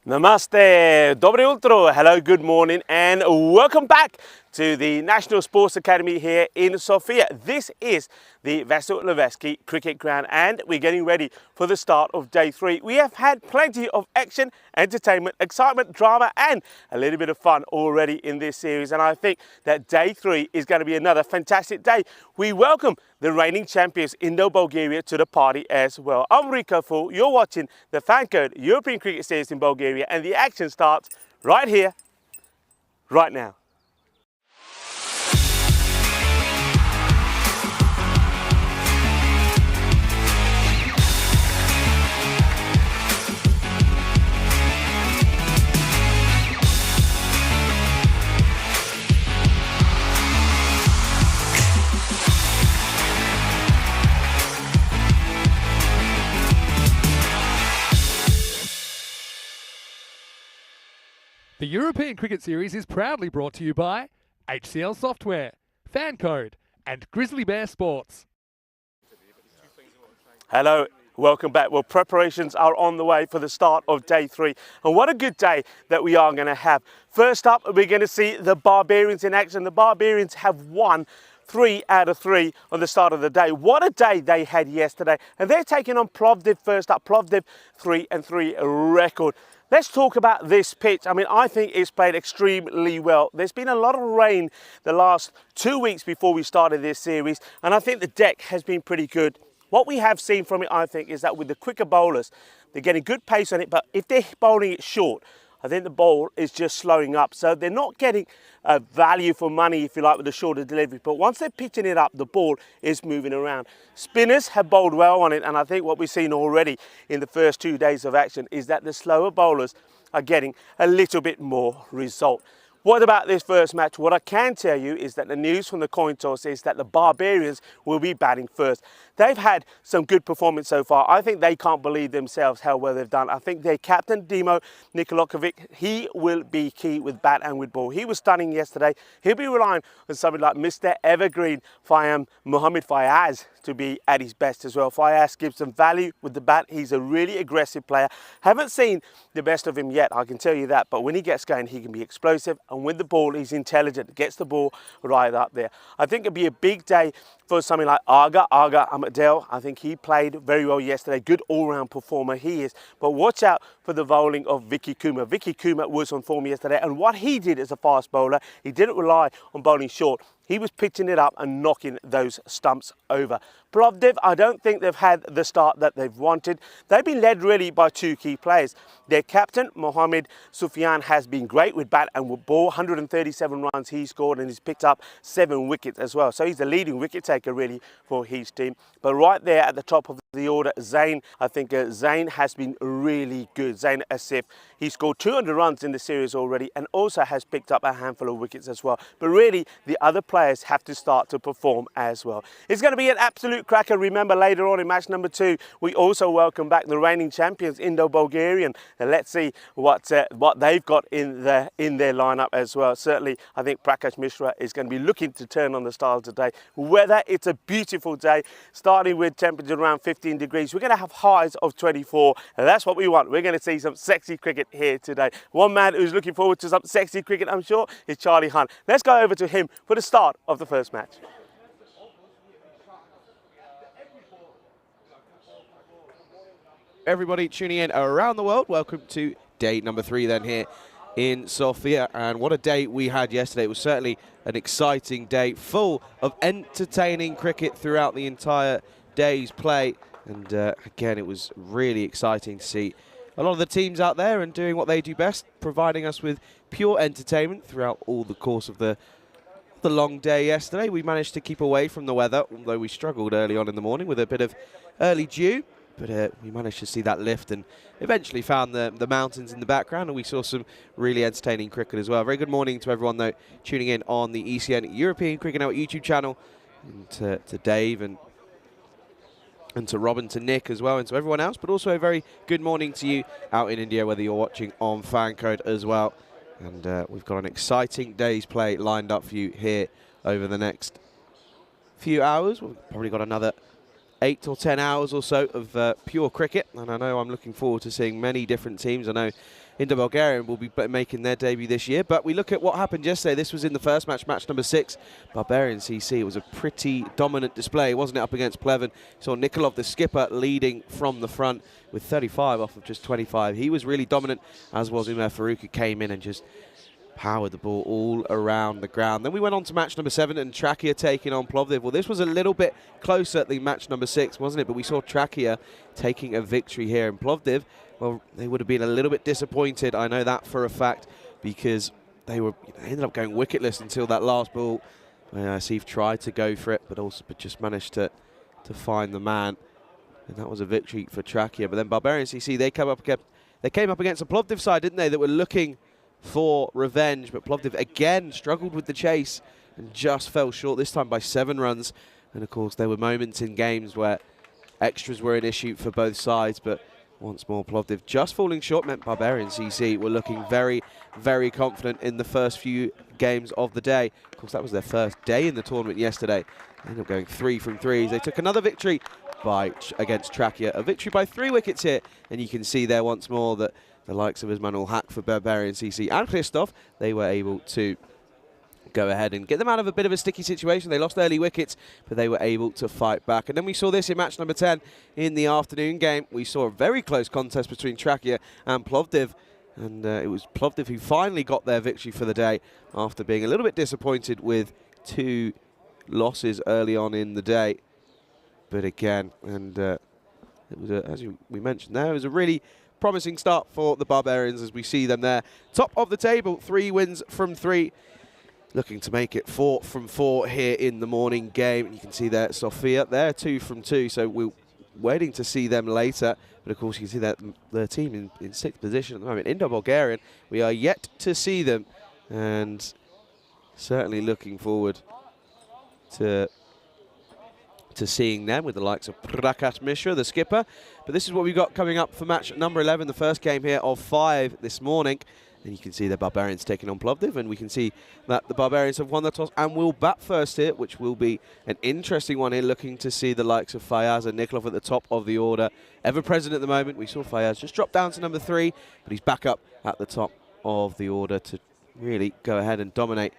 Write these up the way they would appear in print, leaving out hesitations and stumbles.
Namaste, Dobre Utro, hello, good morning and welcome back to the National Sports Academy here in Sofia. This is the Vasil Levesky Cricket Ground and we're getting ready for the start of day 3. We have had plenty of action, entertainment, excitement, drama and a little bit of fun already in this series, and I think that day 3 is going to be another fantastic day. We welcome the reigning champions Indo-Bulgaria to the party as well. I'm Rico Fool, you're watching the FanCode European Cricket Series in Bulgaria and the action starts right here, right now. The European Cricket Series is proudly brought to you by HCL Software, FanCode and Grizzly Bear Sports. Hello, welcome back. Well, preparations are on the way for the start of day 3. And what a good day that we are going to have. First up, we're going to see the Barbarians in action. The Barbarians have won 3 out of 3 on the start of the day. What a day they had yesterday. And they're taking on Plovdiv first up. Plovdiv 3-3 record. Let's talk about this pitch. I mean, I think it's played extremely well. There's been a lot of rain the last 2 weeks before we started this series, and I think the deck has been pretty good. What we have seen from it, I think, is that with the quicker bowlers, they're getting good pace on it, but if they're bowling it short, I think the ball is just slowing up. So they're not getting value for money, if you like, with the shorter delivery. But once they're pitching it up, the ball is moving around. Spinners have bowled well on it, and I think what we've seen already in the first 2 days of action is that the slower bowlers are getting a little bit more result. What about this first match? What I can tell you is that the news from the coin toss is that the Barbarians will be batting first. They've had some good performance so far. I think they can't believe themselves how well they've done. I think their captain, Dimo Nikolokovic, he will be key with bat and with ball. He was stunning yesterday. He'll be relying on somebody like Mr. Evergreen, Mohammed Fayaz, to be at his best as well. Fayaz gives some value with the bat. He's a really aggressive player. Haven't seen the best of him yet, I can tell you that. But when he gets going, he can be explosive. And with the ball, he's intelligent, gets the ball right up there. I think it'll be a big day for something like Aga Amadel. I think he played very well yesterday. Good all-round performer he is. But watch out for the bowling of Vicky Kumar. Vicky Kumar was on form yesterday, and what he did as a fast bowler, he didn't rely on bowling short. He was pitching it up and knocking those stumps over. Plovdiv, I don't think they've had the start that they've wanted. They've been led really by 2 key players. Their captain, Mohammed Sufyan, has been great with bat and with ball. 137 runs he scored, and he's picked up 7 wickets as well. So he's the leading wicket taker really for his team. But right there at the top of the order, Zain, I think Zain has been really good. Zain Asif, he scored 200 runs in the series already and also has picked up a handful of wickets as well. But really, the other players have to start to perform as well. It's going to be an absolute cracker. Remember, later on in match number 2, we also welcome back the reigning champions, Indo-Bulgarian. And let's see what they've got in their lineup as well. Certainly, I think Prakash Mishra is going to be looking to turn on the style today. Weather, it's a beautiful day, starting with temperature around 15 degrees. We're going to have highs of 24, and that's what we want. We're going to see some sexy cricket here today. One man who's looking forward to some sexy cricket, I'm sure, is Charlie Hunt. Let's go over to him for the start of the first match. Everybody tuning in around the world, welcome to day number 3 then here in Sofia. And what a day we had yesterday. It was certainly an exciting day, full of entertaining cricket throughout the entire day's play. And again, it was really exciting to see a lot of the teams out there and doing what they do best, providing us with pure entertainment throughout all the course of the long day yesterday. We managed to keep away from the weather, although we struggled early on in the morning with a bit of early dew. But we managed to see that lift and eventually found the mountains in the background, and we saw some really entertaining cricket as well. Very good morning to everyone, though, tuning in on the ECN European Cricket Network YouTube channel, and to Dave and to Robin, to Nick as well, and to everyone else. But also a very good morning to you out in India, whether you're watching on FanCode as well. And we've got an exciting day's play lined up for you here over the next few hours. We've probably got another 8 or 10 hours or so of pure cricket, and I know I'm looking forward to seeing many different teams. I know Indo Bulgarian will be making their debut this year. But we look at what happened yesterday. This was in the first match, match number 6. Barbarian CC. It was a pretty dominant display, wasn't it, up against Pleven? Saw Nikolov, the skipper, leading from the front with 35 off of just 25. He was really dominant, as was Umer Farouk, who came in and just powered the ball all around the ground. Then we went on to match number 7 and Trachia taking on Plovdiv. Well, this was a little bit closer than match number 6, wasn't it? But we saw Trachia taking a victory here. And Plovdiv, well, they would have been a little bit disappointed. I know that for a fact, because they ended up going wicketless until that last ball. Asif tried to go for it, but just managed to find the man. And that was a victory for Trachia. But then Barbarian CC, they came up against a Plovdiv side, didn't they, that were looking for revenge. But Plovdiv again struggled with the chase and just fell short, this time by 7 runs. And of course, there were moments in games where extras were an issue for both sides, but once more, Plovdiv just falling short meant Barbarian CC were looking very, very confident in the first few games of the day. Of course, that was their first day in the tournament yesterday. They ended up going 3 from 3s. They took another victory against Trachia, a victory by 3 wickets here. And you can see there once more that the likes of Ismail Haq for Barbarian CC and Christoph, they were able to go ahead and get them out of a bit of a sticky situation. They lost early wickets, but they were able to fight back. And then we saw this in match number 10 in the afternoon game. We saw a very close contest between Trachia and Plovdiv. And it was Plovdiv who finally got their victory for the day after being a little bit disappointed with 2 losses early on in the day. But again, and it was, we mentioned there, it was a really promising start for the Barbarians as we see them there. Top of the table, 3 wins from 3. Looking to make it 4 from 4 here in the morning game. You can see there Sofia, they're 2 from 2, so we're waiting to see them later. But of course, you can see that the team in 6th position at the moment, Indo Bulgarian. We are yet to see them, and certainly looking forward to seeing them with the likes of Prakash Mishra, the skipper. But this is what we've got coming up for match number 11, the first game here of 5 this morning. And you can see the Barbarians taking on Plovdiv, and we can see that the Barbarians have won the toss and will bat first here, which will be an interesting one here, looking to see the likes of Fayaz and Nikolov at the top of the order. Ever present at the moment. We saw Fayaz just drop down to number 3, but he's back up at the top of the order to really go ahead and dominate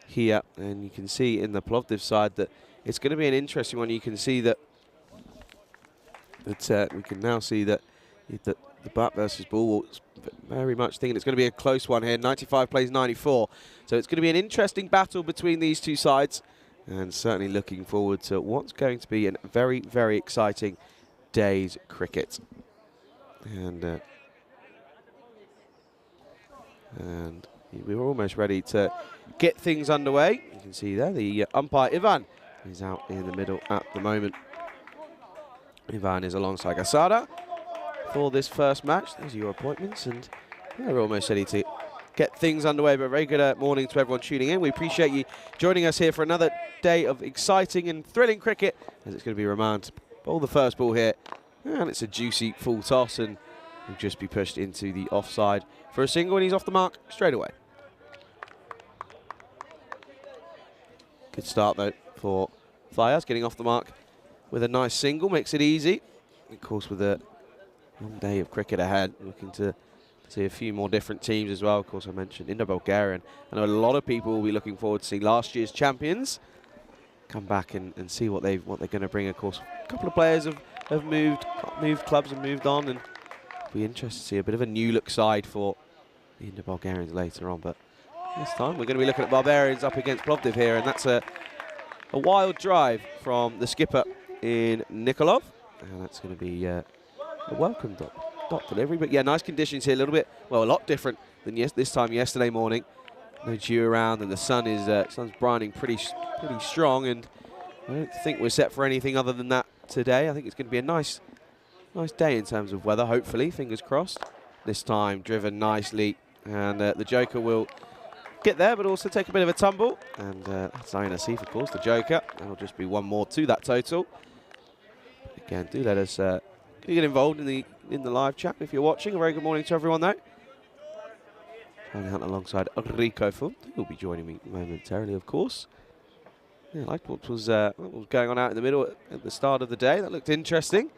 here. And you can see in the Plovdiv side that it's going to be an interesting one. You can see that we can now see that the bat versus ball, very much thinking it's going to be a close one here. 95 plays 94. So it's going to be an interesting battle between these two sides, and certainly looking forward to what's going to be a very, very exciting day's cricket. And we were almost ready to get things underway. You can see there the umpire Ivan is out in the middle at the moment. Ivan is alongside Asada for this first match. These are your appointments, and we're almost ready to get things underway. But very good morning to everyone tuning in. We appreciate you joining us here for another day of exciting and thrilling cricket, as it's going to be Rahman to bowl the first ball here, and it's a juicy full toss, and will just be pushed into the offside for a single, and he's off the mark straight away. Good start though for Fayaz, getting off the mark with a nice single, makes it easy. Of course, with a long day of cricket ahead, looking to see a few more different teams as well. Of course, I mentioned Indo Bulgarian. I know a lot of people will be looking forward to seeing last year's champions come back and see what they're going to bring. Of course, a couple of players have moved clubs and moved on, and it'll be interesting to see a bit of a new look side for the Indo Bulgarians later on. But this time we're going to be looking at Barbarians up against Plovdiv here, and that's a wild drive from the skipper in Nikolov, and that's going to be a welcome dot delivery. But yeah, nice conditions here, a little bit, well, a lot different than this time yesterday morning. No dew around, and the sun's brining pretty strong, and I don't think we're set for anything other than that today. I think it's going to be a nice day in terms of weather, hopefully, fingers crossed. This time driven nicely, and the Joker will get there, but also take a bit of a tumble. And that's Zain Asif, of course, the Joker. That'll just be one more to that total. Again, do let us get involved in the live chat if you're watching. A very good morning to everyone, though. Trying out alongside Rico Fund, who will be joining me momentarily, of course. Yeah, I liked what was going on out in the middle at the start of the day. That looked interesting.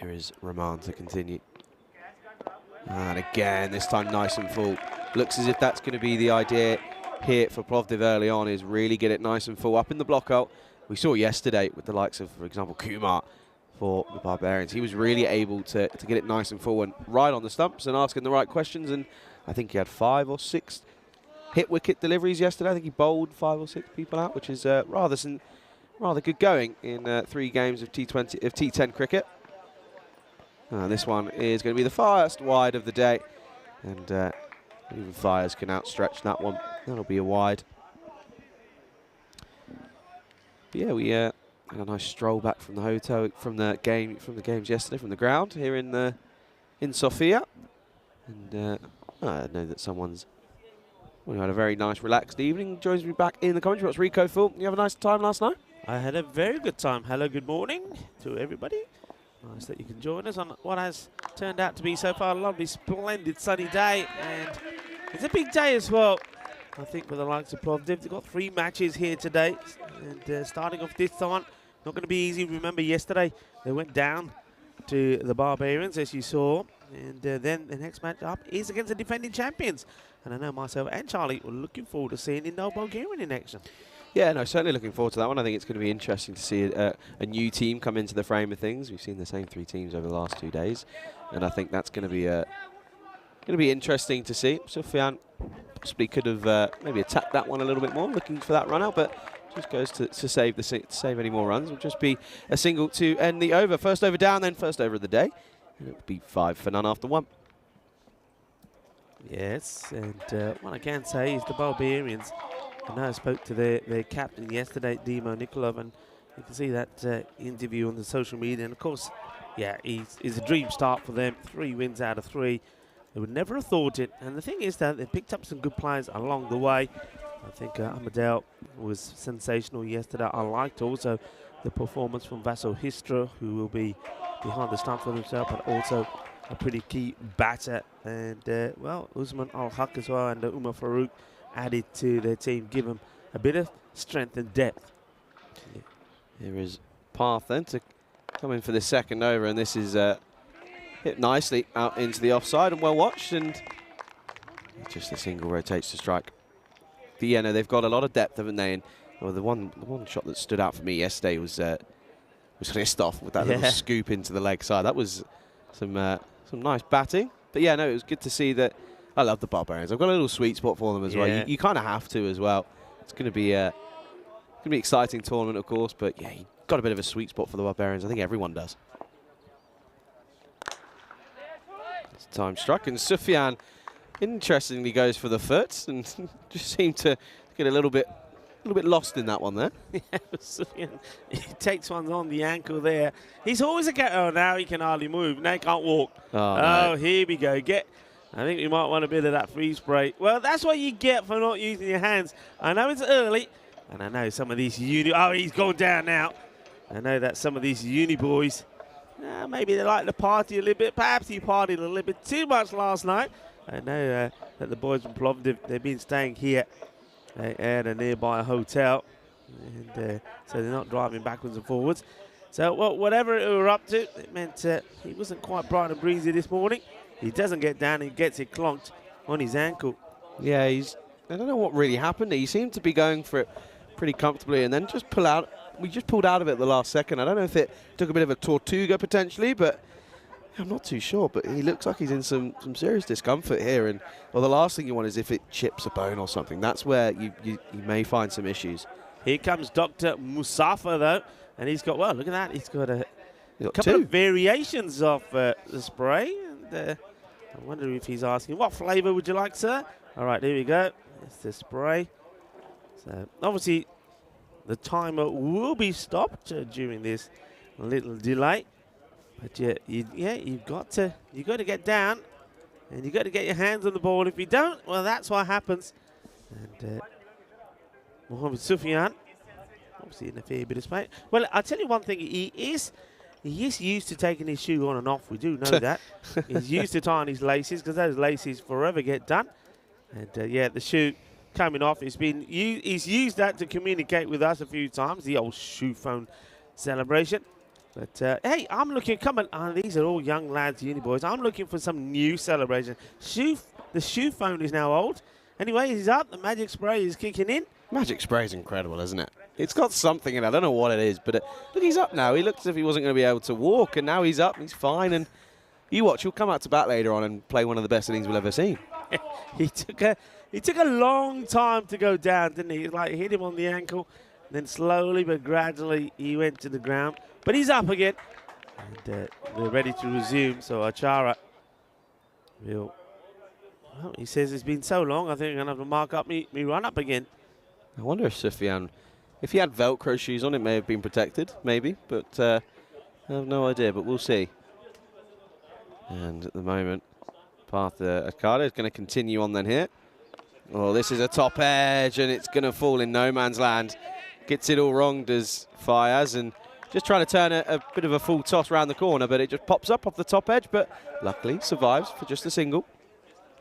Here is Rahman to continue. And again, this time nice and full. Looks as if that's going to be the idea here for Plovdiv early on, is really get it nice and full up in the block out. We saw yesterday with the likes of, for example, Kumar for the Barbarians. He was really able to get it nice and full and right on the stumps and asking the right questions. And I think he had 5 or 6 hit wicket deliveries yesterday. I think he bowled 5 or 6 people out, which is rather good going in 3 games of T10 cricket. This one is going to be the first wide of the day, and even Fires can outstretch that one. That'll be a wide. But yeah, we had a nice stroll back from the hotel, from the games yesterday, from the ground here in Sofia, and I know that someone's had a very nice, relaxed evening. Joins me back in the commentary box. Rico, Phil, you have a nice time last night? I had a very good time. Hello, good morning to everybody. Nice that you can join us on what has turned out to be so far a lovely, splendid sunny day, and it's a big day as well. I think for the likes of Plovdiv, they've got 3 matches here today, and starting off this time, not going to be easy. Remember yesterday they went down to the Barbarians, as you saw, and then the next match up is against the defending champions. And I know myself and Charlie were looking forward to seeing Indo Bulgarian in action. Yeah, no, certainly looking forward to that one. I think it's going to be interesting to see a new team come into the frame of things. We've seen the same 3 teams over the last 2 days, and I think that's going to be interesting to see. Sufyan possibly could have maybe attacked that one a little bit more, looking for that run out, but just goes to save any more runs. It'll just be a single to end the over. First over down, then first over of the day, and it'll be 5 for none after 1. Yes, and what I can say is the Barbarians, I know I spoke to their captain yesterday, Dimo Nikolov, and you can see that interview on the social media. And of course, yeah, it's a dream start for them. 3 wins out of 3. They would never have thought it. And the thing is that they picked up some good players along the way. I think Amadel was sensational yesterday. I liked also the performance from Vaso Histra, who will be behind the stumps for himself, but also a pretty key batter. And, well, Usman Al-Haq as well and Umar Farouk added to their team, give them a bit of strength and depth. Yeah. Here is Path then to come in for the second over, and this is hit nicely out into the offside and well watched, and just a single rotates to strike. But yeah, no, they've got a lot of depth, haven't they? And well, the one shot that stood out for me yesterday was Christoph with that little scoop into the leg side. That was some nice batting. But yeah, no, it was good to see that. I love the Barbarians. I've got a little sweet spot for them as well. You kind of have to as well. It's going to be an exciting tournament, of course, but yeah, you've got a bit of a sweet spot for the Barbarians. I think everyone does. It's time struck, and Sufyan interestingly goes for the foot and just seemed to get a little bit lost in that one there. Yeah, Sufyan, he takes one on the ankle there. He's always a cat. Oh, now he can hardly move. Now he can't walk. Oh, no. Here we go. I think we might want a bit of that free spray. Well, that's what you get for not using your hands. I know it's early, and I know some of these oh, he's gone down now. I know that some of these uni boys, maybe they like to party a little bit. Perhaps he partied a little bit too much last night. I know that the boys from Plovdiv, they've been staying here at a nearby hotel, and so they're not driving backwards and forwards. So, well, whatever they were up to, it meant he wasn't quite bright and breezy this morning. He doesn't get down, he gets it clonked on his ankle. Yeah, I don't know what really happened. He seemed to be going for it pretty comfortably and then just pulled out of it the last second. I don't know if it took a bit of a Tortuga potentially, but I'm not too sure. But he looks like he's in some serious discomfort here. And well, the last thing you want is if it chips a bone or something. That's where you may find some issues. Here comes Dr. Musafa, though, and he's got, well, look at that. He's got a couple of variations of the spray. And I wonder if he's asking, what flavour would you like, sir? All right, here we go. It's the spray. So obviously the timer will be stopped during this little delay. But you've got to get down, and you've got to get your hands on the ball. If you don't, well, that's what happens. And Mohamed Sufyan, obviously in a fair bit of space. Well, I'll tell you one thing. He is used to taking his shoe on and off. We do know that. He's used to tying his laces, because those laces forever get done. And yeah, the shoe coming off. He's used that to communicate with us a few times. The old shoe phone celebration. But hey, I'm looking, these are all young lads, uni boys. I'm looking for some new celebration. The shoe phone is now old. Anyway, he's up. The magic spray is kicking in. Magic spray is incredible, isn't it? It's got something in it. I don't know what it is, but look, he's up now. He looked as if he wasn't going to be able to walk, and now he's up. He's fine. And you watch, he'll come out to bat later on and play one of the best innings we'll ever see. He took a long time to go down, didn't he? Like, hit him on the ankle, then slowly but gradually he went to the ground. But he's up again, and they're ready to resume. So Achara will. Well, he says it's been so long, I think I'm going to have to mark up me run up again. I wonder if Sufyan, if he had Velcro shoes on, it may have been protected, maybe. But I have no idea, but we'll see. And at the moment, Partha Akada is going to continue on then here. Oh, this is a top edge, and it's going to fall in no man's land. Gets it all wrong, does Fayaz, and just trying to turn a bit of a full toss around the corner, but it just pops up off the top edge, but luckily survives for just a single.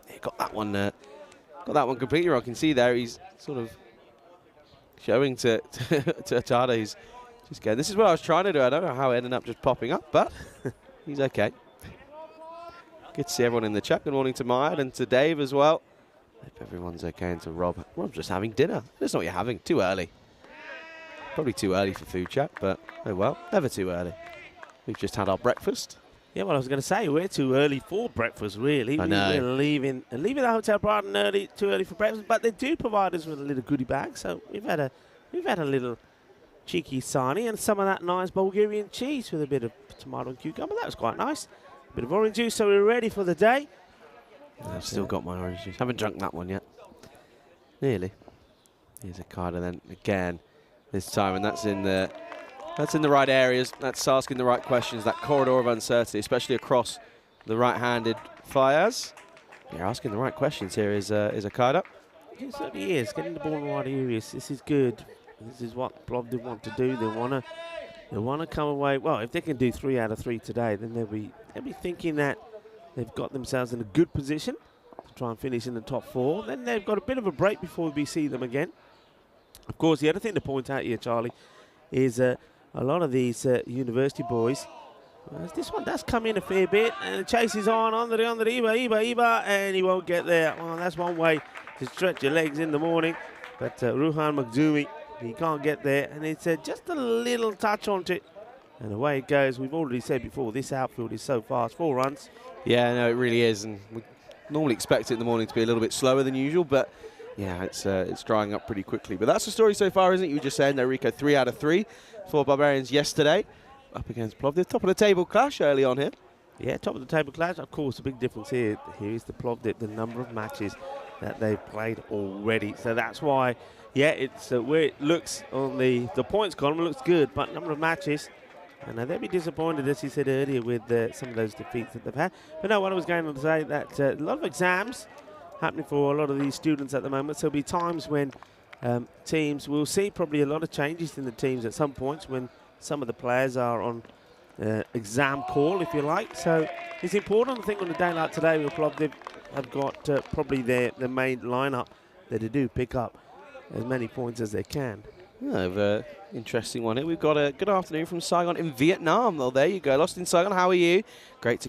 He got that one completely wrong. I can see there he's sort of showing to Atada. He's just going, this is what I was trying to do. I don't know how it ended up just popping up, but he's okay. Good to see everyone in the chat. Good morning to Maya and to Dave as well. Hope everyone's okay, and to Rob. Rob's just having dinner. That's not what you're having. Too early. Probably too early for food chat, but oh well, never too early. We've just had our breakfast. Yeah, well, I was going to say, we're too early for breakfast, really. I know. We're leaving the hotel bright and too early for breakfast, but they do provide us with a little goodie bag. So we've had a little cheeky sarnie and some of that nice Bulgarian cheese with a bit of tomato and cucumber. That was quite nice. A bit of orange juice, so we're ready for the day. I've still got my orange juice. Haven't drunk that one yet. Nearly. Here's a card, and then again this time, and that's in the right areas. That's asking the right questions. That corridor of uncertainty, especially across the right-handed Fayaz. You're asking the right questions here. Is Akada? It certainly is. Getting the ball in the right areas. This is good. This is what Plovdiv want to do. They want to come away. Well, if they can do 3 out of 3 today, then they'll be thinking that they've got themselves in a good position to try and finish in the top 4. Then they've got a bit of a break before we see them again. Of course, the other thing to point out here, Charlie, is a lot of these university boys. This one does come in a fair bit, and the chase is on the Iba, and he won't get there. Well, that's one way to stretch your legs in the morning. But Ruhan Makhzumi, he can't get there, and it's just a little touch onto it. And away it goes. We've already said before, this outfield is so fast. 4 runs. Yeah, no, it really is. And we normally expect it in the morning to be a little bit slower than usual, but yeah, it's drying up pretty quickly. But that's the story so far, isn't it? You were just saying there, Rico, 3 out of 3 for Barbarians yesterday. Up against Plovdiv. Top of the table clash early on here. Yeah, top of the table clash. Of course, the big difference here is the Plovdiv, the number of matches that they've played already. So that's why, yeah, it's where it looks on the points column, it looks good, but number of matches. And they'll be disappointed, as he said earlier, with some of those defeats that they've had. But no, what I was going to say, that a lot of exams happening for a lot of these students at the moment. So there'll be times when teams will see probably a lot of changes in the teams at some points when some of the players are on exam call, if you like. So it's important, I think, on a day like today, where Plovdiv have got probably their main lineup that they do pick up as many points as they can. Oh, interesting one here. We've got a good afternoon from Saigon in Vietnam. Well, there you go. Lost in Saigon. How are you?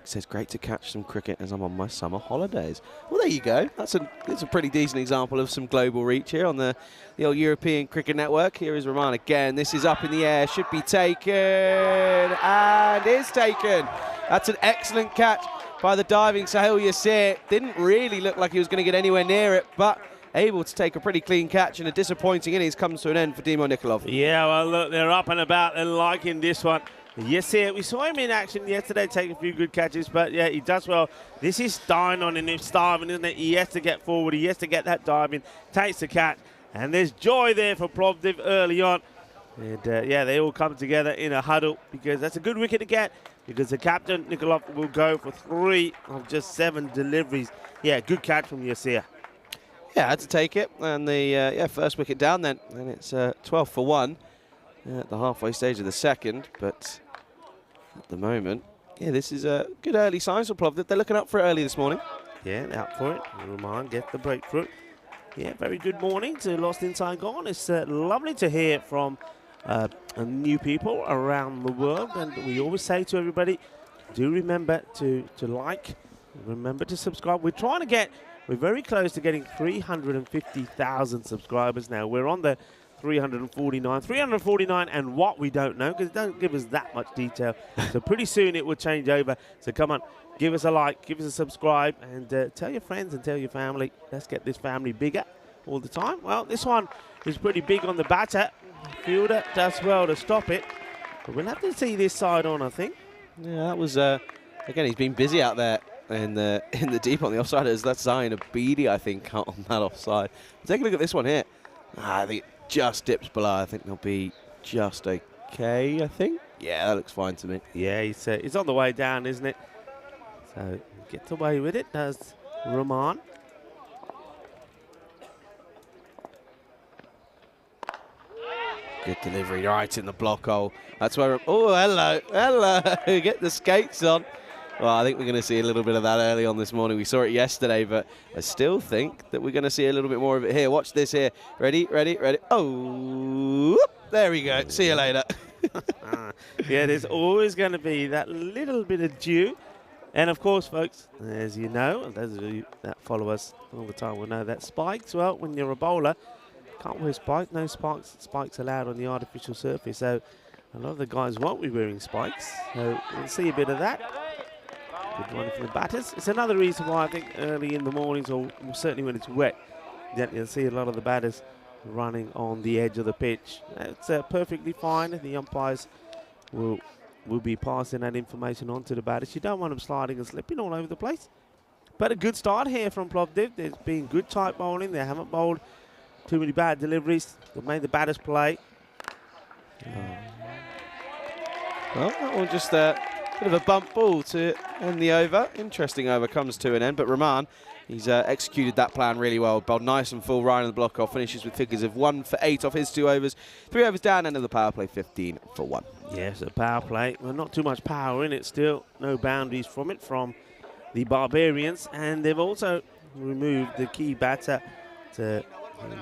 Says great to catch some cricket as I'm on my summer holidays. Well, there you go. That's a pretty decent example of some global reach here on the old European Cricket Network. Here is Rahman again. This is up in the air. Should be taken. And is taken. That's an excellent catch by the diving Sahil Yasir. Didn't really look like he was going to get anywhere near it, but able to take a pretty clean catch, and a disappointing innings comes to an end for Dimo Nikolov. Yeah, well, look, they're up and about and liking this one. Yes, we saw him in action yesterday, take a few good catches, but yeah, he does well. This is dying on him, starving, isn't it? He has to get forward, he has to get that diving, takes the catch, and there's joy there for Plovdiv early on. And yeah, they all come together in a huddle, because that's a good wicket to get, because the captain, Nikolov, will go for 3 of just 7 deliveries. Yeah, good catch from Yasir. Yeah, had to take it, and the first wicket down then, and it's 12 for 1 at the halfway stage of the second. But at the moment, yeah, this is a good early sign for Plovdiv. They're looking up for it early this morning. Yeah, out for it. Rahman get the breakthrough. Yeah, very good morning to Lost in Saigon. It's lovely to hear from new people around the world. And we always say to everybody, do remember to like, remember to subscribe. We're very close to getting 350,000 subscribers now. We're on the 349 and what we don't know, because it don't give us that much detail. So pretty soon it will change over. So come on, give us a like, give us a subscribe, and tell your friends and tell your family. Let's get this family bigger all the time. Well, this one is pretty big on the batter. Fielder does well to stop it, but we'll have to see this side on, I think. Yeah, that was, again, he's been busy out there in the deep on the offside. That's Zion Abidi, I think, on that offside. Take a look at this one here. I think it just dips below. I think they'll be just okay, I think. Yeah, that looks fine to me. Yeah, he's on the way down, isn't it? So gets away with it, does Rahman. Good delivery, right in the block hole. That's where, oh, hello. Get the skates on. Well, I think we're going to see a little bit of that early on this morning. We saw it yesterday, but I still think that we're going to see a little bit more of it here. Watch this here. Ready. Oh, there we go. See you later. Yeah, there's always going to be that little bit of dew. And, of course, folks, as you know, and those of you that follow us all the time will know that spikes, well, when you're a bowler, can't wear spikes. No spikes allowed on the artificial surface. So a lot of the guys won't be wearing spikes. So we'll see a bit of that. Good one from the batters. It's another reason why I think early in the mornings, or certainly when it's wet, that you'll see a lot of the batters running on the edge of the pitch. It's perfectly fine. The umpires will be passing that information on to the batters. You don't want them sliding and slipping all over the place. But a good start here from Plovdiv. There's been good tight bowling. They haven't bowled too many bad deliveries. They've made the batters play. Well, that one just bit of a bump ball to end the over. Interesting over comes to an end, but Rahman, he's executed that plan really well. Bowled nice and full right on the block off. Finishes with figures of 1 for 8 off his 2 overs. 3 overs down, end of the power play, 15 for 1. Yes, a power play. Well, not too much power in it still. No boundaries from it from the Barbarians. And they've also removed the key batter to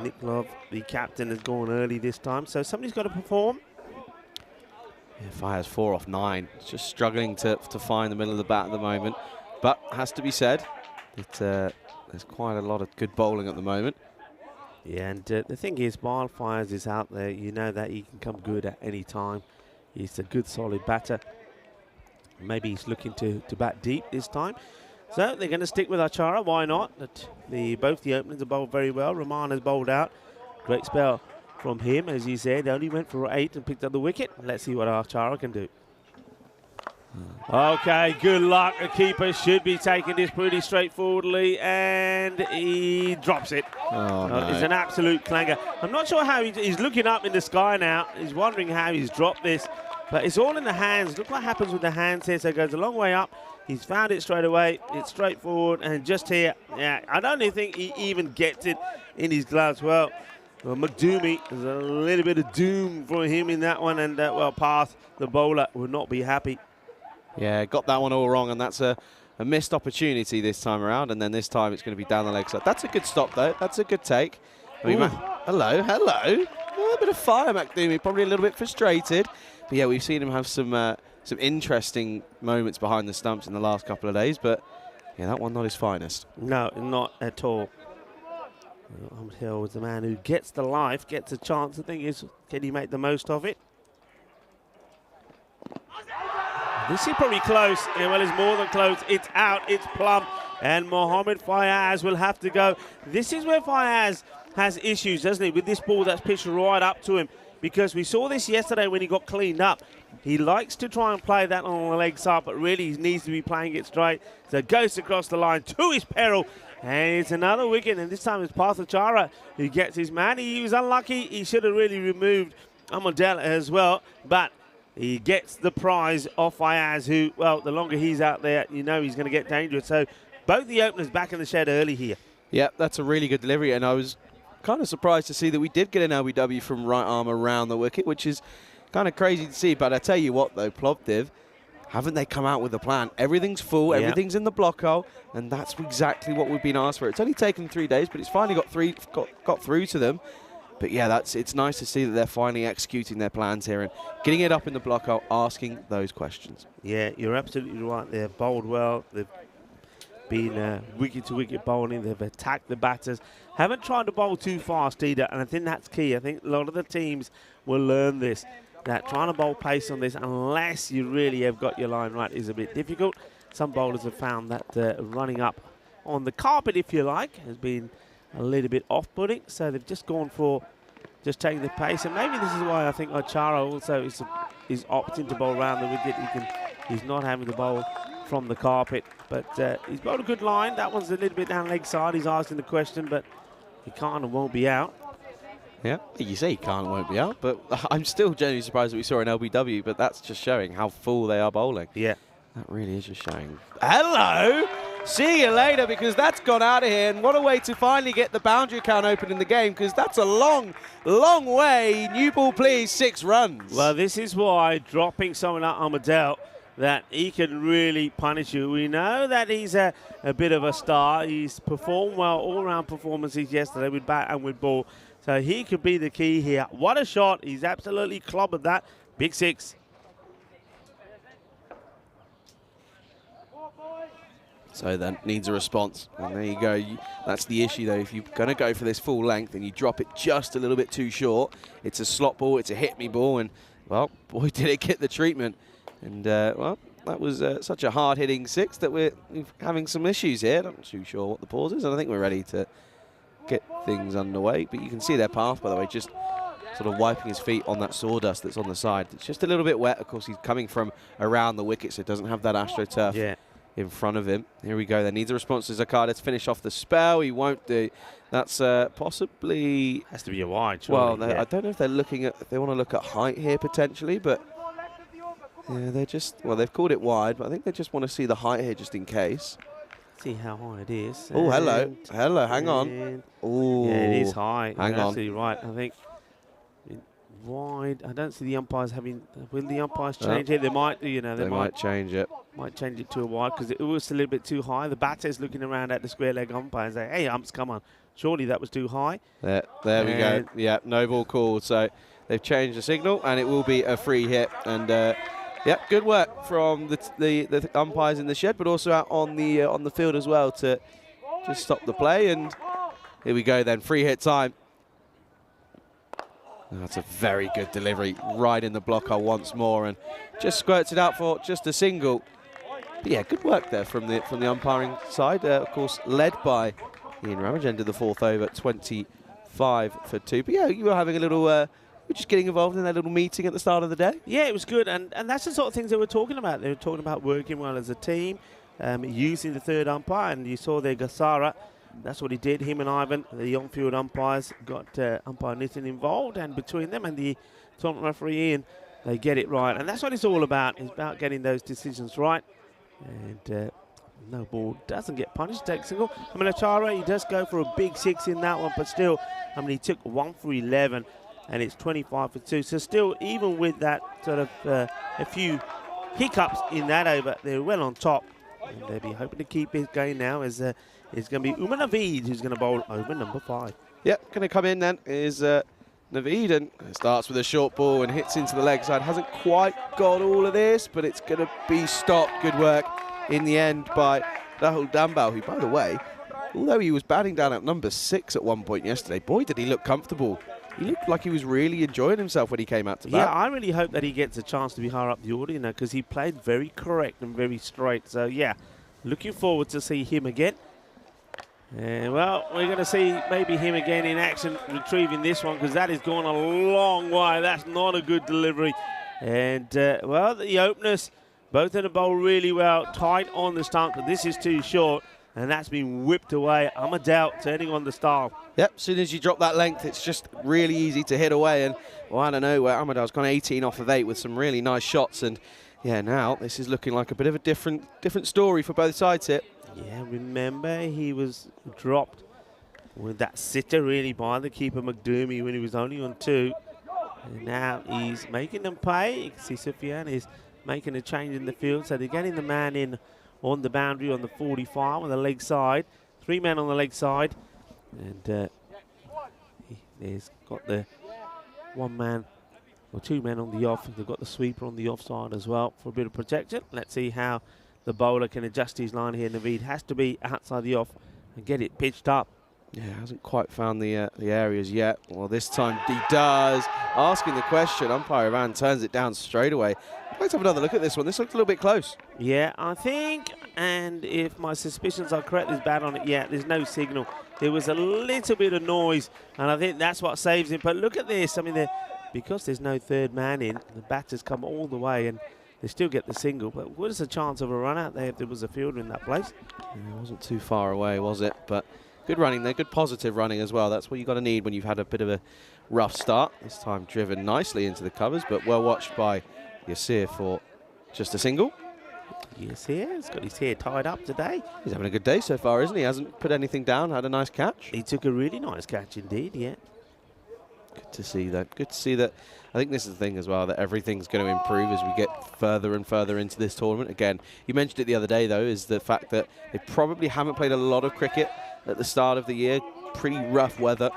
Nick Love. The captain has gone early this time. So somebody's got to perform. Yeah, fires 4 off 9. It's just struggling to find the middle of the bat at the moment. But has to be said, that there's quite a lot of good bowling at the moment. Yeah, and the thing is, while Fires is out there, you know that he can come good at any time. He's a good, solid batter. Maybe he's looking to bat deep this time. So they're going to stick with Achara. Why not? Both the openers have bowled very well. Rahman has bowled out. Great spell from him, as he said. Only went for 8 and picked up the wicket. Let's see what Achara can do. Okay, good luck. The keeper should be taking this pretty straightforwardly, and he drops it. No. It's an absolute clanger. I'm not sure how he's looking up in the sky now. He's wondering how he's dropped this, but it's all in the hands. Look what happens with the hands here. So it goes a long way up. He's found it straight away. It's straightforward, and just here, yeah, I don't even think he even gets it in his gloves. Well, McDoomey, there's a little bit of doom for him in that one, and well, Path, the bowler, will not be happy. Yeah, got that one all wrong, and that's a missed opportunity this time around, and then this time it's going to be down the leg side. That's a good stop, though. That's a good take. I mean, hello. A bit of fire, McDoomey. Probably a little bit frustrated. But yeah, we've seen him have some interesting moments behind the stumps in the last couple of days, but yeah, that one not his finest. No, not at all. Ahmed Hill is the man who gets the life, gets a chance. The thing is, can he make the most of it? This is probably close. Yeah, well, it's more than close. It's out. It's plumb. And Mohamed Fayaz will have to go. This is where Fayaz has issues, doesn't he, with this ball that's pitched right up to him. Because we saw this yesterday when he got cleaned up. He likes to try and play that on the leg side, but really he needs to be playing it straight. So it goes across the line to his peril. And it's another wicket, and this time it's Pathachara who gets his man. He was unlucky. He should have really removed Amadel as well, but he gets the prize off Fayaz, who, well, the longer he's out there, you know he's going to get dangerous. So both the openers back in the shed early here. Yeah, that's a really good delivery, and I was kind of surprised to see that we did get an LBW from right arm around the wicket, which is kind of crazy to see. But I tell you what, though, Plovdiv, haven't they come out with a plan? Everything's full, everything's in the block hole, and that's exactly what we've been asked for. It's only taken 3 days, but it's finally got through to them. But yeah, it's nice to see that they're finally executing their plans here and getting it up in the block out, asking those questions. Yeah, you're absolutely right. They've bowled well. They've been wicket-to-wicket bowling. They've attacked the batters. Haven't tried to bowl too fast either, and I think that's key. I think a lot of the teams will learn this, that trying to bowl pace on this, unless you really have got your line right, is a bit difficult. Some bowlers have found that running up on the carpet, if you like, has been a little bit off-putting, so they've just gone for just taking the pace, and maybe this is why I think Ochara also is opting to bowl around the wicket. He's not having to bowl from the carpet, but he's got a good line. That one's a little bit down leg side. He's asking the question, but he can't and won't be out. Yeah, you say he can't and won't be out, but I'm still genuinely surprised that we saw an LBW, but that's just showing how full they are bowling. Yeah. That really is just showing. Hello! See you later, because that's gone out of here, and what a way to finally get the boundary count open in the game, because that's a long, long way. New ball, please, 6 runs. Well, this is why dropping someone like Ahmadel, that he can really punish you. We know that he's a bit of a star. He's performed well, all-round performances yesterday with bat and with ball. So he could be the key here. What a shot. He's absolutely clobbered that. Big 6. So that needs a response. And there you go. That's the issue, though. If you're going to go for this full length and you drop it just a little bit too short, it's a slot ball, it's a hit-me ball, and, well, boy, did it get the treatment. And, well, that was such a hard-hitting 6 that we're having some issues here. I'm not too sure what the pause is, and I think we're ready to get things underway. But you can see their path, by the way, just sort of wiping his feet on that sawdust that's on the side. It's just a little bit wet. Of course, he's coming from around the wicket, so it doesn't have that AstroTurf in front of him. Here we go. There needs a response to Zakada to finish off the spell. He won't do. That's possibly... Has to be a wide, surely. Well, I don't know if they're looking at... If they want to look at height here, potentially, but... Yeah, they're just... Well, they've called it wide, but I think they just want to see the height here just in case. See how high it is. Oh, hello. Hello, hang on. Oh, yeah, it is high. Hang You're on. absolutely right. I think wide. I don't see the umpires having... Will the umpires change it? They might, you know. They might change it. Might change it to a wide because it was a little bit too high. The batter's looking around at the square leg umpire and say, hey, umps, come on. Surely that was too high. There we go. Yeah, no ball called. So they've changed the signal, and it will be a free hit. And yeah, good work from the umpires in the shed, but also out on the field as well to just stop the play. And here we go then, free hit time. That's a very good delivery, right in the blocker once more, and just squirts it out for just a single. But yeah, good work there from the umpiring side. Of course, led by Ian Ramage, ended the 4th over 25 for 2. But yeah, you were having a little, we're just getting involved in that little meeting at the start of the day. Yeah, it was good, and that's the sort of things they were talking about. They were talking about working well as a team, using the 3rd umpire, and you saw there Gasara. That's what he did. Him and Ivan, the on-field umpires, got umpire Nitin involved, and between them and the tournament referee Ian, they get it right. And that's what it's all about. It's about getting those decisions right. And no ball doesn't get punished. Takes single. I mean, Achara, he does go for a big 6 in that one, but still, I mean, he took 1 for 11, and it's 25 for 2. So still, even with that sort of a few hiccups in that over, they're well on top. And they'll be hoping to keep it going now as it's going to be Umar Naveed who's going to bowl over number 5. Yep, going to come in then is Naveed, and starts with a short ball and hits into the leg side. Hasn't quite got all of this, but it's going to be stopped. Good work in the end by Rahul Dambal, who, by the way, although he was batting down at number 6 at one point yesterday, boy, did he look comfortable. He looked like he was really enjoying himself when he came out to bat. Yeah, I really hope that he gets a chance to be higher up the order, you know, because he played very correct and very straight. So, yeah, looking forward to see him again. And, well, we're going to see maybe him again in action retrieving this one, because that is going a long way. That's not a good delivery. And, well, the openers, both in the bowl really well, tight on the stump, but this is too short, and that's been whipped away. Ahmadel turning on the style. Yep, as soon as you drop that length, it's just really easy to hit away. And, well, I don't know, where Ahmadel's gone 18 off of 8 with some really nice shots. And, yeah, now this is looking like a bit of a different story for both sides here. Yeah, remember he was dropped with that sitter really by the keeper McDermott when he was only on 2. And now he's making them pay. You can see Sufyan is making a change in the field. So they're getting the man in on the boundary on the 45 on the leg side. 3 men on the leg side. And He's got the one man or two men on the off. They've got the sweeper on the offside as well for a bit of protection. Let's see how the bowler can adjust his line here. Naveed has to be outside the off and get it pitched up. Yeah, hasn't quite found the areas yet. Well, this time he does. Asking the question, umpire Ivan turns it down straight away. Let's have another look at this one. This looks a little bit close. Yeah, I think, and if my suspicions are correct, there's bad on it. Yeah, there's no signal. There was a little bit of noise, and I think that's what saves him. But look at this. I mean, because there's no third man in, the batters come all the way, and they still get the single. But what is the chance of a run out there if there was a fielder in that place? Yeah, it wasn't too far away, was it? But good running there, good positive running as well. That's what you've got to need when you've had a bit of a rough start. This time driven nicely into the covers, but well watched by Yasir for just a single. Yes, he has got his hair tied up today. He's having a good day so far, isn't he? Hasn't put anything down, had a nice catch. He took a really nice catch indeed, yeah. Good to see that. Good to see that. I think this is the thing as well, that everything's going to improve as we get further and further into this tournament. Again, you mentioned it the other day, though, is the fact that they probably haven't played a lot of cricket at the start of the year. Pretty rough weather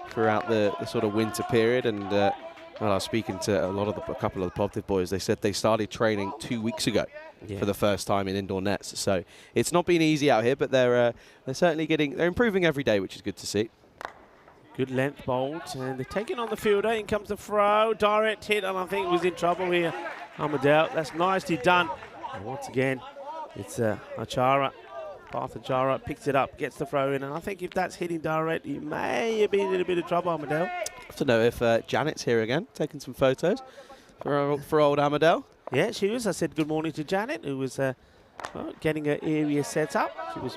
throughout the sort of winter period. And well, I was speaking to a couple of the Plovdiv boys. They said they started training 2 weeks ago for the first time in indoor nets. So it's not been easy out here, but they're certainly they're improving every day, which is good to see. Good length bowled, and they're taking on the fielder. In comes the throw, direct hit, and I think he was in trouble here. Amadel, that's nicely done. And once again, it's Achara. Parth Achara picks it up, gets the throw in, and I think if that's hitting direct, he may have been in a bit of trouble, Amadel. I have to know if Janet's here again, taking some photos for old Amadel. Yeah, she was. I said good morning to Janet, who was getting her area set up. She was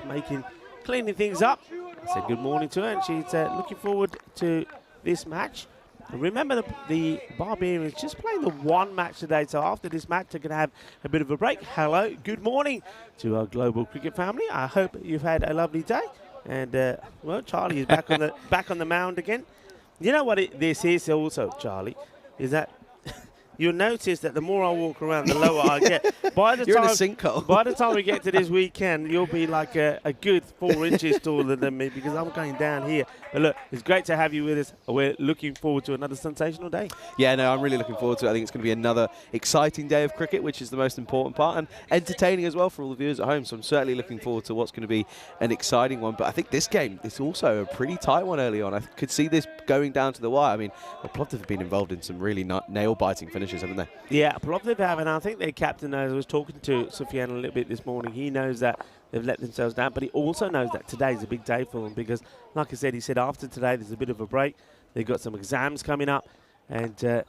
cleaning things up. I said good morning to her, and she's looking forward to this match. And remember, the Barbarians just playing the one match today, so after this match, they're going to have a bit of a break. Hello, good morning to our global cricket family. I hope you've had a lovely day. And, well, Charlie is back on the mound again. You know what this is also, Charlie, is that you'll notice that the more I walk around, the lower I get. By the You're time, in a sinkhole. By the time we get to this weekend, you'll be like a good 4 inches taller than me because I'm going down here. But look, it's great to have you with us. We're looking forward to another sensational day. Yeah, no, I'm really looking forward to it. I think it's going to be another exciting day of cricket, which is the most important part, and entertaining as well for all the viewers at home. So I'm certainly looking forward to what's going to be an exciting one. But I think this game is also a pretty tight one early on. I could see this going down to the wire. I mean, Plovdiv have been involved in some really nail-biting finishes, haven't they? Yeah, Plovdiv have, and I think their captain knows. I was talking to Sufyan a little bit this morning. He knows that they've let themselves down, but he also knows that today's a big day for them because, like I said, he said after today there's a bit of a break. They've got some exams coming up, and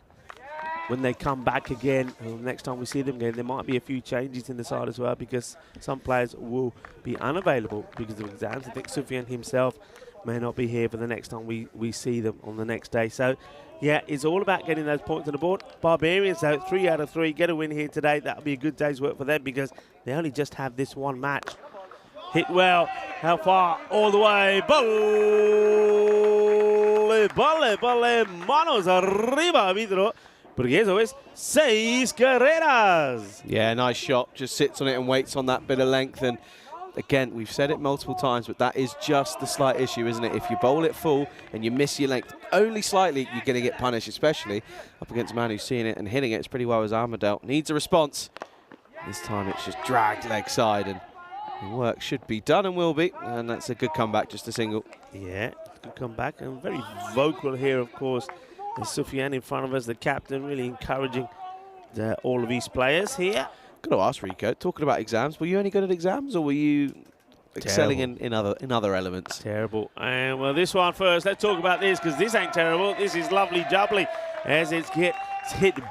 when they come back again, next time we see them again, there might be a few changes in the side as well because some players will be unavailable because of exams. I think Sufyan himself may not be here for the next time we see them on the next day. So, yeah, it's all about getting those points on the board. Barbarians, though, 3 out of 3, get a win here today. That'll be a good day's work for them because they only just have this one match. Hit well. How far? All the way. Bale, manos arriba, Vidro. Porque eso es 6 carreras. Yeah, nice shot. Just sits on it and waits on that bit of length. And again, we've said it multiple times, but that is just the slight issue, isn't it? If you bowl it full and you miss your length only slightly, you're going to get punished, especially up against a man who's seeing it and hitting it as pretty well as Armadale. Needs a response. This time it's just dragged leg side, and the work should be done and will be. And that's a good comeback, just a single. Yeah, good comeback. And very vocal here, of course. And Sufyan in front of us, the captain, really encouraging all of his players here. Got to ask Rico, talking about exams, were you only good at exams or were you excelling in other elements? Terrible. And well, this one first. Let's talk about this because this ain't terrible. This is lovely jubbly as it's hit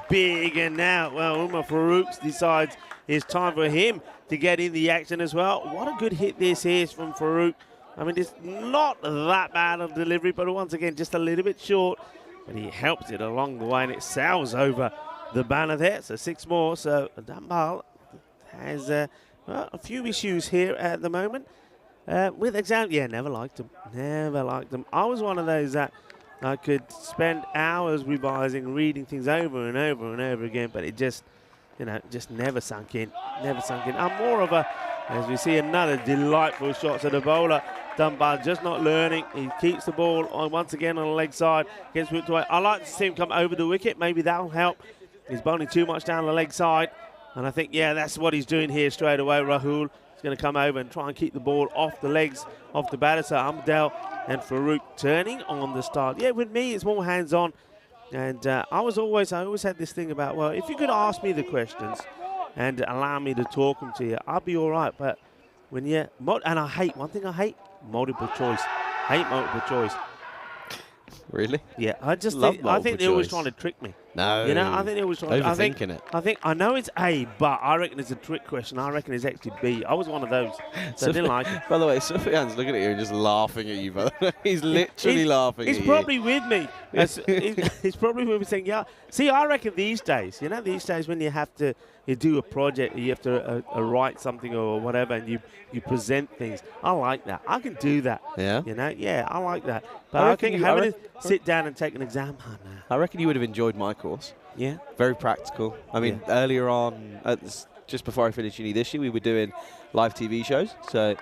big, and now, well, Umar Farouk decides it's time for him to get in the action as well. What a good hit this is from Farouk. I mean, it's not that bad of delivery, but once again, just a little bit short. But he helps it along the way, and it sails over the banner there. So 6 more. So Dambal has a few issues here at the moment with exam. Yeah, never liked them. Never liked them. I was one of those that I could spend hours revising, reading things over and over and over again, but it just, just never sunk in. Never sunk in. I'm more of a, as we see another delightful shot to the bowler. Dunbar just not learning. He keeps the ball on once again on the leg side. Gets whipped away. I like to see him come over the wicket. Maybe that'll help. He's bowling too much down the leg side. And I think, yeah, that's what he's doing here straight away. Rahul is going to come over and try and keep the ball off the legs of the batter. So Amdel and Farouk turning on the start. Yeah, with me, it's more hands-on. And I always had this thing about, well, if you could ask me the questions and allow me to talk them to you, I'll be all right. But when you, and I hate, one thing I hate, multiple choice. Hate multiple choice. Really? Yeah, I think multiple they're always choice. trying to trick me. No. You know, I think they always trying Overthinking it. I know it's A, but I reckon it's a trick question. I reckon it's actually B. I was one of those. So I didn't like it. By the way, Sufyan's looking at you and just laughing at you, brother. He's literally laughing at you. He's probably with me. He's probably with me saying, yeah. See, I reckon these days, when you do a project, you have to write something or whatever, and you present things. I like that. I can do that. Yeah? Yeah, I like that. But I think having to sit down and take an exam, I reckon you would have enjoyed my course. Yeah. Very practical. I mean, earlier on, just before I finished uni this year, we were doing live TV shows. So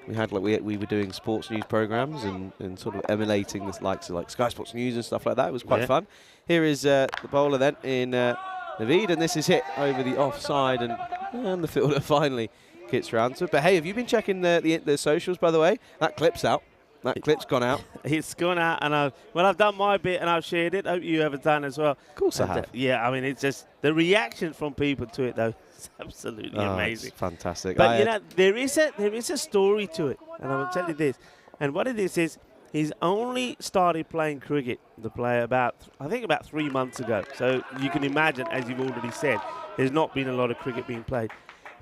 we had we were doing sports news programs and sort of emulating the likes of like Sky Sports News and stuff like that. It was quite fun. Here is the bowler then in Naveed, and this is hit over the offside, and the fielder finally gets round to it. But hey, have you been checking the socials, by the way? That clip's out. That clip's gone out. It's gone out, and I've done my bit and I've shared it. I hope you have done as well. Of course I have. Yeah, I mean, it's just the reaction from people to it, though. It's absolutely amazing. It's fantastic. But there is a story to it, and I will tell you this. And what it is he's only started playing cricket, the player, about 3 months ago. So you can imagine, as you've already said, there's not been a lot of cricket being played.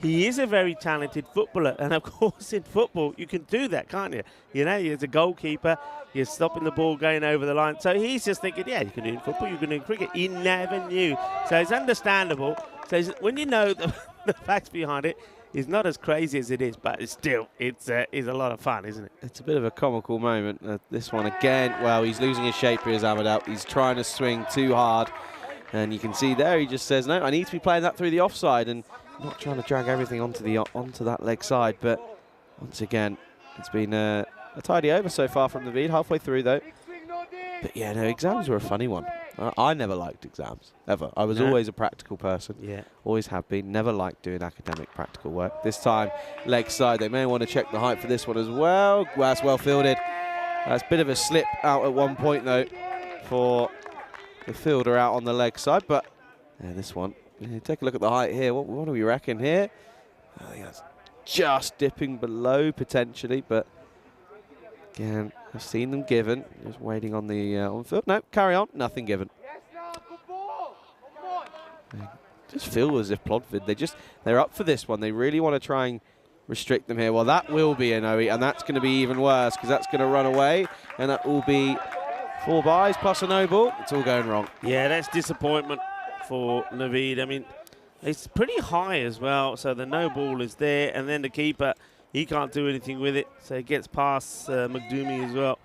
He is a very talented footballer, and of course in football you can do that, can't you? You know, as a goalkeeper, you're stopping the ball going over the line. So he's just thinking, yeah, you can do it in football, you can do it in cricket. He never knew. So it's understandable. So when you know the facts behind it, it's not as crazy as it is, but it's still, it's a lot of fun, isn't it? It's a bit of a comical moment. This one again, well, he's losing his shape here, Ahmed. He's trying to swing too hard. And you can see there, he just says, no, I need to be playing that through the offside. And not trying to drag everything onto that leg side, but once again, it's been a tidy over so far from Naveed, halfway through though. But yeah, no, exams were a funny one. I never liked exams, ever. I was always a practical person. Yeah. Always have been. Never liked doing academic practical work. This time, leg side, they may want to check the height for this one as well. Well, that's well fielded. That's a bit of a slip out at one point though for the fielder out on the leg side, but this one, take a look at the height here. What do we reckon here? I think that's just dipping below potentially, but again, I've seen them given. Just waiting on the on field. No, carry on. Nothing given. Just feel as if Plodvid, they're up for this one. They really want to try and restrict them here. Well, that will be an OE, and that's going to be even worse because that's going to run away, and that will be 4 byes plus a no ball. It's all going wrong. Yeah, that's disappointment for Naveed. I mean, it's pretty high as well, so the no ball is there, and then the keeper, he can't do anything with it, so it gets past McDoomie as well.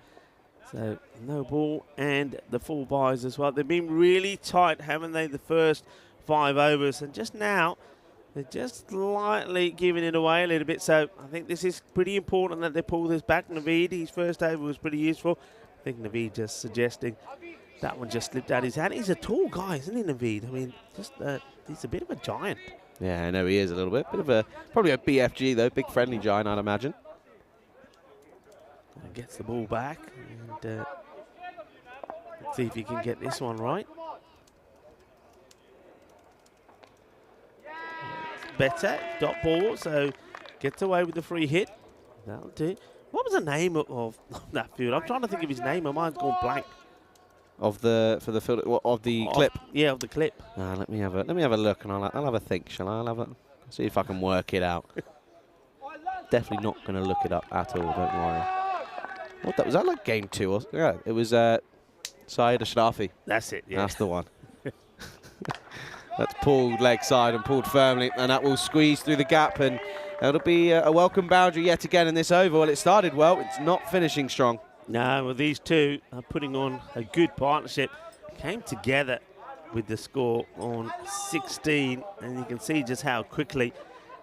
So no ball and the 4 byes as well. They've been really tight, haven't they, the first 5 overs, and just now they're just slightly giving it away a little bit. So I think this is pretty important that they pull this back. Naveed, his first over was pretty useful. I think Naveed just suggesting that one just slipped out his hand. He's a tall guy, isn't he, Naveed? I mean, he's a bit of a giant. Yeah, I know he is a little bit. Probably a BFG, though. Big friendly giant, I'd imagine. And gets the ball back. And let's see if he can get this one right. Better, dot ball, so gets away with the free hit. That'll do. What was the name of that field? I'm trying to think of his name. My mind's gone blank. Of the clip. Yeah, of the clip. Let me have a look, and I'll have a think. Shall I? I'll see if I can work it out. Definitely not going to look it up at all. Don't worry. Was that like game 2? Or, yeah, it was Syed Ashrafi. That's it. Yeah, that's the one. That's pulled leg side and pulled firmly, and that will squeeze through the gap, and it'll be a welcome boundary yet again in this over. Well, it started well. It's not finishing strong. No, well, these two are putting on a good partnership. Came together with the score on 16, and you can see just how quickly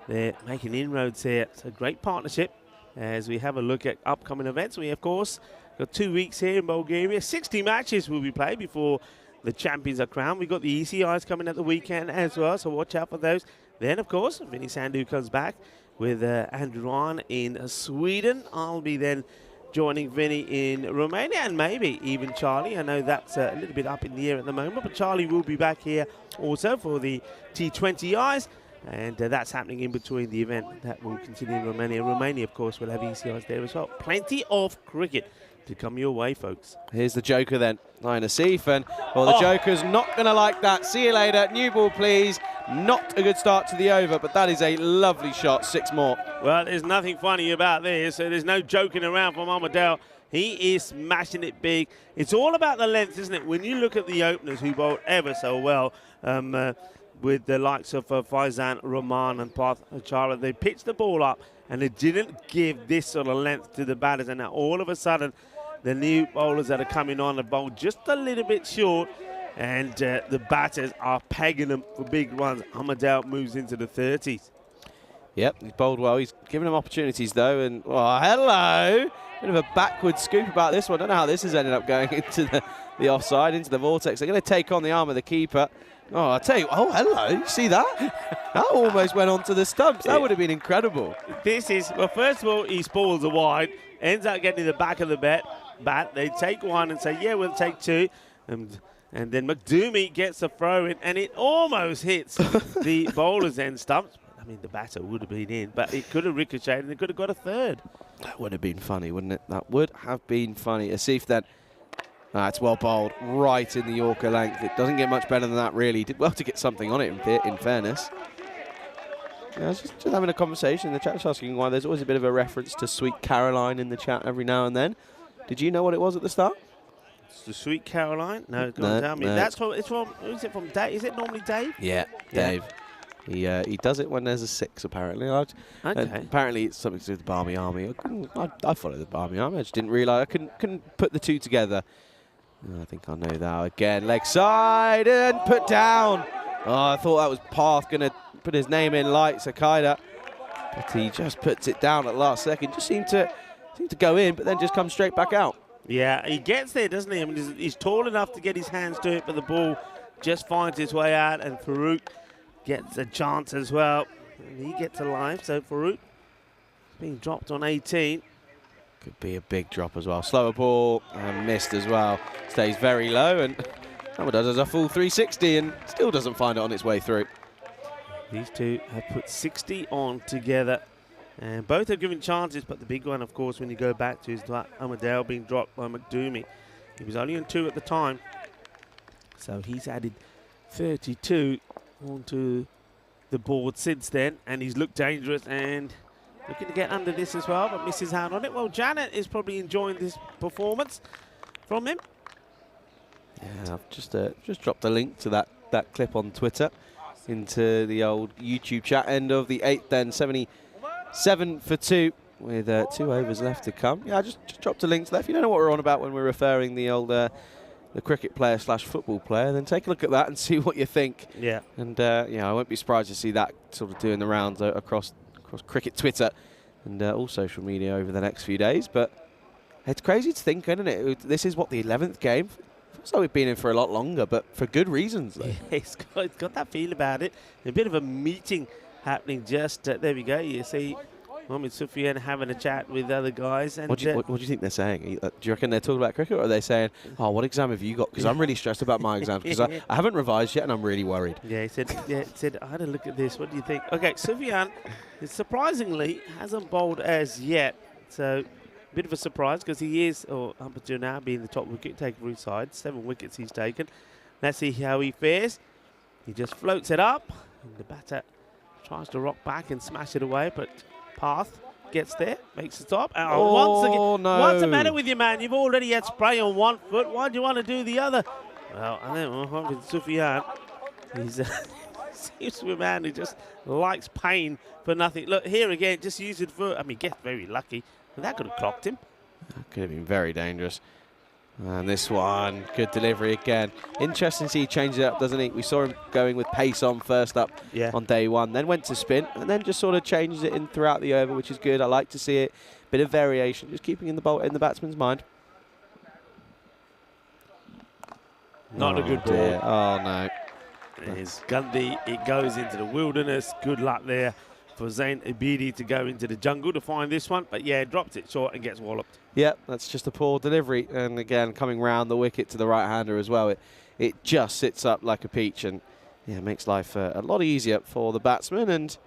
they're making inroads here. It's a great partnership. as we have a look at upcoming events. We, of course, got 2 weeks here in Bulgaria. 60 matches will be played before the champions are crowned. We've got the ECS coming at the weekend as well, so watch out for those. Then, of course, Vinny Sandu comes back with Andruan in Sweden. I'll be then joining Vinny in Romania and maybe even Charlie. I know that's a little bit up in the air at the moment, but Charlie will be back here also for the T20Is. And that's happening in between the event that will continue in Romania. Romania, of course, will have ECIs there as well. Plenty of cricket to come your way, folks. Here's the Joker then, Ryan Asif, and well, the Joker's not going to like that. See you later. New ball, please. Not a good start to the over, but that is a lovely shot. 6 more. Well, there's nothing funny about this. So there's no joking around from Amadel. He is smashing it big. It's all about the length, isn't it? When you look at the openers who bowled ever so well, with the likes of Faizan, Rahman and Parth Achara, they pitched the ball up and they didn't give this sort of length to the batters. And now all of a sudden, the new bowlers that are coming on have bowled just a little bit short, and the batters are pegging them for big runs. Amadel moves into the 30s. Yep, he's bowled well. He's given them opportunities, though. And, oh, hello. Bit of a backward scoop about this one. I don't know how this has ended up going into the offside, into the vortex. They're going to take on the arm of the keeper. Oh, I tell you, oh, hello. You see that? That almost went onto the stumps. That would have been incredible. This is, well, first of all, he balls a wide, ends up getting in the back of the bat. They take one and say, yeah, we'll take 2. And then McDoomey gets a throw in, and it almost hits the bowler's end stumps. I mean, the batter would have been in, but it could have ricocheted and it could have got a 3rd. That would have been funny, wouldn't it? That would have been funny. Asif then. It's well bowled, right in the Yorker length. It doesn't get much better than that, really. He did well to get something on it, in fairness. Yeah, I was just having a conversation in the chat, just asking why there's always a bit of a reference to Sweet Caroline in the chat every now and then. Did you know what it was at the start? It's the Sweet Caroline? No, go on, tell me. No. That's from, it's from, who's it from? Dave? Is it normally Dave? Yeah, Dave. He does it when there's a 6, apparently. Okay. Apparently it's something to do with the Barmy Army. I follow the Barmy Army. I just didn't realise. I couldn't put the 2 together. I think I know that. Again, leg side and put down. Oh, I thought that was Parth going to put his name in light, Sakaida. But he just puts it down at last second. Just seemed to go in, but then just come straight back out. Yeah, he gets there, doesn't he? I mean, he's tall enough to get his hands to it, but the ball just finds its way out, and Farouk gets a chance as well. And he gets alive, so Farouk being dropped on 18. Could be a big drop as well. Slower ball and missed as well. Stays very low, and does a full 360 and still doesn't find it on its way through. These two have put 60 on together, and both have given chances, but the big one, of course, when you go back to is Amadel being dropped by McDoomey. He was only on 2 at the time, so he's added 32 onto the board since then, and he's looked dangerous and looking to get under this as well, but misses out on it. Well, Janet is probably enjoying this performance from him. Yeah, I've just dropped a link to that clip on Twitter into the old YouTube chat. End of the 8th then, 77 for 2 with 2 overs left to come. Yeah, I just dropped a link to that. If you don't know what we're on about when we're referring the old the cricket player / football player, then take a look at that and see what you think. Yeah. And yeah, I won't be surprised to see that sort of doing the rounds across cricket Twitter and all social media over the next few days. But it's crazy to think, isn't it? This is what, the 11th game? Feels like we've been in for a lot longer, but for good reasons. Though. Yeah, it's got that feel about it. A bit of a meeting happening just there we go. You see Mohamed Sufyan having a chat with other guys. And what do you think they're saying? Do you reckon they're talking about cricket, or are they saying, oh, what exam have you got? Because I'm really stressed about my exams, because I haven't revised yet and I'm really worried. Yeah, he said, I had a look at this. What do you think? Okay, Sufyan surprisingly hasn't bowled as yet. So a bit of a surprise, because he is, or up until now, being the top wicket taker for his side. 7 wickets he's taken. Let's see how he fares. He just floats it up, and the batter tries to rock back and smash it away, but Parth gets there, makes the stop. Once again, no. What's the matter with you, man? You've already had spray on 1 foot. Why do you want to do the other? Well, I think Mohamed Sufyan, seems to be a man who just likes pain for nothing. Look, here again, just using foot. I mean, gets very lucky. But that could have clocked him. That could have been very dangerous. And this one, good delivery again. Interesting to see he changes it up, doesn't he? We saw him going with pace on first up on day one, then went to spin, and then just sort of changes it in throughout the over, which is good. I like to see it. Bit of variation, just keeping in the batsman's mind. Not a good ball. Dear. Oh, no. It's Gandhi. It goes into the wilderness. Good luck there for Zain Abidi to go into the jungle to find this one. But, yeah, drops it short and gets walloped. Yeah, that's just a poor delivery. And, again, coming round the wicket to the right-hander as well. It just sits up like a peach and, yeah, makes life a lot easier for the batsman. And,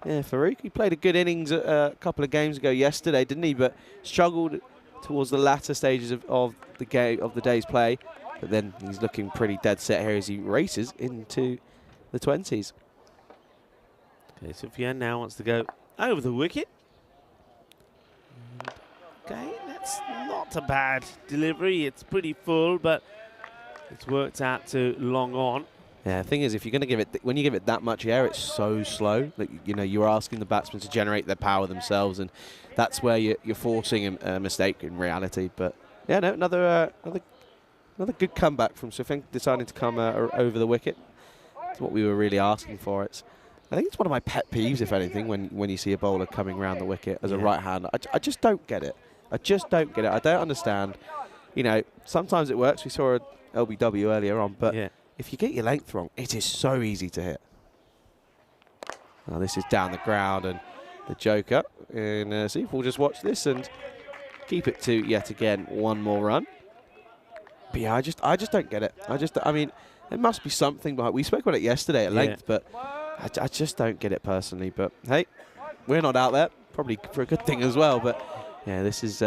yeah, Farouk, he played a good innings a couple of games ago yesterday, didn't he? But struggled towards the latter stages of the day's play. But then he's looking pretty dead set here as he races into the 20s. Okay, Sufyan now wants to go over the wicket. Okay, that's not a bad delivery. It's pretty full, but it's worked out to long on. Yeah, the thing is, if you're going to give it, when you give it that much air, it's so slow that, you know, you're asking the batsmen to generate their power themselves, and that's where you're forcing a mistake in reality. But yeah, no, another good comeback from Sufyan, deciding to come over the wicket. It's what we were really asking for. I think it's one of my pet peeves, if anything, when you see a bowler coming round the wicket as a right-hander. I just don't get it. I just don't get it. I don't understand. You know, sometimes it works. We saw a LBW earlier on, but if you get your length wrong, it is so easy to hit. Now this is down the ground, and the joker. And see if we'll just watch this and keep it to, yet again, one more run. But yeah, I just don't get it. I mean, there must be something behind. We spoke about it yesterday at length, but I just don't get it personally. But hey, we're not out there, probably for a good thing as well. But yeah, this has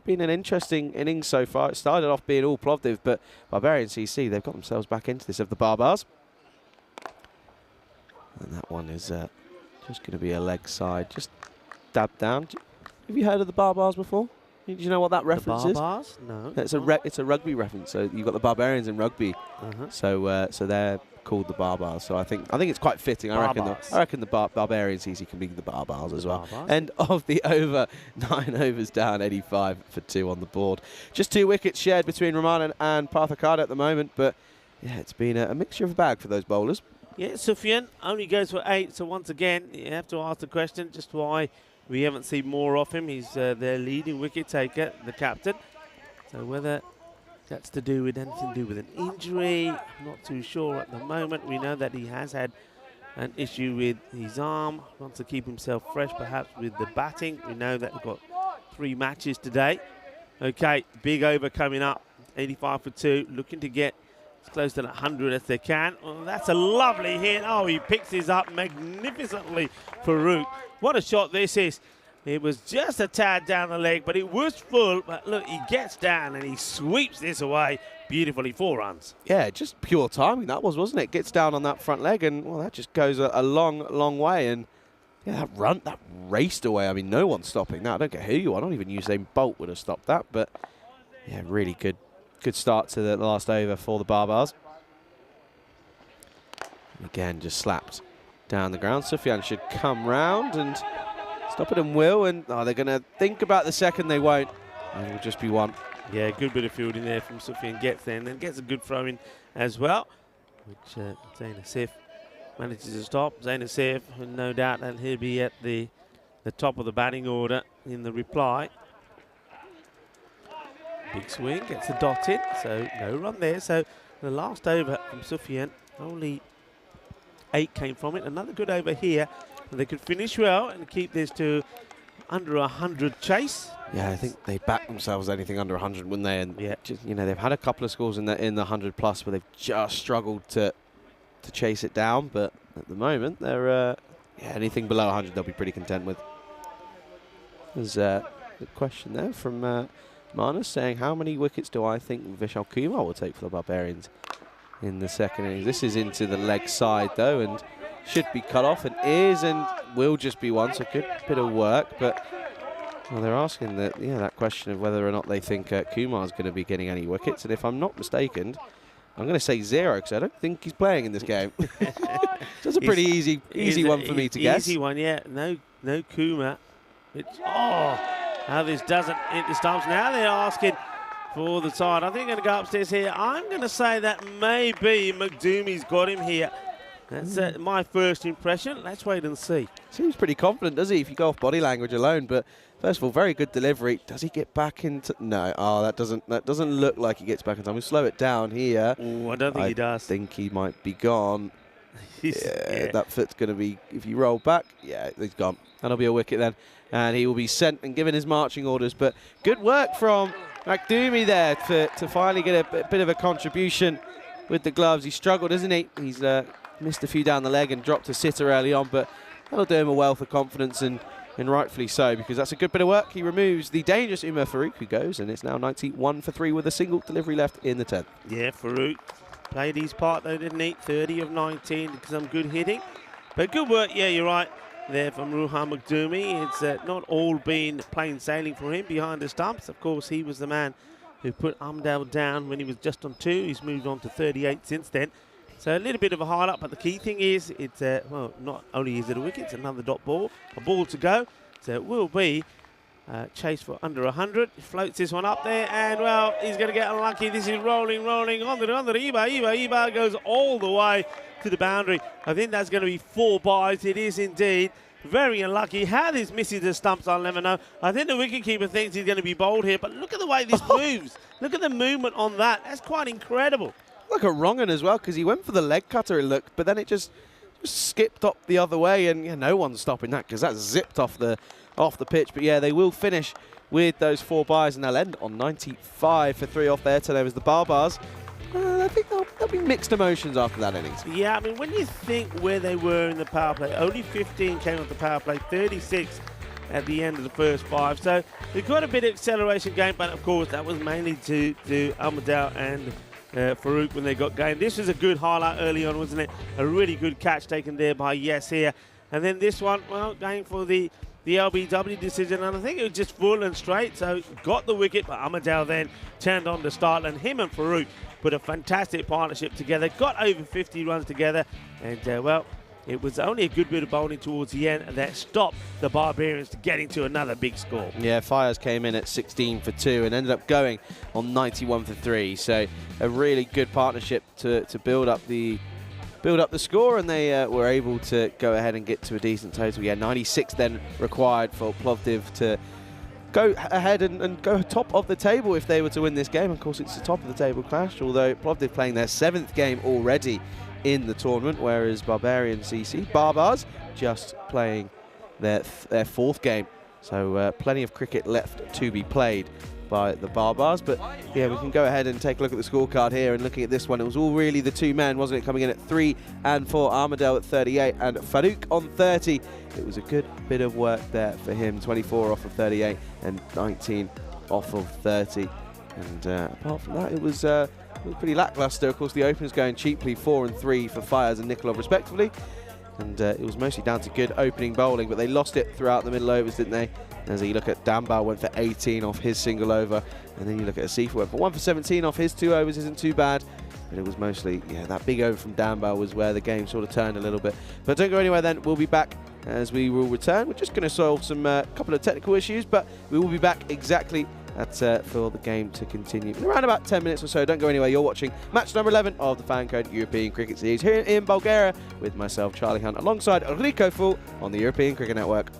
been an interesting innings so far. It started off being all Plovdiv, but Barbarian CC, they've got themselves back into this of the bars. And that one is just going to be a leg side, just dab down. Have you heard of the bars before? Do you know what that reference is? Bars? No. It's a rugby reference. So you've got the Barbarians in rugby. So they're called the bars. So I think it's quite fitting. I reckon the Barbarians easy can be the bars as well. End of the over, 9 overs down, 85 for 2 on the board. Just 2 wickets shared between Rahman and Parthakada at the moment, but yeah, it's been a mixture of a bag for those bowlers. Yeah, Sufyan only goes for 8. So once again, you have to ask the question just why we haven't seen more of him. He's their leading wicket taker, the captain. So whether that's to do with anything to do with an injury, I'm not too sure at the moment. We know that he has had an issue with his arm. Wants to keep himself fresh, perhaps with the batting. We know that we've got 3 matches today. Okay, big over coming up. 85 for 2, looking to get as close to 100 as they can. Oh, that's a lovely hit. Oh, he picks this up magnificently for Root. What a shot this is. It was just a tad down the leg, but it was full. But look, he gets down and he sweeps this away beautifully. 4 runs. Yeah, just pure timing that was, wasn't it? Gets down on that front leg, and well, that just goes a long, long way. And yeah, that raced away. I mean, no one's stopping that. I don't care who you are. Not even Usain Bolt would have stopped that. But yeah, really good start to the last over for the bars. Again, just slapped down the ground. Sufyan should come round and stop it, and will. And they're going to think about the second. They won't. And it will just be 1. Yeah, good bit of fielding there from Sufyan. Gets there and then gets a good throw in as well, which Zain Asif manages to stop. Zain Asif, no doubt that he'll be at the top of the batting order in the reply. Big swing, gets a dot in, so no run there. So the last over from Sufyan, only 8 came from it. Another good over here. They could finish well and keep this to under 100 chase. Yeah, I think they back themselves anything under 100, wouldn't they? And yeah, just, you know, they've had a couple of scores in the 100 plus, where they've just struggled to chase it down. But at the moment, they're anything below 100, they'll be pretty content with. There's a question there from Manus saying, how many wickets do I think Vishal Kumar will take for the Barbarians in the second innings? This is into the leg side though, and should be cut off, and is, and will just be 1. So good bit of work, but well, they're asking that question of whether or not they think Kumar's going to be getting any wickets. And if I'm not mistaken, I'm going to say 0, because I don't think he's playing in this game. So it's a pretty easy one for me to guess. Easy one, yeah. No Kumar. How this doesn't hit the stumps. Now they're asking for the side. I think I'm going to go upstairs here. I'm going to say that maybe McDoomie's got him here. That's my first impression. Let's wait and see. Seems pretty confident, does he, if you go off body language alone? But first of all, very good delivery. Does he get back into... No, that doesn't look like he gets back in time. We'll slow it down here. Ooh, I don't think he does. I think he might be gone. Yeah. That foot's going to be... If you roll back, yeah, he's gone. That'll be a wicket then. And he will be sent and given his marching orders. But good work from McDoomie there to finally get a bit of a contribution with the gloves. He struggled, isn't he? He's missed a few down the leg and dropped a sitter early on, but that'll do him a wealth of confidence, and rightfully so, because that's a good bit of work. He removes the dangerous Umar Farouk, who goes, and it's now 91 for 3 with a single delivery left in the 10th. Yeah, Farouk played his part though, didn't he? 30 of 19, some good hitting. But good work, yeah, you're right, there from Ruhan McDoomie. It's not all been plain sailing for him behind the stumps. Of course, he was the man who put Amdale down when he was just on 2. He's moved on to 38 since then. So a little bit of a highlight, but the key thing is, it's well, not only is it a wicket, it's another dot ball, a ball to go. So it will be chase for under 100. He floats this one up there, and well, he's going to get unlucky. This is rolling on the Iba goes all the way to the boundary. I think that's going to be 4 byes. It is indeed. Very unlucky. How this misses the stumps, I'll never know. I think the wicketkeeper thinks he's going to be bowled here, but look at the way this moves. Look at the movement on that. That's quite incredible. Like a wrong one as well, because he went for the leg cutter, it looked, but then it just skipped up the other way, and yeah, no one's stopping that because that zipped off the pitch. But yeah, they will finish with those 4 byes, and they'll end on 95 for 3 off their turnovers. The Barbars, I think there'll be mixed emotions after that innings. Yeah, I mean, when you think where they were in the power play, only 15 came off the power play, 36 at the end of the first 5. So they've got a bit of acceleration game, but of course that was mainly to Almadal and Farouk when they got going. This was a good highlight early on, wasn't it? A really good catch taken there by Yes here. And then this one, well, going for the LBW decision, and I think it was just full and straight, so got the wicket, but Amadal then turned on to start, and him and Farouk put a fantastic partnership together, got over 50 runs together, and well, it was only a good bit of bowling towards the end that stopped the Barbarians getting to another big score. Yeah, Fires came in at 16 for 2 and ended up going on 91 for 3. So a really good partnership to build up the score, and they were able to go ahead and get to a decent total. Yeah, 96 then required for Plovdiv to go ahead and go top of the table if they were to win this game. Of course, it's the top of the table clash, although Plovdiv playing their 7th game already in the tournament, whereas Barbarian CC, Barbars, just playing their 4th game. So plenty of cricket left to be played by the Barbars. But yeah, we can go ahead and take a look at the scorecard here, and looking at this one, it was all really the 2 men, wasn't it, coming in at 3 and 4, Armadale at 38 and Farouk on 30. It was a good bit of work there for him, 24 off of 38 and 19 off of 30. And apart from that, it was pretty lackluster. Of course, the openers going cheaply, 4 and 3 for Fires and Nikolov respectively. And it was mostly down to good opening bowling, but they lost it throughout the middle overs, didn't they? As you look at Dambal went for 18 off his single over, and then you look at Asifa went for 1 for 17 off his 2 overs, isn't too bad. But it was mostly, yeah, that big over from Dambal was where the game sort of turned a little bit. But don't go anywhere then, we'll be back as we will return. We're just going to solve some couple of technical issues, but we will be back exactly for the game to continue in around about 10 minutes or so. Don't go anywhere. You're watching match number 11 of the FanCode European Cricket Series here in Bulgaria with myself, Charlie Hunt, alongside Rico Full on the European Cricket Network.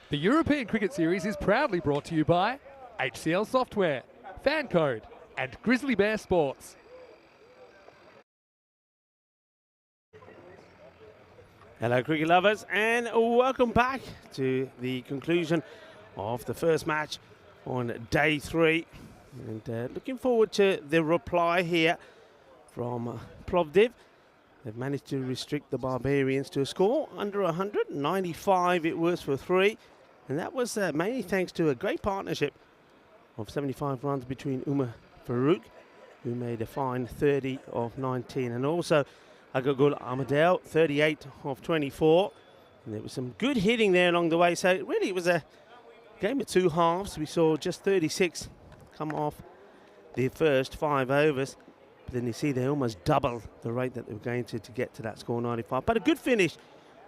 The European Cricket Series is proudly brought to you by HCL Software, FanCode, and Grizzly Bear Sports. Hello cricket lovers, and welcome back to the conclusion of the first match on day 3. And looking forward to the reply here from Plovdiv. They've managed to restrict the Barbarians to a score under 100, 95 it was for 3. And that was mainly thanks to a great partnership of 75 runs between Umar Farouk, who made a fine 30 of 19, and also Agagul Amadel, 38 of 24. And there was some good hitting there along the way. So really it was a game of 2 halves. We saw just 36 come off the first 5 overs. But then you see they almost double the rate that they were going to get to that score, 95. But a good finish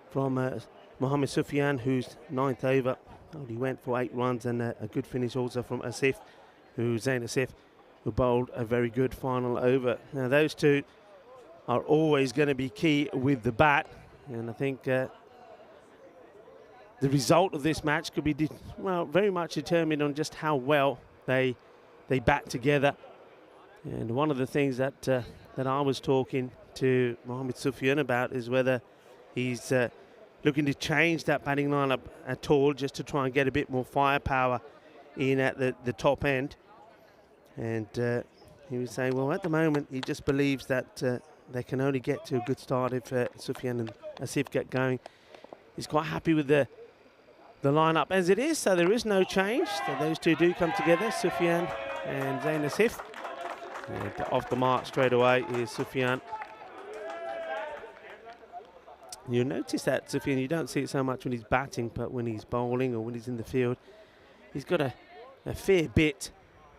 from Mohammed Sufyan, whose 9th over only went for 8 runs, and a good finish also from Zain Asif, who bowled a very good final over. Now those two are always going to be key with the bat, and I think the result of this match could be very much determined on just how well they bat together. And one of the things that that I was talking to Mohammed Sufyan about is whether he's looking to change that batting lineup at all, just to try and get a bit more firepower in at the top end. And he was saying, well, at the moment he just believes that they can only get to a good start if Sufyan and Asif get going. He's quite happy with the lineup as it is, so there is no change. So those two do come together, Sufyan and Zain Asif. And off the mark straight away is Sufyan. You'll notice that Sufyan, you don't see it so much when he's batting, but when he's bowling or when he's in the field, he's got a fair bit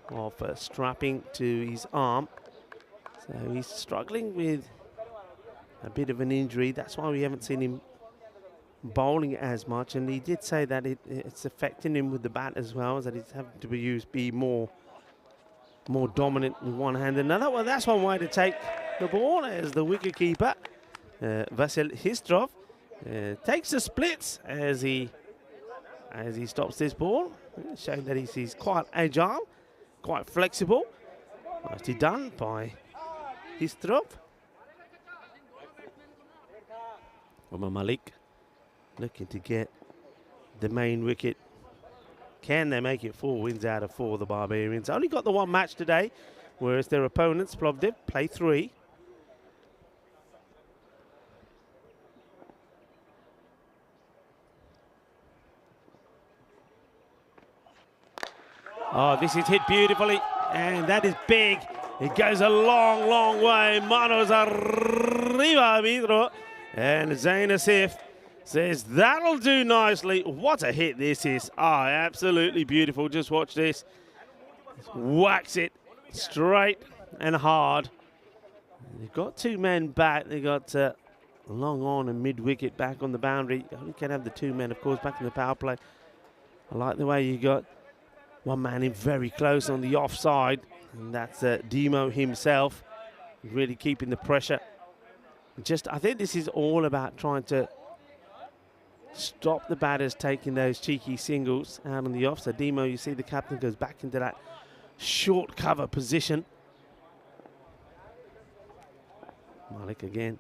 of strapping to his arm. So he's struggling with a bit of an injury. That's why we haven't seen him bowling as much. And he did say that it's affecting him with the bat as well, as that he's having to be more dominant with one hand than another. Well, that's one way to take the ball, as the wicketkeeper, Vasil Histrov, takes the splits as he stops this ball, showing that he's quite agile, quite flexible. Nicely done by Histrov. Umar Malik looking to get the main wicket. Can they make it 4 wins out of 4, the Barbarians? Only got the 1 match today, whereas their opponents, Plovdiv, play 3. Oh, this is hit beautifully, and that is big. It goes a long, long way. Manos arriba, Vidro. And Zain Asif says, that'll do nicely. What a hit this is. Ah, absolutely beautiful. Just watch this. Just whacks it straight and hard. They've got 2 men back. They got long on and mid-wicket back on the boundary. You only can have the 2 men, of course, back in the power play. I like the way you got 1 man in very close on the offside, and that's Demo himself, really keeping the pressure. I think this is all about trying to stop the batters taking those cheeky singles out on the off. So Demo, you see the captain goes back into that short cover position. Malik again.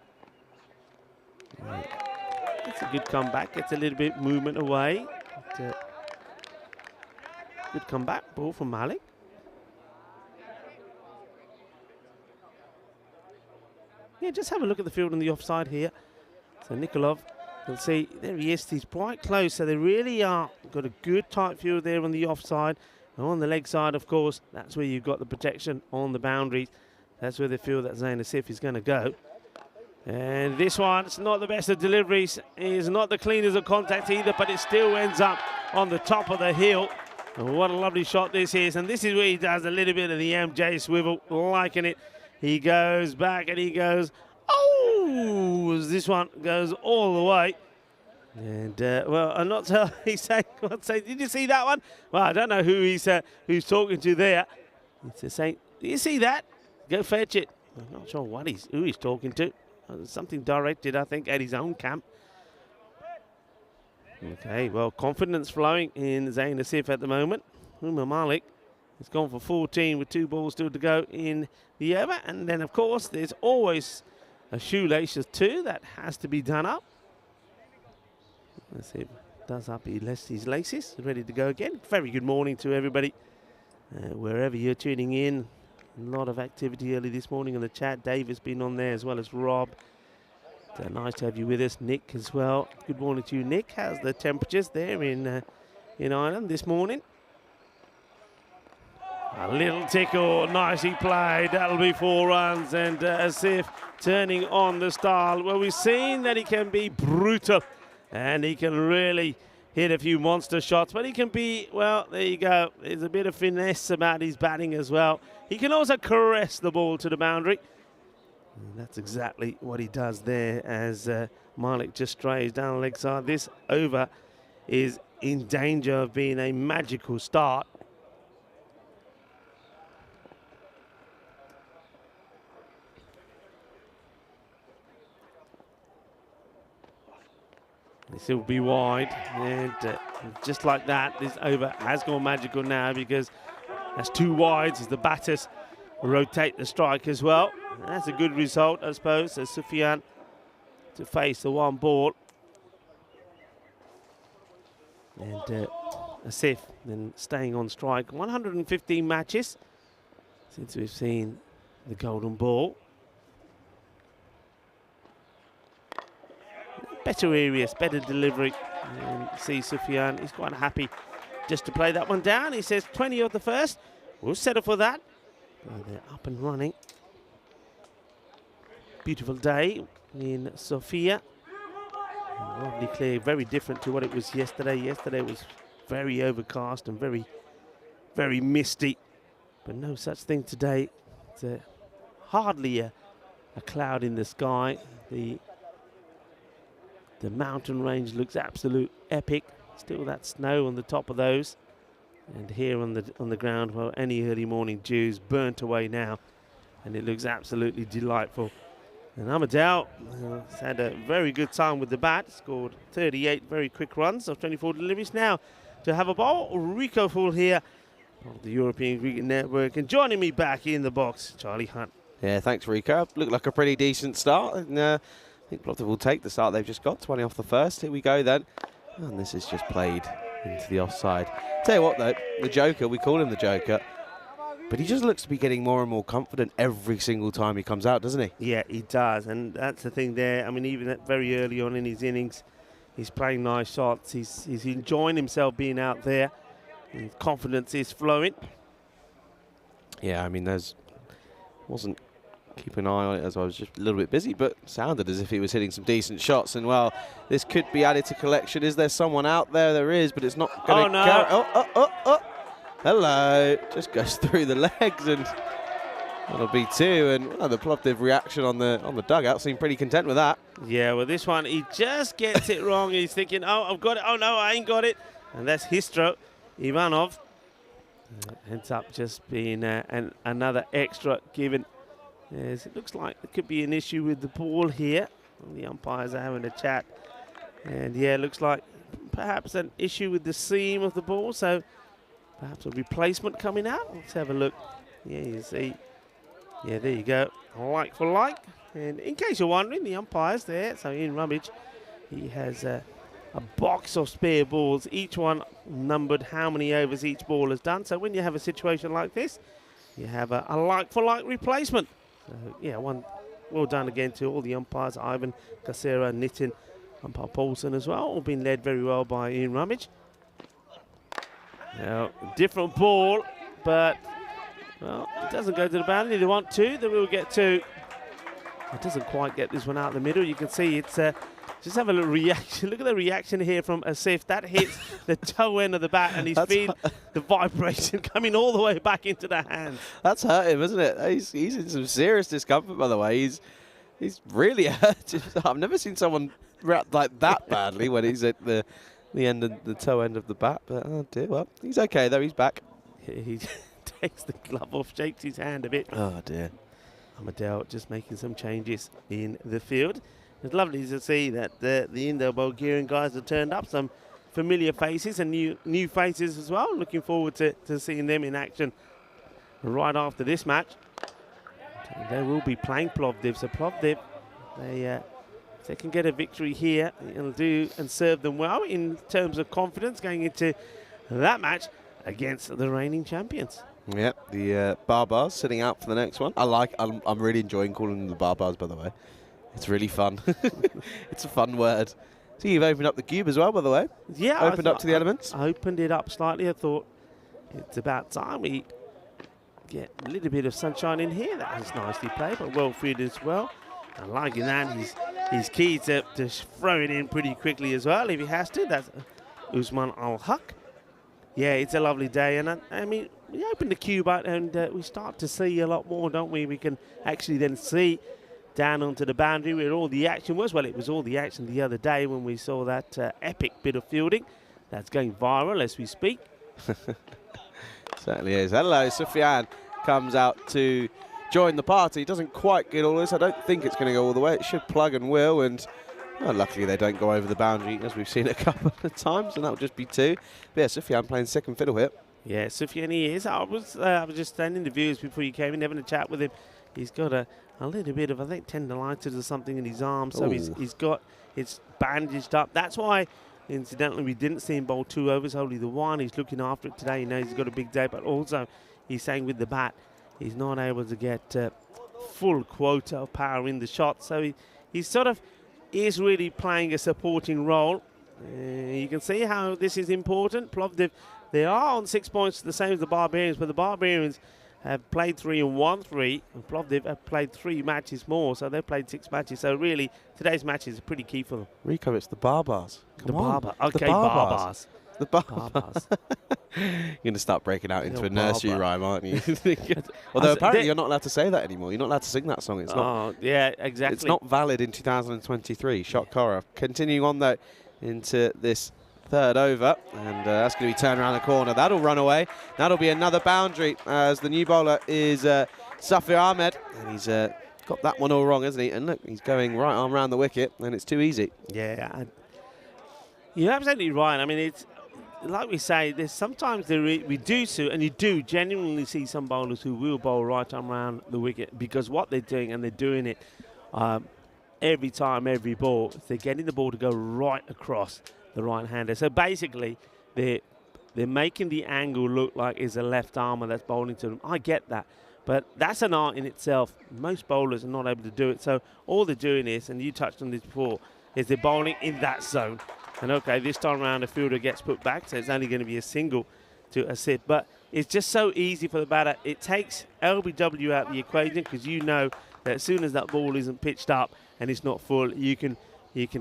It's a good comeback. Gets a little bit movement away. Good comeback ball from Malik. Yeah, just have a look at the field on the offside here. So Nikolov, you'll see, there he is. He's quite close, so they really are got a good tight field there on the offside. And on the leg side, of course, that's where you've got the protection on the boundaries. That's where they feel that Zain Asif is going to go. And this one, it's not the best of deliveries. It's not the cleanest of contact either, but it still ends up on the top of the hill. And what a lovely shot this is. And this is where he does a little bit of the MJ swivel, liking it. He goes back and he goes, oh, this one goes all the way. And, well, I'm not telling, he's saying, did you see that one? Well, I don't know who who's talking to there. He's saying, do you see that? Go fetch it. I'm not sure who he's talking to. Something directed, I think, at his own camp. Okay, well, confidence flowing in Zain Asif at the moment. Umar Malik has gone for 14 with 2 balls still to go in the over. And then, of course, there's always a shoelace or 2 that has to be done up. Let's see if it does up his laces. Ready to go again. Very good morning to everybody. Wherever you're tuning in. A lot of activity early this morning in the chat. Dave has been on there as well as Rob. Nice to have you with us. Nick as well. Good morning to you, Nick. How's the temperatures there in Ireland this morning? A little tickle, nicely played. That'll be 4 runs. And Asif turning on the style. Well, we've seen that he can be brutal and he can really hit a few monster shots, but he can be, well, there you go. There's a bit of finesse about his batting as well. He can also caress the ball to the boundary. And that's exactly what he does there as Malik just strays down the leg side. This over is in danger of being a magical start. This will be wide, and just like that, this over has gone magical now because that's 2 wides as the batters rotate the strike as well. And that's a good result, I suppose, as Sufyan to face the 1 ball. And Asif then staying on strike. 115 matches since we've seen the golden ball. Better areas, better delivery. And see Sufyan, he's quite happy just to play that one down. He says 20 of the first. We'll settle for that. And they're up and running. Beautiful day in Sofia. Lovely clear, very different to what it was yesterday. Yesterday was very overcast and very, very misty. But no such thing today. It's hardly a cloud in the sky. The mountain range looks absolute epic. Still that snow on the top of those. And here on the ground, well, any early morning dews burnt away now. And it looks absolutely delightful. And Amadou has had a very good time with the bat. Scored 38 very quick runs of 24 deliveries. Now to have a ball, Rico Full here of the European Cricket Network. And joining me back in the box, Charlie Hunt. Yeah, thanks, Rico. Looked like a pretty decent start. And I think Plotter will take the start they've just got. 20 off the first. Here we go then. And this is just played into the offside. Tell you what, though, the Joker, we call him the Joker. But he just looks to be getting more and more confident every single time he comes out, doesn't he? Yeah, he does. And that's the thing there. I mean, even very early on in his innings, he's playing nice shots. He's enjoying himself being out there. And confidence is flowing. Yeah, I mean, wasn't keeping an eye on it as I was just a little bit busy, but sounded as if he was hitting some decent shots. And, well, this could be added to collection. Is there someone out there? There is, but it's not going to go. Hello. Just goes through the legs, and that'll be 2. And well, the Plovdiv reaction on the dugout seemed pretty content with that. Yeah, well, this one, he just gets it wrong. He's thinking, oh, I've got it. Oh, no, I ain't got it. And that's Histro Ivanov. Ends up just being another extra given. Yes, it looks like there could be an issue with the ball here. The umpires are having a chat. And, yeah, it looks like perhaps an issue with the seam of the ball. So perhaps a replacement coming out. Let's have a look. Yeah, you see. Yeah, there you go. Like for like. And in case you're wondering, the umpire's there. So Ian Rummage, he has a box of spare balls. Each one numbered how many overs each ball has done. So when you have a situation like this, you have a like for like replacement. So, yeah, one well done again to all the umpires. Ivan, Casera, Nitin, umpire Paulson as well. All been led very well by Ian Rummage. Now, different ball, but, well, it doesn't go to the boundary. They want 2, they will get 2. It doesn't quite get this one out the middle. You can see it's, just have a little reaction. Look at the reaction here from Asif. That hits the toe end of the bat, and he's feeling the vibration coming all the way back into the hands. That's hurt him, isn't it? He's in some serious discomfort, by the way. He's really hurt. I've never seen someone like that badly when he's at the end of the toe end of the bat. But oh dear, well, he's okay though. He's back. He takes the glove off, shakes his hand a bit. Oh dear. Amadou just making some changes in the field. It's lovely to see that the Indo-Bulgarian guys have turned up. Some familiar faces and new faces as well. Looking forward to seeing them in action right after this match. They will be playing Plovdiv, so Plovdiv, if they can get a victory here, it'll do and serve them well in terms of confidence going into that match against the reigning champions. Yeah, the Barbars sitting out for the next one. I'm really enjoying calling them the Barbars, by the way. It's really fun. It's a fun word. So you've opened up the cube as well, by the way. Yeah. Opened up to the elements. I opened it up slightly. I thought it's about time we get a little bit of sunshine in here. That was nicely played, but well fed as well. I like that. He's key to throw it in pretty quickly as well if he has to. That's Usman Al-Haq. Yeah, it's a lovely day. And I mean, we open the cube out and we start to see a lot more, don't we? We can actually then see down onto the boundary where all the action was. Well, it was all the action the other day when we saw that epic bit of fielding. That's going viral as we speak. Certainly is. Hello, Sufyan comes out to join the party. Doesn't quite get all this. I don't think it's going to go all the way. It should plug and will, and well, luckily they don't go over the boundary, as we've seen a couple of times, and that'll just be 2. But yeah, Sufyan playing second fiddle here. Yeah, Sufyan he is. I was just standing in the views before you came in, having a chat with him. He's got a little bit of, I think, tendinitis or something in his arm, so he's got it's bandaged up. That's why, incidentally, we didn't see him bowl 2 overs, only the 1. He's looking after it today. He knows he's got a big day, but also he's saying with the bat, he's not able to get full quota of power in the shot. So he sort of is really playing a supporting role. You can see how this is important. Plovdiv, they are on 6 points, the same as the Barbarians, but the Barbarians have played 3 and won 3, and Plovdiv have played 3 matches more, so they've played 6 matches. So really, today's matches are pretty key for them. Rico, it's the Barbars. Okay, Barbars. The Barbars. You're going to start breaking out into a nursery rhyme, aren't you? Although apparently you're not allowed to say that anymore. You're not allowed to sing that song. It's not. Yeah, exactly. It's not valid in 2023. Shock horror. Continuing on, though, into this 3rd over, and that's going to be turned around the corner. That'll run away. That'll be another boundary as the new bowler is Safir Ahmed, and he's got that one all wrong, hasn't he? And look, he's going right arm around the wicket, and it's too easy. Yeah, you're absolutely right. I mean, it's like we say, there's sometimes we do see, and you do genuinely see some bowlers who will bowl right arm around the wicket because what they're doing, and they're doing it every time, every ball, they're getting the ball to go right across the right-hander. So basically, they're making the angle look like it's a left armer that's bowling to them. I get that, but that's an art in itself. Most bowlers are not able to do it. So all they're doing is, and you touched on this before, is they're bowling in that zone. And okay, this time around the fielder gets put back, so it's only going to be a single to a sit. But it's just so easy for the batter. It takes LBW out of the equation because you know that as soon as that ball isn't pitched up and it's not full, you can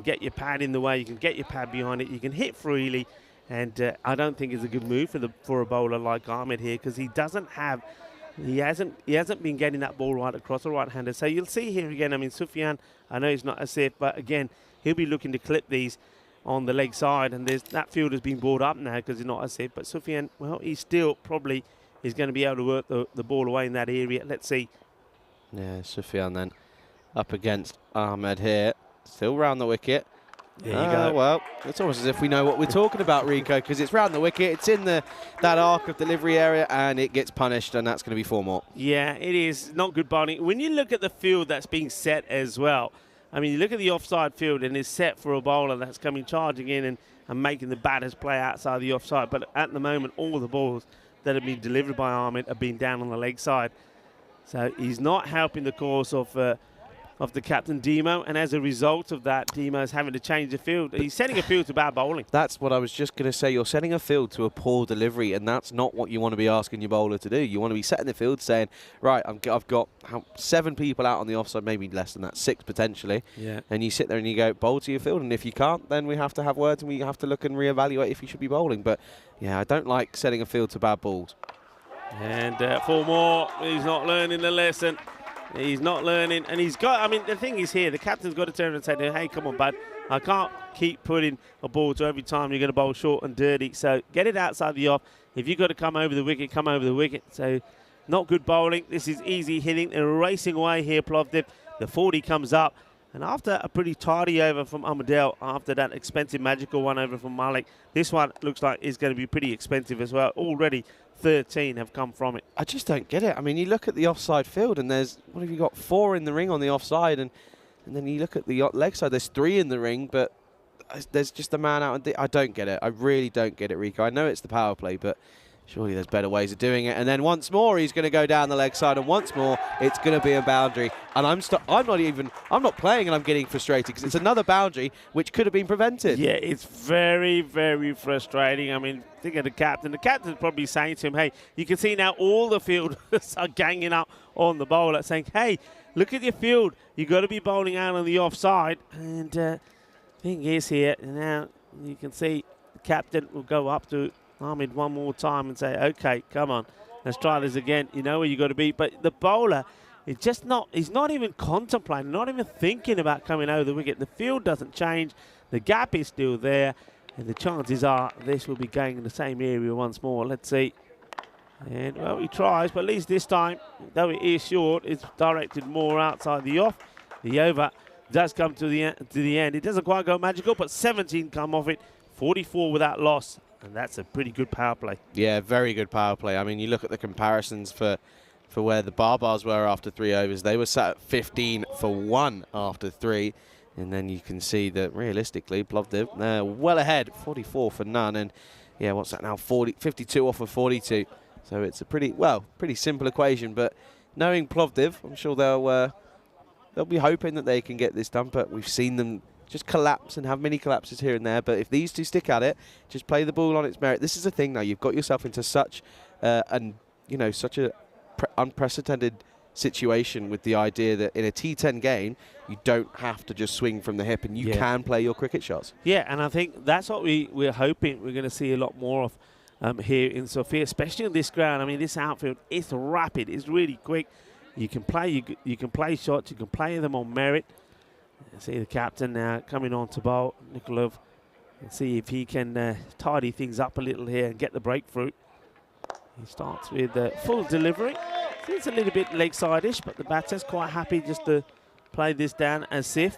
get your pad in the way, you can get your pad behind it, you can hit freely, and I don't think it's a good move for a bowler like Ahmed here because he hasn't been getting that ball right across the right-hander. So you'll see here again, I mean, Sufyan, I know he's not a safe, but again, he'll be looking to clip these on the leg side, and that fielder's been brought up now because he's not a safe, but Sufyan, well, he still probably is going to be able to work the ball away in that area. Let's see. Yeah, Sufyan then up against Ahmed here. Still round the wicket. There you go. Well, it's almost as if we know what we're talking about, Rico, because it's round the wicket, it's in that arc of delivery area, and it gets punished, and that's going to be 4 more. Yeah, it is. Not good bowling. When you look at the field that's being set as well, I mean, you look at the offside field, and it's set for a bowler that's coming charging in and making the batters play outside the offside. But at the moment, all the balls that have been delivered by Ahmed have been down on the leg side. So he's not helping the cause of the captain, Demo, and as a result of that, Demo's having to change the field. He's setting a field to bad bowling. That's what I was just going to say. You're setting a field to a poor delivery, and that's not what you want to be asking your bowler to do. You want to be setting the field saying, right, I've got 7 people out on the offside, maybe less than that, 6 potentially. Yeah. And you sit there and you go, bowl to your field, and if you can't, then we have to have words and we have to look and reevaluate if you should be bowling. But yeah, I don't like setting a field to bad balls. And 4 more. He's not learning the lesson. He's not learning, and he's got, I mean, the thing is here, the captain's got to turn and say, hey, come on, bud, I can't keep putting a ball to every time you're going to bowl short and dirty, so get it outside the off. If you've got to come over the wicket, come over the wicket. So not good bowling. This is easy hitting. They're racing away here, Plovdiv. The 40 comes up, And after a pretty tidy over from Amadel, after that expensive magical one over from Malik, this one looks like it's going to be pretty expensive as well. Already 13 have come from it. I just don't get it. I mean, you look at the offside field and there's, what have you got, 4 in the ring on the offside, and then you look at the leg side, there's 3 in the ring, but there's just a man out. I don't get it. I really don't get it, Rico. I know it's the power play, but surely there's better ways of doing it. And then once more, he's going to go down the leg side, and once more, it's going to be a boundary. And I'm not playing, and I'm getting frustrated because it's another boundary which could have been prevented. Yeah, it's very, very frustrating. I mean, think of the captain. The captain's probably saying to him, hey, you can see now all the fielders are ganging up on the bowler, saying, hey, look at your field. You've got to be bowling out on the offside. And thing is here, now you can see the captain will go up to Ahmed one more time and say, okay, come on, let's try this again. You know where you got to be. But the bowler is just not, he's not even contemplating, not even thinking about coming over the wicket. The field doesn't change. The gap is still there. And the chances are this will be going in the same area once more. Let's see. And, well, he tries, but at least this time, though it is short, it's directed more outside the off. The over does come to the end. It doesn't quite go magical, but 17 come off it. 44 without loss. And that's a pretty good power play. Yeah, very good power play. I mean, you look at the comparisons for where the Barbars were after 3 overs. They were sat at 15 for 1 after 3. And then you can see that realistically, Plovdiv, they're well ahead, 44 for none. And yeah, what's that now? 52 off of 42. So it's a pretty simple equation. But knowing Plovdiv, I'm sure they'll be hoping that they can get this done. But we've seen them just collapse and have mini collapses here and there. But if these two stick at it, just play the ball on its merit. This is the thing now. You've got yourself into such such a unprecedented situation with the idea that in a T10 game, you don't have to just swing from the hip, and you can play your cricket shots. Yeah, and I think that's what we're hoping we're going to see a lot more of here in Sofia, especially on this ground. I mean, this outfield is rapid. It's really quick. You can play shots. You can play them on merit. See the captain now coming on to bowl, Nikolov, and see if he can tidy things up a little here and get the breakthrough. He starts with full delivery. It's a little bit leg side-ish, but the batter's quite happy just to play this down as Sif.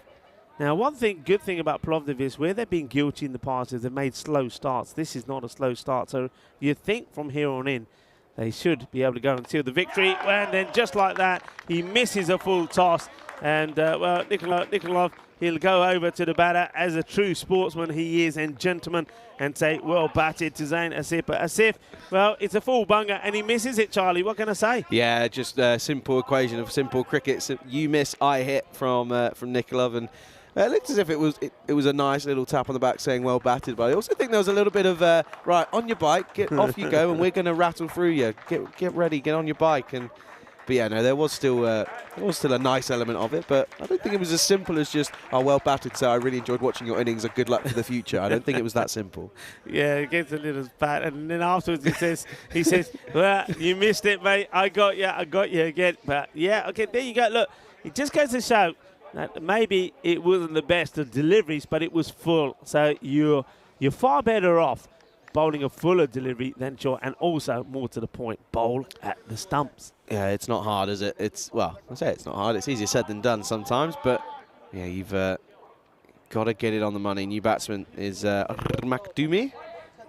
Now, good thing about Plovdiv is where they've been guilty in the past is they've made slow starts. This is not a slow start, so you think from here on in they should be able to go and seal the victory. And then just like that, he misses a full toss. And, well, Nikolov, he'll go over to the batter as a true sportsman he is and gentleman and say, well batted to Zain Asif. But Asif, well, it's a full bunger and he misses it, Charlie. What can I say? Yeah, just a simple equation of simple cricket. So you miss, I hit from Nikolov. And it looked as if it was a nice little tap on the back saying well batted. But I also think there was a little bit of, right, on your bike, get off you go, and we're going to rattle through you. Get ready, get on your bike. But yeah, no, there was still a nice element of it, but I don't think it was as simple as just, oh, well batted, so I really enjoyed watching your innings, and good luck for the future. I don't think it was that simple. Yeah, it gets a little bad, and then afterwards he says, well, you missed it, mate. I got you again. But yeah, okay, there you go. Look, it just goes to show that maybe it wasn't the best of deliveries, but it was full. So you're far better off bowling a fuller delivery than short, and also, more to the point, bowl at the stumps. Yeah, it's not hard, is it? I say it's not hard. It's easier said than done sometimes, but yeah, you've got to get it on the money. New batsman is Makdumi,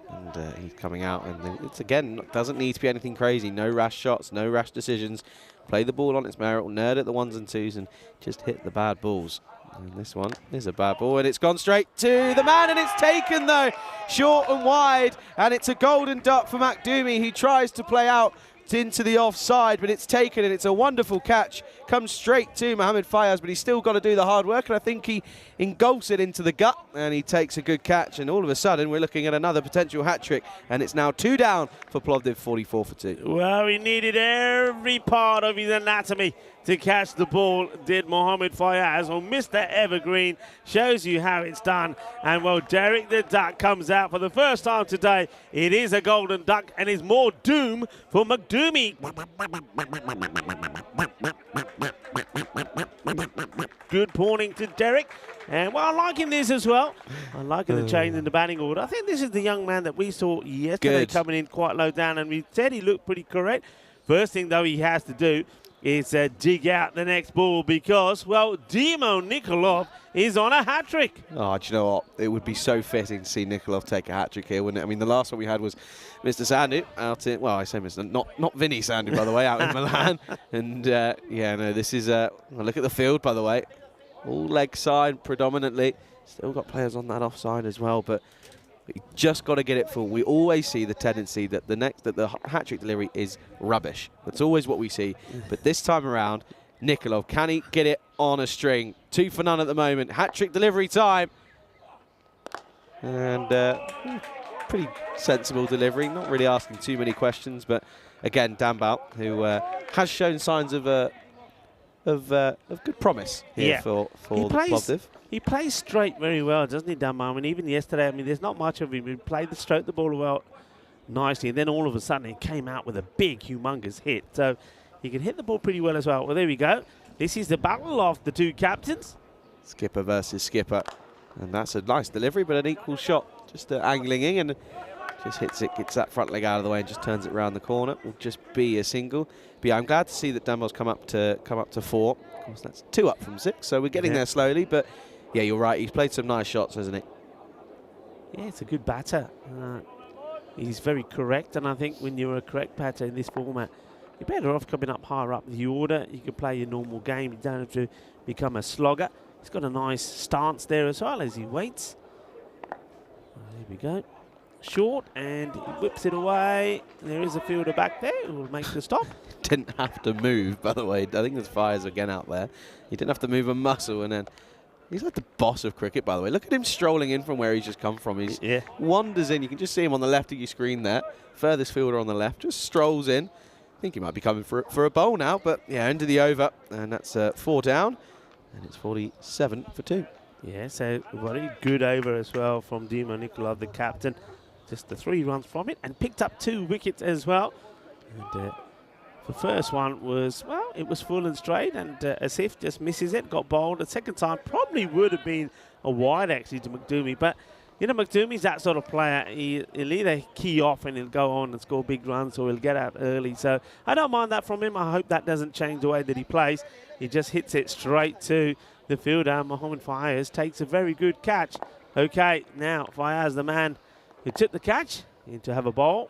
and he's coming out, and it's, again, doesn't need to be anything crazy. No rash shots, no rash decisions. Play the ball on its merit, nerd at the ones and twos, and just hit the bad balls. And this one is a bad ball, and it's gone straight to the man, and it's taken, though, short and wide, and it's a golden duck for Makdumi, who tries to play out into the offside, but it's taken, and it's a wonderful catch. Comes straight to Mohamed Fayaz, but he's still got to do the hard work, and I think he engulfs it into the gut, and he takes a good catch, and all of a sudden we're looking at another potential hat-trick, and it's now 2 down for Plovdiv, 44 for 2. Well, he needed every part of his anatomy to catch the ball, did Mohamed Fayaz. Well, Mr. Evergreen shows you how it's done. And, well, Derek the Duck comes out for the first time today. It is a golden duck, and it's more doom for Makdumi. Good pawning to Derek. And, well, I'm liking this as well. I'm liking the change in the batting order. I think this is the young man that we saw yesterday coming in quite low down, and we said he looked pretty correct. First thing, though, he has to do is dig out the next ball because, well, Dimo Nikolov is on a hat-trick. Oh, do you know what? It would be so fitting to see Nikolov take a hat-trick here, wouldn't it? I mean, the last one we had was Mr. Sandu out in, well, I say Mr. Not Vinny Sandu, by the way, out in Milan. And, yeah, no, this is, look at the field, by the way. All leg side predominantly. Still got players on that offside as well, but you just got to get it full. We always see the tendency that the hat-trick delivery is rubbish. That's always what we see. But this time around, Nikolov, can he get it on a string? 2 for none at the moment. Hat-trick delivery time. And pretty sensible delivery. Not really asking too many questions. But again, Dambal, who has shown signs of good promise here for Plovdiv. He plays straight very well, doesn't he, Dambal? I mean, even yesterday, I mean, there's not much of him. He played the stroke the ball well nicely, and then all of a sudden he came out with a big, humongous hit. So he can hit the ball pretty well as well. Well, there we go. This is the battle of the 2 captains. Skipper versus skipper. And that's a nice delivery, but an equal shot. Just angling in and just hits it, gets that front leg out of the way and just turns it around the corner. Will just be a single. But yeah, I'm glad to see that Dambal's come up to 4. Of course, that's 2 up from 6, so we're getting there slowly. But yeah, you're right. He's played some nice shots, hasn't he? Yeah, it's a good batter. He's very correct, and I think when you're a correct batter in this format, you're better off coming up higher up the order. You can play your normal game. You don't have to become a slogger. He's got a nice stance there as well as he waits. There we go. Short, and he whips it away. There is a fielder back there who will make the stop. Didn't have to move, by the way. I think there's fires again out there. He didn't have to move a muscle, and then he's like the boss of cricket, by the way. Look at him strolling in from where he's just come from. He wanders in. You can just see him on the left of your screen there. Furthest fielder on the left, just strolls in. I think he might be coming for a bowl now, but yeah, into the over, and that's 4 down, and it's 47 for 2. Yeah, so very good over as well from Dimo Nikolov, the captain. Just the 3 runs from it, and picked up 2 wickets as well. And the first one was, well, it was full and straight, and Asif just misses it, got bowled. The second time probably would have been a wide actually to McDoomie, but you know, McDoomie's that sort of player. He'll either key off and he'll go on and score big runs, or he'll get out early. So I don't mind that from him. I hope that doesn't change the way that he plays. He just hits it straight to the fielder. Mohammed Fayez takes a very good catch. Okay, now Fayez, the man who took the catch, to have a bowl.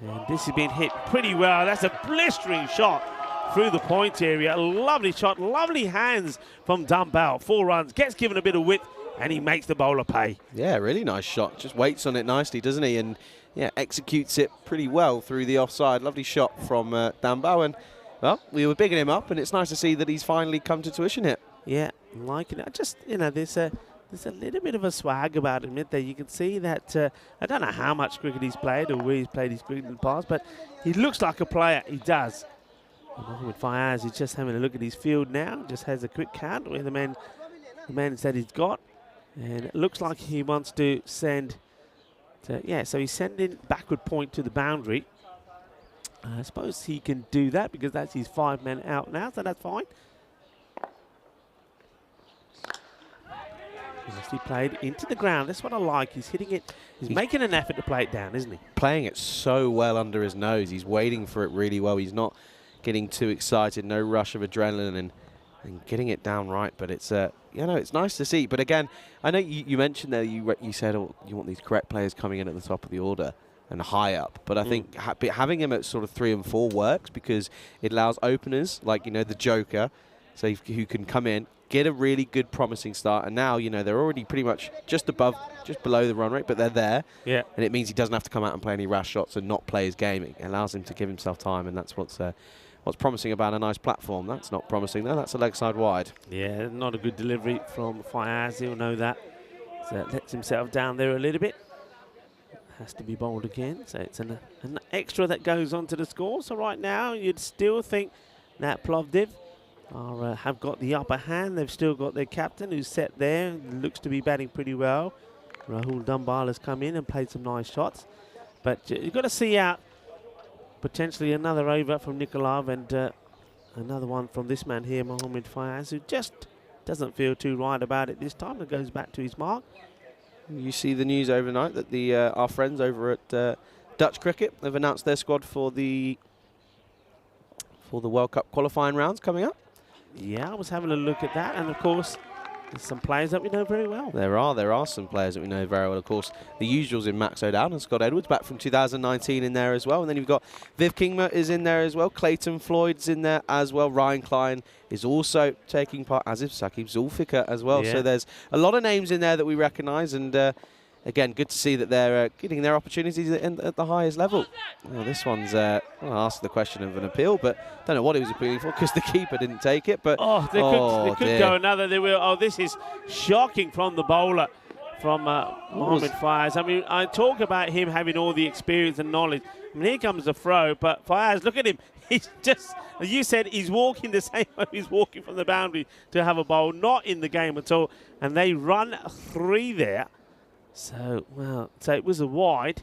And this has been hit pretty well. That's a blistering shot through the point area. A lovely shot, lovely hands from Dambal. 4 runs, gets given a bit of width, and he makes the bowler pay. Yeah, really nice shot. Just waits on it nicely, doesn't he? And yeah, executes it pretty well through the offside. Lovely shot from Dambal. And well, we were bigging him up, and it's nice to see that he's finally come to tuition here. Yeah, I'm liking it. Just, you know, there's a little bit of a swag about him there. You can see that, I don't know how much cricket he's played or where he's played his cricket in the past, but he looks like a player. He does. Mohammed Fayez is just having a look at his field now. Just has a quick count where the man that he's got. And it looks like he wants to send, so he's sending backward point to the boundary. I suppose he can do that because that's his 5 men out now, so that's fine. He played into the ground. That's what I like. He's hitting it. He's making an effort to play it down, isn't he? Playing it so well under his nose. He's waiting for it really well. He's not getting too excited. No rush of adrenaline and getting it down right. But it's you know, it's nice to see. But again, I know you mentioned there. You said, oh, you want these correct players coming in at the top of the order and high up. But I think having him at sort of 3 and 4 works because it allows openers like, you know, the Joker, so who can come in, get a really good promising start, and now, you know, they're already pretty much just below the run rate, but they're there. Yeah. And it means he doesn't have to come out and play any rash shots and not play his game. It allows him to give himself time, and that's what's promising about a nice platform. That's not promising though. That's a leg side wide. Yeah, not a good delivery from Fayez. He'll know that. So lets himself down there a little bit. Has to be bowled again. So it's an extra that goes on to the score. So right now, you'd still think that Plovdiv have got the upper hand. They've still got their captain who's set there. Looks to be batting pretty well. Rahul Dambal has come in and played some nice shots. But you've got to see out potentially another over from Nikolov and another one from this man here, Mohammed Fayez, who just doesn't feel too right about it this time. It goes back to his mark. You see the news overnight that our friends over at Dutch Cricket have announced their squad for the for the World Cup qualifying rounds coming up. Yeah, I was having a look at that, and of course, there's some players that we know very well. There are some players that we know very well. Of course, the usuals in Max O'Dowd and Scott Edwards back from 2019 in there as well. And then you've got Viv Kingma is in there as well. Clayton Floyd's in there as well. Ryan Klein is also taking part, as is Sakib Zulfikar as well. Yeah. So there's a lot of names in there that we recognise. And again, good to see that they're getting their opportunities at the highest level. Well, this one's, I'll ask the question of an appeal, but don't know what he was appealing for because the keeper didn't take it. But they could go another. They will. Oh, this is shocking from the bowler, from Mohammed Fayez. I mean, I talk about him having all the experience and knowledge. I mean, here comes the throw, but Fayez, look at him. He's just, as you said, he's walking the same way he's walking from the boundary to have a bowl, not in the game at all. And they run 3 there. So, well, so it was a wide,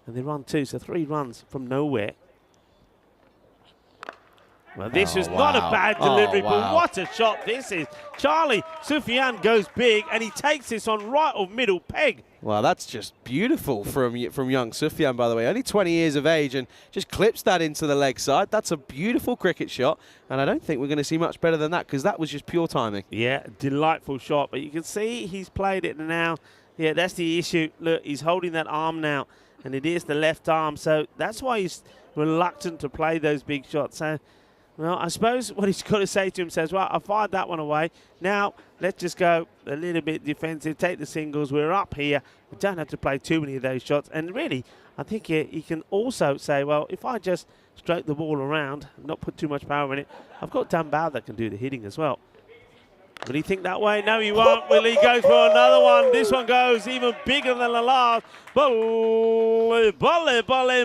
and they run 2, so 3 runs from nowhere. Well, this was not a bad delivery, but what a shot this is. Charlie Sufyan goes big, and he takes this on right of middle peg. Well, that's just beautiful from young Sufyan, by the way. Only 20 years of age and just clips that into the leg side. That's a beautiful cricket shot, and I don't think we're going to see much better than that because that was just pure timing. Yeah, delightful shot, but you can see he's played it now. Yeah, that's the issue. Look, he's holding that arm now, and it is the left arm, so that's why he's reluctant to play those big shots. So, well, I suppose what he's got to say to himself is, well, I fired that one away. Now, let's just go a little bit defensive, take the singles. We're up here. We don't have to play too many of those shots. And really, I think he can also say, well, if I just stroke the ball around, not put too much power in it, I've got Dan Bao that can do the hitting as well. Will he think that way? No, he won't. Will he go for another one? This one goes even bigger than the last. Bole,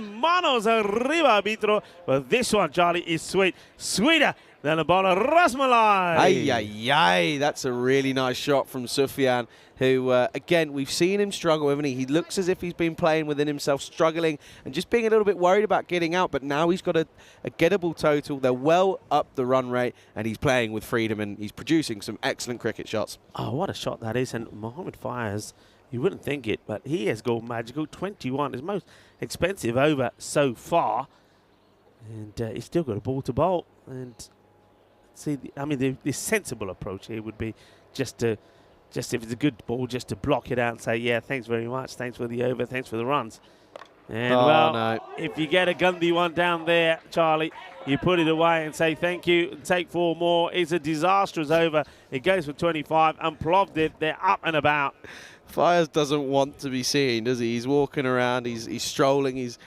manos arriba, arbitro. But this one, Charlie, is sweet. Sweeter than a bowl of rasmalai. Ay, ay, ay. That's a really nice shot from Sufyan, who, again, we've seen him struggle, haven't he? He looks as if he's been playing within himself, struggling and just being a little bit worried about getting out. But now he's got a gettable total. They're well up the run rate, and he's playing with freedom, and he's producing some excellent cricket shots. Oh, what a shot that is. And Mohammed Fayez, you wouldn't think it, but he has gone magical. 21, his most expensive over so far. And he's still got a ball to bowl. And see, I mean, the sensible approach here would be just if it's a good ball, just to block it out and say, yeah, thanks very much, thanks for the over, thanks for the runs. And, if you get a Gundy one down there, Charlie, you put it away and say thank you and take 4 more. It's a disastrous over. It goes for 25 and ploved it. They're up and about. Fayez doesn't want to be seen, does he? He's walking around, he's strolling, he's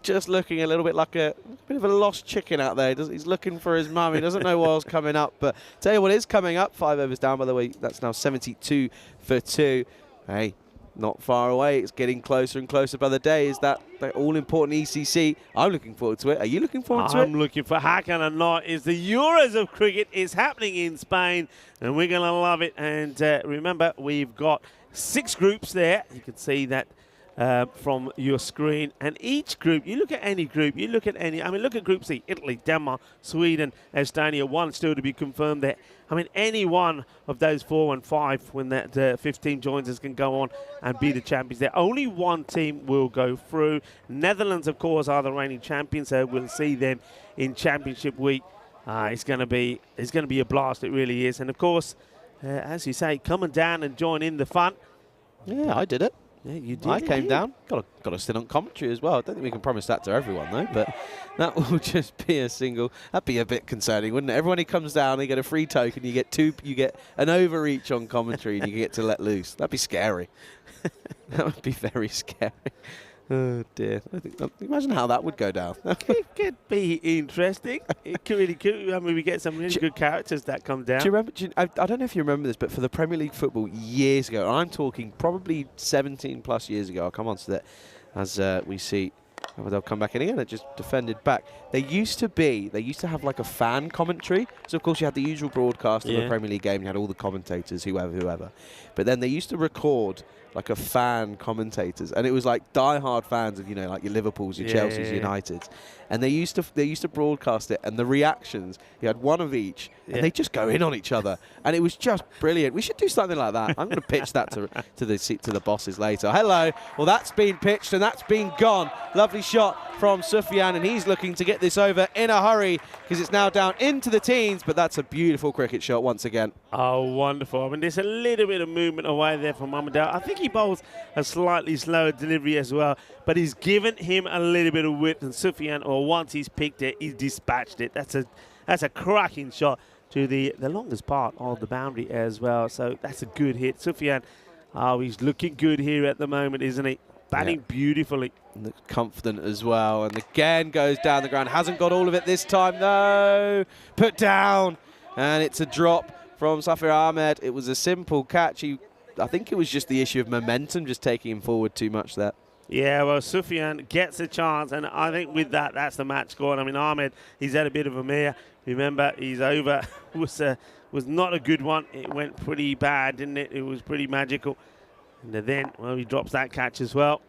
just looking a little bit like a bit of a lost chicken out there. He's looking for his mum. He doesn't know what's coming up. But tell you what is coming up. 5 overs down, by the way. That's now 72 for 2. Hey, not far away. It's getting closer and closer by the day. Is that all-important ECC? I'm looking forward to it. Are you looking forward to it? I'm looking for, how can I not? Is the Euros of cricket is happening in Spain, and we're going to love it. And remember, we've got 6 groups there. You can see that from your screen, and each group, you look at any group, you look at any, I mean, look at Group C, Italy, Denmark, Sweden, Estonia, 1 still to be confirmed there. I mean, any one of those 4 and 5, when that 5th team joins us, can go on and be the champions there. Only 1 team will go through. Netherlands, of course, are the reigning champions, so we'll see them in Championship Week. It's going to be a blast, it really is. And, of course, as you say, coming down and join in the fun. Yeah, I did it. Yeah, you did. I came down. Got to sit on commentary as well. I don't think we can promise that to everyone, though. But that will just be a single. That'd be a bit concerning, wouldn't it? Everyone who comes down, they get a free token. You get 2. You get an over each on commentary, and you get to let loose. That'd be scary. That would be very scary. Oh dear! Imagine how that would go down. It could be interesting. It could really could. I mean, we get some really good characters that come down. Do you remember? I don't know if you remember this, but for the Premier League football years ago, and I'm talking probably 17 plus years ago. I'll come on to that as we see. They'll come back in again. They just defended back. They used to have like a fan commentary. So of course you had the usual broadcast of the Premier League game. You had all the commentators, whoever. But then they used to record like a fan commentators, and it was like die-hard fans of, you know, like your Liverpools, your Chelseas, Uniteds, and they used to broadcast it, and the reactions, you had one of each, and they just go in on each other, and it was just brilliant. We should do something like that. I'm going to pitch that to the bosses later. Hello. Well, that's been pitched and that's been gone. Lovely shot from Sufyan, and he's looking to get this over in a hurry because it's now down into the teens, but that's a beautiful cricket shot once again. Oh, wonderful. I mean, there's a little bit of movement away there from Mamadou. I think he bowls a slightly slower delivery as well, but he's given him a little bit of width, and Sufyan, or once he's picked it, he's dispatched it. That's a cracking shot to the longest part of the boundary as well. So that's a good hit. Sufyan, he's looking good here at the moment, isn't he? Batting beautifully. Looks confident as well, and again goes down the ground. Hasn't got all of it this time though. Put down, and it's a drop from Safir Ahmed. It was a simple catch. I think it was just the issue of momentum, just taking him forward too much there. Yeah, well, Sufyan gets a chance, and I think with that, that's the match score. I mean, Ahmed, he's had a bit of a mare. Remember, his over was not a good one. It went pretty bad, didn't it? It was pretty magical. And then, well, he drops that catch as well.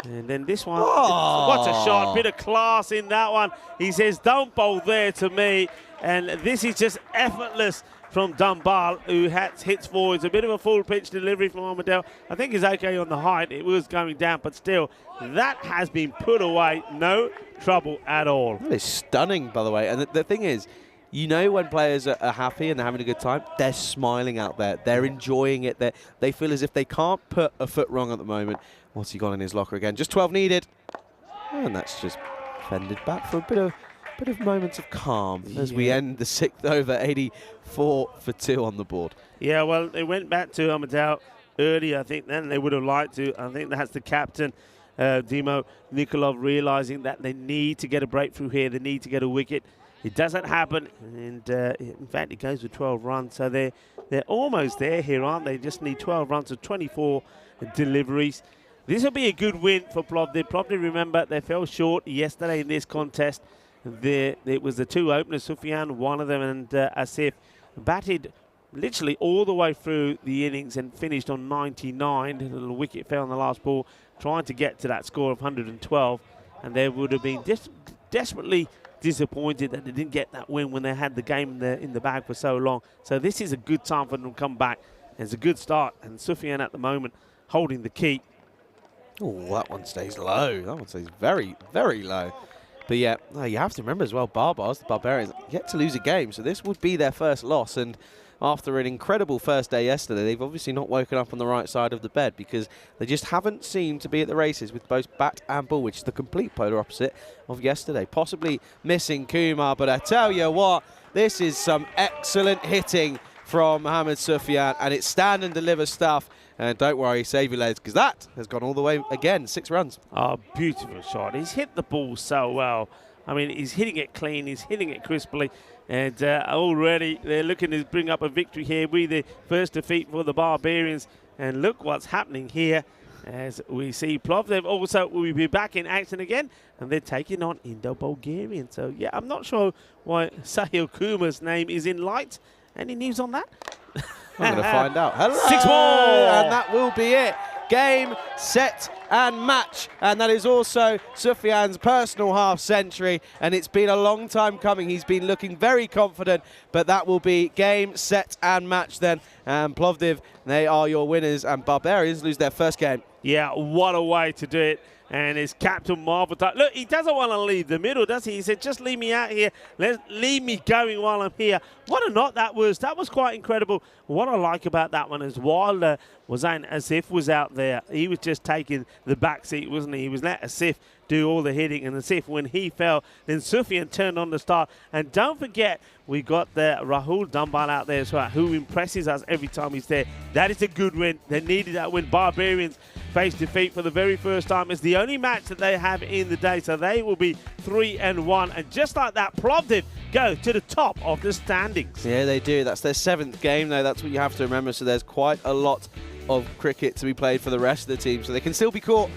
And then this one, what a shot. Bit of class in that one. He says, don't bowl there to me. And this is just effortless from Dunbar, who hits forwards. A bit of a full pitch delivery from Amadou. I think he's okay on the height. It was going down, but still, that has been put away. No trouble at all. That is stunning, by the way. And the thing is, you know, when players are happy and they're having a good time, they're smiling out there. They're enjoying it. They feel as if they can't put a foot wrong at the moment. What's he got in his locker again? Just 12 needed. And that's just fended back for a bit of moments of calm as we end the 6th over, 84 for 2 on the board. Yeah, well, they went back to Amadou early, I think, then they would have liked to. I think that's the captain, Dimo Nikolov, realising that they need to get a breakthrough here. They need to get a wicket. It doesn't happen, and in fact, it goes with 12 runs. So they're almost there here, aren't they? Just need 12 runs of 24 deliveries. This will be a good win for Plovdiv. Plovdiv, remember, they fell short yesterday in this contest. It was the two openers, Sufyan, one of them, and Asif, batted literally all the way through the innings and finished on 99. A little wicket fell on the last ball, trying to get to that score of 112. And they would have been desperately disappointed that they didn't get that win when they had the game in the bag for so long. So this is a good time for them to come back. It's a good start, and Sufyan at the moment holding the key. Oh, that one stays low. That one stays very, very low. But yeah, you have to remember as well, the Barbarians, yet to lose a game. So this would be their first loss. And after an incredible first day yesterday, they've obviously not woken up on the right side of the bed because they just haven't seemed to be at the races with both bat and ball, which is the complete polar opposite of yesterday. Possibly missing Kumar, but I tell you what, this is some excellent hitting from Mohamed Sufyan, and it's stand and deliver stuff. And don't worry, save your legs, because that has gone all the way again, 6 runs. Oh, beautiful shot. He's hit the ball so well. I mean, he's hitting it clean, he's hitting it crisply, and already they're looking to bring up a victory here with the first defeat for the Barbarians. And look what's happening here as we see Plovdiv also will be back in action again, and they're taking on Indo-Bulgarian. So, yeah, I'm not sure why Sahil Kumar's name is in light. Any news on that? I'm going to find out. Hello! 6 more! And that will be it. Game, set, and match. And that is also Sufyan's personal half-century. And it's been a long time coming. He's been looking very confident. But that will be game, set, and match then. And Plovdiv, they are your winners. And Barbarians lose their first game. Yeah, what a way to do it. And his captain, Marvel. Look, he doesn't want to leave the middle, does he? He said, just leave me out here. Leave me going while I'm here. What a knot that was. That was quite incredible. What I like about that one is while Wazain Asif was out there, he was just taking the back seat, wasn't he? He was letting Asif do all the hitting. And Asif, when he fell, then Sufyan turned on the start. And don't forget, we got the Rahul Dunbar out there as well, who impresses us every time he's there. That is a good win. They needed that win. Barbarians face defeat for the very first time. It's the only match that they have in the day, so they will be 3-1. And just like that, Plovdiv go to the top of the standings. Yeah, they do. That's their 7th game, though. That's what you have to remember. So there's quite a lot of cricket to be played for the rest of the team. So they can still be caught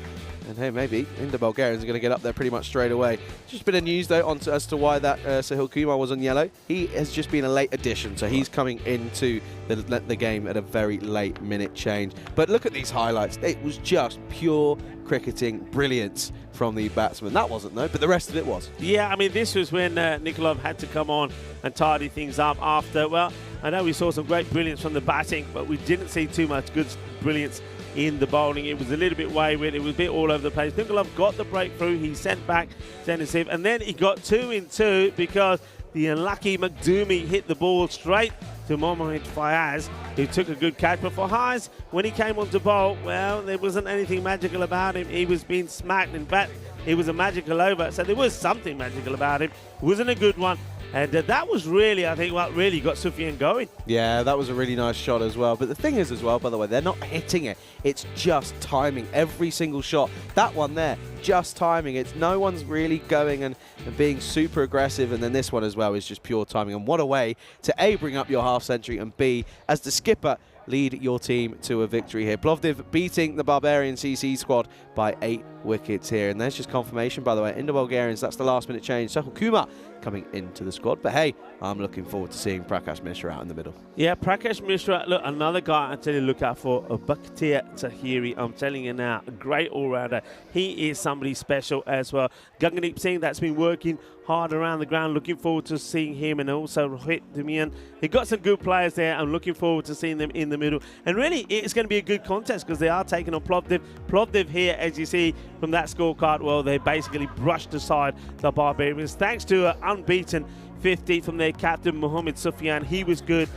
And hey, maybe the Bulgarians are going to get up there pretty much straight away. Just a bit of news, though, as to why that Sahil Kumar was on yellow. He has just been a late addition, so he's coming into the game at a very late minute change. But look at these highlights. It was just pure cricketing brilliance from the batsman. That wasn't, though, but the rest of it was. Yeah, I mean, this was when Nikolov had to come on and tidy things up after. Well, I know we saw some great brilliance from the batting, but we didn't see too much good brilliance in the bowling. It was a little bit wayward. It was a bit all over the place. Nikolov got the breakthrough. He sent back Denisiv, and then he got 2 in 2 because the unlucky McDoomy hit the ball straight to Mohamed Fayaz, who took a good catch. But for Hayes, when he came on to bowl, well, there wasn't anything magical about him. He was being smacked. In fact, it was a magical over. So there was something magical about him. It wasn't a good one. And that was really, I think, what really got Sufyan going. Yeah, that was a really nice shot as well. But the thing is as well, by the way, they're not hitting it. It's just timing every single shot. That one there, just timing. It's no one's really going and being super aggressive. And then this one as well is just pure timing. And what a way to A, bring up your half century, and B, as the skipper, lead your team to a victory here. Plovdiv beating the Barbarian CC squad by 8 wickets here. And there's just confirmation, by the way, in the Bulgarians, that's the last minute change. Sahil Kumar coming into the squad. But hey, I'm looking forward to seeing Prakash Mishra out in the middle. Yeah, Prakash Mishra, look, another guy I tell you look out for, Bakhtir Tahiri. I'm telling you now, a great all-rounder. He is somebody special as well. Gagandeep Singh, that's been working hard around the ground. Looking forward to seeing him, and also Rohit Damian. He got some good players there. I'm looking forward to seeing them in the middle. And really, it's going to be a good contest because they are taking on Plovdiv. Plovdiv here, as you see from that scorecard, well, they basically brushed aside the Barbarians thanks to an unbeaten 50 from their captain, Mohamed Sufyan. He was good.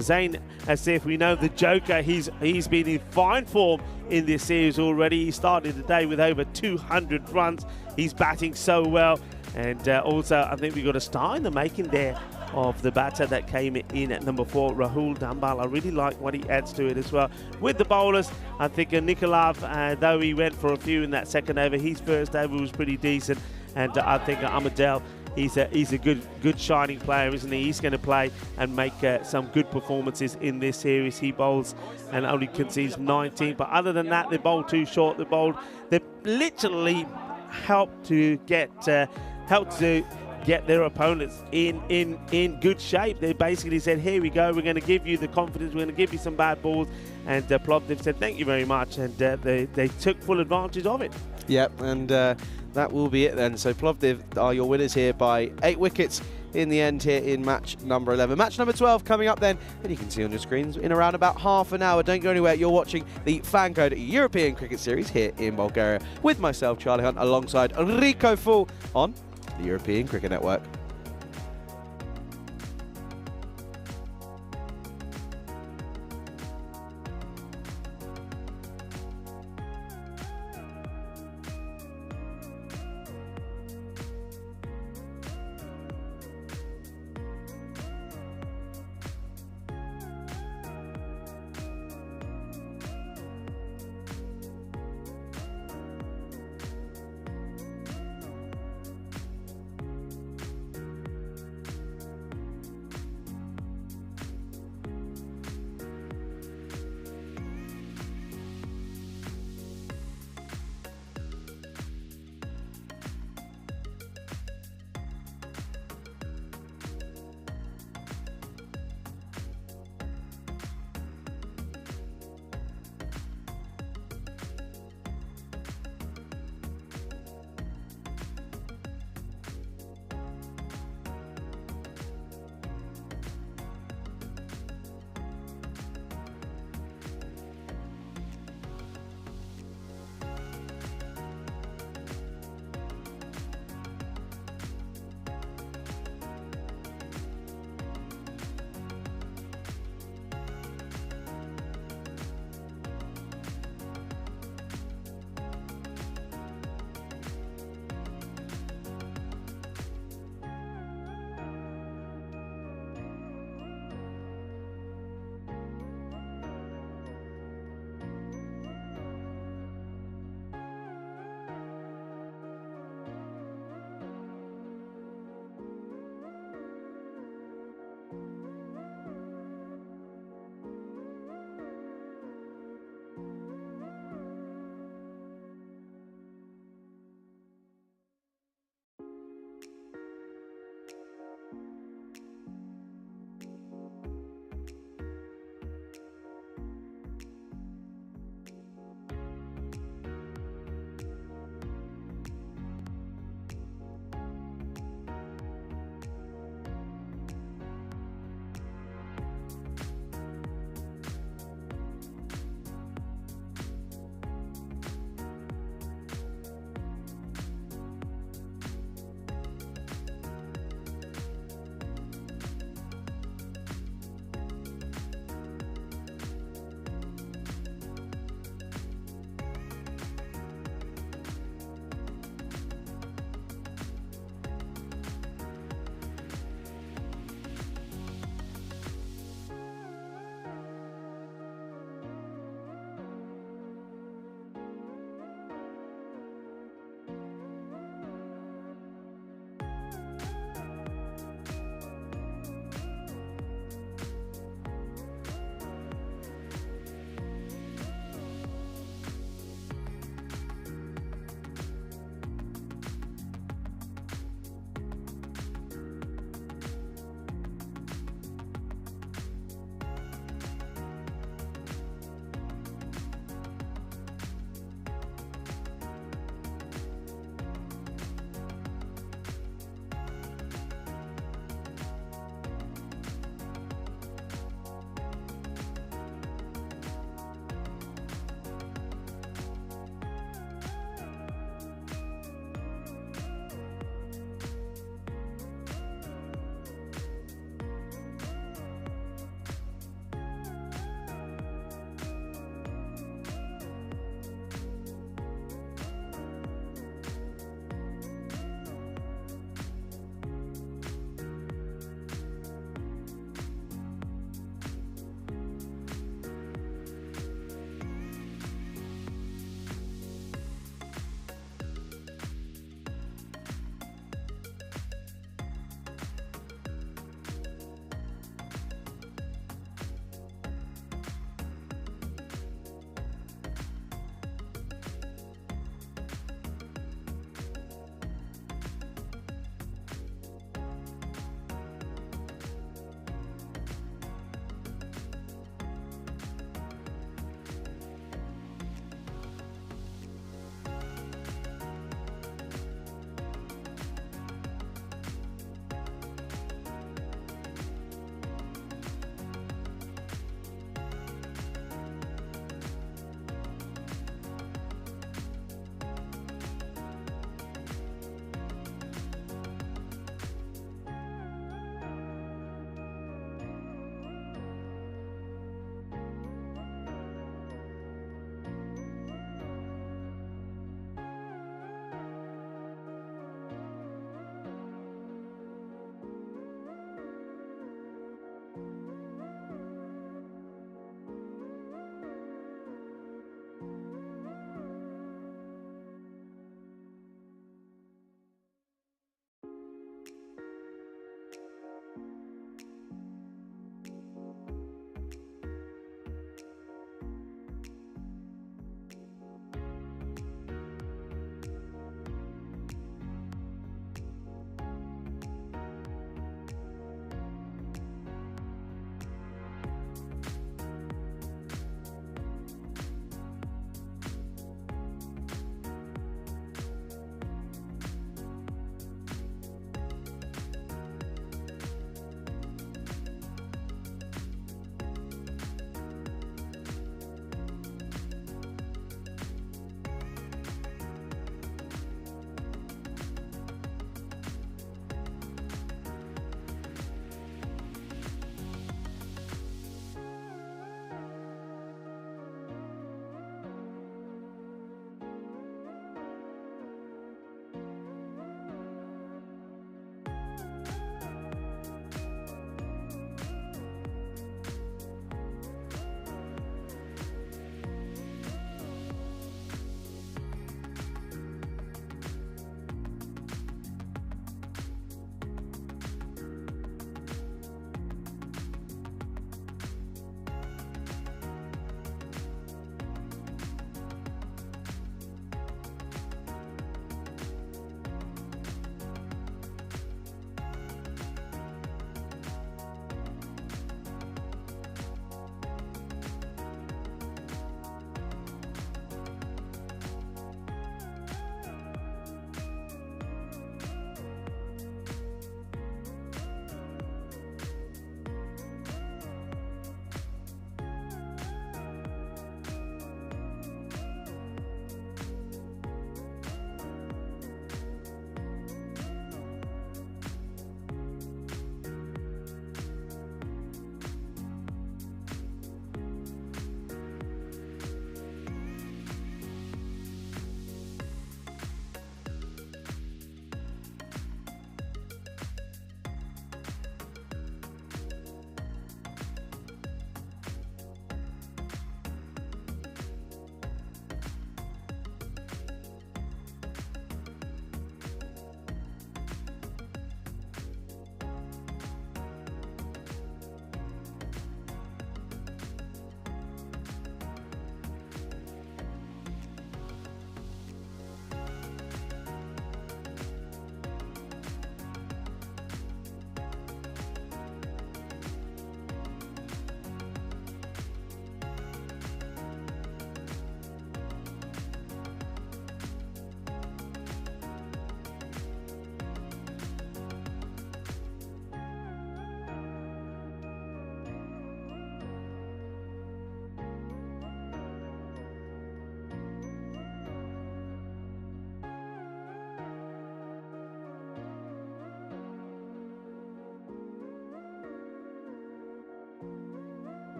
Zain Asif, we know the Joker, he's been in fine form in this series already. He started the day with over 200 runs. He's batting so well. And also, I think we got a star in the making there of the batter that came in at number 4, Rahul Dambal. I really like what he adds to it as well. With the bowlers, I think Nikolov, though he went for a few in that second over, his first over was pretty decent. And I think Ahmadel, he's a good shining player, isn't he? He's going to play and make some good performances in this series. He bowls and only concedes 19. But other than that, they bowl too short. They literally helped to get their opponents in good shape. They basically said, here we go, we're going to give you the confidence, we're going to give you some bad balls. And Plovdiv said, thank you very much. And they took full advantage of it. Yep, and that will be it then. So Plovdiv are your winners here by 8 wickets in the end here in match number 11. Match number 12 coming up then, and you can see on your screens in around about half an hour. Don't go anywhere. You're watching the FanCode European Cricket Series here in Bulgaria with myself, Charlie Hunt, alongside Rico Full on the European Cricket Network.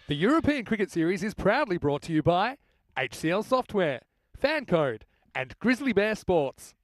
The European Cricket Series is proudly brought to you by HCL Software, FanCode, and Grizzly Bear Sports.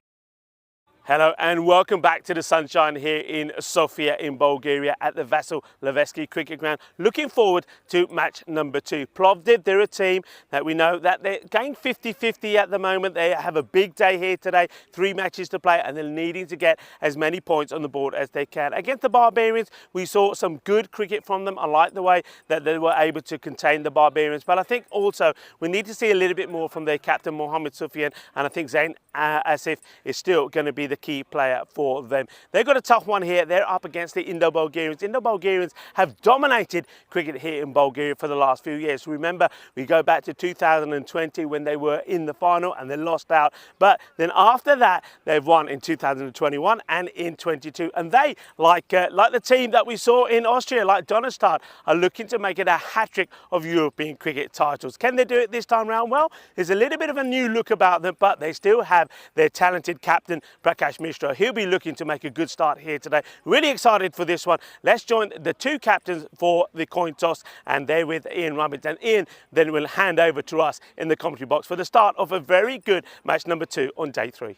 Hello and welcome back to the sunshine here in Sofia in Bulgaria at the Vasil Levesky Cricket Ground. Looking forward to match number 2. Plovdiv, they're a team that we know that they're going 50-50 at the moment. They have a big day here today, 3 matches to play, and they're needing to get as many points on the board as they can. Against the Barbarians, we saw some good cricket from them. I like the way that they were able to contain the Barbarians, but I think also we need to see a little bit more from their captain Mohammed Sufyan, and I think Zain Asif is still going to be the key player for them. They've got a tough one here. They're up against the Indo-Bulgarians. Indo-Bulgarians have dominated cricket here in Bulgaria for the last few years. Remember, we go back to 2020 when they were in the final and they lost out. But then after that, they've won in 2021 and in 22. And they, like the team that we saw in Austria, like Donnerstadt, are looking to make it a hat-trick of European cricket titles. Can they do it this time round? Well, there's a little bit of a new look about them, but they still have their talented captain, Prakash Mishra. He'll be looking to make a good start here today. Really excited for this one. Let's join the 2 captains for the coin toss, and they're with Ian Roberts. And Ian then will hand over to us in the commentary box for the start of a very good match number 2 on day 3.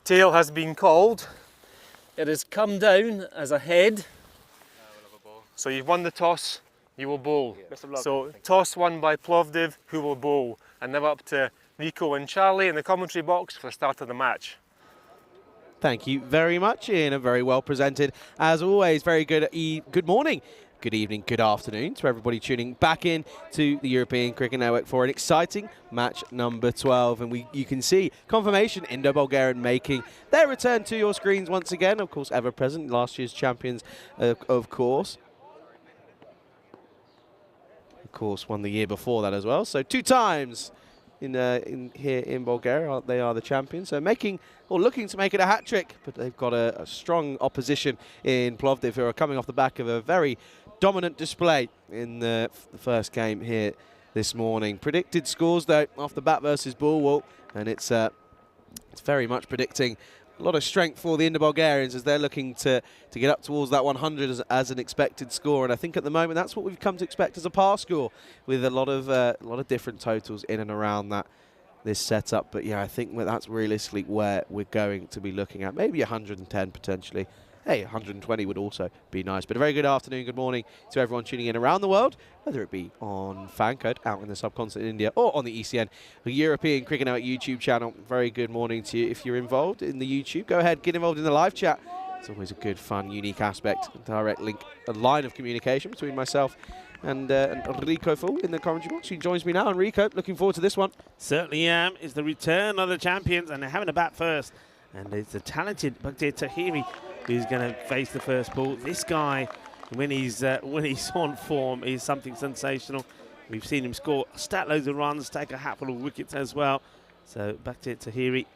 Tail has been called. It has come down as a head. So you've won the toss, you will bowl. Best of luck. So toss won by Plovdiv, who will bowl. And now up to Rico and Charlie in the commentary box for the start of the match. Thank you very much, Ian, and very well presented. As always, very good morning, good evening, good afternoon to everybody tuning back in to the European Cricket Network for an exciting match number 12. And you can see confirmation, Indo-Bulgarian making their return to your screens once again. Of course, ever present, last year's champions, of course. Of course, won the year before that as well. So 2 times here in Bulgaria, they are the champions. So looking to make it a hat-trick, but they've got a strong opposition in Plovdiv, who are coming off the back of a very dominant display in the first game here this morning. Predicted scores though, off the bat versus Bulwell, and it's very much predicting a lot of strength for the Indo-Bulgarians as they're looking to get up towards that 100 as an expected score. And I think at the moment that's what we've come to expect as a par score, with a lot of different totals in and around this setup. But yeah, I think that's realistically where we're going to be looking at. Maybe 110 potentially. Hey, 120 would also be nice. But a very good afternoon, good morning to everyone tuning in around the world, whether it be on FanCode out in the subcontinent India or on the ECN, the European Cricket Network YouTube channel. Very good morning to you. If you're involved in the YouTube, go ahead, get involved in the live chat. It's always a good, fun, unique aspect, direct link, a line of communication between myself and Rico Full in the commentary box. He joins me now. And Rico, looking forward to this one. Certainly am. It's the return of the champions, and they're having a bat first. And it's the talented Baghdad Tahiri who's going to face the first ball. This guy, when he's on form, is something sensational. We've seen him score stat loads of runs, take a hatful of wickets as well. So Baghdad Tahiri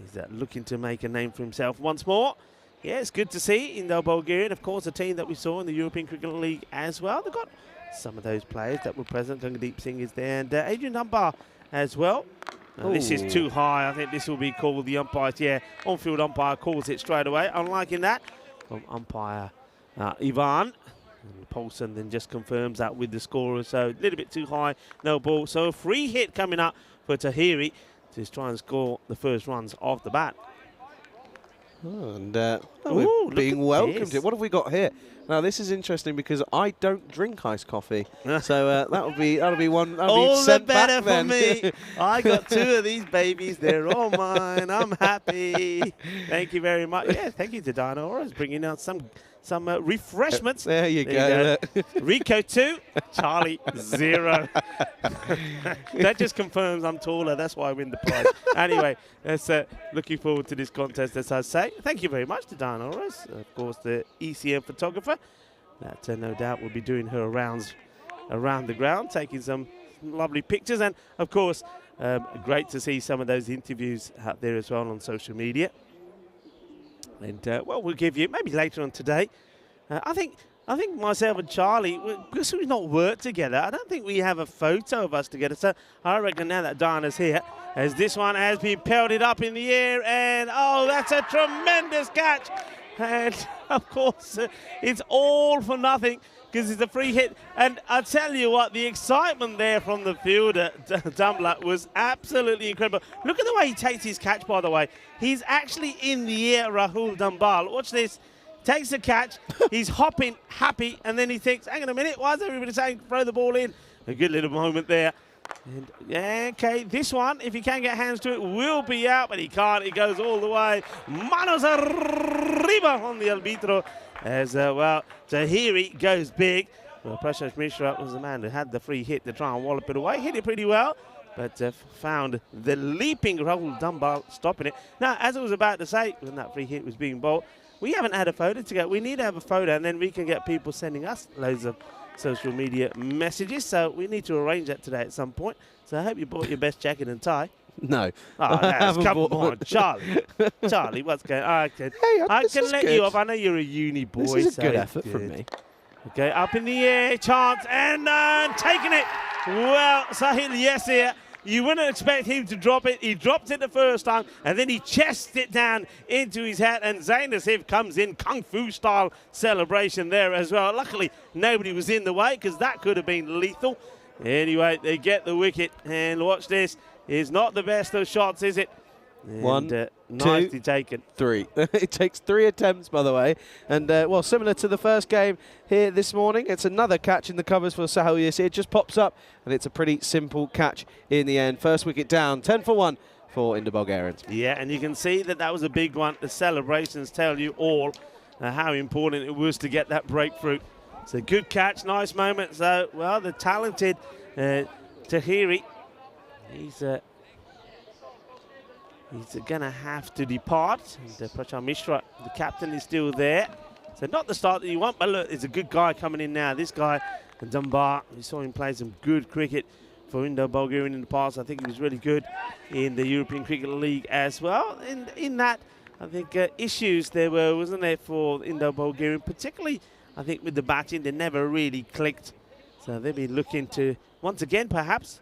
is looking to make a name for himself once more. Yeah, it's good to see Indo-Bulgarian, of course, a team that we saw in the European Cricket League as well. They've got some of those players that were present. Gungadeep Singh is there, and Adrian Dunbar as well. This is too high. I think this will be called the umpires. Yeah, on-field umpire calls it straight away. I'm liking that from umpire Ivan. And Paulson then just confirms that with the scorer. So a little bit too high, no ball. So a free hit coming up for Tahiri to try and score the first runs off the bat. Oh, and we're being welcomed here. What have we got here? Now this is interesting because I don't drink iced coffee, so that'll be one. All be sent the better back for me. I got 2 of these babies. They're all mine. I'm happy. Thank you very much. Yeah, thank you to Dino Auras bringing out some refreshments. There you go. Rico 2, Charlie 0. That just confirms I'm taller. That's why I win the prize. Anyway, that's looking forward to this contest, as I say. Thank you very much to Dino Auras, of course, the ECM photographer. That no doubt will be doing her rounds around the ground, taking some lovely pictures. And, of course, great to see some of those interviews out there as well on social media. And, well, we'll give you, maybe later on today, I think myself and Charlie, because we've not worked together, I don't think we have a photo of us together. So I reckon now that Diana's here, as this one has been pelted up in the air, and oh, that's a tremendous catch. And, of course, it's all for nothing because it's a free hit. And I tell you what, the excitement there from the fielder, Dumbler, was absolutely incredible. Look at the way he takes his catch, by the way. He's actually in the air, Rahul Dumbal. Watch this. Takes the catch. He's hopping, happy, and then he thinks, hang on a minute, why is everybody saying throw the ball in? A good little moment there. And, yeah, okay, this one, if he can get hands to it, will be out, but he can't. He goes all the way. Manos arriba on the arbitro as well. Tahiri goes big. Well, Prashant Mishra was the man who had the free hit to try and wallop it away. Hit it pretty well, but found the leaping Rahul Dumbal stopping it. Now, as I was about to say, when that free hit was being bowled, we haven't had a photo together. We need to have a photo, and then we can get people sending us loads of social media messages. So we need to arrange that today at some point. So I hope you bought your best jacket and tie. No. Oh, come on, Charlie. Charlie, what's going on? I can let you off. I know you're a uni boy. This is a good effort from me. Okay, up in the air, chance, and taking it. Well, Sahil Yesir, you wouldn't expect him to drop it. He dropped it the first time, and then he chests it down into his hat, and Zain Asif comes in, Kung Fu-style celebration there as well. Luckily, nobody was in the way, because that could have been lethal. Anyway, they get the wicket, and watch this. It's not the best of shots, is it? And, 1, nicely 2, taken. 3. It takes 3 attempts, by the way. And, well, similar to the first game here this morning, it's another catch in the covers for Sahil Yasir. It just pops up, and it's a pretty simple catch in the end. First wicket down, 10 for 1 for Indo-Bulgarians. Yeah, and you can see that that was a big one. The celebrations tell you all how important it was to get that breakthrough. It's a good catch, nice moment. So, well, the talented Tahiri, he's going to have to depart. And Prashant Mishra, the captain, is still there. So not the start that you want, but look, there's a good guy coming in now. This guy, Dumbar, we saw him play some good cricket for Indo-Bulgaria in the past. I think he was really good in the European Cricket League as well. And in that, I think issues there were, wasn't there, for Indo-Bulgaria, particularly, I think, with the batting. They never really clicked. So they'll be looking to, once again, perhaps,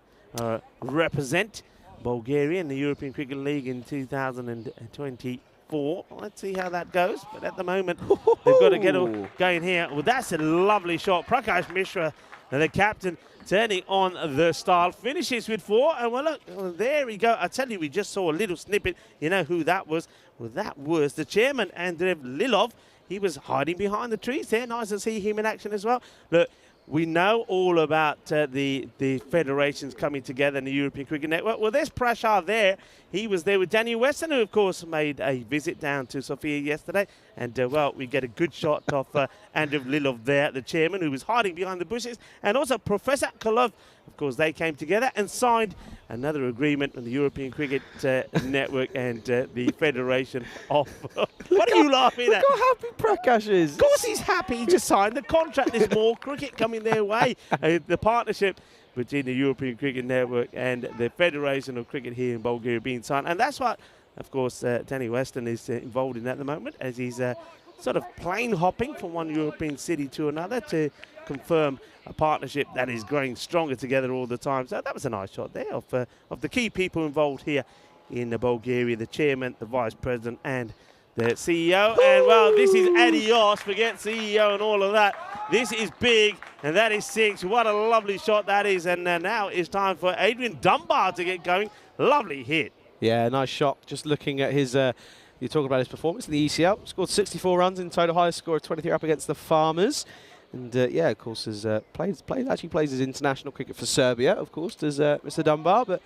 represent Bulgaria in the European Cricket League in 2024. Let's see how that goes. But at the moment, they've got to get going here. Well, that's a lovely shot. Prakash Mishra, the captain, turning on the style. Finishes with 4. And well, look, there we go. I tell you, we just saw a little snippet. You know who that was? Well, that was the chairman, Andrei Lilov. He was hiding behind the trees there. Nice to see him in action as well. Look, we know all about the federations coming together in the European Cricket Network. Well, there's Prashar there. He was there with Danny Weston, who, of course, made a visit down to Sofia yesterday. And, well, we get a good shot of Andrew Lilov there, the chairman, who was hiding behind the bushes. And also Professor Kolov. Of course, they came together and signed another agreement with the European Cricket Network and the Federation of... What are you laughing at? Look how happy Prakash is. Of course he's happy. He just signed the contract. There's more cricket coming their way. The partnership between the European Cricket Network and the Federation of Cricket here in Bulgaria being signed. And that's what, of course, Danny Weston is involved in at the moment, as he's sort of plane hopping from one European city to another to confirm a partnership that is growing stronger together all the time. So that was a nice shot there of the key people involved here in Bulgaria, the chairman, the vice president, and the CEO. And, well, this is adios. Forget CEO and all of that. This is big, and that is 6. What a lovely shot that is. And now it's time for Adrian Dunbar to get going. Lovely hit. Yeah, nice shot. Just looking at his... you're talking about his performance in the ECL. Scored 64 runs in total, highest score of 23 up against the Farmers. And, yeah, of course, has actually plays his international cricket for Serbia, of course, does Mr. Dunbar. But,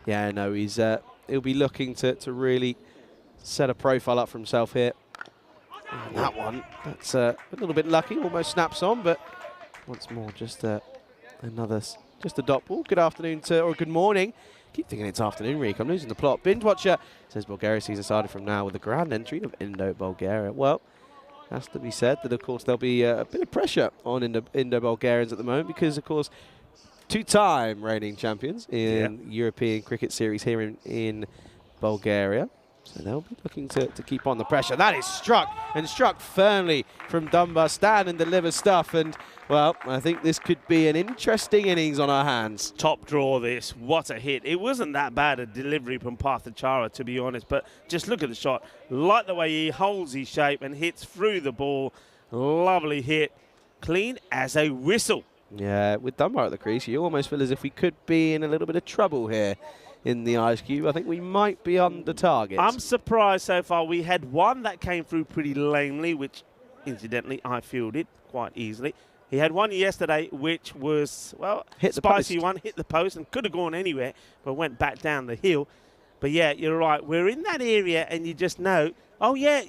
yeah, no, he'll be looking to really set a profile up for himself here. And that one, that's a little bit lucky, almost snaps on, but once more, just a dot ball. Good afternoon or good morning. Keep thinking it's afternoon, Reek. I'm losing the plot. Binge Watcher says Bulgaria season started from now with a grand entry of Indo-Bulgaria. Well, has to be said that, of course, there'll be a bit of pressure on Indo-Bulgarians at the moment because, of course, 2-time reigning champions in European Cricket Series here in Bulgaria. So they'll be looking to keep on the pressure. That is struck, and struck firmly from Dunbar. Stand and deliver stuff. And, well, I think this could be an interesting innings on our hands. Top draw this. What a hit. It wasn't that bad a delivery from Parthachara, to be honest, but just look at the shot. Like the way he holds his shape and hits through the ball. Lovely hit. Clean as a whistle. Yeah, with Dunbar at the crease, you almost feel as if we could be in a little bit of trouble here in the Ice Cube. I think we might be under target. I'm surprised so far. We had one that came through pretty lamely, which, incidentally, I fielded quite easily. He had one yesterday, which was, well, hit the spicy post. one, hit the post, and could have gone anywhere, but went back down the hill. But, yeah, you're right. We're in that area, and you just know. Oh, yeah,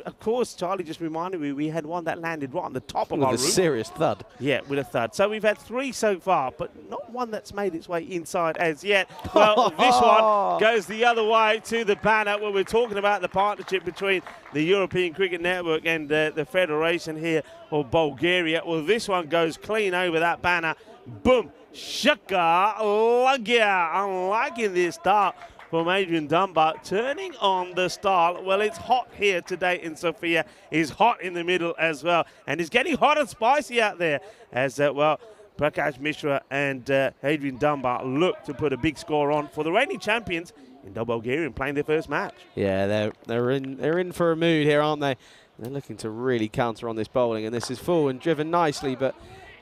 of course, Charlie just reminded me we had one that landed right on the top of our roof. With a serious thud. Yeah, with a thud. So we've had 3 so far, but not one that's made its way inside as yet. Well, this one goes the other way to the banner where we're talking about the partnership between the European Cricket Network and the Federation here of Bulgaria. Well, this one goes clean over that banner. Boom. Shaka Lagia. I'm liking this start from Adrian Dunbar, turning on the style. Well, it's hot here today in Sofia. It's hot in the middle as well. And it's getting hot and spicy out there as, well, Prakash Mishra and Adrian Dunbar look to put a big score on for the reigning champions in Bulgaria playing their first match. Yeah, they're in for a mood here, aren't they? They're looking to really counter on this bowling, and this is full and driven nicely, but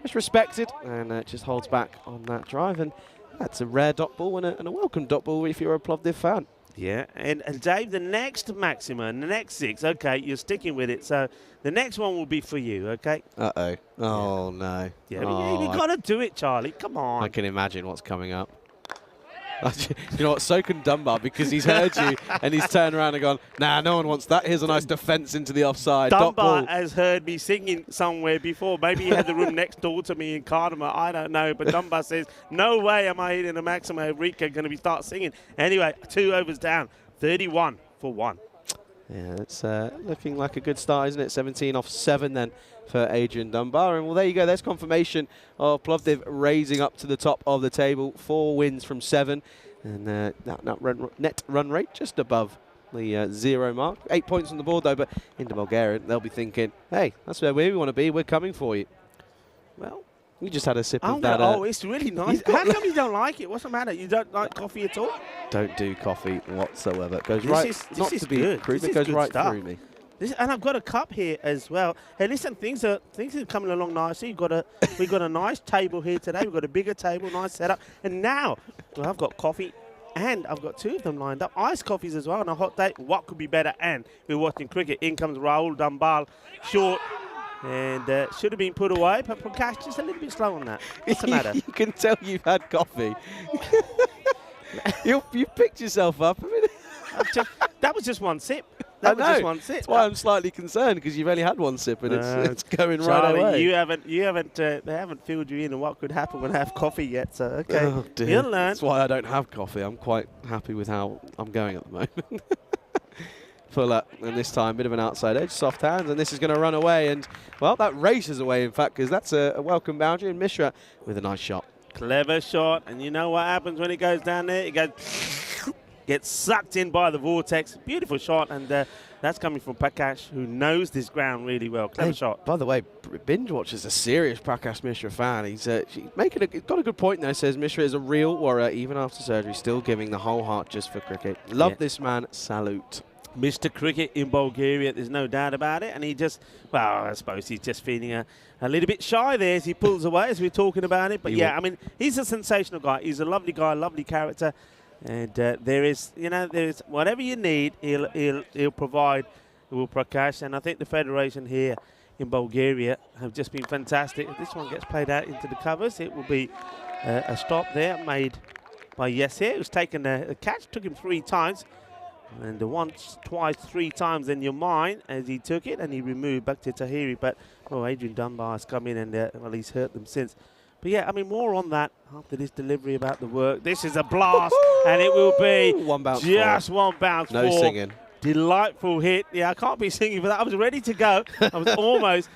just respected, and just holds back on that drive. And that's a rare dot ball and a welcome dot ball if you're a Plovdiv fan. Yeah, and Dave, the next maximum, the next 6, okay, you're sticking with it. So the next one will be for you, okay? Uh-oh. Oh, no. Yeah, you've got to do it, Charlie. Come on. I can imagine what's coming up. You know what, so can Dunbar, because he's heard you and he's turned around and gone, nah, no one wants that. Here's a nice defence into the offside. Dunbar has heard me singing somewhere before. Maybe he had the room next door to me in Cardamom. I don't know. But Dunbar says, no way am I hitting a Maximo Rika going to start singing. Anyway, 2 overs down, 31 for 1. Yeah, it's looking like a good start, isn't it? 17 off 7 then for Adrian Dunbar. And, well, there you go. There's confirmation of Plovdiv raising up to the top of the table. 4 wins from 7. And that net run rate just above the 0 mark. 8 points on the board, though. But into Bulgaria, they'll be thinking, hey, that's where we want to be. We're coming for you. Well, you just had a sip of that. Oh, it's really nice. How come you don't like it? What's the matter? You don't like coffee at all? Don't do coffee whatsoever. It goes right, not to be crude, it goes right through me. And I've got a cup here as well. Hey, listen, things are coming along nicely. We've got a nice table here today. We've got a bigger table, nice setup. And now, well, I've got coffee, and I've got 2 of them lined up. Iced coffees as well on a hot day. What could be better? And we're watching cricket. In comes Rahul Dunbar, short. And should have been put away, but Prakash just a little bit slow on that. What's the matter? You can tell you've had coffee. you picked yourself up. That was just one sip. That was just one sip. That's why I'm slightly concerned, because you've only had 1 sip and it's going Charlie, right away. they haven't filled you in on what could happen when I have coffee yet. So okay, oh, dear. You'll learn. That's why I don't have coffee. I'm quite happy with how I'm going at the moment. Fuller, and this time a bit of an outside edge, soft hands, and this is going to run away. And, well, that races away, in fact, because that's a welcome boundary. And Mishra with a nice shot. Clever shot, and you know what happens when it goes down there? It goes, gets sucked in by the vortex. Beautiful shot, and that's coming from Prakash, who knows this ground really well. Clever shot. By the way, Binge Watch is a serious Prakash Mishra fan. He's got a good point there. Says Mishra is a real warrior, even after surgery, still giving the whole heart just for cricket. Love this man. Salute. Mr. Cricket in Bulgaria, there's no doubt about it. And he just, well, I suppose he's just feeling a little bit shy there as he pulls away as we're talking about it. But yeah, I mean, he's a sensational guy. He's a lovely guy, lovely character. And there is whatever you need, he'll provide with Prakash. And I think the Federation here in Bulgaria have just been fantastic. If this one gets played out into the covers, it will be a stop there made by Yasir. It was taken a catch, took him 3 times. And once, twice, 3 times in your mind as he took it and he removed back to Tahiri. But, Adrian Dunbar has come in and, well, he's hurt them since. But, yeah, I mean, more on that after this delivery about the work. This is a blast, and it will be one bounce just 1 bounce. No singing. Delightful hit. Yeah, I can't be singing for that. I was ready to go. I was almost.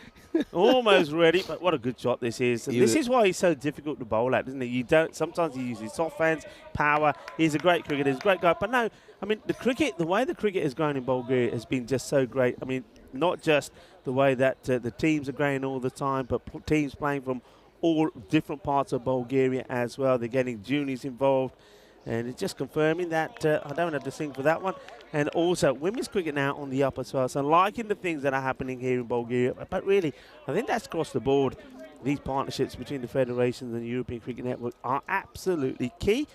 Almost ready, but what a good shot this is. And this is why he's so difficult to bowl at, isn't it? You don't. Sometimes he uses soft hands, power. He's a great cricketer. He's a great guy. But no, I mean, the way the cricket has grown in Bulgaria has been just so great. I mean, not just the way that the teams are growing all the time, but teams playing from all different parts of Bulgaria as well. They're getting juniors involved. And it's just confirming that I don't have to sing for that one. And also, women's cricket now on the up as well. So liking the things that are happening here in Bulgaria. But really, I think that's across the board. These partnerships between the federations and the European Cricket Network are absolutely key.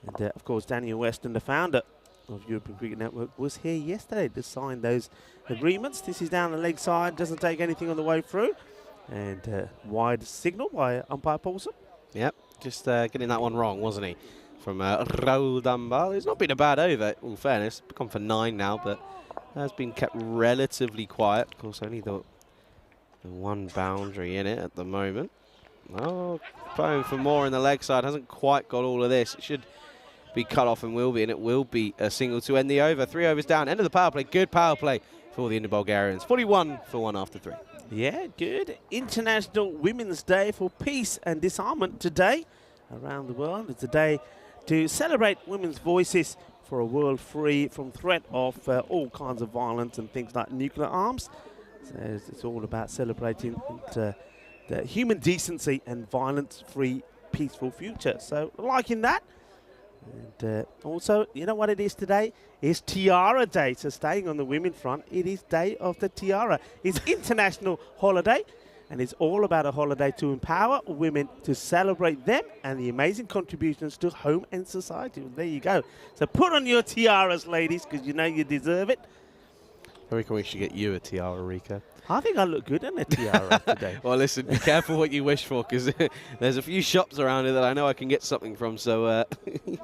And, of course, Daniel Weston, the founder of European Cricket Network, was here yesterday to sign those agreements. This is down the leg side. Doesn't take anything on the way through. And wide signal by umpire Paulson. Yep, just getting that one wrong, wasn't he? From Raul Dunbar. It's not been a bad over, in all fairness. Gone for 9 now, but has been kept relatively quiet. Of course, only the one boundary in it at the moment. Oh, going for more in the leg side. Hasn't quite got all of this. It should be cut off and will be, and it will be a single to end the over. 3 overs down. End of the power play. Good power play for the Indo-Bulgarians. 41 for 1 after 3. Yeah, good. International Women's Day for Peace and Disarmament today around the world. It's a day to celebrate women's voices for a world free from threat of all kinds of violence and things like nuclear arms. So it's all about celebrating the human decency and violence-free, peaceful future. So liking that. And also, you know what it is today? It's Tiara Day. So staying on the women front, it is Day of the Tiara. It's international holiday. And it's all about a holiday to empower women to celebrate them and the amazing contributions to home and society. Well, there you go. So put on your tiaras, ladies, because you know you deserve it. I reckon we should get you a tiara, Rico. I think I look good in a tiara today. Well, listen, be careful what you wish for, because there's a few shops around here that I know I can get something from, so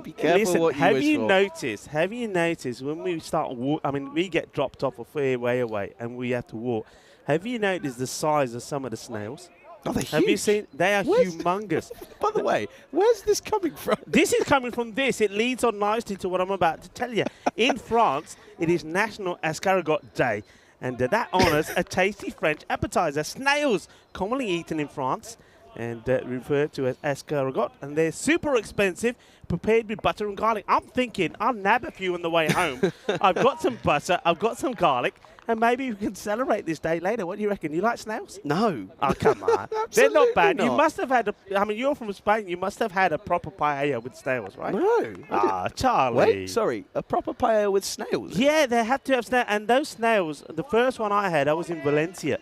be careful what you wish for. Have you noticed when we start we get dropped off a fair way away and we have to walk. Have you noticed the size of some of the snails? Oh, they're huge. Have you seen? They are humongous. By the way, where's this coming from? This is coming from this. It leads on nicely to what I'm about to tell you. In France, it is National Escargot Day, and that honours a tasty French appetizer. Snails, commonly eaten in France, and referred to as escargot, and they're super expensive, prepared with butter and garlic. I'm thinking I'll nab a few on the way home. I've got some butter, I've got some garlic, and maybe we can celebrate this day later. What do you reckon? You like snails? No. Oh, come on. They're not bad. You must have had you're from Spain. You must have had a proper paella with snails, right? No. Ah, Charlie. Wait, sorry. A proper paella with snails? Yeah, they have to have snails. And those snails, the first one I had, I was in Valencia.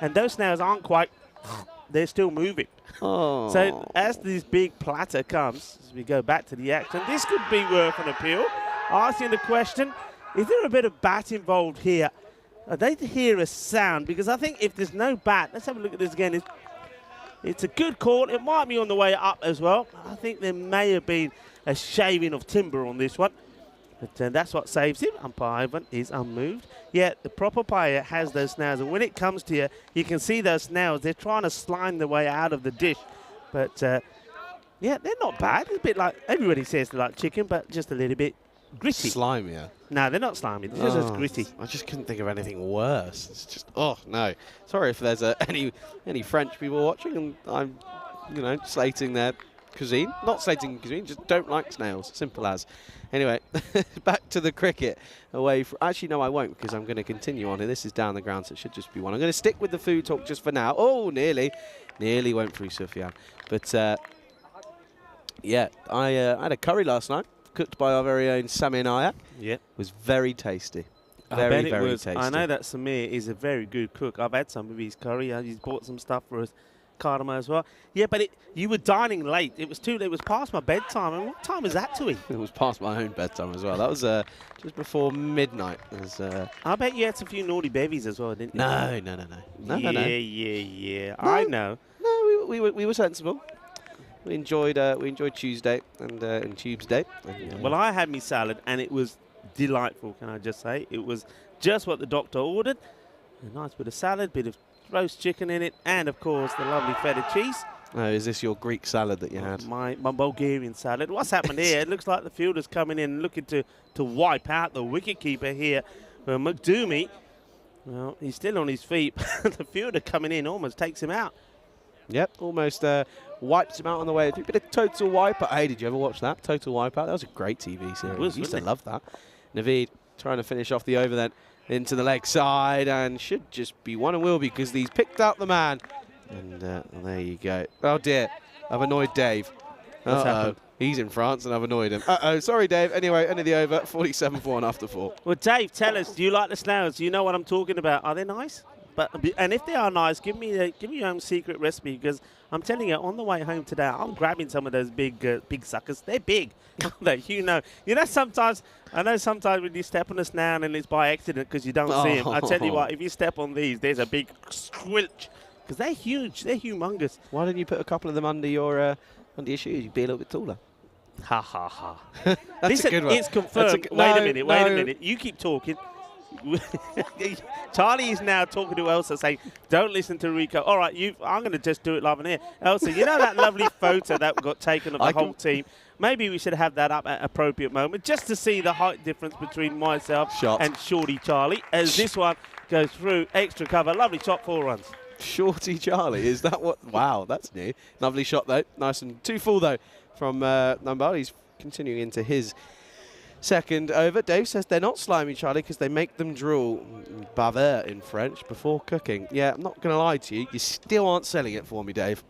And those snails aren't quite, they're still moving. Oh. So as this big platter comes, as we go back to the action, this could be worth an appeal. Asking the question, is there a bit of bat involved here? They hear a sound, because I think if there's no bat, let's have a look at this again. It's a good call. It might be on the way up as well. I think there may have been a shaving of timber on this one. But that's what saves him. Umpire Ivan is unmoved. Yeah, the proper player has those snails. And when it comes to you, you can see those snails. They're trying to slime their way out of the dish. But, yeah, they're not bad. It's a bit like, everybody says they like chicken, but just a little bit gritty. Slimier. No, they're not slimy. They're just as gritty. I just couldn't think of anything worse. It's just, oh, no. Sorry if there's any French people watching and I'm, slating their cuisine. Not slating cuisine, just don't like snails. Simple as. Anyway, back to the cricket. Actually, no, I won't, because I'm going to continue on here. This is down the ground, so it should just be one. I'm going to stick with the food talk just for now. Oh, nearly went through Sufyan. But, yeah, I had a curry last night, cooked by our very own Samir Nayak. Yeah. It was very tasty. Very tasty. I know that Samir is a very good cook. I've had some of his curry. He's bought some stuff for us. Cardamom as well. Yeah, but you were dining late. It was too late. It was past my bedtime. And what time was that to eat? It was past my own bedtime as well. That was just before midnight. I bet you had some few naughty bevies as well, didn't you? No. Yeah. I know. No, we were sensible. We enjoyed Tuesday and Tuesday. Well, I had me salad and it was delightful. Can I just say it was just what the doctor ordered. A nice bit of salad, bit of roast chicken in it, and of course the lovely feta cheese. Oh, is this your Greek salad that you had? My Bulgarian salad. What's happened here? It looks like the fielder's coming in and looking to wipe out the wicketkeeper here. McDoomey Well, he's still on his feet. The fielder coming in almost takes him out. Yep, almost wipes him out on the way. A bit of Total Wipeout. Hey, did you ever watch that? Total Wipeout. That was a great TV series. It was, used to wasn't it? love that. Naveed trying to finish off the over then into the leg side, and should just be one and will be because he's picked out the man. And there you go. Oh dear, I've annoyed Dave. What's happened? He's in France and I've annoyed him. Sorry Dave. Anyway, end of the over, 47-4 and after 4. Well, Dave, tell us, do you like the snails? Do you know what I'm talking about? Are they nice? And if they are nice, give me your own secret recipe, because I'm telling you, on the way home today, I'm grabbing some of those big suckers. They're big. You know sometimes when you step on a snail and it's by accident because you don't see them. I tell you what, if you step on these, there's a big squelch, because they're huge. They're humongous. Why didn't you put a couple of them under your shoes? You'd be a little bit taller. Ha ha ha. That's Listen, a good one. it's confirmed. Wait a minute. You keep talking. Charlie is now talking to Elsa, saying, "Don't listen to Rico." All right, I'm going to just do it live on here. Elsa, you know that lovely photo that got taken of the whole team? Maybe we should have that up at an appropriate moment, just to see the height difference between myself and Shorty Charlie, as this one goes through extra cover. Lovely shot, 4 runs. Shorty Charlie, is that what? Wow, that's new. Lovely shot though. Nice and 2 full though from Lombard. He's continuing into his second over. Dave says they're not slimy, Charlie, because they make them drool, baver in French, before cooking. Yeah, I'm not going to lie to you. You still aren't selling it for me, Dave.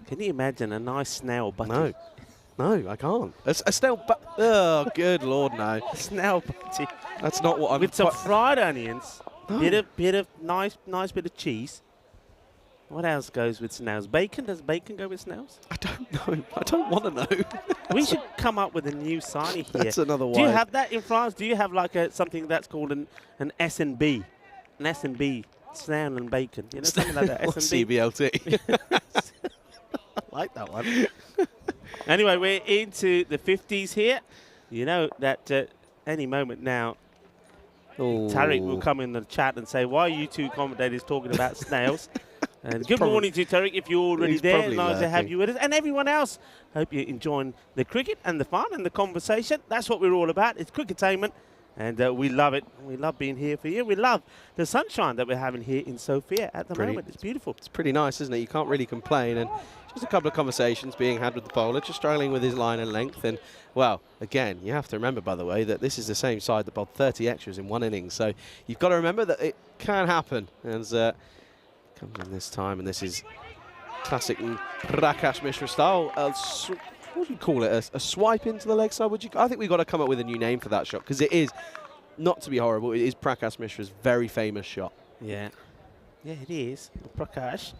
Can you imagine a nice snail butty? No, I can't. A snail butty. Oh, good Lord, no. A snail butty. That's not what I'm... With some fried onions, bit of nice bit of cheese. What else goes with snails? Bacon? Does bacon go with snails? I don't know. I don't want to know. We should come up with a new signing here. That's another one. Do you have that in France? Do you have like something that's called an S&B? An S&B, snail and bacon. You know, something like that. S&B. CBLT. I like that one. Anyway, we're into the 50s here. You know that any moment now, Tariq will come in the chat and say, "Why are you two commentators talking about snails?" And good morning to you, Tariq, if you're already there. Nice to have you with us. And everyone else, hope you're enjoying the cricket and the fun and the conversation. That's what we're all about. It's cricketainment, and we love it. We love being here for you. We love the sunshine that we're having here in Sofia at the moment. It's beautiful. It's pretty nice, isn't it? You can't really complain. And just a couple of conversations being had with the bowler, just struggling with his line and length. And, well, again, you have to remember, by the way, that this is the same side that bowled 30 extras in one innings. So you've got to remember that it can happen. And comes in this time, and this is classic Prakash Mishra style. What would you call it? A swipe into the leg side? I think we've got to come up with a new name for that shot, because it is, not to be horrible, it is Prakash Mishra's very famous shot. Yeah. Yeah, it is. Prakash.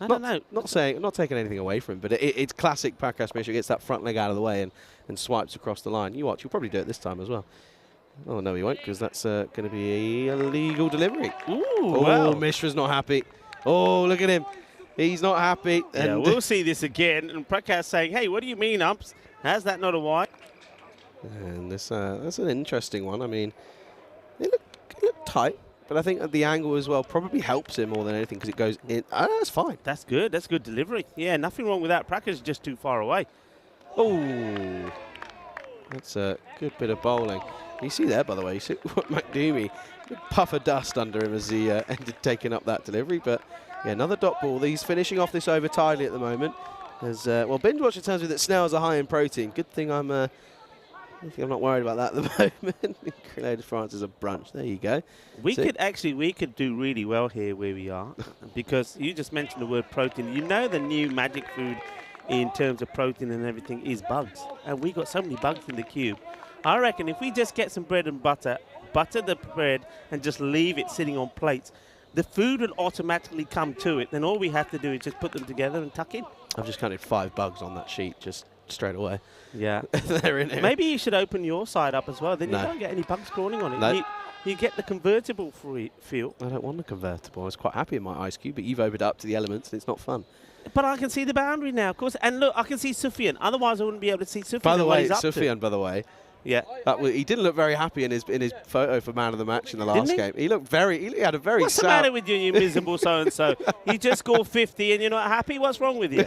I don't know. I'm not taking anything away from him, but it's classic Prakash Mishra. Gets that front leg out of the way and swipes across the line. You watch, you'll probably do it this time as well. Oh, no, he won't, because that's going to be a illegal delivery. Ooh, oh, wow. Mishra's not happy. Oh, look at him. He's not happy. Yeah, and we'll see this again. And Prakash saying, "Hey, what do you mean, umps? How's that not a wide?" And this that's an interesting one. I mean, it looked tight, but I think at the angle as well probably helps him more than anything, because it goes in. That's fine. That's good. That's good delivery. Yeah, nothing wrong with that. Prakash is just too far away. Oh, that's a good bit of bowling. You see there, by the way, you see what McDoomie, a puff of dust under him as he ended taking up that delivery. But yeah, another dot ball. He's finishing off this over tidily at the moment. As well, Binge Watcher tells me that snails are high in protein. Good thing I'm not worried about that at the moment. Grenade of France is a brunch. There you go. We could do really well here where we are, because you just mentioned the word protein. You know, the new magic food in terms of protein and everything is bugs, and we got so many bugs in the cube. I reckon if we just get some bread and butter the bread and just leave it sitting on plates, the food will automatically come to it. Then all we have to do is just put them together and tuck in. I've just counted 5 bugs on that sheet just straight away. Yeah. They're in here. Maybe you should open your side up as well. Then No. you don't get any bugs crawling on it. No. You get the convertible feel. I don't want the convertible. I was quite happy in my ice cube, but you've opened up to the elements and it's not fun. But I can see the boundary now, of course. And look, I can see Sufyan. Otherwise, I wouldn't be able to see Sufyan. By the what way, he's up to. Sufyan, by the way, yeah, he didn't look very happy in his photo for man of the match in the last game. He looked he had a very What's the matter with you, you miserable so-and-so? You just scored 50 and you're not happy? What's wrong with you?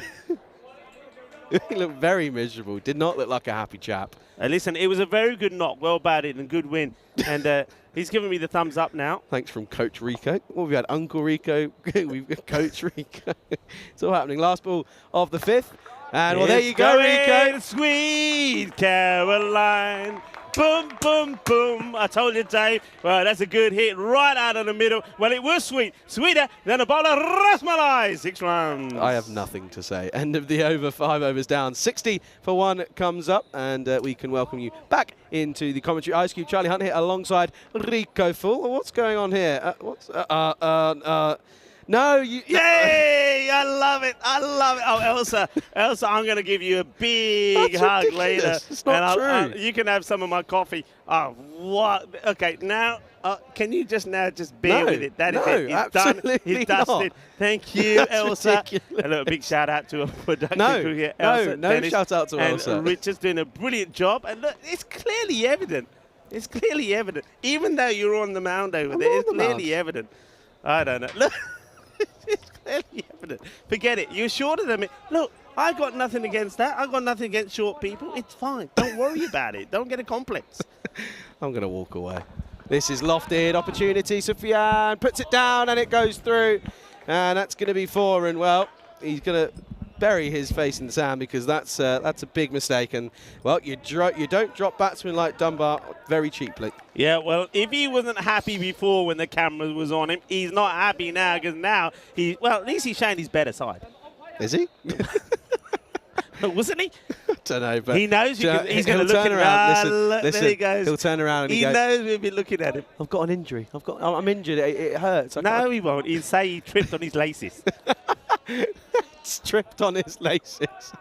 He looked very miserable. Did not look like a happy chap. Listen, it was a very good knock. Well batted and good win. And he's giving me the thumbs up now. Thanks from Coach Rico. Well, we've had Uncle Rico. We've got Coach Rico. It's all happening. Last ball of the 5th. And, well, there you go, Rico. Sweet Caroline. Boom, boom, boom. I told you, Dave. Well, that's a good hit right out of the middle. Well, it was sweet. Sweeter than a bowl of rasmalai. 6 runs. I have nothing to say. End of the over, 5 overs down. 60 for 1 comes up, and we can welcome you back into the commentary. Ice Cube, Charlie Hunt here alongside Rico Full. What's going on here? No, you... Yay! I love it. I love it. Oh, Elsa, I'm going to give you a big hug ridiculous. later. It's not true. You can have some of my coffee. Oh, what? Okay, now, can you just bear with it? That is it. It's done. It's dusted. Not. Thank you, Elsa. Ridiculous. A big shout out to a production crew here. Elsa, no Dennis, shout out to Elsa. And Richard's doing a brilliant job. And look, it's clearly evident. It's clearly evident. Even though you're on the mound over there, it's clearly evident. I don't know. Look. It's clearly evident. Forget it. You're shorter than me. Look, I got nothing against that. I got nothing against short people. It's fine. Don't worry about it. Don't get a complex. I'm going to walk away. This is lofted opportunity. Sufyan puts it down and it goes through. And that's going to be 4. And, well, he's going to bury his face in the sand because that's a big mistake. And, well, you don't drop batsmen like Dunbar very cheaply. Yeah, well, if he wasn't happy before when the camera was on him, he's not happy now because now at least he's showing his better side. Is he? Wasn't he? I don't know, but he knows because he's going to look turn around. Listen, there he goes. He'll turn around and he goes, knows we've been looking at him. I've got an injury. I'm injured. It hurts. No, he won't. He'll say he tripped on his laces. Tripped on his laces.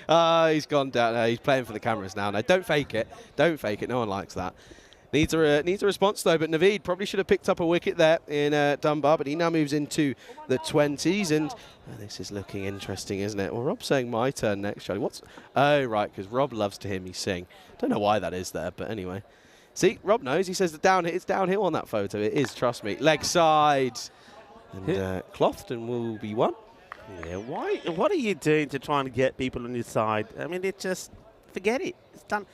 He's gone down. No, he's playing for the cameras now. No, don't fake it. Don't fake it. No one likes that. Needs a response, though, but Naveed probably should have picked up a wicket there in Dunbar, but he now moves into the 20s, and this is looking interesting, isn't it? Well, Rob's saying my turn next, Charlie. Oh, right, because Rob loves to hear me sing. Don't know why that is there, but anyway. See, Rob knows. He says that it's downhill on that photo. It is, trust me. Leg side. And Clofton will be 1. Yeah, why? What are you doing to try and get people on your side? I mean, forget it. It's done.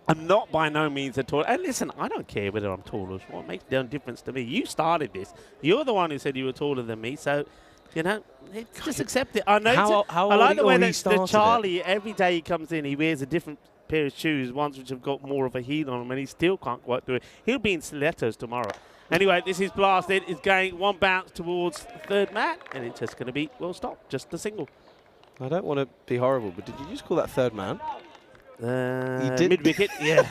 I'm not by no means a tall. And listen, I don't care whether I'm tall or short. It makes no difference to me. You started this. You're the one who said you were taller than me. So, just accept it. I know. How I like the way that Charlie, every day he comes in, he wears a different pair of shoes, ones which have got more of a heel on them, and he still can't quite do it. He'll be in stilettos tomorrow. Anyway, this is blasted. It's going 1 bounce towards the 3rd man, and it's just going to be, well, stop, just a single. I don't want to be horrible, but did you just call that 3rd man? Mid-wicket, yeah.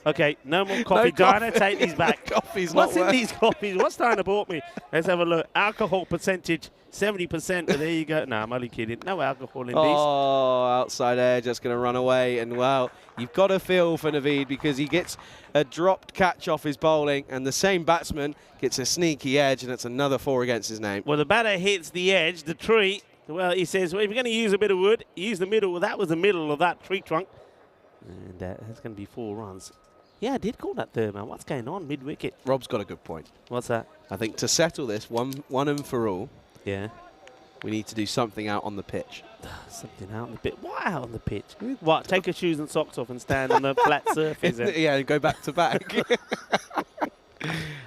Okay, no more coffee. Diana, take these back. What's in these coffees? What's Diana bought me? Let's have a look. Alcohol percentage, 70%. There you go. No, I'm only kidding. No alcohol in these. Oh, outside air, just going to run away. And, well, you've got to feel for Naveed because he gets a dropped catch off his bowling, and the same batsman gets a sneaky edge, and it's another 4 against his name. Well, the batter hits the edge, the tree. Well, he says, well, if you're going to use a bit of wood, use the middle. Well, that was the middle of that tree trunk. And that's going to be 4 runs. Yeah, I did call that 3rd man. What's going on mid-wicket? Rob's got a good point. What's that? I think to settle this one and for all, yeah, we need to do something out on the pitch. Something out on the pitch? What out on the pitch? What, take your shoes and socks off and stand on a flat surface? Yeah, go back to back.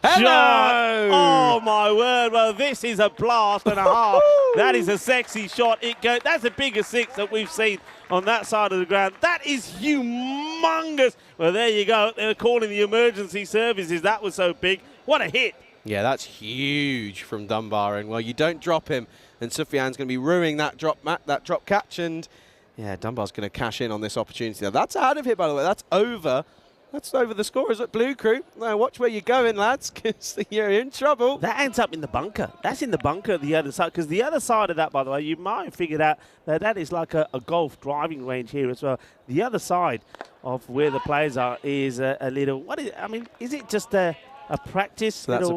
Hello! Oh, my word. Well, this is a blast and a half. That is a sexy shot. That's the biggest 6 that we've seen on that side of the ground. That is humongous. Well, there you go. They're calling the emergency services. That was so big. What a hit. Yeah, that's huge from Dunbar. And, well, you don't drop him, and Sufyan's going to be ruining that drop catch. And, yeah, Dunbar's going to cash in on this opportunity. Now, that's out of here, by the way. That's over. That's over the scorers at Blue Crew. Now, watch where you're going, lads, because you're in trouble. That ends up in the bunker. That's in the bunker at the other side, because the other side of that, by the way, you might have figured out that is like a golf driving range here as well. The other side of where the players are is a little, is it just a practice?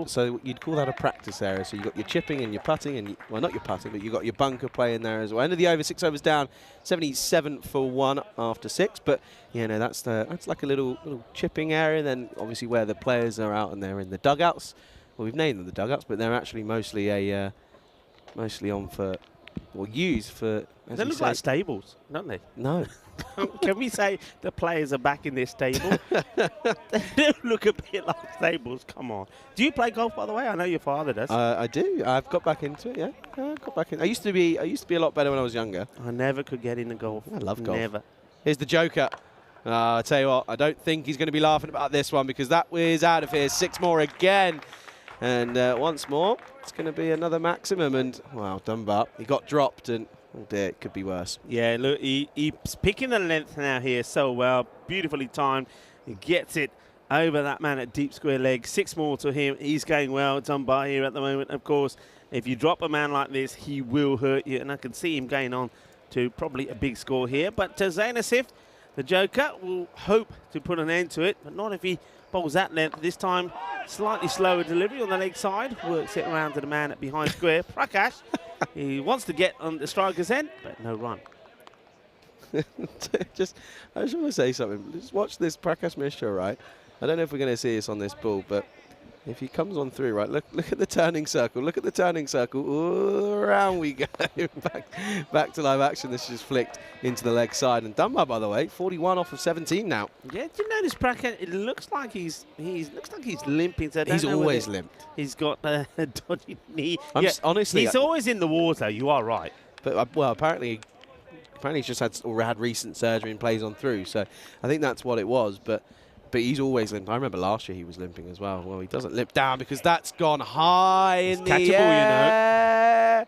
So you'd call that a practice area. So you've got your chipping and your putting, and well, not your putting, but you've got your bunker play in there as well. End of the over, 6 overs down, 77 for 1 after 6. But that's like a little chipping area. And then obviously where the players are out and they're in the dugouts. Well, we've named them the dugouts, but they're actually mostly on for or used for. They look like stables, don't they? No. Can we say the players are back in their stable? They do look a bit like stables. Come on. Do you play golf, by the way? I know your father does. I do. I've got back into it. Yeah, I got back in. I used to be a lot better when I was younger. I never could get into golf. I love golf. Never. Here's the joker. I tell you what, I don't think he's going to be laughing about this one because that was out of here. 6 more again. And once more, it's going to be another maximum. And, wow, Dunbar, he got dropped and, oh dear, it could be worse. Yeah, look, he's picking the length now here so well. Beautifully timed. He gets it over that man at deep square leg. 6 more to him. He's going well. Dunbar here at the moment. Of course, if you drop a man like this, he will hurt you. And I can see him going on to probably a big score here. But Zainasif, the joker, will hope to put an end to it, but not if he bowls that length. This time, slightly slower delivery on the leg side. Works it around to the man at behind square. Prakash, he wants to get on the striker's end, but no run. I just want to say something. Just watch this Prakash Mishra, right? I don't know if we're going to see this on this ball, but if he comes on through, right, look at the turning circle. Look at the turning circle. Ooh, around we go. back to live action. This just flicked into the leg side. And Dunbar, by the way, 41 off of 17 now. Yeah, do you notice Prakash? It looks like he's limping. So He's always limped. He's got a dodgy knee. Honestly, he's always in the water. You are right. But well, apparently he's just had recent surgery and plays on through. So I think that's what it was. But he's always limping. I remember last year he was limping as well. Well, he doesn't limp down because that's gone high in the air. Catchable, you know.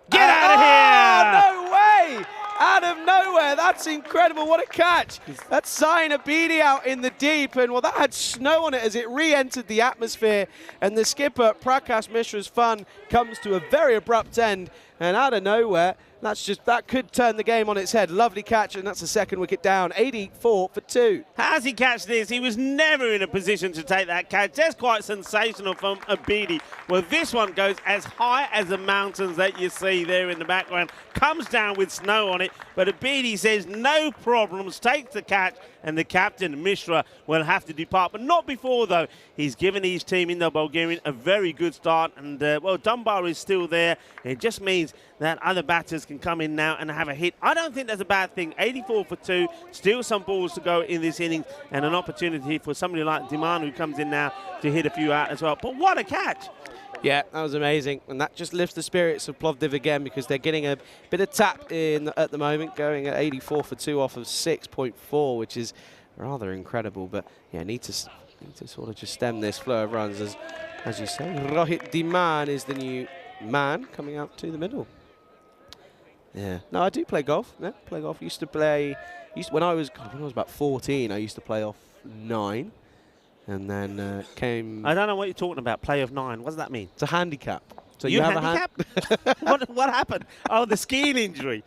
Get out of here! No way! Out of nowhere. That's incredible. What a catch. That's Zain Abidi out in the deep. And, well, that had snow on it as it re-entered the atmosphere. And the skipper, Prakash Mishra's fun, comes to a very abrupt end. And out of nowhere, that could turn the game on its head. Lovely catch, and that's the second wicket down. 84 for 2. How's he catch this? He was never in a position to take that catch. That's quite sensational from Abidi. Well, this one goes as high as the mountains that you see there in the background. Comes down with snow on it, but Abidi says no problems, takes the catch, and the captain, Mishra, will have to depart. But not before, though. He's given his team in the Bulgarian a very good start. And, well, Dunbar is still there. It just means that other batters can come in now and have a hit. I don't think that's a bad thing. 84 for 2. Still some balls to go in this innings. And an opportunity for somebody like Diman, who comes in now, to hit a few out as well. But what a catch. Yeah, that was amazing. And that just lifts the spirits of Plovdiv again because they're getting a bit of tap in at the moment, going at 84 for 2 off of 6.4, which is rather incredible. But, yeah, need to sort of just stem this flow of runs. As you say, Rohit Diman is the new man coming out to the middle. Yeah. No, I do play golf. Yeah, play golf. When I was about 14, I used to play off 9. And then came... I don't know what you're talking about. Play of 9. What does that mean? It's a handicap. So you have handicap? What happened? Oh, the skiing injury.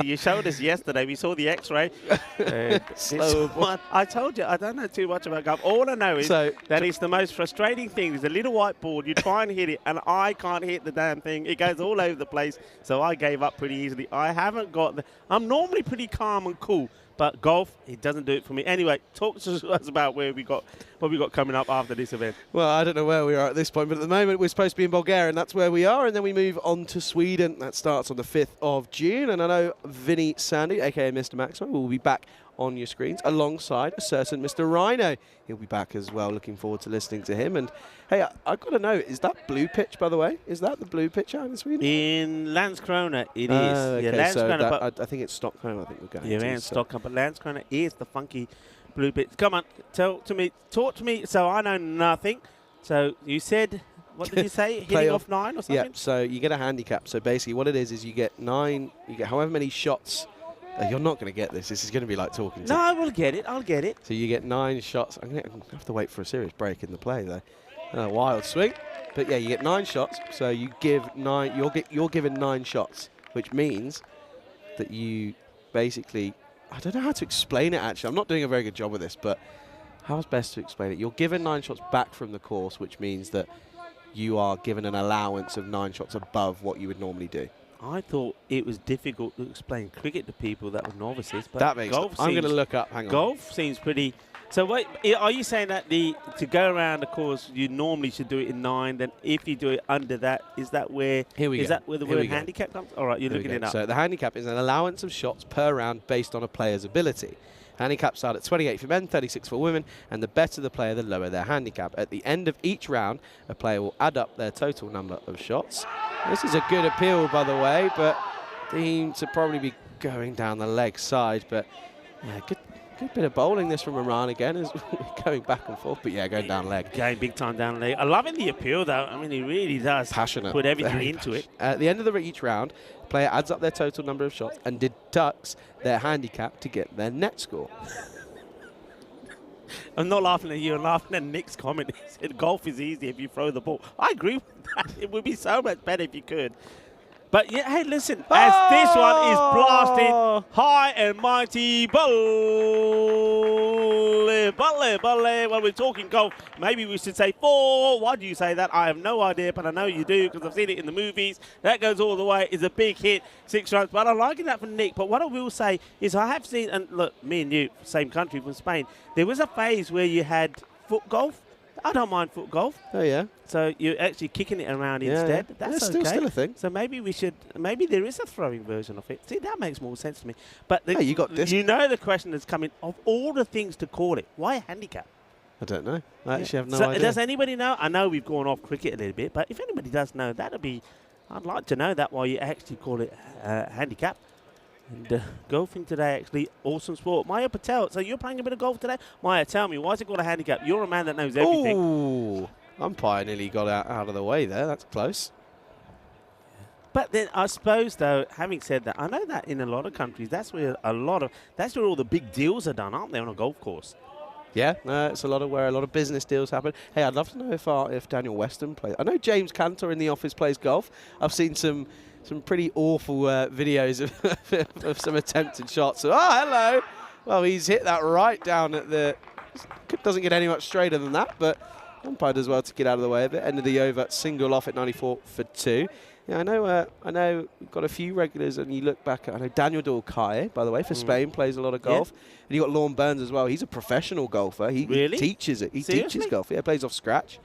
You showed us yesterday. We saw the X-ray. I told you, I don't know too much about golf. All I know is that it's the most frustrating thing. There's a little white board. You try and hit it, and I can't hit the damn thing. It goes all over the place. So I gave up pretty easily. I haven't got I'm normally pretty calm and cool. But golf, it doesn't do it for me. Anyway, talk to us about what we got coming up after this event. Well, I don't know where we are at this point, but at the moment we're supposed to be in Bulgaria, and that's where we are. And then we move on to Sweden. That starts on the 5th of June. And I know Vinny Sandy, a.k.a. Mr. Maxwell, will be back on your screens alongside a certain Mr. Rhino. He'll be back as well. Looking forward to listening to him. And, hey, I've got to know, is that blue pitch, by the way? Is that the blue pitch out in Sweden? In Landskrona, it is. Okay, yeah, Landskrona, so I think it's Stockholm, I think we're going to. Yeah, Stockholm, but Landskrona is the funky blue pitch. Come on, talk to me, so I know nothing. So you said, what did you say, hitting off 9 or something? Yeah, so you get a handicap. So basically what it is you get 9, you get however many shots. You're not going to get this. This is going to be like talking to... No, I will get it. I'll get it. So you get 9 shots. I'm going to have to wait for a serious break in the play, though. A wild swing. But, yeah, you get 9 shots. So you give 9... You're given 9 shots, which means that you basically... I don't know how to explain it, actually. I'm not doing a very good job of this, but how's best to explain it? You're given 9 shots back from the course, which means that you are given an allowance of 9 shots above what you would normally do. I thought it was difficult to explain cricket to people that were novices, but that makes golf I'm going to look up. Hang on. Golf seems pretty So wait, are you saying that to go around the course, you normally should do it in 9? Then if you do it under that, is that where that where the word handicap comes? All right, you're looking it up. So the handicap is an allowance of shots per round based on a player's ability. Handicaps start at 28 for men, 36 for women, and the better the player, the lower their handicap. At the end of each round, a player will add up their total number of shots. This is a good appeal, by the way, but deemed to probably be going down the leg side. But yeah, good bit of bowling this from Iran again, is going back and forth, but yeah, going down leg. Going big time down leg. I love the appeal though. I mean, he really does put everything into it. At the end of each round, player adds up their total number of shots and deducts their handicap to get their net score. I'm not laughing at you, I'm laughing at Nick's comment. He said golf is easy if you throw the ball. I agree with that. It would be so much better if you could. But yeah, hey, listen, as this one is blasted high and mighty, volley. When we're talking golf, maybe we should say 4. Why do you say that? I have no idea, but I know you do because I've seen it in the movies. That goes all the way. It's a big hit, 6 runs. But I'm liking that from Nick. But what I will say is I have seen, and look, me and you, same country from Spain, there was a phase where you had foot golf. I don't mind foot golf. Oh, yeah. So you're actually kicking it around instead. Yeah. That's okay. Still a thing. So maybe we should, maybe there is a throwing version of it. See, that makes more sense to me. But you got this. You know the question that's coming, of all the things to call it, why a handicap? I don't know. I actually have no idea. Does anybody know? I know we've gone off cricket a little bit, but if anybody does know, I'd like to know that why you actually call it handicap. And golfing today, actually, awesome sport. Maya Patel, so you're playing a bit of golf today? Maya, tell me, why is it called a handicap? You're a man that knows everything. Ooh, umpire nearly got out of the way there. That's close. But then I suppose, though, having said that, I know that in a lot of countries, that's where all the big deals are done, aren't they, on a golf course? Yeah, it's where a lot of business deals happen. Hey, I'd love to know if Daniel Weston plays. I know James Cantor in the office plays golf. I've seen some pretty awful videos of some attempted shots. So, hello. Well, he's hit that right down at the... Doesn't get any much straighter than that, but umpire does well to get out of the way a bit. End of the over, single off at 94 for 2. Yeah, I know we've got a few regulars, and you look back at, I know Daniel Dulcaye, by the way, for Spain, plays a lot of golf. Yeah. And you got Lorne Burns as well. He's a professional golfer. He teaches it. He teaches golf. Yeah, plays off scratch.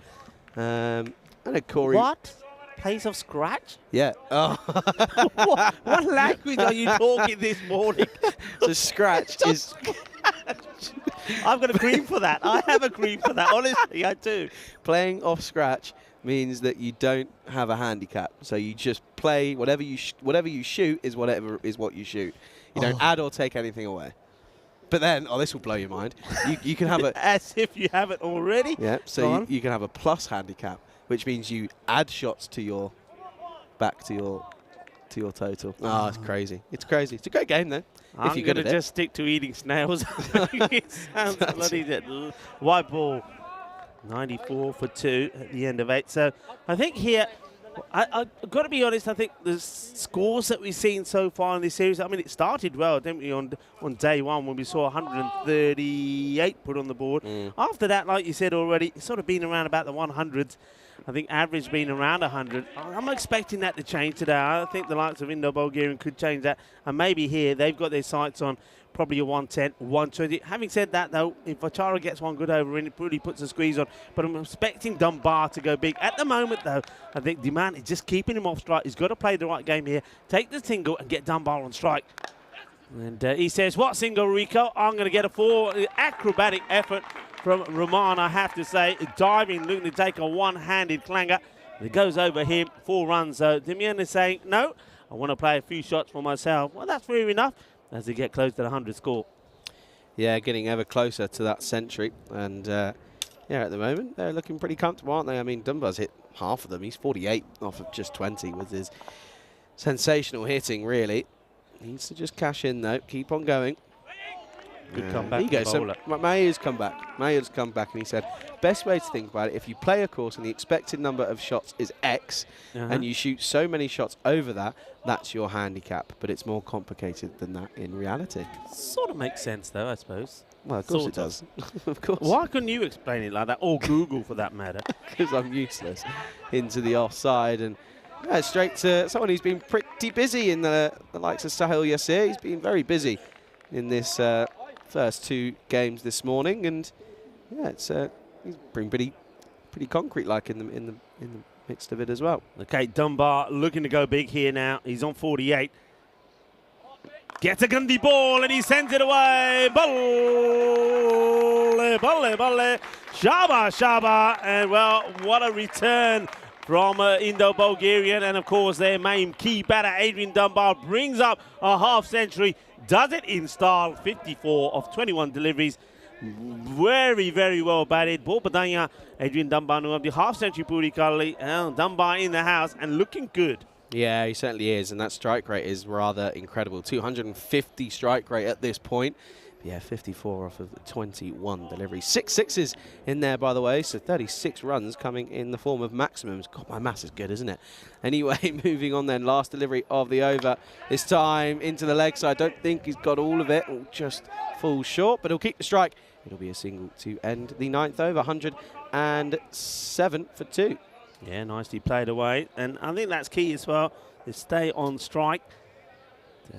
I know Corey... What? Plays off scratch? Yeah. Oh. what language are you talking this morning? So scratch is... I've got a cream for that. I have a cream for that. Honestly, I do. Playing off scratch means that you don't have a handicap. So you just play whatever you shoot is what you shoot. You don't add or take anything away. But then, this will blow your mind. You can have a... As if you haven't already. Yeah, so you can have a plus handicap, which means you add shots to your total. Oh, it's crazy. It's crazy. It's a great game, though. I'm going to just stick to eating snails. It sounds bloody white ball. 94 for 2 at the end of 8. So I think here, I've got to be honest, I think the scores that we've seen so far in this series, I mean, it started well, didn't we, on day 1 when we saw 138 put on the board. After that, like you said already, it's sort of been around about the 100s. I think average been around 100. I'm expecting that to change today. I think the likes of Indo-Bulgarian could change that. And maybe here, they've got their sights on probably a 110, 120. Having said that, though, if Vachara gets one good over in, it really puts a squeeze on. But I'm expecting Dunbar to go big. At the moment, though, I think Demand is just keeping him off strike. He's got to play the right game here. Take the single and get Dunbar on strike. And he says, what single, Rico? I'm going to get a 4. Acrobatic effort from Rahman, I have to say. Diving, looking to take a one-handed clanger. It goes over him. 4 runs. So Demian is saying, no, I want to play a few shots for myself. Well, that's fair enough as they get close to the 100 score. Yeah, getting ever closer to that century. And, yeah, at the moment, they're looking pretty comfortable, aren't they? I mean, Dunbar's hit half of them. He's 48 off of just 20 with his sensational hitting, really. Needs to just cash in, though. Keep on going. Good comeback. There you go. So Mayer's come back. Mayer's come back, and he said, best way to think about it, if you play a course and the expected number of shots is X, and you shoot so many shots over that, that's your handicap. But it's more complicated than that in reality. Sort of makes sense, though, I suppose. Well, of course it does. Of course. Why couldn't you explain it like that, or Google for that matter? Because I'm useless. Into the offside, and straight to someone who's been pretty busy in the likes of Sahil Yassir. He's been very busy in this first 2 games this morning, and yeah, it's he's been pretty concrete-like in the midst of it as well. Okay, Dunbar looking to go big here now. He's on 48. Gets a Gundy ball and he sends it away. Balle, balle, balle. Shaba, shaba. And well, what a return from Indo-Bulgarian. And of course, their main key batter, Adrian Dunbar, brings up a half century. Does it in style. 54 of 21 deliveries. Very, very well batted. Ball badanya, Adrian Dunbar of the half century Puri Kali. Dunbar in the house and looking good. Yeah, he certainly is, and that strike rate is rather incredible. 250 strike rate at this point. Yeah, 54 off of 21 deliveries. 6 sixes in there, by the way, so 36 runs coming in the form of maximums. God, my maths is good, isn't it? Anyway, moving on then, last delivery of the over. This time into the leg side. I don't think he's got all of it. It'll just fall short, but he'll keep the strike. It'll be a single to end the 9th over, 107 for 2. Yeah, nicely played away. And I think that's key as well, is stay on strike.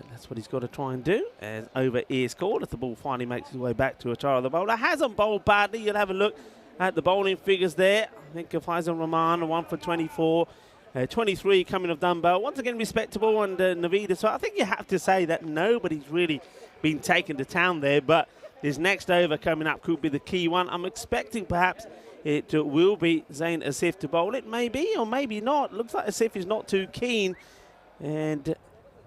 That's what he's got to try and do. As over is called, if the ball finally makes its way back to Atara, the bowler hasn't bowled badly. You'll have a look at the bowling figures there. I think Faisal Rahman, 1 for 24. 23 coming of Dunbar. Once again, respectable, and Navida. So I think you have to say that nobody's really been taken to town there, but this next over coming up could be the key one. I'm expecting perhaps it will be Zain Asif to bowl it. Maybe or maybe not. Looks like Asif is not too keen. And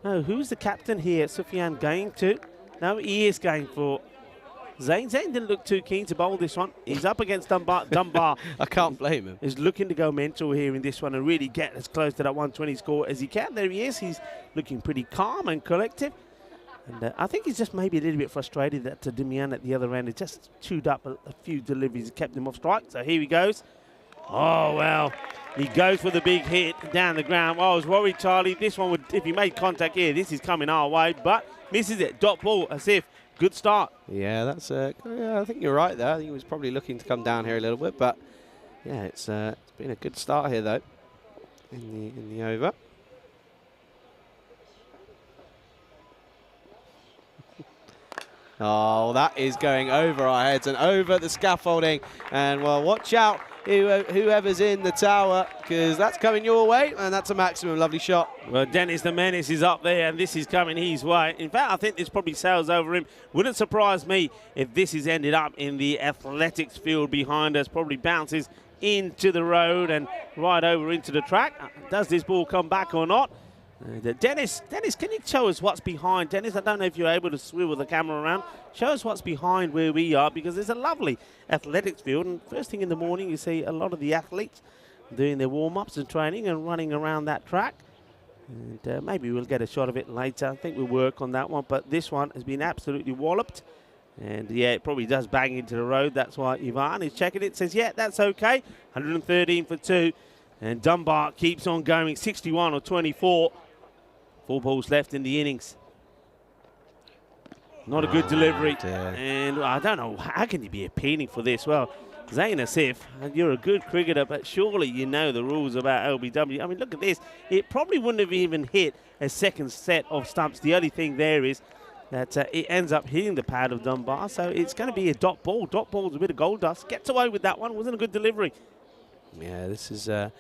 no, who's the captain here? Sufyan going to? No, he is going for Zain. Zain didn't look too keen to bowl this one. He's up against Dunbar. Dunbar I can't blame him. Is looking to go mental here in this one and really get as close to that 120 score as he can. There he is. He's looking pretty calm and collective. And I think he's just maybe a little bit frustrated that Dimian at the other end has just chewed up a few deliveries and kept him off strike. So here he goes. Oh, well, he goes for the big hit down the ground. Well, I was worried, Charlie. This one would, if he made contact here, this is coming our way, but misses it. Dot ball, as if. Good start. Yeah, that's yeah, I think you're right there. I think he was probably looking to come down here a little bit, but yeah, it's been a good start here though in the over. Oh, that is going over our heads and over the scaffolding. And, well, watch out, whoever's in the tower, because that's coming your way, and that's a maximum. Lovely shot. Well, Dennis the Menace is up there, and this is coming his way. In fact, I think this probably sails over him. Wouldn't surprise me if this is ended up in the athletics field behind us. Probably bounces into the road and right over into the track. Does this ball come back or not? Dennis, can you show us what's behind? Dennis, I don't know if you're able to swivel the camera around. Show us what's behind where we are, because there's a lovely athletics field. And first thing in the morning, you see a lot of the athletes doing their warm-ups and training and running around that track. And maybe we'll get a shot of it later. I think we'll work on that one. But this one has been absolutely walloped. And, yeah, it probably does bang into the road. That's why Ivan is checking it. Says, yeah, that's okay. 113 for 2. And Dunbar keeps on going, 61 or 24. 4 balls left in the innings. Not a good delivery. And I don't know, how can you be appealing for this? Well, Zain Asif, you're a good cricketer, but surely you know the rules about LBW. I mean, look at this. It probably wouldn't have even hit a second set of stumps. The only thing there is that it ends up hitting the pad of Dunbar, so it's going to be a dot ball. Dot ball's a bit of gold dust. Gets away with that one. Wasn't a good delivery. Yeah, this is a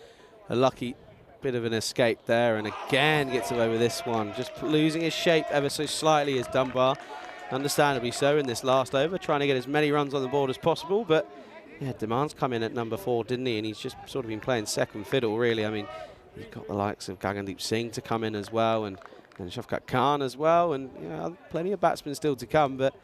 lucky bit of an escape there, and again gets away with this one. Just losing his shape ever so slightly as Dunbar, understandably so, in this last over, trying to get as many runs on the board as possible. But yeah, Demand's come in at number 4, didn't he? And he's just sort of been playing second fiddle, really. I mean, you've got the likes of Gagandeep Singh to come in as well, and Shafqat Khan as well, and you know, plenty of batsmen still to come. But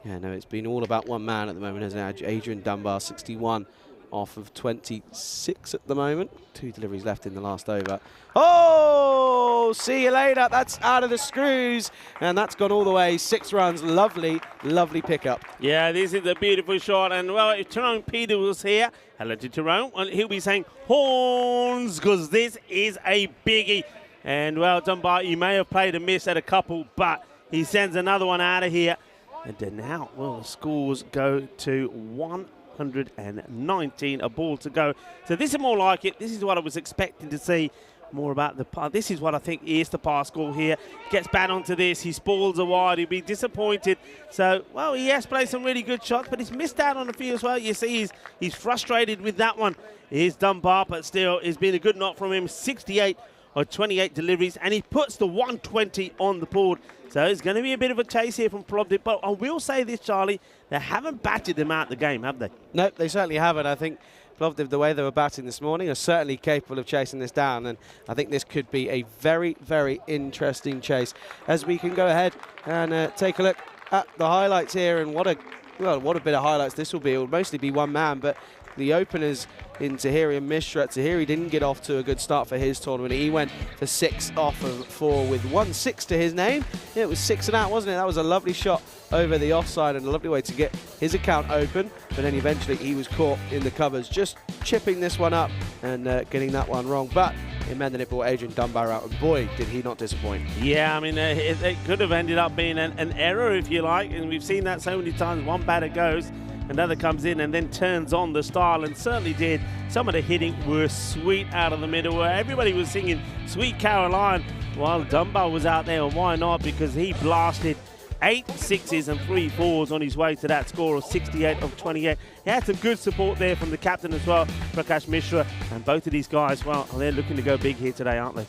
yeah, no, it's been all about one man at the moment, hasn't it? Adrian Dunbar, 61 off of 26 at the moment. 2 deliveries left in the last over. Oh, see you later. That's out of the screws, and that's gone all the way. 6 runs. Lovely, lovely pickup. Yeah, this is a beautiful shot. And, well, if Tyrone Peter was here, hello to Tyrone, he'll be saying horns, because this is a biggie. And, well, Dunbar, you may have played a miss at a couple, but he sends another one out of here. And then now, well, the scores go to 119, a ball to go. So this is more like it. This is what I was expecting to see more about the par. This is what I think is the par score here. Gets bad onto this. He spalls a wide. He'll be disappointed. So, well, he has played some really good shots, but he's missed out on a few as well. You see, he's frustrated with that one. He's Dunbar, but still, it's been a good knock from him. 68 or 28 deliveries, and he puts the 120 on the board. So it's going to be a bit of a chase here from Plovdiv. But I will say this, Charlie, they haven't batted them out the game, have they? No, they certainly haven't. I think Plovdiv, the way they were batting this morning, are certainly capable of chasing this down, and I think this could be a very, very interesting chase. As we can go ahead and take a look at the highlights here, and what a bit of highlights this will be. It will mostly be one man, but the openers in Tahiri and Mishra. Tahiri didn't get off to a good start for his tournament. He went for 6 off of 4 with 1-6 to his name. It was 6 and out, wasn't it? That was a lovely shot over the offside and a lovely way to get his account open. But then eventually he was caught in the covers, just chipping this one up and getting that one wrong. But it meant that it brought Adrian Dunbar out, and boy, did he not disappoint. Yeah, I mean, it could have ended up being an error, if you like, and we've seen that so many times. One batter goes, another comes in and then turns on the style, and certainly did. Some of the hitting were sweet out of the middle, where everybody was singing Sweet Caroline while Dunbar was out there, and why not? Because he blasted 8 6s and 3 4s on his way to that score of 68 of 28. He had some good support there from the captain as well, Prakash Mishra, and both of these guys, well, they're looking to go big here today, aren't they?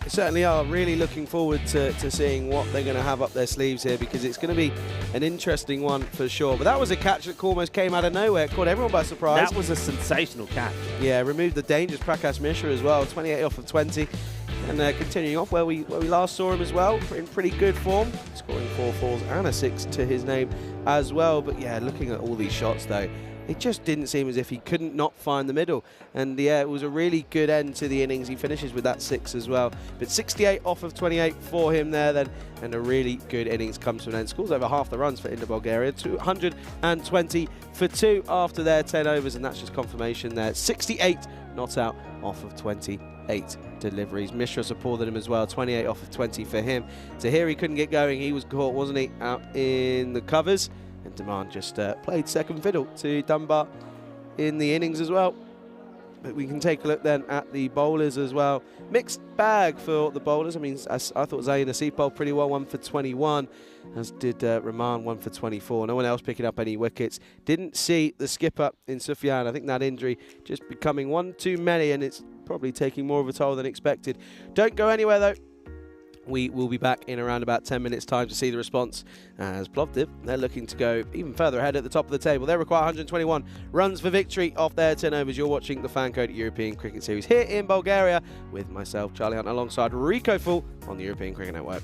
They certainly are. Really looking forward to seeing what they're going to have up their sleeves here, because it's going to be an interesting one for sure. But that was a catch that almost came out of nowhere. It caught everyone by surprise. That was a sensational catch. Yeah, removed the dangerous Prakash Mishra as well, 28 off of 20. And continuing off where we last saw him as well, in pretty good form, scoring 4 4s and a 6 to his name as well. But yeah, looking at all these shots though, it just didn't seem as if he couldn't not find the middle. And yeah, it was a really good end to the innings. He finishes with that 6 as well. But 68 off of 28 for him there then, and a really good innings comes to an end. Scores over half the runs for Bulgaria, 220 for 2 after their 10 overs, and that's just confirmation there. 68 not out off of 28 deliveries. Mishra supported him as well, 28 off of 20 for him. Tahiri couldn't get going. He was caught, wasn't he, out in the covers. And Demand just played second fiddle to Dunbar in the innings as well. But we can take a look then at the bowlers as well. Mixed bag for the bowlers. I mean, I thought Zayn Asif bowled pretty well, 1 for 21, as did Rahman, 1 for 24. No one else picking up any wickets. Didn't see the skipper in Sufyan. I think that injury just becoming one too many, and it's probably taking more of a toll than expected. Don't go anywhere though. We will be back in around about 10 minutes time to see the response, as Plovdiv, they're looking to go even further ahead at the top of the table. They require 121 runs for victory off their 10 overs. You're watching the FanCode European Cricket Series here in Bulgaria with myself, Charlie Hunt, alongside Rico Full on the European Cricket Network.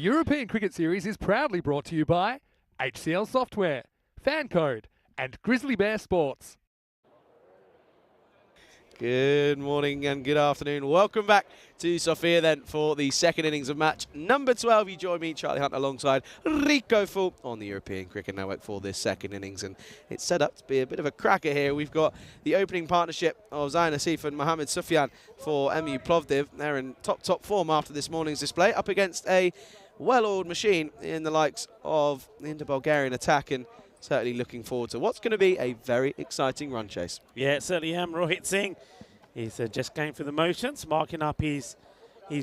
European Cricket Series is proudly brought to you by HCL Software, FanCode, and Grizzly Bear Sports. Good morning and good afternoon. Welcome back to Sofia then for the second innings of match number 12. You join me, Charlie Hunt, alongside Rico Full on the European Cricket Network for this second innings. And it's set up to be a bit of a cracker here. We've got the opening partnership of Zain Asif and Mohamed Sufyan for MU Plovdiv. They're in top form after this morning's display, up against a well-oiled machine in the likes of the Bulgarian attack, and certainly looking forward to what's going to be a very exciting run chase. Yeah, certainly am. Rohit Singh is just going through the motions, marking up his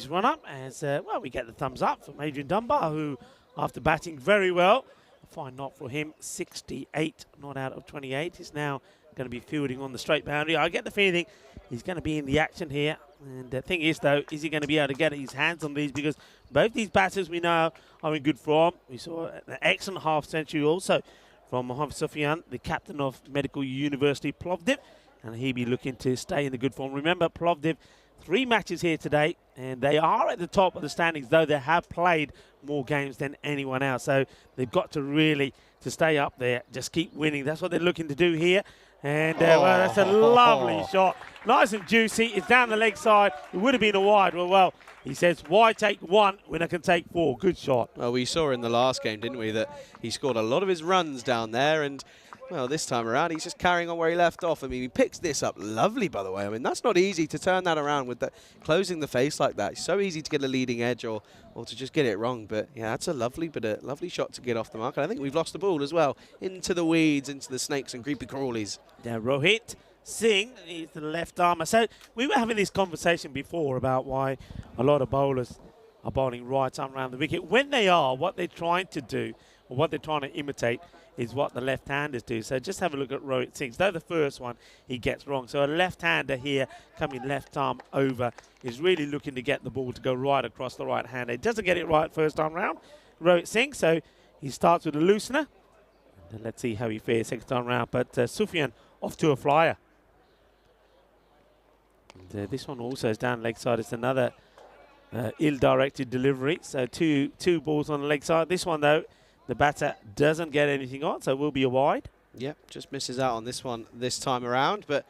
run-up as, well, we get the thumbs up from Adrian Dunbar, who, after batting very well, a fine knock for him, 68 not out of 28. He's now going to be fielding on the straight boundary. I get the feeling he's going to be in the action here. And the thing is, though, is he going to be able to get his hands on these? Because both these batters we know are in good form. We saw an excellent half-century also from Mohamed Sufyan, the captain of Medical University Plovdiv, and he'll be looking to stay in the good form. Remember, Plovdiv, 3 matches here today, and they are at the top of the standings, though they have played more games than anyone else. So they've got to really, to stay up there, just keep winning. That's what they're looking to do here. And, well, that's a lovely shot. Nice and juicy. It's down the leg side. It would have been a wide. Well, he says, why take 1 when I can take 4? Good shot. Well, we saw in the last game, didn't we, that he scored a lot of his runs down there, and, well, this time around, he's just carrying on where he left off. I mean, he picks this up lovely, by the way. I mean, that's not easy to turn that around with that, closing the face like that. It's so easy to get a leading edge or to just get it wrong. But, yeah, that's a lovely shot to get off the mark. And I think we've lost the ball as well, into the weeds, into the snakes and creepy crawlies. Now, Rohit Singh is the left armer. So we were having this conversation before about why a lot of bowlers are bowling right arm around the wicket. When they are, what they're trying to do, or what they're trying to imitate, is what the left-handers do. So just have a look at Rohit Singh. Though the first one he gets wrong. So a left-hander here coming left arm over is really looking to get the ball to go right across the right hand. He doesn't get it right first time round, Rohit Singh. So he starts with a loosener. And let's see how he fares second time round. But Sufyan off to a flyer. And, this one also is down leg side. It's another ill-directed delivery. So two balls on the leg side. This one, though, the batter doesn't get anything on, so it will be a wide. Yep, just misses out on this one this time around. But,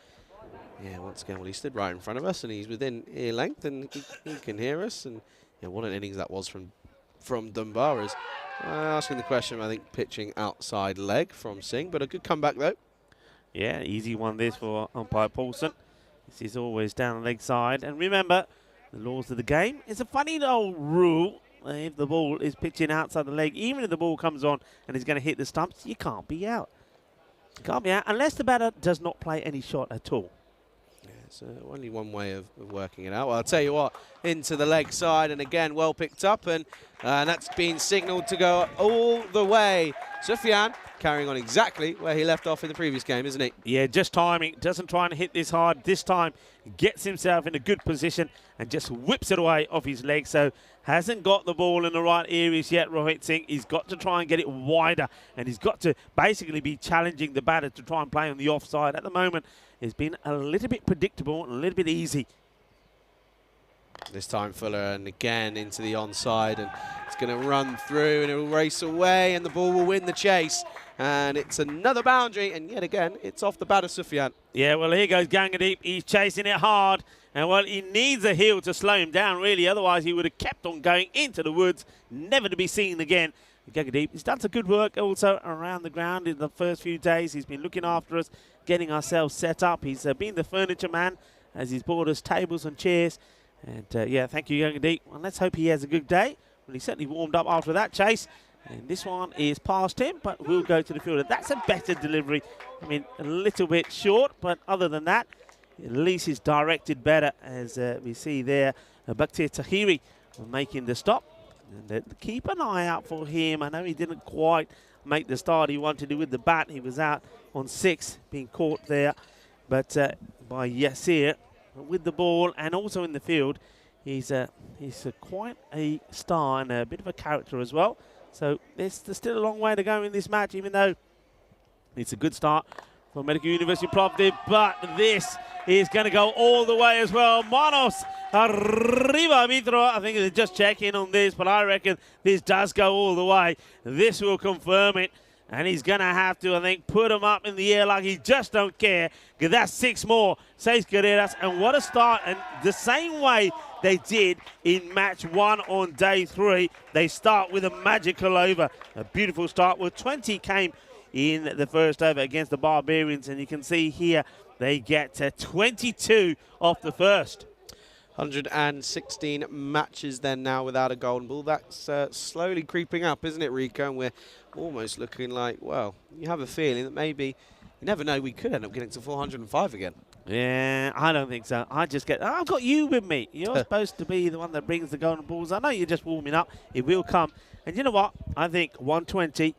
yeah, once again, well, he stood right in front of us, and he's within ear length, and he can hear us. And, yeah, what an innings that was from Dunbar. Is asking the question, I think, pitching outside leg from Singh. But a good comeback, though. Yeah, easy one this for umpire Paulson. This is always down the leg side. And remember, the laws of the game. It's a funny old rule. If the ball is pitching outside the leg, even if the ball comes on and is going to hit the stumps, you can't be out. You can't be out unless the batter does not play any shot at all. Yeah, it's only one way of working it out. Well, I'll tell you what, into the leg side, and again, well picked up, and that's been signalled to go all the way. Sufyan carrying on exactly where he left off in the previous game, isn't he? Yeah, just timing. Doesn't try and hit this hard. This time, gets himself in a good position and just whips it away off his leg. So, hasn't got the ball in the right areas yet, Rohit Singh. He's got to try and get it wider, and he's got to basically be challenging the batter to try and play on the offside. At the moment, it's been a little bit predictable and a little bit easy. This time Fuller, and again into the onside, and it's going to run through and it will race away, and the ball will win the chase. And it's another boundary, and yet again, it's off the batter, Sufyan. Yeah, well, here goes Gangadeep. He's chasing it hard, and, well, he needs a heel to slow him down, really. Otherwise, he would have kept on going into the woods, never to be seen again. Gangadeep, he's done some good work also around the ground in the first few days. He's been looking after us, getting ourselves set up. He's been the furniture man as he's bought us tables and chairs. And, yeah, thank you, Gangadeep. Well, let's hope he has a good day. Well, he certainly warmed up after that chase. And this one is past him, but we'll go to the fielder. That's a better delivery. I mean, a little bit short, but other than that, at least he's directed better, as we see there. Bakhtir Tahiri making the stop. And keep an eye out for him. I know he didn't quite make the start he wanted to with the bat. He was out on 6, being caught there. But by Yasir with the ball and also in the field, he's quite a star and a bit of a character as well. So there's still a long way to go in this match, even though it's a good start for Medical University Plovdiv, but this is going to go all the way as well. Manos arriba, Mitro. I think they're just checking on this, but I reckon this does go all the way. This will confirm it. And he's going to have to, I think, put him up in the air like he just don't care. Because that's 6 more, says Guerreras. And what a start. And the same way they did in match 1 on day 3. They start with a magical over. A beautiful start. Well, 20 came in the first over against the Barbarians. And you can see here they get 22 off the first. 116 matches then now without a golden ball. That's slowly creeping up, isn't it, Rico? And we're almost looking like, well, you have a feeling that maybe, you never know, we could end up getting to 405 again. Yeah, I don't think so. I've got you with me. You're supposed to be the one that brings the golden balls. I know you're just warming up. It will come. And you know what? I think 120,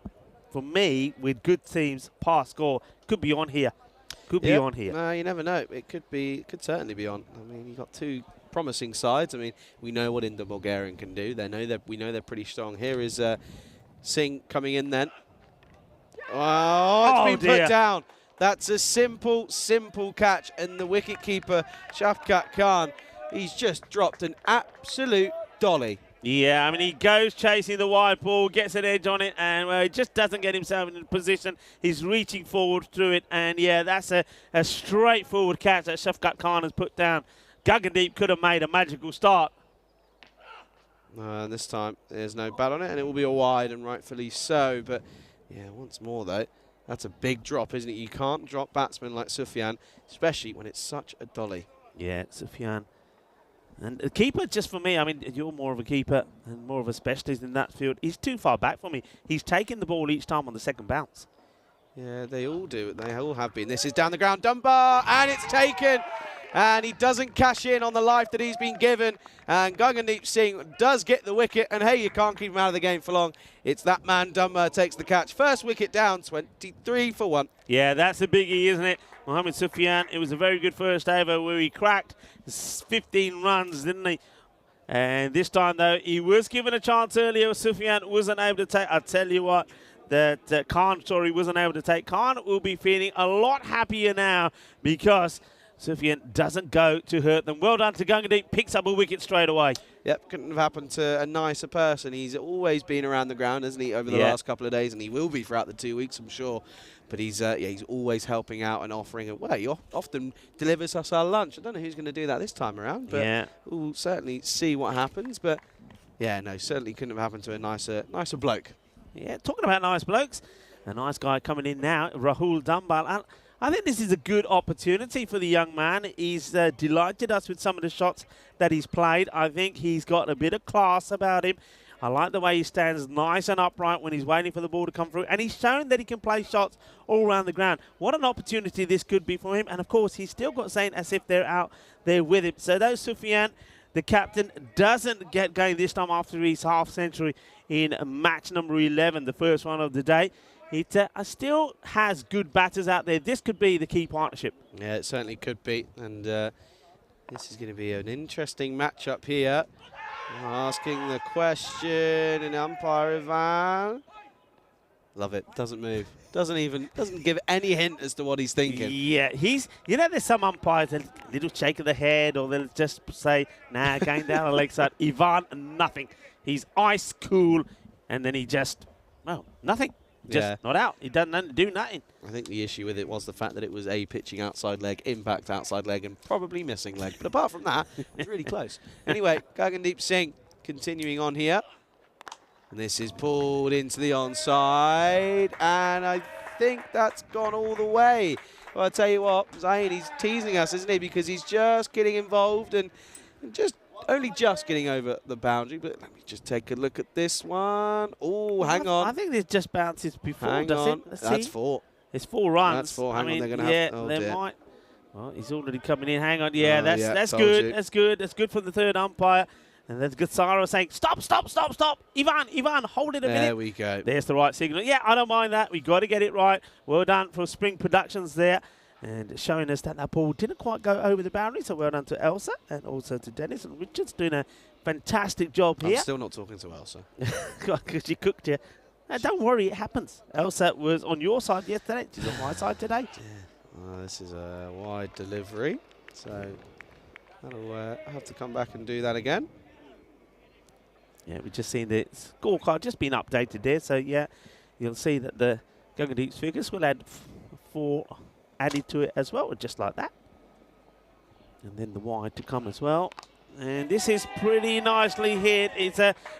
for me, with good teams, pass score, could be on here. Could be on here. No, you never know. It could certainly be on. I mean, you've got 2 promising sides. I mean, we know what Indo Bulgarian can do. We know they're pretty strong. Here is Singh coming in then. Oh, it's been put down. That's a simple catch. And the wicketkeeper, Shafkat Khan, he's just dropped an absolute dolly. Yeah, I mean, he goes chasing the wide ball, gets an edge on it, and he just doesn't get himself in a position. He's reaching forward through it, and yeah, that's a straightforward catch that Shafkat Khan has put down. Gagandeep could have made a magical start. This time there's no bat on it, and it will be a wide, and rightfully so. But yeah, once more though, that's a big drop, isn't it? You can't drop batsmen like Sufyan, especially when it's such a dolly. Yeah, Sufyan. And the keeper, just for me, I mean, you're more of a keeper and more of a specialist in that field. He's too far back for me. He's taken the ball each time on the second bounce. Yeah, they all do. They all have been. This is down the ground, Dunbar, and it's taken. And he doesn't cash in on the life that he's been given. And Gagandeep Singh does get the wicket. And hey, you can't keep him out of the game for long. It's that man, Dunbar, takes the catch. First wicket down, 23 for 1. Yeah, that's a biggie, isn't it? Mohamed Sufyan, it was a very good first over where he cracked 15 runs, didn't he? And this time, though, he was given a chance earlier. Sufyan wasn't able to take. I'll tell you what, that Khan, wasn't able to take. Khan will be feeling a lot happier now because Sufyan doesn't go to hurt them. Well done to Gagandeep, picks up a wicket straight away. Yep, couldn't have happened to a nicer person. He's always been around the ground, hasn't he, over the last couple of days, and he will be throughout the 2 weeks, I'm sure. But he's always helping out and offering. Well, he often delivers us our lunch. I don't know who's going to do that this time around, but we'll certainly see what happens. But yeah, no, certainly couldn't have happened to a nicer bloke. Yeah, talking about nice blokes, a nice guy coming in now, Rahul Dunbar. And I think this is a good opportunity for the young man. He's delighted us with some of the shots that he's played. I think he's got a bit of class about him. I like the way he stands nice and upright when he's waiting for the ball to come through. And he's shown that he can play shots all around the ground. What an opportunity this could be for him. And, of course, he's still got Saint as if they're out there with him. So though Sufyan, the captain, doesn't get going this time after his half-century in match number 11, the first one of the day, it still has good batters out there. This could be the key partnership. Yeah, it certainly could be. And this is going to be an interesting matchup here. Asking the question, and umpire Ivan. Love it. Doesn't move. Doesn't give any hint as to what he's thinking. Yeah, there's some umpires that little shake of the head, or they'll just say, nah, going down the leg side. Ivan, nothing. He's ice cool, and then he just, nothing. Just not out. He doesn't do nothing. I think the issue with it was the fact that it was pitching outside leg, impact outside leg, and probably missing leg. But apart from that, it was really close. Anyway, Gagandeep Singh continuing on here. And this is pulled into the onside. And I think that's gone all the way. Well, I'll tell you what, Zayn, he's teasing us, isn't he? Because he's just getting involved and only just getting over the boundary. But let me just take a look at this one. Oh, hang on. I think it just bounces before, hang on. That's 4. It's 4 runs. That's 4. Hang on, they're going to have... Oh, they dear. Might. Well, he's already coming in. Hang on. Yeah, that's told good. you. That's good. That's good for the third umpire. And there's Gazzara saying, stop. Ivan, hold it a minute. There we go. There's the right signal. Yeah, I don't mind that. We got to get it right. Well done for Spring Productions there. And showing us that ball didn't quite go over the boundary. So well done to Elsa and also to Dennis and Richards doing a fantastic job here. I'm still not talking to Elsa. Because you cooked you. Don't worry, it happens. Elsa was on your side yesterday. She's on my side today. This is a wide delivery, so that'll have to come back and do that again. Yeah, we've just seen the scorecard just been updated there. So, yeah, you'll see that the Gunga Deep's figures will add 4 added to it as well, just like that. And then the wide to come as well. And this is pretty nicely hit.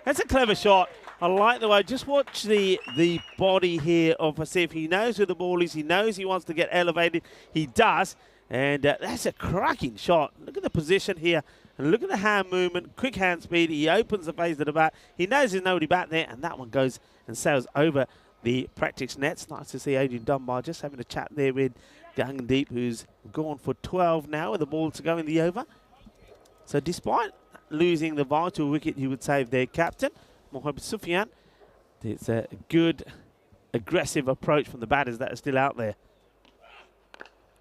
That's a clever shot. I like the way. Just watch the body here of Asif. He knows where the ball is. He knows he wants to get elevated. He does. And that's a cracking shot. Look at the position here. And look at the hand movement. Quick hand speed. He opens the face of the bat. He knows there's nobody back there. And that one goes and sails over the practice nets. Nice to see Adrian Dunbar just having a chat there with Gandeep, who's gone for 12 now with the ball to go in the over. So despite losing the vital wicket, you would save their captain, Mohamed Sufyan. It's a good, aggressive approach from the batters that are still out there.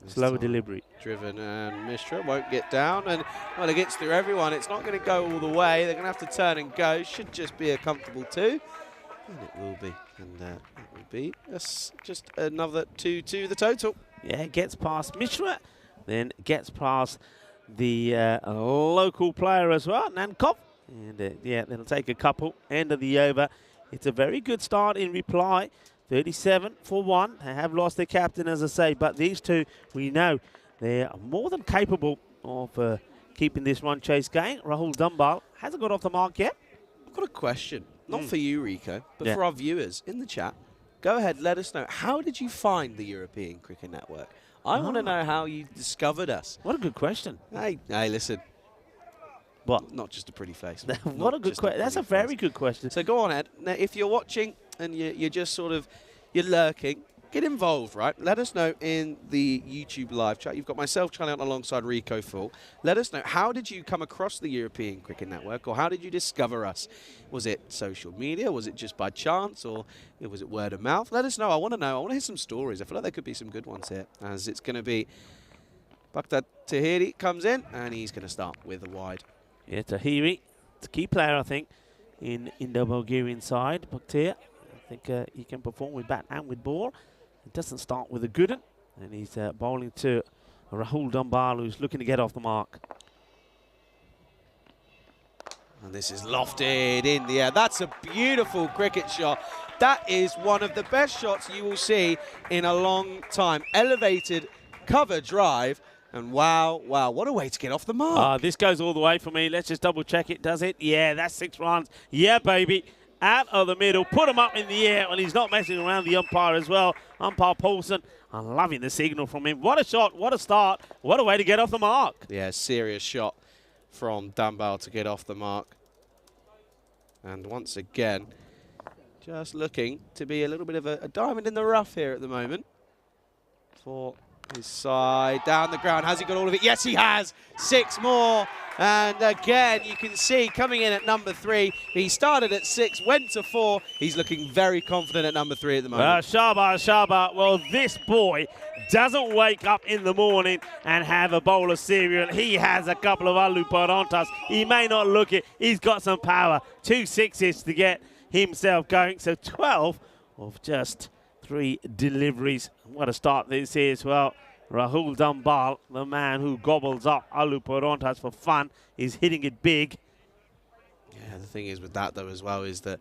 Slower delivery. Driven and Mishra won't get down, and well, it gets through everyone. It's not going to go all the way. They're going to have to turn and go. Should just be a comfortable 2. And it will be. And it will be just another 2-2 the total. Yeah, gets past Mishra, then gets past the local player as well, Nankov. And yeah, they'll take a couple. End of the over. It's a very good start in reply. 37 for 1. They have lost their captain, as I say, but these two, we know, they're more than capable of keeping this run chase going. Rahul Dunbar hasn't got off the mark yet. I've got a question. Not for you, Rico, but for our viewers in the chat. Go ahead, let us know. How did you find the European Cricket Network? I want to know how you discovered us. What a good question. Hey, listen. What? Not just a pretty face. What a good question. That's a very good question. So go on, Ed. Now, if you're watching and you're just sort of, you're lurking, get involved, right? Let us know in the YouTube live chat. You've got myself trying out alongside Rico Full. Let us know, how did you come across the European Cricket Network, or how did you discover us? Was it social media? Was it just by chance? Or was it word of mouth? Let us know. I want to know. I want to hear some stories. I feel like there could be some good ones here, as it's going to be Bakhtar Tahiri comes in, and he's going to start with a wide. Yeah, Tahiri, it's a key player, I think, in the Bulgarian side. Bakhtar, I think he can perform with bat and with ball. It doesn't start with a good one, and he's bowling to Rahul Dunbar, who's looking to get off the mark. And this is lofted in the air. That's a beautiful cricket shot. That is one of the best shots you will see in a long time. Elevated cover drive. And wow, what a way to get off the mark. This goes all the way for me. Let's just double check it. Does it? Yeah, that's 6 runs. Yeah, baby. Out of the middle. Put him up in the air. And he's not messing around the umpire as well. Umpire Paulson. I'm loving the signal from him. What a shot. What a start. What a way to get off the mark. Yeah, serious shot from Dunbar to get off the mark. And once again, just looking to be a little bit of a diamond in the rough here at the moment for his side. Down the ground. Has he got all of it? Yes, he has. 6 more. And again, you can see coming in at number 3. He started at 6, went to 4. He's looking very confident at number 3 at the moment. Shaba. Well, this boy doesn't wake up in the morning and have a bowl of cereal. He has a couple of aloo parantas. He may not look it. He's got some power. 2 sixes to get himself going. So 12 of just 3 deliveries. What a start this is. Well, Rahul Dunbar, the man who gobbles up aloo parantas for fun, is hitting it big. Yeah, the thing is with that, though, as well, is that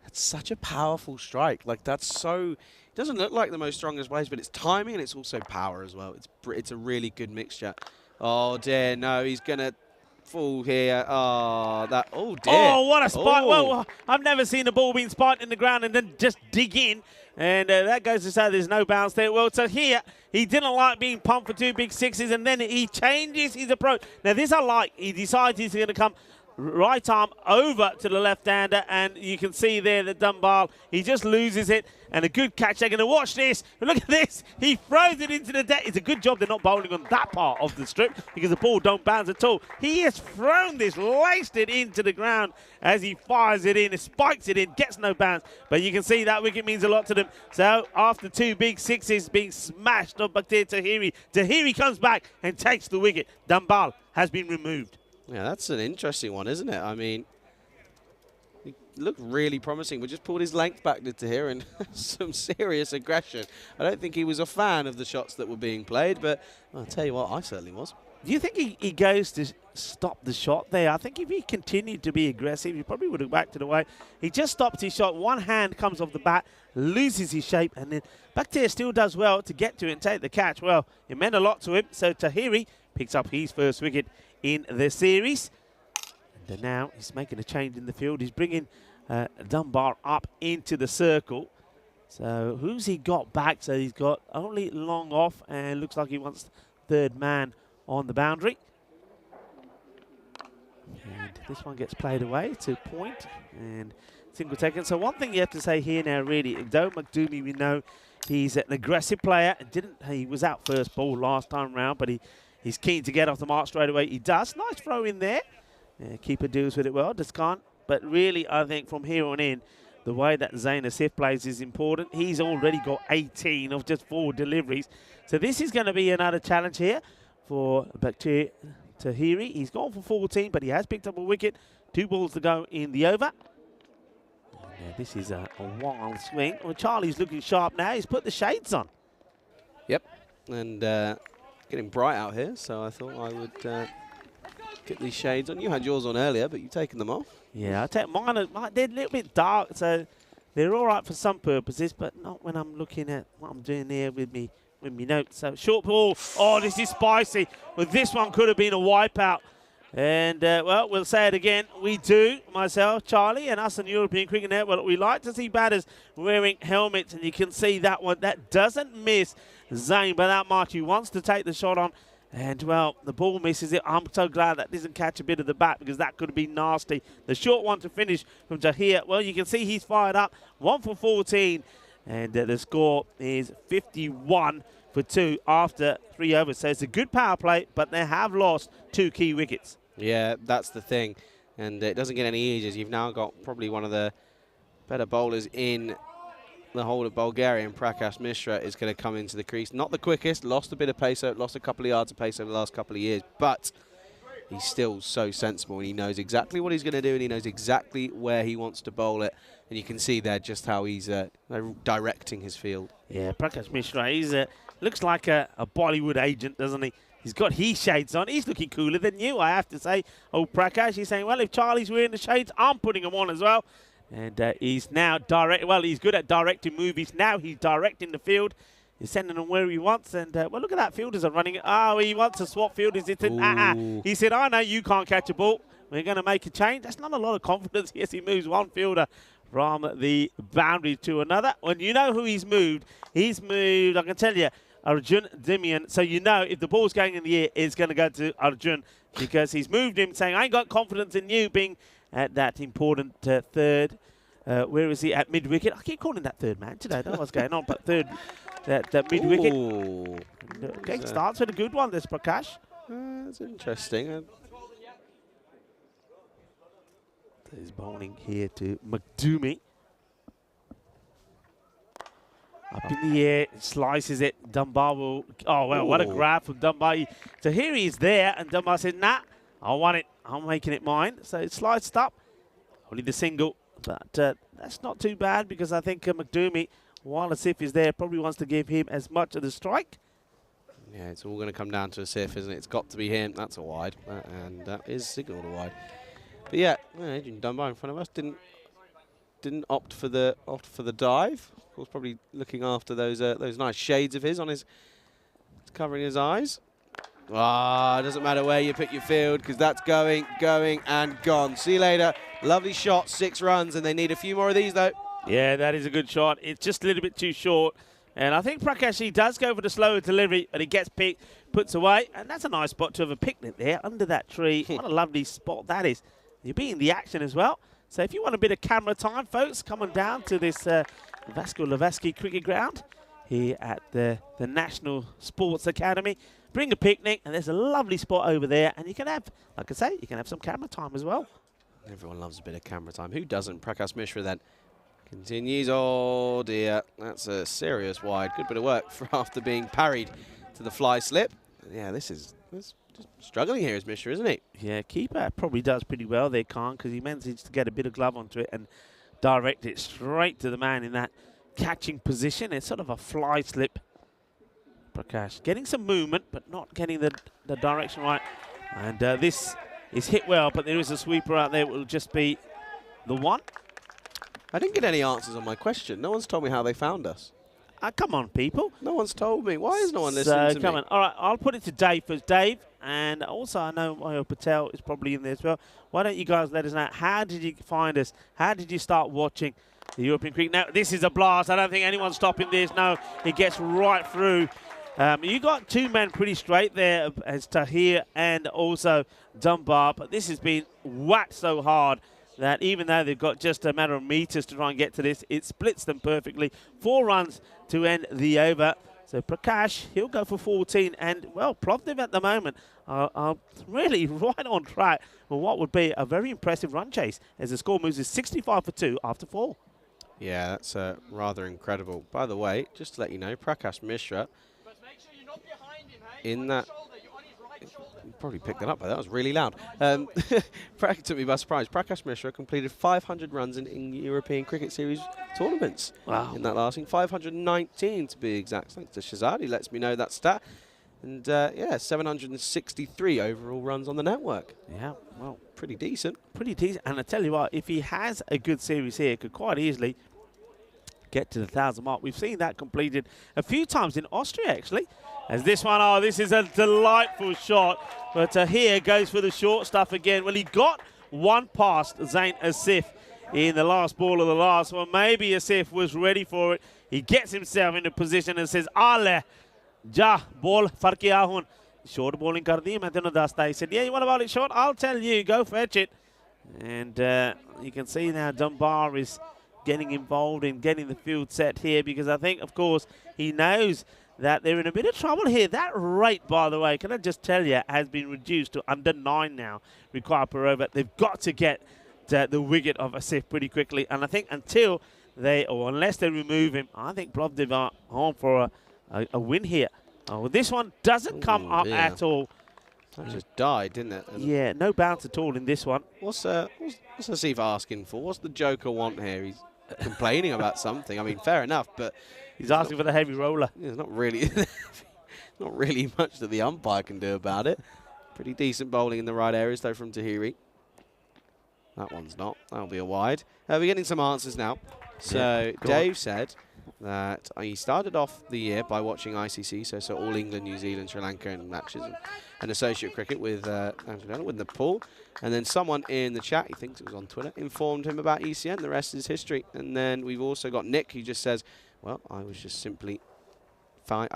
it's such a powerful strike. Like, that's so... It doesn't look like the most strongest waves, but it's timing and it's also power as well. It's a really good mixture. Oh, dear, no, he's going to fall here. Oh, dear. Oh, what a spike. Oh. Well, I've never seen a ball being spiked in the ground and then just dig in. And that goes to say there's no bounce there. Well, so here, he didn't like being pumped for 2 big sixes, and then he changes his approach. Now, this I like. He decides he's going to come right arm over to the left-hander, and you can see there that Dunbar, he just loses it, and a good catch. They're going to watch this. Look at this. He throws it into the deck. It's a good job they're not bowling on that part of the strip because the ball don't bounce at all. He has thrown this, laced it into the ground as he fires it in, spikes it in, gets no bounce. But you can see that wicket means a lot to them. So after 2 big sixes being smashed on Bakhtar Tahiri, Tahiri comes back and takes the wicket. Dunbar has been removed. Yeah, that's an interesting one, isn't it? I mean, looked really promising, but just pulled his length back to here and some serious aggression. I don't think he was a fan of the shots that were being played, but I'll tell you what, I certainly was. Do you think he goes to stop the shot there? I think if he continued to be aggressive, he probably would have backed it away. He just stopped his shot. One hand comes off the bat, loses his shape, and then Bakhtir still does well to get to it and take the catch. Well, it meant a lot to him, so Tahiri picks up his first wicket in the series. And now he's making a change in the field. He's bringing Dunbar up into the circle. So who's he got back? So he's got only Long off, and looks like he wants third man on the boundary. And this one gets played away to point and single taken. So one thing you have to say here now, really, though McDoomie, we know he's an aggressive player. He was out first ball last time round, but he's keen to get off the mark straight away. He does. Nice throw in there. Keeper deals with it well. Descant. But really, I think from here on in, the way that Zain Asif plays is important. He's already got 18 of just 4 deliveries. So this is going to be another challenge here for Bakhtir Tahiri. He's gone for 14, but he has picked up a wicket. 2 balls to go in the over. And, this is a wild swing. Well, Charlie's looking sharp now. He's put the shades on. Yep, and getting bright out here, so I thought I would get these shades on. You had yours on earlier, but you've taken them off. Yeah, I take mine. They're a little bit dark, so they're all right for some purposes, but not when I'm looking at what I'm doing here with me notes. So short ball. Oh, this is spicy. Well, this one could have been a wipeout. And, well, we'll say it again. We do, myself, Charlie, and us in European Cricket Net, well, we like to see batters wearing helmets, and you can see that one. That doesn't miss Zain by that much. He wants to take the shot on, and, well, the ball misses it. I'm so glad that doesn't catch a bit of the bat, because that could have been nasty. The short one to finish from Jahir. Well, you can see he's fired up. 1 for 14, and the score is 51 for 2 after 3 overs. So it's a good power play, but they have lost 2 key wickets. Yeah, that's the thing. And it doesn't get any easier. You've now got probably one of the better bowlers in the whole of Bulgaria, and Prakash Mishra is going to come into the crease. Not the quickest, lost a bit of pace, lost a couple of yards of pace over the last couple of years, but he's still so sensible, and he knows exactly what he's going to do, and he knows exactly where he wants to bowl it. And you can see there just how he's directing his field. Yeah, Prakash Mishra, he's looks like a Bollywood agent, doesn't he? He's got his shades on. He's looking cooler than you, I have to say. Oh, Prakash, he's saying, well, if Charlie's wearing the shades, I'm putting them on as well. And he's now he's good at directing movies. Now he's directing the field. He's sending them where he wants. And, well, look at that. Fielders are running. Oh, he wants to swap fielders. He said, I know you can't catch a ball. We're going to make a change. That's not a lot of confidence. Yes, he moves one fielder from the boundary to another. When you know who he's moved, I can tell you, Arjun Dimian. So you know if the ball's going in the air, it's going to go to Arjun, because he's moved him, saying, I ain't got confidence in you being at that important third. Where is he? At mid-wicket. I keep calling that third man today. I don't know what's going on, but third, that mid-wicket. Okay, starts with a good one, this Prakash. That's interesting. He's bowling here to McDoomie. Up in the air, slices it. Dunbar will. Oh, well, what a grab from Dunbar. So here he is there, and Dunbar said, nah, I want it. I'm making it mine. So it sliced up. Only the single. But that's not too bad, because I think McDoomie, while Asif is there, probably wants to give him as much of the strike. Yeah, it's all going to come down to Asif, isn't it? It's got to be him. That's a wide. And that is signalled a wide. But yeah, Adrian Dunbar in front of us didn't opt for the dive. Of course, probably looking after those nice shades of his on his, covering his eyes. It doesn't matter where you pick your field, because that's going, and gone. See you later. Lovely shot, 6 runs, and they need a few more of these, though. Yeah, that is a good shot. It's just a little bit too short. And I think Prakash, he does go for the slower delivery, but he gets picked, puts away. And that's a nice spot to have a picnic there under that tree. What a lovely spot that is. You'll be in the action as well. So if you want a bit of camera time, folks, come on down to this Vasco Lavaski cricket ground here at the National Sports Academy. Bring a picnic, and there's a lovely spot over there. And you can have, like I say, you can have some camera time as well. Everyone loves a bit of camera time. Who doesn't? Prakash Mishra then continues. Oh, dear. That's a serious wide. Good bit of work for after being parried to the fly slip. Yeah, this is He's just struggling here is Mishra, isn't he? Yeah, keeper probably does pretty well there, Khan, because he manages to get a bit of glove onto it and direct it straight to the man in that catching position. It's sort of a fly slip. Prakash getting some movement, but not getting the direction right. And this is hit well, but there is a sweeper out there. It will just be the one. I didn't get any answers on my question. No one's told me how they found us. Come on, people. No one's told me. Why is no one listening to me? Come on. All right, I'll put it to Dave first. Dave, and also I know Mayo Patel is probably in there as well. Why don't you guys let us know, how did you find us? How did you start watching the European cricket? Now, this is a blast. I don't think anyone's stopping this. No, it gets right through. You got two men pretty straight there as Tahir and also Dunbar, but this has been whacked so hard that even though they've got just a matter of meters to try and get to this, it splits them perfectly. 4 runs to end the over. So Prakash, he'll go for 14. And, well, Plovdiv at the moment are really right on track for what would be a very impressive run chase as the score moves to 65 for 2 after 4. Yeah, that's rather incredible. By the way, just to let you know, Prakash Mishra, in that... You probably picked that up, but that was really loud. Took me by surprise. Prakash Mishra completed 500 runs in European Cricket Series tournaments. Wow. In that last thing, 519 to be exact. Thanks to Shazad, he lets me know that stat. And yeah, 763 overall runs on the network. Yeah, well, pretty decent. Pretty decent. And I tell you what, if he has a good series here, could quite easily get to the 1,000 mark. We've seen that completed a few times in Austria, actually. As this one, oh, this is a delightful shot. But here goes for the short stuff again. Well, he got one past Zain Asif in the last ball of the last one. Maybe Asif was ready for it. He gets himself into position and says, Ale, ja, ball farki ahun. Short bowling kar di, main tenu dasta. He said, yeah, you want to bowl it short? I'll tell you, go fetch it. And you can see now Dunbar is getting involved in getting the field set here, because I think, of course, he knows that they're in a bit of trouble here. That rate, by the way, can I just tell you, has been reduced to under 9 now, required per over. They've got to get the wicket of Asif pretty quickly. And I think until they, or unless they remove him, I think Plovdiv are on for a win here. Oh, this one doesn't come up at all. That just died, didn't it? And yeah, no bounce at all in this one. What's Asif asking for? What's the Joker want here? He's complaining about something. I mean, fair enough, but he's asking for the heavy roller. There's not really, not really much that the umpire can do about it. Pretty decent bowling in the right areas, though, from Tahiri. That one's not. That'll be a wide. We're getting some answers now. So Dave said that he started off the year by watching ICC, so All England, New Zealand, Sri Lanka and matches, and associate cricket with Nepal. And then someone in the chat, he thinks it was on Twitter, informed him about ECN. The rest is history. And then we've also got Nick, who just says, well, I just simply found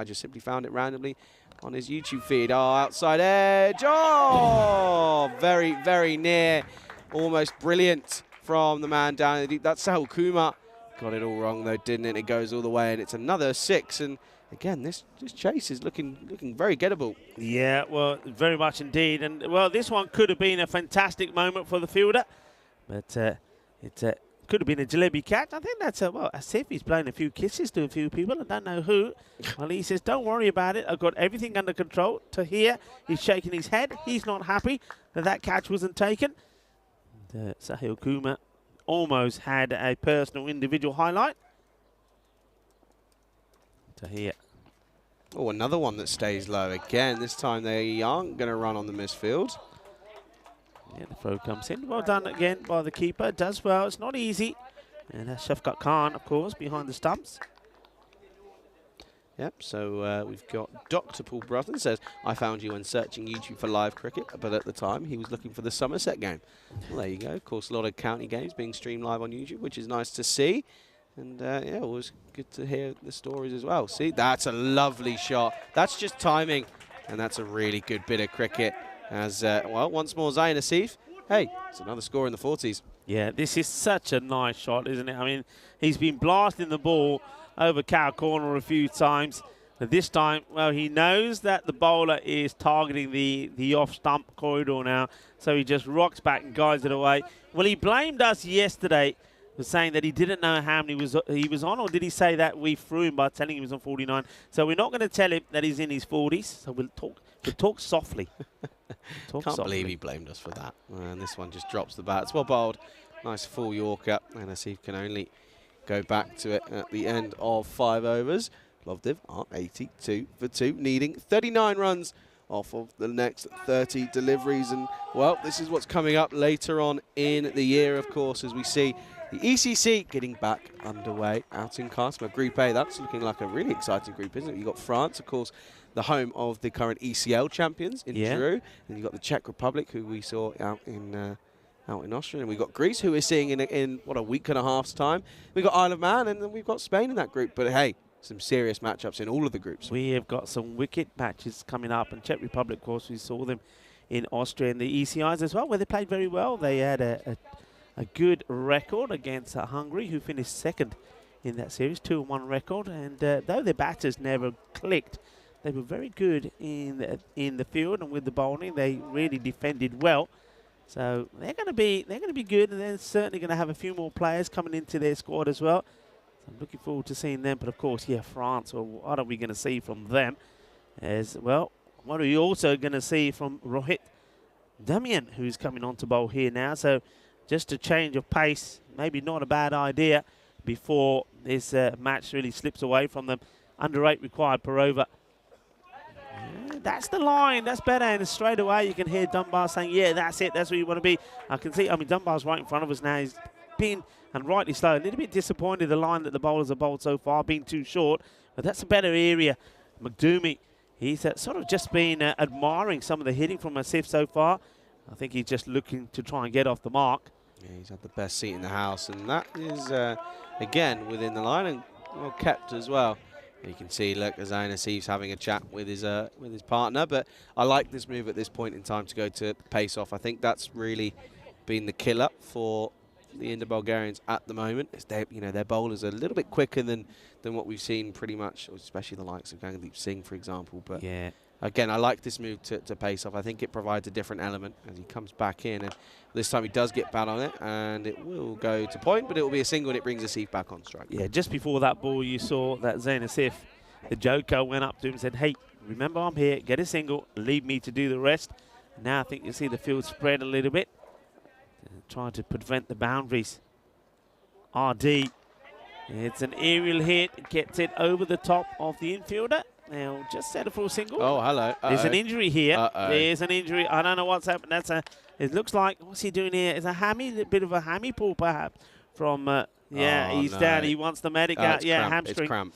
it randomly on his YouTube feed. Oh, outside edge. Oh, very, very near. Almost brilliant from the man down in the deep. That's Sahil Kumar. Got it all wrong, though, didn't it? It goes all the way, and it's another 6. And again, this chase is looking very gettable. Yeah, well, very much indeed. And, well, this one could have been a fantastic moment for the fielder. But it could have been a jalebi catch. I think that's, well, as if he's blown a few kisses to a few people. I don't know who. Well, he says, don't worry about it. I've got everything under control. To here, he's shaking his head. He's not happy that catch wasn't taken. Sahil Kumar almost had a personal individual highlight. To here. Oh, another one that stays low again. This time they aren't going to run on the misfield. Yeah, the throw comes in. Well done again by the keeper. Does well. It's not easy. And that's Shafqat Khan, of course, behind the stumps. Yep, so we've got Dr. Paul Brothen says, I found you when searching YouTube for live cricket, but at the time he was looking for the Somerset game. Well, there you go. Of course, a lot of county games being streamed live on YouTube, which is nice to see. And, yeah, always good to hear the stories as well. See, that's a lovely shot. That's just timing, and that's a really good bit of cricket. As, well, once more, Zain Asif. Hey, it's another score in the 40s. Yeah, this is such a nice shot, isn't it? I mean, he's been blasting the ball over cow corner a few times. But this time, well, he knows that the bowler is targeting the off-stump corridor now, so he just rocks back and guides it away. Well, he blamed us yesterday was saying that he didn't know how many he was on, or did he say that we threw him by telling him he was on 49? So we're not going to tell him that he's in his 40s. So we'll talk softly. Can't believe he blamed us for that. And this one just drops the bat. It's well bowled. Nice full Yorker. And Asif can only go back to it at the end of 5 overs. Plovdiv are 82 for 2, needing 39 runs off of the next 30 deliveries. And, well, this is what's coming up later on in the year, of course, as we see the ECC getting back underway out in Karsma. Group A, that's looking like a really exciting group, isn't it? You've got France, of course, the home of the current ECL champions in Giroud. And you've got the Czech Republic, who we saw out in Austria. And we've got Greece, who we're seeing in what, a week and a half's time. We've got Isle of Man, and then we've got Spain in that group. But, hey, some serious matchups in all of the groups. We have got some wicked matches coming up. And Czech Republic, of course, we saw them in Austria and the ECIs as well, where they played very well. They had a good record against Hungary, who finished second in that series, 2-1 record. And though their batters never clicked, they were very good in the field and with the bowling. They really defended well. So they're going to be good, and they're certainly going to have a few more players coming into their squad as well. So I'm looking forward to seeing them. But of course, yeah, France. Well, what are we going to see from them? As well, what are we also going to see from Rohit Damian, who's coming on to bowl here now? So just a change of pace, maybe not a bad idea before this match really slips away from them. Under 8 required per over. Yeah, that's the line. That's better. And straight away you can hear Dunbar saying, yeah, that's it. That's where you want to be. I can see, I mean, Dunbar's right in front of us now. He's been, and rightly so, a little bit disappointed the line that the bowlers have bowled so far, being too short. But that's a better area. McDoomey, he's sort of just been admiring some of the hitting from Asif so far. I think he's just looking to try and get off the mark. Yeah, he's had the best seat in the house, and that is, again, within the line and well kept as well. You can see, look, Zain Asif's having a chat with his partner, but I like this move at this point in time to go to pace off. I think that's really been the killer for the Indo-Bulgarians at the moment. Is their bowlers are a little bit quicker than what we've seen pretty much, especially the likes of Gangdeep Singh, for example. But yeah, again, I like this move to pace off. I think it provides a different element as he comes back in, and this time he does get bat on it, and it will go to point, but it will be a single, and it brings Asif back on strike. Yeah, just before that ball, you saw that Zain Asif, the joker, went up to him and said, hey, remember I'm here, get a single, leave me to do the rest. Now I think you see the field spread a little bit, trying to prevent the boundaries. RD, it's an aerial hit, gets it over the top of the infielder. Now, just settle for a single. Oh, hello. There's an injury here. There's an injury. I don't know what's happened. It looks like, what's he doing here? It's a hammy, a bit of a hammy pull perhaps from, he's down. He wants the medic out. Yeah, cramp. hamstring. It's cramp.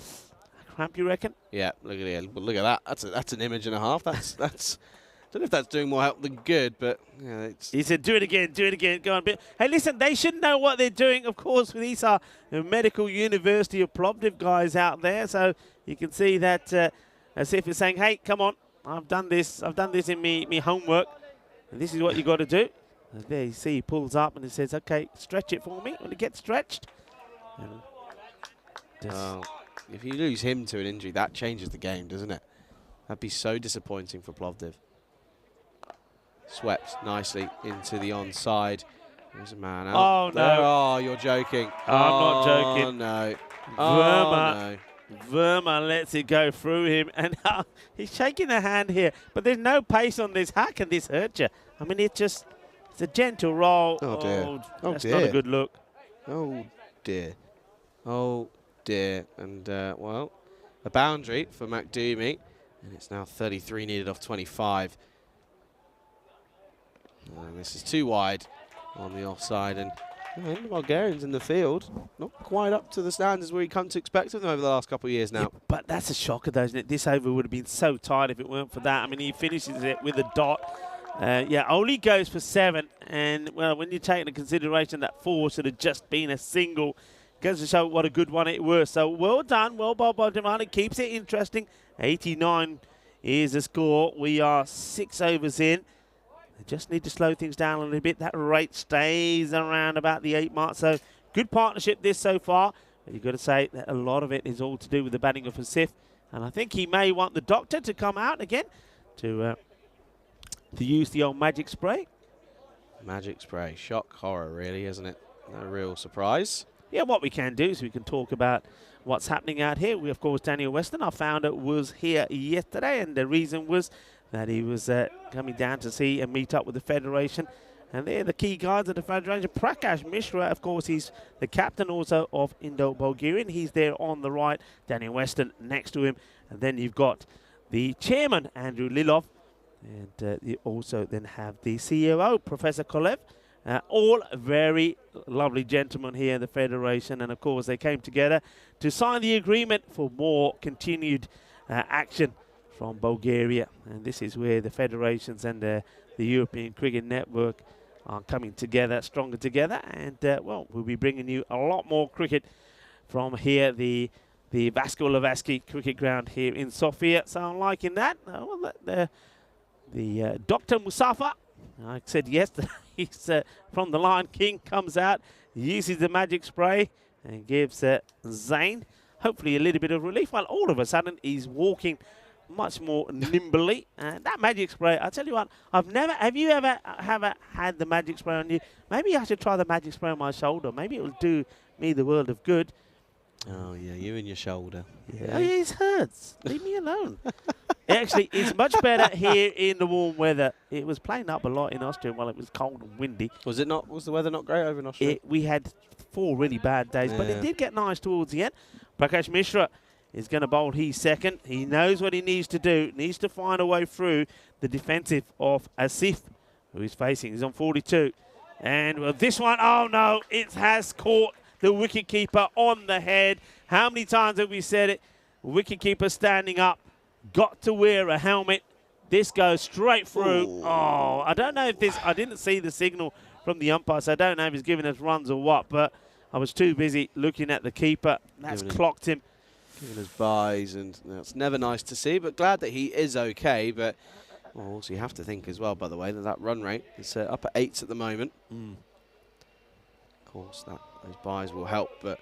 Cramp, you reckon? Yeah, look at it. Look at that. That's an image and a half. That's I don't know if that's doing more help than good, but yeah, it's. He said, do it again, go on. Hey, listen, they should know what they're doing. Of course, these are the Medical University of Plovdiv guys out there, so you can see that Asif is saying, hey, come on, I've done this in me homework, and this is what you got to do. And there you see he pulls up and he says, okay, stretch it for me. When it gets stretched. If you lose him to an injury, that changes the game, doesn't it? That'd be so disappointing for Plovdiv. Swept nicely into the onside. There's a man out. Oh, no. Oh, you're joking. I'm not joking. Oh, no. Verma. Verma lets it go through him, and he's shaking the hand here. But there's no pace on this. How can this hurt you? I mean, it's a gentle roll. Oh, dear. That's not a good look. Oh, dear. Oh, dear. And, well, a boundary for McDoomey. And it's now 33 needed off 25. And this is too wide on the offside. And the Bulgarians in the field, not quite up to the standards where you come to expect of them over the last couple of years now. Yeah, but that's a shocker, though, isn't it? This over would have been so tight if it weren't for that. I mean, he finishes it with a dot. Yeah, only goes for 7. And, well, when you take into consideration that 4 should have just been a single, goes to show what a good one it was. So well done, well bowled by Damani. Keeps it interesting. 89 is the score. We are 6 overs in. They just need to slow things down a little bit. That rate stays around about the 8 mark. So good partnership this so far. But you've got to say that a lot of it is all to do with the batting of Asif. And I think he may want the doctor to come out again to use the old magic spray. Magic spray. Shock horror, really, isn't it? No real surprise. Yeah, what we can do is we can talk about what's happening out here. We, of course, Daniel Weston, our founder, was here yesterday, and the reason was that he was coming down to see and meet up with the Federation. And they're the key guys of the Federation. Prakash Mishra, of course, he's the captain also of Indo-Bulgarian. He's there on the right. Daniel Weston next to him. And then you've got the chairman, Andrew Lilov. And you also then have the COO, Professor Kolev. All very lovely gentlemen here in the Federation. And, of course, they came together to sign the agreement for more continued action from Bulgaria. And this is where the federations and the European Cricket Network are coming together, stronger together. And, well, we'll be bringing you a lot more cricket from here, the Vasco Levasky cricket ground here in Sofia. So I'm liking that. Well, the Dr. Musafa, I said yesterday, he's from the Lion King, comes out, uses the magic spray and gives Zayn hopefully a little bit of relief. While all of a sudden he's walking much more nimbly. And that magic spray, I tell you what, have you ever had the magic spray on you? Maybe I should try the magic spray on my shoulder. Maybe it will do me the world of good. Oh, yeah, you and your shoulder. Yeah. Oh, yeah, it hurts. Leave me alone. Actually, it's much better here in the warm weather. It was playing up a lot in Austria while it was cold and windy. Was the weather not great over in Australia? We had 4 really bad days, but it did get nice towards the end. Prakash Mishra is going to bowl his second. He knows what he needs to do. Needs to find a way through the defensive of Asif, who he's facing. He's on 42. And well, this one, oh no, it has caught the wicketkeeper on the head. How many times have we said it? Wicketkeeper standing up, got to wear a helmet. This goes straight through. Ooh. Oh, I don't know if this, I didn't see the signal from the umpire, so I don't know if he's giving us runs or what, but I was too busy looking at the keeper. That's clocked him. Giving us buys, and it's never nice to see, but glad that he is okay. But well, also you have to think as well, by the way, that run rate is up at 8s at the moment. Of course, those buys will help, but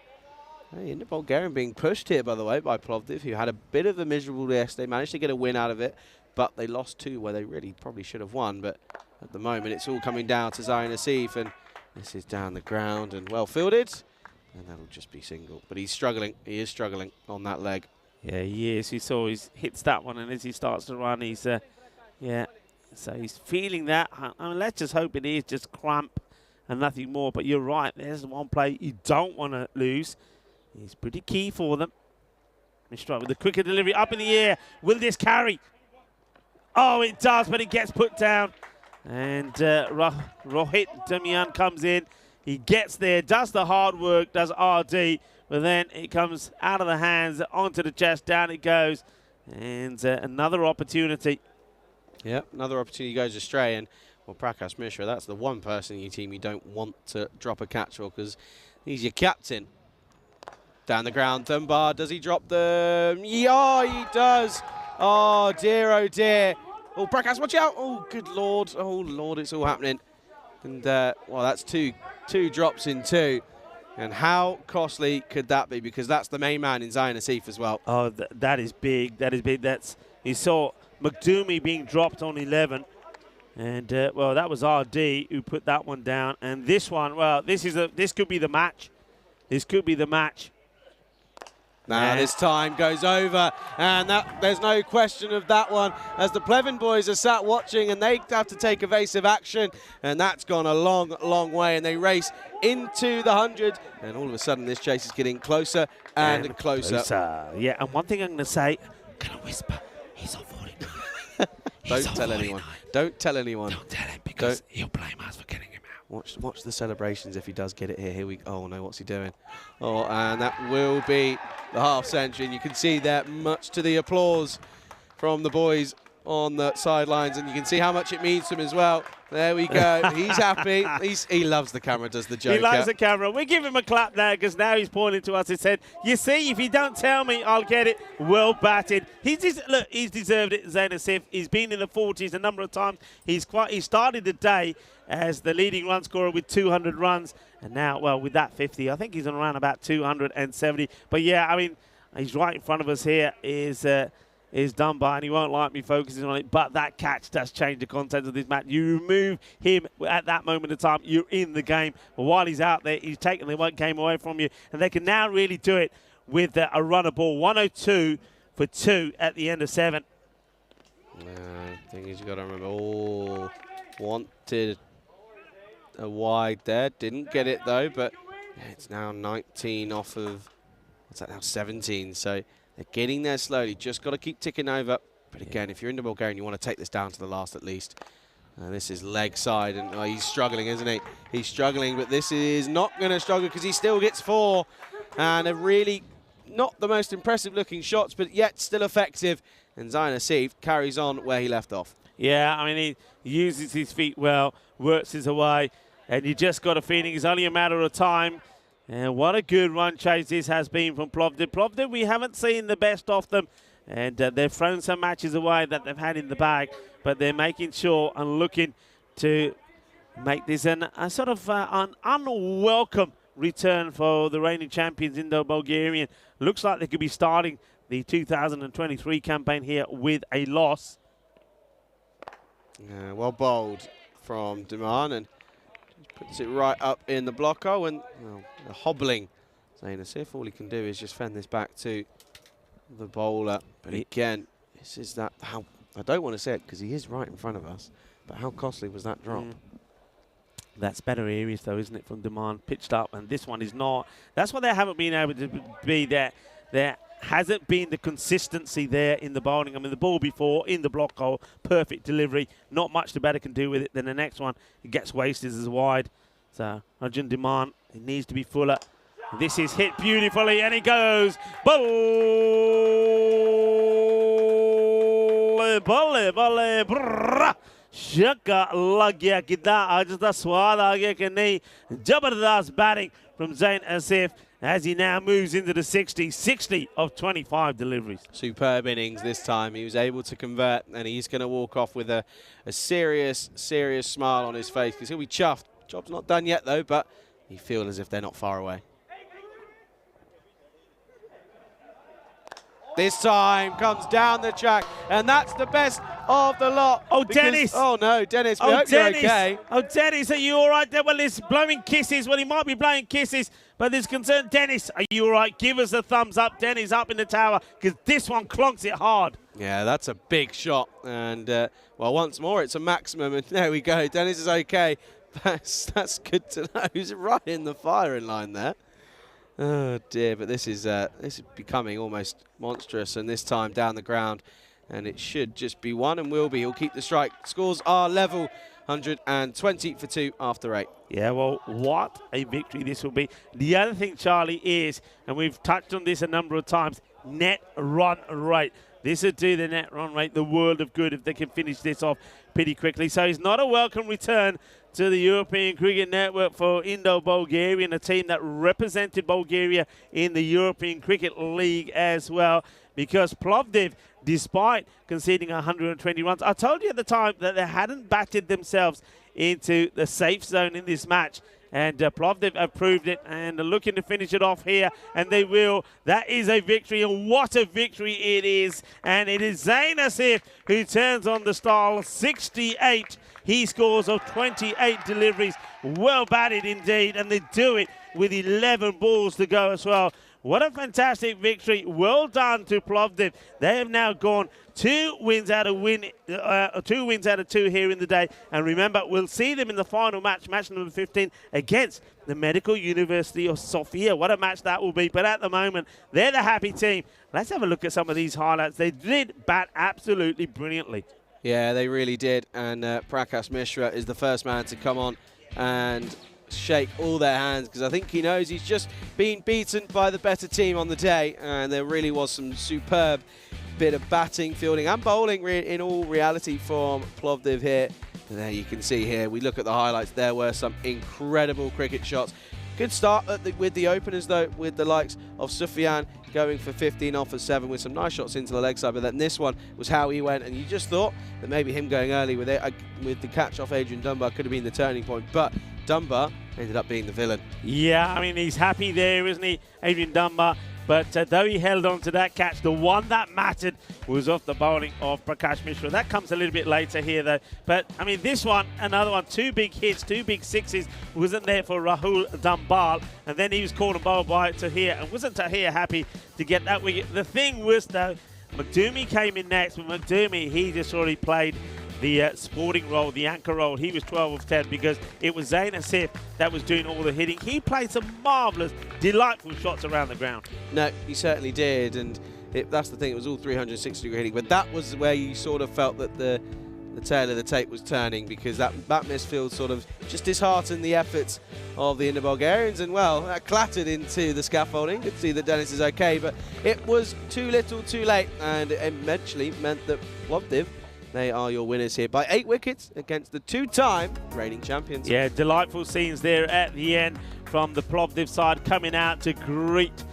hey, in the Bulgarian being pushed here, by the way, by Plovdiv, who had a bit of a miserable day. They managed to get a win out of it, but they lost 2 where they really probably should have won. But at the moment, it's all coming down to Zayn Asif, and this is down the ground and well fielded. And that'll just be single. But he's struggling. He is struggling on that leg. Yeah, he is. You saw he hits that one, and as he starts to run, he's, yeah. So he's feeling that. I mean, let's just hope it is just cramp and nothing more. But you're right. There's the one play you don't want to lose. He's pretty key for them. Mishra with the quicker delivery up in the air. Will this carry? Oh, it does, but it gets put down. And Rohit Damian comes in. He gets there, does the hard work, does RD, but then it comes out of the hands, onto the chest, down it goes. And another opportunity. Yep, another opportunity goes astray. And, well, Prakash Mishra, that's the one person in your team you don't want to drop a catch for because he's your captain. Down the ground, Dunbar, does he drop them? Yeah, he does. Oh, dear, oh, dear. Oh, Prakash, watch out. Oh, good Lord. Oh, Lord, it's all happening. And, well, that's two drops in 2. And how costly could that be? Because that's the main man in Zayn Asif as well. Oh, that is big. That is big. You saw McDoomie being dropped on 11. And, well, that was RD who put that one down. And this one, well, this could be the match. This could be the match. Now this time goes over, and there's no question of that one, as the Plevin boys are sat watching, and they have to take evasive action, and that's gone a long, long way, and they race into the 100, and all of a sudden this chase is getting closer and closer. Yeah, and one thing I'm going to say, can I whisper? He's on 49. Don't tell anyone. Don't tell anyone. Don't tell him, because he'll blame us for getting him out. Watch the celebrations if he does get it here. Here we go. Oh no, what's he doing? Oh, and that will be the half century. And you can see that much to the applause from the boys on the sidelines, and you can see how much it means to him as well. There we go. He's happy. He loves the camera, does the Joker. He loves the camera. We give him a clap now because now he's pointing to us and said, you see, if you don't tell me, I'll get it. Well batted. He's deserved it, Zayn Asif. He's been in the 40s a number of times. He started the day as the leading run scorer with 200 runs. And now, well, with that 50, I think he's on around about 270. But, yeah, I mean, he's right in front of us here. is Dunbar, and he won't like me focusing on it, but that catch does change the content of this match. You remove him at that moment of time, you're in the game. But while he's out there, he's taken the one game away from you, and they can now really do it with a runner ball. 102 for 2 at the end of 7. I think you've got to remember, oh, wanted a wide there. Didn't get it, though, but it's now 19 off of, what's that now, 17. So they're getting there slowly. Just got to keep ticking over. But again, if you're into Bulgaria, you want to take this down to the last at least. This is leg side, and he's struggling, isn't he? He's struggling, but this is not going to struggle because he still gets 4. And a really not the most impressive looking shots, but yet still effective. And Zayn Asif carries on where he left off. Yeah, I mean, he uses his feet well, works his way, and you just got a feeling it's only a matter of time. And what a good run chase this has been from Plovdiv. Plovdiv, we haven't seen the best of them, and they've thrown some matches away that they've had in the bag, but they're making sure and looking to make this a sort of an unwelcome return for the reigning champions, Indo-Bulgarian. Looks like they could be starting the 2023 campaign here with a loss. Well bowled from Duman, and puts it right up in the block hole, and well, the hobbling Zayn Asif. All he can do is just fend this back to the bowler. But again, this is that, how, I don't want to say it because he is right in front of us, but how costly was that drop? That's better areas though, isn't it, from Duman, pitched up, and this one is not. That's why they haven't been able to be there. There hasn't been the consistency there in the bowling. I mean, the ball before in the block hole, perfect delivery. Not much the batter can do with it. Then the next one, it gets wasted as wide. So Arjun Duman, it needs to be fuller. This is hit beautifully, and it goes. Balle, balle, brrrr. Shaka lag gaya kidna aaj da swad aa gaya ki nahi. Jabardast batting from Zayn Asif as he now moves into the 60 of 25 deliveries. Superb innings this time. He was able to convert, and he's going to walk off with a serious smile on his face because he'll be chuffed. Job's not done yet, though, but you feel as if they're not far away. This time comes down the track, and that's the best of the lot. Oh, Dennis! Oh, no, Dennis, we hope you're okay. Oh, Dennis, are you all right there? Well, there's blowing kisses. Well, he might be blowing kisses, but there's concern. Dennis, are you all right? Give us a thumbs up. Dennis up in the tower, because this one clonks it hard. Yeah, that's a big shot. And, well, once more, it's a maximum, and there we go. Dennis is okay. That's good to know. He's right in the firing line there. Oh dear, but this is becoming almost monstrous, and this time down the ground, and it should just be one, and will be. He'll keep the strike. Scores are level, 120 for 2 after 8. Yeah, well, what a victory this will be. The other thing, Charlie, is, and we've touched on this a number of times, net run rate. This would do the net run rate the world of good if they can finish this off pretty quickly. So it's not a welcome return to the European Cricket Network for Indo-Bulgarian, a team that represented Bulgaria in the European Cricket League as well, because Plovdiv, despite conceding 120 runs, I told you at the time that they hadn't batted themselves into the safe zone in this match. And Plovdiv have proved it, and are looking to finish it off here, and they will. That is a victory, and what a victory it is. And it is Zayn Asif who turns on the style, 68. He scores of 28 deliveries. Well batted indeed, and they do it with 11 balls to go as well. What a fantastic victory. Well done to Plovdiv. They have now gone 2 wins out of 2 here in the day. And remember, we'll see them in the final match, match number 15, against the Medical University of Sofia. What a match that will be. But at the moment, they're the happy team. Let's have a look at some of these highlights. They did bat absolutely brilliantly. Yeah, they really did. And Prakash Mishra is the first man to come on and shake all their hands, because I think he knows he's just been beaten by the better team on the day, and there really was some superb bit of batting, fielding and bowling in all reality from Plovdiv here. And there you can see here, we look at the highlights, there were some incredible cricket shots. Good start with the openers though, with the likes of Sufyan going for 15 off of 7 with some nice shots into the leg side, but then this one was how he went, and you just thought that maybe him going early with it, with the catch off Adrian Dunbar, could have been the turning point, but Dunbar ended up being the villain. Yeah, I mean, he's happy there, isn't he? Adrian Dunbar But though he held on to that catch, the one that mattered was off the bowling of Prakash Mishra. That comes a little bit later here, though. But, I mean, this one, another one, 2 big hits, 2 big sixes, wasn't there for Rahul Dambal. And then he was called and bowled by Tahir. And wasn't Tahir happy to get that wicket? The thing was, though, McDermott came in next. But McDermott, he just already played the sporting role, the anchor role. He was 12 of 10 because it was Zain Asif that was doing all the hitting. He played some marvellous, delightful shots around the ground. No, he certainly did, and that's the thing. It was all 360-degree hitting, but that was where you sort of felt that the tail of the tape was turning, because that misfield sort of just disheartened the efforts of the Indo-Bulgarians, and well, that clattered into the scaffolding. You could see that Dennis is okay, but it was too little too late, and it eventually meant that Plovdiv, they are your winners here by 8 wickets against the 2-time reigning champions. Yeah, delightful scenes there at the end from the Plovdiv side coming out to greet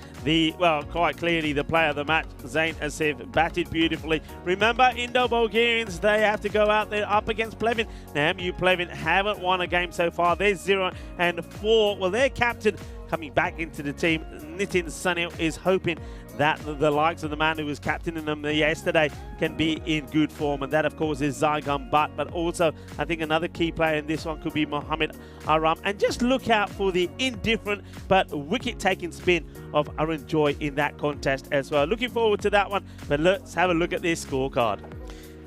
quite clearly the player of the match, Zain Asif, batted beautifully. Remember, Indo-Bulgarians, they have to go out there up against Plevin. Now, MU Plevin haven't won a game so far. They're 0-4. Well, their captain coming back into the team, Nitin Sunil, is hoping that the likes of the man who was captaining them yesterday can be in good form, and that of course is Zygon Butt. But also I think another key player in this one could be Mohammed Aram, and just look out for the indifferent but wicket taking spin of Arun Joy in that contest as well. Looking forward to that one, but let's have a look at this scorecard.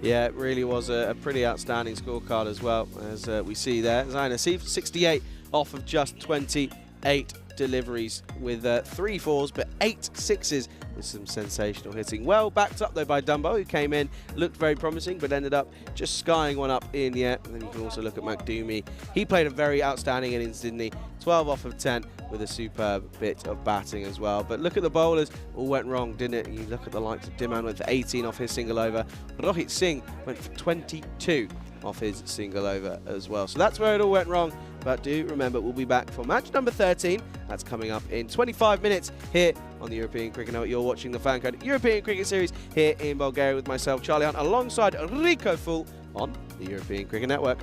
Yeah, it really was a pretty outstanding scorecard as well, as we see there. Zain Asif, 68 off of just 28 deliveries with 3 fours but 8 sixes with some sensational hitting. Well backed up though by Dumbo, who came in, looked very promising but ended up just skying one up in the air. And then you can also look at McDoomie. He played a very outstanding innings, didn't he? 12 off of 10 with a superb bit of batting as well. But look at the bowlers, all went wrong, didn't it? You look at the likes of Diman went for 18 off his single over. Rohit Singh went for 22 off his single over as well. So that's where it all went wrong. But do remember, we'll be back for match number 13. That's coming up in 25 minutes here on the European Cricket Network. You're watching the FanCode European Cricket Series here in Bulgaria with myself, Charlie Hunt, alongside Rico Fool on the European Cricket Network.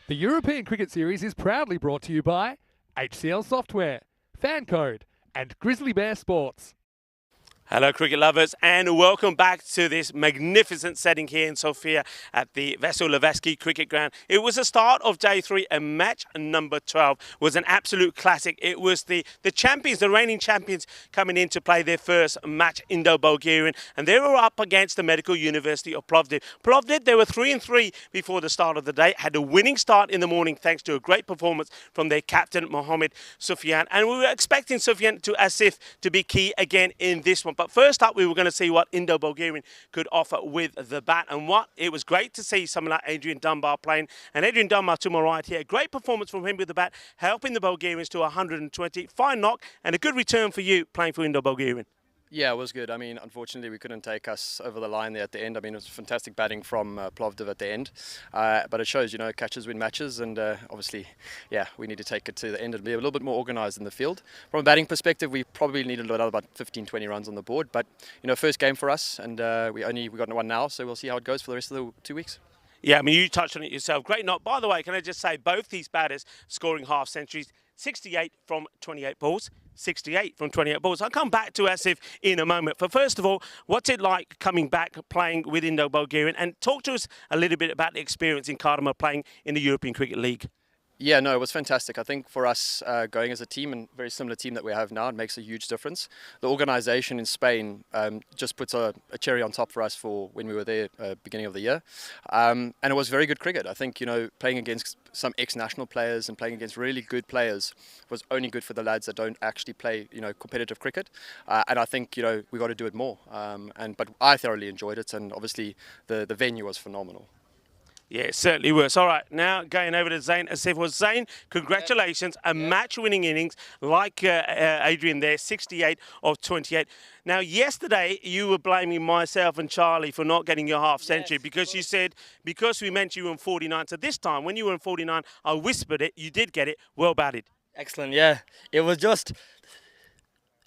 The European Cricket Series is proudly brought to you by HCL Software, FanCode, and Grizzly Bear Sports. Hello cricket lovers and welcome back to this magnificent setting here in Sofia at the Vasil Levesky Cricket Ground. It was the start of day 3 and match number 12 was an absolute classic. It was the champions, the reigning champions coming in to play their first match, Indo-Bulgarian, and they were up against the Medical University of Plovdiv. Plovdiv, they were 3-3 before the start of the day, had a winning start in the morning thanks to a great performance from their captain Mohammed Sufyan, and we were expecting Sufyan to Asif to be key again in this one. But first up, we were going to see what Indo-Bulgarian could offer with the bat. And it was great to see someone like Adrian Dunbar playing. And Adrian Dunbar to my right here, great performance from him with the bat, helping the Bulgarians to 120. Fine knock and a good return for you playing for Indo-Bulgarian. Yeah, it was good. I mean, unfortunately, we couldn't take us over the line there at the end. I mean, it was fantastic batting from Plovdiv at the end. But it shows, you know, catches win matches. And obviously, yeah, we need to take it to the end and be a little bit more organised in the field. From a batting perspective, we probably needed about 15, 20 runs on the board. But, you know, first game for us. And we got one now. So we'll see how it goes for the rest of the 2 weeks. Yeah, I mean, you touched on it yourself. Great knock. By the way, can I just say, both these batters scoring half centuries, 68 from 28 balls. 68 from 28 balls. I'll come back to Asif in a moment. But first of all, what's it like coming back playing with Indo-Bulgarian? And talk to us a little bit about the experience in Kardama playing in the European Cricket League. Yeah, no, it was fantastic. I think for us going as a team, and very similar team that we have now, it makes a huge difference. The organisation in Spain just puts a cherry on top for us for when we were there beginning of the year. And it was very good cricket. I think, you know, playing against some ex-national players and playing against really good players was only good for the lads that don't actually play, you know, competitive cricket. And I think, you know, we got to do it more. But I thoroughly enjoyed it, and obviously the venue was phenomenal. Yeah, it certainly was. All right, now going over to Zain Asif. Well, Zain, congratulations. A match-winning innings like Adrian there, 68 of 28. Now, yesterday you were blaming myself and Charlie for not getting your half century because you said, because we meant you were in 49. So this time, when you were in 49, I whispered it. You did get it. Well batted. Excellent, yeah. It was just,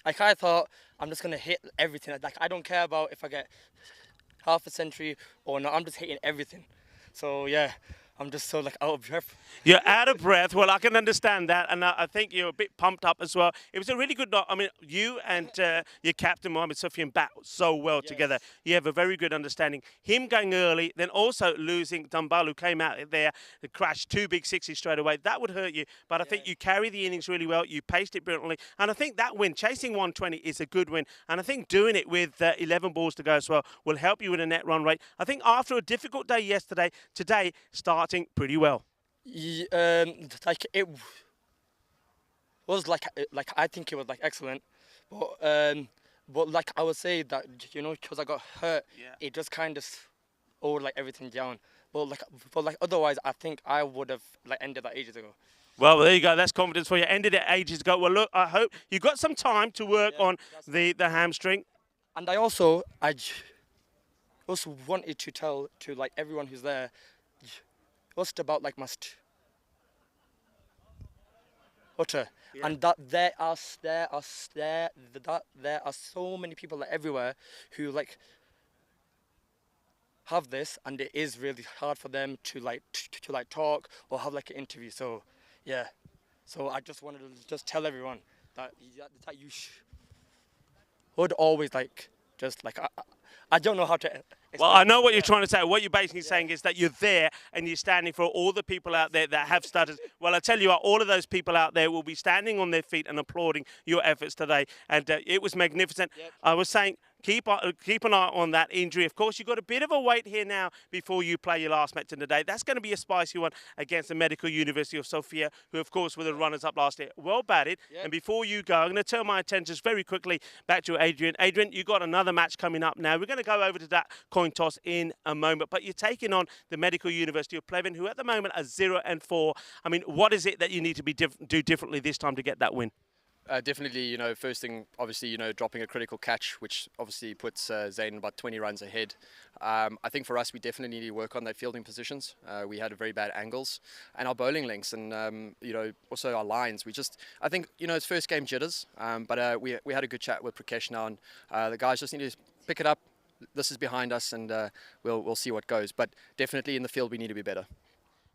like I thought, I'm just going to hit everything. Like, I don't care about if I get half a century or not. I'm just hitting everything. So, yeah, I'm just so, like, out of breath. You're out of breath. Well, I can understand that. And I think you're a bit pumped up as well. It was a really good knock. I mean, you and your captain, Mohammed Sufyan, bat so well together. You have a very good understanding. Him going early, then also losing Dunbar, who came out there, crashed 2 big sixes straight away. That would hurt you. But I think you carry the innings really well. You paced it brilliantly. And I think that win, chasing 120, is a good win. And I think doing it with 11 balls to go as well will help you with a net run rate. I think after a difficult day yesterday, today starting pretty well. Like it was like I think it was like excellent, but like I would say that, you know, because I got hurt, it just kind of slowed like everything down. But like otherwise, I think I would have like ended that ages ago. Well, there you go. That's confidence for you. Ended it ages ago. Well, look, I hope you got some time to work on the hamstring. And I also wanted to tell to like everyone who's there. Just about like my stutter, and that there are so many people like everywhere who like have this, and it is really hard for them to like to like talk or have like an interview. So yeah, so I just wanted to just tell everyone that you would always like just like I don't know how to explain. Well, I know what you're trying to say. What you're basically saying is that you're there and you're standing for all the people out there that have stutters. Well, I tell you what, all of those people out there will be standing on their feet and applauding your efforts today. And it was magnificent. Yep. I was saying, keep an eye on that injury. Of course, you've got a bit of a wait here now before you play your last match in the day. That's going to be a spicy one against the Medical University of Sofia, who, of course, were the runners-up last year. Well batted. Yep. And before you go, I'm going to turn my attention very quickly back to Adrian. Adrian, you've got another match coming up now. We're going to go over to that coin toss in a moment. But you're taking on the Medical University of Pleven, who at the moment are 0-4. I mean, what is it that you need to do differently this time to get that win? Definitely, you know, first thing, obviously, you know, dropping a critical catch, which obviously puts Zayn about 20 runs ahead. I think for us, we definitely need to work on their fielding positions. We had very bad angles and our bowling links and, you know, also our lines. I think, you know, it's first game jitters, but we had a good chat with Prakash now, and the guys just need to pick it up. This is behind us, and we'll see what goes. But definitely in the field, we need to be better.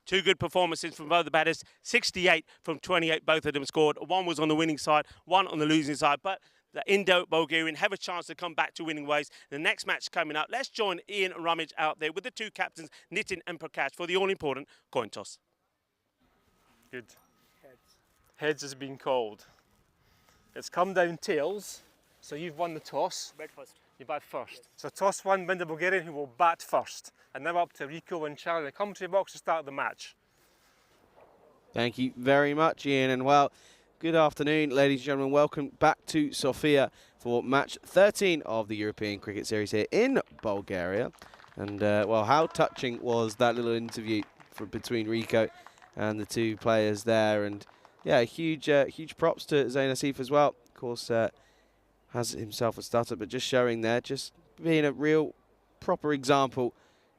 Two good performances from both the batters. 68 from 28, both of them scored. One was on the winning side, one on the losing side. But the Indo-Bulgarian have a chance to come back to winning ways. The next match coming up. Let's join Ian Rummage out there with the two captains, Nitin and Prakash, for the all-important coin toss. Good. Heads has been called. It's come down tails, so you've won the toss. Bat first. You bat first. So toss one, win the Bulgarian, who will bat first. And now up to Rico and Charlie in the commentary box to start the match. Thank you very much, Ian. And well, good afternoon, ladies and gentlemen. Welcome back to Sofia for match 13 of the European Cricket Series here in Bulgaria. And well, how touching was that little interview between Rico and the two players there? And yeah, huge props to Zain Asif as well. Of course, has himself a starter, but just showing there, just being a real proper example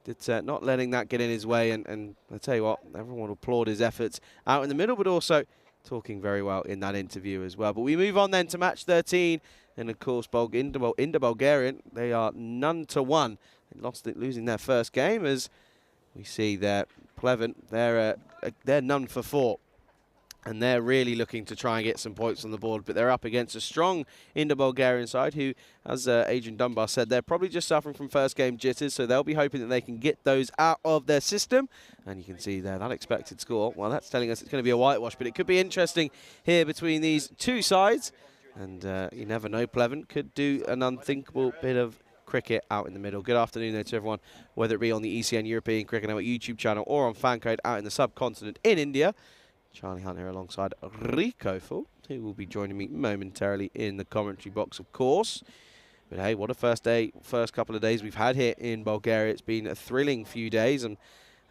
that not letting that get in his way. And I tell you what, everyone will applaud his efforts out in the middle, but also talking very well in that interview as well. But we move on then to match 13, and of course, Indo-Bulgarian, they are none to one. They lost it, losing their first game, as we see there, Pleven, they're none for four. And they're really looking to try and get some points on the board, but they're up against a strong Indo-Bulgarian side who, as Adrian Dunbar said, they're probably just suffering from first game jitters, so they'll be hoping that they can get those out of their system. And you can see there, that expected score, well, that's telling us it's going to be a whitewash, but it could be interesting here between these two sides. And you never know, Pleven could do an unthinkable bit of cricket out in the middle. Good afternoon there to everyone, whether it be on the ECN European Cricket Network YouTube channel or on FanCode out in the subcontinent in India. Charlie Hunt here alongside Rico Full, who will be joining me momentarily in the commentary box, of course. But hey, what a first couple of days we've had here in Bulgaria. It's been a thrilling few days, and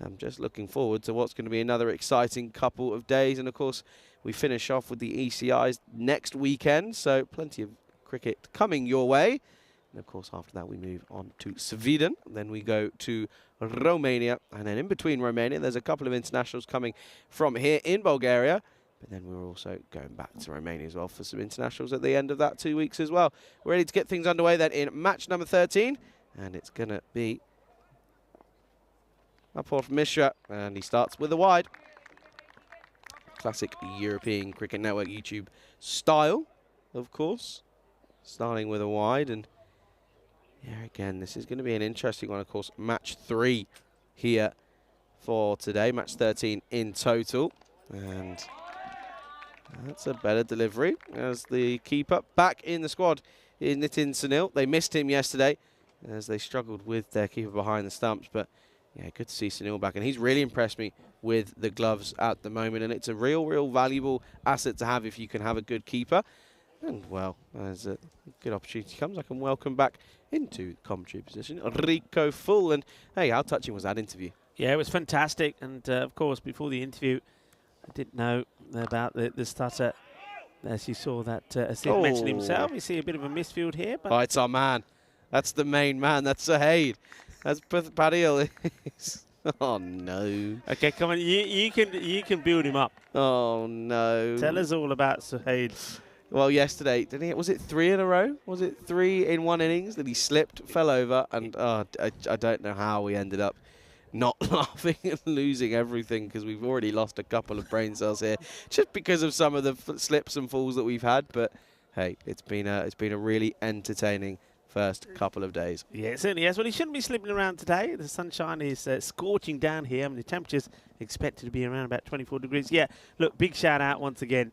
I'm just looking forward to what's going to be another exciting couple of days. And of course, we finish off with the ECIs next weekend, so plenty of cricket coming your way. And of course, after that, we move on to Sweden. Then we go to Romania. And then in between Romania, there's a couple of internationals coming from here in Bulgaria. But then we're also going back to Romania as well for some internationals at the end of that 2 weeks as well. We're ready to get things underway then in match number 13. And it's going to be Apurv Mishra. And he starts with a wide. Classic European Cricket Network YouTube style, of course. Starting with a wide. And yeah, again, this is going to be an interesting one, of course. Match 3 here for today. Match 13 in total. And that's a better delivery as the keeper back in the squad is Nitin Sunil. They missed him yesterday as they struggled with their keeper behind the stumps. But yeah, good to see Sunil back. And he's really impressed me with the gloves at the moment. And it's a real valuable asset to have if you can have a good keeper. And, well, as a good opportunity comes, I can welcome back into commentary position Rico Full. And, hey, how touching was that interview? Yeah, it was fantastic. And, of course, before the interview, I didn't know about the stutter. As you saw that, Asif mentioned himself, you see a bit of a misfield here. But it's our man. That's the main man. That's Suhaid. That's Padil. Oh, no. Okay, come on. You can build him up. Oh, no. Tell us all about Suhaid. Well, yesterday, didn't he? Was it 3 in a row? Was it 3 in one innings that he slipped, fell over, and I don't know how we ended up not laughing and losing everything, because we've already lost a couple of brain cells here just because of some of the slips and falls that we've had. But hey, it's been a really entertaining first couple of days. Yeah, it certainly is. Well, he shouldn't be slipping around today. The sunshine is scorching down here. I mean, the temperature's expected to be around about 24 degrees. Yeah, look, big shout out once again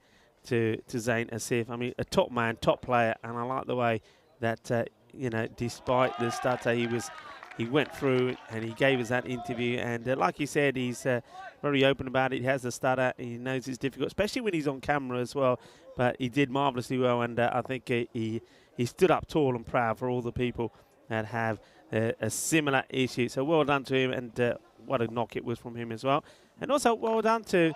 to Zain Asif. I mean, a top man, top player, and I like the way that you know, despite the stutter, he went through and he gave us that interview. And like he said, he's very open about it. He has the stutter. He knows it's difficult, especially when he's on camera as well. But he did marvellously well, and I think he stood up tall and proud for all the people that have a similar issue. So well done to him, and what a knock it was from him as well. And also well done to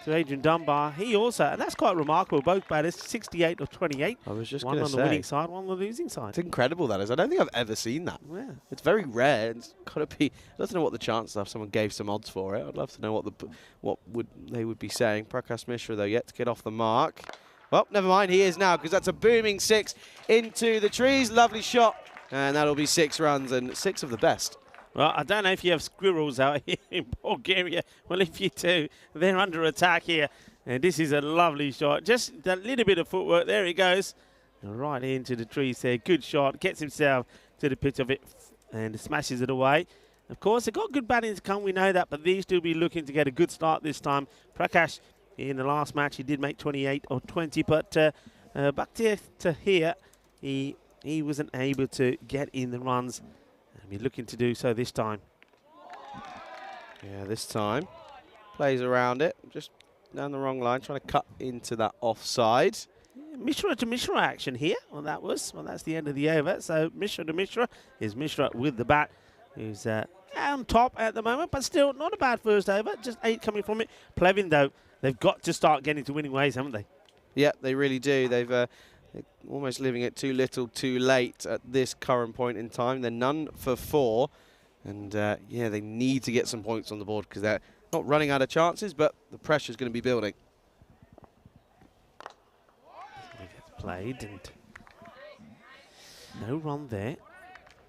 Adrian Dunbar. He also, and that's quite remarkable, both batters, 68 of 28. I was just one on the winning side, one on the losing side. It's incredible, that is. I don't think I've ever seen that. Yeah. It's very rare. It's got to be. I'd love to know what the chances are if someone gave some odds for it. I'd love to know what they would be saying. Prakash Mishra, though, yet to get off the mark. Well, never mind. He is now, because that's a booming 6 into the trees. Lovely shot. And that'll be 6 runs, and 6 of the best. Well, I don't know if you have squirrels out here in Bulgaria. Well, if you do, they're under attack here. And this is a lovely shot. Just a little bit of footwork. There he goes. Right into the trees there. Good shot. Gets himself to the pitch of it and smashes it away. Of course, they've got good batting to come. We know that. But these two will be looking to get a good start this time. Prakash, in the last match, he did make 28 or 20. But back to here, he wasn't able to get in the runs. We're looking to do so this time. Yeah, this time plays around it, just down the wrong line, trying to cut into that offside. Yeah, Mishra to Mishra action here. Well, that's the end of the over. So Mishra to Mishra is Mishra with the bat, who's on top at the moment, but still not a bad first over. Just 8 coming from it. Plevin, though, they've got to start getting to winning ways, haven't they? Yeah, they really do. They're almost living it too little, too late at this current point in time. They're none for 4. And, yeah, they need to get some points on the board because they're not running out of chances, but the pressure's going to be building. Played and no run there.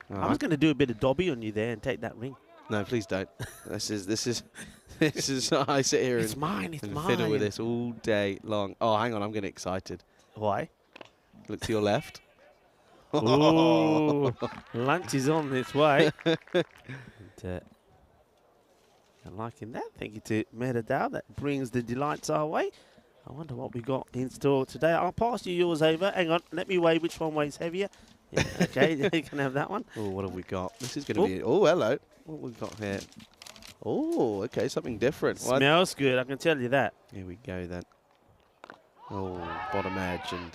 I was going to do a bit of Dobby on you there and take that ring. No, please don't. this is I sit here it's and, mine, it's and mine. fiddle with this all day long. Oh, hang on, I'm getting excited. Why? Look to your left. Oh, lunch is on its way. And, I'm liking that. Thank you to Meradal. That brings the delights our way. I wonder what we got in store today. I'll pass you yours over. Hang on. Let me weigh which one weighs heavier. Yeah, okay, you can have that one. Oh, what have we got? This is going to be... Oh, hello. What have we got here? Oh, okay, something different. Smells good, I can tell you that. Here we go then. Oh, bottom edge and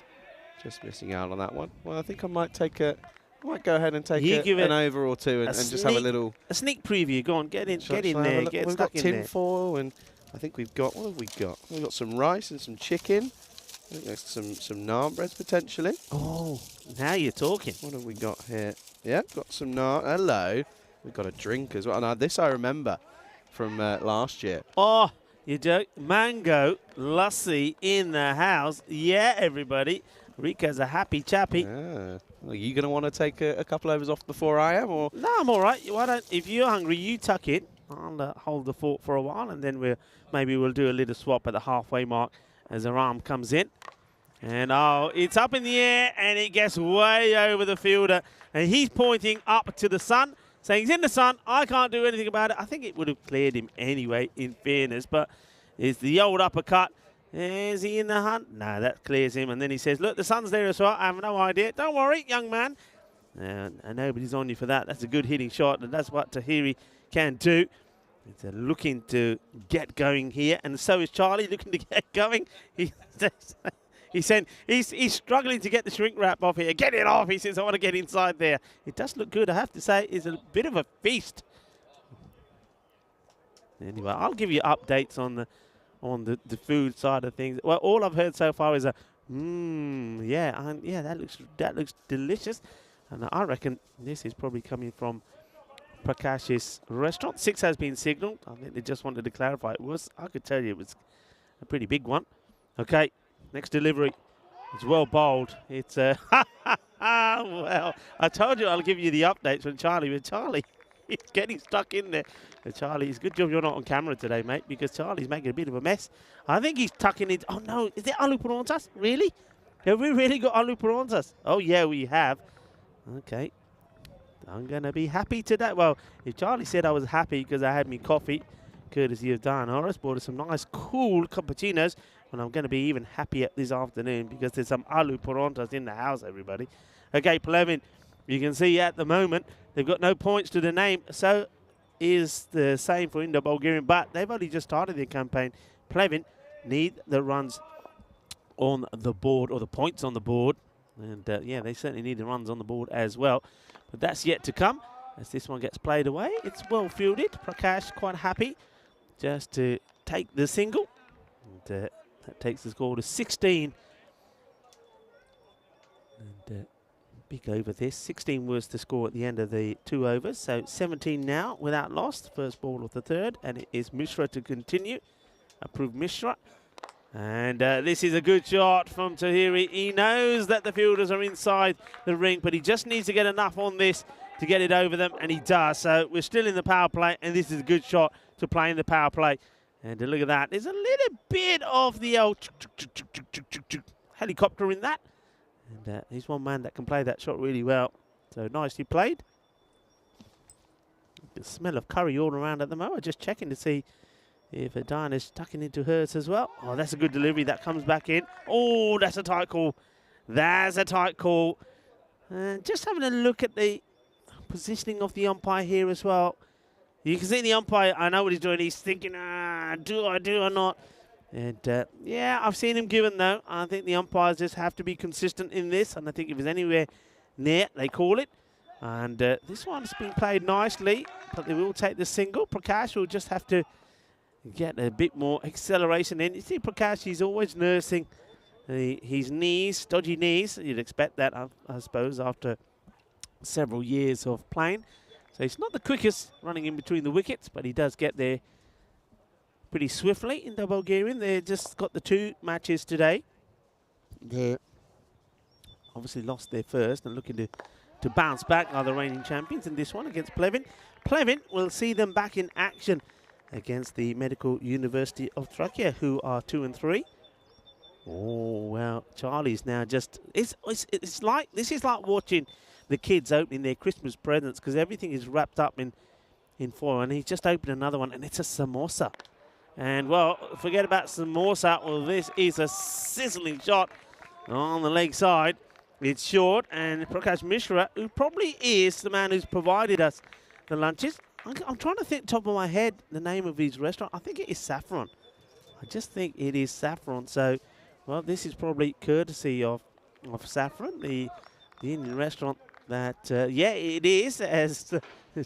just missing out on that one. Well, I think I might take a... I might go ahead and take an over or two and just have a little... A sneak preview. Go on, get in there. Get we've stuck got in there. tin foil and I think we've got... What have we got? We've got some rice and some chicken. I think there's some naan breads potentially. Oh, now you're talking. What have we got here? Yeah, got some naan. Hello. We've got a drink as well. Now, this I remember from last year. Oh, you joke. Mango lassi in the house. Yeah, everybody. Rika's a happy chappy. Yeah. Are you going to want to take a couple overs off before I am? Or? No, I'm all right. Why don't, if you're hungry, you tuck it. I'll hold the fort for a while, and then maybe we'll do a little swap at the halfway mark as our arm comes in. And, oh, it's up in the air, and it gets way over the fielder. And he's pointing up to the sun, saying he's in the sun. I can't do anything about it. I think it would have cleared him anyway, in fairness. But it's the old uppercut. Is he in the hunt? No, that clears him. And then he says, look, the sun's there as well. I have no idea. Don't worry, young man. And nobody's on you for that. That's a good hitting shot, and that's what Tahiri can do. It's looking to get going here, and so is Charlie looking to get going. He's struggling to get the shrink wrap off here. Get it off, he says. I want to get inside there. It does look good, I have to say. It's a bit of a feast. Anyway, I'll give you updates on the food side of things. Well, all I've heard so far is that looks delicious, and I reckon this is probably coming from Prakash's restaurant. 6 has been signalled. I think they just wanted to clarify it was. I could tell you it was a pretty big one. Okay, next delivery. It's well bowled. It's well, I told you I'll give you the updates when Charlie, he's getting stuck in there. Charlie, it's a good job you're not on camera today, mate, because Charlie's making a bit of a mess. I think he's tucking it. Oh, no. Is there aloo parantas? Really? Have we really got aloo parantas? Oh, yeah, we have. Okay. I'm going to be happy today. Well, if Charlie said I was happy because I had me coffee, courtesy of Diane Horace, bought us some nice, cool cappuccinos, and I'm going to be even happier this afternoon because there's some aloo parantas in the house, everybody. Okay, Plevin, you can see at the moment they've got no points to the name. So is the same for Indo-Bulgarian, but they've only just started their campaign. Plevin need the runs on the board, or the points on the board. And, yeah, they certainly need the runs on the board as well. But that's yet to come as this one gets played away. It's well fielded. Prakash quite happy just to take the single. And that takes the score to 16. And big over this. 16 was the score at the end of the 2 overs. So 17 now without loss. First ball of the third. And it is Mishra to continue. Approved Mishra. And this is a good shot from Tahiri. He knows that the fielders are inside the ring, but he just needs to get enough on this to get it over them, and he does. So we're still in the power play, and this is a good shot to play in the power play. And look at that. There's a little bit of the old helicopter in that. And he's one man that can play that shot really well. So nicely played. The smell of curry all around at the moment. Just checking to see if Diana's tucking into hers as well. Oh, that's a good delivery. That comes back in. Oh, that's a tight call. That's a tight call. Just having a look at the positioning of the umpire here as well. You can see the umpire, I know what he's doing. He's thinking, do I or not? And, yeah, I've seen him given, though. I think the umpires just have to be consistent in this. And I think if it's anywhere near, they call it. And this one's been played nicely, but they will take the single. Prakash will just have to get a bit more acceleration in. You see Prakash, he's always nursing his knees, dodgy knees. You'd expect that, I suppose, after several years of playing. So he's not the quickest running in between the wickets, but he does get there pretty swiftly in the Bulgarian. They just got the 2 matches today. They obviously lost their first and looking to bounce back, are the reigning champions in this one against Plevin. Plevin will see them back in action against the Medical University of Trakia, who are 2 and 3. Oh, well, Charlie's now just... It's like... This is like watching the kids opening their Christmas presents, because everything is wrapped up in foil, and he's just opened another one, and it's a samosa. And, well, forget about samosa. Well, this is a sizzling shot on the leg side. It's short, and Prakash Mishra, who probably is the man who's provided us the lunches. I'm trying to think top of my head the name of his restaurant. I think it is Saffron. I just think it is Saffron. So, well, this is probably courtesy of Saffron, the Indian restaurant that, yeah, it is, as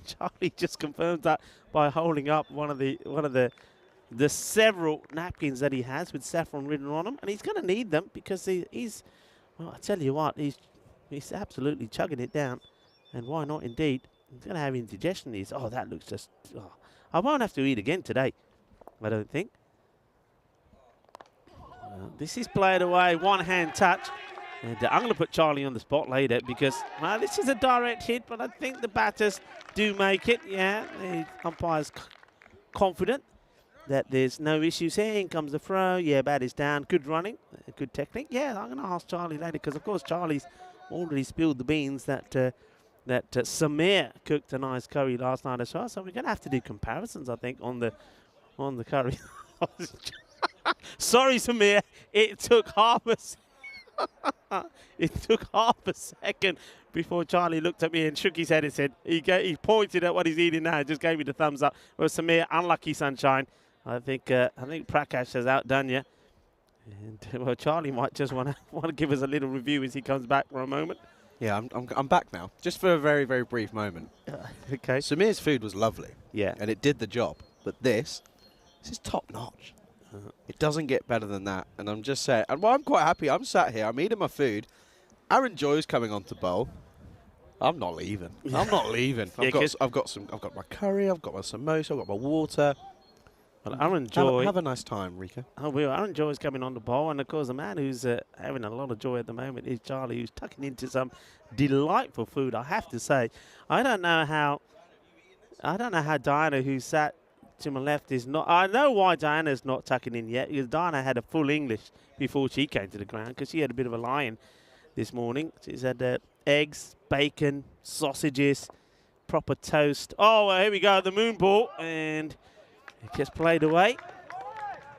Charlie just confirmed that by holding up one of the several napkins that he has with saffron written on them. And he's going to need them because he's, well, I tell you what, he's absolutely chugging it down. And why not, indeed? He's going to have indigestion. Oh, that looks just... Oh, I won't have to eat again today, I don't think. This is played away, one-hand touch. And I'm going to put Charlie on the spot later because, well, this is a direct hit, but I think the batters do make it. Yeah, the umpire's confident that there's no issues here. In comes the throw. Yeah, bat is down. Good running, good technique. Yeah, I'm going to ask Charlie later because, of course, Charlie's already spilled the beans that Samir cooked a nice curry last night as well. So we're going to have to do comparisons, I think, on the curry. Sorry, Samir. It took half a second before Charlie looked at me and shook his head and said, he pointed at what he's eating now and just gave me the thumbs up. Well, Samir, unlucky sunshine. I think Prakash has outdone you. And, well, Charlie might just want to give us a little review as he comes back for a moment. Yeah, I'm back now, just for a very, very brief moment. Okay. Samir's food was lovely. Yeah. And it did the job. But this is top-notch. It doesn't get better than that. And I'm just saying, and well, I'm quite happy. I'm sat here. I'm eating my food. Aaron Joy's coming on to bowl. I'm not leaving. I'm not leaving. I've got my curry. I've got my samosa. I've got my water. Well, Aaron Joy. Have a nice time, Rika. Oh, well, Aaron Joy is coming on the bowl, and of course, the man who's having a lot of joy at the moment is Charlie, who's tucking into some delightful food. I have to say, I don't know how Diana, who sat to my left, is not. I know why Diana's not tucking in yet, because Diana had a full English before she came to the ground, because she had a bit of a lion this morning. She's had eggs, bacon, sausages, proper toast. Oh, well, here we go, the moon ball, and it gets played away.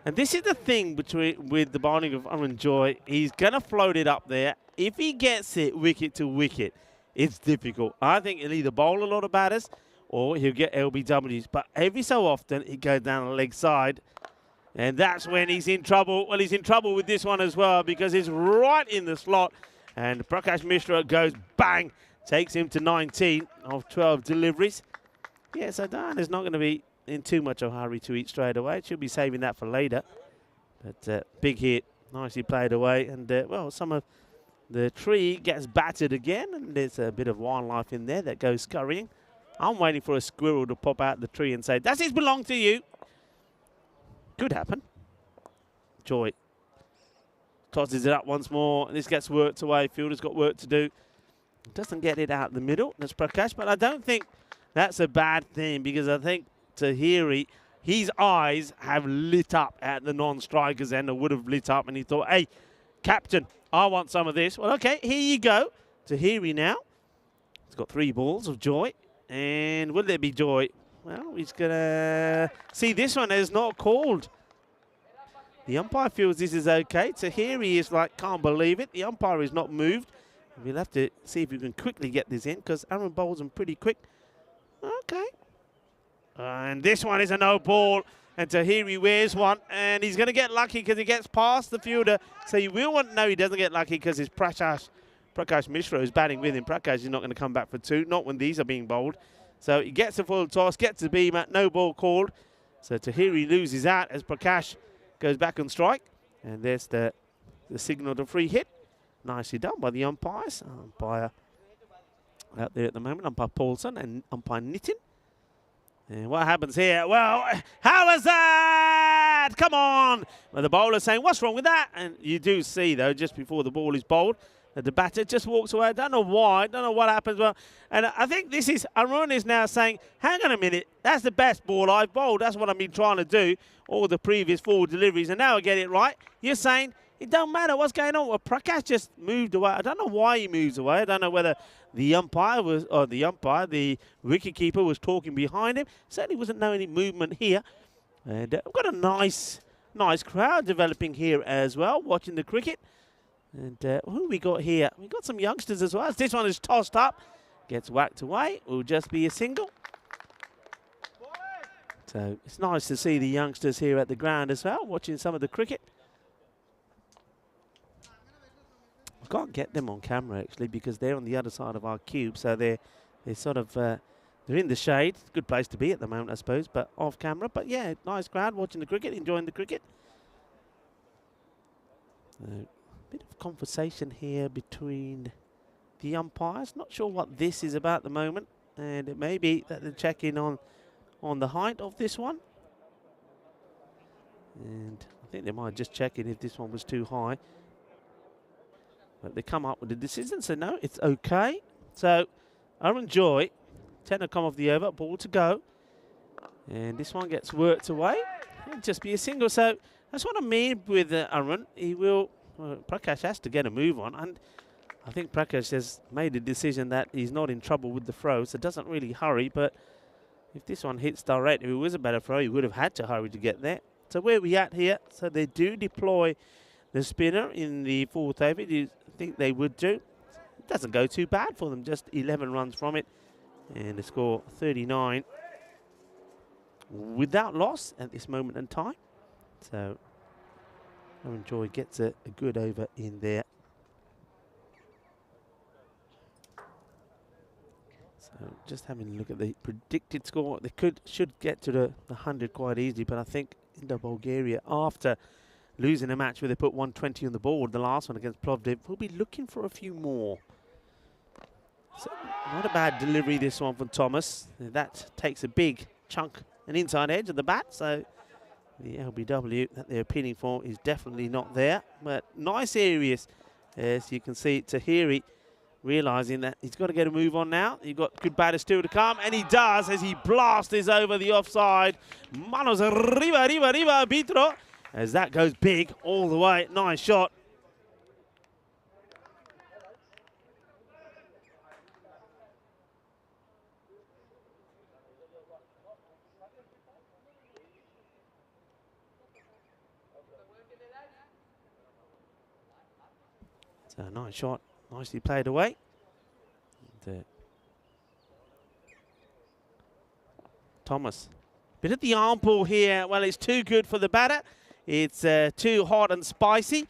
And this is the thing with the bowling of Aaron Joy. He's going to float it up there. If he gets it wicket to wicket, it's difficult. I think he'll either bowl a lot of batters or he'll get LBWs. But every so often, he goes down the leg side. And that's when he's in trouble. Well, he's in trouble with this one as well because it's right in the slot. And Prakash Mishra goes bang, takes him to 19 of 12 deliveries. Yeah, so Diana's not going to be in too much of a hurry to eat straight away. She'll be saving that for later. But big hit, nicely played away. And, well, some of the tree gets battered again. And there's a bit of wildlife in there that goes scurrying. I'm waiting for a squirrel to pop out the tree and say, "Does this belong to you?" Could happen. Joy tosses it up once more. This gets worked away. Fielder's got work to do. Doesn't get it out the middle. That's Prakash, but I don't think that's a bad thing because I think Tahiri, his eyes have lit up at the non-strikers end, or would have lit up, and he thought, hey, captain, I want some of this. Well, okay, here you go. Tahiri now. He's got 3 balls of joy. And will there be joy? Well, he's going to see this one is not called. The umpire feels this is okay. Tahiri is like, can't believe it. The umpire is not moved. We'll have to see if we can quickly get this in because Aaron bowls them pretty quick. Okay. And this one is a no ball. And Tahiri wears one. And he's going to get lucky because he gets past the fielder. So you will want to know he doesn't get lucky because it's Prakash Mishra is batting with him. Prakash is not going to come back for 2, not when these are being bowled. So he gets a full toss, gets a beamer, no ball called. So Tahiri loses out as Prakash goes back on strike. And there's the signal to free hit. Nicely done by the umpires. Umpire out there at the moment, umpire Paulson and umpire Nitin. And what happens here? Well, how was that? Come on. Well, the bowler's saying, what's wrong with that? And you do see, though, just before the ball is bowled, that the batter just walks away. I don't know why. I don't know what happens. Well, and I think this is, Arun is now saying, hang on a minute, that's the best ball I've bowled. That's what I've been trying to do all the previous 4 deliveries, and now I get it right. You're saying, it don't matter what's going on. Well, Prakash just moved away. I don't know why he moves away. I don't know whether the umpire was, or the wicketkeeper was talking behind him. Certainly wasn't no any movement here. And we've got a nice crowd developing here as well, watching the cricket. And who we got here? We got some youngsters as well. This one is tossed up, gets whacked away. Will just be a single. So it's nice to see the youngsters here at the ground as well, watching some of the cricket. I can't get them on camera actually because they're on the other side of our cube, so they're sort of they're in the shade. It's a good place to be at the moment, I suppose, but off camera. But yeah, nice crowd watching the cricket, enjoying the cricket. Bit of conversation here between the umpires. Not sure what this is about at the moment, and it may be that they're checking on the height of this one. And I think they might just check it if this one was too high. But they come up with a decision, so no, it's okay. So, Aaron Joy, 10 have come off the over, ball to go. And this one gets worked away. It'll just be a single. So, that's what I mean with Aaron. He will, Prakash has to get a move on. And I think Prakash has made a decision that he's not in trouble with the throw, so doesn't really hurry. But if this one hits direct, if it was a better throw, he would have had to hurry to get there. So, where are we at here? So, they do deploy the spinner in the 4th over. You think they would do. It doesn't go too bad for them, just 11 runs from it. And the score 39 without loss at this moment in time. So, Aaron Joy gets a good over in there. So, just having a look at the predicted score. They should get to the 100 quite easily, but I think Indo Bulgaria, after losing a match where they put 120 on the board, the last one against Plovdiv, will be looking for a few more. So not a bad delivery, this one from Thomas. That takes a big chunk, an inside edge of the bat, so the LBW that they're appealing for is definitely not there. But nice areas, as you can see, Tahiri realising that he's got to get a move on now. You've got good batters still to come, and he does as he blasts this over the offside. Manos arriba, arbitro. As that goes big all the way. Nice shot. So nice shot. Nicely played away. And, Thomas. Bit of the arm pull here. Well, it's too good for the batter. It's too hot and spicy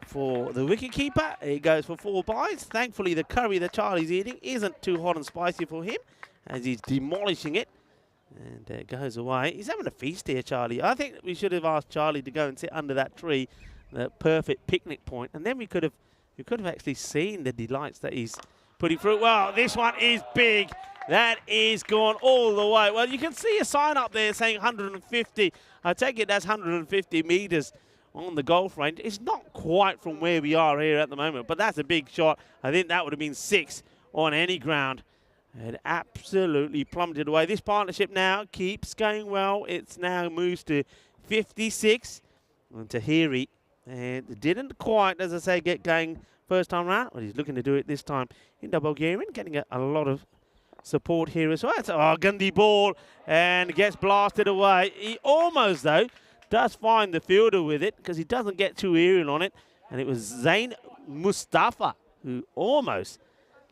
for the wicketkeeper. It goes for 4 bites. Thankfully, the curry that Charlie's eating isn't too hot and spicy for him, as he's demolishing it. And it goes away. He's having a feast here, Charlie. I think we should have asked Charlie to go and sit under that tree, the perfect picnic point, and then we could have actually seen the delights that he's putting through. Well, this one is big. That is gone all the way. Well, you can see a sign up there saying 150. I take it that's 150 metres on the golf range. It's not quite from where we are here at the moment, but that's a big shot. I think that would have been 6 on any ground. It absolutely plummeted away. This partnership now keeps going well. It's now moves to 56 on Tahiri. And didn't quite, as I say, get going first time round. Well, he's looking to do it this time in the Bulgarian, getting a lot of support here as well. It's a Gandhi ball and gets blasted away. He almost, though, does find the fielder with it because he doesn't get too aerial on it. And it was Zain Mustafa who almost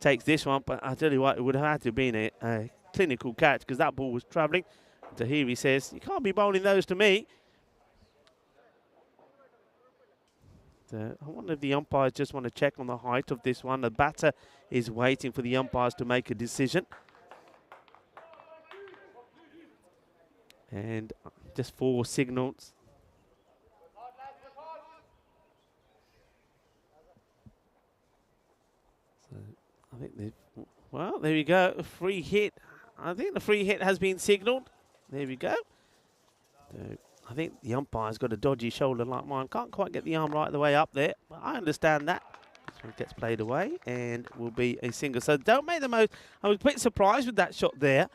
takes this one. But I tell you what, it would have had to have been a clinical catch because that ball was travelling. Tahiri says, you can't be bowling those to me. I wonder if the umpires just want to check on the height of this one. The batter is waiting for the umpires to make a decision. And just 4 signals. So I think well, there we go. A free hit. I think the free hit has been signalled. There we go. So I think the umpire's got a dodgy shoulder like mine. Can't quite get the arm right the way up there, but I understand that. This one gets played away and will be a single. So don't make the most. I was a bit surprised with that shot there.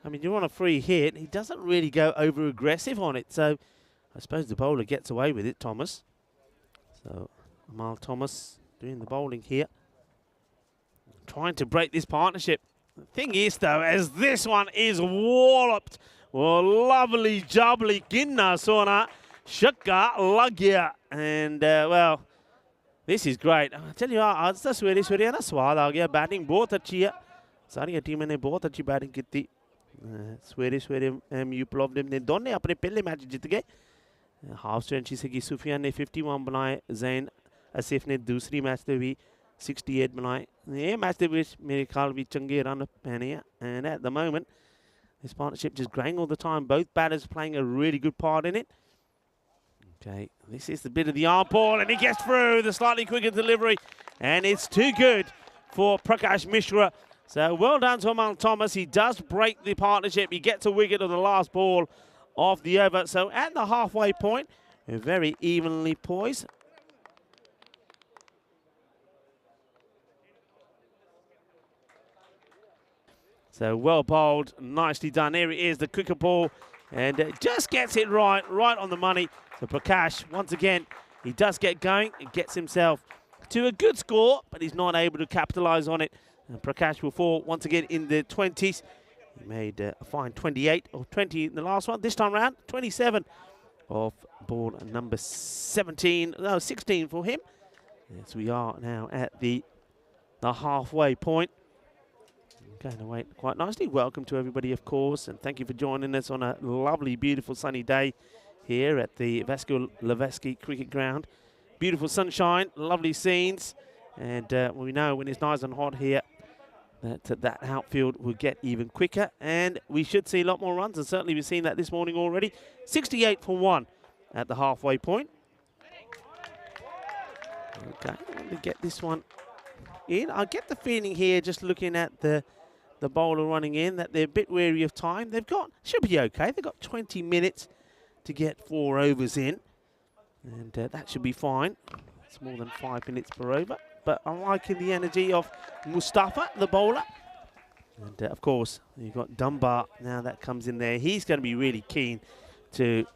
I mean, you're on a free hit. He doesn't really go over aggressive on it. So I suppose the bowler gets away with it, Thomas. So Amal Thomas doing the bowling here. Trying to break this partnership. The thing is, though, as this one is walloped. Well, lovely jubbly ginna sona shakka lagya. And, well, this is great. I tell you what, आज तो सवेरे सवेरे ना स्वाद आ गया. Batting बहुत अच्छी है. सारी टीम ने बहुत अच्छी बैटिंग की थी. सवेरे सवेरे यूपलॉफ ने दोनों अपने पहले मैच जीत गए. हाफ सेंचुरी से की सुफियान ने 51 बनाए. जैन आसिफ ने दूसरी मैच में भी 68 बनाए. ये मैच में मेरे ख्याल भी चंगे रन पहने हैं. And at the moment, this partnership just growing all the time. Both batters playing a really good part in it. Okay, this is the bit of the arm ball, and he gets through the slightly quicker delivery. And it's too good for Prakash Mishra. So well done to Amal Thomas. He does break the partnership. He gets a wicket on the last ball of the over. So at the halfway point, we're very evenly poised. So well bowled, nicely done. Here it is, the quicker ball, and just gets it right on the money. So Prakash, once again, he does get going and gets himself to a good score, but he's not able to capitalise on it. And Prakash will fall once again in the 20s. He made a fine 28 or 20 in the last one. This time round, 27 of ball number 16 for him. Yes, we are now at the halfway point. Going away quite nicely. Welcome to everybody, of course, and thank you for joining us on a lovely, beautiful, sunny day here at the Vasco Levesky Cricket Ground. Beautiful sunshine, lovely scenes, and we know when it's nice and hot here that outfield will get even quicker, and we should see a lot more runs, and certainly we've seen that this morning already. 68 for 1 at the halfway point. Okay, let me get this one in. I get the feeling here, just looking at the bowler running in, that they're a bit wary of time. Should be okay. They've got 20 minutes to get 4 overs in, and that should be fine. It's more than 5 minutes per over, but I'm liking the energy of Mustafa, the bowler. And of course, you've got Dunbar now that comes in there. He's going to be really keen to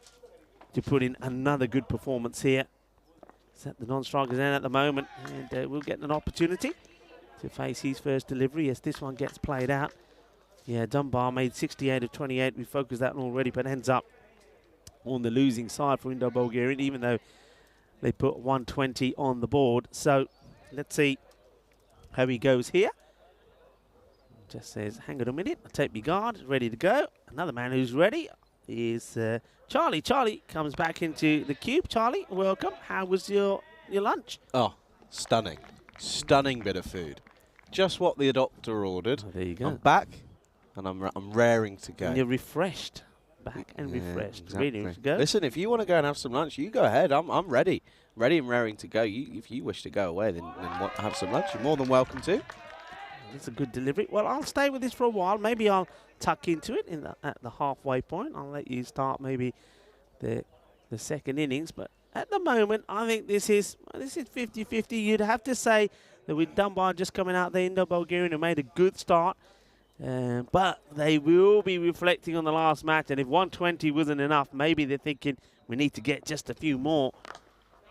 put in another good performance here. Set the non-strikers in at the moment, and we'll get an opportunity to face his first delivery as this one gets played out. Yeah, Dunbar made 68 of 28. We focused that on already, but ends up on the losing side for Indo-Bulgarian, even though they put 120 on the board. So let's see how he goes here. Just says, hang on a minute, I'll take my guard, ready to go. Another man who's ready is Charlie. Charlie comes back into the cube. Charlie, welcome. How was your lunch? Oh, stunning. Stunning bit of food. Just what the doctor ordered. Oh, there you go. I'm back, and I'm raring to go. And you're refreshed. Back and refreshed. Exactly. Ready to go. Listen, if you want to go and have some lunch, you go ahead. I'm ready. Ready and raring to go. If you wish to go away, then have some lunch. You're more than welcome to. That's a good delivery. Well, I'll stay with this for a while. Maybe I'll tuck into it at the halfway point. I'll let you start maybe the second innings, but at the moment, I think this is 50-50. You'd have to say that with Dunbar just coming out there, Indo-Bulgarian have made a good start. But they will be reflecting on the last match, and if 120 wasn't enough, maybe they're thinking we need to get just a few more.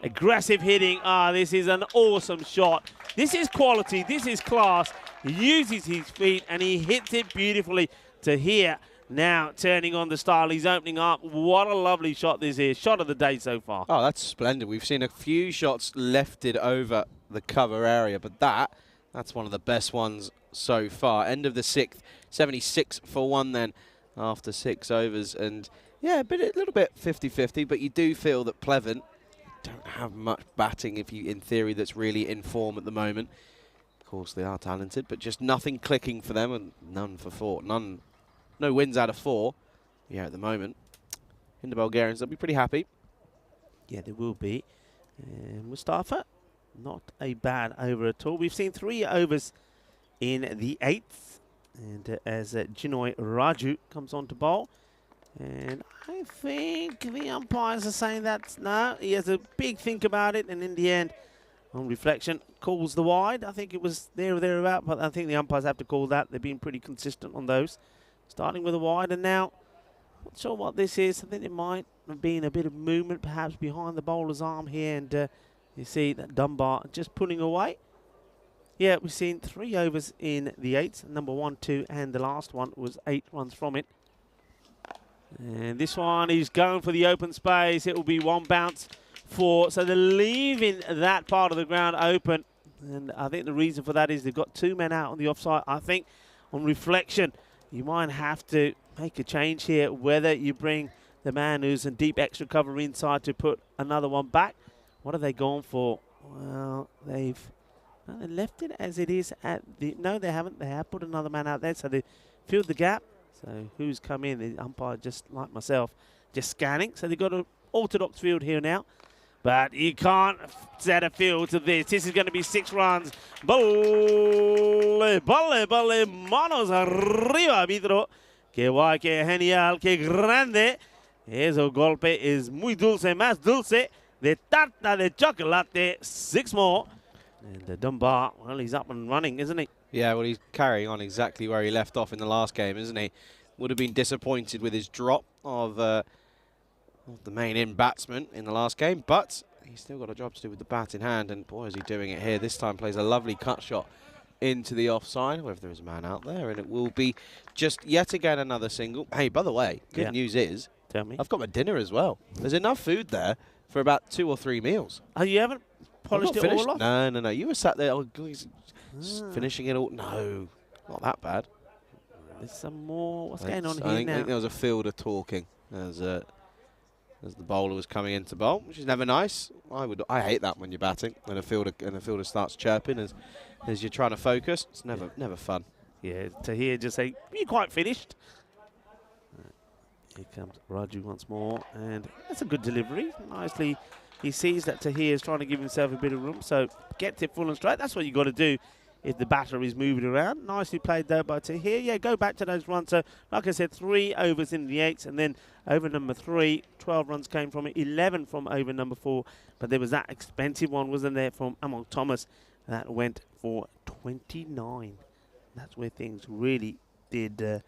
Aggressive hitting. This is an awesome shot. This is quality. This is class. He uses his feet, and he hits it beautifully to here. Now turning on the style. He's opening up. What a lovely shot this is. Shot of the day so far. Oh, that's splendid. We've seen a few shots lefted over the cover area, but that's one of the best ones so far. End of the 6th, 76 for 1 then after 6 overs. And yeah, a little bit 50-50, but you do feel that Pleasant don't have much batting in theory that's really in form at the moment. Of course, they are talented, but just nothing clicking for them, and none for 4. No wins out of 4. Yeah, at the moment. In the Bulgarians, they'll be pretty happy. Yeah, they will be. And Mustafa, not a bad over at all. We've seen 3 overs in the 8th, and as Jinoy Raju comes on to bowl, and I think the umpires are saying that no, he has a big think about it, and in the end, on reflection, calls the wide. I think it was there or thereabout, but I think the umpires have to call that. They've been pretty consistent on those, starting with a wide, and now not sure what this is. I think it might have been a bit of movement perhaps behind the bowler's arm here, and you see that Dunbar just pulling away. Yeah, we've seen 3 overs in the 8th, number 1, 2, and the last one was 8 runs from it. And this one is going for the open space. It will be 1 bounce for, so they're leaving that part of the ground open. And I think the reason for that is they've got 2 men out on the offside. I think on reflection, you might have to make a change here, whether you bring the man who's in deep extra cover inside to put another one back. What are they going for? Well, they left it as it is at the... No, they haven't. They have put another man out there, so they filled the gap. So who's come in? The umpire, just like myself, just scanning. So they've got an orthodox field here now. But you can't set a field to this. This is going to be 6 runs. Balle, manos arriba, arbitro. Que guay, que genial, que grande. Ese golpe es muy dulce, más dulce. De tarta de chocolate. 6 more. And Dunbar, well, he's up and running, isn't he? Yeah, well, he's carrying on exactly where he left off in the last game, isn't he? Would have been disappointed with his drop of the main batsman in the last game, but he's still got a job to do with the bat in hand, and boy, is he doing it here. This time plays a lovely cut shot into the offside, whether there is a man out there, and it will be just yet again another single. Hey, by the way, good news is, tell me, I've got my dinner as well. There's enough food there for about 2 or 3 meals. Oh, you haven't polished it all off? No. You were sat there finishing it all. No, not that bad. There's some more. What's going on here I think now? there was a fielder talking as the bowler was coming into bowl, which is never nice. I hate that when you're batting, when a fielder starts chirping as you're trying to focus. It's never fun. Yeah, to hear just say, "You quite finished." Here comes Raju once more, and that's a good delivery. Nicely, he sees that Tahir is trying to give himself a bit of room, so gets it full and straight. That's what you got to do if the batter is moving around. Nicely played though by Tahir. Yeah, go back to those runs. So, like I said, 3 overs in the 8th, and then over number 3, 12 runs came from it, 11 from over number 4. But there was that expensive one, wasn't there, from Amon Thomas, that went for 29. That's where things really did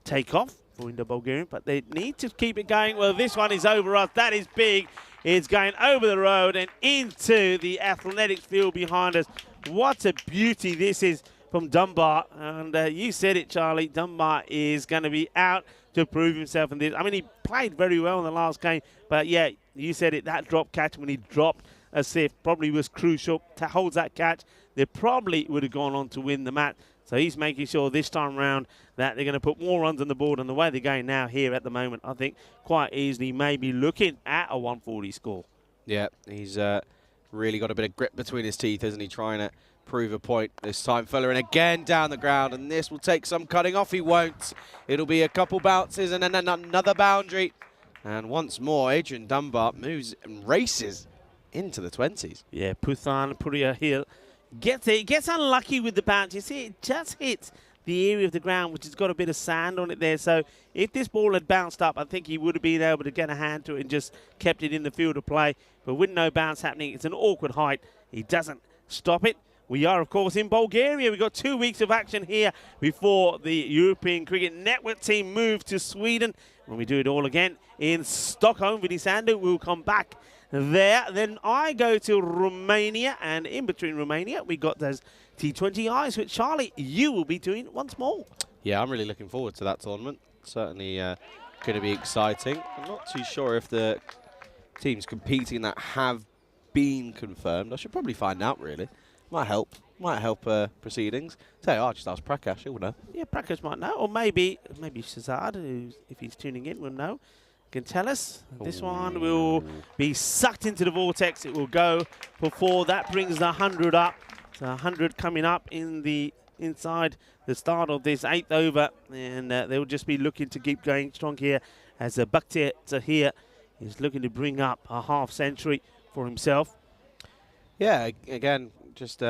take off for Indo-Bulgarian, but they need to keep it going. Well, this one is over us. That is big. It's going over the road and into the athletics field behind us. What a beauty this is from Dunbar. And you said it, Charlie. Dunbar is going to be out to prove himself in this. I mean, he played very well in the last game, but yeah, you said it. That drop catch when he dropped a sift probably was crucial. To hold that catch, they probably would have gone on to win the match. So he's making sure this time round that they're going to put more runs on the board. And the way they're going now here at the moment, I think quite easily maybe looking at a 140 score. Yeah, he's really got a bit of grip between his teeth, isn't he? Trying to prove a point this time. Fuller and again down the ground, and this will take some cutting off. He won't. It'll be a couple bounces and then another boundary. And once more, Adrian Dunbar moves and races into the 20s. Yeah, Puthan Puria Hill gets it. Gets unlucky with the bounce. You see, it just hits the area of the ground which has got a bit of sand on it there. So if this ball had bounced up, I think he would have been able to get a hand to it and just kept it in the field of play. But with no bounce happening, it's an awkward height. He doesn't stop it. We are, of course, in Bulgaria. We've got 2 weeks of action here before the European Cricket Network team move to Sweden. When we do it all again in Stockholm, Vinny Sandu will come back there. Then I go to Romania, and in between Romania, we got those T20 eyes, which, Charlie, you will be doing once more. Yeah, I'm really looking forward to that tournament. Certainly going to be exciting. I'm not too sure if the teams competing that have been confirmed. I should probably find out, really. Might help. Might help proceedings. Tell you, I'll just ask Prakash. He'll know. Yeah, Prakash might know. Or maybe Shazad, who, if he's tuning in, will know. Can tell us. This one will be sucked into the vortex. It will go for 4. That brings the 100 up. So 100 coming up in the inside the start of this 8th over. And they'll just be looking to keep going strong here as Bakhtir Tahir is looking to bring up a half century for himself. Yeah, again, just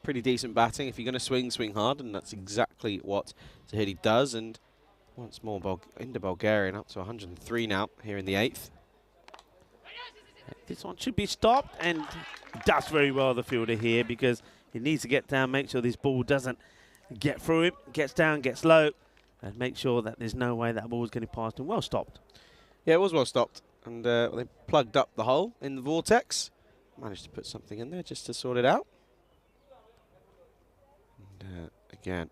pretty decent batting. If you're going to swing, swing hard, and that's exactly what Tahiri does. And once more, into Bulgaria, and up to 103 now here in the 8th. This one should be stopped, and does very well, the fielder here, because he needs to get down, make sure this ball doesn't get through him, gets down, gets low, and make sure that there's no way that ball is getting past him. Well stopped. Yeah, it was well stopped, and they plugged up the hole in the vortex. Managed to put something in there just to sort it out. And again,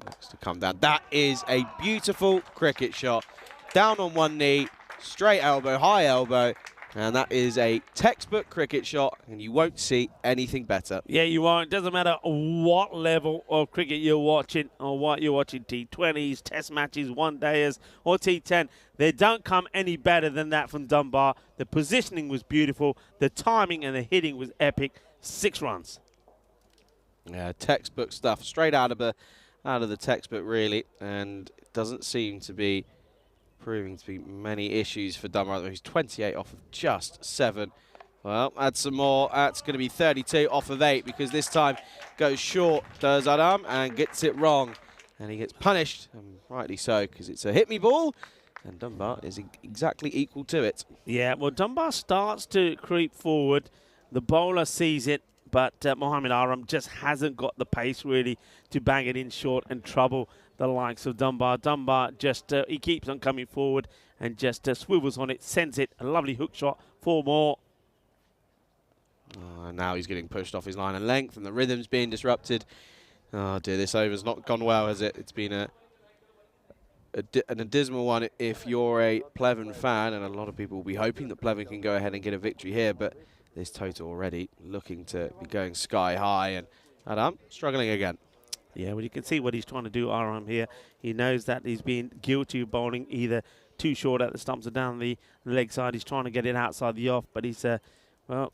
looks to come down. That is a beautiful cricket shot. Down on one knee, straight elbow, high elbow. And that is a textbook cricket shot, and you won't see anything better. Yeah, you won't. It doesn't matter what level of cricket you're watching or what you're watching, T20s, Test matches, one-dayers, or T10. They don't come any better than that from Dunbar. The positioning was beautiful. The timing and the hitting was epic. 6 runs. Yeah, textbook stuff, straight out of the textbook, really. And it doesn't seem to be proving to be many issues for Dunbar. He's 28 off of just 7. Well, add some more. That's going to be 32 off of 8, because this time goes short, does Adam, and gets it wrong. And he gets punished, and rightly so, because it's a hit-me ball, and Dunbar is exactly equal to it. Yeah, well, Dunbar starts to creep forward. The bowler sees it, but Mohamed Aram just hasn't got the pace, really, to bang it in short and trouble the likes of Dunbar. Dunbar just, he keeps on coming forward and just swivels on it, sends it, a lovely hook shot, 4 more. Oh, and now he's getting pushed off his line and length, and the rhythm's being disrupted. Oh dear, this over's not gone well, has it? It's been a dismal one if you're a Pleven fan, and a lot of people will be hoping that Pleven can go ahead and get a victory here, but this total already looking to be going sky high, and Adam struggling again. Yeah, well, you can see what he's trying to do, Aram, here. He knows that he's being guilty of bowling either too short at the stumps or down the leg side. He's trying to get it outside the off, but he's, well,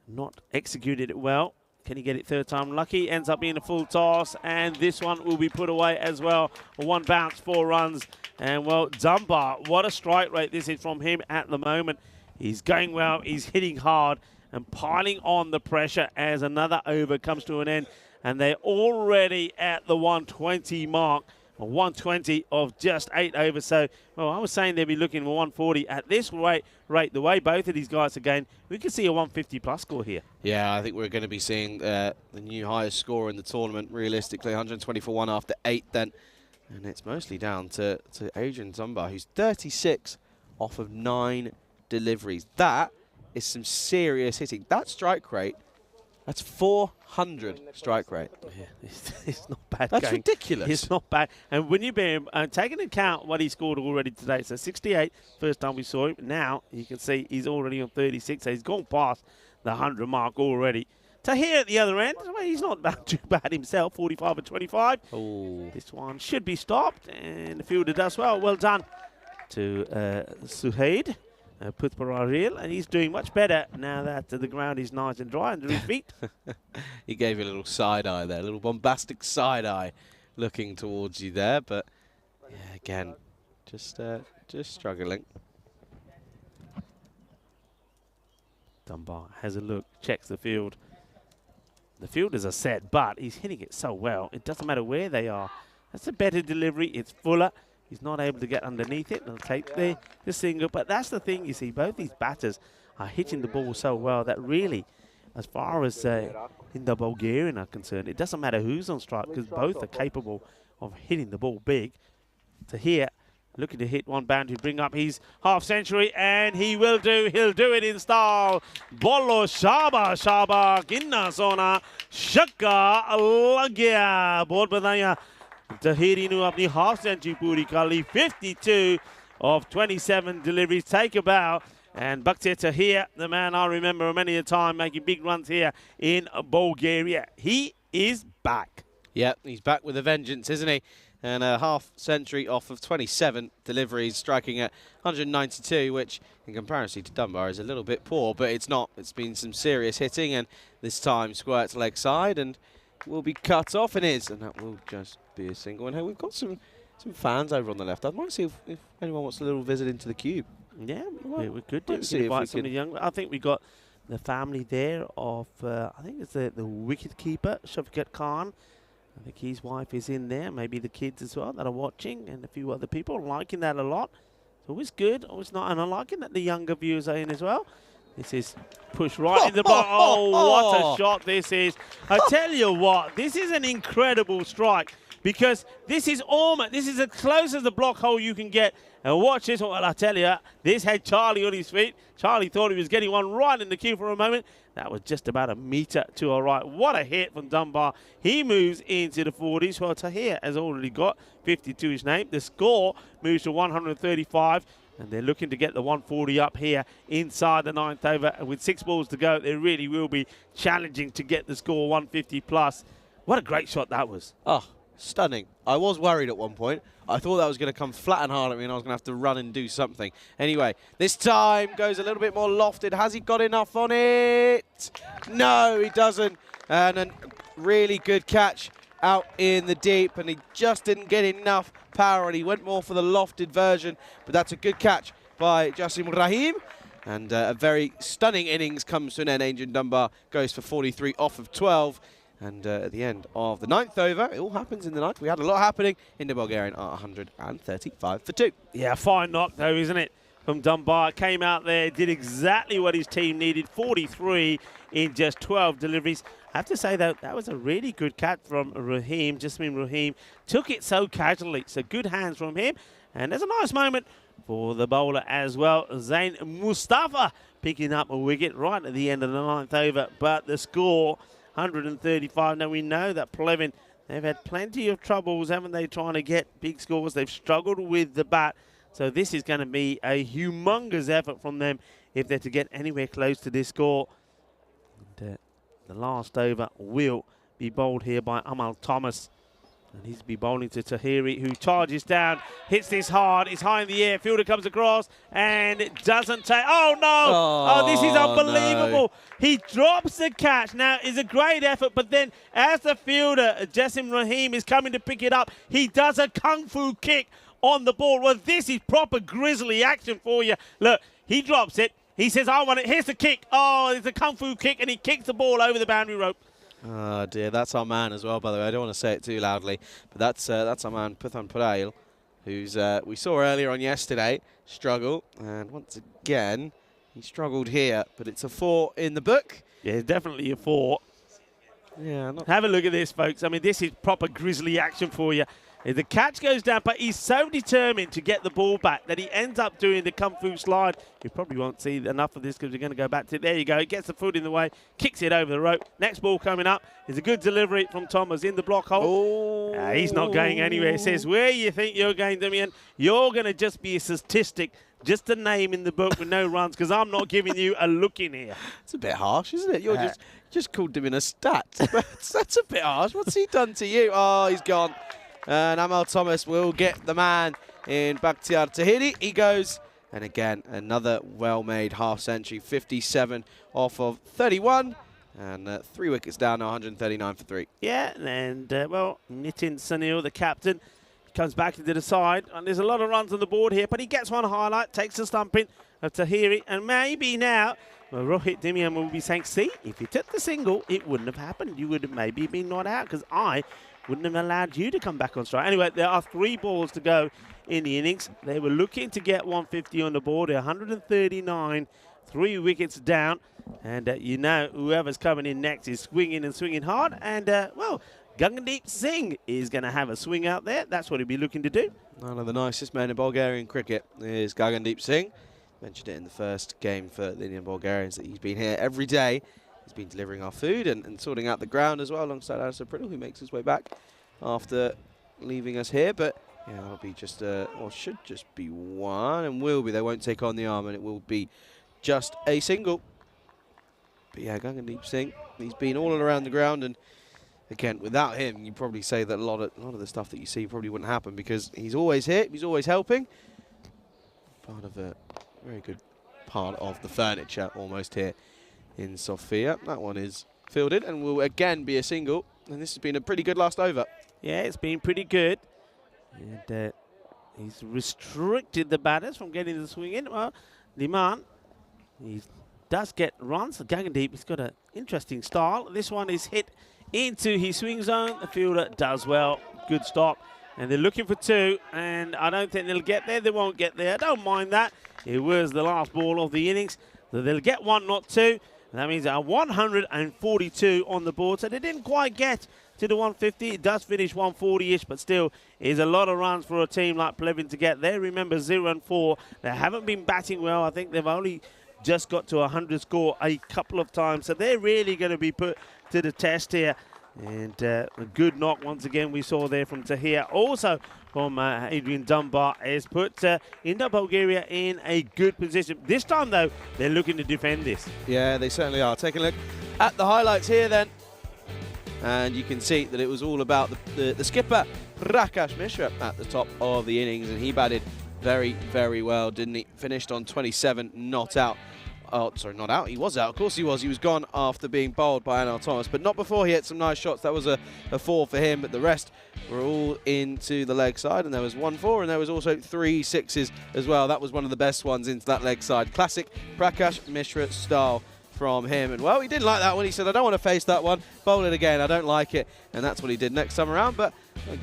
not executed it well. Can he get it 3rd time lucky? Ends up being a full toss, and this one will be put away as well. 1 bounce, 4 runs. And, well, Dunbar, what a strike rate this is from him at the moment. He's going well, he's hitting hard, and piling on the pressure as another over comes to an end. And they're already at the 120 mark, a 120 of just 8 overs. So, well, I was saying they'd be looking for 140. At this rate, the way both of these guys are going, we could see a 150-plus score here. Yeah, I think we're going to be seeing the new highest score in the tournament, realistically, 120 for 1 after 8 then. And it's mostly down to Adrian Dunbar, who's 36 off of 9 deliveries. That is some serious hitting. That strike rate, that's 400 strike rate. Yeah, it's not bad. That's ridiculous. It's not bad. And when you bear taking into account what he scored already today, so 68, first time we saw him. Now you can see he's already on 36, so he's gone past the 100 mark already. Tahir at the other end, well, he's not too bad himself, 45 and 25. Oh. This one should be stopped, and the fielder does well. Well done to Suhaid. Putpararil, and he's doing much better now that the ground is nice and dry under his feet. He gave you a little side eye there, a little bombastic side eye looking towards you there, but yeah, again, just struggling. Dunbar has a look, checks the field. the fielders are set, but he's hitting it so well. It doesn't matter where they are. That's a better delivery. It's fuller. He's not able to get underneath it. They'll take the single. But that's the thing, you see. Both these batters are hitting the ball so well that really, as far as in the Bulgarian are concerned, it doesn't matter who's on strike because both are capable of hitting the ball big. To here, looking to hit one boundary, bring up his half century, and he will do. He'll do it in style. Bolo Shaba Ginna Sona Shaka Lagia Board Badaya. Tahiri nu apni half century puri kali 52 of 27 deliveries. Take a bow. And Bakhtiar Tahir, the man I remember many a time making big runs here in Bulgaria. He is back. Yep, he's back with a vengeance, isn't he? And a half century off of 27 deliveries, striking at 192, which in comparison to Dunbar is a little bit poor, but it's not. It's been some serious hitting, and this time squirts leg side and will be cut off, and is, and that will just be a single. And hey, we've got some fans over on the left. I might see if anyone wants a little visit into the cube. Yeah, we could do. See invite some of the young. I think we got the family there of I think it's the wicket keeper Shafiqat Khan. I think his wife is in there. Maybe the kids as well that are watching, and a few other people. I'm liking that a lot. It's always good, always not, and I'm liking that the younger viewers are in as well. This is pushed right in the block. Oh, what a shot this is! I tell you what, this is an incredible strike because this is as close as the block hole you can get. And watch this. Well, I tell you, this had Charlie on his feet. Charlie thought he was getting one right in the queue for a moment. That was just about a metre to our right. What a hit from Dunbar. He moves into the 40s. Well, Tahir has already got 52 his name. The score moves to 135. And they're looking to get the 140 up here inside the 9th over. And with 6 balls to go, they really will be challenging to get the score 150 plus. What a great shot that was. Oh, stunning. I was worried at one point. I thought that was going to come flat and hard at me and I was going to have to run and do something. Anyway, this time goes a little bit more lofted. Has he got enough on it? No, he doesn't. And a really good catch out in the deep, and he just didn't get enough power, and he went more for the lofted version. But that's a good catch by Jassim Rahim. And a very stunning innings comes to an end. Adrian Dunbar goes for 43 off of 12. And at the end of the 9th over, it all happens in the 9th. We had a lot happening in the Bulgarian at 135 for 2. Yeah, fine knock though, isn't it? From Dunbar, came out there, did exactly what his team needed, 43 in just 12 deliveries. I have to say, though, that was a really good catch from Rahim. Jasmine Rahim took it so casually. So good hands from him. And there's a nice moment for the bowler as well. Zain Mustafa picking up a wicket right at the end of the 9th over. But the score, 135. Now, we know that Plevin, they've had plenty of troubles, haven't they, trying to get big scores. They've struggled with the bat. So this is going to be a humongous effort from them if they're to get anywhere close to this score. And, the last over will be bowled here by Amal Thomas. And he's be bowling to Tahiri, who charges down, hits this hard, it's high in the air, fielder comes across, and it doesn't take, oh no! Oh, this is unbelievable. No. He drops the catch. Now, it's a great effort, but then as the fielder, Jassim Rahim, is coming to pick it up, he does a kung fu kick on the ball. Well, this is proper grizzly action for you. Look, he drops it. He says, I want it. Here's the kick. Oh, it's a kung fu kick, and he kicks the ball over the boundary rope. Oh, dear. That's our man as well, by the way. I don't want to say it too loudly, but that's our man, Puthan Purail, who's we saw earlier on yesterday struggle. And once again, he struggled here, but it's a 4 in the book. Yeah, definitely a 4. Yeah. Have a look at this, folks. I mean, this is proper grizzly action for you. The catch goes down, but he's so determined to get the ball back that he ends up doing the kung fu slide. You probably won't see enough of this because we're going to go back to it. There you go. He gets the foot in the way, kicks it over the rope. Next ball coming up is a good delivery from Thomas in the block hole. He's not going anywhere. He says, where you think you're going, Damien? You're going to just be a statistic, just a name in the book with no runs, because I'm not giving you a look in here. It's a bit harsh, isn't it? You're just called him in a stat. That's a bit harsh. What's he done to you? Oh, he's gone. And Amal Thomas will get the man in Bakhtiar Tahiri. He goes, and again, another well-made half-century, 57 off of 31. And 3 wickets down, 139 for 3. Yeah, and, well, Nitin Sunil, the captain, Comes back into the side, and there's a lot of runs on the board here, but he gets one highlight, takes a stumping of Tahiri, and maybe now Rohit Dimian will be saying, see, if you took the single, it wouldn't have happened. You would have maybe been not out, because I wouldn't have allowed you to come back on strike. Anyway, there are 3 balls to go in the innings. They were looking to get 150 on the board, 139, 3 wickets down, and you know whoever's coming in next is swinging and swinging hard, and well, Gagandeep Singh is going to have a swing out there. That's what he'll be looking to do. One of the nicest men in Bulgarian cricket is Gagandeep Singh. Mentioned it in the first game for the Indian Bulgarians that he's been here every day. He's been delivering our food and sorting out the ground as well alongside Alistair Priddle, who makes his way back after leaving us here. But yeah, that'll be just, or should just be one, and will be. They won't take on the arm, and it will be just a single. But yeah, Gagandeep Singh, he's been all around the ground, and again, without him, you'd probably say that a lot of the stuff that you see probably wouldn't happen, because he's always here, he's always helping. Part of a very good part of the furniture almost here in Sofia. That one is fielded and will again be a single, and this has been a pretty good last over. Yeah, it's been pretty good. And he's restricted the batters from getting the swing in. Well, Liman, he does get runs. Gagandeep, he's got an interesting style. This one is hit into his swing zone. The fielder does well. Good stop. And they're looking for 2, and I don't think they'll get there. They won't get there. I don't mind that. It was the last ball of the innings. So they'll get 1, not 2. And that means 142 on the board. So they didn't quite get to the 150. It does finish 140-ish, but still is a lot of runs for a team like Plevin to get there. Remember, 0-4. They haven't been batting well. I think they've only just got to 100 score a couple of times. So they're really going to be put to the test here. And a good knock once again we saw there from Tahir. Also from Adrian Dunbar has put India Bulgaria in a good position. This time though, they're looking to defend this. Yeah, they certainly are. Take a look at the highlights here then. And you can see that it was all about the skipper, Prakash Mishra, at the top of the innings. And he batted very, very well, didn't he? Finished on 27, not out. Oh, sorry, not out. He was out. Of course he was. He was gone after being bowled by Anil Thomas, but not before he hit some nice shots. That was a 4 for him, but the rest were all into the leg side, and there was 1 4, and there was also 3 6s as well. That was one of the best ones into that leg side. Classic Prakash Mishra style from him. And, well, he didn't like that one. He said, I don't want to face that one. Bowl it again. I don't like it. And that's what he did next time around, but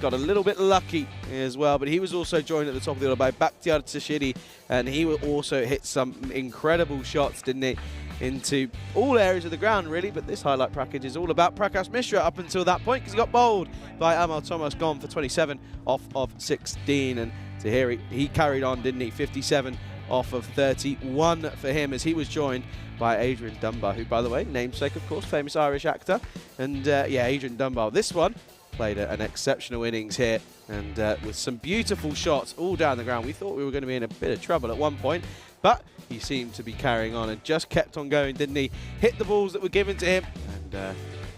got a little bit lucky as well. But he was also joined at the top of the order by Bakhtiar Tashiri, and he also hit some incredible shots, didn't he, into all areas of the ground, really. But this highlight package is all about Prakash Mishra up until that point, because he got bowled by Amal Thomas, gone for 27 off of 16. And Tahiri, he carried on, didn't he? 57 off of 31 for him, as he was joined by Adrian Dunbar, who, by the way, namesake, of course, famous Irish actor. And, yeah, Adrian Dunbar, this one played an exceptional innings here, and with some beautiful shots all down the ground. We thought we were going to be in a bit of trouble at one point, but he seemed to be carrying on and just kept on going, didn't he? Hit the balls that were given to him, and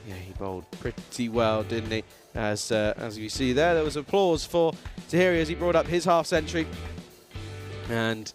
yeah, he bowled pretty well, didn't he? As you see there was applause for Tahiri as he brought up his half-century. And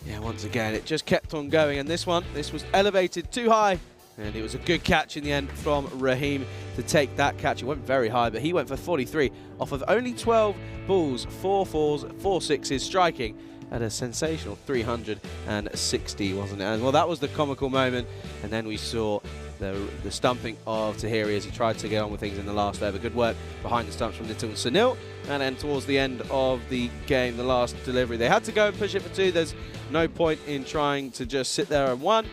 yeah, once again, it just kept on going, and this was elevated too high, and it was a good catch in the end from Raheem to take that catch. It went very high, but he went for 43 off of only 12 balls, 4 4s, 4 6s, striking at a sensational 360, wasn't it? And, well, that was the comical moment, and then we saw the stumping of Tahiri as he tried to get on with things in the last over. Good work behind the stumps from Nitin Sunil. And then towards the end of the game, the last delivery, they had to go and push it for 2. There's no point in trying to just sit there and 1.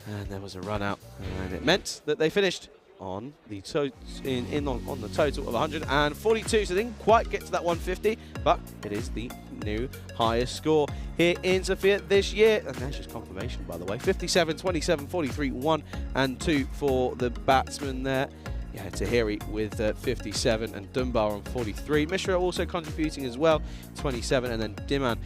And there was a run out, and it meant that they finished on the on the total of 142. So they didn't quite get to that 150, but it is the new highest score here in Sofia this year. And there's just confirmation, by the way. 57, 27, 43, 1 and 2 for the batsman there. Yeah, Tahiri with 57 and Dunbar on 43. Mishra also contributing as well, 27, and then Diman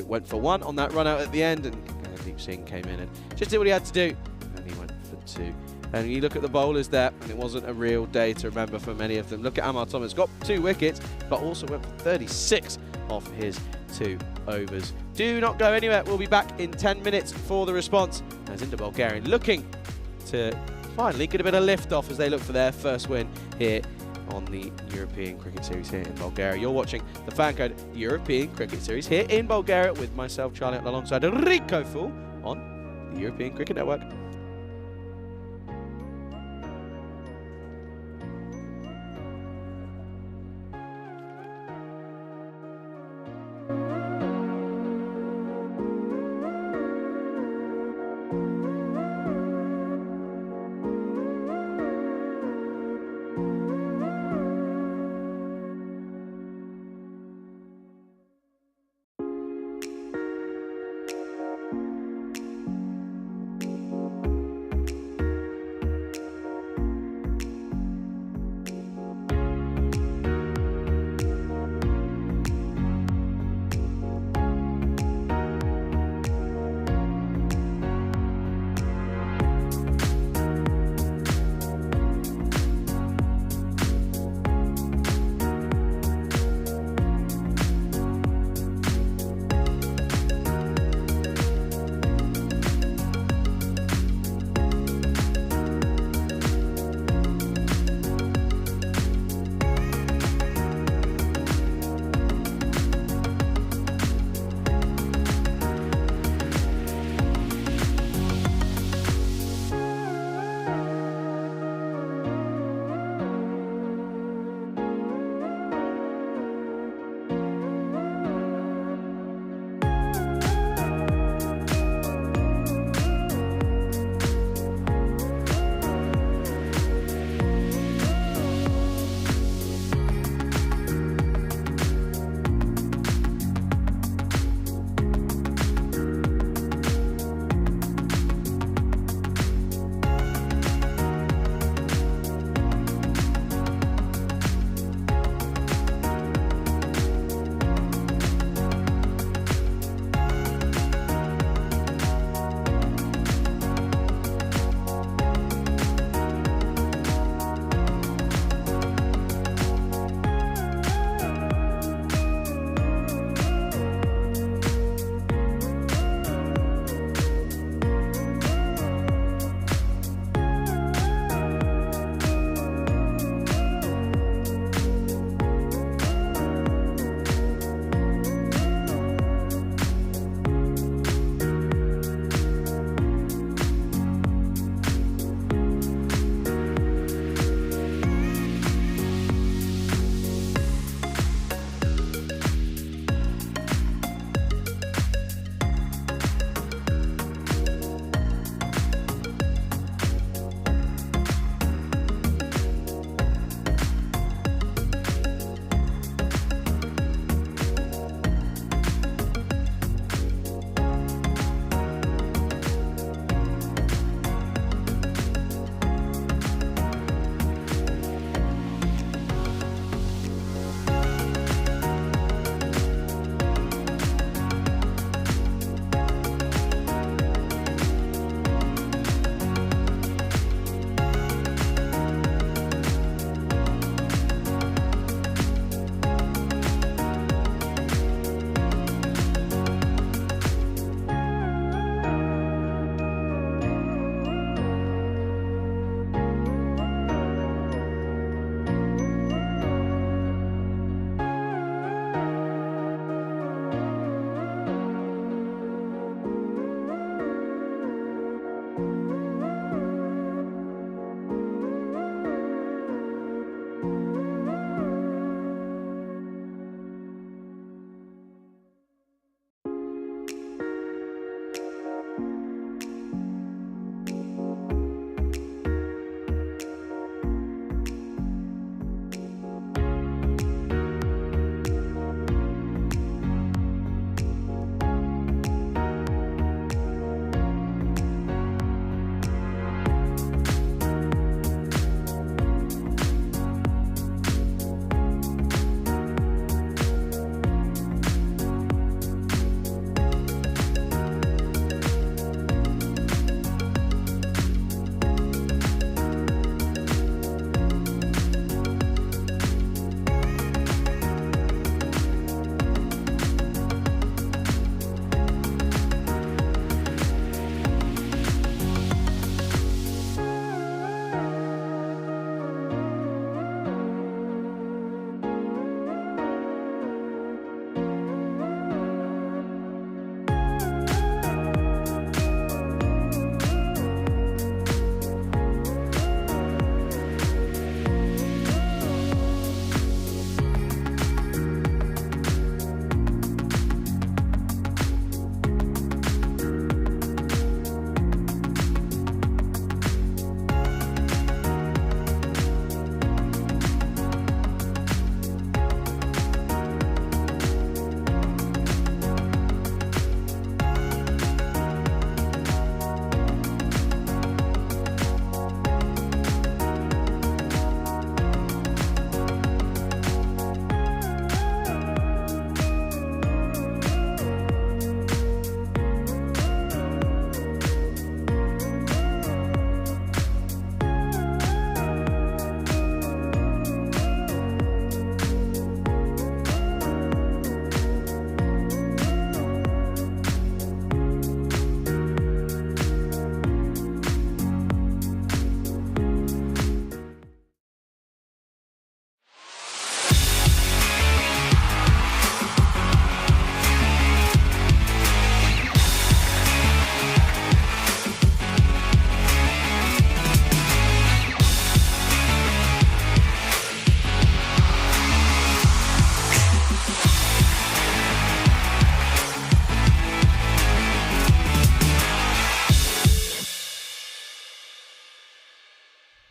went for 1 on that run out at the end, and Deep Singh came in and just did what he had to do, and he went for 2. And you look at the bowlers there, and it wasn't a real day to remember for many of them. Look at Amal Thomas, got 2 wickets, but also went for 36 off his 2 overs. Do not go anywhere. We'll be back in 10 minutes for the response, as India Bulgarian looking to finally get a bit of lift off as they look for their first win here on the European Cricket Series here in Bulgaria. You're watching the FanCode European Cricket Series here in Bulgaria with myself, Charlie, alongside Rico Fool on the European Cricket Network.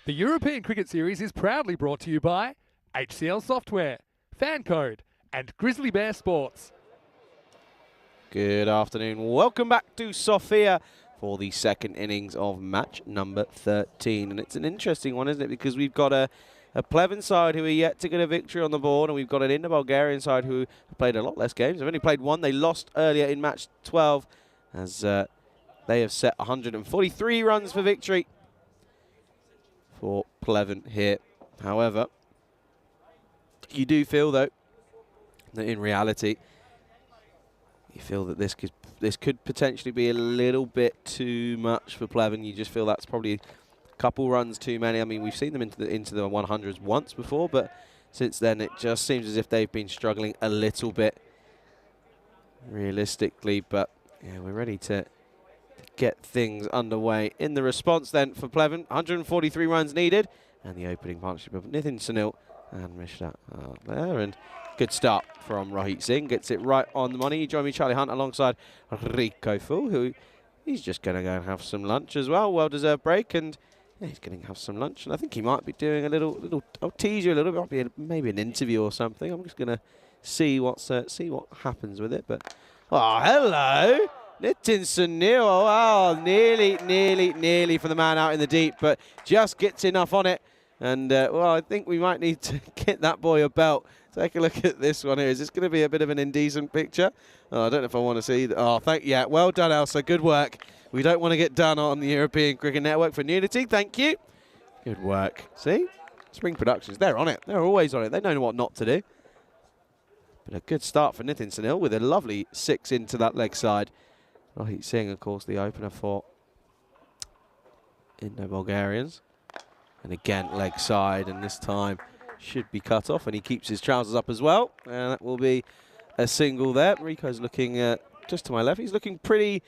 The European Cricket Series is proudly brought to you by HCL Software, FanCode, and Grizzly Bear Sports. Good afternoon. Welcome back to Sofia for the second innings of match number 13. And it's an interesting one, isn't it? Because we've got a Pleven side who are yet to get a victory on the board, and we've got an Indo-Bulgarian side who have played a lot less games. They've only played one. They lost earlier in match 12 as they have set 143 runs for victory for Pleven here. However, you do feel, though, that in reality, you feel that this could potentially be a little bit too much for Pleven. You just feel that's probably a couple runs too many. I mean, we've seen them into the 100s once before, but since then it just seems as if they've been struggling a little bit realistically. But yeah, we're ready to get things underway in the response then for Pleven. 143 runs needed, and the opening partnership of Nitin Sunil and Mishra there, and good start from Rohit Singh. Gets it right on the money. You join me, Charlie Hunt, alongside Rico Fool, who he's just going to go and have some lunch as well. Well-deserved break, and yeah, he's going to have some lunch. And I think he might be doing a little. I'll tease you a little bit. Might be maybe an interview or something. I'm just going to see what happens with it. But oh, hello, Nitin Sunil. Oh, nearly for the man out in the deep, but just gets enough on it. And well, I think we might need to get that boy a belt. Take a look at this one here. Is this going to be a bit of an indecent picture? Oh, I don't know if I want to see that. Oh, yeah, well done, Elsa. Good work. We don't want to get done on the European Cricket Network for nudity. Thank you. Good work. See? Spring Productions, they're on it. They're always on it. They know what not to do. But a good start for Nitin Sunil with a lovely 6 into that leg side. Rohit Singh, of course, the opener for Indo-Bulgarians. And again, leg side, and this time should be cut off, and he keeps his trousers up as well. And that will be a single there. Rico's looking just to my left. He's looking pretty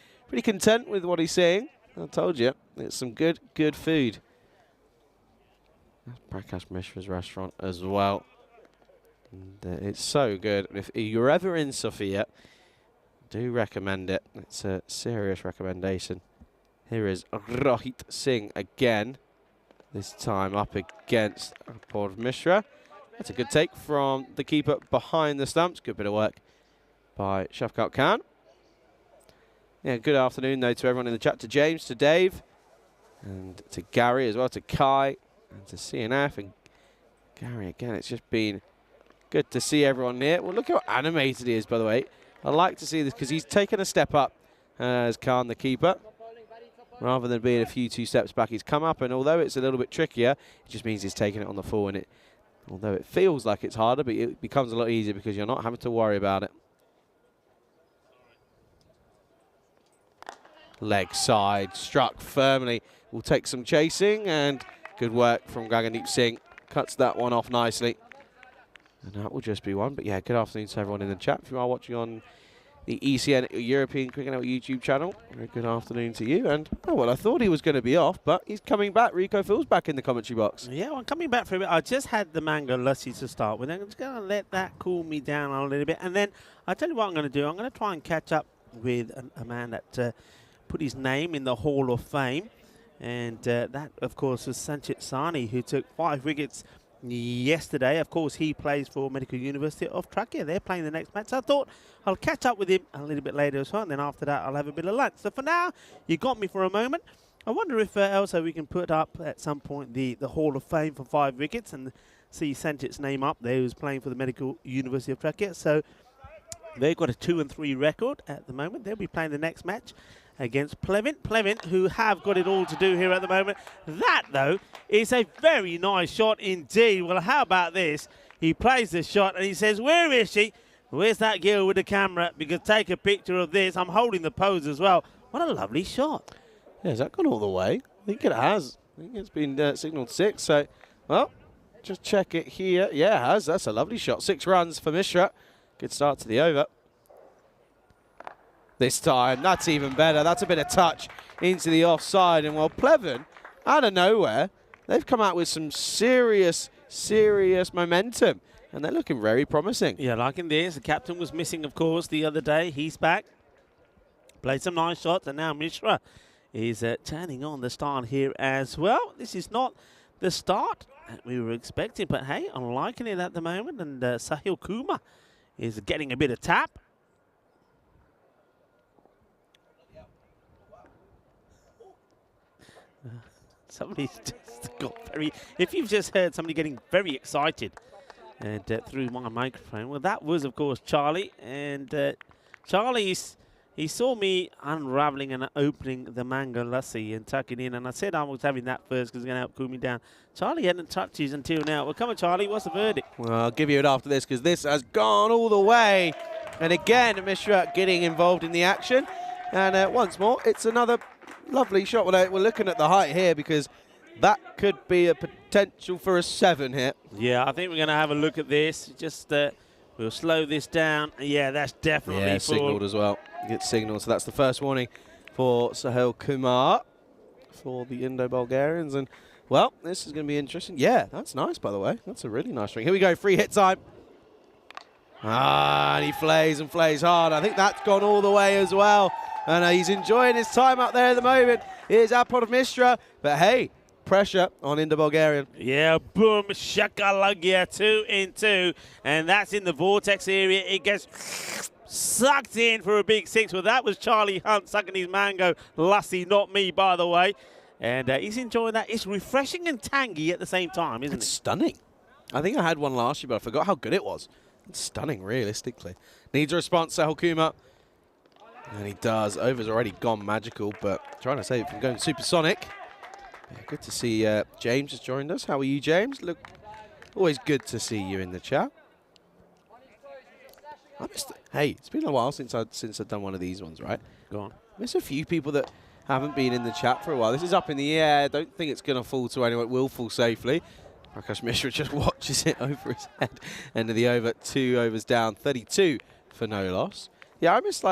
content with what he's seeing. I told you, it's some good food. That's Prakash Mishra's restaurant as well. And, it's so good. If you're ever in Sofia, do recommend it. It's a serious recommendation. Here is Rohit Singh again. This time up against Port Mishra. That's a good take from the keeper behind the stumps. Good bit of work by Shafqat Khan. Yeah, good afternoon, though, to everyone in the chat. To James, to Dave, and to Gary as well, to Kai, and to CNF. And Gary, again, it's just been good to see everyone here. Well, look how animated he is, by the way. I like to see this because he's taken a step up as Khan, the keeper. Rather than being a few 2 steps back, he's come up, and although it's a little bit trickier, it just means he's taking it on the full, and although it feels like it's harder, but it becomes a lot easier because you're not having to worry about it. Leg side, struck firmly. Will take some chasing, and good work from Gagandeep Singh. Cuts that one off nicely. And that will just be one. But yeah, good afternoon to everyone in the chat. If you are watching on the ECN European Cricket Network YouTube channel, very good afternoon to you. And, oh, well, I thought he was going to be off, but he's coming back. Rico Phil's back in the commentary box. Yeah, well, I'm coming back for a bit. I just had the mango lassi to start with. I'm just going to let that cool me down a little bit. And then I'll tell you what I'm going to do. I'm going to try and catch up with a man that put his name in the Hall of Fame. And that, of course, was Sanchit Sani, who took 5 wickets yesterday. Of course, he plays for Medical University of Trakia. They're playing the next match. So I thought I'll catch up with him a little bit later as well, and then after that I'll have a bit of lunch. So for now, you got me for a moment. I wonder if also we can put up at some point the Hall of Fame for 5 wickets and see Sanchit's name up there, who's playing for the Medical University of Trakia. So they've got a 2-3 record at the moment. They'll be playing the next match against Pleven. Pleven, who have got it all to do here at the moment. That, though, is a very nice shot indeed. Well, how about this? He plays the shot and he says, where is she? Where's that girl with the camera? Because take a picture of this. I'm holding the pose as well. What a lovely shot. Yeah, has that gone all the way? I think it has. I think it's been signalled 6. So, well, just check it here. Yeah, it has. That's a lovely shot. 6 runs for Mishra. Good start to the over. This time, that's even better. That's a bit of touch into the offside. And well, Pleven, out of nowhere, they've come out with some serious momentum. And they're looking very promising. Yeah, liking this. The captain was missing, of course, the other day. He's back. Played some nice shots. And now Mishra is turning on the start here as well. This is not the start that we were expecting. But hey, I'm liking it at the moment, and Sahil Kumar is getting a bit of tap. Somebody's just got very... If you've just heard somebody getting very excited and through my microphone, well, that was, of course, Charlie. And Charlie, he saw me unraveling and opening the mango lassi and tucking in. And I said I was having that first because it's going to help cool me down. Charlie hadn't touched his until now. Well, come on, Charlie, what's the verdict? Well, I'll give you it after this because this has gone all the way. And again, Mishra getting involved in the action. And once more, it's another lovely shot. We're looking at the height here because that could be a potential for a 7 here. Yeah, I think we're going to have a look at this. Just we'll slow this down. Yeah, that's definitely signalled as well. It's signalled, so that's the first warning for Sahil Kumar for the Indo-Bulgarians. And, well, this is going to be interesting. Yeah, that's nice, by the way. That's a really nice string. Here we go, free hit time. And he flays and flays hard. I think that's gone all the way as well. And he's enjoying his time up there at the moment. Here's Apod Mistra. But, hey, pressure on Indo-Bulgarian. Yeah, boom, shakalugya, 2 in 2. And that's in the vortex area. It gets sucked in for a big 6. Well, that was Charlie Hunt sucking his mango lassi, not me, by the way. And he's enjoying that. It's refreshing and tangy at the same time, isn't it? It's stunning. I think I had one last year, but I forgot how good it was. It's stunning, realistically. Needs a response, Sahil Kumar. And he does. Over's already gone magical, but trying to save it from going supersonic. Yeah, good to see James has joined us. How are you, James? Look, always good to see you in the chat. Hey, it's been a while since I've done one of these ones, right? Go on. There's a few people that haven't been in the chat for a while. This is up in the air. I don't think it's going to fall to anyone. It will fall safely. Prakash Mishra just watches it over his head. End of the over. 2 overs down. 32 for no loss. Yeah, I miss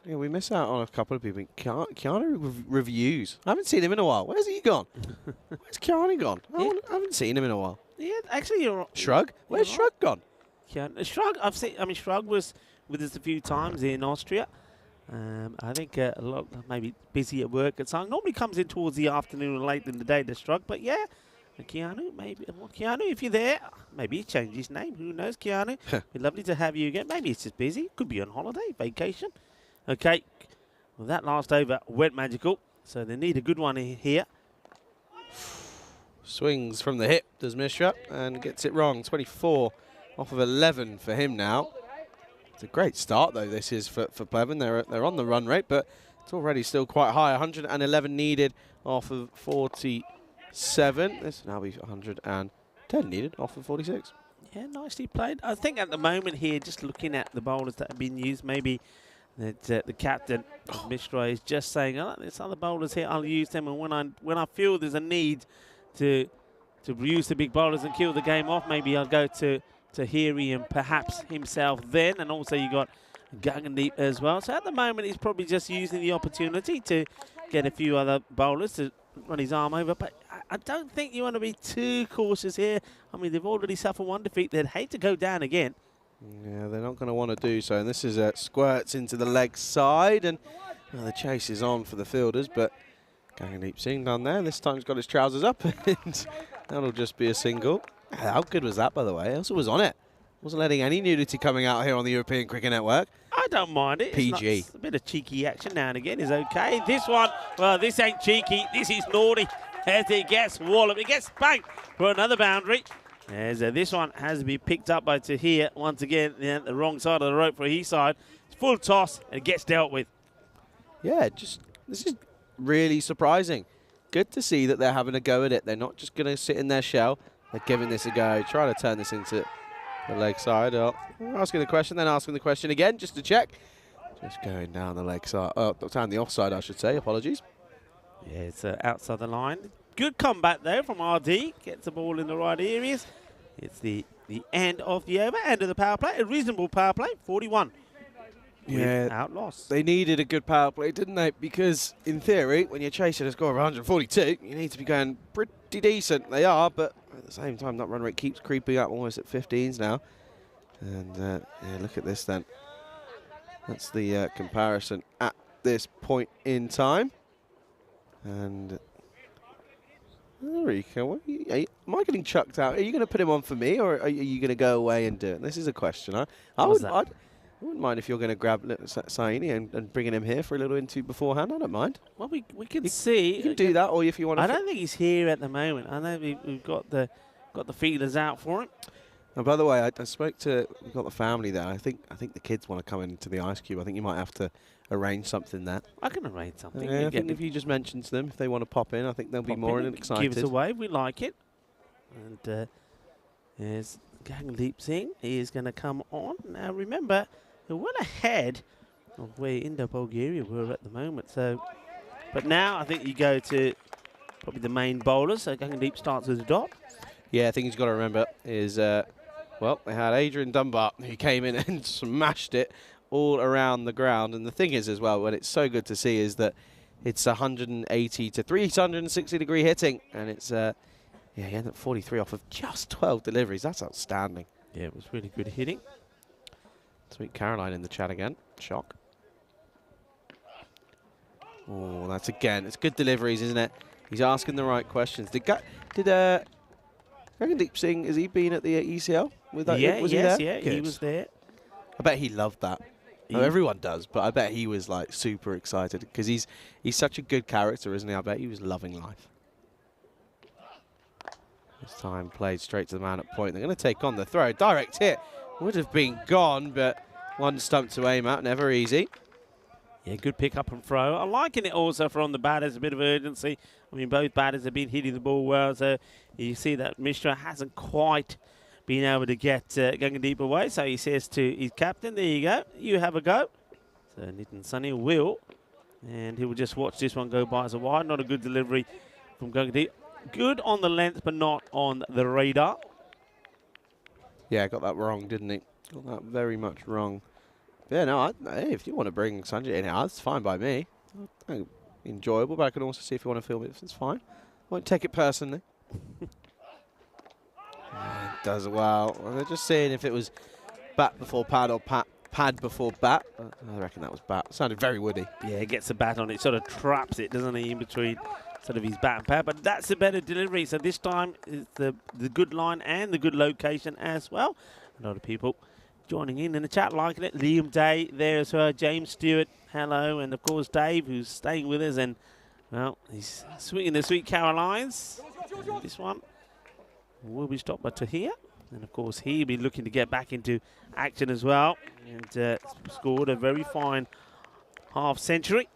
we miss out on a couple of people. Keanu reviews. I haven't seen him in a while. Where's he gone? Where's Keanu gone? I haven't seen him in a while. Yeah, actually, you're right. Shrug? Where's Shrug gone? Yeah, Shrug. Shrug was with us a few times in Austria. I think a lot maybe busy at work at some. Normally comes in towards the afternoon or late in the day. The Shrug, but yeah. Keanu, maybe. Well, Keanu, if you're there, maybe he's changed his name. Who knows, Keanu? Be lovely to have you again. Maybe it's just busy. Could be on holiday, vacation. Okay. Well, that last over went magical. So they need a good one here. Swings from the hip, does Mishra, and gets it wrong. 24 off of 11 for him now. It's a great start, though, this is for Plevin. They're on the run rate, but it's already still quite high. 111 needed off of 47. This will now be 110 needed off of 46. Yeah, nicely played. I think at the moment here, just looking at the bowlers that have been used, maybe that the captain, Mishra, is just saying, oh, there's other bowlers here, I'll use them. And when I feel there's a need to use the big bowlers and kill the game off, maybe I'll go to Hiri and perhaps himself then. And also you got Gagandeep as well. So at the moment, he's probably just using the opportunity to get a few other bowlers to run his arm over. But I don't think you want to be too cautious here. I mean, they've already suffered one defeat. They'd hate to go down again. Yeah, they're not going to want to do so. And this is squirts into the leg side. And the chase is on for the fielders. But Gagandeep Singh done there. This time he's got his trousers up. And that'll just be a single. How good was that, by the way? Also was on it. Wasn't letting any nudity coming out here on the European Cricket Network. I don't mind it. PG. A bit of cheeky action now and again is okay. This one, well, this ain't cheeky. This is naughty. As it gets walloped. It gets spanked for another boundary. As this one has to be picked up by Tahir. Once again, the wrong side of the rope for his side. It's full toss and it gets dealt with. Yeah, this is really surprising. Good to see that they're having a go at it. They're not just going to sit in their shell. They're giving this a go, trying to turn this into the leg side. Oh, asking the question, then asking the question again, just to check. Just going down the leg side, down the offside, I should say. Apologies. Yeah, it's outside the line. Good comeback there from RD. Gets the ball in the right areas. It's the end of the over, end of the power play. A reasonable power play, 41. Yeah, without loss. They needed a good power play, didn't they? Because in theory, when you're chasing a score of 142, you need to be going pretty decent. They are, but at the same time, that run rate keeps creeping up, almost at 15s now. And yeah, look at this then. That's the comparison at this point in time. And Rico, am I getting chucked out? Are you going to put him on for me, or are you going to go away and do it? This is a question. I wouldn't mind if you're going to grab Saini and bringing him here for a little interview beforehand. I don't mind. Well, we can see. You can do that, or if you want to. I don't think he's here at the moment. I know we've got the feelers out for him. And by the way, I spoke to, we've got the family there. I think the kids want to come into the Ice Cube. I think you might have to arrange something there. I can arrange something. Yeah, I think if you just mention to them if they want to pop in, I think they'll be more excited. Give us a wave. We like it. And there's Gagdeep Singh. He is going to come on. Now, remember, they went ahead of where Indo Bulgaria were at the moment. So, but now I think you go to probably the main bowlers. So Gagdeep starts with the dot. Yeah, I think you've got to remember is, well, they had Adrian Dunbar who came in and smashed it all around the ground. And the thing is as well, what it's so good to see is that it's 180 to 360 degree hitting. And it's, yeah, he ended up 43 off of just 12 deliveries. That's outstanding. Yeah, it was really good hitting. Sweet Caroline in the chat again. Shock. Oh, that's again. It's good deliveries, isn't it? He's asking the right questions. Did Gagdeep Singh, has he been at the ECL? With that? Yeah, was he there? Yeah, Good. he was there. I bet he loved that. No, everyone does, but I bet he was like super excited because he's such a good character, isn't he? I bet he was loving life. This time played straight to the man at point. They're going to take on the throw. Direct hit. Would have been gone, but one stump to aim at. Never easy. Yeah, good pick up and throw. I'm liking it also from the batters, a bit of urgency. I mean, both batters have been hitting the ball well, so you see that Mishra hasn't quite been able to get Gagdeep away. So he says to his captain, there you go, you have a go. So Nitin Sunny will, and he will just watch this one go by as a wide. Not a good delivery from Gagdeep. Good on the length, but not on the radar. Yeah, got that wrong, didn't he? Got that very much wrong. Yeah, no, hey, if you want to bring Sanjay in, that's fine by me. Enjoyable, but I can also see if you want to film it. It's fine. Won't take it personally. Does well. They're just saying if it was bat before pad or pad before bat. I reckon that was bat. Sounded very woody. Yeah, he gets the bat on it, sort of traps it, doesn't he, in between sort of his bat and pad. But that's a better delivery. So this time it's the good line and the good location as well. A lot of people joining in the chat, liking it. Liam Day there as well. James Stewart, hello. And, of course, Dave, who's staying with us. And, well, he's swinging the Sweet Carolines. And this one will be stopped by Tahir. And, of course, he'll be looking to get back into action as well. And scored a very fine half-century.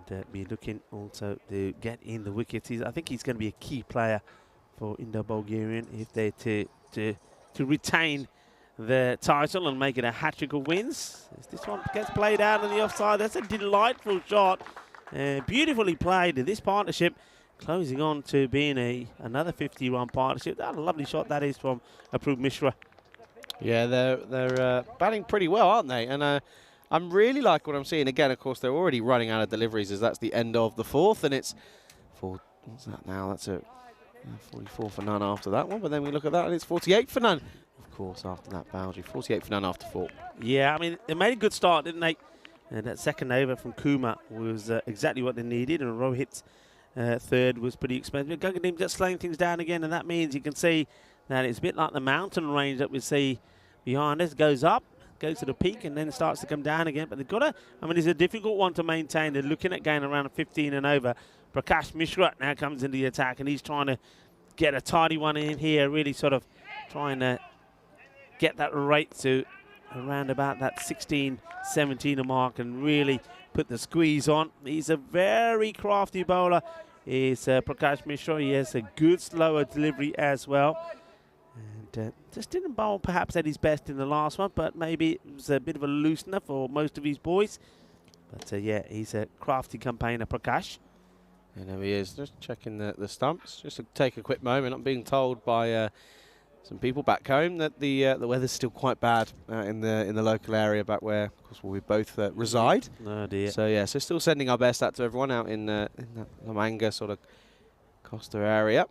And be looking also to get in the wickets. I think he's going to be a key player for Indo-Bulgarian if they're to retain the title and make it a hat-trick of wins. As this one gets played out on the offside. That's a delightful shot. Beautifully played. This partnership closing on to being another 50-run partnership. That a lovely shot that is from Apurv Mishra. Yeah, they're batting pretty well, aren't they? And I'm really like what I'm seeing. Again, of course, they're already running out of deliveries as that's the end of the fourth. And it's, what's that now? That's a 44 for none after that one. But then we look at that and it's 48 for none. Of course, after that boundary. 48 for none after 4. Yeah, I mean, they made a good start, didn't they? And that second over from Kumar was exactly what they needed. And Rohit's third was pretty expensive. Gagdeep just slowing things down again. And that means you can see that it's a bit like the mountain range that we see behind us. Goes up, goes to the peak, and then starts to come down again. But they've got to, I mean, it's a difficult one to maintain. They're looking at going around 15 and over. Prakash Mishra now comes into the attack, and he's trying to get a tidy one in here, really sort of trying to get that rate to around about that 16, 17 mark and really put the squeeze on. He's a very crafty bowler. He's Prakash Mishra. He has a good slower delivery as well. And just didn't bowl perhaps at his best in the last one, but maybe it was a bit of a loosener for most of his boys. But yeah, he's a crafty campaigner, Prakash. And there he is, just checking the stumps. Just to take a quick moment, I'm being told by some people back home that the weather's still quite bad in the local area back where, of course, we both reside. Oh dear. So yeah, so still sending our best out to everyone out in the Lamanga sort of Costa area.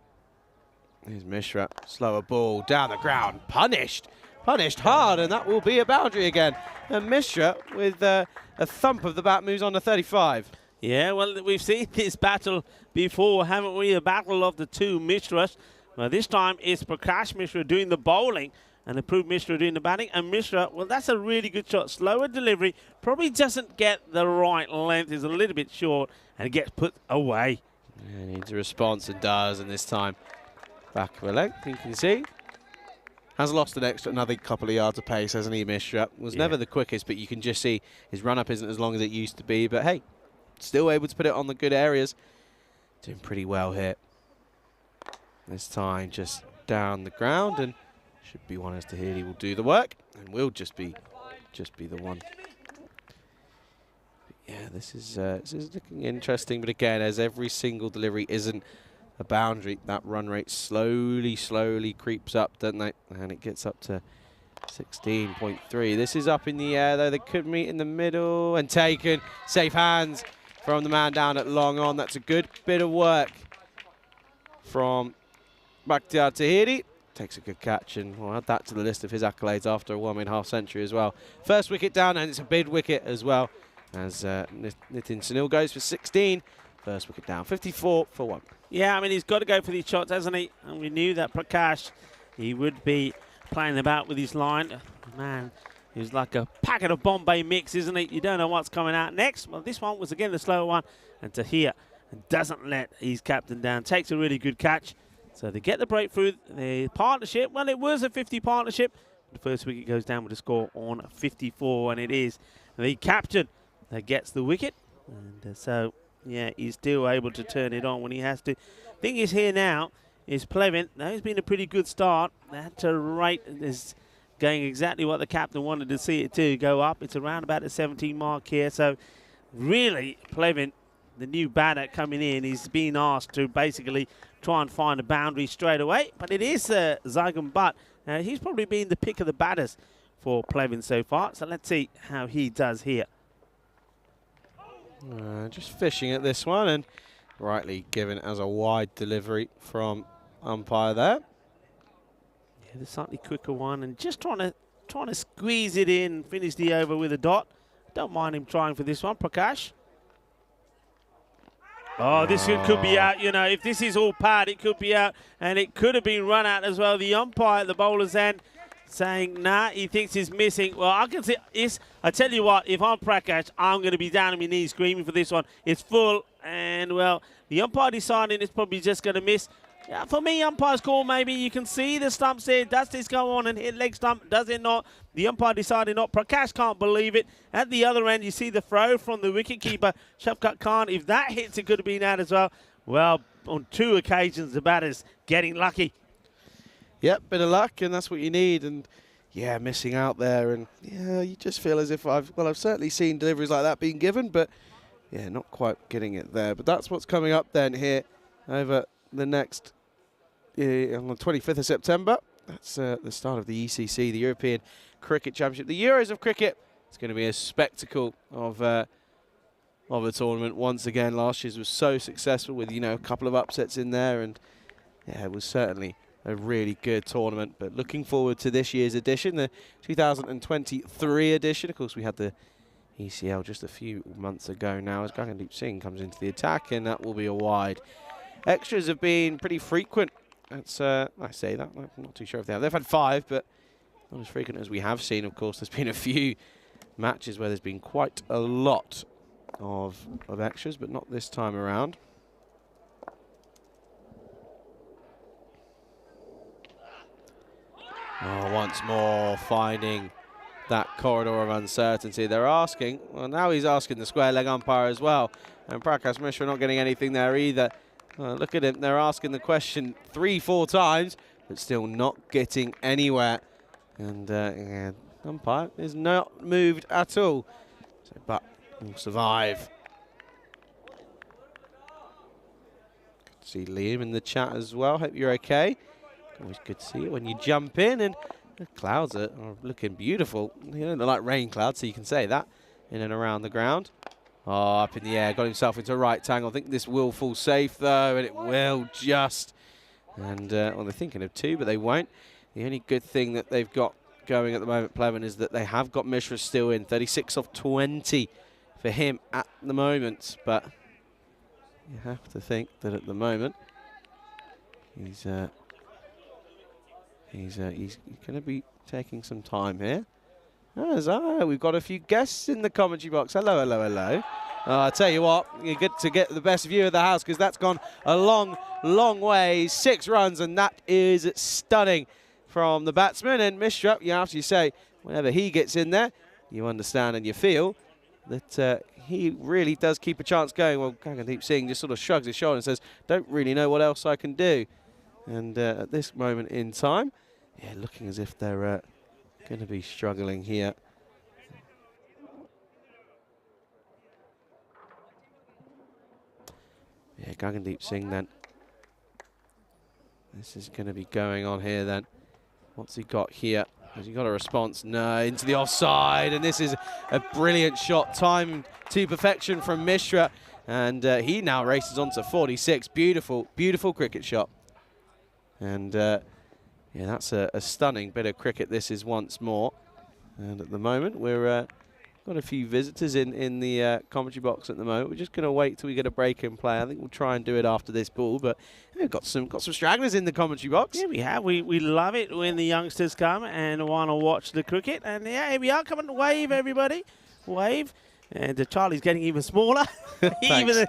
Here's Mishra, slower ball down the ground, punished hard, and that will be a boundary again. And Mishra, with a thump of the bat, moves on to 35. Yeah, well, we've seen this battle before, haven't we? A battle of the two Mishras. Well, this time it's Prakash Mishra doing the bowling and Approved Mishra doing the batting. And Mishra, well, that's a really good shot. Slower delivery, probably doesn't get the right length, is a little bit short, and it gets put away. Yeah, needs a response, and does, and this time back of a leg, you can see. Has lost another couple of yards of pace, hasn't he, Mishra? Was never the quickest, but you can just see his run-up isn't as long as it used to be. But hey, still able to put it on the good areas. Doing pretty well here. This time just down the ground, and should be one as Tahiri will do the work, and will just be the one. Yeah, this is looking interesting, but again, as every single delivery isn't a boundary, that run rate slowly creeps up, doesn't it? And it gets up to 16.3. This is up in the air, though. They could meet in the middle, and taken. Safe hands from the man down at long on. That's a good bit of work from Bakhtiar Tahiri. Takes a good catch, and we'll add that to the list of his accolades after a 1.5 century as well. First wicket down, and it's a big wicket as well, as Nitin Sunil goes for 16. First wicket down, 54 for 1. Yeah, I mean, he's got to go for these shots, hasn't he? And we knew that Prakash, he would be playing about with his line. Man, he was like a packet of Bombay mix, isn't he? You don't know what's coming out next. Well, this one was, again, the slower one. And Tahir doesn't let his captain down. Takes a really good catch. So they get the breakthrough. The partnership, well, it was a 50 partnership. The first wicket goes down with a score on 54, and it is the captain that gets the wicket. And so, yeah, he's still able to turn it on when he has to. Thing is here now is Plevin. Now, he's been a pretty good start. That rate is going exactly what the captain wanted to see it to go up. It's around about the 17 mark here. So, really, Plevin, the new batter coming in, he's being asked to basically try and find a boundary straight away. But it is Zygon Butt. He's probably been the pick of the batters for Plevin so far. So let's see how he does here. Just fishing at this one, and rightly given as a wide delivery from umpire there. Yeah, the slightly quicker one, and just trying to squeeze it in, finish the over with a dot. Don't mind him trying for this one, Prakash. Oh, this could be out. You know, if this is all pad, it could be out, and it could have been run out as well. The umpire at the bowler's end saying, nah, he thinks he's missing. Well, I can see, I tell you what, if I'm Prakash, I'm going to be down on my knees screaming for this one. It's full, and, well, the umpire deciding it's probably just going to miss. Yeah, for me, umpire's call, maybe. You can see the stumps there. Does this go on and hit leg stump? Does it not? The umpire decided not. Prakash can't believe it. At the other end, you see the throw from the wicketkeeper, Shafqat Khan. If that hits, it could have been out as well. Well, on 2 occasions, the batter's getting lucky. Yep, bit of luck, and that's what you need. And, yeah, missing out there. And, yeah, you just feel as if I've certainly seen deliveries like that being given, but, yeah, not quite getting it there. But that's what's coming up then here over the next, on the 25th of September. That's the start of the ECC, the European Cricket Championship. The Euros of Cricket. It's going to be a spectacle of a tournament. Once again, last year's was so successful with, you know, a couple of upsets in there. And, yeah, it was certainly a really good tournament. But looking forward to this year's edition, the 2023 edition. Of course, we had the ECL just a few months ago now as Gagandeep Singh comes into the attack, and that will be a wide. Extras have been pretty frequent. That's I say that, I'm not too sure if they have. They've had 5, but not as frequent as we have seen. Of course, there's been a few matches where there's been quite a lot of extras, but not this time around. Oh, once more finding that corridor of uncertainty. They're asking, well, now he's asking the square leg umpire as well. And Prakash Mishra not getting anything there either. Look at him, they're asking the question 3-4 times, but still not getting anywhere. And yeah, umpire is not moved at all. So, but will survive. Good to see Liam in the chat as well. Hope you're okay. Always good to see you when you jump in, and the clouds are looking beautiful. They don't look like rain clouds, so you can say that in and around the ground. Oh, up in the air, got himself into a right tangle. I think this will fall safe, though, and it will just. And, well, they're thinking of 2, but they won't. The only good thing that they've got going at the moment, Plevin, is that they have got Mishra still in. 36 off 20 for him at the moment. But you have to think that at the moment, he's going to be taking some time here. We've got a few guests in the commentary box. Hello, hello, hello. I tell you what, you get to get the best view of the house because that's gone a long, long way. 6 runs, and that is stunning from the batsman. And Mishra, you have to say, whenever he gets in there, you understand and you feel that he really does keep a chance going. Well, Gagandeep Singh just sort of shrugs his shoulder and says, don't really know what else I can do. And at this moment in time, yeah, looking as if they're going to be struggling here. Yeah, Gagandeep Singh then. This is going to be going on here then. What's he got here? Has he got a response? No, into the offside. And this is a brilliant shot, timed to perfection from Mishra. And he now races on to 46. Beautiful, beautiful cricket shot. And yeah, that's a stunning bit of cricket. This is once more. And at the moment, we're got a few visitors in the commentary box at the moment. We're just going to wait till we get a break in play. I think we'll try and do it after this ball. But we've got some stragglers in the commentary box. Yeah, we have. We love it when the youngsters come and want to watch the cricket. And yeah, here we are. Come on, wave, everybody. Wave. And Charlie's getting even smaller. even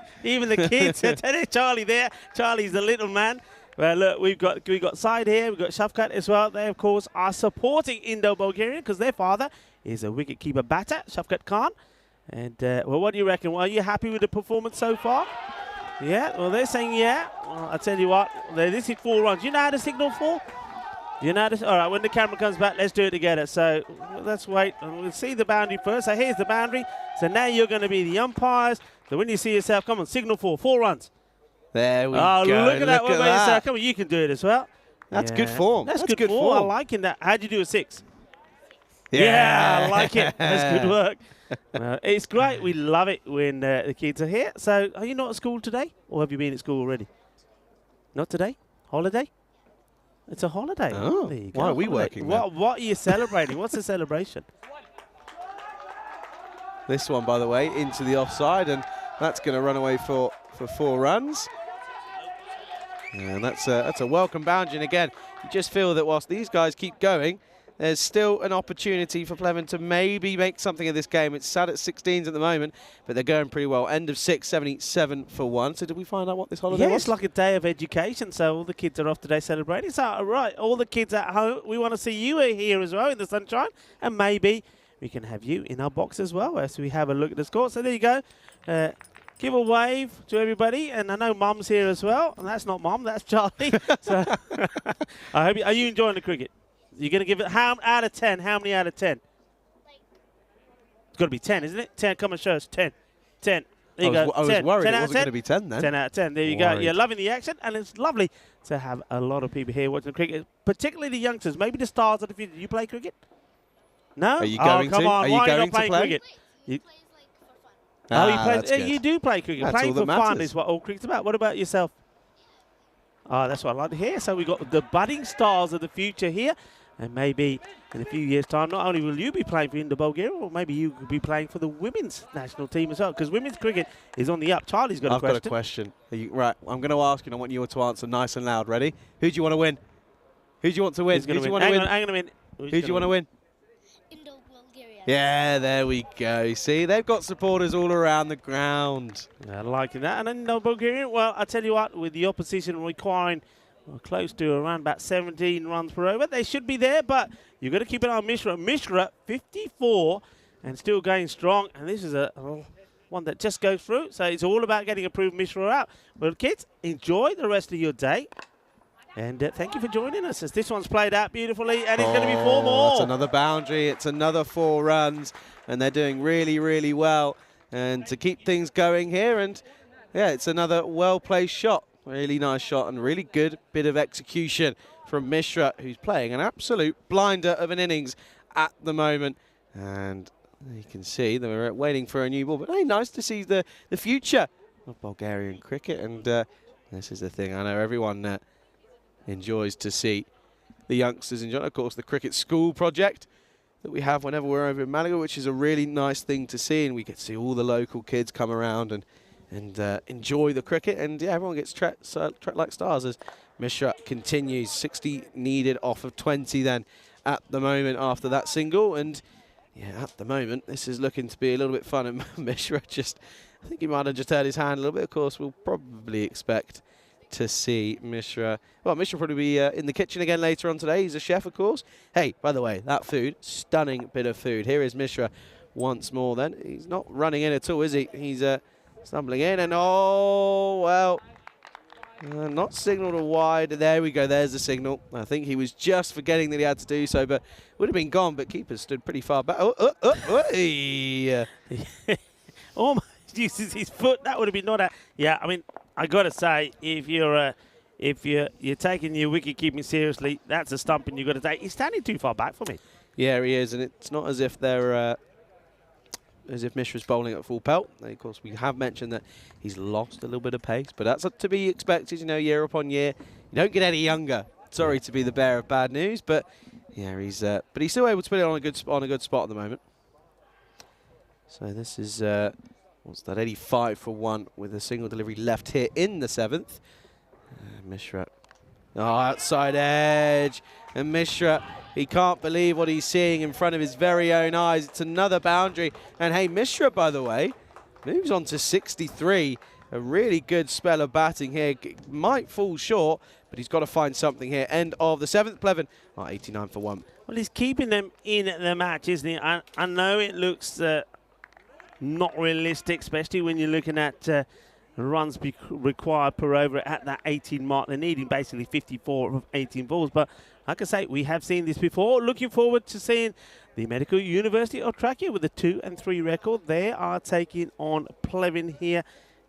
the kids. There's Charlie there. Charlie's the little man. Well, look, we've got Side here. We've got Shafkat as well. They, of course, are supporting Indo-Bulgaria because their father is a wicket-keeper batter, Shafkat Khan. And, well, what do you reckon? Well, are you happy with the performance so far? Yeah? Well, they're saying yeah. Well, I'll tell you what. This is 4 runs. You know how to signal 4? You know how to... All right, when the camera comes back, let's do it together. So, let's wait. And we'll see the boundary first. So, here's the boundary. So, now you're going to be the umpires. So, when you see yourself, come on, signal 4. 4 runs. There we go. Oh, look at that. What about yourself? Come on, you can do it as well. That's good form. That's good form. I like that. How'd you do a 6? Yeah, I like it. That's good work. It's great. We love it when the kids are here. So, are you not at school today? Or have you been at school already? Not today? Holiday? It's a holiday. Oh, there you go. why are we working then? What are you celebrating? What's the celebration? This one, by the way, into the offside, and that's going to run away for 4 runs. And that's a welcome boundary. And again, you just feel that whilst these guys keep going, there's still an opportunity for Plevin to maybe make something of this game. It's sat at 16s at the moment, but they're going pretty well. End of 6, 77 for 1. So did we find out what this holiday was? Yeah, it's like a day of education. So all the kids are off today celebrating. So, all right, all the kids at home, we want to see you here as well in the sunshine. And maybe we can have you in our box as well as we have a look at the score. So there you go. Give a wave to everybody, and I know Mum's here as well, and that's not Mum, that's Charlie. So, I hope are you enjoying the cricket? You're going to give it how out of 10? How many out of 10? It's got to be 10, isn't it? 10. Come and show us. 10. 10. There you go. I was 10. worried 10 it out of wasn't 10? going to be 10 then. 10 out of 10. There you go. You're loving the action, and it's lovely to have a lot of people here watching the cricket, particularly the youngsters, maybe the stars of the future. You play cricket? No? Are you going come to? on. Are you Why going are you not to playing play? cricket? That's good. You do play cricket. That's Playing all that for fun matters. is what all cricket's about. What about yourself? Oh, that's what I like to hear. So we've got the budding stars of the future here. And maybe in a few years' time, not only will you be playing for Indo-Bulgaria, or maybe you could be playing for the women's national team as well. Because women's cricket is on the up. Charlie's got a question. I've got a question. Right, I'm going to ask you, and I want you to answer nice and loud. Ready? Who do you want to win? Who do you want to win? Who's going to win? Hang on a minute. Who do you want to win? Indo-Bulgaria. Yeah, there we go. See, they've got supporters all around the ground. I like that. And Indo-Bulgaria, well, I tell you what, with the opposition requiring close to around about 17 runs per over, they should be there, but you've got to keep an eye on Mishra. Mishra, 54, and still going strong. And this is a one that just goes through. So it's all about getting approved Mishra out. Well, kids, enjoy the rest of your day. And thank you for joining us as this one's played out beautifully, and it's going to be 4 more. It's another boundary. It's another 4 runs, and they're doing really, really well. And to keep things going here, and yeah, it's another well-placed shot. Really nice shot and really good bit of execution from Mishra, who's playing an absolute blinder of an innings at the moment. And you can see that we're waiting for a new ball. But hey, nice to see the future of Bulgarian cricket. And this is the thing I know everyone enjoys to see. the youngsters enjoying. Of course, the cricket school project that we have whenever we're over in Malaga, which is a really nice thing to see, and we get to see all the local kids come around and enjoy the cricket, and yeah, everyone gets trekked like stars as Mishra continues. 60 needed off of 20 then at the moment after that single, and yeah, at the moment this is looking to be a little bit fun, and Mishra just, I think he might have just hurt his hand a little bit. Of course, we'll probably expect to see Mishra. Well, Mishra will probably be in the kitchen again later on today. He's a chef, of course. Hey, by the way, that food, stunning bit of food. Here is Mishra once more then. He's not running in at all, is he? He's stumbling in, and oh, well, not signalled a wide. There we go, there's the signal. I think he was just forgetting that he had to do so, but would have been gone, but keeper stood pretty far back. Hey. Almost uses his foot. That would have been not a... Yeah, I mean, I got to say, if you're taking your wicket keeping seriously, that's a stumping you've got to take. He's standing too far back for me. Yeah, he is, and it's not as if they're... as if Mishra's bowling at full pelt. Of course, we have mentioned that he's lost a little bit of pace, but that's to be expected, you know, year upon year. You don't get any younger. Sorry to be the bearer of bad news, but yeah, he's still able to put it on a good spot at the moment. So this is what's that? 85 for 1 with a single delivery left here in the 7th. Mishra, outside edge, and Mishra, he can't believe what he's seeing in front of his very own eyes. It's another boundary. And hey, Mishra, by the way, moves on to 63. A really good spell of batting here. Might fall short, but he's got to find something here. End of the 7th. Pleven, 89 for 1. Well, he's keeping them in the match, isn't he? I know it looks not realistic, especially when you're looking at runs required per over at that 18 mark. They're needing basically 54 of 18 balls, but like I say, we have seen this before. Looking forward to seeing the Medical University of Trakia with a 2 and 3 record. They are taking on Pleven here,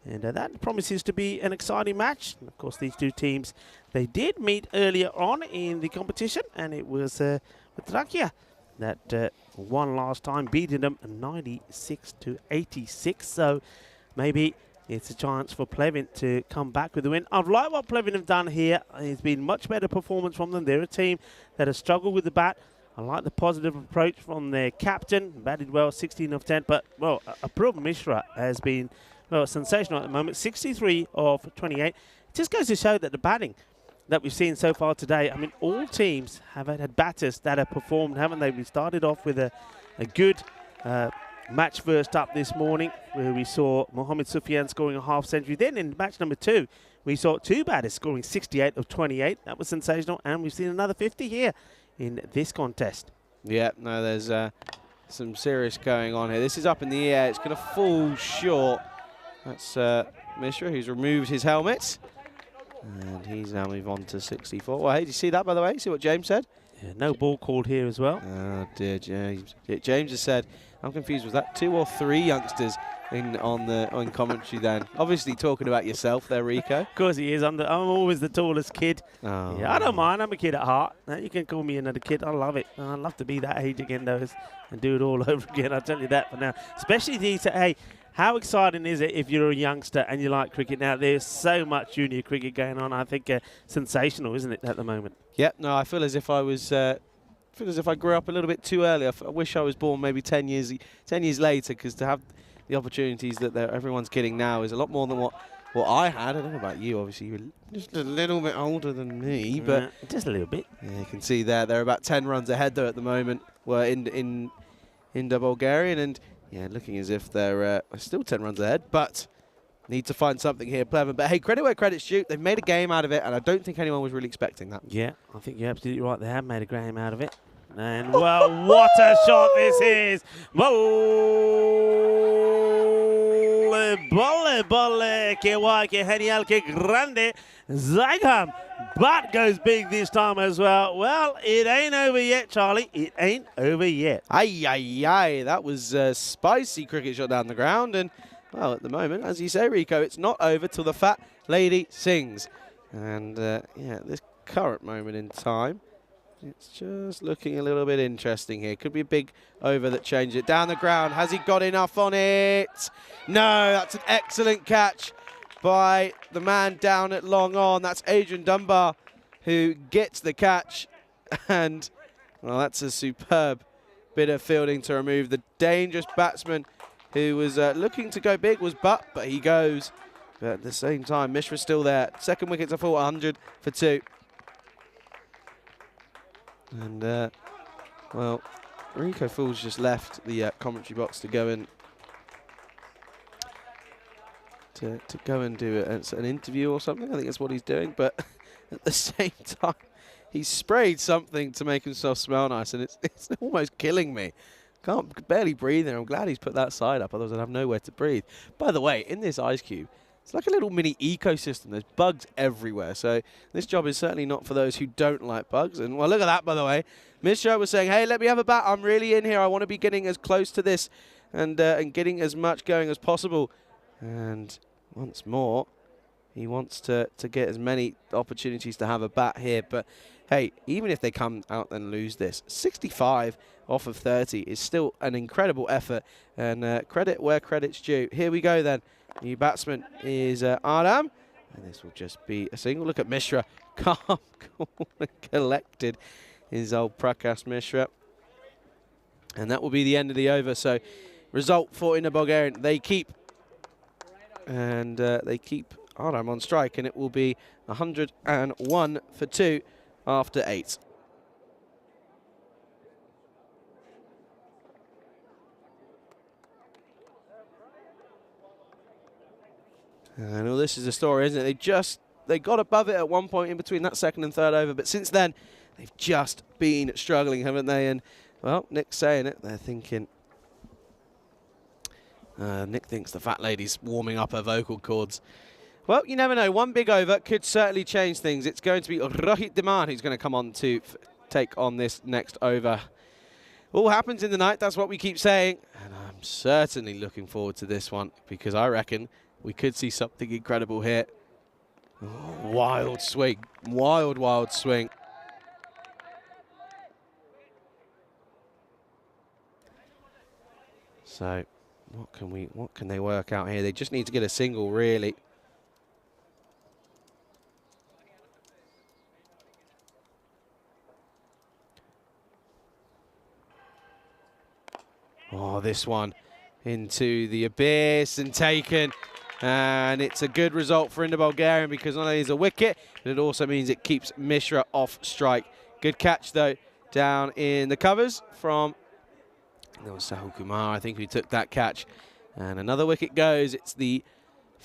and that promises to be an exciting match. And of course, these two teams, they did meet earlier on in the competition, and it was with Trakia that won last time, beating them 96 to 86. So maybe it's a chance for Pleven to come back with a win. I've liked what Pleven have done here. It's been much better performance from them. They're a team that has struggled with the bat. I like the positive approach from their captain. Batted well, 16 of 10. But, well, Apurva Mishra has been, well, sensational at the moment. 63 of 28. It just goes to show that the batting that we've seen so far today, I mean, all teams have had batters that have performed, haven't they? We started off with a good match first up this morning, where we saw Mohamed Sufyan scoring a half century. Then in match number 2, we saw 2 batters scoring 68 of 28. That was sensational. And we've seen another 50 here in this contest. Yeah, no, there's some serious going on here. This is up in the air. It's going to fall short. That's Mishra, who's removed his helmet. And he's now moved on to 64. Well, hey, did you see that, by the way? See what James said? Yeah, no ball called here as well. Oh, dear, James. James has said, I'm confused. Was that 2 or 3 youngsters on commentary then? Obviously talking about yourself there, Rico. Of course he is. I'm always the tallest kid. Oh. Yeah, I don't mind. I'm a kid at heart. You can call me another kid. I love it. I'd love to be that age again, though, and do it all over again. I'll tell you that for now. Especially these, hey, how exciting is it if you're a youngster and you like cricket now? There's so much junior cricket going on. I think sensational, isn't it, at the moment? Yeah, no, I feel as if I was... I feel as if I grew up a little bit too early. I wish I was born maybe 10 years later, because to have the opportunities that everyone's getting now is a lot more than what I had. I don't know about you, obviously. You're just a little bit older than me, but... just a little bit. Yeah, you can see there. They're about 10 runs ahead, though, at the moment. We're in the Bulgarian, and yeah, looking as if they're still 10 runs ahead, but need to find something here, Pleven. But hey, credit where credit's due. They've made a game out of it, and I don't think anyone was really expecting that. Yeah, I think you're absolutely right. They have made a game out of it. And, well, what a shot this is. Bolle, que guay, que genial, que grande. Zygam. Bat goes big this time as well. Well, it ain't over yet, Charlie. It ain't over yet. Aye. That was a spicy cricket shot down the ground. And, well, at the moment, as you say, Rico, it's not over till the fat lady sings. And, yeah, this current moment in time, it's just looking a little bit interesting here. Could be a big over that changes it. Down the ground. Has he got enough on it? No, that's an excellent catch by the man down at long on. That's Adrian Dunbar who gets the catch. And, well, that's a superb bit of fielding to remove the dangerous batsman who was looking to go big, was but he goes. But at the same time, Mishra's still there. Second wicket to fall, 100 for 2. And, well, Rico Fools just left the commentary box to go and to go and do an interview or something. I think that's what he's doing. But at the same time, he's sprayed something to make himself smell nice, and it's almost killing me. Can't barely breathe there. I'm glad he's put that side up, otherwise I'd have nowhere to breathe. By the way, in this ice cube, it's like a little mini ecosystem. There's bugs everywhere. So this job is certainly not for those who don't like bugs. And, well, look at that, by the way. Mishra was saying, hey, let me have a bat. I'm really in here. I want to be getting as close to this and getting as much going as possible. And once more, he wants to get as many opportunities to have a bat here. But, hey, even if they come out and lose this, 65 off of 30 is still an incredible effort. And credit where credit's due. Here we go, then. New batsman is Adam. And this will just be a single. Look at Mishra. Calm, cool, and collected is old Prakash Mishra. And that will be the end of the over. So, result for Inter Bulgarian. They keep. And they keep Adam on strike. And it will be 101 for 2 after 8. And well, this is the story, isn't it? They got above it at one point in between that second and third over, but since then, they've just been struggling, haven't they? And, well, Nick's saying it. They're thinking... Nick thinks the fat lady's warming up her vocal cords. Well, you never know. One big over could certainly change things. It's going to be Rohit Diman who's going to come on to take on this next over. All happens in the night. That's what we keep saying. And I'm certainly looking forward to this one because I reckon we could see something incredible here. Oh, wild swing. Wild, wild swing. So, what can they work out here? They just need to get a single, really. Oh, this one into the abyss and taken. And it's a good result for Inter Bulgarian because not only is a wicket, but it also means it keeps Mishra off strike. Good catch, though, down in the covers from... That was Sahil Kumar, I think, who took that catch. And another wicket goes. It's the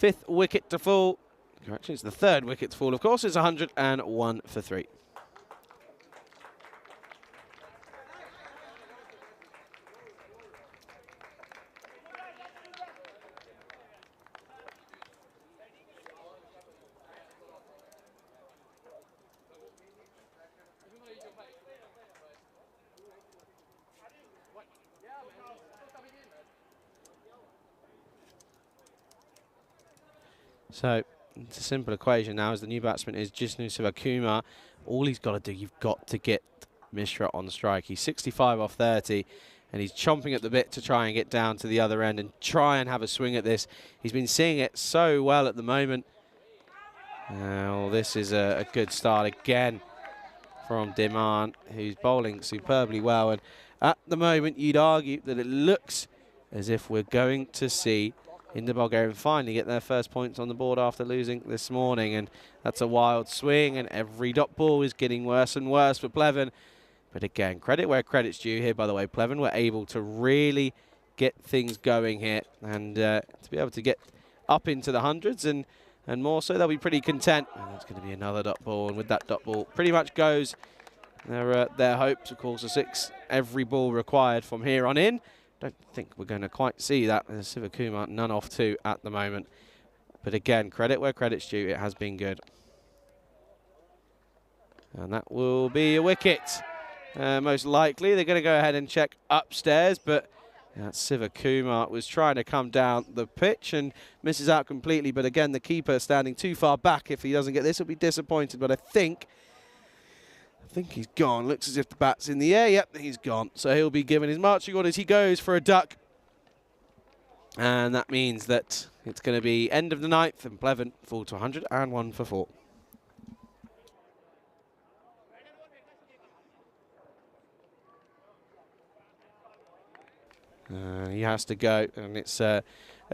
5th wicket to fall. Correction, it's the 3rd wicket to fall. Of course, it's 101 for 3. So it's a simple equation now as the new batsman is Jisnu Sivakumar. All he's got to do, you've got to get Mishra on strike. He's 65 off 30 and he's chomping at the bit to try and get down to the other end and try and have a swing at this. He's been seeing it so well at the moment. Well, this is a good start again from Diman, who's bowling superbly well. And at the moment, you'd argue that it looks as if we're going to see Inter Bulgarian finally get their first points on the board after losing this morning. And that's a wild swing, and every dot ball is getting worse and worse for Pleven. But again, credit where credit's due here, by the way. Pleven were able to really get things going here and to be able to get up into the hundreds and more so, they'll be pretty content. And that's going to be another dot ball, and with that dot ball pretty much goes their hopes. Of course, a 6 every ball required from here on in. Don't think we're going to quite see that. Sivakumar none off 2 at the moment. But again, credit where credit's due. It has been good. And that will be a wicket. Most likely. They're going to go ahead and check upstairs. But Sivakumar was trying to come down the pitch and misses out completely. But again, the keeper standing too far back. If he doesn't get this, he'll be disappointed. But I think he's gone. Looks as if the bat's in the air. Yep, he's gone. So he'll be given his marching orders. He goes for a duck. And that means that it's going to be end of the 9th and Pleven fall to 101 for 4. He has to go, and it's a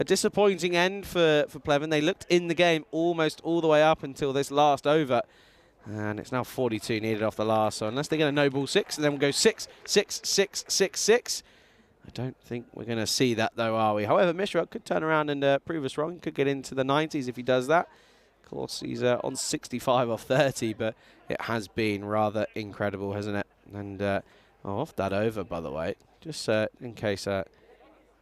disappointing end for Pleven. They looked in the game almost all the way up until this last over, and it's now 42 needed off the last. So unless they get a no ball 6, and then we'll go 6, 6, 6, 6, 6. I don't think we're going to see that, though, are we? However, Mishra could turn around and prove us wrong. Could get into the 90s if he does that. Of course, he's on 65 off 30, but it has been rather incredible, hasn't it? And off that over, by the way, just in case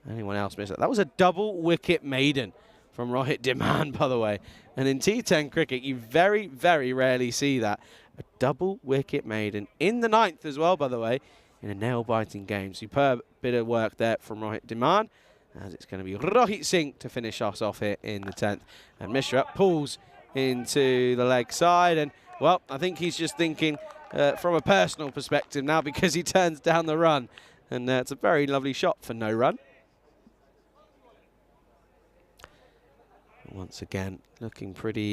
anyone else missed it. That was a double wicket maiden from Rohit Dhiman, by the way. And in T10 cricket, you very, very rarely see that. A double wicket maiden in the 9th as well, by the way, in a nail-biting game. Superb bit of work there from Rohit Dhiman, as it's going to be Rohit Singh to finish us off here in the 10th. And Mishra pulls into the leg side, and, well, I think he's just thinking from a personal perspective now, because he turns down the run. And it's a very lovely shot for no run. Once again, looking pretty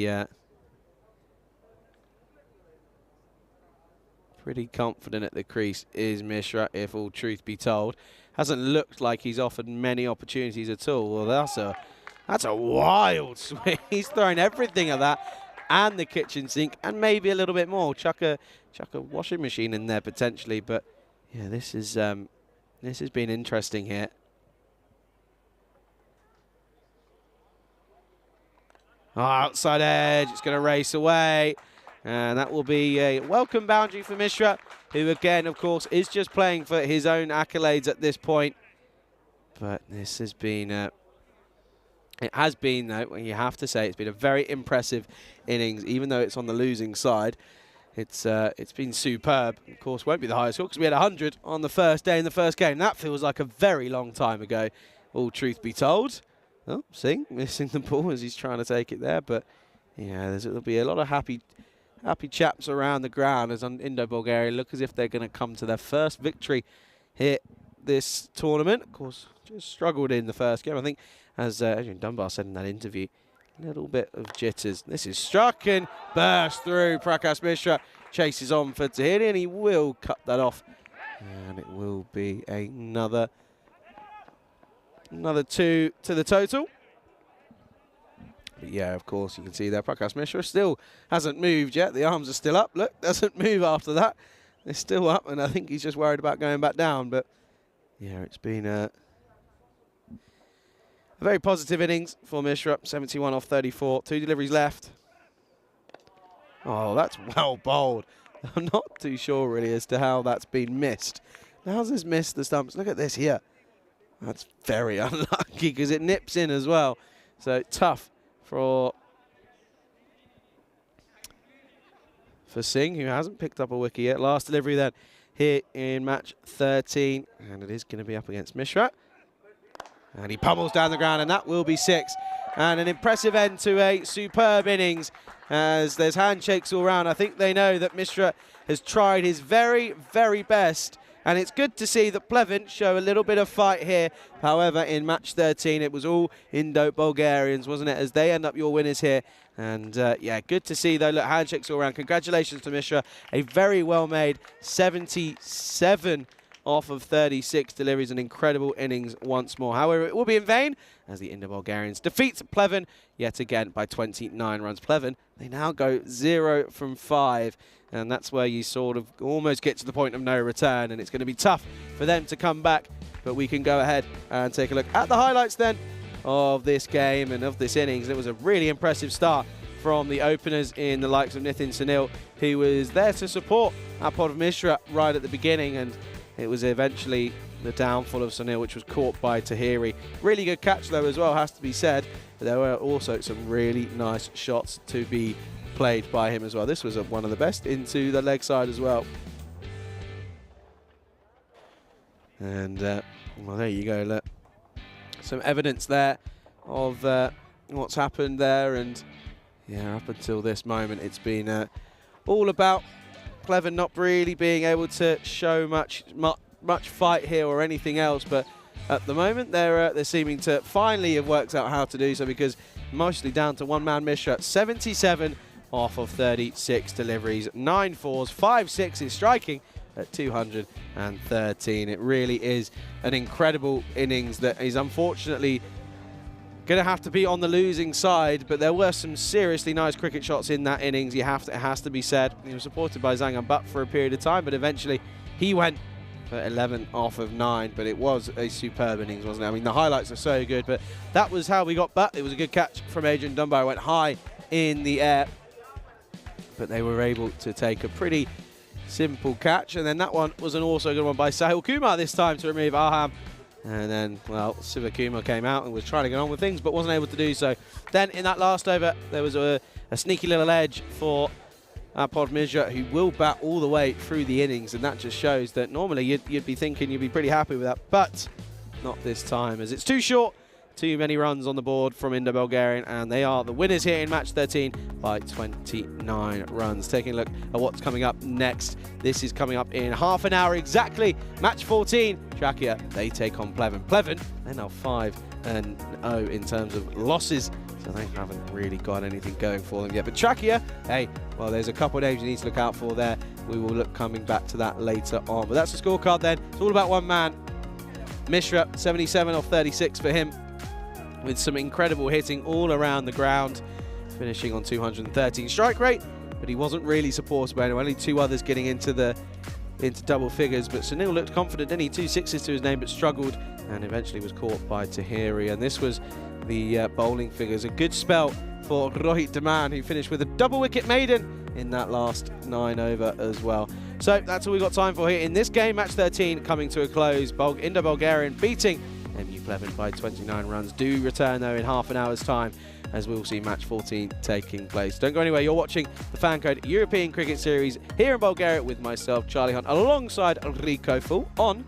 confident at the crease is Mishra, if all truth be told. Hasn't looked like he's offered many opportunities at all. Well, that's a wild swing. He's throwing everything at that, and the kitchen sink, and maybe a little bit more. Chuck a washing machine in there potentially, but yeah, this has been interesting here. Oh, outside edge, it's going to race away. And that will be a welcome boundary for Mishra, who again, of course, is just playing for his own accolades at this point. But this has been, it has been, though, you have to say, it's been a very impressive innings, even though it's on the losing side. It's been superb. Of course, won't be the highest score because we had 100 on the first day in the first game. That feels like a very long time ago, all truth be told. Oh, Singh missing the ball as he's trying to take it there. But, yeah, there'll be a lot of happy chaps around the ground as on Indo-Bulgaria look as if they're going to come to their first victory here this tournament. Of course, just struggled in the first game. I think, as Adrian Dunbar said in that interview, a little bit of jitters. This is struck and burst through. Prakash Mishra chases on for Tahiri, and he will cut that off. And it will be another 2 to the total. But yeah, of course, you can see there, Prakash Mishra still hasn't moved yet. The arms are still up. Look, doesn't move after that. They're still up, and I think he's just worried about going back down. But yeah, it's been a very positive innings for Mishra. 71 off 34. 2 deliveries left. Oh, that's well bowled. I'm not too sure, really, as to how that's been missed. How's this missed the stumps? Look at this here. That's very unlucky because it nips in as well. So tough for Singh, who hasn't picked up a wicket yet. Last delivery then here in match 13. And it is going to be up against Mishra. And he pummels down the ground, and that will be 6. And an impressive end to a superb innings as there's handshakes all round. I think they know that Mishra has tried his very, very best. And it's good to see that Pleven show a little bit of fight here. However, in match 13, it was all Indo-Bulgarians, wasn't it, as they end up your winners here. And, yeah, good to see, though. Look, handshakes all around. Congratulations to Mishra. A very well-made 77 off of 36 deliveries. An incredible innings once more. However, it will be in vain as the Indo-Bulgarians defeat Pleven yet again by 29 runs. Pleven, they now go 0 from 5. And that's where you sort of almost get to the point of no return. And it's going to be tough for them to come back. But we can go ahead and take a look at the highlights then of this game and of this innings. It was a really impressive start from the openers in the likes of Nitin Sunil, who was there to support Apod Mishra right at the beginning. And it was eventually the downfall of Sunil, which was caught by Tahiri. Really good catch, though, as well, has to be said. But there were also some really nice shots to be played by him as well. This was one of the best into the leg side as well. And, well, there you go. Look, some evidence there of what's happened there. And, yeah, up until this moment, it's been all about Pleven not really being able to show much fight here or anything else. But at the moment, they're seeming to finally have worked out how to do so, because mostly down to one-man Mishra. 77 off of 36 deliveries, 9 fours, 5 sixes, striking at 213. It really is an incredible innings that is unfortunately going to have to be on the losing side, but there were some seriously nice cricket shots in that innings. It has to be said. He was supported by Zhang and Butt for a period of time, but eventually he went for 11 off of 9, but it was a superb innings, wasn't it? I mean, the highlights are so good, but that was how we got Butt. It was a good catch from Adrian Dunbar. It went high in the air, but they were able to take a pretty simple catch, and then that one was an also good one by Sahil Kumar this time to remove Aham. And then, well, Sivakumar came out and was trying to get on with things, but wasn't able to do so. Then in that last over, there was a sneaky little edge for Apod Mishra, who will bat all the way through the innings, and that just shows that normally you'd be thinking you'd be pretty happy with that, but not this time, as it's too short. Too many runs on the board from Indo-Bulgarian, and they are the winners here in match 13 by 29 runs. Taking a look at what's coming up next. This is coming up in half an hour exactly. Match 14, Czechia, they take on Pleven. Pleven, they're now 5-0 in terms of losses, so they haven't really got anything going for them yet. But Czechia, hey, well, there's a couple of names you need to look out for there. We will look coming back to that later on. But that's the scorecard then. It's all about one man. Mishra, 77 off 36 for him, with some incredible hitting all around the ground, finishing on 213 strike rate, but he wasn't really supported by anyone. Only 2 others getting into double figures, but Sunil looked confident, didn't he? 2 sixes to his name, but struggled, and eventually was caught by Tahiri. And this was the bowling figures. A good spell for Rohit Daman, who finished with a double wicket maiden in that last 9 over as well. So that's all we've got time for here in this game. Match 13 coming to a close. Indo-Bulgarian beating MU Pleven by 29 runs. Do return though in half an hour's time, as we'll see match 14 taking place. Don't go anywhere. You're watching the FanCode European Cricket Series here in Bulgaria with myself, Charlie Hunt, alongside Rico Full on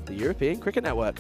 the European Cricket Network.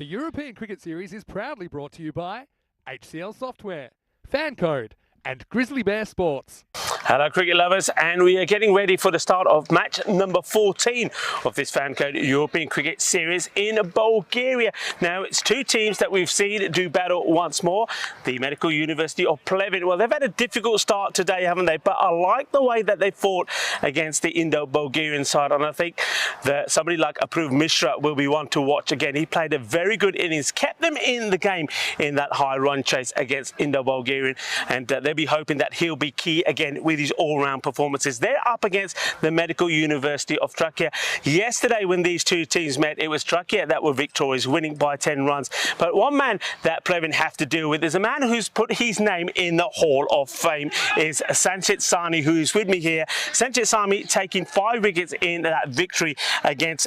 European Cricket Series is proudly brought to you by HCL Software, FanCode, and Grizzly Bear Sports. Hello cricket lovers, and we are getting ready for the start of match number 14 of this FanCode European Cricket Series in Bulgaria. Now it's two teams that we've seen do battle once more. The Medical University of Pleven, well, they've had a difficult start today, haven't they? But I like the way that they fought against the Indo-Bulgarian side, and I think that somebody like Apurv Mishra will be one to watch again. He played a very good innings, kept them in the game in that high run chase against Indo-Bulgarian, and they'll be hoping that he'll be key again with his all-round performances. They're up against the Medical University of Trakia. Yesterday when these two teams met, it was Trakia that were victorious, winning by 10 runs. But one man that Pleven have to deal with is a man who's put his name in the Hall of Fame, is Sanchit Sani, who is with me here. Sanchit Sani taking 5 wickets in that victory against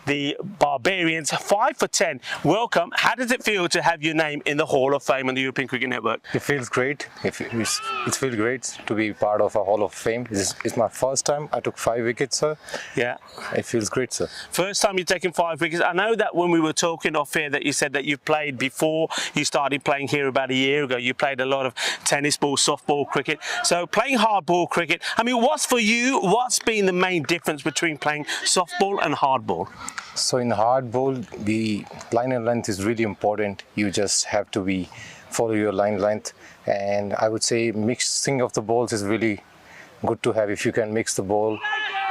the Barbarians, 5 for 10. Welcome. How does it feel to have your name in the Hall of Fame on the European Cricket Network? It feels great. It feels great to be part of a Hall of Fame. It's my first time. I took 5 wickets, sir. Yeah. It feels great, sir. First time you've taken 5 wickets. I know that when we were talking off air that you said that you've played before you started playing here about a year ago. You played a lot of tennis ball, softball cricket. So playing hardball cricket, I mean, what's been the main difference between playing softball and hardball? So in hardball, the line and length is really important. You just have to follow your line length, and I would say mixing of the balls is really good to have if you can mix the ball,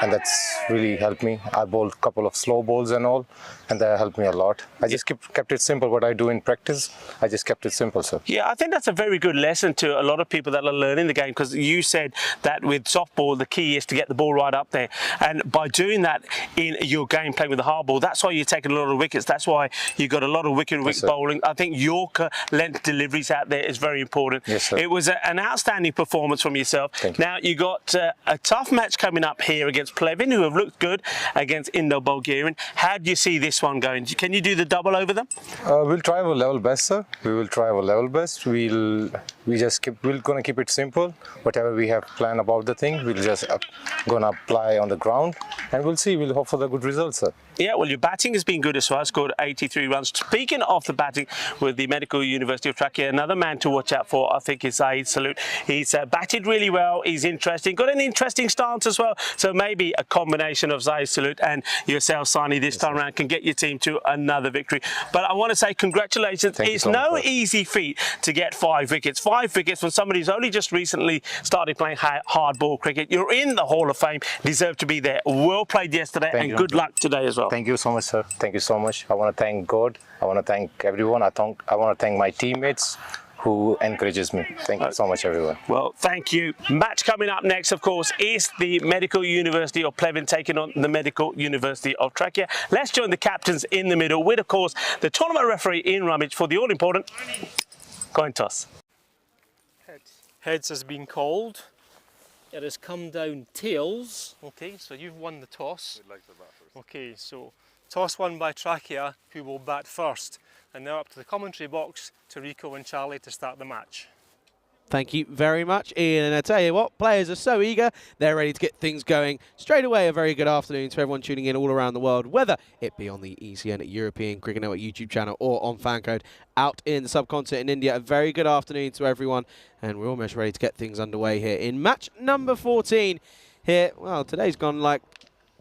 and that's really helped me. I bowled a couple of slow balls and all, and that helped me a lot. I just kept it simple. What I do in practice, I just kept it simple, sir. Yeah, I think that's a very good lesson to a lot of people that are learning the game, because you said that with softball, the key is to get the ball right up there. And by doing that in your game, playing with the hard ball, that's why you're taking a lot of wickets. That's why you got a lot of wicket bowling. I think Yorker length deliveries out there is very important. Yes, sir. It was an outstanding performance from yourself. Thank you. Now, you got a tough match coming up here against Pleven, who have looked good against Indo-Bulgarian. How do you see this one going? Can you do the double over them? We'll try our level best, sir. We will try our level best. We're gonna keep it simple. Whatever we have planned about the thing, we'll just gonna apply on the ground, and we'll see. We'll hope for the good results, sir. Yeah, well, your batting has been good as well. Scored 83 runs. Speaking of the batting with the Medical University of Trakia, another man to watch out for, I think, is Zaid Salute. He's batted really well. He's interesting. Got an interesting stance as well. So maybe a combination of Zaid Salute and yourself, Sani, this time around can get your team to another victory. But I want to say congratulations. It's no easy feat to get 5 wickets. 5 wickets from somebody who's only just recently started playing hardball cricket. You're in the Hall of Fame. Deserve to be there. Well played yesterday, and good luck today as well. Thank you so much, sir. Thank you so much. I want to thank God. I want to thank everyone. I want to thank my teammates who encourages me. Thank you so much, everyone. Well, thank you. Match coming up next, of course, is the Medical University of Pleven taking on the Medical University of Trakia. Let's join the captains in the middle with, of course, the tournament referee Ian Rummage for the all-important coin toss. Heads has been called. It has come down tails. Okay, so you've won the toss. We'd like to bat first. Okay, so toss won by Trakia, who will bat first. And now up to the commentary box to Rico and Charlie to start the match. Thank you very much, Ian. And I tell you what, players are so eager. They're ready to get things going. Straight away, a very good afternoon to everyone tuning in all around the world, whether it be on the ECN European Cricket Network YouTube channel or on FanCode out in the subcontinent in India. A very good afternoon to everyone. And we're almost ready to get things underway here in match number 14 here. Well, today's gone like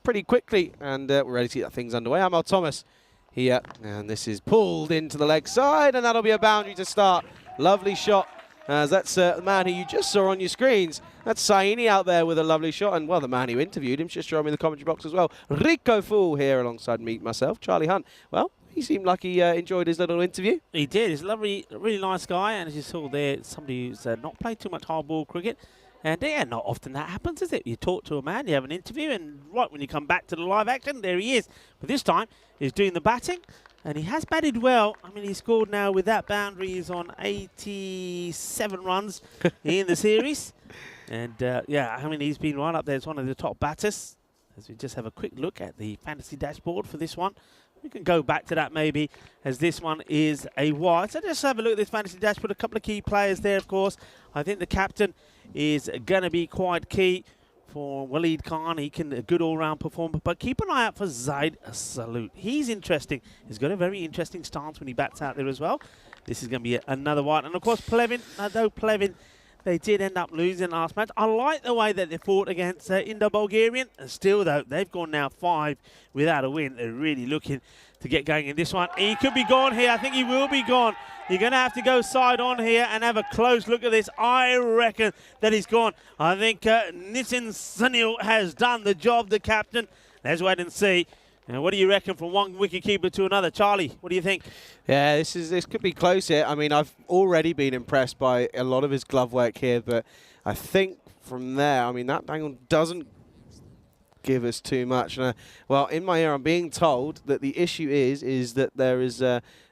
pretty quickly, and we're ready to get things underway. I'm Al Thomas here, and this is pulled into the leg side, and that'll be a boundary to start. Lovely shot. As that's the man who you just saw on your screens. That's Saini out there with a lovely shot. And, well, the man who interviewed him just showed me in the commentary box as well. Rico Fool here alongside myself, Charlie Hunt. Well, he seemed like he enjoyed his little interview. He did. He's a lovely, really nice guy. And as you saw there, somebody who's not played too much hardball cricket. And, yeah, not often that happens, is it? You talk to a man, you have an interview, and right when you come back to the live action, there he is. But this time, he's doing the batting. And he has batted well. I mean, he scored now with that boundary. He's on 87 runs in the series. And, yeah, I mean, he's been right up there as one of the top batters. As we just have a quick look at the fantasy dashboard for this one. We can go back to that maybe, as this one is a wide. So just have a look at this fantasy dashboard. A couple of key players there, of course. I think the captain is going to be quite key for Waleed Khan. He can a good all-round performer, but keep an eye out for Zaid Salute. He's interesting. He's got a very interesting stance when he bats out there as well. This is going to be another one. And of course, Plevin, although Plevin, they did end up losing last match. I like the way that they fought against Indo-Bulgarian. And still, though, they've gone now 5 without a win. They're really looking to get going in this one. He could be gone here. I think he will be gone. You're going to have to go side on here and have a close look at this. I reckon that he's gone. I think Nitin Sunil has done the job, the captain. Let's wait and see. And what do you reckon from one wicketkeeper to another? Charlie, what do you think? Yeah, this could be close here. I mean, I've already been impressed by a lot of his glove work here, but I think from there, I mean, that angle doesn't give us too much. Well, in my ear, I'm being told that the issue is that there is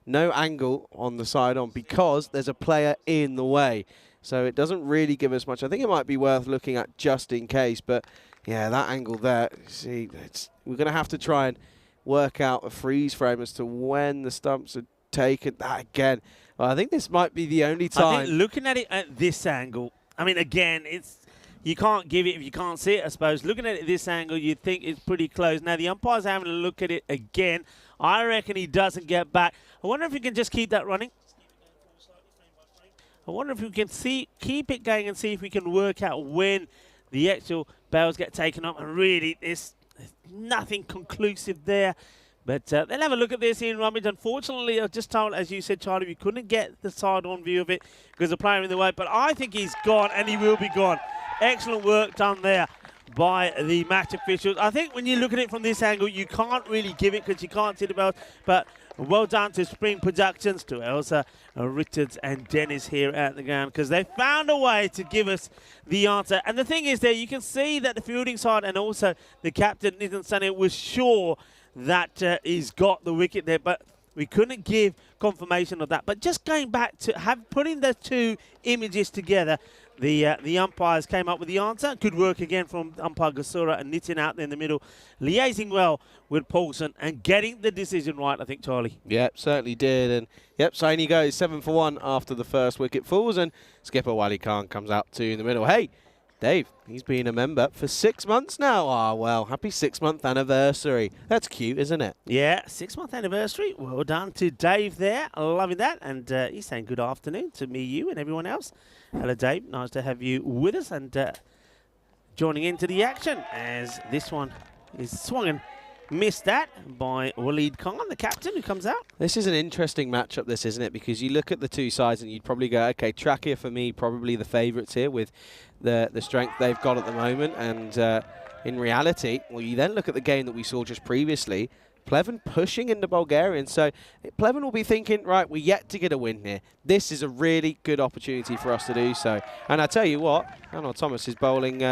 no angle on the side on because there's a player in the way. So it doesn't really give us much. I think it might be worth looking at just in case, but yeah, that angle there, see, we're going to have to try and work out a freeze frame as to when the stumps are taken. That again, well, I think this might be the only time. I think looking at it at this angle, I mean, again, you can't give it if you can't see it, I suppose. Looking at it at this angle, you'd think it's pretty close. Now, the umpire's having a look at it again. I reckon he doesn't get back. I wonder if we can just keep that running. I wonder if we can keep it going and see if we can work out when the actual bells get taken up. And really, there's nothing conclusive there. But they'll have a look at this in rummage. Unfortunately, I was just told, as you said, Charlie, we couldn't get the side-on view of it because the player in the way. But I think he's gone, and he will be gone. Excellent work done there by the match officials. I think when you look at it from this angle, you can't really give it because you can't see the bells. But well done to Spring Productions, to Elsa, Richards and Dennis here at the ground because they found a way to give us the answer. And the thing is there, you can see that the fielding side and also the captain, Nitin Sunny, was sure that he's got the wicket there, but we couldn't give confirmation of that. But just going back to putting the two images together, the umpires came up with the answer. Good work again from umpire Gasura and Nitin out there in the middle, liaising well with Paulson and getting the decision right, I think, Charlie. Yep, certainly did. And yep, so in he goes, 7 for 1 after the first wicket falls, and skipper Wali Khan comes out to in the middle. Hey, Dave, he's been a member for 6 months now. Ah, well, happy 6-month anniversary. That's cute, isn't it? Yeah, 6-month anniversary. Well done to Dave there. Loving that. And he's saying good afternoon to me, you, and everyone else. Hello, Dave. Nice to have you with us and joining into the action as this one is swung and missed that by Waleed Khan, the captain, who comes out. This is an interesting matchup, this, isn't it? Because you look at the two sides and you'd probably go, okay, Trakia for me, probably the favourites here with the strength they've got at the moment. And in reality, well, you then look at the game that we saw just previously, Plevin pushing into Bulgarian. So Plevin will be thinking, right, we're yet to get a win here. This is a really good opportunity for us to do so. And I tell you what, Arnold Thomas is bowling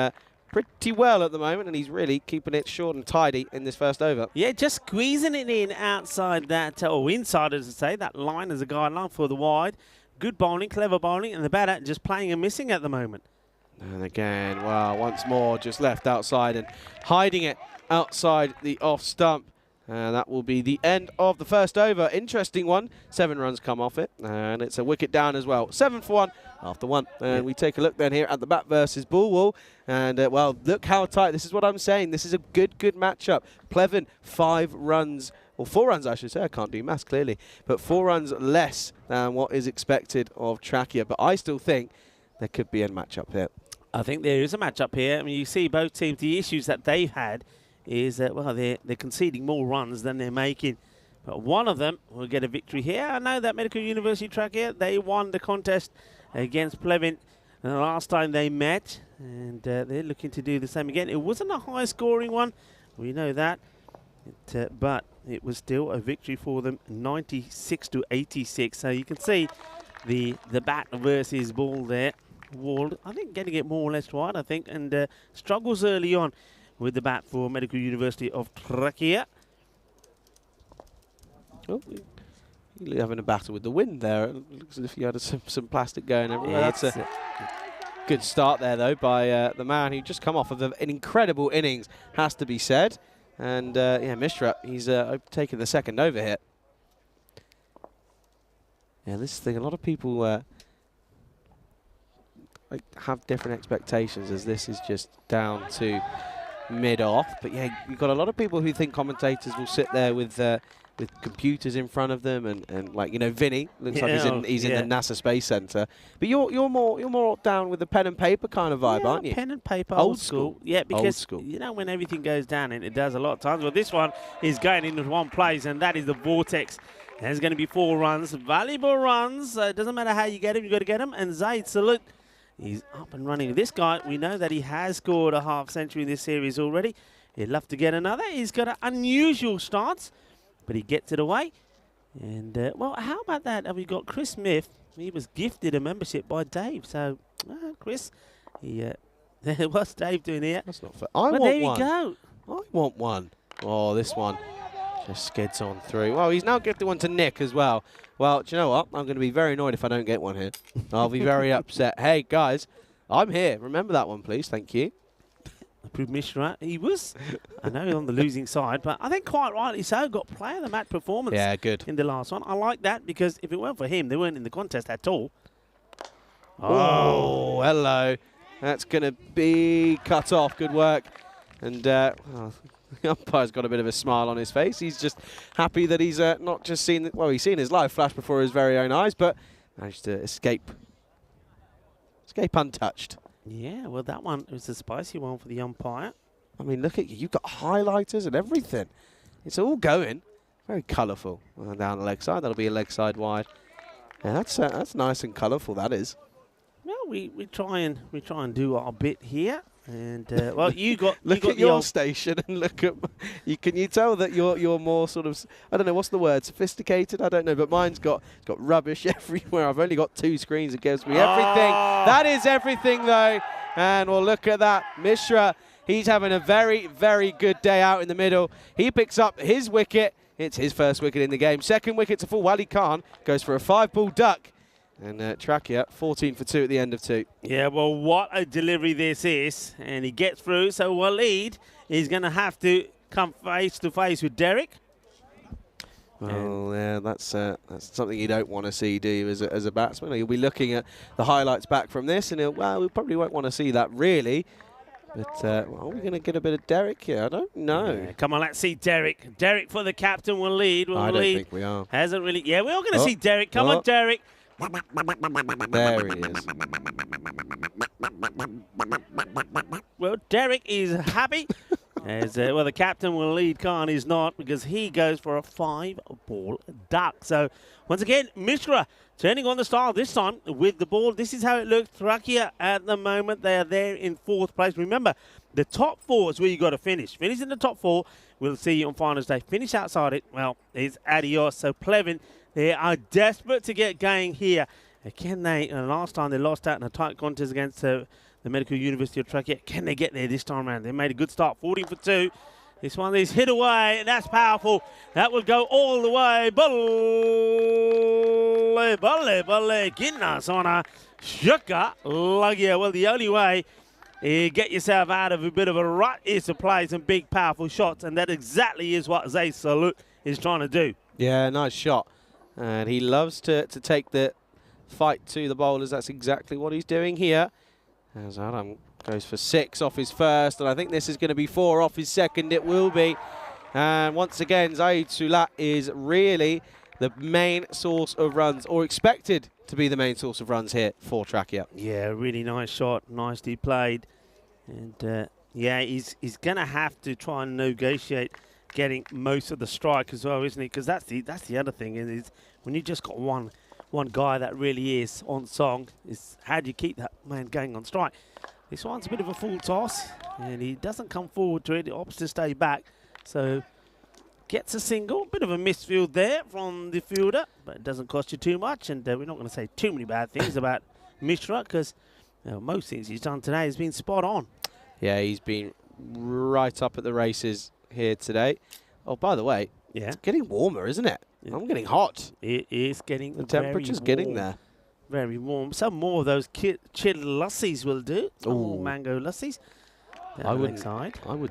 pretty well at the moment, and he's really keeping it short and tidy in this first over. Yeah, just squeezing it in outside that, or inside, as I say, that line as a guideline for the wide. Good bowling, clever bowling, and the batter just playing and missing at the moment. And again, wow, once more, just left outside and hiding it outside the off stump. And that will be the end of the first over. Interesting one. 7 runs come off it, and it's a wicket down as well. 7 for 1 after 1. And we take a look then here at the bat versus Bulwell. And, well, look how tight. This is what I'm saying. This is a good matchup. Plevin, 5 runs, or 4 runs, I should say. I can't do maths, clearly. But 4 runs less than what is expected of Trakia. But I still think there could be a matchup here. I think there is a matchup here. I mean, you see both teams, the issues that they've had is that, well, they're conceding more runs than they're making. But one of them will get a victory here. I know that Medical University track here, they won the contest against Plevin the last time they met. And they're looking to do the same again. It wasn't a high-scoring one. We know that. But it was still a victory for them, 96-86. So you can see the bat versus ball there. Walled, I think, getting it more or less right, I think. And struggles early on with the bat for Medical University of Trakia. Oh, you're having a battle with the wind there. It looks as if you had some plastic going everywhere. That's a good start there, though, by the man who just come off of an incredible innings, has to be said. And, yeah, Mishra, he's taken the second over here. Yeah, this thing, a lot of people... have different expectations, as this is just down to mid-off. But yeah, you've got a lot of people who think commentators will sit there with computers in front of them, and like, you know, Vinny looks like he's in the NASA Space Center. But you're more down with the pen and paper kind of vibe, aren't you? Pen and paper, old school. Yeah, because you know when everything goes down, and it does a lot of times. Well, this one is going into one place, and that is the Vortex. There's going to be 4 runs, valuable runs. It doesn't matter how you get him, you got to get him. And Zaid Salute, he's up and running. This guy, we know that he has scored a half century in this series already. He'd love to get another. He's got an unusual stance, but he gets it away. And, well, how about that? We got Chris Smith. He was gifted a membership by Dave. So, Chris, what's Dave doing here? That's not fair. There you go. I want one. Oh, this one just skids on through. Well, he's now gifted one to Nick as well. Well, do you know what? I'm going to be very annoyed if I don't get one here. I'll be very upset. Hey, guys, I'm here. Remember that one, please. Thank you. Approved Mishra. He was, I know, on the losing side, but I think quite rightly so. Got player of the match performance in the last one. I like that, because if it weren't for him, they weren't in the contest at all. Oh, hello. That's going to be cut off. Good work. And the umpire's got a bit of a smile on his face. He's just happy that he's not just seen, well, he's seen his life flash before his very own eyes, but managed to escape untouched. Yeah, well, that one was a spicy one for the umpire. I mean, look at you. You've got highlighters and everything. It's all going. Very colourful. Well, down the leg side. That'll be a leg side wide. Yeah, that's nice and colourful, that is. Well, we try and do our bit here. And well, you got look at your station and look at can you tell that you're more sort of, I don't know, what's the word, sophisticated? I don't know, but mine's got rubbish everywhere. I've only got 2 screens. It gives me everything. That is everything though. And well, look at that, Mishra. He's having a very, very good day out in the middle. He picks up his wicket. It's his first wicket in the game. Second wicket to full. Wali Khan goes for a 5-ball duck. And Trakia, 14 for 2 at the end of 2. Yeah, well, what a delivery this is. And he gets through. So Waleed is going to have to come face to face with Derek. Well, yeah, that's something you don't want to see, do you, as a batsman? You'll be looking at the highlights back from this, and well, we probably won't want to see that, really. But are we going to get a bit of Derek here? I don't know. Yeah, come on, let's see Derek. Derek for the captain will lead. I don't think we are. Hasn't really. Yeah, we're all going to see Derek. Come on, Derek. There he is. Well, Derek is happy. As well, the captain will lead. Khan is not, because he goes for a 5-ball duck. So once again, Mishra turning on the style this time with the ball. This is how it looks. Trakia at the moment, they are there in 4th place. Remember, the top 4 is where you got to finish. Finish in the top 4. We'll see you on finals day. Finish outside it, well, it's adios. So Plevin, they are desperate to get going here. Can they? Last time they lost out in a tight contest against the Medical University of Trakia. Can they get there this time around? They made a good start, 14 for 2. This one is hit away, and that's powerful. That will go all the way. Balle, balle, balle. Ginnasona, shuka, lugia. Well, the only way you get yourself out of a bit of a rut is to play some big, powerful shots, and that exactly is what Zaid Salute is trying to do. Yeah, nice shot. And he loves to take the fight to the bowlers. That's exactly what he's doing here. As Adam goes for 6 off his first, and I think this is going to be 4 off his second. It will be. And once again, Zaid Sulat is really the main source of runs, or expected to be the main source of runs here for Trakia. Yeah, really nice shot. Nicely played. And, yeah, he's going to have to try and negotiate getting most of the strike as well, isn't he? Because that's the other thing, is when you just got one guy that really is on song, is how do you keep that man going on strike? This one's a bit of a full toss, and he doesn't come forward to it. He opts to stay back, so gets a single. Bit of a misfield there from the fielder, but it doesn't cost you too much, and we're not going to say too many bad things about Mishra, because most things he's done today has been spot on. Yeah, he's been right up at the races here today. Oh, by the way, it's getting warmer, isn't it? I'm getting hot. It is getting the temperature's getting there. Very warm. Some more of those chilled lussies will do. Some more mango lussies. I wouldn't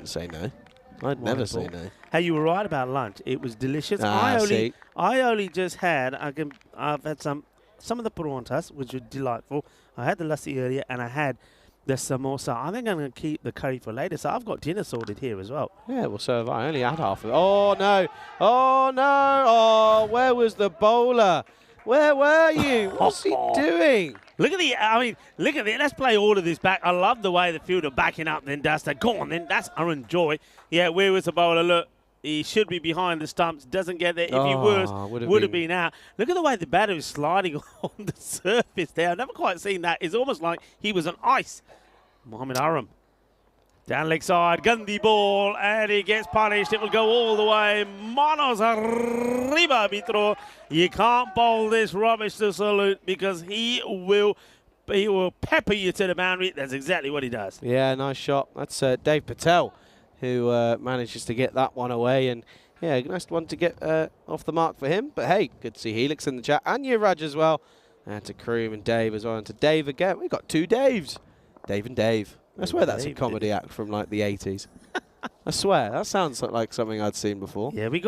say no. I'd never say no. Hey, you were right about lunch. It was delicious. I only just had. I've had some of the parantas, which were delightful. I had the lassi earlier, and I had the samosa. I think I'm going to keep the curry for later, so I've got dinner sorted here as well. Yeah, well, so have I. I only had half of it. Oh, no. Oh, no. Oh, where was the bowler? Where were you? What's he doing? Look at the, I mean, look at it. Let's play all of this back. I love the way the fielder backing up, then does that. Go on, then. That's Aaron Joy. Yeah, where was the bowler? Look, he should be behind the stumps. Doesn't get there. If he was, would have been out. Look at the way the batter is sliding on the surface there. I've never quite seen that. It's almost like he was on ice. Mohamed Aram. Down leg side, Gandhi ball, and he gets punished. It will go all the way. Manos arriba, Mitro. You can't bowl this rubbish to Salute because he will pepper you to the boundary. That's exactly what he does. Yeah, nice shot. That's Dave Patel who manages to get that one away. And, yeah, nice one to get off the mark for him. But, hey, good to see Helix in the chat. And Yuvraj as well. And to Kroom and Dave as well. And to Dave again. We've got 2 Daves. Dave and Dave. I swear that's a comedy act from like the 80s. I swear that sounds like something I'd seen before. Yeah, we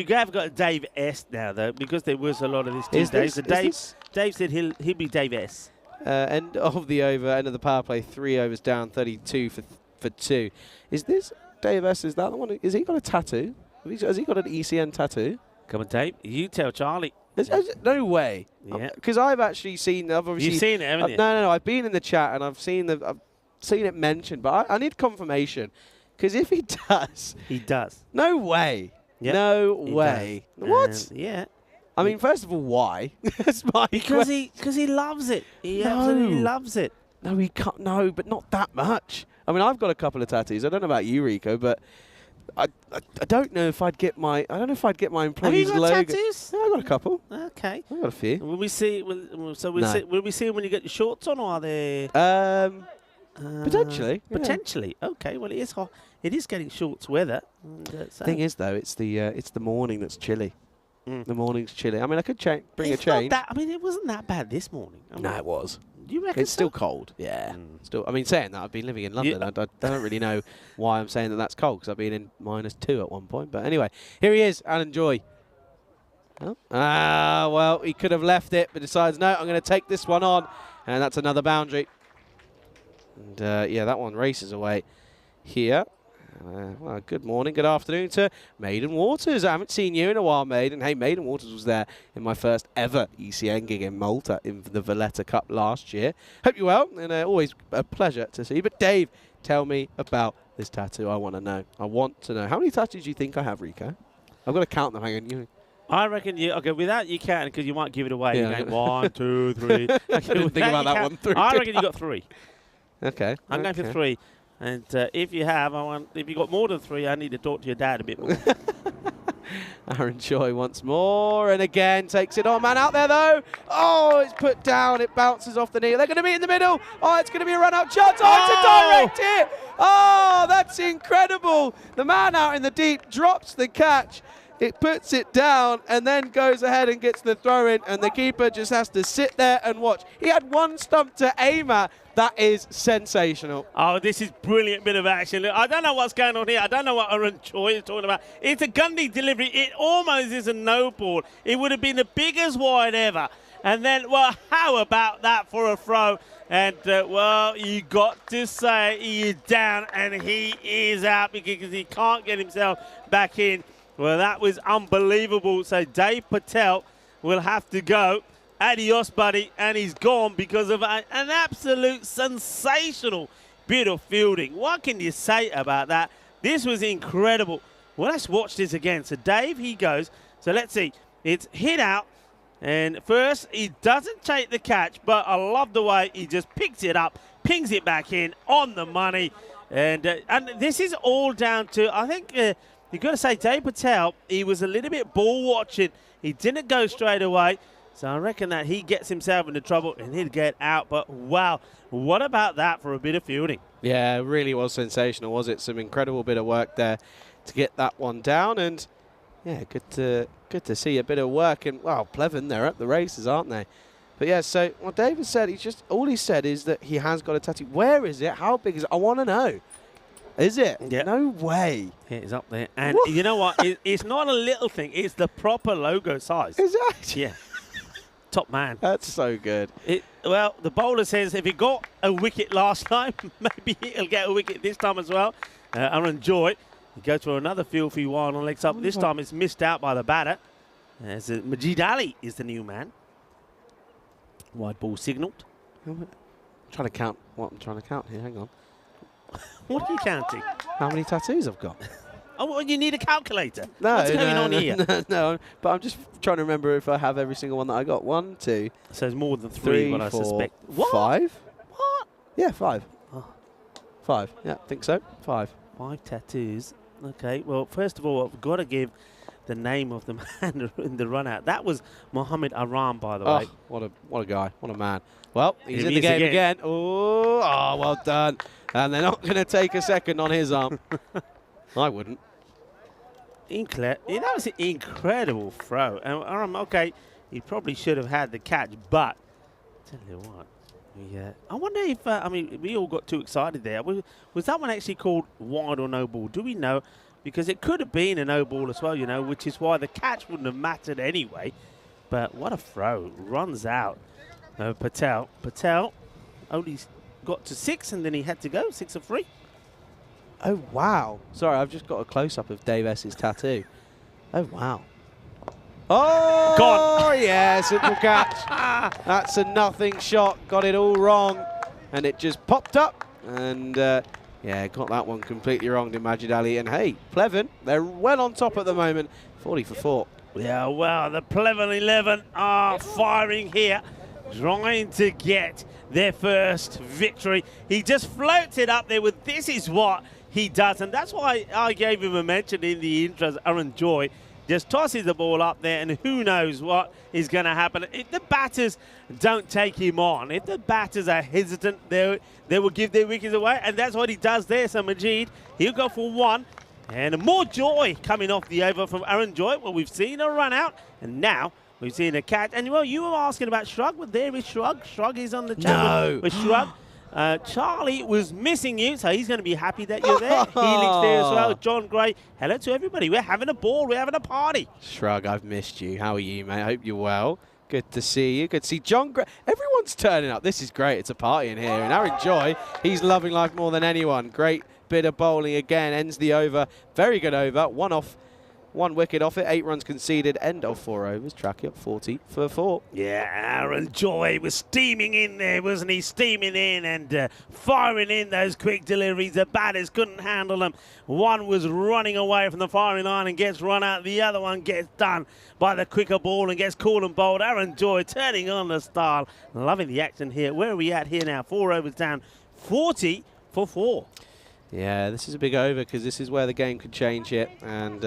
have got Dave S now though, because there was a lot of this 2 days. Dave said he'll be Dave S. End of the over, end of the power play. 3 overs down, 32 for 2. Is this Dave S? Is that the one? Has he got a tattoo? Has he got an ECN tattoo? Come on, Dave. You tell Charlie. No way. Yeah. Because I've actually seen. You've seen it, haven't you? No. I've been in the chat and I've seen it mentioned, but I need confirmation. Because if he does... He does. No way. Yep, no way. What? Yeah. I mean, first of all, why? Because he loves it. He absolutely loves it. No, he can't. No, but not that much. I mean, I've got a couple of tattoos. I don't know about you, Rico, but I don't know if I'd get my employee's logo. Have you got tattoos? Yeah, I've got a couple. Okay. I've got a few. Will we see? Will we see when you get your shorts on, or are they? Potentially. Potentially. Okay. Well, it is hot. It is getting shorts weather. Thing is, though, it's the morning that's chilly. The morning's chilly. I mean, I could bring a change. I mean, it wasn't that bad this morning. No, it was. Do you reckon it's still cold. Yeah. Still. I mean, saying that, I've been living in London. I don't really know why I'm saying that that's cold, because I've been in -2 at one point. But anyway, here he is, Alan Joy. Oh. Well, he could have left it, but decides, no, I'm going to take this one on. And that's another boundary. And, yeah, that one races away here. Well, good morning, good afternoon to Maiden Waters. I haven't seen you in a while, Maiden. Hey, Maiden Waters was there in my first ever ECN gig in Malta in the Valletta Cup last year. Hope you're well, and always a pleasure to see you. But Dave, tell me about this tattoo. I want to know. I want to know. How many tattoos do you think I have, Rico? I've got to count them. Hang on. I reckon without you counting, because you might give it away. Yeah. You're going 1, 2, 3. I didn't think about that one through. I reckon you got 3. Okay. I'm going for 3. And if you got more than 3, I need to talk to your dad a bit more. Aaron Joy once more, and again takes it on. Man out there, though. Oh, it's put down. It bounces off the knee. They're going to be in the middle. Oh, it's going to be a run-out chance. Oh, it's a direct hit. Oh, that's incredible. The man out in the deep drops the catch. It puts it down and then goes ahead and gets the throw in, and the keeper just has to sit there and watch. He had one stump to aim at. That is sensational. Oh, this is brilliant bit of action. Look, I don't know what's going on here. I don't know what Aaron Choi is talking about. It's a Gundy delivery. It almost is a no ball. It would have been the biggest wide ever. And then, well, how about that for a throw? And, well, you got to say he is down and he is out because he can't get himself back in. Well, that was unbelievable. So Dave Patel will have to go. Adios, buddy. And he's gone because of an absolute sensational bit of fielding. What can you say about that? This was incredible. Well, let's watch this again. So Dave, he goes. So let's see. It's hit out. And first, he doesn't take the catch, but I love the way he just picks it up, pings it back in on the money. And this is all down to, I think... you've got to say, Dave Patel, he was a little bit ball watching. He didn't go straight away. So I reckon that he gets himself into trouble and he'll get out. But, wow, what about that for a bit of fielding? Yeah, it really was sensational, was it? Some incredible bit of work there to get that one down. And, yeah, good to see a bit of work. And, wow, Pleven, they're at the races, aren't they? But, yeah, so what David said, all he said is that he has got a tattoo. Where is it? How big is it? I want to know. Is it? Yeah. No way. It is up there. And you know what? It's not a little thing. It's the proper logo size. Is that? Yeah. top man. That's so good. Well, the bowler says if he got a wicket last time, maybe he'll get a wicket this time as well. Aaron Joy, he goes for another filthy one on legs up. This time it's missed out by the batter. As Majid Ali is the new man. Wide ball signalled. I'm trying to count what I'm trying to count here. Hang on. What are you counting? How many tattoos I've got? Oh, well, you need a calculator. No, What's going on here? No, but I'm just trying to remember if I have every single one that I got. 1, 2, So it's more than three, what I 4, suspect. What? 5. What? Yeah, 5. Oh. 5. Yeah, I think so. 5. 5 tattoos. Okay, well, first of all, I've got to give the name of the man in the run out. That was Mohammed Aram, by the way. What a guy. What a man. Well, he's Here in he the is game again. again. Oh, well done. And they're not going to take a second on his arm. I wouldn't. That was an incredible throw. And okay, he probably should have had the catch, but tell you what, I wonder if I mean, we all got too excited there. Was that one actually called wide or no ball? Do we know? Because it could have been a no ball as well, you know, which is why the catch wouldn't have mattered anyway. But what a throw! Runs out. Patel only got to 6, and then he had to go 6 of 3. Oh, wow. Sorry, I've just got a close-up of Dave S's tattoo. Oh, wow. Oh, Gone. Yeah, simple catch. That's a nothing shot. Got it all wrong. And it just popped up. And, yeah, got that one completely wrong, did Majid Ali. And, hey, Pleven, they're well on top at the moment. 40 for 4. Yeah, well, the Pleven 11 are firing here, trying to get their first victory. He just floats it up there with this is what he does, and that's why I gave him a mention in the intros. Aaron Joy just tosses the ball up there, and who knows what is going to happen. If the batters don't take him on, if the batters are hesitant, they will give their wickets away, and that's what he does there. So Majid, he'll go for 1, and more joy coming off the over from Aaron Joy. Well, we've seen a run out, and now we've seen a catch. And, well, you were asking about Shrug, but there is Shrug. Shrug is on the chat with Shrug. Charlie was missing you, so he's going to be happy that you're there. Helix there as well. John Gray, hello to everybody. We're having a ball. We're having a party. Shrug, I've missed you. How are you, mate? I hope you're well. Good to see you. Good to see John Gray. Everyone's turning up. This is great. It's a party in here. And Aaron Joy, he's loving life more than anyone. Great bit of bowling again. Ends the over. Very good over. 1 wicket off it, 8 runs conceded, end of 4 overs, tracking up 40 for 4. Yeah, Aaron Joy was steaming in there, wasn't he? Steaming in and firing in those quick deliveries. The batters couldn't handle them. One was running away from the firing line and gets run out. The other one gets done by the quicker ball and gets cool and bowled. Aaron Joy turning on the style. Loving the action here. Where are we at here now? 4 overs down, 40 for 4. Yeah, this is a big over because this is where the game could change it. And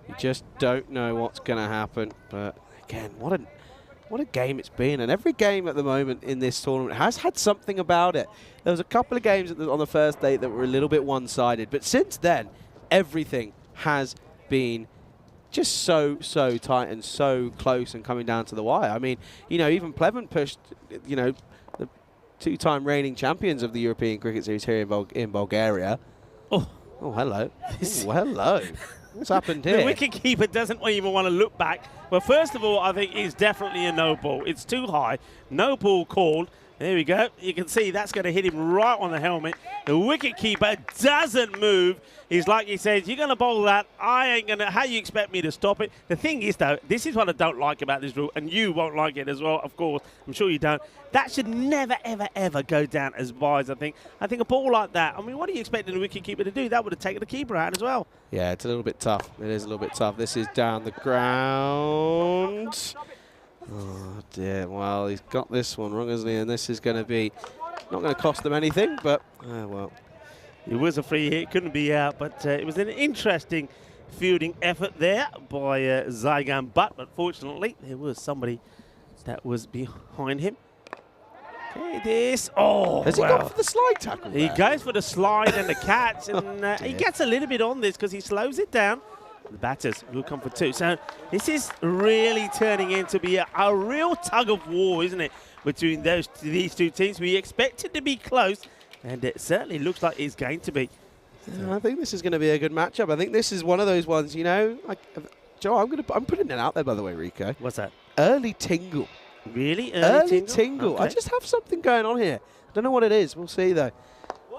you just don't know what's going to happen. But again, what a game it's been. And every game at the moment in this tournament has had something about it. There was a couple of games on the first day that were a little bit one-sided. But since then, everything has been just so tight and so close and coming down to the wire. I mean, you know, even Pleven pushed, you know, the 2-time reigning champions of the European Cricket Series here in Bulgaria. Oh, hello. Oh, hello. What's happened here? The wicketkeeper doesn't even want to look back. Well, first of all, I think it's definitely a no ball. It's too high. No ball called. There we go. You can see that's going to hit him right on the helmet. The wicketkeeper doesn't move. He's like he says, you're going to bowl that. I ain't going to. How you expect me to stop it? The thing is, though, this is what I don't like about this rule, and you won't like it as well, of course. I'm sure you don't. That should never, ever, ever go down as wise, I think. I think a ball like that, I mean, what are you expecting the wicketkeeper to do? That would have taken the keeper out as well. Yeah, it's a little bit tough. It is a little bit tough. This is down the ground. Oh, dear. Well, he's got this one wrong, hasn't he? And this is going to be not going to cost them anything, but, well. It was a free hit. Couldn't be out, but it was an interesting fielding effort there by Zygan. But unfortunately, there was somebody that was behind him. Okay, this. Oh, has he gone for the slide tackle? He goes for the slide and the catch, and he gets a little bit on this because he slows it down. The batters will come for 2. So this is really turning into be a real tug of war, isn't it, between these two teams? We expect it to be close, and it certainly looks like it's going to be. I think this is going to be a good matchup. I think this is one of those ones, you know. Joe, I'm putting it out there, by the way, Rico. What's that? Early tingle Really? Early tingle. Okay. I just have something going on here. I don't know what it is. We'll see, though.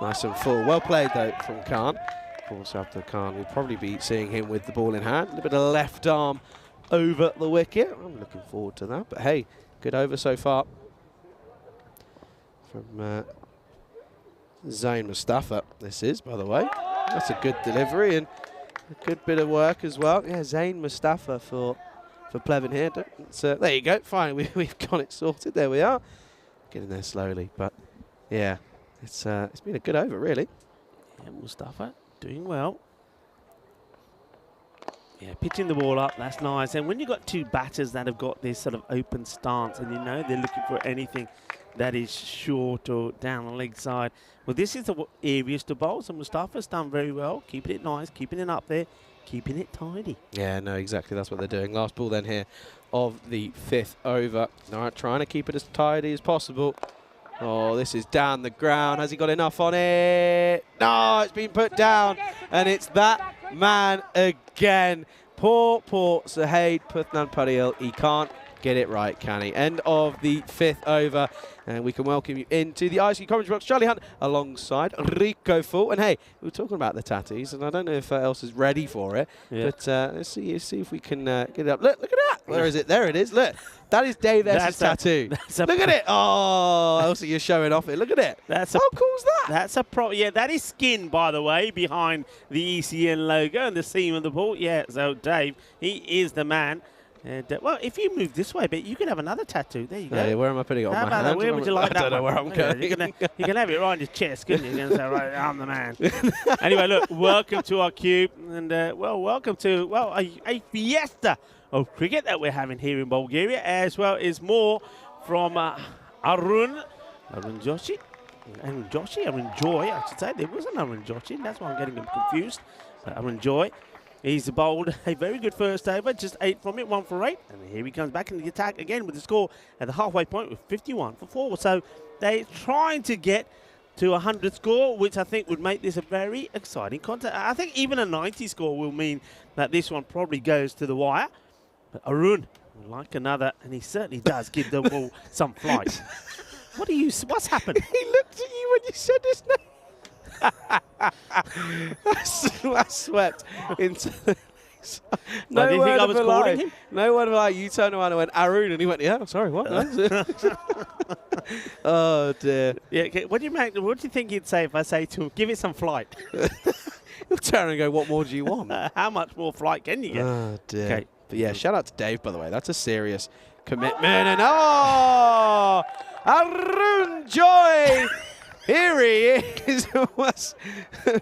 Nice and full. Well played, though, from Khan. Of course, after Khan, we'll probably be seeing him with the ball in hand. A little bit of left arm over the wicket. I'm looking forward to that. But, hey, good over so far from Zain Mustafa. This is, by the way. That's a good delivery and a good bit of work as well. Yeah, Zain Mustafa for Plevin here. There you go. Fine, we've got it sorted. There we are. Getting there slowly, but yeah, it's been a good over, really. Yeah, Mustafa doing well. Yeah, pitching the ball up, that's nice. And when you've got two batters that have got this sort of open stance and you know they're looking for anything that is short or down the leg side, well, this is the areas to bowl. So Mustafa's done very well, keeping it nice, keeping it up there, keeping it tidy. Yeah, no, exactly. That's what they're doing. Last ball then here of the 5th over. All right, trying to keep it as tidy as possible. Oh, this is down the ground. Has he got enough on it? No, it's been put down. And it's that man again. Poor Saheed Puthnan Padial. He can't get it right, can he? End of the 5th over. And we can welcome you into the IC commentary box. Charlie Hunt alongside Rico Full. And hey, we were talking about the tattoos, and I don't know if else is ready for it. Yeah. But let's see if we can get it up. Look at that. Where is it? There it is. Look. That is Dave S's tattoo. Look at it. Oh, Elsie, you're showing off it. Look at it. How cool is that? That's a yeah, that is skin, by the way, behind the ECN logo and the seam of the ball. Yeah, so Dave, he is the man. And, well, if you move this way a bit, you can have another tattoo. There you go. Hey, where am I putting it on How my about hand? That? Where would you like that? I don't know where I'm going. You can have it right on your chest, couldn't you? You can say, right, I'm the man. Anyway, look, welcome to our cube. And, well, welcome to, well, a fiesta of cricket that we're having here in Bulgaria, as well as more from Arun Joy, I should say. There was an Arun Joshi. That's why I'm getting them confused. But Arun Joy. He's bowled a very good first over, just 8 from it, 1 for 8. And here he comes back in the attack again with the score at the halfway point with 51 for 4. So they're trying to get to a 100 score, which I think would make this a very exciting contest. I think even a 90 score will mean that this one probably goes to the wire. But Arun would like another, and he certainly does give the ball some flight. What's happened? He looked at you when you said his name. I swept into the No did you think I was calling him? No word of a lie. You turned around and went, Arun, and he went, yeah, sorry, what? Oh, dear. Yeah, what do you think he'd say if I say to him, give it some flight? He'll turn and go, what more do you want? How much more flight can you get? Oh, dear. Okay. But yeah, shout out to Dave, by the way. That's a serious commitment. And oh, Arun Joy. Here he is.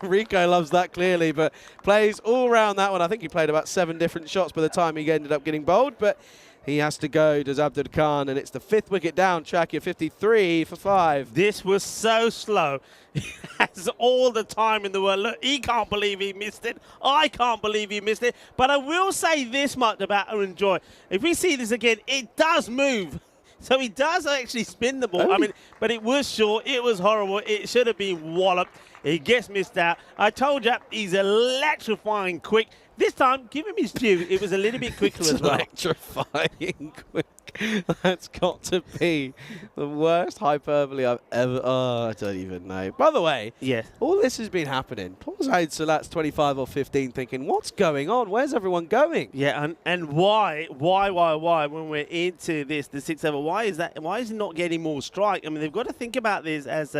Rico loves that clearly, but plays all round that one. I think he played about 7 different shots by the time he ended up getting bowled, but he has to go, does Abdul Khan, and it's the 5th wicket down, track at 53 for 5. This was so slow. He has all the time in the world. Look, he can't believe he missed it. I can't believe he missed it. But I will say this much about Arun Joy. If we see this again, it does move. So he does actually spin the ball. I mean, but it was short. It was horrible. It should have been walloped. He gets missed out. I told you, he's electrifying quick. This time, give him his due. It was a little bit quicker as well. Electrifying quick. That's got to be the worst hyperbole I've ever... Oh, I don't even know. By the way, yes, all this has been happening. Paul Zaid Salat's 25 or 15 thinking, what's going on? Where's everyone going? Yeah, and why when we're into this, the 6 over, why is he not getting more strike? I mean, they've got to think about this as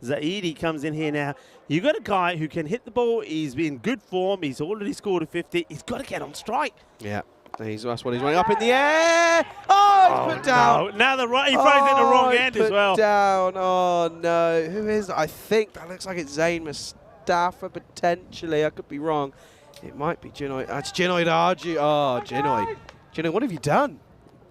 Zaidi comes in here now. You've got a guy who can hit the ball. He's in good form. He's already scored a 50. He's got to get on strike. Yeah. That's what he's running up in the air. Oh, he's put down. No. Now he throws it the wrong end as well. Down. Oh, no. Who is that? I think that looks like it's Zain Mustafa, potentially. I could be wrong. It might be Jinoy. That's Jinoy Darju. Oh, Jinoy. Jinoy, what have you done?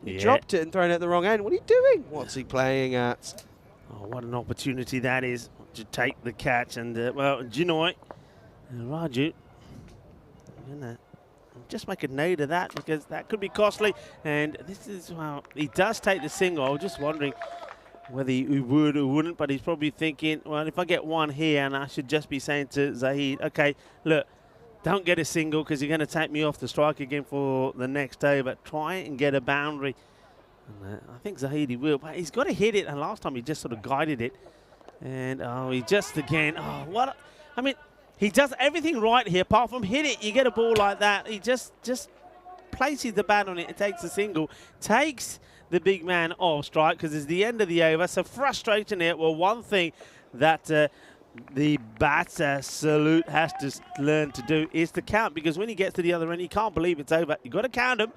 You dropped it and thrown it at the wrong end. What are you doing? What's he playing at? Oh, what an opportunity that is to take the catch. And, well, Jinoy and Raju. Just make a note of that because that could be costly. And this is, well, he does take the single. I was just wondering whether he would or wouldn't, but he's probably thinking, well, if I get one here, and I should just be saying to Zahid, okay, look, don't get a single because you're going to take me off the strike again for the next day, but try and get a boundary. And, I think Zahidi will, but he's got to hit it. And last time he just sort of guided it. And, he just again, what? I mean, he does everything right here, apart from hit it. You get a ball like that. He just places the bat on it and takes a single. Takes the big man off strike because it's the end of the over. So frustration here. Well, one thing that the batter Salute has to learn to do is to count, because when he gets to the other end, he can't believe it's over. You've got to count him.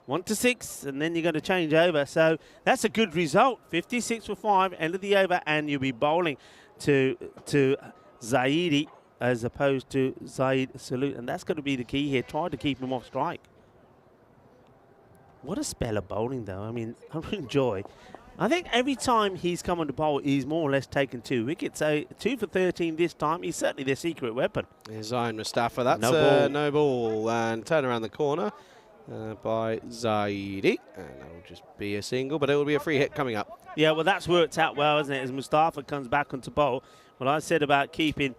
1 to 6, and then you're going to change over. So that's a good result. 56 for 5, end of the over, and you'll be bowling to Zaidi as opposed to Zaid Salute. And that's going to be the key here. Try to keep him off strike. What a spell of bowling, though. I mean, I enjoy. I think every time he's come on to bowl, he's more or less taken 2 wickets. So 2 for 13 this time. He's certainly their secret weapon. Here's Zayn Mustafa. That's no ball. And turn around the corner by Zaidi. And that'll just be a single, but it will be a free hit coming up. Yeah, well, that's worked out well, isn't it? As Mustafa comes back onto bowl. What I said about keeping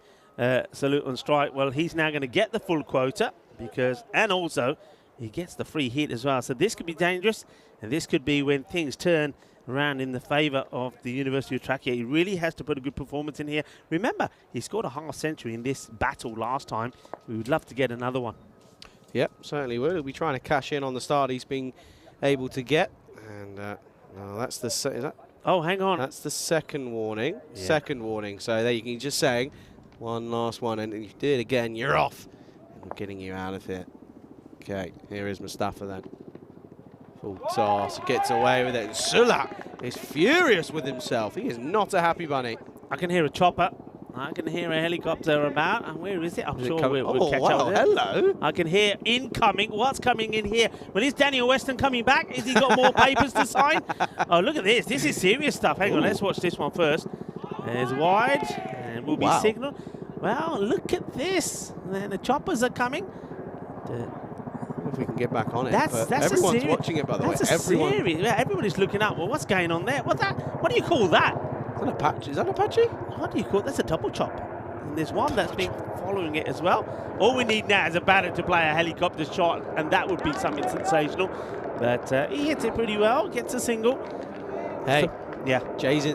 Salute on strike, well, he's now going to get the full quota because, and also, he gets the free hit as well. So this could be dangerous, and this could be when things turn around in the favour of the University of Trakia. He really has to put a good performance in here. Remember, he scored a half century in this battle last time. We would love to get another one. Yep, certainly would. He'll be trying to cash in on the start he's been able to get. And no, that's the... Is that? Oh, hang on. That's the second warning. Yeah. Second warning. So there you can just saying, one last one, and if you do it again, you're off. And we're getting you out of here. Okay, here is Mustafa then. Full toss, gets away with it. And Sula is furious with himself. He is not a happy bunny. I can hear a chopper. I can hear a helicopter about. And where is it? I'm sure we'll catch up with it. Hello. I can hear incoming. What's coming in here? Well, is Daniel Weston coming back? Has he got more papers to sign? Oh, look at this. This is serious stuff. Hang on, let's watch this one first. There's wide, and we'll be signaled. Well, look at this. And the choppers are coming. If we can get back on it. That's everyone's watching it, by the way. Everybody's looking up. Well, what's going on there? What's that? What do you call that? Is that Apache? Is that Apache? What do you call it? That's a double chop. And there's one that's been following it as well. All we need now is a batter to play a helicopter shot, and that would be something sensational. But he hits it pretty well, gets a single. Hey, so, yeah.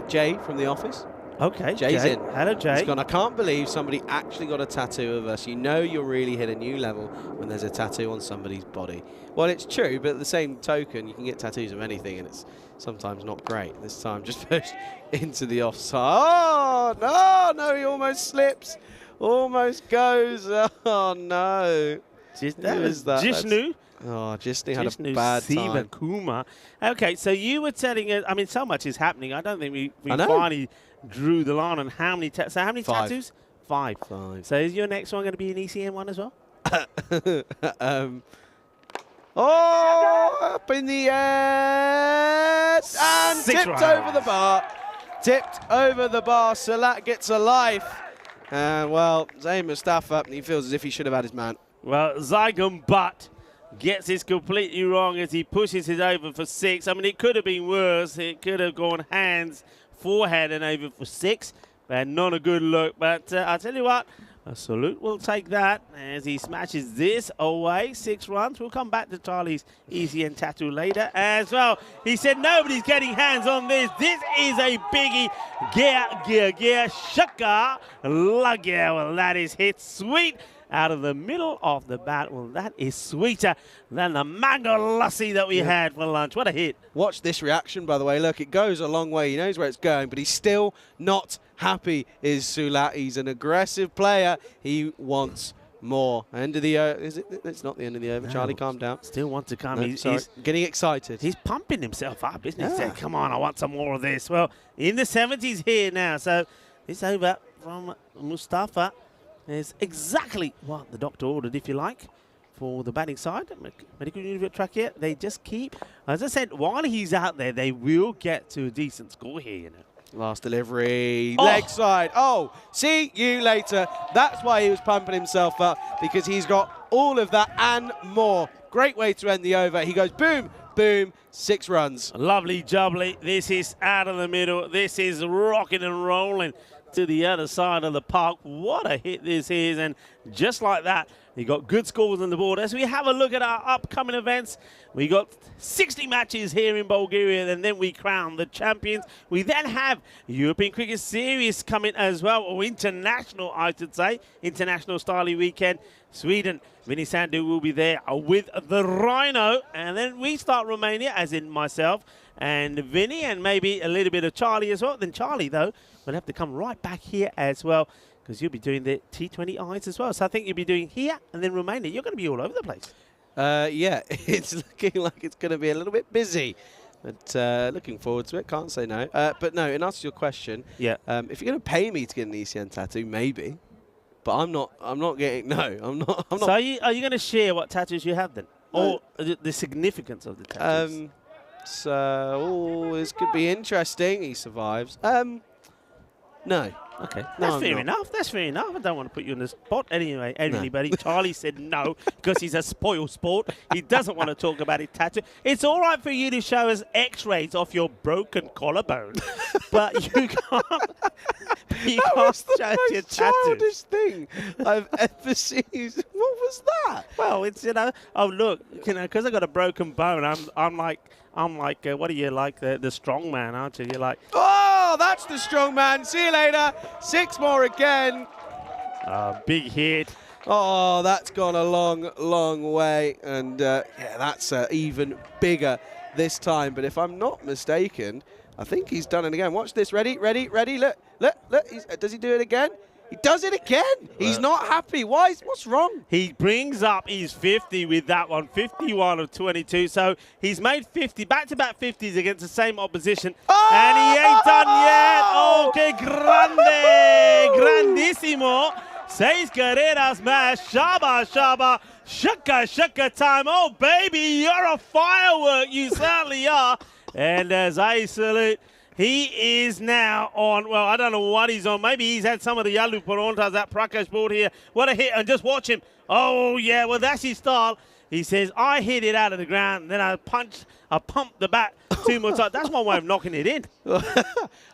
Jay from the office. Okay, Jay's in. Hello, Jay. He's gone, I can't believe somebody actually got a tattoo of us. You know you're really hit a new level when there's a tattoo on somebody's body. Well, it's true, but at the same token, you can get tattoos of anything, and it's sometimes not great. This time just pushed into the offside. Oh, no, he almost slips. Almost goes. Oh, no. That was Jishnu. Oh, Jishnu had a bad time. Kuma. Okay, so you were telling us, I mean, so much is happening. I don't think we finally drew the line on how many tattoos. So how many tattoos? 5. So is your next one going to be an ECM one as well? Oh, up in the air. And tipped over the bar. Tipped over the bar. Salat gets a life. And, well, Zayn Mustafa, he feels as if he should have had his man. Well, Zygon Butt gets this completely wrong as he pushes his over for 6. I mean, it could have been worse. It could have gone hands, forehand and over for 6. But not a good look. But I'll tell you what, a Salute will take that as he smashes this away. 6 runs. We'll come back to Charlie's ECN tattoo later as well. He said nobody's getting hands on this. This is a biggie. Gear. Shaka. Lugger. Well, that is hit sweet out of the middle of the bat. Well, that is sweeter than the mango lassi that we had for lunch. What a hit. Watch this reaction, by the way. Look, it goes a long way. He knows where it's going, but he's still not happy, is Sulat. He's an aggressive player. He wants more. End of the over. Is it? It's not the end of the over. No, Charlie, calm down. Still wants to come. No, he's getting excited. He's pumping himself up, isn't he? He's saying, come on, I want some more of this. Well, in the 70s here now. So this over from Mustafa is exactly what the doctor ordered, if you like, for the batting side. Medical University track here. They just keep, as I said, while he's out there, they will get to a decent score here, you know. Last delivery, leg side. Oh, see you later. That's why he was pumping himself up, because he's got all of that and more. Great way to end the over. He goes boom, boom, 6 runs. Lovely jubbly. This is out of the middle. This is rocking and rolling. to the other side of the park. What a hit this is, and just like that, he got good scores on the board. As we have a look at our upcoming events, we got 60 matches here in Bulgaria, and then we crown the champions. We then have European Cricket Series coming as well, or international, I should say, International Starly Weekend. Sweden, Vinny Sandu will be there with the Rhino, and then we start Romania, as in myself and Vinny, and maybe a little bit of Charlie as well. Then Charlie, though, will have to come right back here as well, because you'll be doing the T20 I's as well. So I think you'll be doing here and then Romania. You're going to be all over the place. Yeah, it's looking like it's going to be a little bit busy, but looking forward to it. Can't say no. But no, in answer to your question, yeah, if you're going to pay me to get an ECN tattoo, maybe. But I'm not getting. No, I'm not. So are you going to share what tattoos you have then, or the significance of the tattoos? So this could be interesting. He survives. No. Okay, no, that's fair enough. That's fair enough. I don't want to put you on the spot anyway. Anybody? Charlie said no because he's a spoiled sport. He doesn't want to talk about his tattoo. It's all right for you to show us X-rays off your broken collarbone, but you can't. You can't show your childish thing I've ever seen. What was that? Well, it's oh look, because I got a broken bone. I'm like, what are you like the strong man, aren't you? You're like, oh, that's the strong man. See you later. 6 more again. Big hit. Oh, that's gone a long, long way. And yeah, that's even bigger this time. But if I'm not mistaken, I think he's done it again. Watch this. Ready, ready, ready. Look, look, look. Does he do it again? He does it again. He's not happy. Why? What's wrong? He brings up his 50 with that one, 51 of 22. So he's made 50, back-to-back 50s against the same opposition. Oh! And he ain't done yet. Oh, que grande, grandissimo. 6 carreras más. Shaba, shaba, shaka, shaka time. Oh, baby, you're a firework. You certainly are. And as I salute, he is now on, well, I don't know what he's on. Maybe he's had some of the Yalu Parontas, that Prakash board here. What a hit, and just watch him. Oh, yeah, well, that's his style. He says, I hit it out of the ground, and then I pumped the bat 2 more times. That's one way of knocking it in.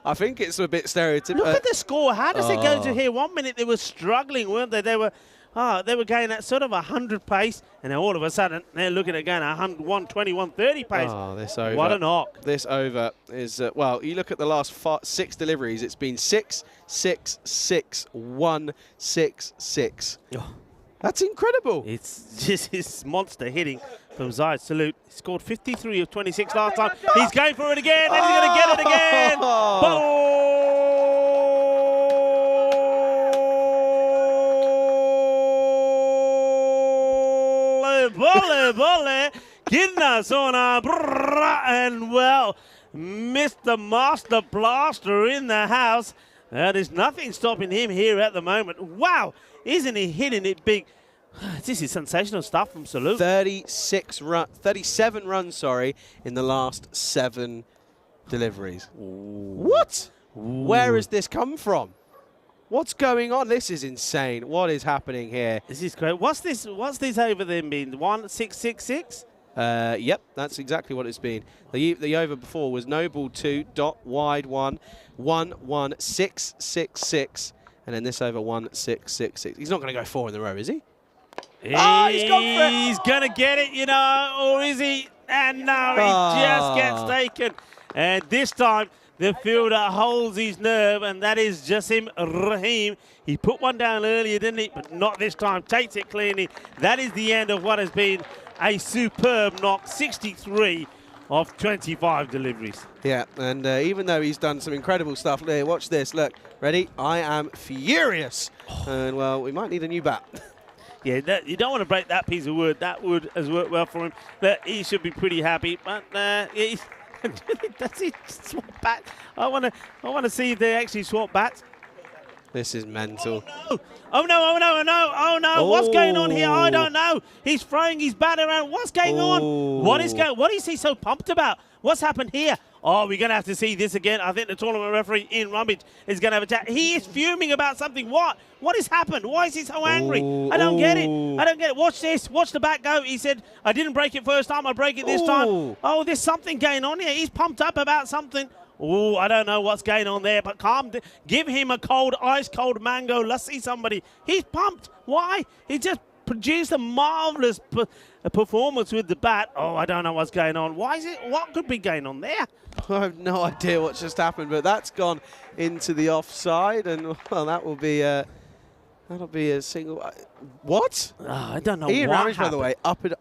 I think it's a bit stereotypical. Look at the score. How does it go to here? 1 minute they were struggling, weren't they? They were going at sort of 100 pace, and then all of a sudden they're looking at going 120, 130 pace. Oh, this over. What a knock. This over is, well, you look at the last 6 deliveries, it's been 6, 6, 6, 1, 6, 6. Oh. That's incredible. It's just his monster hitting from Zayed Salute. He scored 53 of 26 last time. He's going for it again, and he's going to get it again. Volley, volley, Kidnas on and well, Mr. Master Blaster in the house. There's nothing stopping him here at the moment. Wow, isn't he hitting it big? This is sensational stuff from Salute. 37 runs, sorry, in the last 7 deliveries. What? Where has this come from? What's going on? This is insane. What is happening here? This is great. What's this over then been? 1666? Yep, that's exactly what it's been. The over before was no ball 2, dot wide 1, 1, 1, 6, 6, 6, and then this over 1, 6, 6, 6. He's not going to go 4 in the row, is he? He's gone for it. He's going to get it, or is he? And no, he just gets taken. And this time, the fielder holds his nerve, and that is Jassim Rahim. He put one down earlier, didn't he? But not this time. Takes it cleanly. That is the end of what has been a superb knock. 63 of 25 deliveries. Yeah, and even though he's done some incredible stuff, watch this. Look, ready? I am furious. And, well, we might need a new bat. Yeah, you don't want to break that piece of wood. That wood has worked well for him. He should be pretty happy. But he's... Does he swap bats? I want to see if they actually swap bats. This is mental. Oh no. What's going on here? I don't know. He's throwing his bat around. What's going on? What is he so pumped about? What's happened here? Oh, we're going to have to see this again. I think the tournament referee, Ian Rumbage, is going to have a chat. He is fuming about something. What? What has happened? Why is he so angry? I don't get it. I don't get it. Watch this. Watch the bat go. He said, I didn't break it first time. I'll break it this time. Oh, there's something going on here. He's pumped up about something. Oh, I don't know what's going on there, but give him a cold, ice-cold mango. Let's see somebody. He's pumped. Why? He just produced a marvellous performance with the bat. Oh, I don't know what's going on. Why is it? What could be going on there? I have no idea what's just happened, but that's gone into the offside, and well, that will be that'll be a single. What? Oh, I don't know. Ian what Ramage, by the happened. way,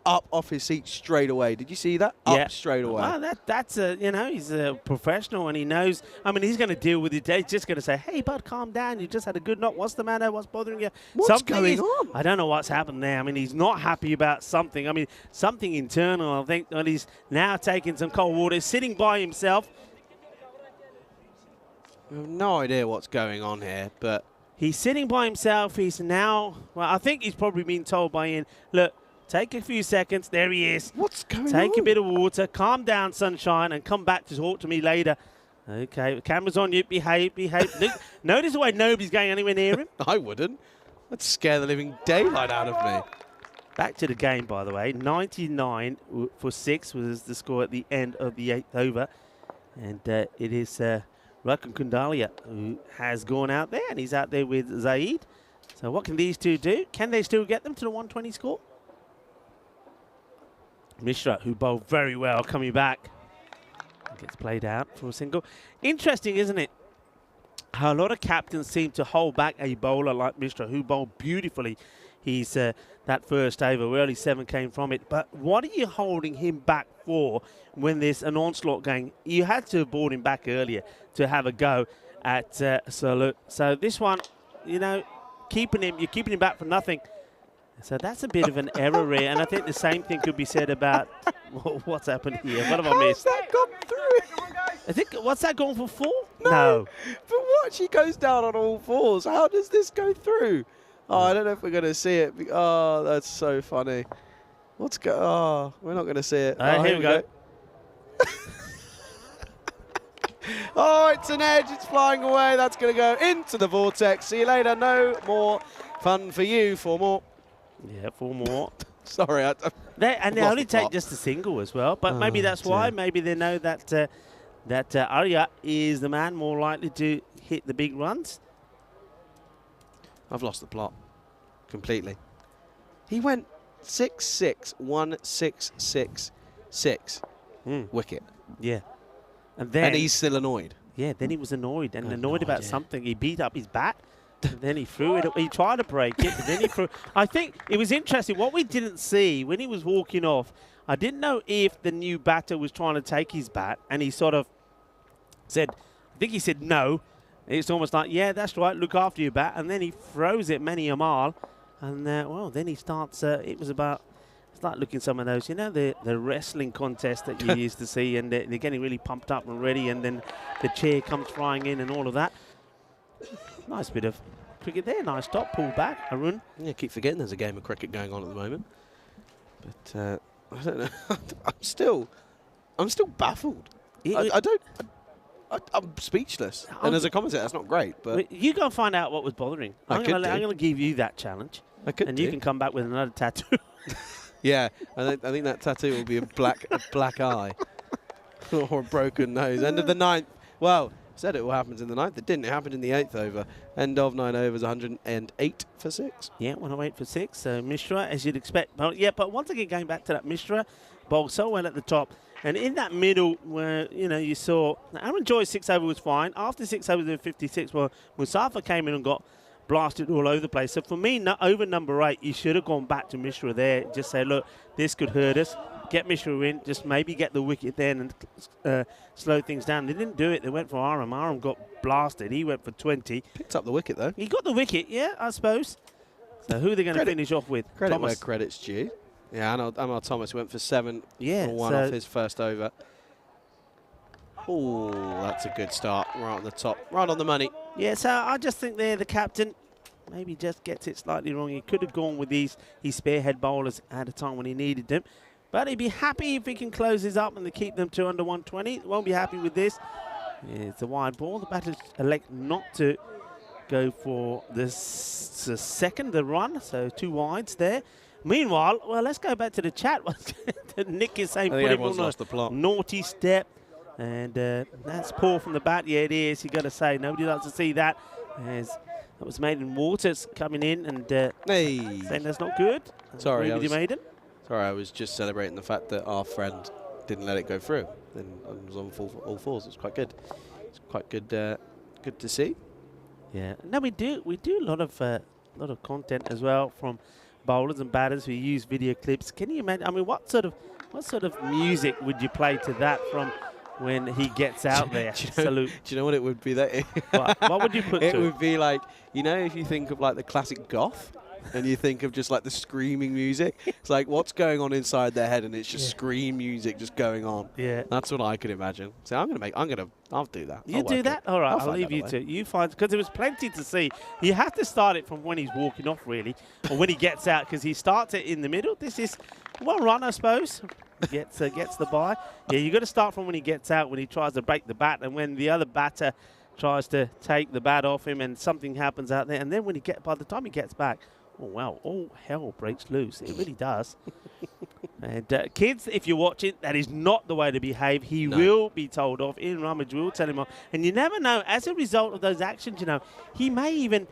up off his seat straight away. Did you see that? Yeah. Up straight away. Well, that's a, you know, he's a professional and he knows. I mean, he's going to deal with it. He's just going to say, "Hey, bud, calm down. You just had a good knock. What's the matter? What's bothering you?" What's going on? I don't know what's happened there. I mean, he's not happy about something. I mean, something internal. I think that he's now taking some cold water, sitting by himself. I have no idea what's going on here, but He's sitting by himself. He's now, well, I think he's probably been told by Ian, look, take a few seconds. There he is. What's going on? Take a bit of water, calm down, sunshine, and come back to talk to me later. Okay, the camera's on you. Behave. Notice the way nobody's going anywhere near him. I wouldn't. That'd scare the living daylight out of me. Back to the game, by the way. 99 for 6 was the score at the end of the 8th over. And it is Rakan Kundalia who has gone out there, and he's out there with Zaid. So what can these two do? Can they still get them to the 120 score? Mishra, who bowled very well, coming back. Gets played out for a single. Interesting, isn't it? How a lot of captains seem to hold back a bowler like Mishra, who bowled beautifully. He's that first over, where only 7 came from it. But what are you holding him back for when there's an onslaught going? You had to have brought him back earlier to have a go at Salute. So this one, you know, you're keeping him back for nothing. So that's a bit of an error here, and I think the same thing could be said about what's happened here. What have I missed? How's that gone through? I think, what's that going for 4? No. But what? She goes down on all fours. How does this go through? Oh, I don't know if we're going to see it. Oh, that's so funny. Oh, we're not going to see it. All right, here we go. Oh, it's an edge. It's flying away. That's going to go into the vortex. See you later. No more fun for you. 4 more. Yeah, 4 more. Sorry. They only take plot. just a single as well, but maybe that's why. Maybe they know that Arya is the man more likely to hit the big runs. I've lost the plot completely. He went 6-6, 1-6-6-6 wicket. Yeah. And he's still annoyed. Yeah, then he was annoyed about something. He beat up his bat. And then he threw it. He tried to break it, and then he threw. I think it was interesting. What we didn't see when he was walking off, I didn't know if the new batter was trying to take his bat, and he sort of said, I think he said no. It's almost like, yeah, that's right, look after your bat. And then he throws it many a mile. And, well, then he starts, it's like looking some of those, you know, the wrestling contest that you used to see, and they're getting really pumped up and ready, and then the chair comes flying in and all of that. Nice bit of cricket there. Nice stop. Pull back. Arun. Yeah, keep forgetting there's a game of cricket going on at the moment. But I don't know. I'm still baffled. I'm speechless. And as a commentator, that's not great. But you go and find out what was bothering. I'm going to give you that challenge. And you can come back with another tattoo. Yeah, I think that tattoo will be a black eye or a broken nose. End of the 9th. Well. Said it all happens in the 9th. It didn't. It happened in the 8th over. End of 9 overs, 108 for 6. Yeah, 108 for 6. So Mishra, as you'd expect. But once again, going back to that, Mishra bowled so well at the top. And in that middle where, you know, you saw Aaron Joy's 6 over was fine. After 6 overs of 56, well, Musafa came in and got blasted all over the place. So for me, over number 8, you should have gone back to Mishra there. Just say, look, this could hurt us. Get Mishra in, just maybe get the wicket then and slow things down. They didn't do it. They went for Aram. Aram got blasted. He went for 20. Picked up the wicket, though. He got the wicket, yeah, I suppose. So who are they going to finish off with? Credit Thomas. where credit's due. Yeah, Amar Thomas went for 7 for 1 off his first over. Oh, that's a good start. Right on the top. Right on the money. Yeah, so I just think there the captain maybe just gets it slightly wrong. He could have gone with his spearhead bowlers at a time when he needed them. But he'd be happy if he can close this up and to keep them to under 120. Won't be happy with this. It's a wide ball. The batters elect not to go for the second, the run. So 2 wides there. Meanwhile, well, let's go back to the chat. Nick is saying, I think everyone's lost the plot. Naughty step. And that's poor from the bat. Yeah, it is. You got to say, nobody likes to see that. As that was Maiden Waters coming in and Hey. saying that's not good. Sorry, Maiden. Sorry, I was just celebrating the fact that our friend didn't let it go through and was on all fours. It was quite good. It's quite good. Good to see. Yeah. No, we do a lot of content as well from bowlers and batters who use video clips. Can you imagine? I mean, what sort of music would you play to that from when he gets out there? Salute. Do you know what it would be? What would you put to it? It would be like, you know, if you think of like the classic goth and you think of just like the screaming music, it's like what's going on inside their head and it's just scream music just going on. Yeah. That's what I could imagine. So I'll do that. You do that? All right, I'll leave you to. You find, because there was plenty to see. You have to start it from when he's walking off, really, or when he gets out, because he starts it in the middle. This is well run, I suppose. Gets the bye. Yeah, you got to start from when he gets out, when he tries to break the bat, and when the other batter tries to take the bat off him, and something happens out there, and then by the time he gets back, oh wow, all hell breaks loose. It really does. And kids, if you're watching, that is not the way to behave. He will be told off. Ian Ramage will tell him off. And you never know, as a result of those actions, you know, he may even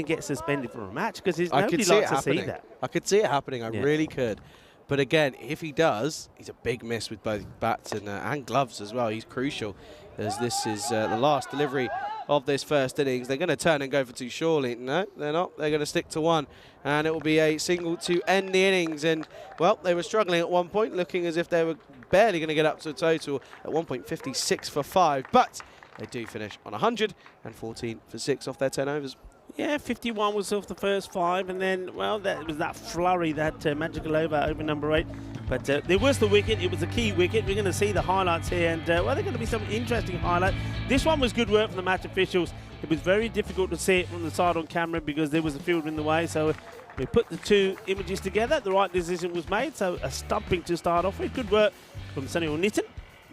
get suspended from a match, because nobody likes to see that. I could see it happening. I really could. But again, if he does, he's a big miss with both bats and gloves as well. He's crucial, as this is the last delivery of this first innings. They're going to turn and go for two, surely. No, they're not. They're going to stick to one. And it will be a single to end the innings. And, well, they were struggling at one point, looking as if they were barely going to get up to a total at 1.56 for 5. But they do finish on 114 for 6 off their 10 overs. Yeah, 51 was off the first 5, and then, well, that was that flurry, that magical over number 8. But there was the wicket. It was a key wicket. We're going to see the highlights here, and, well, they're going to be some interesting highlights. This one was good work from the match officials. It was very difficult to see it from the side on camera because there was a field in the way, so we put the two images together. The right decision was made, so a stumping to start off with. Good work from Sunil Nitin.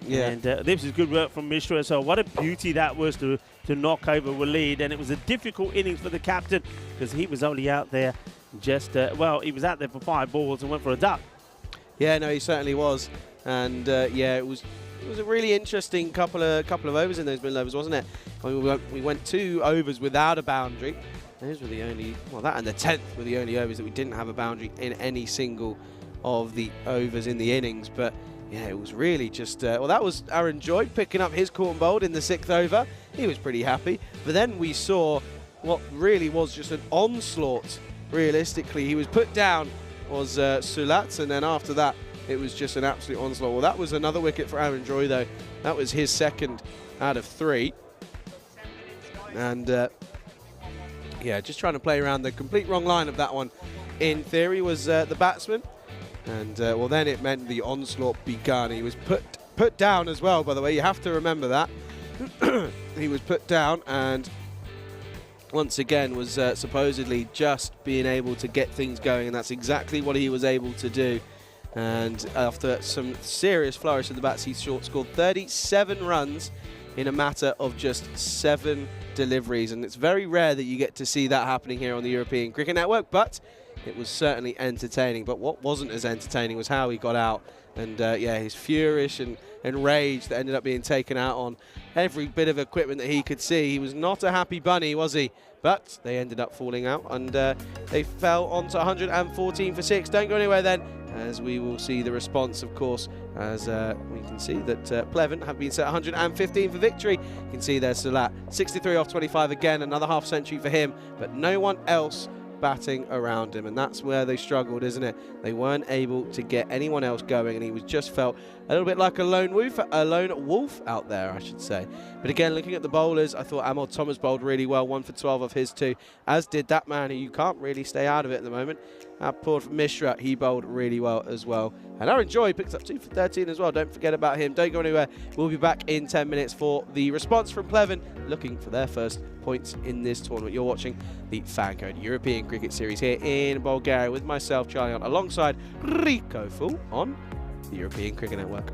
Yeah. And this is good work from Mishra. So what a beauty that was to knock over Waleed. And it was a difficult innings for the captain because he was only out there just, well, he was out there for 5 balls and went for a duck. Yeah, no, he certainly was. And, yeah, it was a really interesting couple of overs in those middle overs, wasn't it? I mean, we went 2 overs without a boundary. Those were the only, well, that and the 10th were the only overs that we didn't have a boundary in any single of the overs in the innings. But yeah, it was really just, well, that was Aaron Joy picking up his caught and bowled in the 6th over. He was pretty happy. But then we saw what really was just an onslaught, realistically. He was put down, was Sulat, and then after that, it was just an absolute onslaught. Well, that was another wicket for Aaron Joy, though. That was his 2nd out of 3. And, yeah, just trying to play around the complete wrong line of that one. In theory, was the batsman. And, well, then it meant the onslaught began. He was put down as well, by the way. You have to remember that. He was put down and once again was supposedly just being able to get things going, and that's exactly what he was able to do. And after some serious flourish of the bats, he scored 37 runs in a matter of just 7 deliveries. And it's very rare that you get to see that happening here on the European Cricket Network, but it was certainly entertaining. But what wasn't as entertaining was how he got out. And, yeah, his furious and rage that ended up being taken out on every bit of equipment that he could see. He was not a happy bunny, was he? But they ended up falling out, and they fell onto 114 for 6. Don't go anywhere then, as we will see the response, of course, as we can see that Pleasant have been set 115 for victory. You can see there's Salat, 63 off 25 again, another half century for him, but no one else batting around him, and that's where they struggled, isn't it? They weren't able to get anyone else going, and he was just felt a little bit like a lone wolf out there, I should say. But again, looking at the bowlers, I thought Amol Thomas bowled really well, 1 for 12 of his 2, as did that man who you can't really stay out of it at the moment. Poor Mishra, he bowled really well as well. And Aaron Joy picked up 2 for 13 as well. Don't forget about him. Don't go anywhere. We'll be back in 10 minutes for the response from Pleasant, looking for their first points in this tournament. You're watching the FanCode European Cricket Series here in Bulgaria with myself, Charlie, on, alongside Rico Full on the European Cricket Network.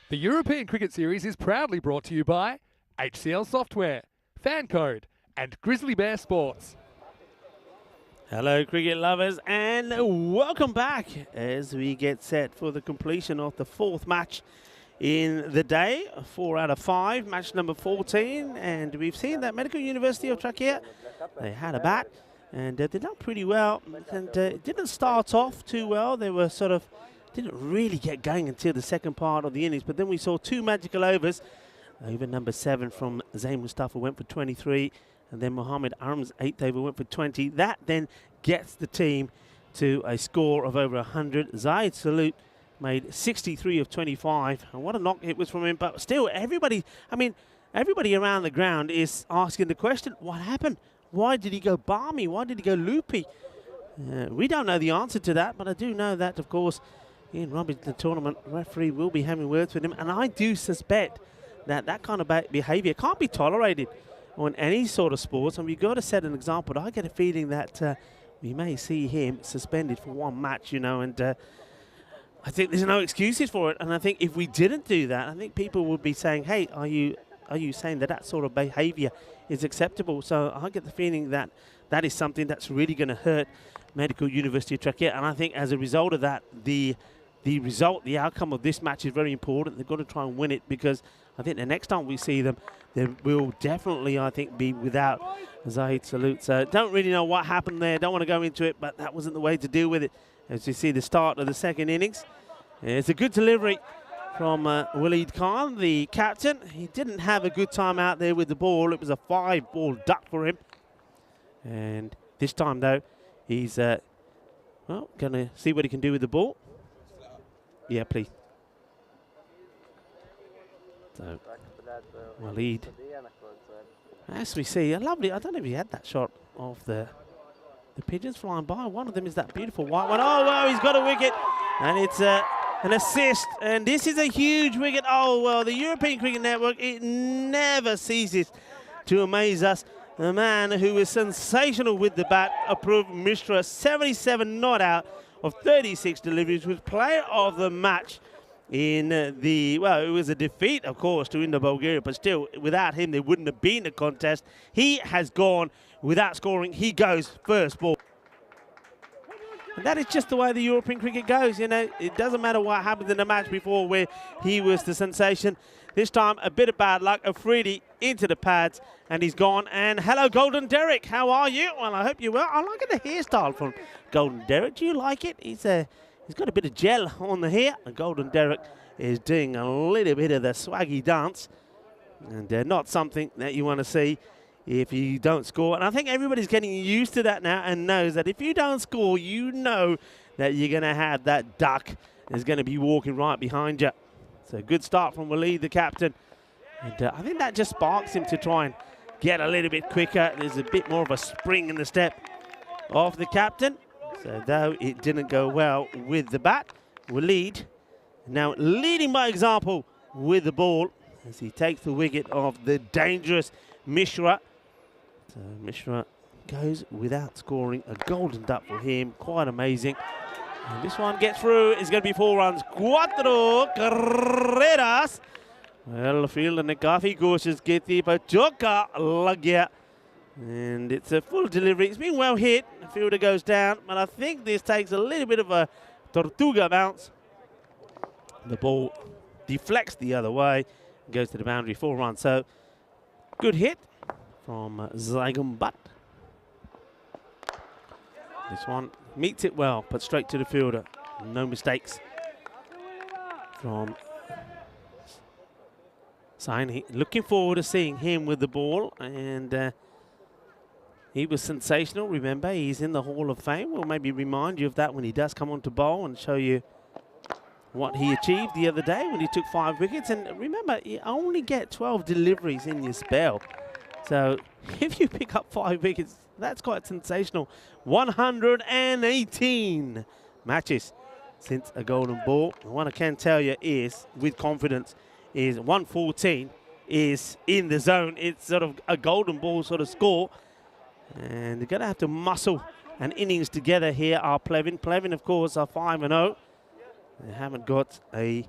The European Cricket Series is proudly brought to you by HCL Software, FanCode, and Grizzly Bear Sports. Hello, cricket lovers, and welcome back as we get set for the completion of the 4th match in the day. 4 out of 5, match number 14, and we've seen that Medical University of Trakia, they had a bat, and they done pretty well, and it didn't start off too well. They were didn't really get going until the second part of the innings, but then we saw 2 magical overs. Over number 7 from Zain Mustafa went for 23, and then Mohammed Arm's 8th over went for 20. That then gets the team to a score of over 100. Zahid Salute made 63 of 25, and what a knock it was from him. But still, everybody around the ground is asking the question, what happened? Why did he go balmy? Why did he go loopy? We don't know the answer to that, but I do know that, of course, Ian Robbins, the tournament referee, will be having words with him, and I do suspect that kind of behaviour can't be tolerated on any sort of sports, and we've got to set an example. But I get a feeling that we may see him suspended for 1 match, you know, and I think there's no excuses for it. And I think if we didn't do that, I think people would be saying, hey, are you saying that sort of behaviour is acceptable? So I get the feeling that that is something that's really going to hurt Medical University of Trakia, and I think as a result of that, the outcome of this match is very important. They've got to try and win it, because I think the next time we see them, they will definitely, I think, be without Zahid Salute. So don't really know what happened there. Don't want to go into it, but that wasn't the way to deal with it. As you see the start of the second innings. It's a good delivery from Waleed Khan, the captain. He didn't have a good time out there with the ball. It was a 5-ball duck for him. And this time, though, he's, well, going to see what he can do with the ball. Yeah, please. So, Waleed. As we see, a lovely, I don't know if he had that shot of the pigeons flying by. One of them is that beautiful white one. Oh, well, he's got a wicket. And it's an assist. And this is a huge wicket. Oh, well, the European Cricket Network, it never ceases to amaze us. The man who was sensational with the bat, Apurv Mishra, 77 not out of 36 deliveries, was player of the match in well, it was a defeat, of course, to Indo Bulgaria, but still, without him, there wouldn't have been a contest. He has gone without scoring. He goes first ball. And that is just the way the European cricket goes, you know. It doesn't matter what happened in the match before where he was the sensation. This time, a bit of bad luck. Afridi into the pads, and he's gone. And hello, Golden Derek. How are you? Well, I hope you're well. I like the hairstyle from Golden Derek. Do you like it? He's got a bit of gel on the hair. And Golden Derek is doing a little bit of the swaggy dance. And not something that you want to see if you don't score. And I think everybody's getting used to that now and knows that if you don't score, you know that you're going to have that duck is going to be walking right behind you. So good start from Waleed, the captain. And I think that just sparks him to try and get a little bit quicker. There's a bit more of a spring in the step of the captain. So though it didn't go well with the bat, Waleed now leading by example with the ball as he takes the wicket of the dangerous Mishra. So Mishra goes without scoring. A golden duck for him. Quite amazing. And this one gets through. It's going to be 4 runs. Cuatro carreras. Well, the fielder ने काफी कोशिश की थी पर चौका लग गया. And it's a full delivery. It's been well hit. The fielder goes down, but I think this takes a little bit of a tortuga bounce. The ball deflects the other way, goes to the boundary, 4 runs. So good hit from Zaigum Butt. This one meets it well, but straight to the fielder. No mistakes from Saini. Looking forward to seeing him with the ball, and he was sensational. Remember, he's in the Hall of Fame. We'll maybe remind you of that when he does come on to bowl and show you what he achieved the other day when he took 5 wickets. And remember, you only get 12 deliveries in your spell. So if you pick up 5 wickets, that's quite sensational. 118 matches since a golden ball. And what I can tell you is, with confidence, is 114 is in the zone. It's sort of a golden ball sort of score. And they're going to have to muscle an innings together here are Plevin. Plevin, of course, are 5-0. They haven't got a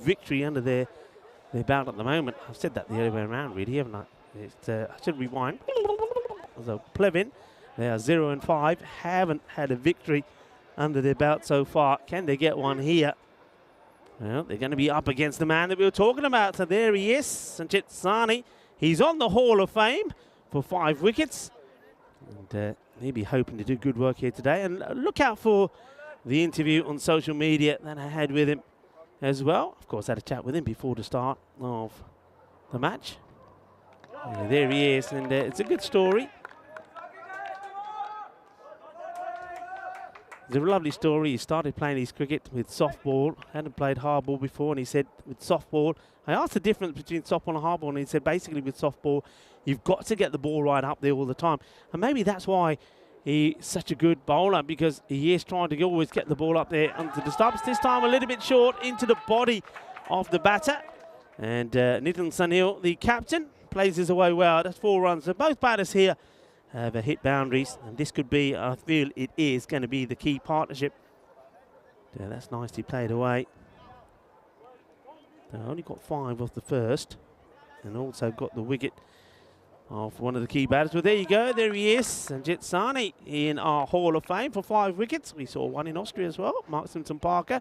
victory under their belt at the moment. I've said that the other way around, really, haven't I? I should rewind. So Plevin, they are 0-5, haven't had a victory under their belt so far. Can they get one here? Well, they're going to be up against the man that we were talking about. So there he is, Sanchit Sani. He's on the Hall of Fame for 5 wickets. And he'll be hoping to do good work here today. And look out for the interview on social media that I had with him as well. Of course, I had a chat with him before the start of the match. And there he is, and it's a good story. It's a lovely story. He started playing his cricket with softball, hadn't played hardball before, and he said with softball, I asked the difference between softball and hardball, and he said basically with softball, you've got to get the ball right up there all the time. And maybe that's why he's such a good bowler, because he is trying to always get the ball up there onto the stumps. This time a little bit short into the body of the batter. And Nitin Sunil, the captain, plays his away well. That's 4 runs. So both batters here have hit boundaries, and this could be, I feel it is going to be the key partnership. Yeah, that's nicely played away. They only got 5 off the first, and also got the wicket of one of the key batters. Well, there you go. There he is, Sanjit Sani in our Hall of Fame for 5 wickets. We saw one in Austria as well, Mark Simpson Parker.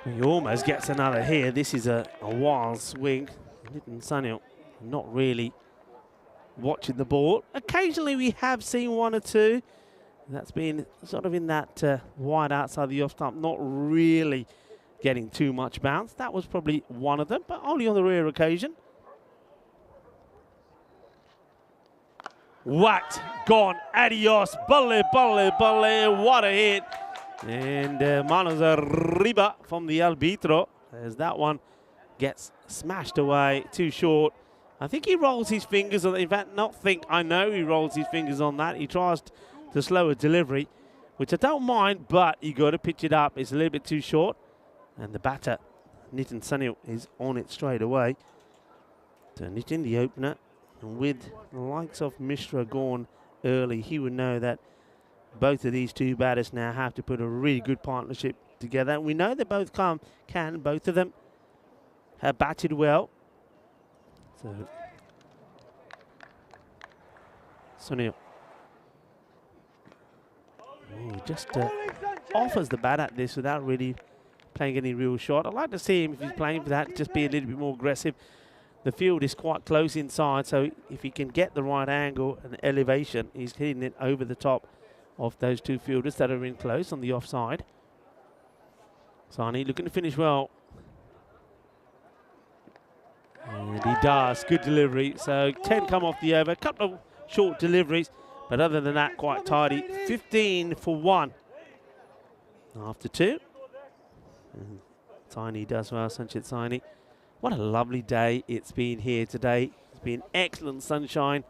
He almost gets another here. This is a wild swing. Nitin Sunil not really watching the ball. Occasionally we have seen 1 or 2. That's been sort of in that wide outside the off stump, not really getting too much bounce. That was probably one of them, but only on the rare occasion. Whacked, gone, adios, balle, balle, balle, what a hit. And manos arriba from the arbitro, as that one gets smashed away, too short. I think he rolls his fingers on, in fact, I know he rolls his fingers on that. He tries to slow a delivery, which I don't mind, but you got to pitch it up. It's a little bit too short. And the batter, Nitin Sunil, is on it straight away. So Nitin, the opener, and with the likes of Mishra gone early, he would know that both of these 2 batters now have to put a really good partnership together. And we know they both can. Both of them have batted well. So, Sunil. He just offers the bat at this without really playing any real shot. I'd like to see him, if he's playing for that, just be a little bit more aggressive. The field is quite close inside, so if he can get the right angle and elevation, he's hitting it over the top of those 2 fielders that are in close on the offside. Sani looking to finish well. And he does. Good delivery. So 10 come off the over. A couple of short deliveries, but other than that, quite tidy. 15 for 1 after 2. And Saini does well, Sanchit Saini. What a lovely day it's been here today. It's been excellent sunshine.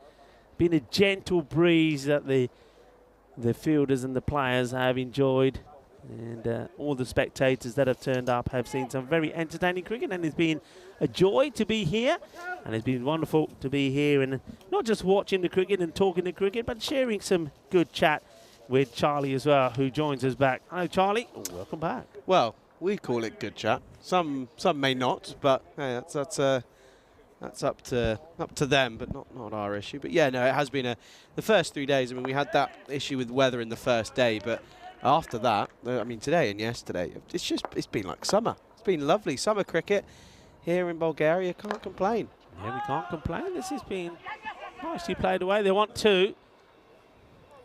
Been a gentle breeze that the fielders and the players have enjoyed. And all the spectators that have turned up have seen some very entertaining cricket, and it's been a joy to be here, and it's been wonderful to be here and not just watching the cricket and talking the cricket, but sharing some good chat with Charlie as well, who joins us back. Hello, Charlie. Welcome back. Well, we call it good chat. Some may not, but hey, that's up to them, but not our issue. But yeah, no, it has been the first 3 days. I mean, we had that issue with weather in the first day, but after that, I mean, today and yesterday, it's been like summer. It's been lovely summer cricket here in Bulgaria. Can't complain. Yeah, we can't complain. This has been nicely played away. They want 2.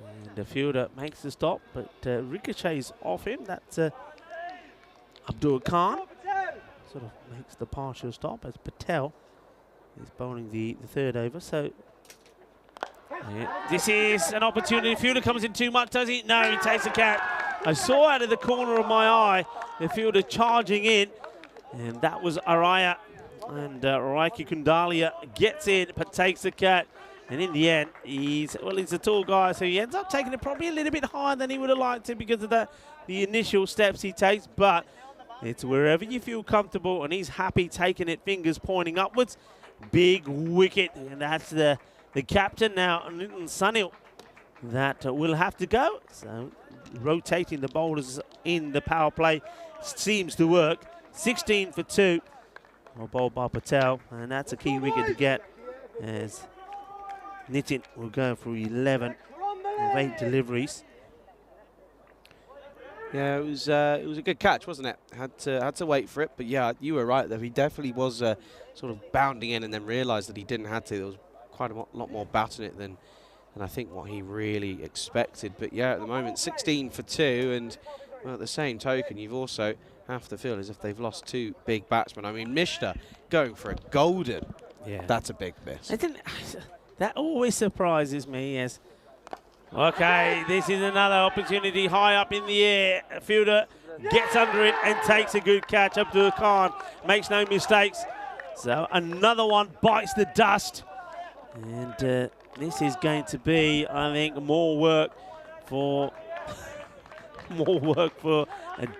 And the fielder makes the stop, but ricochets off him. That's Abdul Khan. Sort of makes the partial stop as Patel is bowling the 3rd over. So yeah, this is an opportunity. Fielder comes in too much, does he? No, he takes a catch. I saw out of the corner of my eye the fielder charging in, and that was Araya. And Raiki Kundalia gets in, but takes a catch. And in the end, he's a tall guy, so he ends up taking it probably a little bit higher than he would have liked to because of the initial steps he takes. But it's wherever you feel comfortable, and he's happy taking it, fingers pointing upwards. Big wicket, and that's the captain now, Nitin Sunil, that will have to go. So rotating the bowlers in the power play seems to work. 16 for 2. Well bowled by Patel, and that's a key wicket to get as Nitin will go for 11 of 8 deliveries. Yeah, it was a good catch, wasn't it? Had to wait for it, but yeah, you were right though. He definitely was sort of bounding in and then realised that he didn't have to. There was quite a lot more bat in it than I think what he really expected. But yeah, at the moment, 16 for 2, and well, at the same token, you've also have to feel as if they've lost 2 big batsmen. I mean, Mishta going for a golden. Yeah, that's a big miss. That always surprises me. Yes. Okay, this is another opportunity high up in the air. A fielder gets under it and takes a good catch. Abdul Khan makes no mistakes. So another one bites the dust. And this is going to be, I think, more work for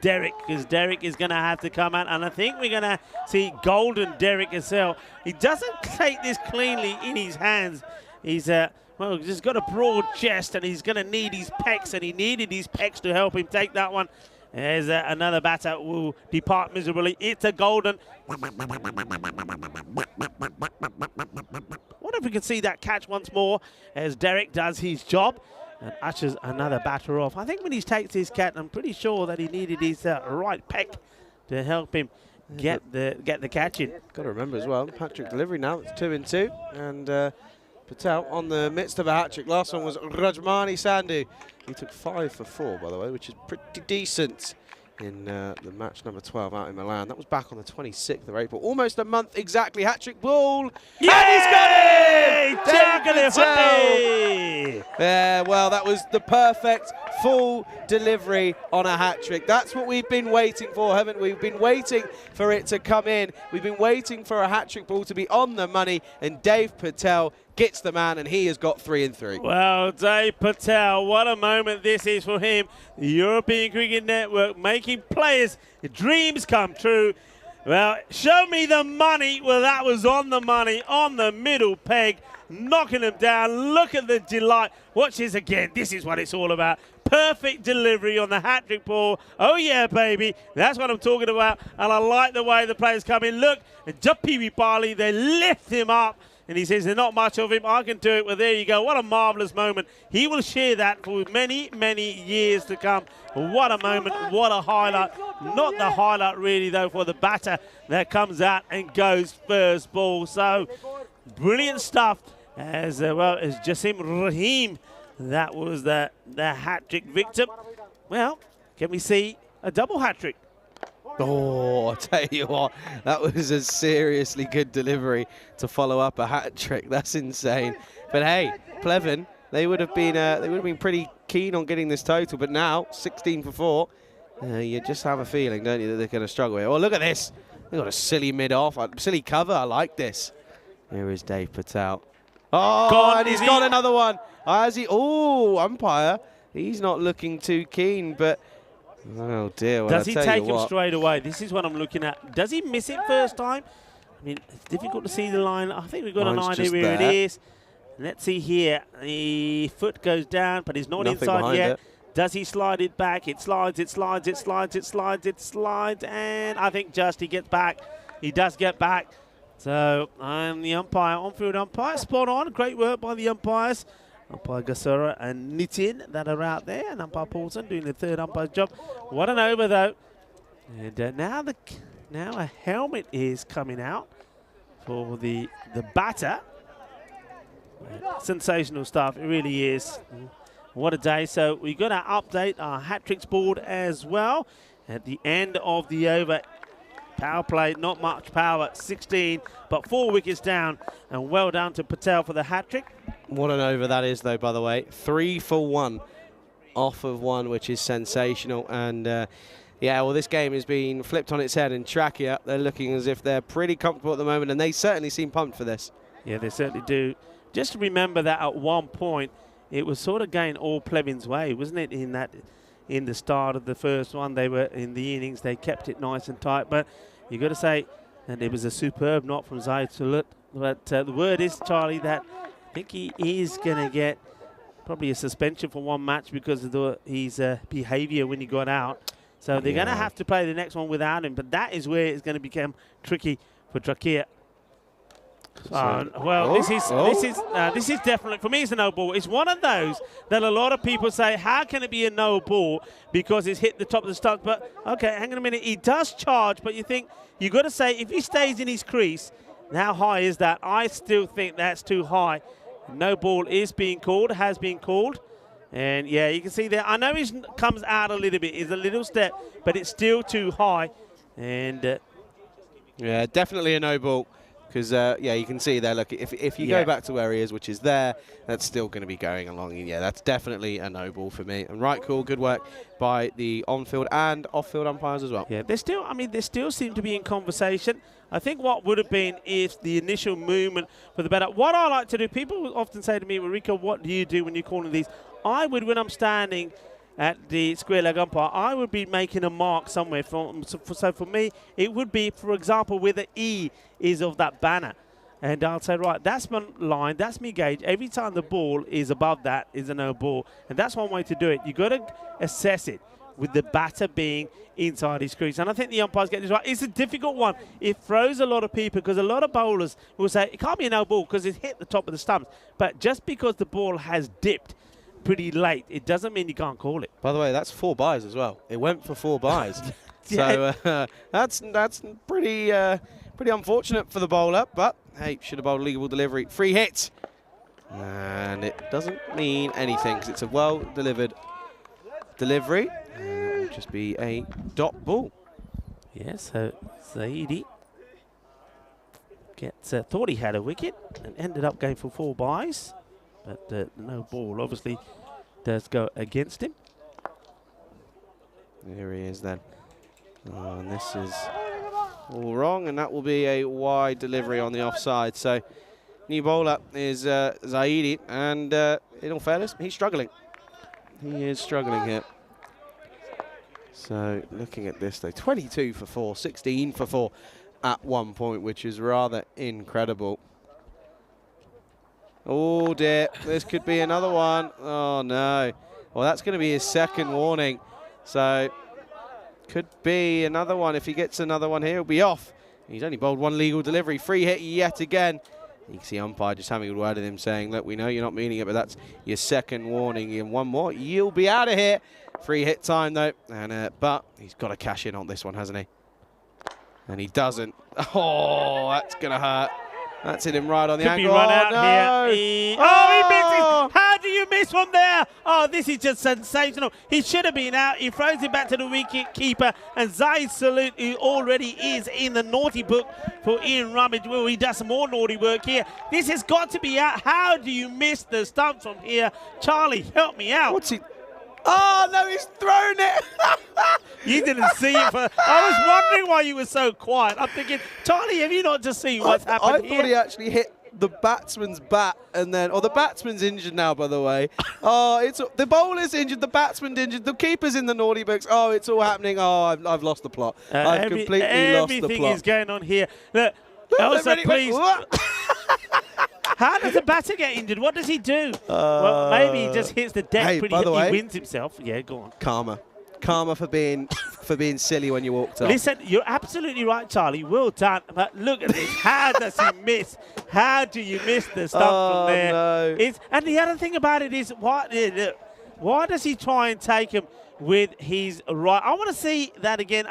Derek, because Derek is going to have to come out, and I think we're going to see golden Derek as well. He doesn't take this cleanly in his hands. He's well, he's got a broad chest, and he's going to need his pecs, and he needed his pecs to help him take that one. As another batter will depart miserably. It's a golden. What if we can see that catch once more as Derek does his job and ushers another batter off? I think when he takes his catch, I'm pretty sure that he needed his right pec to help him get the catch in. Got to remember as well, hat-trick delivery now. It's 2 in 2, and Patel on the midst of a hat-trick. Last one was Rajmani Sandhu. He took 5 for 4, by the way, which is pretty decent in the match number 12 out in Milan. That was back on the 26th of April. Almost a month exactly. Hat-trick ball. Yeah! And he's got it! Yeah, well, that was the perfect full delivery on a hat-trick. That's what we've been waiting for, haven't we? We've been waiting for it to come in. We've been waiting for a hat-trick ball to be on the money, and Dave Patel gets the man, and he has got 3 in 3. Well, Dave Patel, what a moment this is for him. The European Cricket Network making players' dreams come true. Well, show me the money. Well, that was on the money, on the middle peg, knocking them down. Look at the delight. Watch this again. This is what it's all about. Perfect delivery on the hat-trick ball. Oh, yeah, baby. That's what I'm talking about. And I like the way the players come in. Look, Jappi Vipali, they lift him up. And he says, there's not much of him. I can do it. Well, there you go. What a marvellous moment. He will share that for many, many years to come. What a moment. What a highlight. Not the highlight, really, though, for the batter that comes out and goes first ball. So, brilliant stuff. As well as Jasim Rahim, that was the hat-trick victim. Well, can we see a double hat-trick? Oh, I tell you what, that was a seriously good delivery to follow up a hat-trick. That's insane. But hey, Pleven, they would have been pretty keen on getting this total. But now, 16 for 4, you just have a feeling, don't you, that they're going to struggle here. Oh, look at this! They got a silly mid-off, silly cover. I like this. Here is Dave Patel. Oh, and he's got another one. Has he? Oh, umpire. He's not looking too keen, but. Oh dear. Well, does he take him straight away? This is what I'm looking at. Does he miss it first time? I mean, it's difficult to see the line. I think we've got an idea where it is. Let's see here. The foot goes down, but he's not inside yet. Does he slide it back? It slides, it slides, it slides, it slides, it slides, and I think just he gets back. He does get back. So I'm the umpire, on-field umpire. Spot on. Great work by the umpires. Umpire Gasura and Nitin that are out there, and umpire Paulson doing the third umpire's job. What an over, though. And now a helmet is coming out for the batter. Sensational stuff, it really is. What a day. So we've got to update our hat-tricks board as well. At the end of the over, power play, not much power, 16, but 4 wickets down, and well done to Patel for the hat-trick. What an over that is, though, by the way. 3 for 1 off of 1, which is sensational. And, yeah, well, this game has been flipped on its head in Trakia. They're looking as if they're pretty comfortable at the moment, and they certainly seem pumped for this. Yeah, they certainly do. Just remember that at one point, it was sort of going all Plevin's way, wasn't it, in the start of the first one. They were in the innings. They kept it nice and tight. But you've got to say, and it was a superb knock from Zaid Sulut. But the word is, Charlie, that I think he is going to get probably a suspension for 1 match because of his behaviour when he got out. So they're going to have to play the next one without him. But that is where it's going to become tricky for Trakia. This is definitely, for me, it's a no ball. It's one of those that a lot of people say, how can it be a no ball because it's hit the top of the stump? But okay, hang on a minute. He does charge, but you think you got to say if he stays in his crease, how high is that? I still think that's too high. No ball is being called, has been called. And yeah, you can see there. I know he comes out a little bit. It's a little step, but it's still too high. And yeah, definitely a no ball. Because, yeah, you can see there, look, if you go back to where he is, which is there, that's still going to be going along. And yeah, that's definitely a no ball for me. And right, cool, good work by the on-field and off-field umpires as well. Yeah, they still seem to be in conversation. I think what would have been if the initial movement for the batter. What I like to do, people often say to me, Rico, what do you do when you're calling these? I would, when I'm standing at the square leg umpire, I would be making a mark somewhere. So for me, it would be, for example, where the E is of that banner. And I'll say, right, that's my line, that's my gauge. Every time the ball is above that is a no ball. And that's one way to do it. You've got to assess it with the batter being inside his crease. And I think the umpires get this right. It's a difficult one. It throws a lot of people because a lot of bowlers will say, it can't be a no ball because it's hit the top of the stumps. But just because the ball has dipped pretty late, it doesn't mean you can't call it. By the way, that's 4 byes as well. It went for 4 byes. So that's pretty unfortunate for the bowler, but hey, should have bowled a legal delivery. Free hit. And it doesn't mean anything because it's a well-delivered delivery. And it will just be a dot ball. Yeah, so Zaidi thought he had a wicket and ended up going for 4 byes. But no ball obviously does go against him. Here he is then. Oh, and this is all wrong, and that will be a wide delivery on the offside. So new bowler is Zaidi, and in all fairness, he's struggling. He is struggling here. So looking at this though, 22 for 4, 16 for 4 at one point, which is rather incredible. Oh dear, this could be another one. Oh no. Well, that's going to be his second warning. So could be another one. If he gets another one here, he'll be off. He's only bowled 1 legal delivery. Free hit yet again. You can see umpire just having a word with him saying, look, we know you're not meaning it, but that's your second warning. And one more, you'll be out of here. Free hit time though. And but he's got to cash in on this one, hasn't he? And he doesn't. Oh, that's going to hurt. That's hit him right on the Could angle. Be run out no. Here. He misses. How do you miss from there? Oh, this is just sensational. He should have been out. He throws it back to the wicket keeper. And Zaid Salute, who already is in the naughty book for Ian Rummage. Well, he does some more naughty work here. This has got to be out. How do you miss the stumps from here? Charlie, help me out. What's he? Oh, no, he's thrown it. You didn't see it. I was wondering why you were so quiet. I'm thinking, Charlie, have you not just seen what's happened here? I thought he actually hit the batsman's bat and then, the batsman's injured now, by the way. Oh, the bowler's injured, the batsman's injured, the keeper's in the naughty books. Oh, it's all happening. Oh, I've lost the plot. I've completely lost the plot. Everything is going on here. Look, also, please. How does the batter get injured? What does he do? Well, maybe he just hits the deck pretty hard. He wins himself. Yeah, go on. Karma for being silly when you walked off. Listen, you're absolutely right, Charlie. Well done. But look at this. How does he miss? How do you miss the stuff from there? No. And the other thing about it is, why does he try and take him with his right? I want to see that again.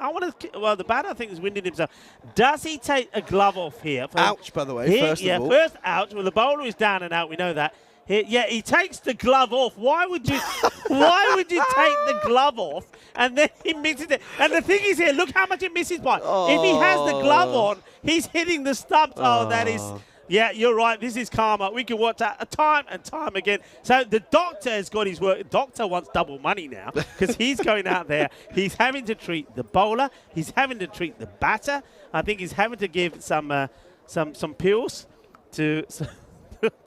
Well, the batter, I think, is winding himself. Does he take a glove off here? Ouch, by the way, first of all. First ouch. Well, the bowler is down and out. We know that. He takes the glove off. Why would you take the glove off and then he misses it? And the thing is here, look how much it misses by. If he has the glove on, he's hitting the stumps. Oh, that is... Yeah, you're right. This is karma. We can watch that time and time again. So the doctor has got his work. The doctor wants double money now because he's going out there. He's having to treat the bowler. He's having to treat the batter. I think he's having to give some pills to...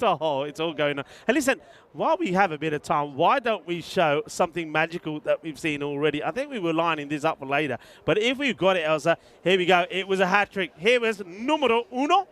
Oh, it's all going on. And listen, while we have a bit of time, why don't we show something magical that we've seen already? I think we were lining this up for later. But if we've got it, Elsa, here we go. It was a hat trick. Here was numero uno.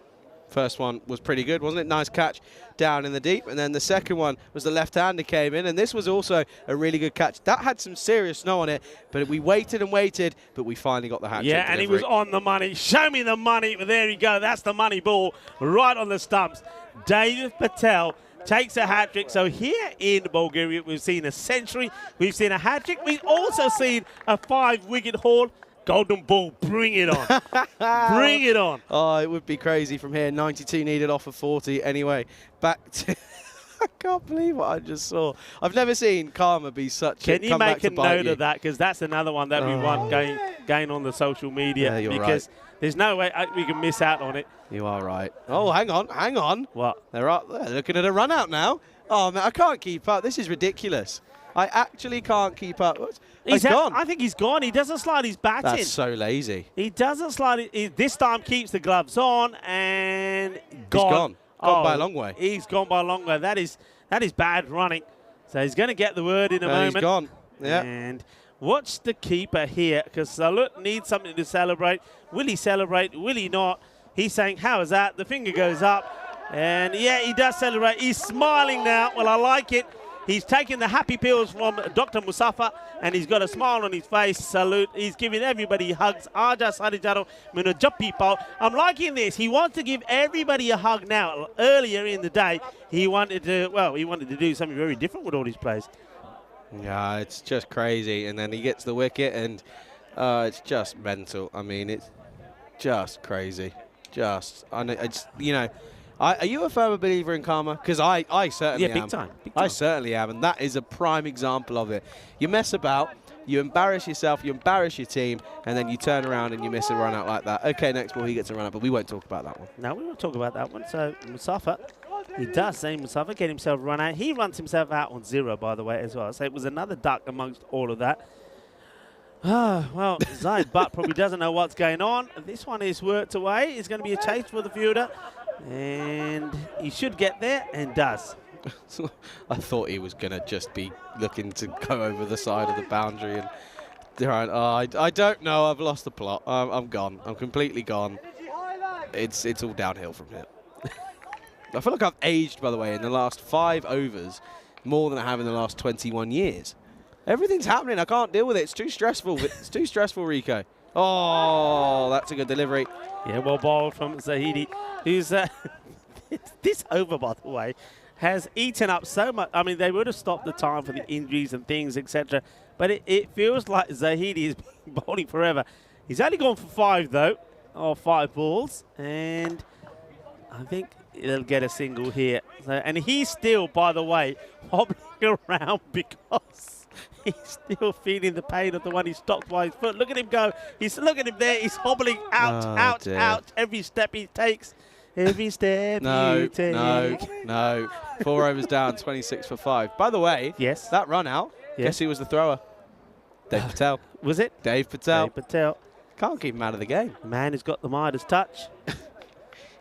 First one was pretty good, wasn't it? Nice catch down in the deep. And then the second one was the left-hander came in, and this was also a really good catch. That had some serious snow on it, but we waited and waited, but we finally got the hat-trick Yeah, and he was on the money. Show me the money. But there you go. That's the money ball right on the stumps. David Patel takes a hat-trick. So here in Bulgaria, we've seen a century. We've seen a hat-trick. We've also seen a 5-wicket haul. Golden ball, bring it on. Bring it on. Oh, it would be crazy from here. 92 needed off of 40. Anyway, back to... I can't believe what I just saw. I've never seen Karma be such Can a you make a note you. of that? Because that's another one that we want going on the social media. Yeah, because there's no way we can miss out on it. You are right. Oh, hang on. What? They're looking at a run out now. Oh, man, I can't keep up. This is ridiculous. I actually can't keep up. He's gone. I think he's gone. He doesn't slide his bat in. That's so lazy. He doesn't slide it. He this time keeps the gloves on and gone. He's gone. Gone by a long way. He's gone by a long way. That is bad running. So he's going to get the word in a moment. He's gone. Yeah. And watch the keeper here, because Salut needs something to celebrate. Will he celebrate? Will he not? He's saying, how is that? The finger goes up. And, yeah, he does celebrate. He's smiling now. Well, I like it. He's taken the happy pills from Dr. Musafa, and he's got a smile on his face. Salute. He's giving everybody hugs. Aja Sarijaro Minojapipao. I'm liking this. He wants to give everybody a hug now. Earlier in the day, he wanted to do something very different with all his players. Yeah, it's just crazy. And then he gets the wicket, and it's just mental. I mean, it's just crazy. Are you a firm believer in karma? Because I certainly am. Big time. I certainly am, and that is a prime example of it. You mess about, you embarrass yourself, you embarrass your team, and then you turn around and you miss a run out like that. Okay, next ball he gets a run out, but we won't talk about that one. No, we won't talk about that one. So Musafa, he does say Musafa get himself run out. He runs himself out on 0, by the way, as well. So it was another duck amongst all of that. Well, Zaid Butt probably doesn't know what's going on. This one is worked away. It's going to be a chase for the fielder. And he should get there, and does. I thought he was going to just be looking to go over the side of the boundary. And I don't know. I've lost the plot. I'm gone. I'm completely gone. It's all downhill from here. I feel like I've aged, by the way, in the last 5 overs more than I have in the last 21 years. Everything's happening. I can't deal with it. It's too stressful. It's too stressful, Rico. Oh, that's a good delivery. Yeah, well bowled from Zahidi, who's this over, by the way, has eaten up so much. I mean, they would have stopped the time for the injuries and things, etc. But it feels like Zahidi is bowling forever. He's only gone for 5, though, or 5 balls, and I think he'll get a single here. So, and he's still, by the way, hobbling around because he's still feeling the pain of the one he stopped by his foot. Look at him go. Look at him there. He's hobbling out. Every step he takes. Every step you take. No. 4 overs down, 26 for 5. By the way, yes, that run out, guess who was the thrower? Dave Patel. Was it? Dave Patel. Dave Patel. Can't keep him out of the game. Man who's got the Midas touch.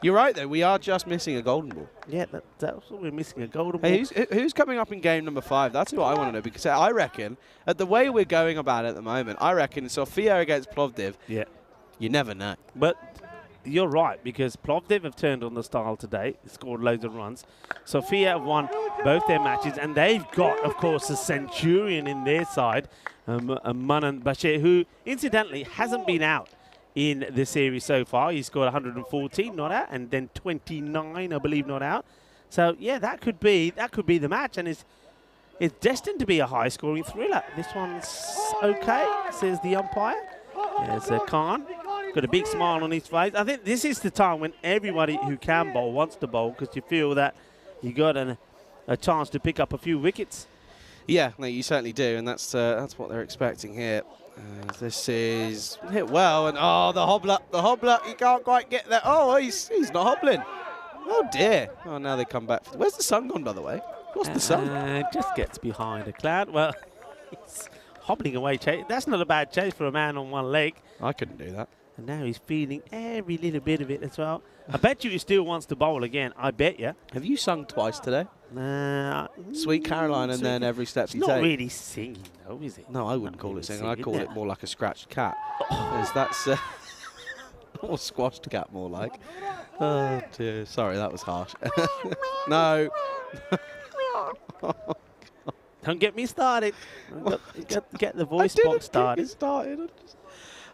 You're right, though. We are just missing a golden ball. Yeah, that's what we're missing, a golden ball. Hey, who's coming up in game number 5? That's what I want to know, because I reckon, at the way we're going about it at the moment, I reckon Sofia against Plovdiv, you never know. But you're right, because Plovdiv have turned on the style today, scored loads of runs. Sofia have won both their matches, and they've got, of course, a centurion in their side, Manan Bashir, who, incidentally, hasn't been out in the series so far. He scored 114, not out, and then 29, I believe, not out. So yeah, that could be the match, and it's destined to be a high-scoring thriller. This one's okay, says the umpire. There's Khan, got a big smile on his face. I think this is the time when everybody who can bowl wants to bowl, because you feel that you got a chance to pick up a few wickets. Yeah, no, you certainly do, and that's what they're expecting here. This is hit well, and the hobbler, he can't quite get there. Oh, he's not hobbling. Oh dear. Oh, now they come back. Where's the sun gone, by the way? What's the sun? Just gets behind a cloud. Well, he's hobbling away. That's not a bad chase for a man on one leg. I couldn't do that. And now he's feeling every little bit of it as well. I bet you he still wants to bowl again. I bet you. Have you sung twice today? Sweet Caroline, and then Every Step You Take. It's not really singing, though, is it? No, I wouldn't call it singing. I'd call it more like a scratched cat. That's or squashed cat, more like. Oh, dear. Sorry, that was harsh. No. Don't get me started. Get the voice box started.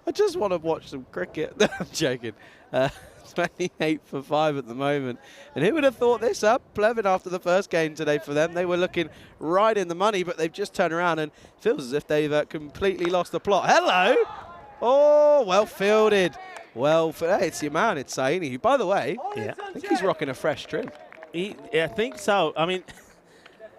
I just want to watch some cricket. I'm joking. It's 28 for 5 at the moment. And who would have thought this up? Plevin after the first game today for them. They were looking right in the money, but they've just turned around and feels as if they've completely lost the plot. Hello! Oh, well fielded. Well, hey, it's your man, it's Saini, who, by the way, I think he's rocking a fresh trim. I think so. I mean,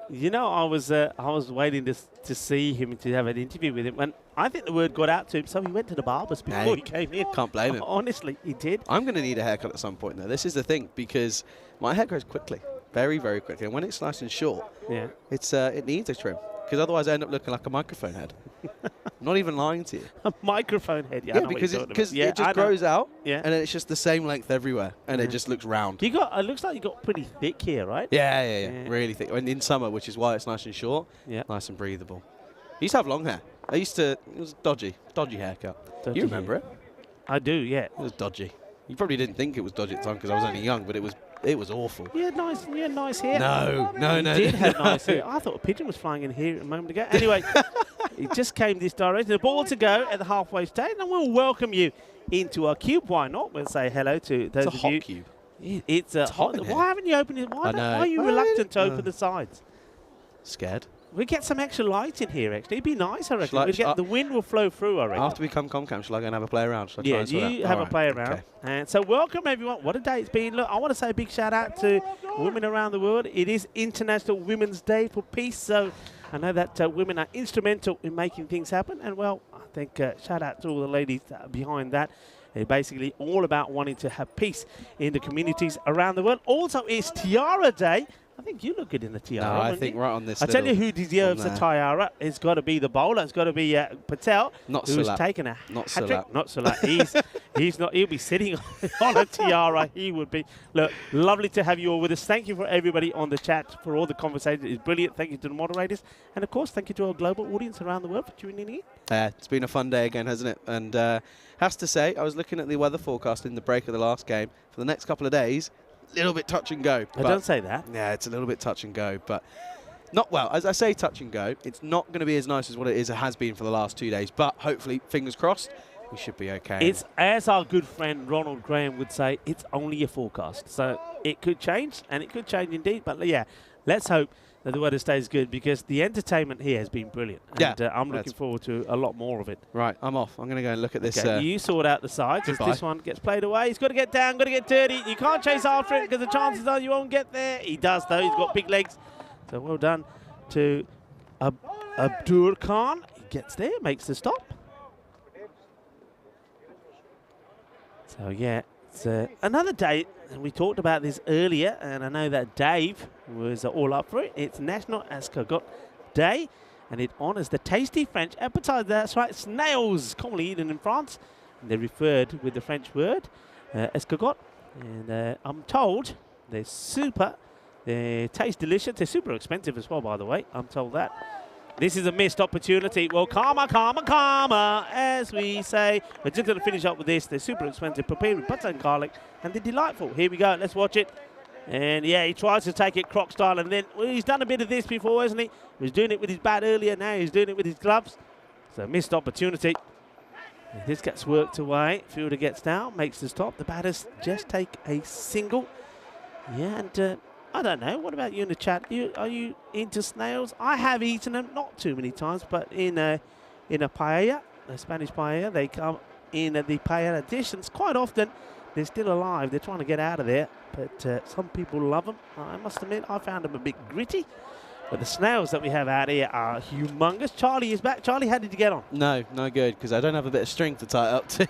you know, I was waiting to see him, to have an interview with him, and I think the word got out to him, so he went to the barbers before he came in. Can't blame him. Honestly, he did. I'm going to need a haircut at some point, though. This is the thing, because my hair grows quickly, very, very quickly, and when it's nice and short, it needs a trim, because otherwise I end up looking like a microphone head. I'm not even lying to you. A microphone head, yeah, because it just grows out, and then it's just the same length everywhere, and it just looks round. It looks like you got pretty thick here, right? Yeah, really thick. And in summer, which is why it's nice and short, nice and breathable. I used to have long hair. It was dodgy haircut. You remember it? I do, yeah. It was dodgy. You probably didn't think it was dodgy at the time because I was only young, but it was awful. You had nice hair. No. You did have nice hair. I thought a pigeon was flying in here a moment ago. Anyway, it just came this direction. The ball to go at the halfway stage, and we'll welcome you into our cube. Why not? We'll say hello to those of you. It's a hot cube. It's hot. Why haven't you opened it? Why are you reluctant to open the sides? Scared. We get some extra light in here, actually. It'd be nice, I reckon. The wind will flow through, I reckon. After we come Comcam, shall I go and have a play around? Yeah, you have a play around. Okay. And so welcome, everyone. What a day it's been. Look, I want to say a big shout-out to women around the world. It is International Women's Day for Peace, so I know that women are instrumental in making things happen. And, well, I think shout-out to all the ladies behind that. They're basically all about wanting to have peace in the communities around the world. Also, it's Tiara Day. I think you look good in the tiara. No, I think right on this. I tell you who deserves a tiara. It's got to be the bowler. It's got to be Patel, who's taken a hat-trick. Not Salat. He's not. He'll be sitting on a tiara. He would be. Look, lovely to have you all with us. Thank you for everybody on the chat for all the conversation. It's brilliant. Thank you to the moderators, and of course, thank you to our global audience around the world for tuning in. It's been a fun day again, hasn't it? And has to say, I was looking at the weather forecast in the break of the last game for the next couple of days. Little bit touch and go. I don't say that. Yeah, it's a little bit touch and go, but not well. As I say, touch and go. It's not going to be as nice as what it has been for the last 2 days, but hopefully, fingers crossed, we should be okay. It's, as our good friend Ronald Graham would say, it's only a forecast. So it could change, and it could change indeed. But yeah, let's hope that the weather stays good, because the entertainment here has been brilliant. And I'm looking forward to a lot more of it. Right, I'm off. I'm going to go and look at this. Okay, you sort out the sides as this one gets played away. He's got to get down, got to get dirty. You can't chase after it because the chances are you won't get there. He does, though. He's got big legs. So well done to Abdur Khan. He gets there, makes the stop. So, yeah, it's another day. And we talked about this earlier, and I know that Dave was all up for it. It's National Escargot Day, and it honours the tasty French appetizer. That's right, snails, commonly eaten in France. And they're referred with the French word, escargot. And I'm told they're super, they taste delicious. They're super expensive as well, by the way. I'm told that. This is a missed opportunity. Well, karma, as we say. We're just going to finish up with this. They're super expensive, prepared with butter and garlic, and they're delightful. Here we go. Let's watch it. And, yeah, he tries to take it croc style, and then he's done a bit of this before, hasn't he? He was doing it with his bat earlier. Now he's doing it with his gloves. So, missed opportunity. And this gets worked away. Fielder gets down, makes the stop. The batters just take a single. Yeah, and I don't know. What about you in the chat? Are you into snails? I have eaten them, not too many times, but in a paella, a Spanish paella, they come in the paella dishes. Quite often, they're still alive. They're trying to get out of there, but some people love them. I must admit, I found them a bit gritty. But the snails that we have out here are humongous. Charlie is back. Charlie, how did you get on? No good, because I don't have a bit of string to tie it up to.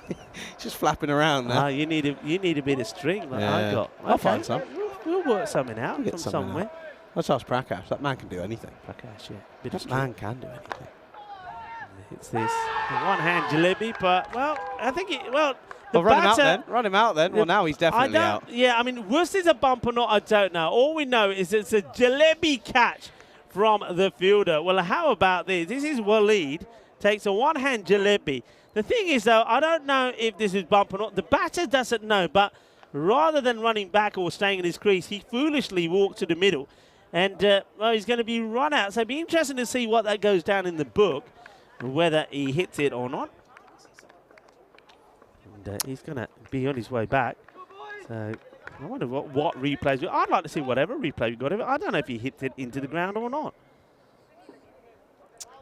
Just flapping around now. You need a bit of string like I've got. I'll find some. We'll work something out from somewhere. Let's ask Prakash. That man can do anything. Prakash, yeah. That man can do anything. It's this one-hand jalebi, but, well, I think run him out then. Well, now he's definitely out. Yeah, I mean, was this a bump or not, I don't know. All we know is it's a jalebi catch from the fielder. Well, how about this? This is Waleed, takes a one-hand jalebi. The thing is, though, I don't know if this is bump or not. The batter doesn't know, but rather than running back or staying in his crease, he foolishly walked to the middle. And, well, he's going to be run out. So it'll be interesting to see what that goes down in the book, whether he hits it or not. And he's going to be on his way back. So I wonder what replays. I'd like to see whatever replay we got of it. I don't know if he hits it into the ground or not.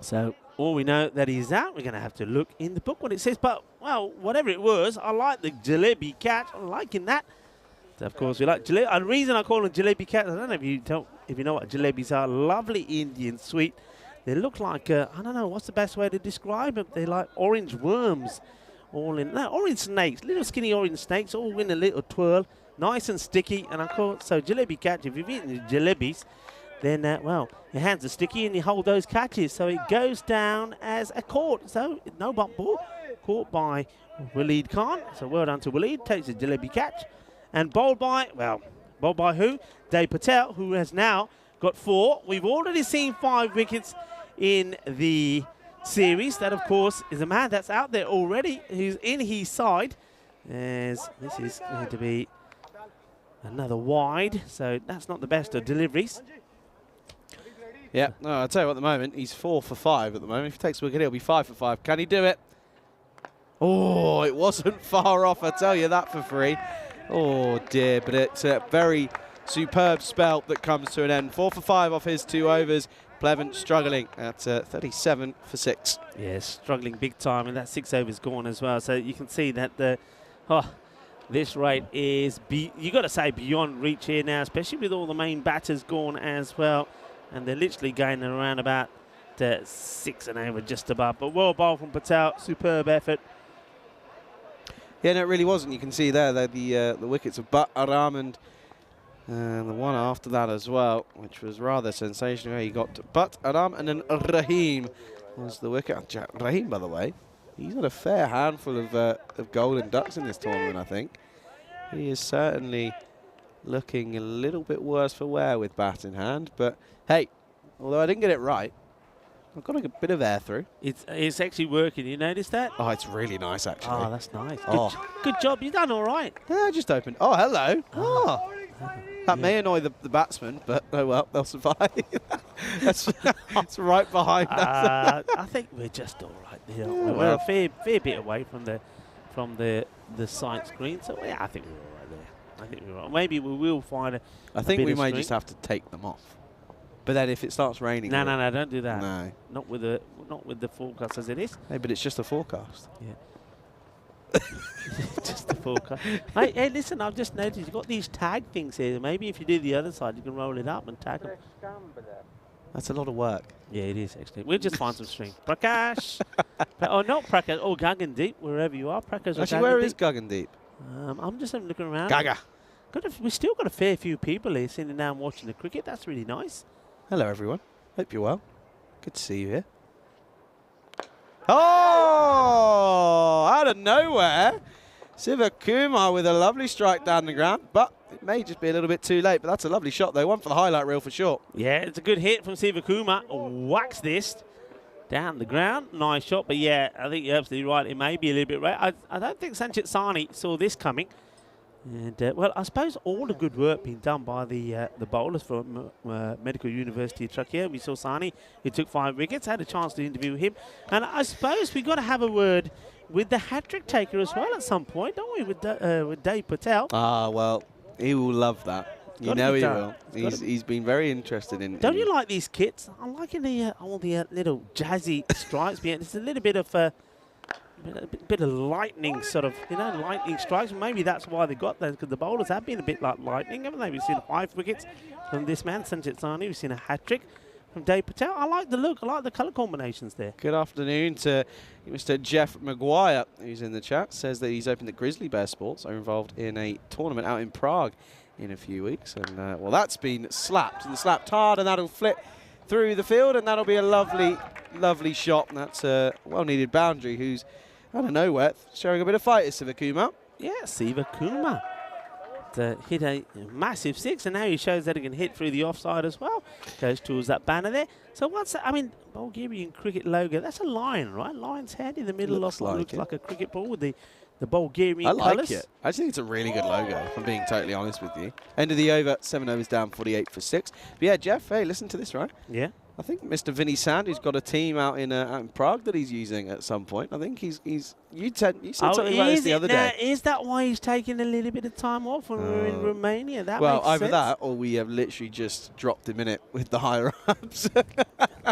So all we know that he's out. We're going to have to look in the book what it says. But, well, whatever it was, I like the jalebi catch. I'm liking that. So of course, we like jalebi. The reason I call them jalebi catch, I don't know if you know what jalebis are. Lovely Indian sweet. They look like, I don't know, what's the best way to describe them? They're like orange worms. Orange snakes, little skinny orange snakes, all in a little twirl. Nice and sticky. And of course, so jalebi catch, if you've eaten the jalebis, then, well, your hands are sticky and you hold those catches. So it goes down as a caught. So no bump ball. Caught by Waleed Khan. So well done to Waleed. Takes the jalebi catch. And bowled by who? Dave Patel, who has now got 4. We've already seen 5 wickets in the series. That, of course, is a man that's out there already, who's in his side. As this is going to be another wide. So that's not the best of deliveries. Yeah, no, I'll tell you what, at the moment, he's 4 for 5 at the moment. If he takes a wicket, he'll be 5 for 5. Can he do it? Oh, it wasn't far off, I tell you that for free. Oh, dear, but it's a very superb spell that comes to an end. 4 for 5 off his 2 overs. Pleasant struggling at 37 for 6. Yeah, struggling big time, and that 6 overs gone as well. So you can see that this rate is, you got to say, beyond reach here now, especially with all the main batters gone as well. And they're literally going around about 6 and over, just above. But well bowled from Patel, superb effort. Yeah, no, it really wasn't. You can see there the wickets of Butt Aram and the one after that as well, which was rather sensational. He got Butt Aram and then Rahim was the wicket. Rahim, by the way, he's had a fair handful of golden ducks in this tournament, I think. He is certainly looking a little bit worse for wear with bat in hand. But, hey, although I didn't get it right, I've got a bit of air through. It's actually working. You noticed that? Oh, it's really nice, actually. Oh, that's nice. Oh. Good job. You've done all right. Yeah, I just opened. Oh, hello. Oh. That may annoy the batsman, but oh well, they'll survive. That's right behind us. I think we're just all right there. We're a fair bit away from the sight screen, so yeah, I think we're all right there. I think we're all right. Maybe we will find I think we may just have to take them off. But then if it starts raining, no, don't do that. No, not with the forecast as it is. Hey, but it's just a forecast. Yeah. Just the forecast. Hey, listen, I've just noticed you've got these tag things here. Maybe if you do the other side, you can roll it up and tag them. That's a lot of work. Yeah, it is, actually. We'll just find some string. Prakash. Oh, not Prakash. Oh, Gagandeep, wherever you are. Prakash. Actually, where is Gagandeep? I'm just looking around. Gaga. We still got a fair few people here sitting down watching the cricket. That's really nice. Hello, everyone. Hope you're well. Good to see you here. Oh, out of nowhere, Sivakumar with a lovely strike down the ground, but it may just be a little bit too late. But that's a lovely shot, though. One for the highlight reel for sure. Yeah, it's a good hit from Sivakumar. Whacks this down the ground. Nice shot, but yeah, I think you're absolutely right. It may be a little bit right. I don't think Sanchit Sani saw this coming. And, well, I suppose all the good work being done by the bowlers from Medical University of Truckee. We saw Sani, he took 5 wickets, had a chance to interview him. And I suppose we've got to have a word with the hat-trick taker as well at some point, don't we, with Dave Patel? Ah, well, he will love that. You know he will. He's been very interested in... Don't you like these kits? I'm liking all the little jazzy stripes. It's a little bit of... a bit of lightning sort of, lightning strikes. Maybe that's why they got those, because the bowlers have been a bit like lightning, haven't they? We've seen 5 wickets from this man, Sanchit Sani. We've seen a hat-trick from Dave Patel. I like the look. I like the colour combinations there. Good afternoon to Mr. Jeff Maguire, who's in the chat. Says that he's hoping that Grizzly Bear Sports are involved in a tournament out in Prague in a few weeks. And, well, that's been slapped, and slapped hard, and that'll flip through the field, and that'll be a lovely, lovely shot. And that's a well-needed boundary, who's out of nowhere, showing a bit of fight is Sivakumar. Yeah, Sivakumar hit a massive 6, and now he shows that he can hit through the offside as well. Goes towards that banner there. So what's that? I mean, Bulgarian cricket logo. That's a lion, right? Lion's head in the middle of what looks like a cricket ball with the the Bulgarian I like colours. it. I just think it's a really good logo, if I'm being totally honest with you. End of the over, 7 overs down, 48 for 6. But yeah, Jeff, hey, listen to this, right? Yeah. I think Mr. Vinny Sand, who's got a team out in Prague that he's using at some point. I think you said something about this the other day. Is that why he's taking a little bit of time off when we were in Romania? That Well, makes either sense. that or we have literally just dropped him in it with the higher ups.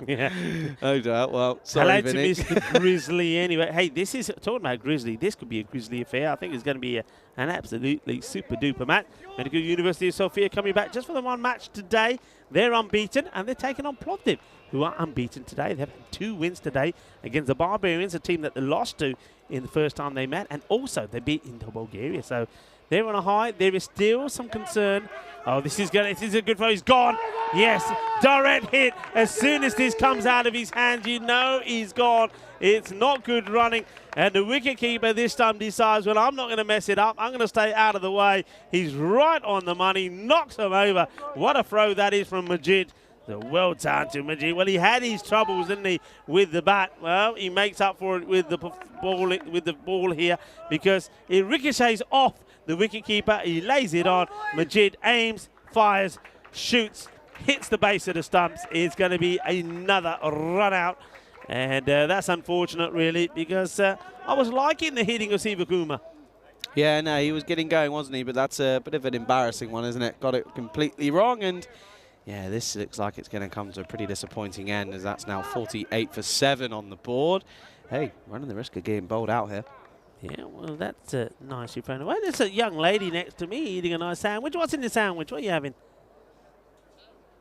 Yeah. No doubt. Well, sorry, Hello to Vinny. Mr. Grizzly anyway. Hey, this is, talking about Grizzly, this could be a Grizzly affair. I think it's going to be an absolutely super duper match. Medical University of Sofia coming back just for the one match today. They're unbeaten and they're taking on Plovdiv, who are unbeaten today. They've had 2 wins today against the Barbarians, a team that they lost to in the first time they met, and also they beat Indo Bulgaria. So they're on a high. There is still some concern. Oh, this is a good throw. He's gone. Yes, direct hit. As soon as this comes out of his hands, you know he's gone. It's not good running. And the wicketkeeper this time decides, well, I'm not going to mess it up. I'm going to stay out of the way. He's right on the money. Knocks him over. What a throw that is from Majid. The well-talented Majid. Well, he had his troubles, didn't he, with the bat. Well, he makes up for it with the ball here because it ricochets off the wicketkeeper. He lays it on. Majid aims, fires, shoots, hits the base of the stumps. It's going to be another run out. And that's unfortunate, really, because I was liking the hitting of Sivakuma. Yeah, no, he was getting going, wasn't he? But that's a bit of an embarrassing one, isn't it? Got it completely wrong. And yeah, this looks like it's going to come to a pretty disappointing end, as that's now 48 for 7 on the board. Hey, running the risk of getting bowled out here. Yeah, well, that's nicely thrown away. There's a young lady next to me eating a nice sandwich. What's in the sandwich? What are you having?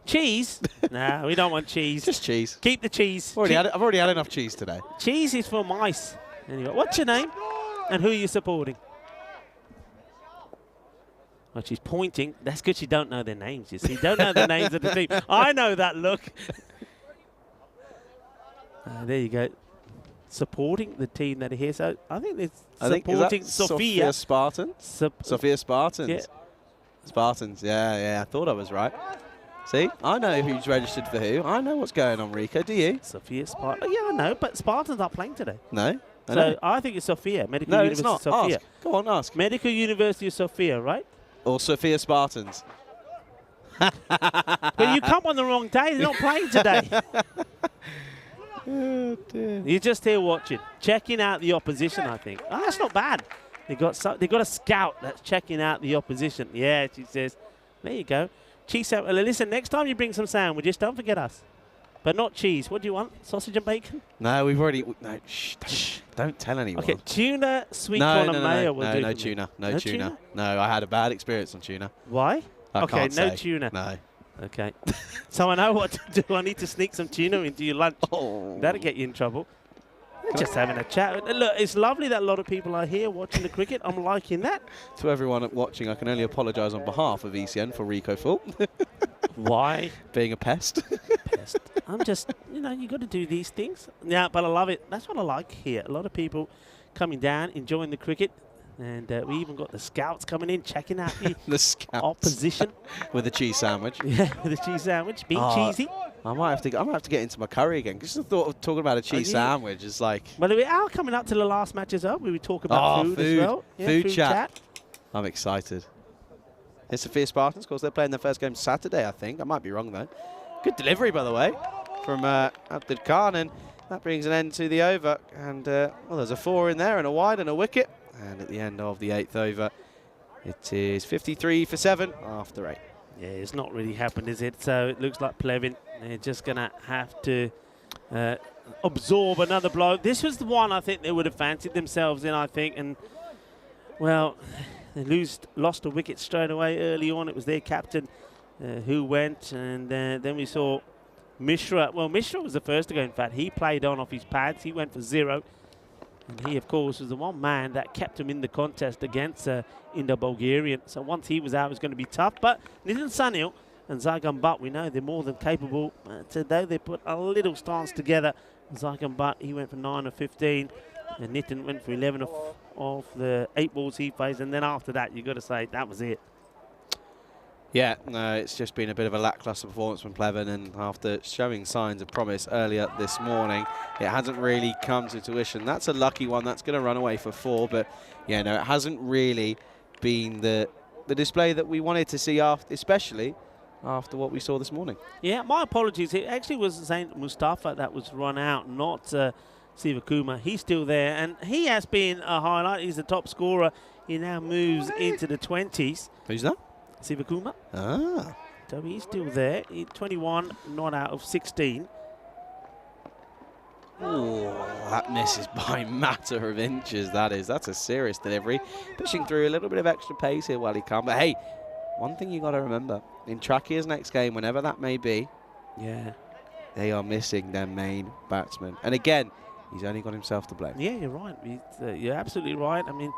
Cheese? No, we don't want cheese. Just cheese. Keep the cheese. I've already had enough cheese today. Cheese is for mice. Anyway, what's your name? And who are you supporting? Well, she's pointing. That's good she don't know their names, you see. Don't know the names of the team. I know that look. There you go. Supporting the team that are here. So I think it's supporting Sofia. Spartans? Sofia Spartans. Yeah. Spartans, yeah, I thought I was right. See, I know who's registered for who. I know what's going on, Rico. Do you? Sofia Spartans. Yeah, I know, but Spartans aren't playing today. No? So I think it's Sofia. Medical University of Sofia. Ask. Go on, ask. Medical University of Sofia, right? Or Sofia Spartans. But you come on the wrong day. They're not playing today. Oh, dear. You're just here watching, checking out the opposition, I think. Oh, that's not bad. They got a scout that's checking out the opposition. Yeah, she says. There you go. Cheese sandwich. Listen, next time you bring some sandwiches, don't forget us. But not cheese. What do you want? Sausage and bacon? No, we've already... No, shh, don't tell anyone. Okay, tuna, sweet corn and mayo will do. No tuna. No tuna. No, I had a bad experience on tuna. Why? Okay, no tuna. No. Okay. So I know what to do. I need to sneak some tuna into your lunch. Oh. That'll get you in trouble. We're just having a chat. Look, it's lovely that a lot of people are here watching the cricket. I'm liking that. To everyone watching, I can only apologise on behalf of ECN for Rico Fault. Why? Being a pest. Pest. I'm just, you got to do these things. Yeah, but I love it. That's what I like here. A lot of people coming down, enjoying the cricket. And we even got the scouts coming in, checking out the scouts. Opposition. With a cheese sandwich. Yeah, with a cheese sandwich. Being cheesy. I might have to get into my curry again. Because the thought of talking about a cheese sandwich is like... Well, we are coming up to the last match as well. We talk about food as well. Yeah, food chat. I'm excited. It's Sofia Spartans. Of course, they're playing their first game Saturday, I think. I might be wrong, though. Good delivery, by the way, from Abdul Khan. And that brings an end to the over. And, well, there's a 4 in there and a wide and a wicket. And at the end of the 8th over, it is 53 for 7 after 8. Yeah, it's not really happened, is it? So it looks like Plevin, they're just going to have to absorb another blow. This was the one I think they would have fancied themselves in, I think. And, well, they lost a wicket straight away early on. It was their captain who went. And then we saw Mishra. Well, Mishra was the first to go, in fact. He played on off his pads. He went for 0. And he, of course, was the one man that kept him in the contest against Indo Bulgarian. So once he was out, it was going to be tough. But Nitin Sunil and Zagan Butt, we know they're more than capable. Today they put a little stance together. Zagan Butt, he went for 9 of 15. And Nitin went for 11 of the 8 balls he faced. And then after that, you've got to say that was it. Yeah, no, it's just been a bit of a lacklustre performance from Pleven, and after showing signs of promise earlier this morning, it hasn't really come to tuition. That's a lucky one. That's going to run away for 4, but yeah, no, it hasn't really been the display that we wanted to see, especially after what we saw this morning. Yeah, my apologies. It actually was Zain Mustafa that was run out, not Sivakuma. He's still there, and he has been a highlight. He's the top scorer. He now moves into the 20s. Who's that? Sivakuma. Ah. So he's still there. 21, not out of 16. Oh, that misses by a matter of inches, that is. That's a serious delivery. Pushing through a little bit of extra pace here while he can. But hey, one thing you got to remember, in Trakia's next game, whenever that may be, they are missing their main batsman. And again, he's only got himself to blame. Yeah, you're right. You're absolutely right. I mean,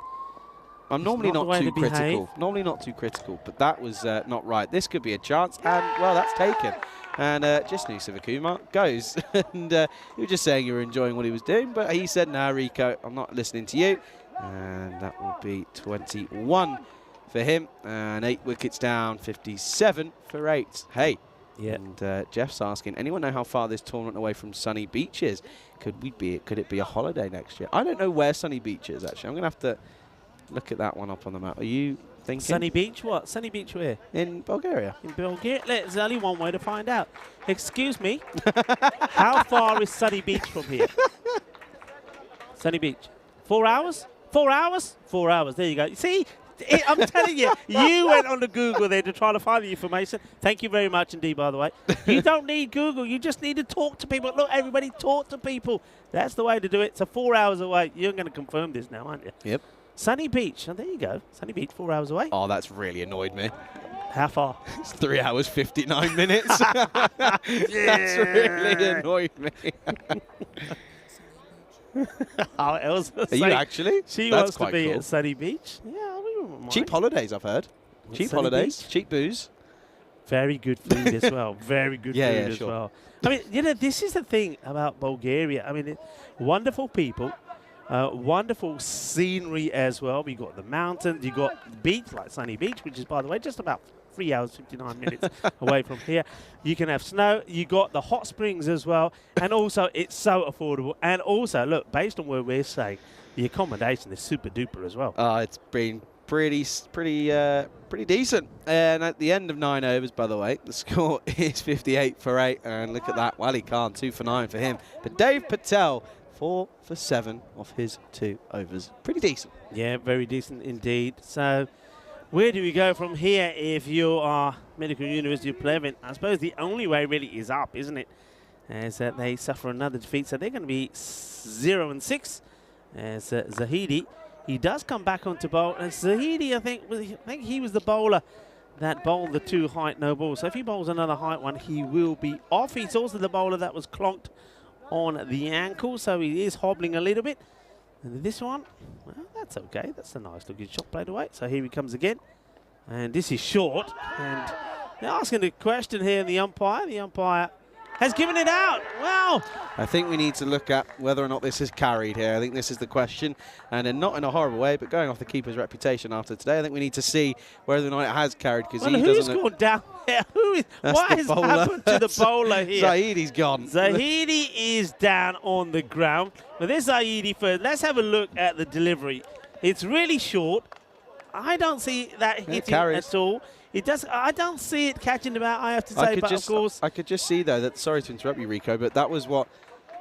I'm normally not too critical. Normally not too critical, but that was not right. This could be a chance, and, well, that's taken. And just knew Sivakuma goes. And you were just saying you were enjoying what he was doing, but he said, no, Rico, I'm not listening to you. And that will be 21 for him. And 8 wickets down, 57 for 8. Hey. Yeah. And Jeff's asking, anyone know how far this tournament away from Sunny Beach is? Could it be a holiday next year? I don't know where Sunny Beach is, actually. I'm going to have to look at that one up on the map. Are you thinking? Sunny Beach? What? Sunny Beach where? In Bulgaria. In Bulgaria? There's only one way to find out. Excuse me. How far is Sunny Beach from here? Sunny Beach. 4 hours? 4 hours? 4 hours. There you go. See? I'm telling you, you went on to Google there to try to find the information. Thank you very much indeed, by the way. You don't need Google. You just need to talk to people. Look, everybody talk to people. That's the way to do it. So 4 hours away. You're going to confirm this now, aren't you? Yep. Sunny Beach. Oh, there you go. Sunny Beach, 4 hours away. Oh, that's really annoyed me. How far? It's 3 hours, 59 minutes. That's really annoyed me. Oh, Elsa, are you actually? She That's wants to be cool. at Sunny Beach. Yeah, we wouldn't mind. Cheap holidays, I've heard. Cheap Sunny holidays, Beach? cheap booze. Very good food as well. Very good food as sure. well. I mean, you know, this is the thing about Bulgaria. I mean, wonderful people, wonderful scenery as well. We got the mountains, you got the beach, like Sunny Beach, which is, by the way, just about 3 hours, 59 minutes away from here. You can have snow. You got the hot springs as well. And also, it's so affordable. And also, look, based on where we're staying, the accommodation is super duper as well. It's been pretty decent. And at the end of 9 overs, by the way, the score is 58 for 8. And look at that. Wali Khan, 2 for 9 for him. But Dave Patel, 4 for 7 off his 2 overs. Pretty decent. Yeah, very decent indeed. So where do we go from here if you are Medical University of Pleven? I suppose the only way really is up, isn't it? As they suffer another defeat. So they're going to be 0-6. As Zahidi, he does come back onto bowl. And Zahidi, I think he was the bowler that bowled the 2 height no balls. So if he bowls another height one, he will be off. He's also the bowler that was clonked on the ankle. So he is hobbling a little bit. And this one, well, that's okay. That's a nice looking shot played away. So here he comes again. And this is short. And they're asking a question here in the umpire. The umpire has given it out. Wow. I think we need to look at whether or not this is carried here. I think this is the question. And then not in a horrible way, but going off the keeper's reputation after today, I think we need to see whether or not it has carried. Because well, who's gone down there? What has happened to the bowler here? Zahidi's gone. Zahidi is down on the ground. But there's Zahidi first. Let's have a look at the delivery. It's really short. I don't see that hitting at all. It does. I don't see it catching about, I have to say, but of course. I could just see, though, that, sorry to interrupt you, Rico, but that was what,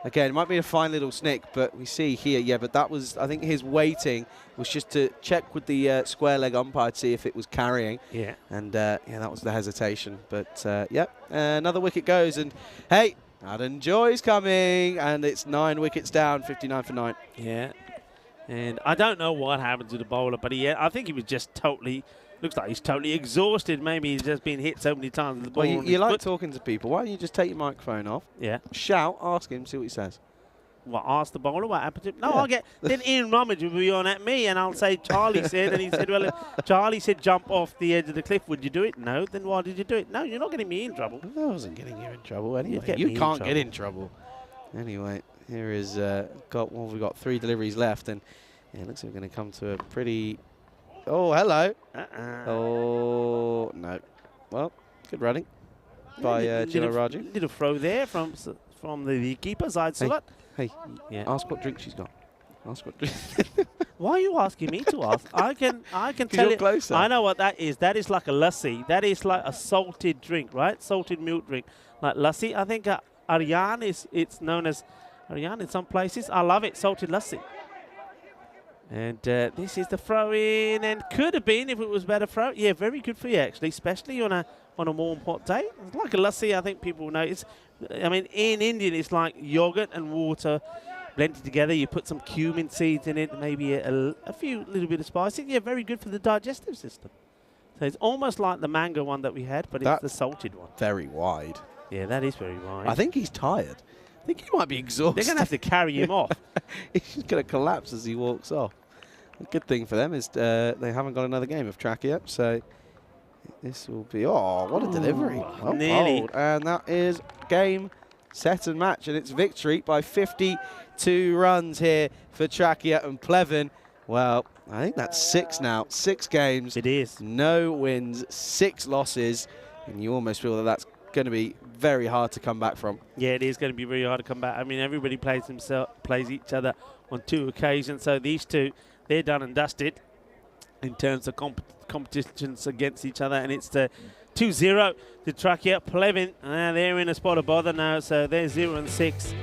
again, it might be a fine little snick, but we see here, yeah, but that was, I think his waiting was just to check with the square leg umpire to see if it was carrying. Yeah. And, yeah, that was the hesitation. But, yep, another wicket goes, and, hey, Adam Joy's coming, and it's 9 wickets down, 59 for 9. Yeah. And I don't know what happened to the bowler, but I think he was just totally... Looks like he's totally exhausted. Maybe he's just been hit so many times with the ball. Well, you like talking to people. Why don't you just take your microphone off? Yeah. Shout, ask him, see what he says. What, ask the bowler what happened to him? No, I'll get... Then Ian Rummage will be on at me, and I'll say, Charlie said, and he said, well, Charlie said jump off the edge of the cliff. Would you do it? No. Then why did you do it? No, you're not getting me in trouble. I wasn't getting you in trouble anyway. You can't get in trouble. Anyway, here is... we've got 3 deliveries left, and it looks like we're going to come to a pretty... Oh, hello. Oh, no. well, good running by Gilo Raju. Little throw there from the keeper, Zaid Sulat. Hey, Yeah. ask what drink she's got. Ask what drink. Why are you asking me to ask? I can tell you're you. closer. I know what that is. That is like a lassi. That is like a salted drink, right? Salted milk drink, like lassi. I think Aryan it's known as Aryan in some places. I love it, salted lassi. And this is the throw in, and could have been if it was better throw. Yeah, very good for you actually, especially on a warm hot day. It's like a lassi. I think people know. I mean, in Indian, it's like yogurt and water blended together. You put some cumin seeds in it, maybe a little bit of spices. Yeah, very good for the digestive system. So it's almost like the mango one that we had, but it's the salted one. Very wide. Yeah, that is very wide. I think he's tired. I think he might be exhausted. They're going to have to carry him off. He's just going to collapse as he walks off. A good thing for them is they haven't got another game of track yet, so this will be... Oh, what a delivery. Nearly. Hold. And that is game, set and match, and it's victory by 52 runs here for Trakia and Plevin. Well, I think that's 6 now. 6 games. It is. No wins, 6 losses, and you almost feel that that's going to be very hard to come back from. Yeah, it is going to be very hard to come back. I mean, everybody plays each other on 2 occasions, so these two, they're done and dusted in terms of competitions against each other, and it's the 2-0 to Trakia. Plevin, they're in a spot of bother now, so they're 0-6.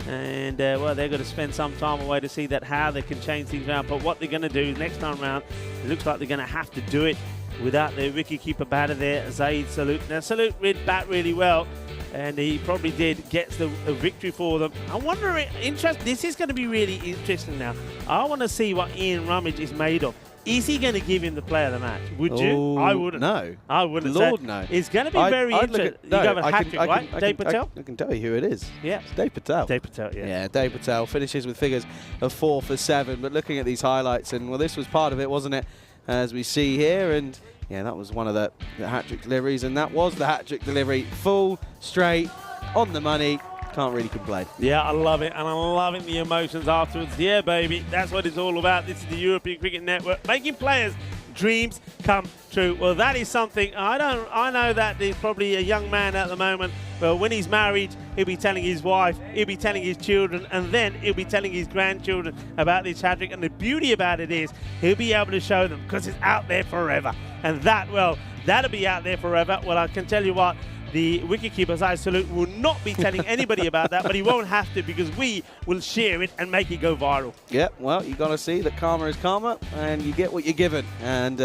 And, well, they're going to spend some time away to see that how they can change things around. But what they're going to do next time around, it looks like they're going to have to do it without their wicketkeeper batter there, Zaid Salute. Now, Salute did bat really well, and he probably gets a victory for them. I wonder, this is going to be really interesting now. I want to see what Ian Rummage is made of. Is he going to give him the player of the match? Would you? I wouldn't. No. I wouldn't. Lord, so no. It's going to be very interesting. You got a hat-trick, right? Dave Patel? I can tell you who it is. Yeah. It's Dave Patel. Dave Patel, yeah. Yeah, Dave Patel finishes with figures of 4 for 7. But looking at these highlights, and well, this was part of it, wasn't it? As we see here, and yeah, that was one of the hat-trick deliveries, and that was the hat-trick delivery. Full, straight, on the money. Can't really complain. Yeah, I love it, and I'm loving the emotions afterwards. Yeah, baby, that's what it's all about. This is the European Cricket Network, making players' dreams come true. Well, that is something. I know that there's probably a young man at the moment. Well, when he's married, he'll be telling his wife, he'll be telling his children, and then he'll be telling his grandchildren about this hat-trick. And the beauty about it is he'll be able to show them because it's out there forever. And that'll be out there forever. Well, I can tell you what. The wicketkeeper, Zaid Salute, will not be telling anybody about that, but he won't have to because we will share it and make it go viral. Yep, well, you got to see that karma is karma, and you get what you're given. And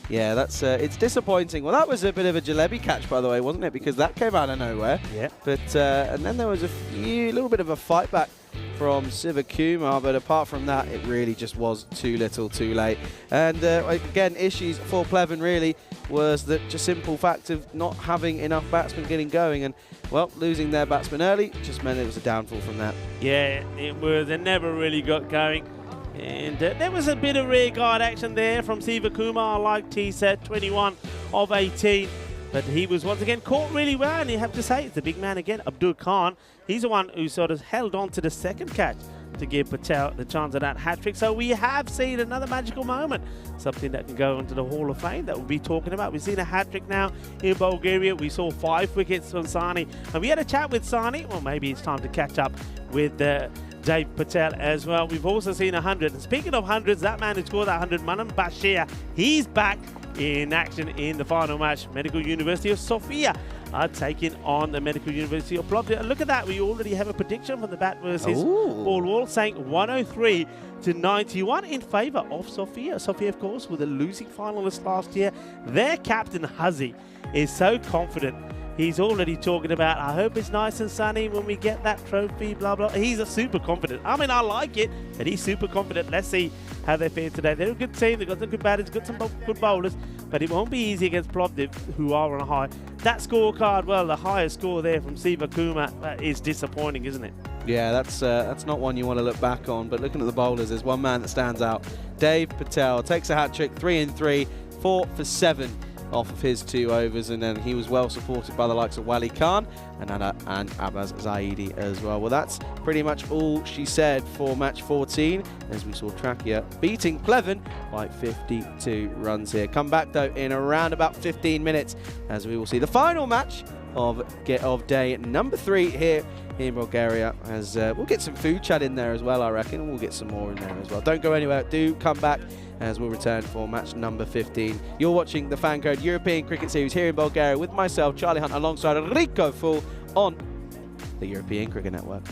yeah, that's it's disappointing. Well, that was a bit of a jalebi catch, by the way, wasn't it? Because that came out of nowhere. Yeah. But and then there was a little bit of a fight back from Sivakumar, but apart from that, it really just was too little, too late. And again, issues for Plevin really was the just simple fact of not having enough batsmen getting going, and well, losing their batsman early just meant it was a downfall from that. Yeah, it was. They never really got going. And there was a bit of rear guard action there from Sivakumar. I liked he set 21 of 18. But he was once again caught really well, and you have to say it's the big man again, Abdul Khan. He's the one who sort of held on to the second catch to give Patel the chance of that hat-trick. So we have seen another magical moment, something that can go into the Hall of Fame that we'll be talking about. We've seen a hat-trick now in Bulgaria. We saw 5 wickets from Sani, and we had a chat with Sani. Well, maybe it's time to catch up with Dave Patel as well. We've also seen 100. And speaking of hundreds, that man who scored that 100, Manan Bashir, he's back in action in the final match. Medical University of Sofia are taking on the Medical University of Plovdiv. And look at that, we already have a prediction from the bat versus ball wall saying 103 to 91 in favour of Sofia. Sofia, of course, were the losing finalists last year. Their captain, Hazi, is so confident. He's already talking about, I hope it's nice and sunny when we get that trophy, blah, blah. He's a super confident. I mean, I like it, but he's super confident. Let's see how they fare today. They're a good team. They've got some good batters, got some good bowlers, but it won't be easy against Plovdiv, who are on a high. That scorecard, well, the highest score there from Sivakumar is disappointing, isn't it? Yeah, that's not one you want to look back on, but looking at the bowlers, there's one man that stands out. Dave Patel takes a hat-trick, 3 in 3, 4 for 7. off of his 2 overs, and then he was well supported by the likes of Wali Khan and Abbas Zaidi as well. Well, that's pretty much all she said for match 14, as we saw Trachea beating Pleven by 52 runs here. Come back though in around about 15 minutes, as we will see the final match of day number 3 here in Bulgaria, as we'll get some food chat in there as well, I reckon. We'll get some more in there as well. Don't go anywhere, do come back, as we'll return for match number 15. You're watching the FanCode European Cricket Series here in Bulgaria with myself, Charlie Hunt, alongside Rico Full on the European Cricket Network.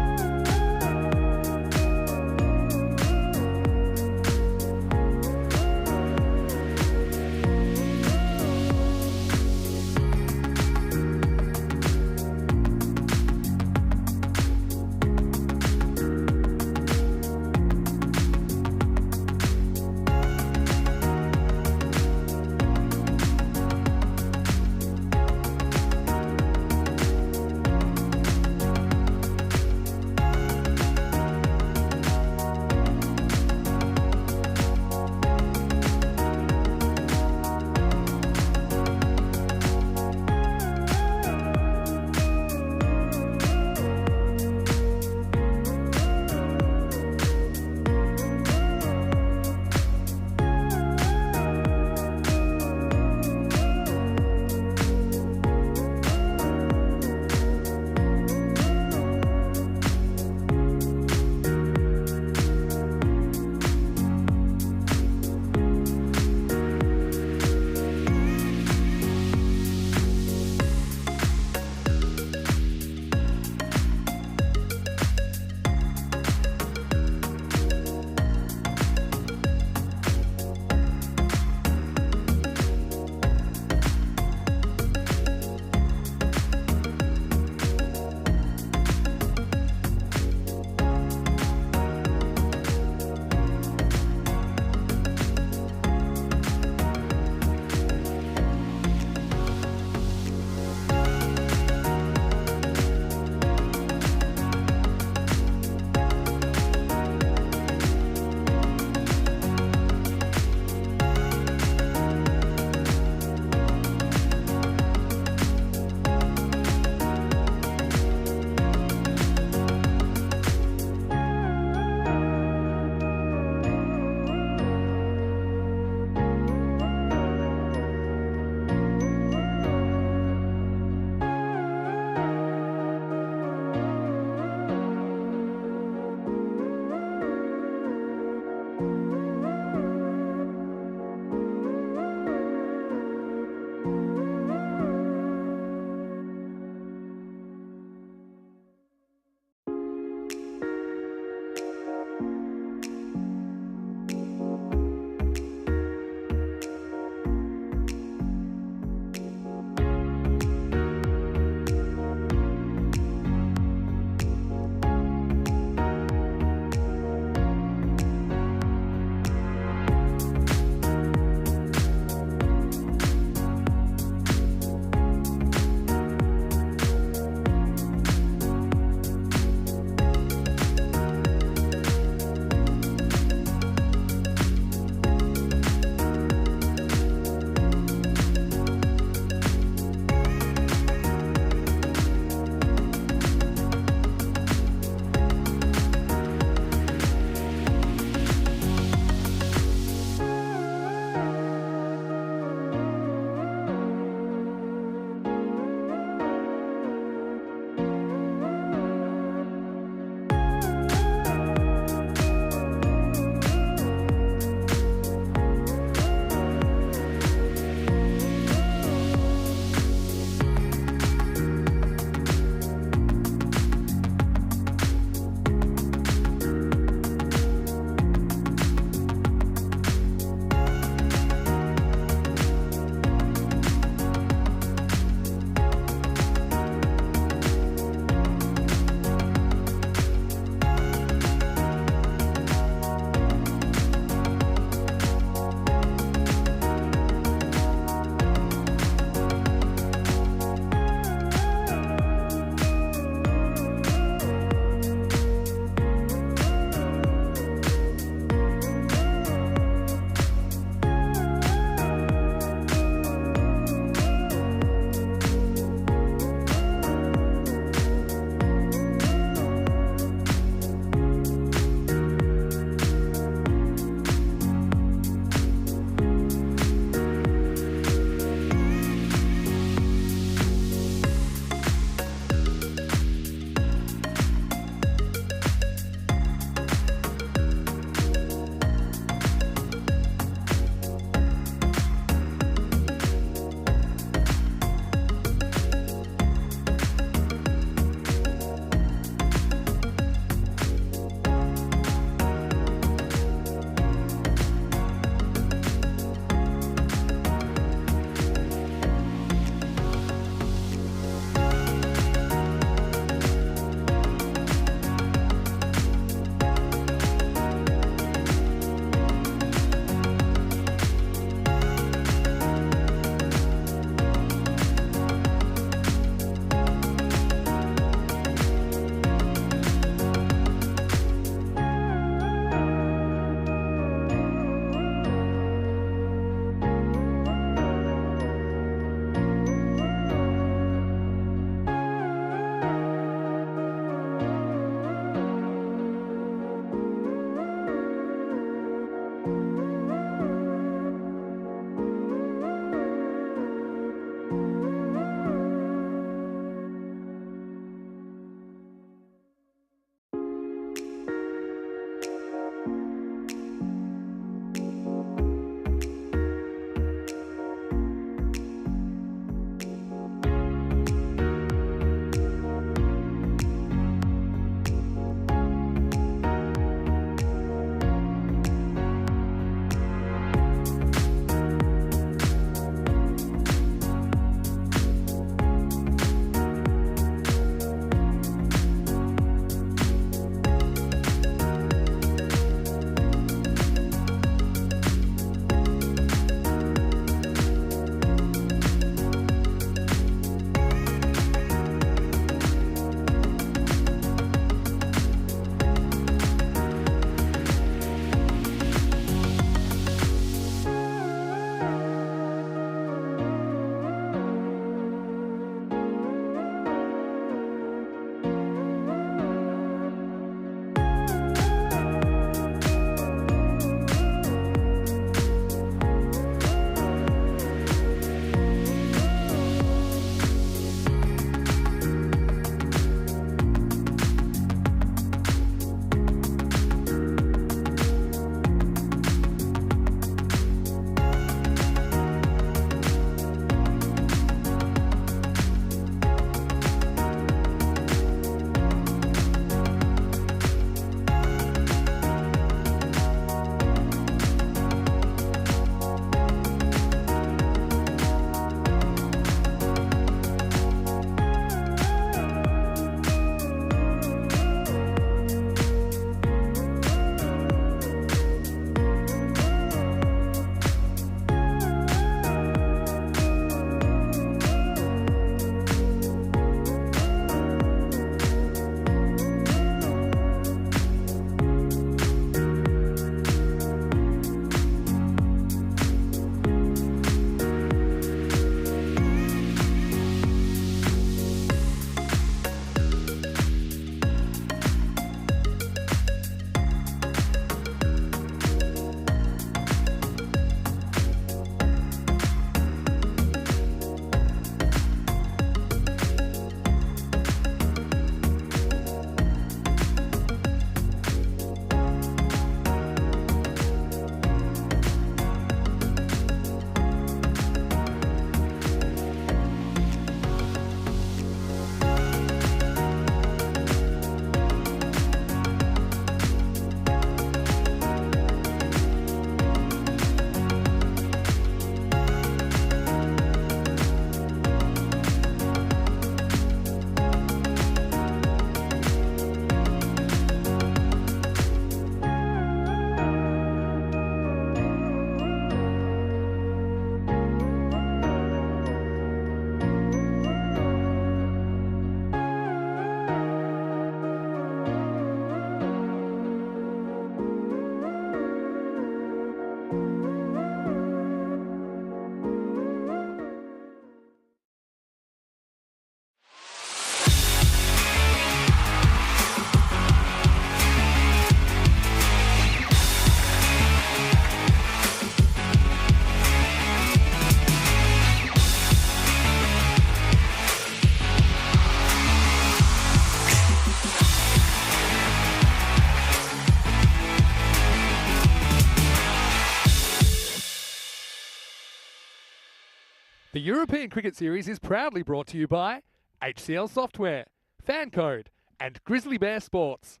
The European Cricket Series is proudly brought to you by HCL Software, FanCode, and Grizzly Bear Sports.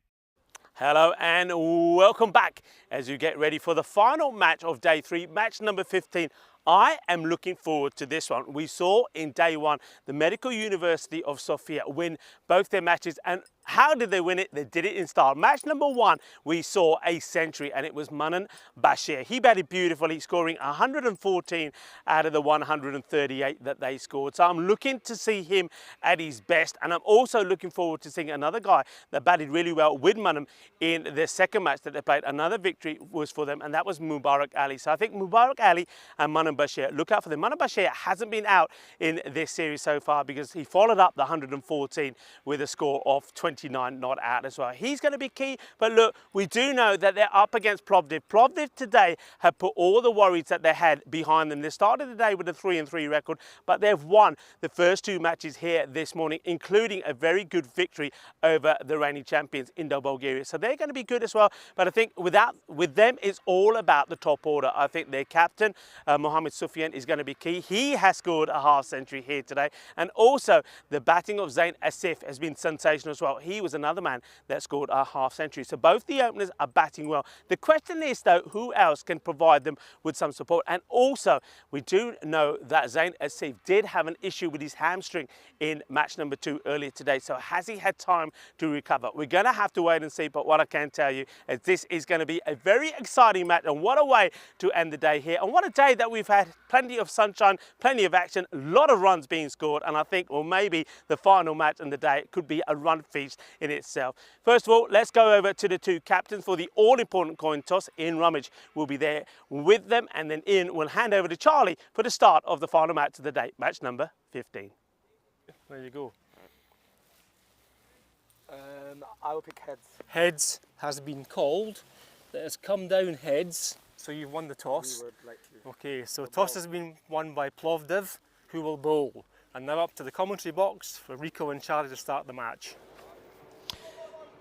Hello and welcome back as you get ready for the final match of day 3, match number 15. I am looking forward to this one. We saw in day 1 the Medical University of Sofia win both their matches, and how did they win it? They did it in style. Match number 1, we saw a century, and it was Manan Bashir. He batted beautifully, scoring 114 out of the 138 that they scored. So I'm looking to see him at his best, and I'm also looking forward to seeing another guy that batted really well with Manan in their second match that they played. Another victory was for them, and that was Mubarak Ali. So I think Mubarak Ali and Manan Bashir, look out for them. Manan Bashir hasn't been out in this series so far because he followed up the 114 with a score of 29 not out as well. He's going to be key, but look, we do know that they're up against Plovdiv. Plovdiv today have put all the worries that they had behind them. They started the day with a 3-3 record, but they've won the first 2 matches here this morning, including a very good victory over the reigning champions, Bulgaria. So they're going to be good as well, but I think with them, it's all about the top order. I think their captain, Mohamed Sufyan, is going to be key. He has scored a half century here today, and also the batting of Zain Asif has been sensational as well. He was another man that scored a half century. So both the openers are batting well. The question is though, who else can provide them with some support? And also, we do know that Zain Asif did have an issue with his hamstring in match number 2 earlier today. So has he had time to recover? We're going to have to wait and see, but what I can tell you is this is going to be a very exciting match, and what a way to end the day here. And what a day that we've had. Plenty of sunshine, plenty of action, a lot of runs being scored, and I think, or maybe the final match in the day could be a run feast in itself. First of all, let's go over to the 2 captains for the all-important coin toss. Ian Rummage will be there with them, and then Ian will hand over to Charlie for the start of the final match of the day, match number 15. There you go. I will pick heads. Heads has been called. That has come down heads. So you've won the toss. Okay, so toss has been won by Plovdiv, who will bowl. And now up to the commentary box for Rico and Charlie to start the match.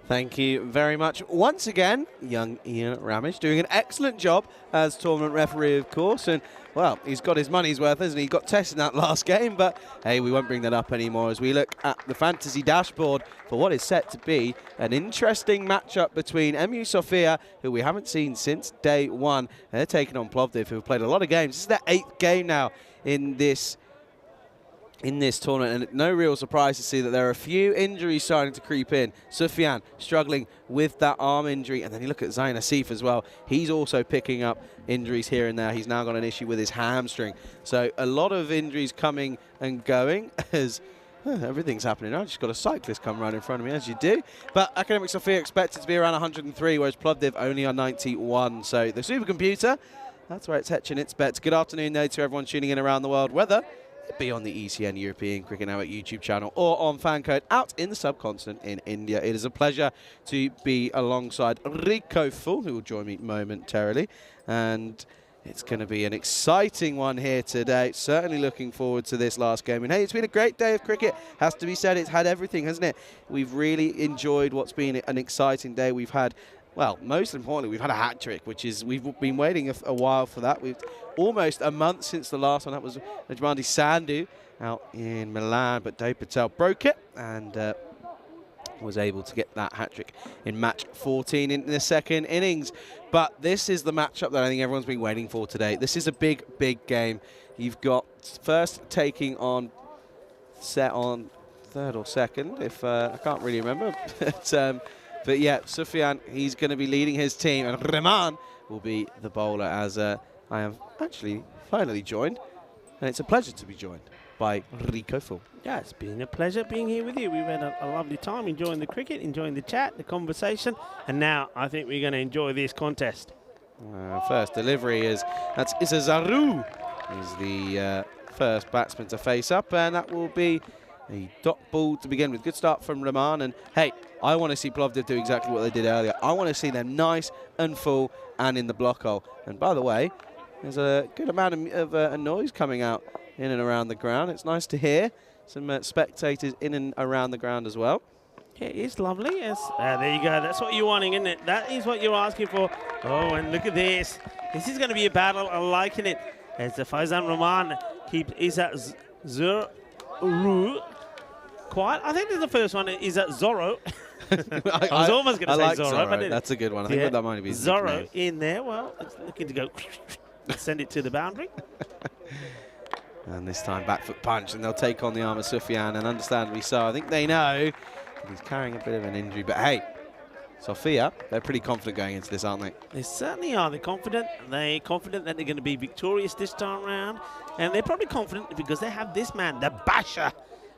Thank you very much. Once again, young Ian Ramage doing an excellent job as tournament referee, of course. And, well, he's got his money's worth, hasn't he? He got tested in that last game, but, hey, we won't bring that up anymore as we look at the fantasy dashboard for what is set to be an interesting matchup between MU Sofia, who we haven't seen since day 1. And they're taking on Plovdiv, who have played a lot of games. This is their 8th game now in this tournament, and no real surprise to see that there are a few injuries starting to creep in. Sufyan struggling with that arm injury, and then you look at Zain Asif as well. He's also picking up injuries here and there. He's now got an issue with his hamstring. So a lot of injuries coming and going as everything's happening. I just got a cyclist come right in front of me, as you do. But Academic Sofia expected to be around 103, whereas Plovdiv only on 91. So the supercomputer, that's where it's hedging its bets. Good afternoon, though, to everyone tuning in around the world, whether be on the ECN European Cricket Network YouTube channel or on FanCode out in the subcontinent in India. It is a pleasure to be alongside Rico Full, who will join me momentarily, and it's going to be an exciting one here today. Certainly looking forward to this last game. And hey, it's been a great day of cricket, has to be said. It's had everything, hasn't it? We've really enjoyed what's been an exciting day. We've had, well, most importantly, we've had a hat-trick, which is, we've been waiting a while for that. We've almost a month since the last one. That was Najmandi Sandhu out in Milan, but Dave Patel broke it and was able to get that hat-trick in match 14 in the second innings. But this is the matchup that I think everyone's been waiting for today. This is a big, big game. You've got first taking on set on third or second, if I can't really remember. But yeah, Sufyan, he's going to be leading his team, and Rahman will be the bowler, as I am actually finally joined, and it's a pleasure to be joined by Rico Full. Yeah, it's been a pleasure being here with you. We've had a lovely time enjoying the cricket, enjoying the chat, the conversation, and now I think we're going to enjoy this contest. First delivery is Issa Zaru is the first batsman to face up, and that will be a dot ball to begin with. Good start from Rahman, and hey, I want to see Plovdiv do exactly what they did earlier. I want to see them nice and full and in the block hole. And by the way, there's a good amount of noise coming out in and around the ground. It's nice to hear some spectators in and around the ground as well. Yeah, it's lovely. Yes. There you go. That's what you're wanting, isn't it? That is what you're asking for. Oh, and look at this. This is going to be a battle. I'm liking it. As the Faizan Rahman Is that Zuru quiet? I think the first one is that Zorro. I was almost going to say like Zorro, but that's a good one. I think that might be his Zorro nickname. in there. Well, it's looking to go send it to the boundary. And this time back foot punch, and they'll take on the arm of Sufyan, and understandably so. I think they know that he's carrying a bit of an injury, but hey, Sofia, they're pretty confident going into this, aren't they? They certainly are. They're confident. They're confident that they're going to be victorious this time around, and they're probably confident because they have this man, the Basha,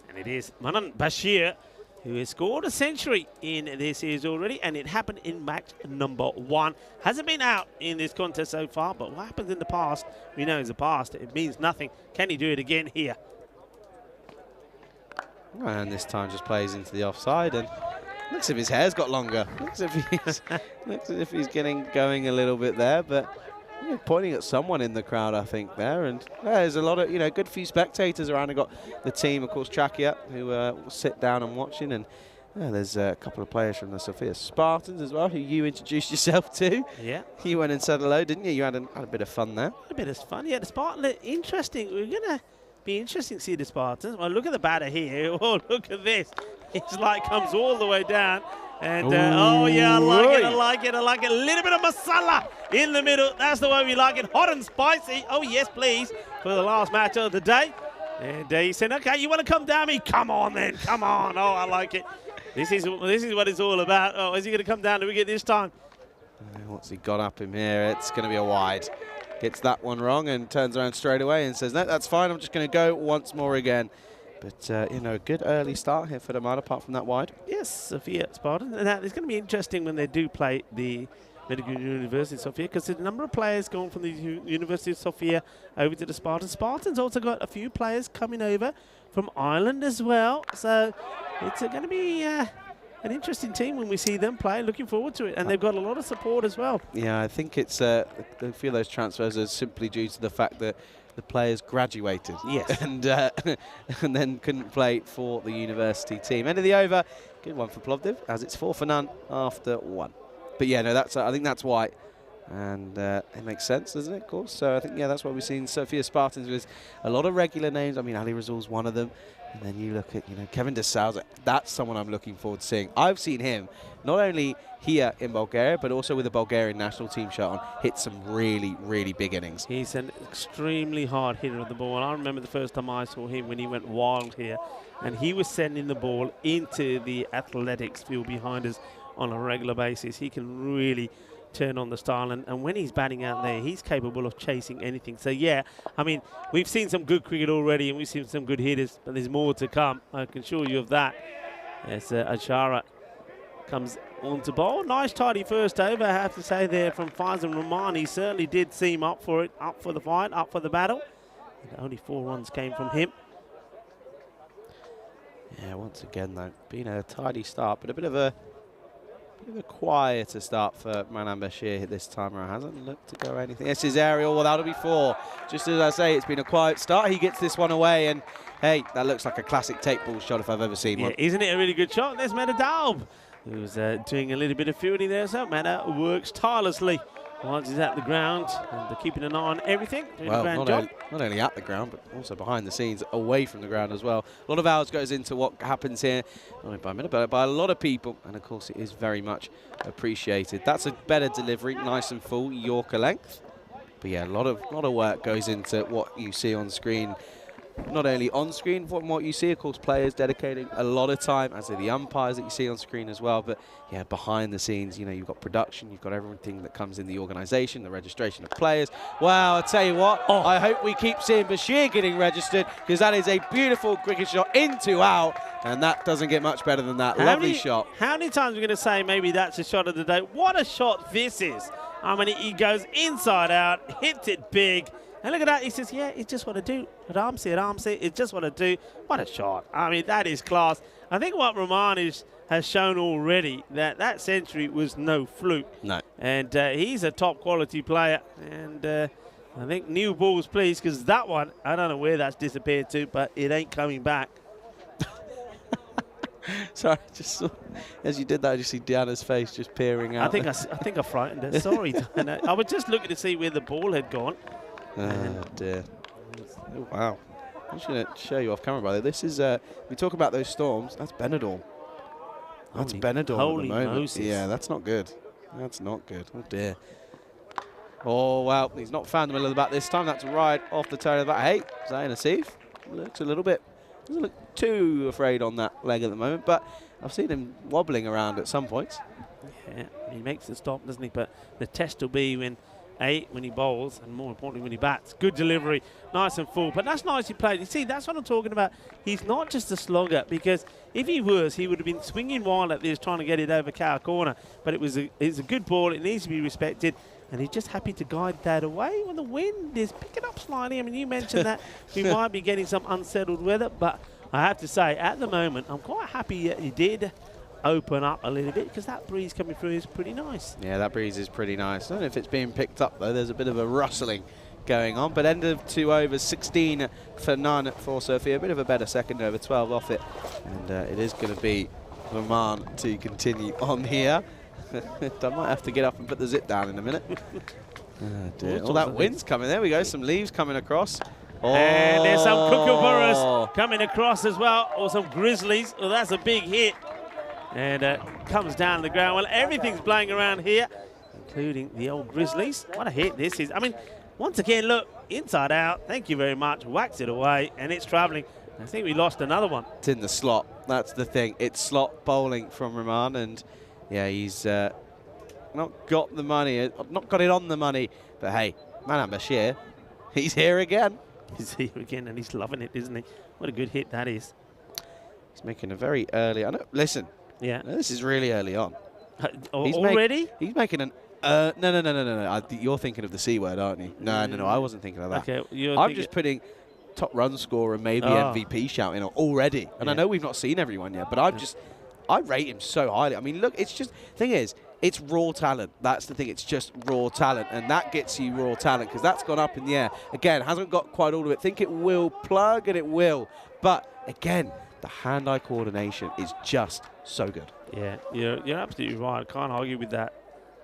and it is Manan Bashir, who has scored a century in this series already, and it happened in match number 1. Hasn't been out in this contest so far, but what happens in the past, we know is the past. It means nothing. Can he do it again here? And this time just plays into the offside, and looks as if his hair's got longer. Looks as if he's getting going a little bit there, but pointing at someone in the crowd, I think, there. And there's a lot of, good few spectators around. I've got the team, of course, Trakia, who will sit down and watching. And there's a couple of players from the Sofia Spartans as well, who you introduced yourself to. Yeah. You went and said hello, didn't you? You had a bit of fun there. A bit of fun, yeah. The Spartans, interesting. We're going to be interesting to see the Spartans. Well, look at the batter here. Oh, look at this. It's like comes all the way down. And, oh, yeah, I like it. A little bit of masala in the middle. That's the way we like it. Hot and spicy. Oh, yes, please, for the last match of the day. And he said, okay, you want to come down me? Come on, then. Come on. Oh, I like it. This is what it's all about. Oh, is he going to come down to wicket this time? What's he got up in here? It's going to be a wide. Gets that one wrong and turns around straight away and says, no, that's fine. I'm just going to go once more again. But, a good early start here for the man, apart from that wide. Yes, Sofia Spartans. And it's going to be interesting when they do play the Medical University of Sofia, because there's a number of players going from the University of Sofia over to the Spartans. Spartans also got a few players coming over from Ireland as well. So it's going to be an interesting team when we see them play. Looking forward to it. And they've got a lot of support as well. Yeah, I think it's a few of those transfers are simply due to the fact that the players graduated, yes, and then couldn't play for the university team. End of the over, good one for Plovdiv, as it's 4 for none after 1. But yeah, no, I think that's why, and it makes sense, doesn't it? Of course. So I think that's why we've seen Sofia Spartans with a lot of regular names. I mean, Ali Razul's one of them, and then you look at Kevin de Souza. That's someone I'm looking forward to seeing. I've seen him not only here in Bulgaria, but also with the Bulgarian national team shirt on, hit some really, really big innings. He's an extremely hard hitter of the ball. And I remember the first time I saw him when he went wild here, and he was sending the ball into the athletics field behind us on a regular basis. He can really turn on the style, and when he's batting out there, he's capable of chasing anything. So yeah, I mean, we've seen some good cricket already, and we've seen some good hitters, but there's more to come. I can assure you of that. As Ashara comes on to bowl. Nice tidy first over, I have to say, there from Faizan Rahman. He certainly did seem up for it, up for the fight, up for the battle. And only 4 runs came from him. Yeah, once again though, been a tidy start, but a bit of a quieter start for Manan Bashir this time around. Hasn't looked to go anything. This is aerial. Well, that'll be 4. Just as I say, it's been a quiet start. He gets this one away, and hey, that looks like a classic take ball shot if I've ever seen one. Isn't it a really good shot? There's Mehta Daub, who's doing a little bit of fielding there. So Mehta works tirelessly once he's at the ground, and they're keeping an eye on everything. Well, not only at the ground, but also behind the scenes, away from the ground as well. A lot of hours goes into what happens here, not only by Mehta, but by a lot of people, and of course it is very much appreciated. That's a better delivery, nice and full, Yorker length. But yeah, a lot of work goes into what you see on screen. Not only on screen, from what you see, of course, players dedicating a lot of time, as are the umpires that you see on screen as well. But yeah, behind the scenes, you've got production, you've got everything that comes in the organisation, the registration of players. Wow, I'll tell you what, I hope we keep seeing Bashir getting registered, because that is a beautiful cricket shot into out, and that doesn't get much better than that. Lovely shot. How many times are we going to say maybe that's a shot of the day? What a shot this is. I mean, he goes inside out, hits it big. And look at that, he says, yeah, it's just what I do. It's just what I do. What a shot. I mean, that is class. I think what Rahman has shown already, that century was no fluke. No. And he's a top quality player. And I think new balls, please, because that one, I don't know where that's disappeared to, but it ain't coming back. Sorry, just saw, as you did that, I just see Diana's face just peering out. I think I frightened her. Sorry, Diana. I was just looking to see where the ball had gone. Oh, dear. Oh, wow. I'm just going to show you off camera, brother. This is, we talk about those storms. That's Benidorm. That's Benidorm at the moment. Moses. Yeah, that's not good. That's not good. Oh, dear. Oh, well, he's not found the middle of the bat this time. That's right off the toe of the bat. Hey, Zayn Asif looks a little bit, doesn't look too afraid on that leg at the moment, but I've seen him wobbling around at some points. Yeah, he makes the stop, doesn't he? But the test will be when he bowls, and more importantly when he bats. Good delivery, nice and full. But that's nicely played. You see, that's what I'm talking about. He's not just a slogger, because if he was, he would have been swinging wild at this, trying to get it over cow corner. But it's a good ball. It needs to be respected. And he's just happy to guide that away when the wind is picking up slightly. I mean, you mentioned that we might be getting some unsettled weather, but I have to say, at the moment, I'm quite happy that he did open up a little bit, because that breeze coming through is pretty nice. Yeah, that breeze is pretty nice. I don't know if it's being picked up, though. There's a bit of a rustling going on. But end of 2 overs, 16 for none for Sophia. A bit of a better second over, 12 off it. And it is going to be Verman to continue on here. I might have to get up and put the zip down in a minute. Oh, dear. All that wind's coming. There we go. Some leaves coming across. Oh. And there's some kookaburras coming across as well, or some grizzlies. Oh, that's a big hit. And comes down to the ground. Well, everything's blowing around here, including the old grizzlies. What a hit this is. I mean, once again, look, inside out. Thank you very much. Whacks it away, and it's traveling. I think we lost another one. It's in the slot. That's the thing. It's slot bowling from Rahman, and yeah, he's not got the money, not got it on the money. But hey, Manan Bashir, he's here again. He's here again, and he's loving it, isn't he? What a good hit that is. He's making a very early. I know. Listen. Yeah. This is really early on. Already? He's making an. No. You're thinking of the C word, aren't you? No. I wasn't thinking of that. Okay. I'm just putting top run scorer, maybe MVP shout in already. And I know we've not seen everyone yet, but I rate him so highly. I mean, look, it's just, thing is, it's raw talent. That's the thing. It's just raw talent. And that gets you raw talent, because that's gone up in the air. Again, hasn't got quite all of it. Think it will plug, and it will. But again, the hand-eye coordination is just so good. Yeah, you're absolutely right. I can't argue with that.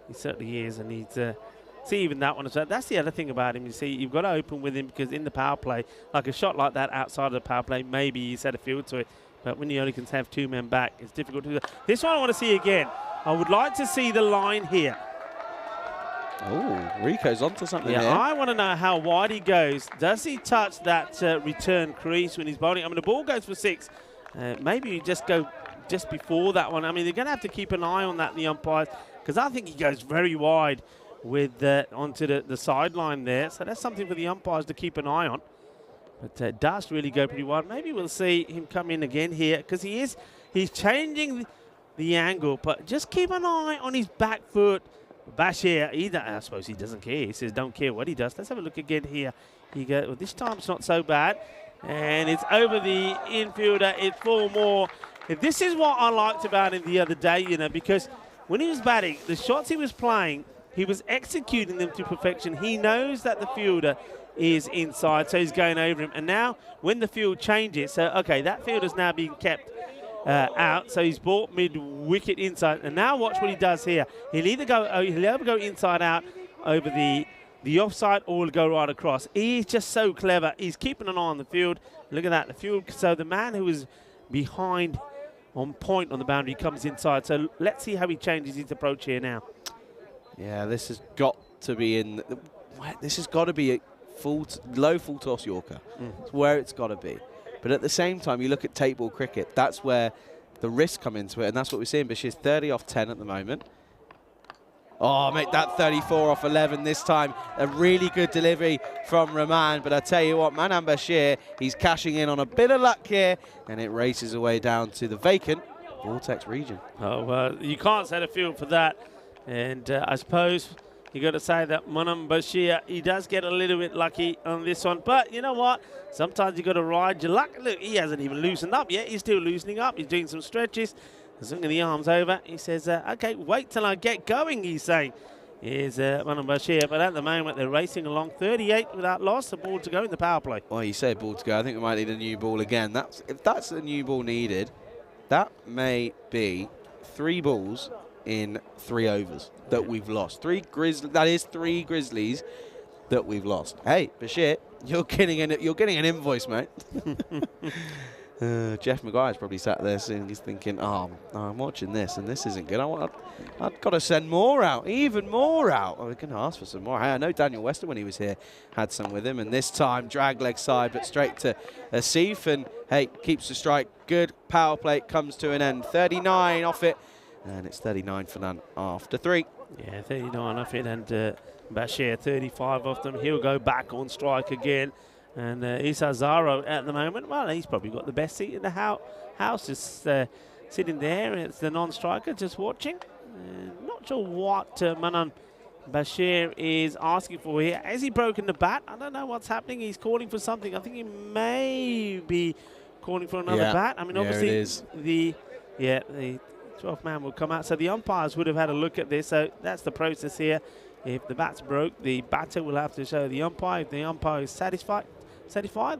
He certainly is, and he's see even that one as well. That's the other thing about him. You see, you've got to open with him, because in the power play, like a shot like that outside of the power play, maybe you set a field to it. But when you only can have 2 men back, it's difficult to do that. This one I want to see again. I would like to see the line here. Oh, Rico's onto something here. I want to know how wide he goes. Does he touch that return crease when he's bowling? I mean, the ball goes for 6. Maybe you just go just before that one. I mean, they're going to have to keep an eye on that, the umpires, because I think he goes very wide with onto the sideline there. So that's something for the umpires to keep an eye on. But does really go pretty wide. Maybe we'll see him come in again here, because he's changing the angle. But just keep an eye on his back foot. Bashir, I suppose he doesn't care. He says don't care what he does. Let's have a look again here. Well, this time it's not so bad. And it's over the infielder. It's 4 more. This is what I liked about him the other day, because when he was batting, the shots he was playing, he was executing them to perfection. He knows that the fielder is inside, so he's going over him. And now, when the field changes, so, okay, that fielder's now being kept out, so he's brought mid-wicket inside. And now watch what he does here. He'll either go inside out over the offside, or he'll go right across. He's just so clever. He's keeping an eye on the field. Look at that, the field. So the man who was behind on point on the boundary comes inside. So let's see how he changes his approach here now. Yeah, this has got to be this has got to be a low full toss Yorker. It's where it's got to be. But at the same time, you look at tape ball cricket, that's where the risks come into it, and that's what we're seeing. Bashir's 30 off 10 at the moment. Oh, make that 34 off 11 this time. A really good delivery from Rahman, but I tell you what, Manan Bashir, he's cashing in on a bit of luck here, and it races away down to the vacant Vortex region. Oh, you can't set a field for that. And I suppose you got to say that Manan Bashir, he does get a little bit lucky on this one. But you know what? Sometimes you got to ride your luck. Look, he hasn't even loosened up yet. He's still loosening up. He's doing some stretches. Swinging the arms over. He says, okay, wait till I get going, he's saying. Here's Manan Bashir. But at the moment, they're racing along 38 without loss. A ball to go in the power play. Well, you say ball to go. I think we might need a new ball again. If that's a new ball needed, that may be 3 balls in 3 overs that we've lost. That is 3 Grizzlies that we've lost. Hey, Bashir, You're getting an invoice, mate. Jeff Maguire's probably sat there saying, he's thinking, oh, I'm watching this and this isn't good. I've got to send more out, even more out. Oh, we're going to ask for some more. I know Daniel Wester, when he was here, had some with him. And this time, drag leg side, but straight to Asif. And, hey, keeps the strike good. Power play comes to an end. 39 off it. And it's 39 for none after 3. Yeah, 39 off it. And Bashir, 35 off them. He'll go back on strike again. And Issa Zaro at the moment, well, he's probably got the best seat in the house, just sitting there. It's the non-striker just watching. Not sure what Manan Bashir is asking for here. Has he broken the bat? I don't know what's happening. He's calling for something. I think he may be calling for another bat. I mean, obviously, the 12th man will come out. So the umpires would have had a look at this. So that's the process here. If the bat's broke, the batter will have to show the umpire. If the umpire is satisfied,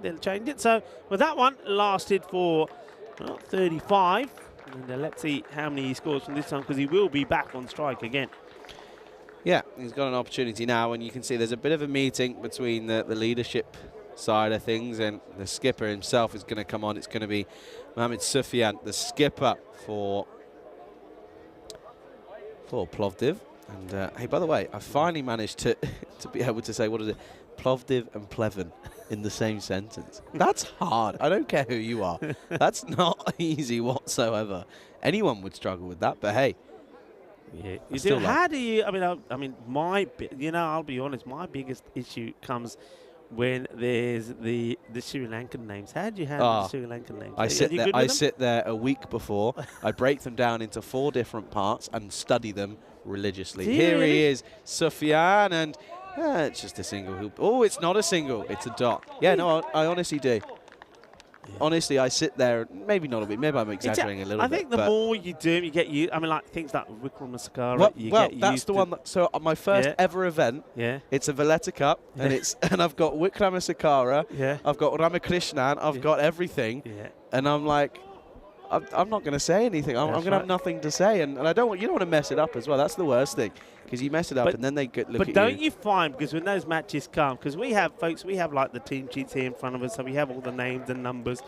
they'll change it. So, well, that one lasted for 35. And let's see how many he scores from this time, because he will be back on strike again. Yeah, he's got an opportunity now, and you can see there's a bit of a meeting between the leadership side of things, and the skipper himself is going to come on. It's going to be Mohamed Sufyan, the skipper for Plovdiv. And hey, by the way, I finally managed to be able to say, what is it, Plovdiv and Pleven in the same sentence. That's hard. I don't care who you are. That's not easy whatsoever. Anyone would struggle with that, but hey. Yeah. How do you? I mean, I'll be honest. My biggest issue comes when there's the Sri Lankan names. How do you handle the Sri Lankan names? I sit there a week before. I break them down into 4 different parts and study them religiously. Here he is, Sufyan, and it's just a single hoop. Oh, it's not a single, it's a dot. Yeah, no, I honestly do. Yeah. Honestly, I sit there, maybe not a bit, maybe I'm exaggerating a little bit. I think the more you do, you get used. I mean, like things like Vikramasakara, that's the one. So on my first ever event, it's a Valletta Cup, and and I've got Vikramasakara, I've got Ramakrishnan, I've got everything, and I'm like, I'm not going to say anything. I'm going to have nothing to say, and I don't want, you don't want to mess it up as well. That's the worst thing, because you mess it up and then they look at you. But don't you find, because when those matches come, because we have like the team sheets here in front of us, so we have all the names and numbers.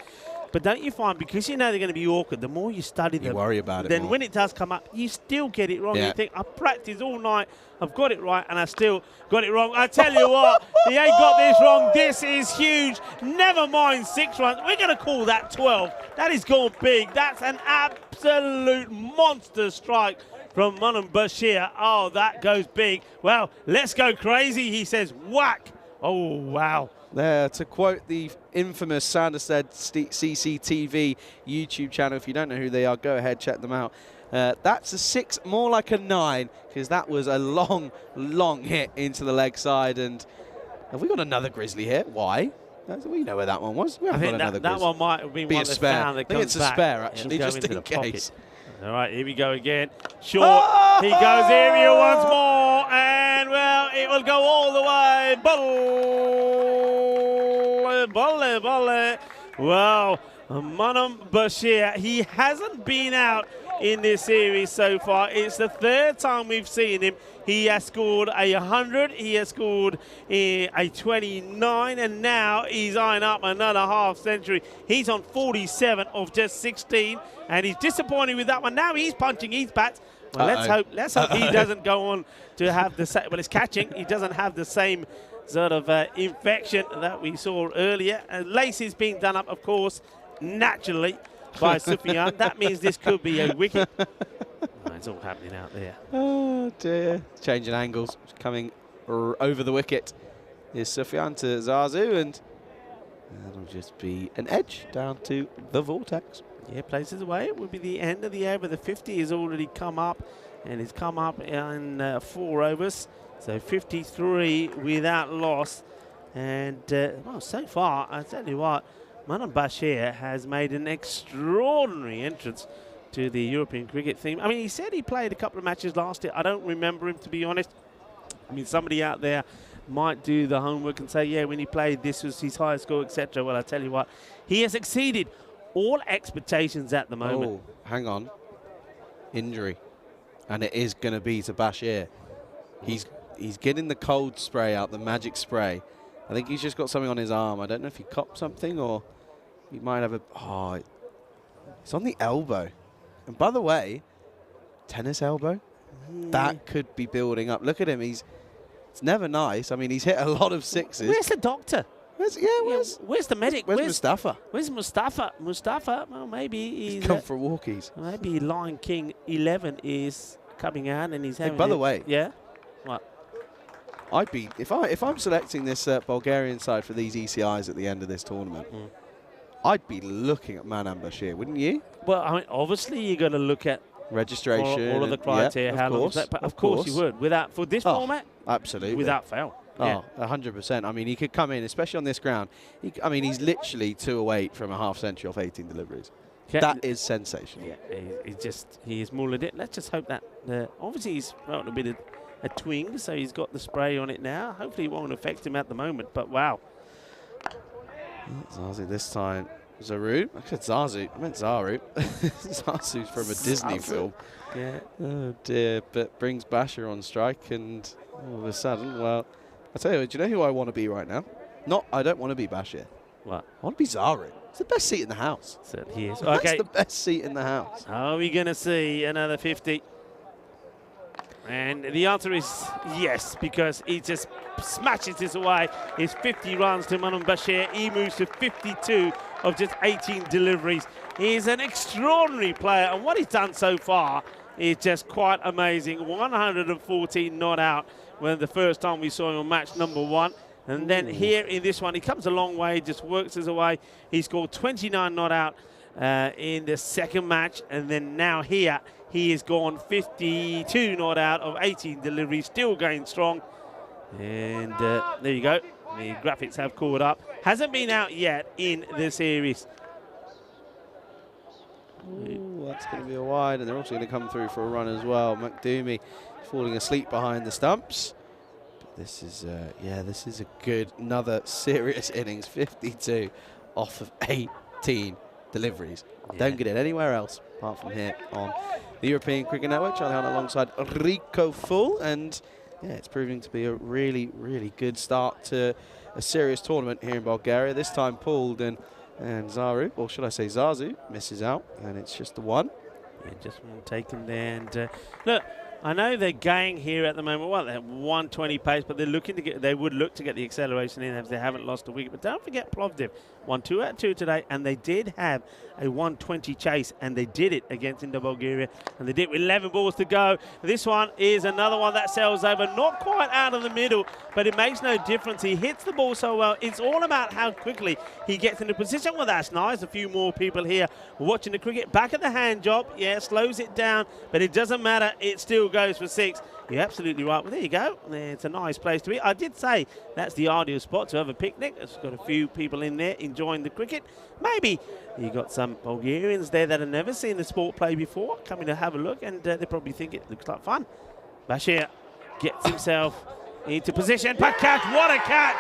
But don't you find, because you know they're going to be awkward, the more you study them, you worry about it then more. When it does come up, you still get it wrong. You think, I've practiced all night, I've got it right, and I still got it wrong. I tell you what, he ain't got this wrong. This is huge. Never mind 6 runs. We're going to call that 12. That is gone big. That's an absolute monster strike from Manan Bashir. Oh, that goes big. Well, let's go crazy, he says. Whack. Oh, wow. There, to quote the infamous Sanderstead CCTV YouTube channel. If you don't know who they are, go ahead, check them out. That's a 6, more like a 9, because that was a long, long hit into the leg side. And have we got another Grizzly hit? Why? We know where that one was. We haven't got another that one might have been one a spare. That I think it's a spare, actually, just in case. All right, here we go again. Short. He goes area once more, and well, it will go all the way. Volley. Wow, Manan Bashir, he hasn't been out in this series so far. It's the 3rd time we've seen him. He has scored a 100, he has scored a 29, and now he's eyeing up another half century. He's on 47 of just 16, and he's disappointed with that one. Now he's punching his bats. Well, let's hope he doesn't go on to have the same. Well, it's catching. He doesn't have the same sort of infection that we saw earlier. And lace is being done up, of course, naturally by Sufyan. That means this could be a wicket. It's all happening out there. Oh, dear. Changing angles. Coming over the wicket is Sufyan to Zazu, and that'll just be an edge down to the Vortex. Yeah, places away. It will be the end of the over. The 50 has already come up, and it's come up in 4 overs. So 53 without loss. And, well, so far, I tell you what, Manan Bashir has made an extraordinary entrance to the European cricket theme. I mean, he said he played a couple of matches last year. I don't remember him, to be honest. I mean, somebody out there might do the homework and say, yeah, when he played, this was his highest score, etc. Well, I tell you what, he has exceeded all expectations at the moment. Oh, hang on. Injury. And it is going to be to Bashir. He's getting the cold spray out, the magic spray. I think he's just got something on his arm. I don't know if he copped something or he might have a... Oh, it's on the elbow. And by the way, tennis elbow, that could be building up. Look at him. It's never nice. I mean, he's hit a lot of sixes. Where's the doctor? Where's the medic? Where's Mustafa? Where's Mustafa? Mustafa? Well, maybe he's come for walkies. Maybe Lion King 11 is coming out and he's having. Hey, by the way, yeah. What? I'd be if I'm selecting this Bulgarian side for these ECIs at the end of this tournament. I'd be looking at Manan Bashir, wouldn't you? Well, I mean, obviously you got to look at registration, all of the criteria. Yeah, Of course you would. Without for this format, absolutely, without fail. Oh, 100%. I mean, he could come in, especially on this ground. I mean, he's literally 208 from a half century off 18 deliveries. That is sensational. Yeah, he is mullered it. Let's just hope that obviously he's felt a bit of a twing, so he's got the spray on it now. Hopefully it won't affect him at the moment, but wow. Zazu this time. Zaru? I said Zazu. I meant Zaru. Zazu's from a Disney film. Yeah. Oh dear. But brings Basher on strike, and all of a sudden, well, I tell you, do you know who I want to be right now? I don't want to be Bashir. What? I want to be Zaru. It's the best seat in the house. Certainly is. That's Okay. the best seat in the house. Are we going to see another 50? And the answer is yes, because he just smashes this away. It's 50 runs to Manan Bashir. He moves to 52 of just 18 deliveries. He's an extraordinary player, and what he's done so far is just quite amazing. 114 not out when the first time we saw him on match number 1. And then here in this one, he comes a long way, just works his way. He scored 29 not out in the second match, and then now here, he has gone 52 not out of 18 deliveries, still going strong. And there you go. The graphics have caught up. Hasn't been out yet in the series. Ooh, that's going to be a wide, and they're also going to come through for a run as well. McDoomie falling asleep behind the stumps. But this is, this is a good, another serious innings. 52 off of 18 deliveries. Yeah. Don't get it anywhere else apart from here on the European Cricket Network. Charlie Hunt alongside Rico Full, and yeah, it's proving to be a really, really good start to a serious tournament here in Bulgaria. This time pulled, and Zaru, or should I say Zazu, misses out, and it's just the one. Yeah, just one taken there. And look, I know they're going here at the moment. Well, they have 120 pace, but they're looking to get. They would look to get the acceleration in if they haven't lost a wicket. But don't forget Plovdiv won 2 out of 2 today, and they did have a 120 chase, and they did it against Indo Bulgaria, and they did with 11 balls to go. This one is another one that sails over, not quite out of the middle, but it makes no difference. He hits the ball so well. It's all about how quickly he gets into position. Well, that's nice. A few more people here watching the cricket. Back at the hand job, yeah, slows it down, but it doesn't matter. It still goes for 6. You're absolutely right. Well, there you go. It's a nice place to be. I did say that's the ideal spot to have a picnic. It's got a few people in there enjoying the cricket. Maybe you got some Bulgarians there that have never seen the sport play before, coming to have a look, and they probably think it looks like fun. Bashir gets himself into position. But catch, what a catch!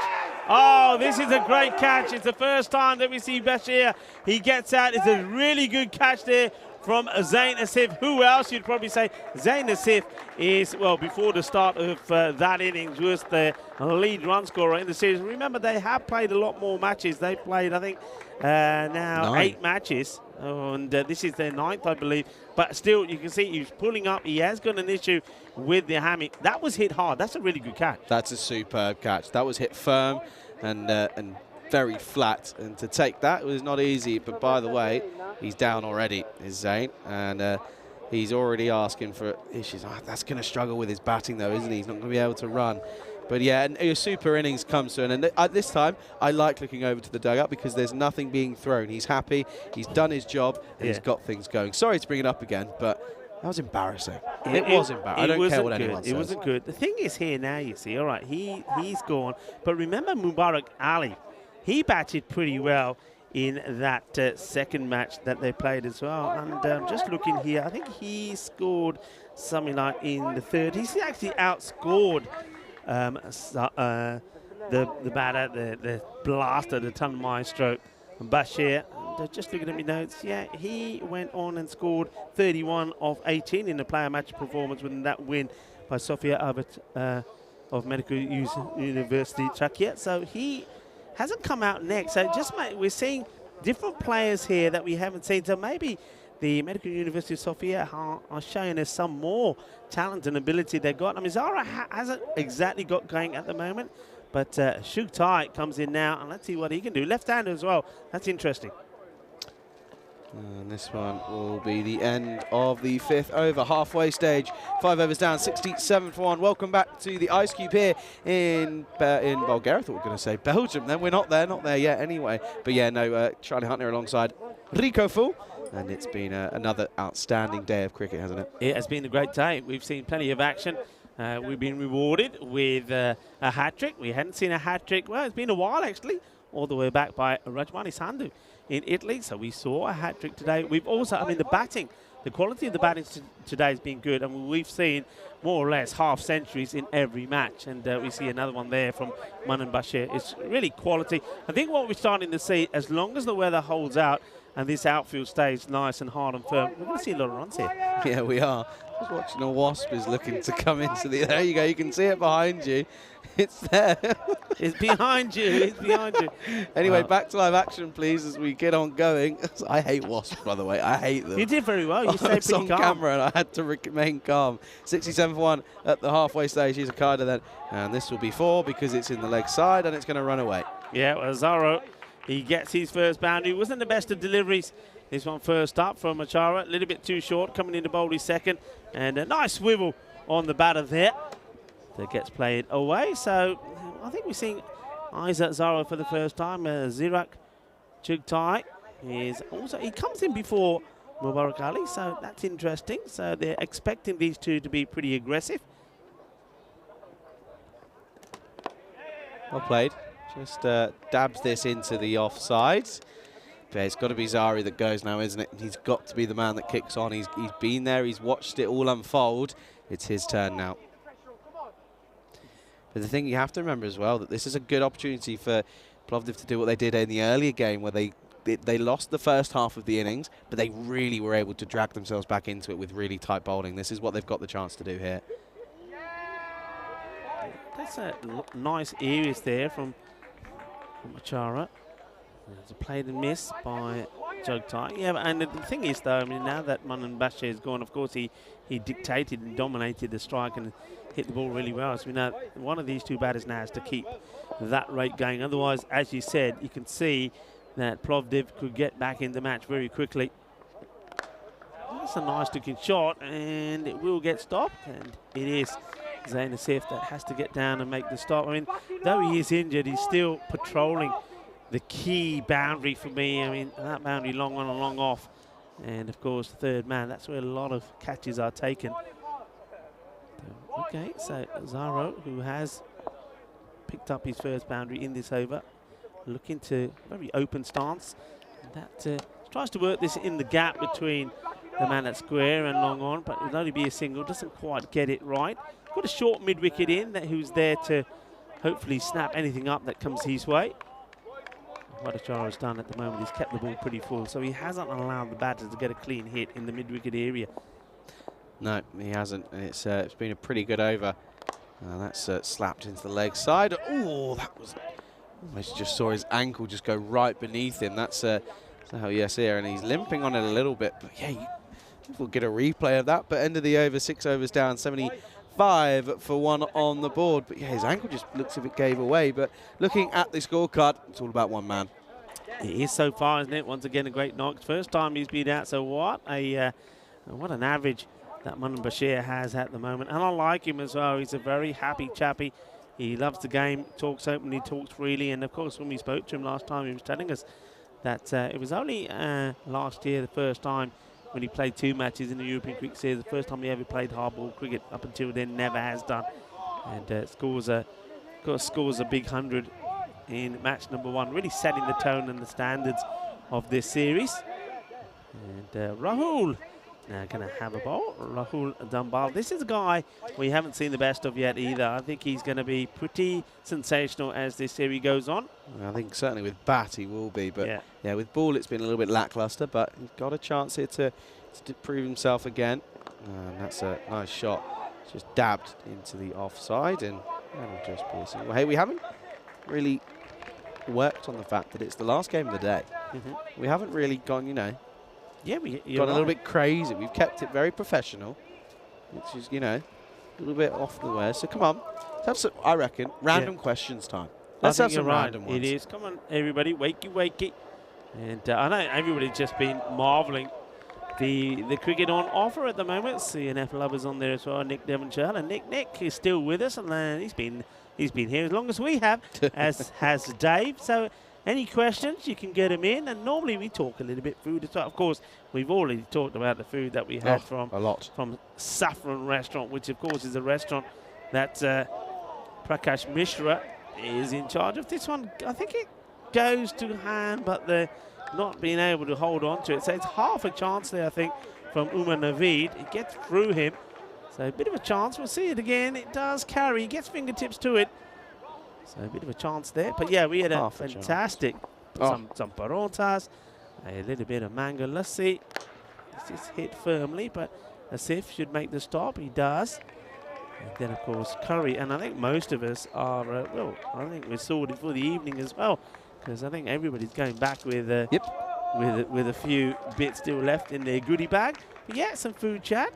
Oh, this is a great catch. It's the first time that we see Bashir. He gets out. It's a really good catch there from Zain Asif. Who else? You'd probably say Zain Asif is, well, before the start of that innings, was the lead run scorer in the series. Remember, they have played a lot more matches. They've played, I think, now 8 matches. And this is their 9th, I believe. But still, you can see he's pulling up. He has got an issue with the hammy. That was hit hard. That's a really good catch. That's a superb catch. That was hit firm and very flat, and to take that was not easy. But by the way, he's down already, is Zain, and he's already asking for issues. Oh, that's going to struggle with his batting though, isn't he? He's not going to be able to run. But yeah, and your super innings comes to an end. At this time, I like looking over to the dugout because there's nothing being thrown. He's happy, he's done his job, and he's got things going. Sorry to bring it up again, but that was embarrassing. It was embarrassing. I don't care what anyone says. It wasn't good. The thing is here now, you see, all right, he's gone. But remember Mubarak Ali, he batted pretty well in that second match that they played as well. And just looking here, I think he scored something like in the 30s. He actually outscored the batter, the blaster, the ton maestro, Bashir. And just looking at my notes, yeah, he went on and scored 31 of 18 in the player match performance with that win by Sofia of Medical University Czechia. So he hasn't come out next. So we're seeing different players here that we haven't seen. So maybe the Medical University of Sofia are showing us some more talent and ability they've got. I mean, Zara hasn't exactly got going at the moment, but Shug Tai comes in now, and let's see what he can do. Left-hander as well. That's interesting. And this one will be the end of the 5th over, halfway stage. 5 overs down, 67 for 1. Welcome back to the Ice Cube here in Bulgaria. I thought we were going to say Belgium. Then we're not there yet anyway. But yeah, no, Charlie Huntner alongside Rico Full. And it's been another outstanding day of cricket, hasn't it? It has been a great day. We've seen plenty of action. We've been rewarded with a hat-trick. We hadn't seen a hat-trick. Well, it's been a while, actually, all the way back by Rajmani Sandhu in Italy. So we saw a hat-trick today. We've also, I mean, the quality of the batting today has been good. And we've seen more or less half-centuries in every match. And we see another one there from Manan Bashir. It's really quality. I think what we're starting to see, as long as the weather holds out and this outfield stays nice and hard and firm, we're going to see a lot of runs here. Yeah, we are. Just watching a wasp is looking to come into the... There you go. You can see it behind you. It's there. It's behind you. It's behind you. Anyway, back to live action, please, as we get on going. I hate wasps, by the way. I hate them. You did very well. You stayed pretty on calm. camera, and I had to remain calm. 67 for 1 at the halfway stage. Here's a Kaida then. And this will be 4 because it's in the leg side, and it's going to run away. Yeah, well, Zaro, he gets his first boundary. Wasn't the best of deliveries. This one first up from Achara. A little bit too short, coming into Bowley second. And a nice swivel on the batter there. That gets played away. So I think we're seeing Isaac Zaro for the first time. Zirak Chugtai is also, he comes in before Mubarak Ali, so that's interesting. So they're expecting these two to be pretty aggressive. Well played. Just dabs this into the offside. Yeah, it's got to be Zari that goes now, isn't it? He's got to be the man that kicks on. He's been there. He's watched it all unfold. It's his turn now. But the thing you have to remember as well, that this is a good opportunity for Plovdiv to do what they did in the earlier game, where they lost the first half of the innings, but they really were able to drag themselves back into it with really tight bowling. This is what they've got the chance to do here. That's a nice areas there from Achara. There's a played and miss by Jogtai. Yeah, and the thing is, though, I mean, now that Manan Bashir is gone, of course, he dictated and dominated the strike and hit the ball really well. So we know one of these two batters now has to keep that rate going. Otherwise, as you said, you can see that Plovdiv could get back in the match very quickly. That's a nice-looking shot, and it will get stopped, and it is Zain Asif that has to get down and make the stop. I mean, though he is injured, he's still patrolling the key boundary for me. I mean, that boundary long on and long off. And, of course, third man. That's where a lot of catches are taken. Okay, so Zaro, who has picked up his first boundary in this over, looking to very open stance. That tries to work this in the gap between the man at square and long on, but it'll only be a single. Doesn't quite get it right. Got a short mid-wicket in, who's there to hopefully snap anything up that comes his way. What Achara has done at the moment, he's kept the ball pretty full, so he hasn't allowed the batters to get a clean hit in the mid-wicket area. No, he hasn't, and it's been a pretty good over. That's slapped into the leg side. Oh, that was... Almost just saw his ankle just go right beneath him. That's how yes here, and he's limping on it a little bit. But yeah, we'll get a replay of that. But end of the over, 6 overs down, 75 for 1 on the board. But yeah, his ankle just looks as if it gave away. But looking at the scorecard, it's all about one man. It is so far, isn't it? Once again, a great knock. First time he's been out. So what an average that Manan Bashir has at the moment. And I like him as well. He's a very happy chappy. He loves the game, talks openly, talks freely. And, of course, when we spoke to him last time, he was telling us that it was only last year, the first time when he played 2 matches in the European Cricket Series, the first time he ever played hardball cricket. Up until then, never has done. And scores a big 100 in match number 1, really setting the tone and the standards of this series. And Rahul now going to have a ball. Rahul Dambal. This is a guy we haven't seen the best of yet either. I think he's going to be pretty sensational as this series goes on. I think certainly with bat he will be, but yeah, with ball it's been a little bit lackluster, but he's got a chance here to prove himself again. And that's a nice shot. Just dabbed into the offside, and That'll just be a single. Hey, we haven't really worked on the fact that it's the last game of the day. We haven't really gone, you know, gone a little bit crazy. We've kept it very professional, which is, you know, a little bit off the way. So come on, let's have some, I reckon, random questions time. Let's have some random ones. It is. Come on, everybody, wakey, wakey. And I know everybody's just been marvelling the cricket on offer at the moment. CNF lovers on there as well. Nick Devonshire, and Nick is still with us, and he's been here as long as we have, as has Dave. So any questions, you can get them in. And normally we talk a little bit food as well. Of course, we've already talked about the food that we had from Saffron Restaurant, which of course is a restaurant that Prakash Mishra is in charge of. This one, I think it goes to hand, but they're not being able to hold on to it. So it's half a chance there, I think, from Umar Naveed. It gets through him. So a bit of a chance. We'll see it again. It does carry. He gets fingertips to it. So a bit of a chance there. But yeah, we had a fantastic, some parotas, a little bit of mango lassi. It's just hit firmly, but Asif should make the stop. He does. And then, of course, curry. And I think most of us are, well, I think we're sorted for the evening as well, because I think everybody's going back with with a few bits still left in their goodie bag. But yeah, some food chat.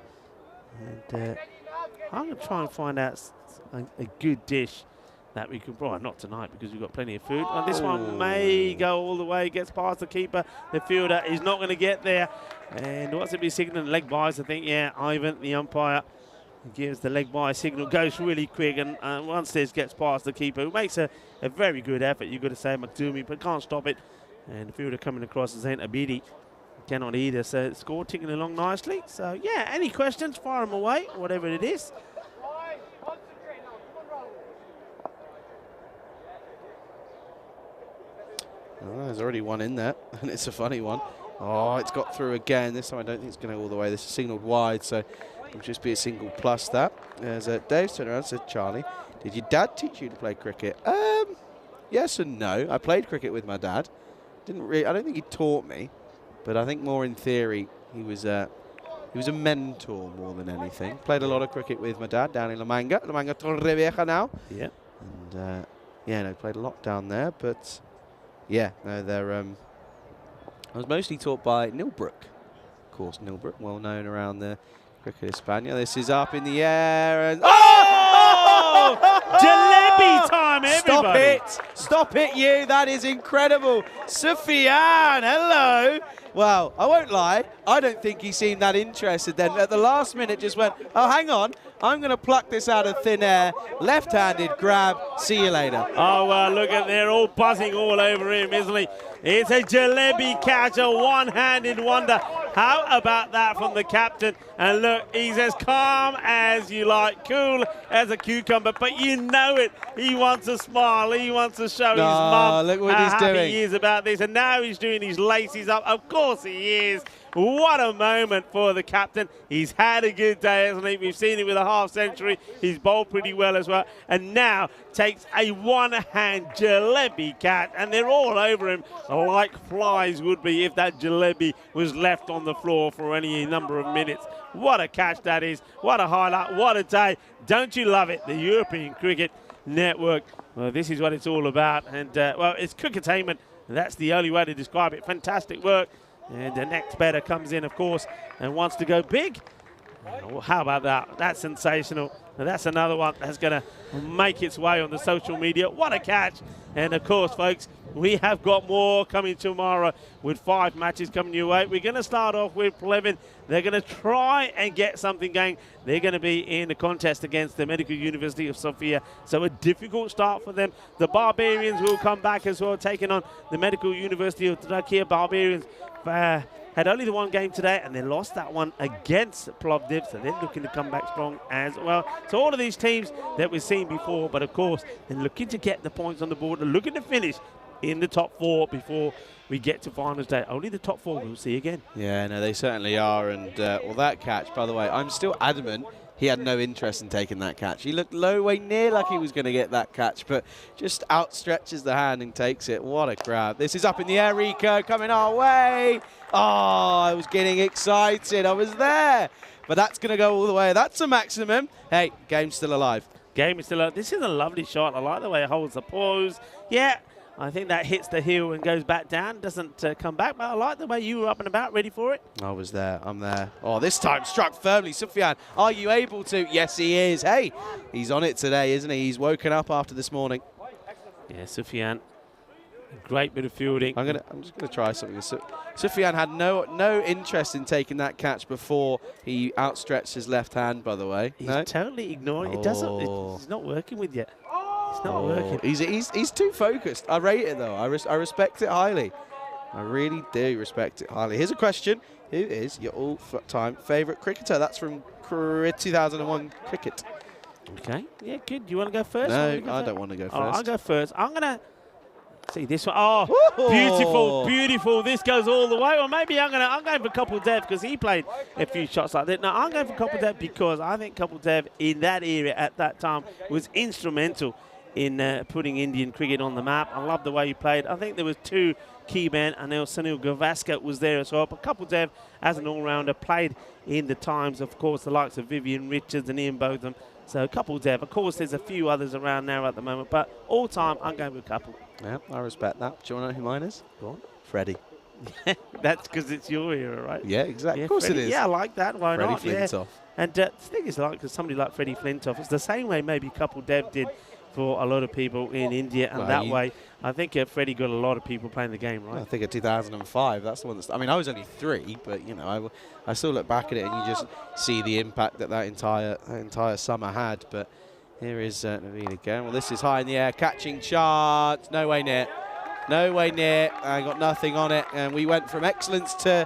And I'm going to try and find out a good dish that we can, well, not tonight because we've got plenty of food. Well, this one may go all the way, gets past the keeper. The fielder is not going to get there. And what's it be signaling? Leg buys, I think. Yeah, Ivan, the umpire, gives the leg buy signal, goes really quick, and once this gets past the keeper, who makes a very good effort, you've got to say, Maktoumi, but can't stop it. And the fielder coming across is Zain Abidi. Cannot either, so the score ticking along nicely. So, yeah, any questions, fire them away, whatever it is. Oh, there's already one in there, and it's a funny one. Oh, it's got through again. This time I don't think it's going to go all the way. This is signalled wide, so it'll just be a single plus that. As Dave turned around and said, Charlie, did your dad teach you to play cricket? Yes and no. I played cricket with my dad. I don't think he taught me, but I think more in theory he was a mentor more than anything. Played a lot of cricket with my dad down in La Manga Torrevieja now. Yeah. And yeah, no, played a lot down there, but yeah, no, they're I was mostly taught by Nilbrook. Of course, Nilbrook, well known around the cricket Hispania. This is up in the air and Jalebi time, everybody! Stop it, you! That is incredible. Sufyan, hello. Well, I won't lie. I don't think he seemed that interested then. At the last minute, just went, oh, hang on. I'm going to pluck this out of thin air. Left-handed grab. See you later. Oh, well, look at, they're all buzzing all over him, isn't he? It's a Jalebi catch, a one-handed wonder. How about that from the captain? And look, he's as calm as you like, cool as a cucumber, but you know it. He wants to smile. He wants to show his mum look what how he's happy doing. he is about this. And now he's doing his laces up. Of course he is. What a moment for the captain. He's had a good day, hasn't he? We've seen him with a half century. He's bowled pretty well as well. And now takes a one-hand Jalebi catch. And they're all over him like flies would be if that Jalebi was left on the floor for any number of minutes. What a catch that is. What a highlight. What a day. Don't you love it? The European Cricket Network. Well, this is what it's all about. And, well, it's cricketainment. That's the only way to describe it. Fantastic work. And the next batter comes in, of course, and wants to go big. Well, how about that? That's sensational. Now, that's another one that's going to make its way on the social media. What a catch. And, of course, folks, we have got more coming tomorrow with 5 matches coming your way. We're going to start off with Plevin. They're going to try and get something going. They're going to be in the contest against the Medical University of Sofia. So a difficult start for them. The Barbarians will come back as well, taking on the Medical University of Trakia. Barbarians had only the one game today, and they lost that one against Plovdiv, so they're looking to come back strong as well. So all of these teams that we've seen before, but of course, they're looking to get the points on the board. They're looking to finish in the top 4 before we get to finals day. Only the top 4 we'll see again. Yeah, no, they certainly are. And, well, that catch, by the way, I'm still adamant he had no interest in taking that catch. He looked no way near like he was going to get that catch, but just outstretches the hand and takes it. What a grab. This is up in the air, Rico, coming our way. Oh, I was getting excited. I was there. But that's going to go all the way. That's a maximum. Hey, game's still alive. Game is still up. This is a lovely shot. I like the way it holds the pose. Yeah, I think that hits the heel and goes back down. Doesn't come back, but I like the way you were up and about, ready for it. I was there. I'm there. Oh, this time struck firmly. Sufyan, are you able to? Yes, he is. Hey, he's on it today, isn't he? He's woken up after this morning. Yeah, Sufyan. Great bit of fielding. I'm just gonna try something. Sufyan had no interest in taking that catch before he outstretched his left hand. By the way, He's totally ignoring it. It doesn't. It's not working with you. It's not working. He's too focused. I rate it though. I respect it highly. I really do respect it highly. Here's a question: who is your all-time favourite cricketer? That's from 2001 cricket. Okay. Yeah, good. Do you want to go first? No, I don't want to go first. I'll go first. I'm gonna. See this one. Oh, beautiful, beautiful. This goes all the way. Or maybe I'm going for Couple Dev because he played a few shots like that. No, I'm going for Couple Dev because I think Couple Dev in that area at that time was instrumental in putting Indian cricket on the map. I love the way he played. I think there was two key men. I know Sunil Gavaskar was there as well. But Couple Dev, as an all-rounder, played in the times, of course, the likes of Vivian Richards and Ian Botham. So Couple Dev. Of course, there's a few others around now at the moment, but all time, I'm going with Couple. Yeah, I respect that. Do you want to know who mine is? Go on. Freddie. That's because it's your era, right? Yeah, exactly. Yeah, of course Freddie, it is. Yeah, I like that. Why Freddie not? Flintoff. Yeah. And the thing is, like, because somebody like Freddie Flintoff, it's the same way maybe Couple Dev did for a lot of people in India, and that way, I think Freddie got a lot of people playing the game, right? I think of 2005. That's the one that's. I mean, I was only 3, but you know, I still look back at it and you just see the impact that entire summer had. But here is Naveen again. Well, this is high in the air, catching chance. No way near. No way near. I got nothing on it, and we went from excellence to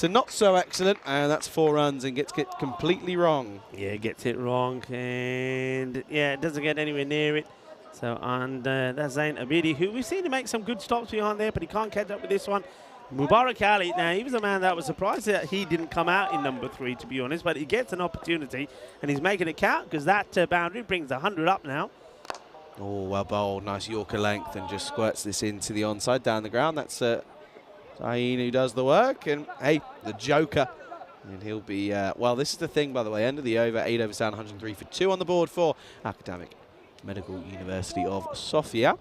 not so excellent, and that's 4 runs and gets it completely wrong. Yeah, gets it wrong, and yeah, it doesn't get anywhere near it. So, and that's Zain Abidi, who we've seen to make some good stops behind there, but he can't catch up with this one. Mubarak Ali, now he was a man that was surprised that he didn't come out in number 3, to be honest, but he gets an opportunity, and he's making it count, because that boundary brings 100 up now. Oh, well bowled. Nice Yorker length, and just squirts this into the onside down the ground. That's Zain who does the work, and hey, the Joker. And he'll be, well, this is the thing, by the way, end of the over, 8 overs down, 103 for 2 on the board for Academic Medical University of Sofia.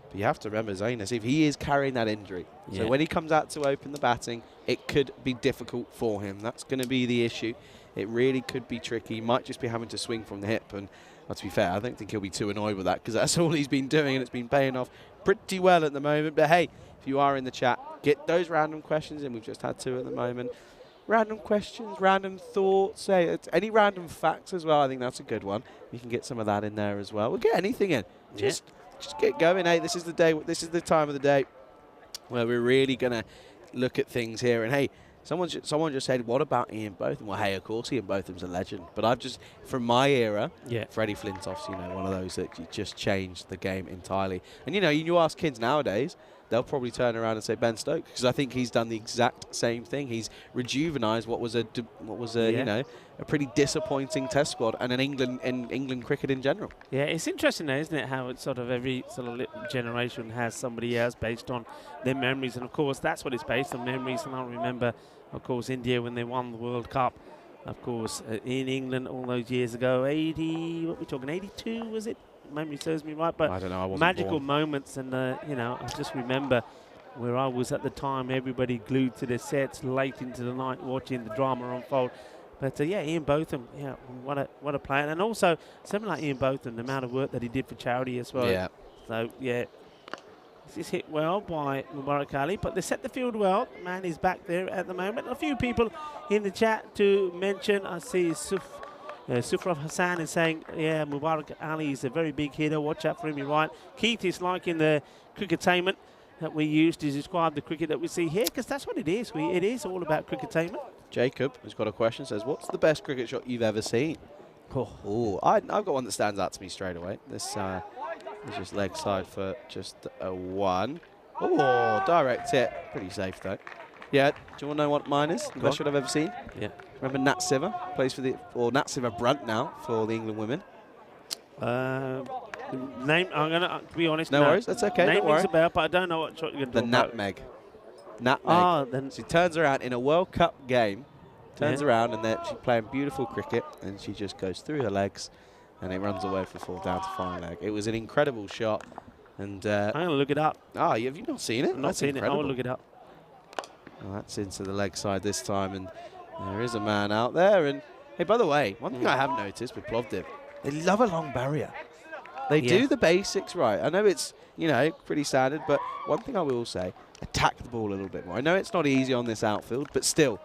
But you have to remember, Zain, as if he is carrying that injury. Yeah. So when he comes out to open the batting, it could be difficult for him. That's going to be the issue. It really could be tricky. He might just be having to swing from the hip. And well, to be fair, I don't think he'll be too annoyed with that because that's all he's been doing and it's been paying off pretty well at the moment. But hey, if you are in the chat, get those random questions in. We've just had 2 at the moment. Random questions, random thoughts, any random facts as well. I think that's a good one. You can get some of that in there as well. We'll get anything in. Just get going. Hey, this is the day. This is the time of the day where we're really gonna look at things here. And hey, someone just said, what about Ian Botham? Well, hey, of course Ian Botham's a legend. But I've just, from my era, Freddie Flintoff's, you know, one of those that just changed the game entirely. And you know, you ask kids nowadays, they'll probably turn around and say Ben Stokes because I think he's done the exact same thing. He's rejuvenised what was a you know, a pretty disappointing Test squad and England cricket in general. Yeah, it's interesting, though, isn't it? How it's sort of every sort of generation has somebody else based on their memories, and of course that's what it's based on, memories. And I remember, of course, India when they won the World Cup, of course, in England all those years ago. 80, what are we talking? 82 was it? Memory serves me right, but I don't know, I wasn't magical born. Moments, and you know, I just remember where I was at the time, everybody glued to their sets late into the night watching the drama unfold. But yeah, Ian Botham, yeah, what a player, and also something like Ian Botham, the amount of work that he did for charity as well. Yeah. So yeah, this is hit well by Mubarak Ali, but they set the field well. Man is back there at the moment. A few people in the chat to mention. I see Sufraf Hassan is saying, yeah, Mubarak Ali is a very big hitter. Watch out for him, you're right. Keith is liking the cricketainment that we use to describe the cricket that we see here, because that's what it is. It is all about cricketainment. Jacob has got a question, says, what's the best cricket shot you've ever seen? I've got one that stands out to me straight away. This is just leg side for just a 1. Oh, direct hit. Pretty safe, though. Yeah, do you want to know what mine is? The best shot I've ever seen? Yeah. Remember Nat Siver plays for Nat Siver Brunt now for the England women. Name, I'm gonna be honest. No worries, that's okay. Name don't worry. rings a bell, but I don't know what shot you're gonna The talk nutmeg. Nutmeg. Ah, then she turns around in a World Cup game, turns around and she's playing beautiful cricket, and she just goes through her legs and it runs away for 4 down to fine leg. It was an incredible shot. And I'm going to look it up. Oh, have you not seen it? I've not seen it. I will look it up. Well, that's into the leg side this time, and there is a man out there. And hey, by the way, one thing I have noticed with Plovdiv, they love a long barrier. They do the basics right. I know it's, you know, pretty standard, but one thing I will say, attack the ball a little bit more. I know it's not easy on this outfield, but still,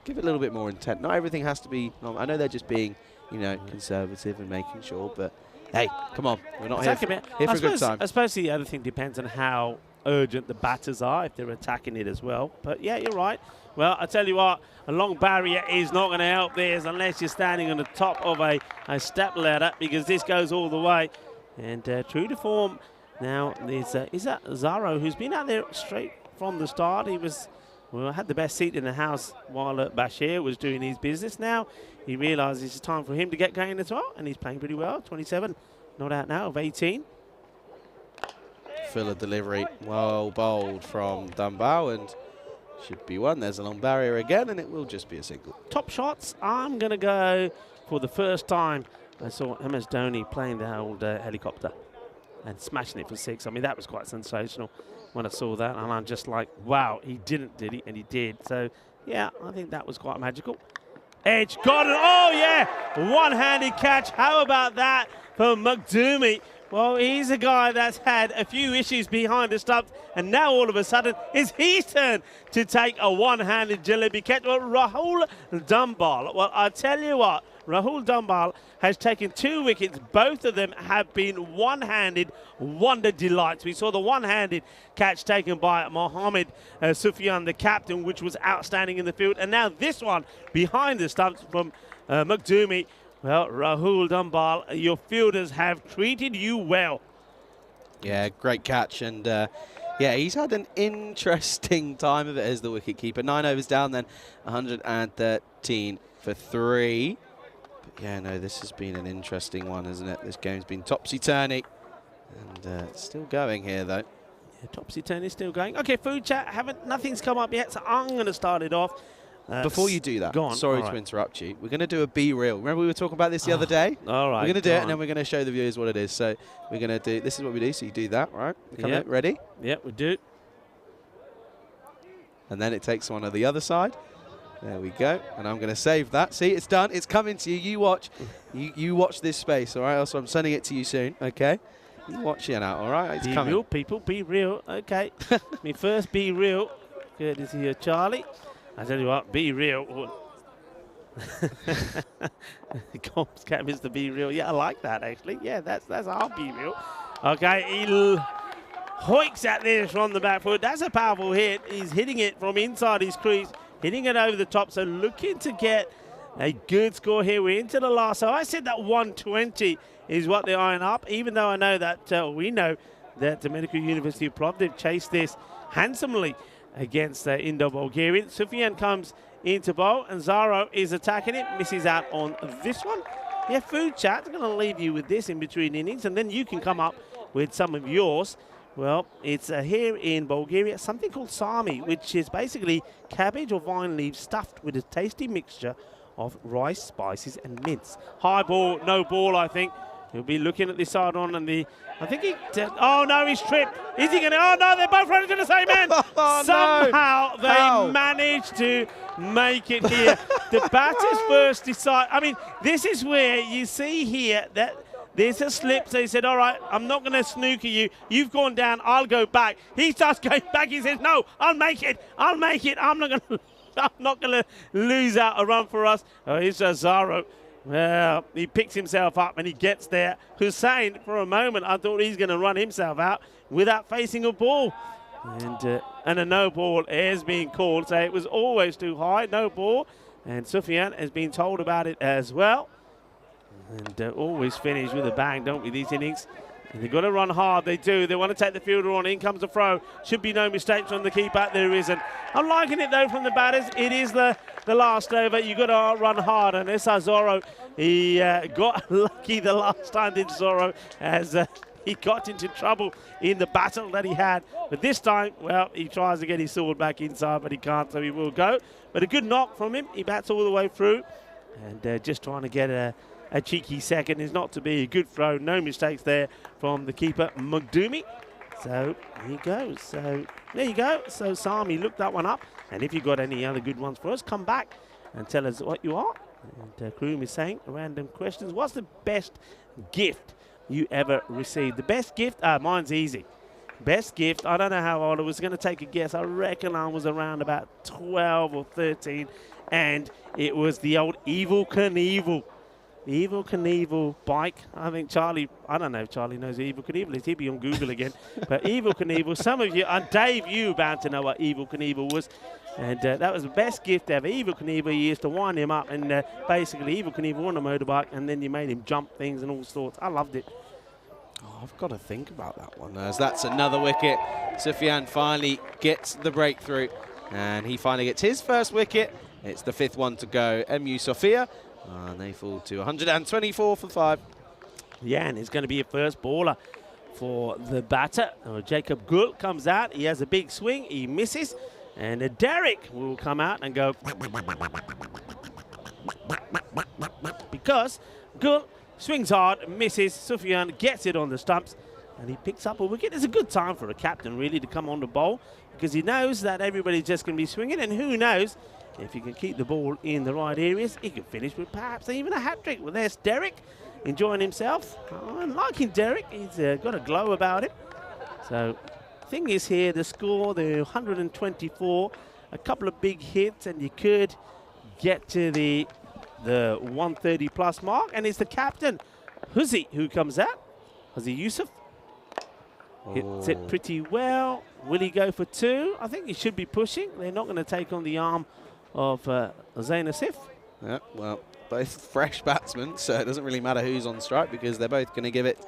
give it a little bit more intent. Not everything has to be, I know they're just being, you know, conservative and making sure, but hey, come on. We're not here for a good time. I suppose the other thing depends on how urgent the batters are, if they're attacking it as well. But yeah, you're right. Well, I tell you what, a long barrier is not going to help this unless you're standing on the top of a step ladder, because this goes all the way. And true to form, now is that Zaro, who's been out there straight from the start. He was, well, had the best seat in the house while Bashir was doing his business. Now he realises it's time for him to get going as well, and he's playing pretty well. 27, not out now, of 18. Filler delivery, well bowled from Dumbao, and should be one. There's a long barrier again, and it will just be a single. Top shots, I'm going to go for the first time. I saw MS Dhoni playing the old helicopter and smashing it for 6. I mean, that was quite sensational when I saw that, and I'm just like, wow, he didn't, did he? And he did. So, yeah, I think that was quite magical. Edge, got it. Oh, yeah, one-handed catch. How about that for Magdumi? Well, he's a guy that's had a few issues behind the stumps, and now all of a sudden it's his turn to take a one-handed jalebi catch. Well, Rahul Dumbal, well, I tell you what, Rahul Dumbal has taken 2 wickets. Both of them have been one-handed wonder delights. We saw the one-handed catch taken by Mohammed Sufyan, the captain, which was outstanding in the field. And now this one behind the stumps from Magdumi. Well, Rahul Dumbal, your fielders have treated you well. Yeah, great catch. And yeah, he's had an interesting time of it as the wicketkeeper. 9 overs down, then 113 for 3. But yeah, no, this has been an interesting one, hasn't it? This game's been topsy-turvy. And still going here, though. Yeah, topsy-turvy is still going. Okay, food chat, nothing's come up yet, so I'm going to start it off. Before you do that, go on. Sorry to interrupt you. We're going to do a Be Real. Remember we were talking about this the other day? All right. We're going to do it, and then we're going to show the viewers what it is. So we're going to do, this is what we do. So you do that, right? Yep. Ready? Yep, we do. And then it takes one on the other side. There we go. And I'm going to save that. See, it's done. It's coming to you. You watch. You watch this space, all right? Also, I'm sending it to you soon, okay? You watch it out, all right? It's coming. Be real, people. Be real. Okay. Me first, be real. Courtesy of Charlie. I tell you what, be real. Combs Cap is the be real. Yeah, I like that, actually. Yeah, that's our be real. Okay, he hoiks at this from the back foot. That's a powerful hit. He's hitting it from inside his crease, hitting it over the top. So looking to get a good score here. We're into the last. So I said that 120 is what they're eyeing up, even though I know that we know that the Medical University of Plovdiv chased this handsomely against the Indo-Bulgarian. Sufyan comes into bowl, and Zaro is attacking it, misses out on this one. Yeah, food chat, I'm going to leave you with this in between innings, and then you can come up with some of yours. Well, it's here in Bulgaria, something called sami, which is basically cabbage or vine leaves stuffed with a tasty mixture of rice, spices, and mince. High ball, no ball, I think. He'll be looking at this side on, and I think he, oh no, he's tripped. Is he going to, oh no, they're both running to the same end. Oh, somehow they managed to make it here. The batters first decide, I mean, this is where you see here that there's a slip. So he said, all right, I'm not going to snooker you. You've gone down, I'll go back. He starts going back. He says, no, I'll make it. I'll make it. I'm not going to lose out a run for us. Oh, here's Zaro. Well, he picks himself up and he gets there. Hussein, for a moment, I thought he's going to run himself out without facing a ball. And a no ball has been called. So it was always too high, no ball. And Sufyan has been told about it as well. And always finish with a bang, don't we, these innings? And they've got to run hard, they do. They want to take the fielder on. In comes the throw. Should be no mistakes from the keeper. There isn't. I'm liking it, though, from the batters. It is the last over. You've got to run hard. And this Zorro, he got lucky the last time, did Zorro, as he got into trouble in the battle that he had. But this time, well, he tries to get his sword back inside, but he can't, so he will go. But a good knock from him. He bats all the way through. And just trying to get a cheeky second is not to be. A good throw, no mistakes there from the keeper, Mugdumi. So here you go. So there you go. So Sami, look that one up. And if you've got any other good ones for us, come back and tell us what you are. And Kroom is saying random questions. What's the best gift you ever received? The best gift? Mine's easy. Best gift, I don't know how old I was. Going to take a guess. I reckon I was around about 12 or 13. And it was the old Evel Knievel. The Evel Knievel bike. I think Charlie, I don't know if Charlie knows who Evel Knievel is. He'd be on Google again. But Evel Knievel, some of you, and Dave, you bound to know what Evel Knievel was. And that was the best gift ever. Evel Knievel, you used to wind him up. And basically, Evel Knievel on a motorbike. And then you made him jump things and all sorts. I loved it. Oh, I've got to think about that one, as that's another wicket. Sufyan finally gets the breakthrough, and he finally gets his first wicket. It's the 5th one to go. MU Sofia, and they fall to 124 for 5. Yeah, and it's going to be a first baller for the batter. Jacob Gul comes out. He has a big swing. He misses. And Derek will come out and go because Gul swings hard, misses. Sufyan gets it on the stumps, and he picks up a wicket. It's a good time for a captain, really, to come on the bowl, because he knows that everybody's just going to be swinging, and who knows, if he can keep the ball in the right areas, he can finish with perhaps even a hat-trick. Well, there's Derek enjoying himself. Oh, I'm liking Derek. He's got a glow about him. So, thing is here, the score, the 124, a couple of big hits, and you could get to the 130-plus mark, and it's the captain, Huzi, who comes out. Huzi Yusuf hits it pretty well. Will he go for 2? I think he should be pushing. They're not going to take on the arm of Zain Asif. Yeah, well, both fresh batsmen, so it doesn't really matter who's on strike because they're both going to give it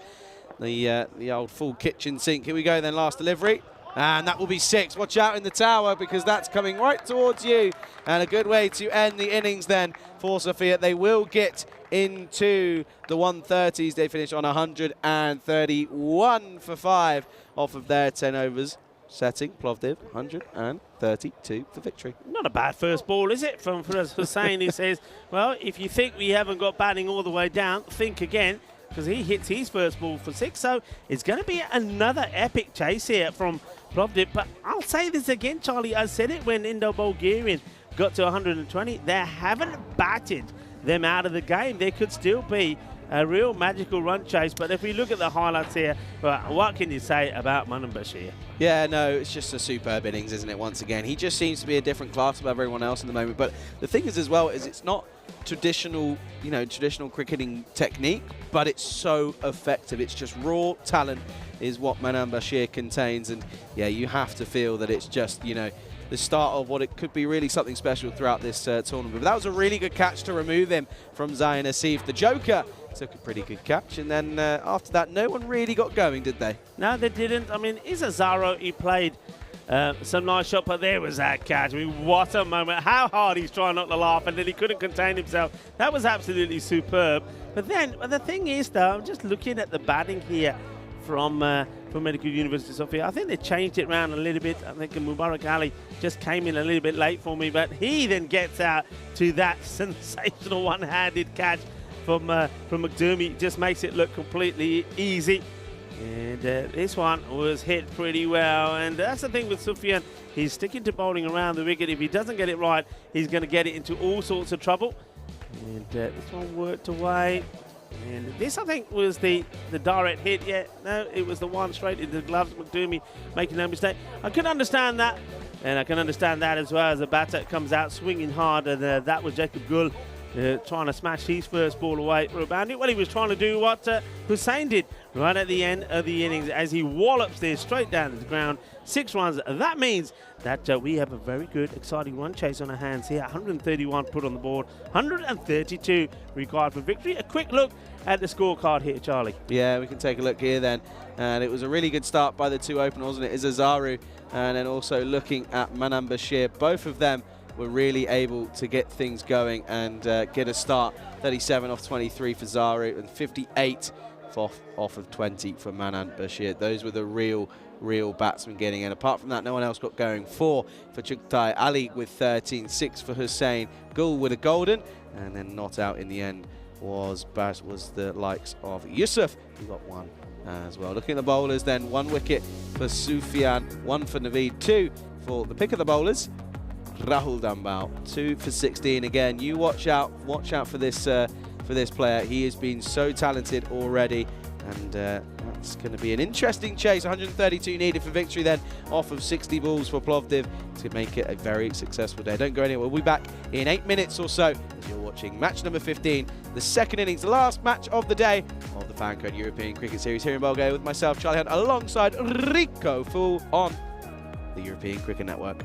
the old full kitchen sink. Here we go then, last delivery. And that will be 6. Watch out in the tower because that's coming right towards you. And a good way to end the innings then for Sofia. They will get into the 130s. They finish on 131 for 5 off of their 10 overs. Setting Plovdiv 132 for victory. Not a bad first ball, is it? From Hussain, who says, well, if you think we haven't got batting all the way down, think again. Because he hits his first ball for 6. So it's going to be another epic chase here from Plovdiv. But I'll say this again, Charlie. I said it when Indo-Bulgarian got to 120. They haven't batted them out of the game. There could still be a real magical run chase. But if we look at the highlights here, well, what can you say about Manan Bashir? Yeah, no, it's just a superb innings, isn't it, once again? He just seems to be a different class of everyone else in the moment. But the thing is as well is it's not traditional cricketing technique, but it's so effective. It's just raw talent is what Manan Bashir contains, and yeah, you have to feel that it's just, the start of what it could be really something special throughout this tournament. But that was a really good catch to remove him from Zain Asif. The Joker took a pretty good catch, and then after that, no one really got going, did they? No, they didn't. I mean, Isazaro, he played some nice shot, but there was that catch. I mean, what a moment. How hard he's trying not to laugh, and then he couldn't contain himself. That was absolutely superb. But then, the thing is, though, I'm just looking at the batting here from Medical University of Sofia. I think they changed it around a little bit. I think Mubarak Ali just came in a little bit late for me, but he then gets out to that sensational one-handed catch from McDermott. Just makes it look completely easy. And this one was hit pretty well. And that's the thing with Sufyan. He's sticking to bowling around the wicket. If he doesn't get it right, he's going to get it into all sorts of trouble. And this one worked away. And this, I think, was the direct hit. Yeah, no, it was the one straight into the gloves. McDermott making no mistake. I can understand that. And I can understand that as well as the batter comes out swinging hard. And that was Jacob Gul trying to smash his first ball away for a boundary. Well, he was trying to do what Hussain did right at the end of the innings as he wallops this straight down to the ground. 6 runs. That means that we have a very good, exciting run chase on our hands here. 131 put on the board, 132 required for victory. A quick look at the scorecard here, Charlie. Yeah, we can take a look here then. And it was a really good start by the 2 openers, wasn't it? Izazaru, and then also looking at Manan Bashir. Both of them were really able to get things going and get a start. 37 off 23 for Zaru and 58 off of 20 for Manan Bashir. Those were the real batsmen getting in. Apart from that, no one else got going. 4 for Chugtai, Ali with 13, 6 for Hussain, Gul with a golden, and then not out in the end was the likes of Yusuf, who got one as well. Looking at the bowlers then, 1 wicket for Sufyan, 1 for Naveed, 2 for the pick of the bowlers, Rahul Dambal, 2 for 16. Again, you watch out for this player. He has been so talented already, and that's going to be an interesting chase. 132 needed for victory then, off of 60 balls for Plovdiv to make it a very successful day. Don't go anywhere. We'll be back in 8 minutes or so as you're watching match number 15, the second innings, the last match of the day of the FanCode European Cricket Series here in Bulgaria with myself, Charlie Hunt, alongside Rico Fool on the European Cricket Network.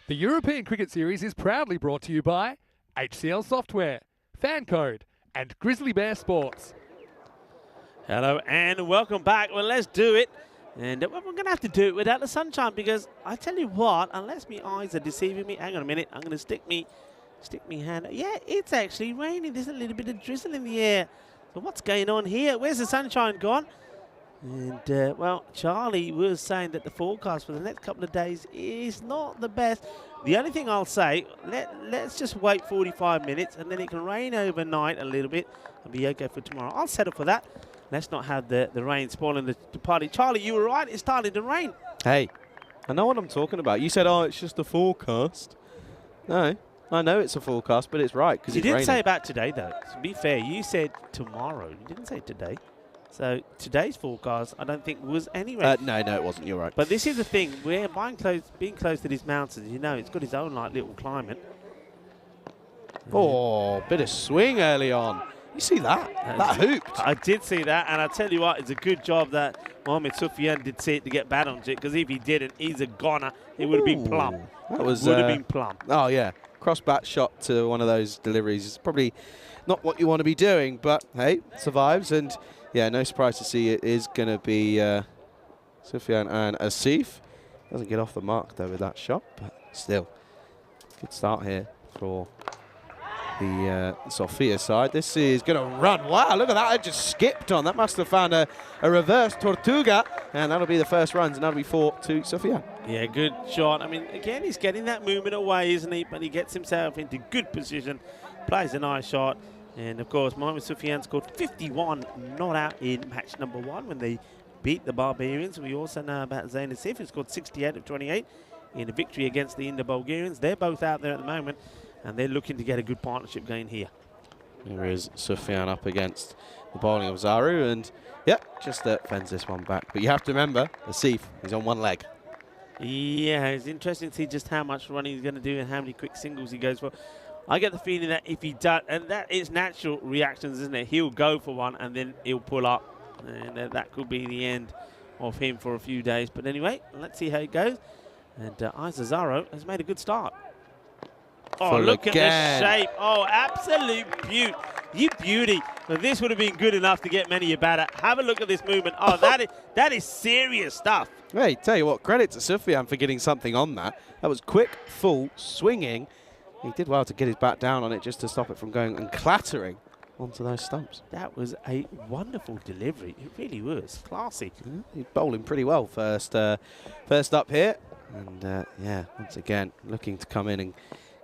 The European Cricket Series is proudly brought to you by HCL Software, FanCode, and Grizzly Bear Sports. Hello and welcome back. Well, let's do it. And we're going to have to do it without the sunshine because I tell you what, unless my eyes are deceiving me, hang on a minute, I'm going to stick me hand. Yeah, it's actually raining. There's a little bit of drizzle in the air. So what's going on here? Where's the sunshine gone? And, well, Charlie was saying that the forecast for the next couple of days is not the best. The only thing I'll say, let's just wait 45 minutes and then it can rain overnight a little bit and be okay for tomorrow. I'll settle for that. Let's not have the rain spoiling the party. Charlie, you were right. It started to rain. Hey, I know what I'm talking about. You said, oh, it's just a forecast. No, I know it's a forecast, but it's right because You it's didn't raining. say about today, though. To be fair, you said tomorrow. You didn't say today. So today's forecast, I don't think was any rain. No, it wasn't. You're right. But this is the thing. We're being close to these mountains. You know, it's got its own like little climate. Oh, bit of swing early on. You see that? That hooped. I did see that, and I tell you what, it's a good job that Mohamed Soufiane did see it to get bad onto it, because if he didn't, he's a goner. It would have been plumb. That was would have been plumb. Oh yeah, cross-bat shot to one of those deliveries is probably not what you want to be doing, but hey, survives, and yeah, no surprise to see it is going to be Soufiane and Asif. Doesn't get off the mark though with that shot, but still, good start here for the Sofia side. This is going to run. Wow, look at that. It just skipped on. That must have found a reverse Tortuga, and that'll be the first runs, and that'll be 4 to Sofia. Yeah, good shot. I mean, again, he's getting that movement away, isn't he? But he gets himself into good position, plays a nice shot. And, of course, Mohamed Soufiane scored 51 not out in match number 1 when they beat the Barbarians. We also know about Zain Asif, who scored 68 of 28 in a victory against the Indo-Bulgarians. They're both out there at the moment, and they're looking to get a good partnership going here. There is Soufiane up against the bowling of Zaru, and, yeah, just fends this one back. But you have to remember, Asif is on one leg. Yeah, it's interesting to see just how much running he's going to do and how many quick singles he goes for. I get the feeling that if he does, and that is natural reactions, isn't it? He'll go for one and then he'll pull up, and that could be the end of him for a few days. But anyway, let's see how it goes. And Isa Zaro has made a good start. Oh, Full look again. at the shape. Oh, absolute beauty. You beauty. Well, this would have been good enough to get many a batter. Have a look at this movement. Oh, that is serious stuff. Hey, tell you what, credit to Soufiane for getting something on that. That was quick, full, swinging. He did well to get his bat down on it just to stop it from going and clattering onto those stumps. That was a wonderful delivery. It really was. Classy. Yeah, he's bowling pretty well first up here. And, yeah, once again, looking to come in and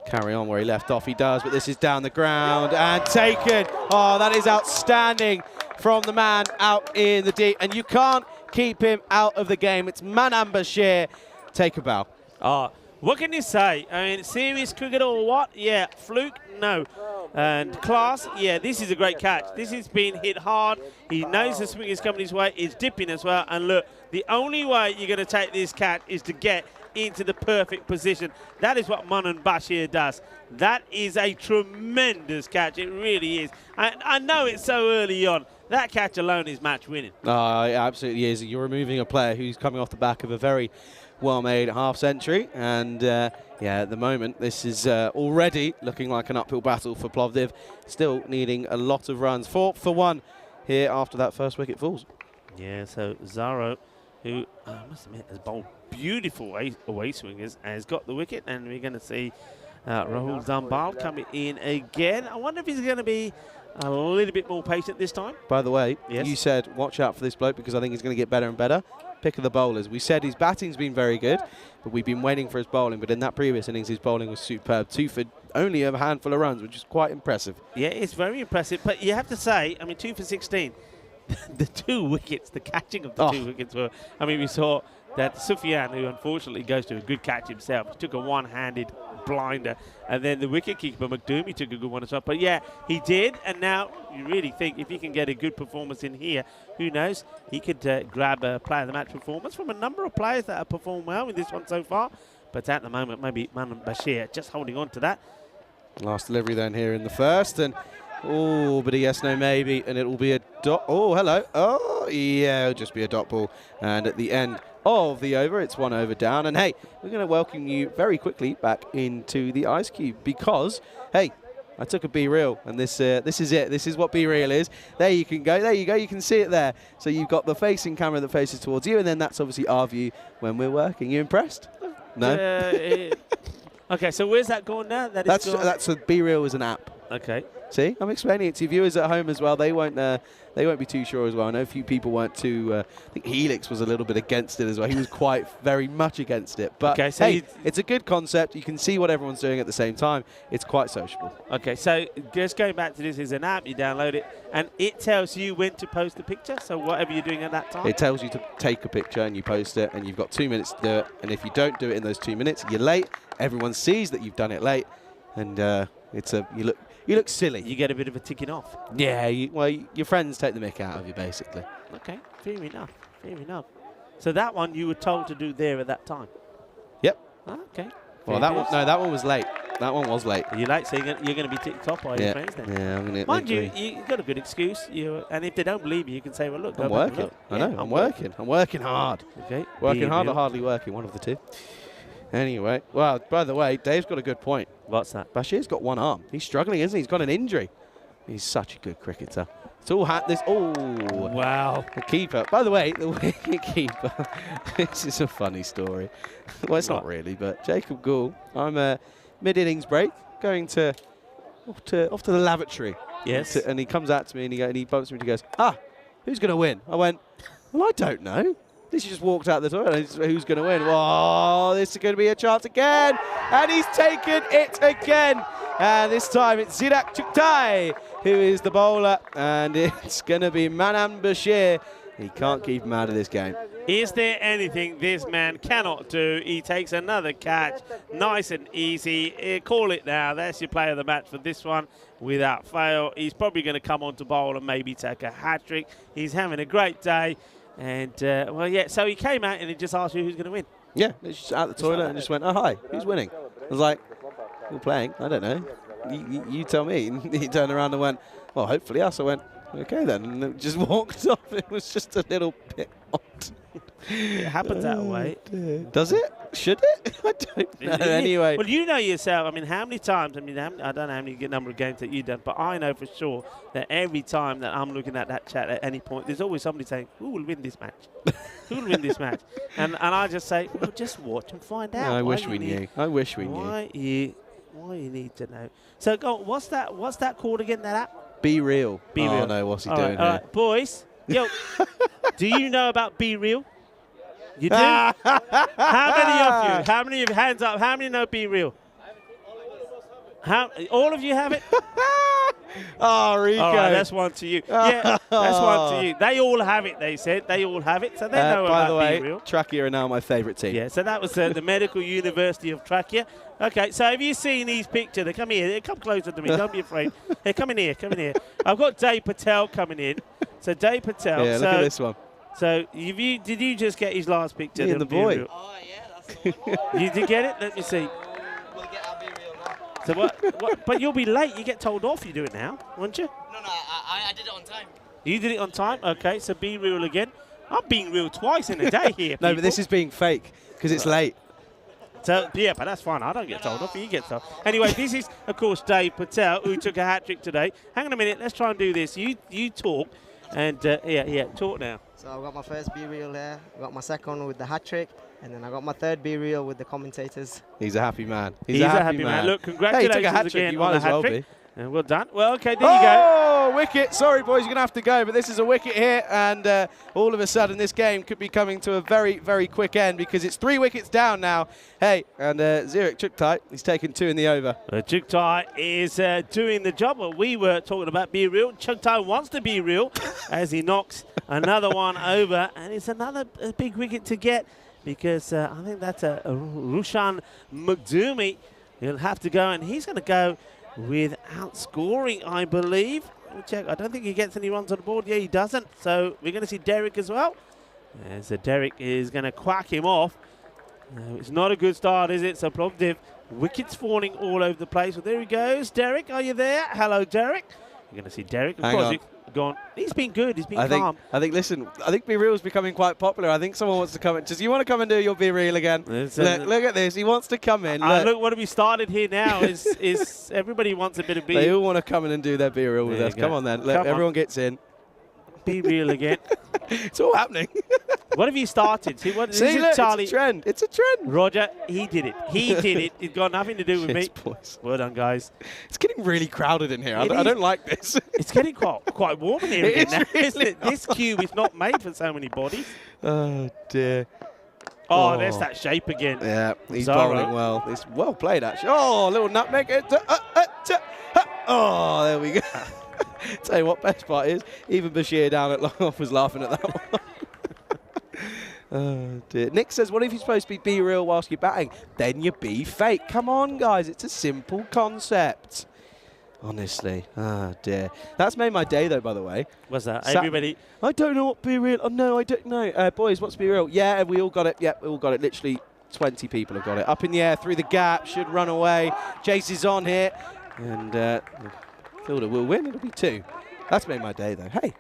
carry on where he left off. He does, but this is down the ground and taken. Oh, that is outstanding from the man out in the deep. And you can't keep him out of the game. It's Manan Bashir. Take a bow. What can you say? I mean, serious cricket or what? Yeah. Fluke? No. And class? Yeah, this is a great catch. This has been hit hard. He knows the swing is coming his way. It's dipping as well. And look, the only way you're going to take this catch is to get into the perfect position. That is what Manan Bashir does. That is a tremendous catch. It really is. I know it's so early on. That catch alone is match winning. It absolutely is. You're removing a player who's coming off the back of a very well-made half-century, and yeah, at the moment this is already looking like an uphill battle for Plovdiv, still needing a lot of runs. 4 for 1 here after that first wicket falls. Yeah, so Zaro, who I must admit has bowled beautiful away swingers, has got the wicket, and we're going to see Rahul Dambal coming in again. I wonder if he's going to be a little bit more patient this time. By the way, yes, you said watch out for this bloke because I think he's going to get better and better. Pick of the bowlers. We said his batting's been very good, but we've been waiting for his bowling. But in that previous innings, his bowling was superb. 2 for only a handful of runs, which is quite impressive. Yeah, it's very impressive. But you have to say, I mean, 2 for 16. The 2 wickets, the catching of the 2 wickets were, I mean, we saw that Soufiane, who unfortunately goes to a good catch himself, took a one-handed blinder, and then the wicket-keeper McDermott took a good one as well. But yeah, he did, and now you really think if he can get a good performance in here, who knows, he could grab a player of the match performance from a number of players that have performed well in this one so far. But at the moment, maybe Manan Bashir just holding on to that. Last delivery then here in the first, and oh, but a yes, no, maybe, and it will be a dot. Oh, hello. Oh, yeah, it'll just be a dot ball. And at the end of the over. It's 1 over down. And, hey, we're going to welcome you very quickly back into the Ice Cube because, hey, I took a Be Real, and this is it. This is what Be Real is. There you can go. There you go. You can see it there. So you've got the facing camera that faces towards you, and then that's obviously our view when we're working. You impressed? No? Okay, so where's that going now? That's a Be Real as an app. Okay. See, I'm explaining it to viewers at home as well. They won't be too sure as well. I know a few people weren't too. I think Helix was a little bit against it as well. He was quite very much against it. But okay, so hey, it's a good concept. You can see what everyone's doing at the same time. It's quite sociable. Okay, so just going back to this is an app. You download it, and it tells you when to post the picture. So whatever you're doing at that time. It tells you to take a picture and you post it, and you've got 2 minutes to do it. And if you don't do it in those 2 minutes, you're late. Everyone sees that you've done it late, and you look silly. You get a bit of a ticking off. Yeah, your friends take the mick out of you, basically. Okay, fair enough, fair enough. So that one you were told to do there at that time? Yep. Okay. Well, that one was late. That one was late. Are you late, so you're going to be ticked off by your friends then? Yeah, I'm going to. Mind you, you've got a good excuse. And if they don't believe you can say, well, look, I'm working. I know, I'm working. I'm working hard. Okay. Working hard or hardly working, one of the two. Anyway, well, by the way, Dave's got a good point. What's that? Bashir's got one arm. He's struggling, isn't he? He's got an injury. He's such a good cricketer. It's all wow. The keeper. By the way, the wicket keeper. This is a funny story. Well, it's not really, but Jacob Gould. I'm mid-innings break, going off to the lavatory. Yes. And he comes out to me and he bumps me and he goes, who's going to win? I went, well, I don't know. He just walked out the door. Who's going to win? Oh, this is going to be a chance again. And he's taken it again. And this time it's Zirak Chuktai who is the bowler. And it's going to be Manan Bashir. He can't keep him out of this game. Is there anything this man cannot do? He takes another catch. Nice and easy. Call it now. That's your player of the match for this one without fail. He's probably going to come on to bowl and maybe take a hat-trick. He's having a great day. And, well, yeah, so he came out and he just asked you who's going to win. Yeah, he's just out the toilet and just went, oh, hi, who's winning? I was like, we're playing, I don't know. You tell me. And he turned around and went, well, hopefully us. I went, okay then. And it just walked off. It was just a little bit odd. It happens that way. Does it? Should it? I don't know. Anyway. Well, you know yourself. I mean, how many times? I mean, I don't know how many number of games that you've done, but I know for sure that every time that I'm looking at that chat at any point, there's always somebody saying, who will win this match? Who will win this match? And I just say, well, just watch and find out. I wish we knew. I wish we knew. Why you need to know. So, go. What's that called again, that app? Be Real. Be Real. Oh, no, what's he doing here? All right, boys. Yo, do you know about Be Real? You do? How many of you? How many of you? Hands up. How many know Be Real? All of you have it? Oh, Rico. All right, that's one to you. Yeah, that's one to you. They all have it, they said. They all have it, so they know about Be Real. Trachea are now my favourite team. Yeah, so that was the Medical University of Trachea. Okay, so have you seen these pictures? They come here. Come closer to me. Don't be afraid. Hey, come in here. Come in here. I've got Dave Patel coming in. So Dave Patel. Yeah, look at this one. So did you just get his last picture? Me and the boy. Oh, yeah, that's the one. You did get it? Let me see. We'll get our Be Real now. So what? But you'll be late. You get told off. You do it now, won't you? No, I did it on time. You did it on time? Okay, so Be Real again. I'm being real twice in a day here. No, but this is being fake because it's late. So, yeah, but that's fine. I don't get told off. You get told. Anyway, this is, of course, Dave Patel, who took a hat-trick today. Hang on a minute. Let's try and do this. You talk. And, talk now. So I've got my first Be Real here. I got my second with the hat-trick. And then I got my third Be Real with the commentators. He's a happy man. He's a happy man. Look, congratulations again you might on the as well hat-trick. be. And well done. Well, okay, there you go. Oh, wicket. Sorry, boys, you're going to have to go. But this is a wicket here. And all of a sudden, this game could be coming to a very, very quick end because it's 3 wickets down now. Hey, and Zirak Chuktai, he's taken 2 in the over. Chuktai is doing the job. Well, we were talking about Be Real. Chuktai wants to be real as he knocks another one over. And it's another big wicket to get because I think that's a Rushan Mukdumi. He'll have to go, and he's going to go without scoring, I believe. Let me check. I don't think he gets any runs on the board. Yeah, he doesn't. So we're going to see Derek as well. As Derek is going to quack him off. It's not a good start, is it? So Plovdiv, wickets falling all over the place. Well, there he goes. Derek, are you there? Hello, Derek. You're going to see Derek. Of course, gone. He's been good. He's been calm. I think. Listen, I think Be Real's becoming quite popular. I think someone wants to come in. Does you want to come and do your Be Real again? Look at this. He wants to come in. Look what have we started here now. Is everybody wants a bit of Be? They all want to come in and do their Be Real with us. Come on then. Look, everyone gets in. Be Real again. It's all happening. What have you started? See, look, Charlie? It's a trend. It's a trend. Roger, he did it. He did it. It's got nothing to do with me. Boys. Well done, guys. It's getting really crowded in here. I don't like this. It's getting quite warm in here again now, isn't it? This cube is not made for so many bodies. Oh, dear. Oh, there's that shape again. Yeah, he's bowling well. It's well played, actually. Oh, a little nutmeg. Oh, there we go. Tell you what, best part is, even Bashir down at Longoff was laughing at that one. Oh, dear. Nick says, what if you're supposed to be real whilst you're batting? Then you be fake. Come on, guys. It's a simple concept. Honestly. Oh, dear. That's made my day, though, by the way. What's that? Everybody. I don't know what be real. Oh, no, I don't know. Boys, what's be real? Yeah, we all got it. Yeah, we all got it. Literally 20 people have got it. Up in the air, through the gap, should run away. Chase is on here. And Fielder will win. It'll be 2. That's made my day, though. Hey,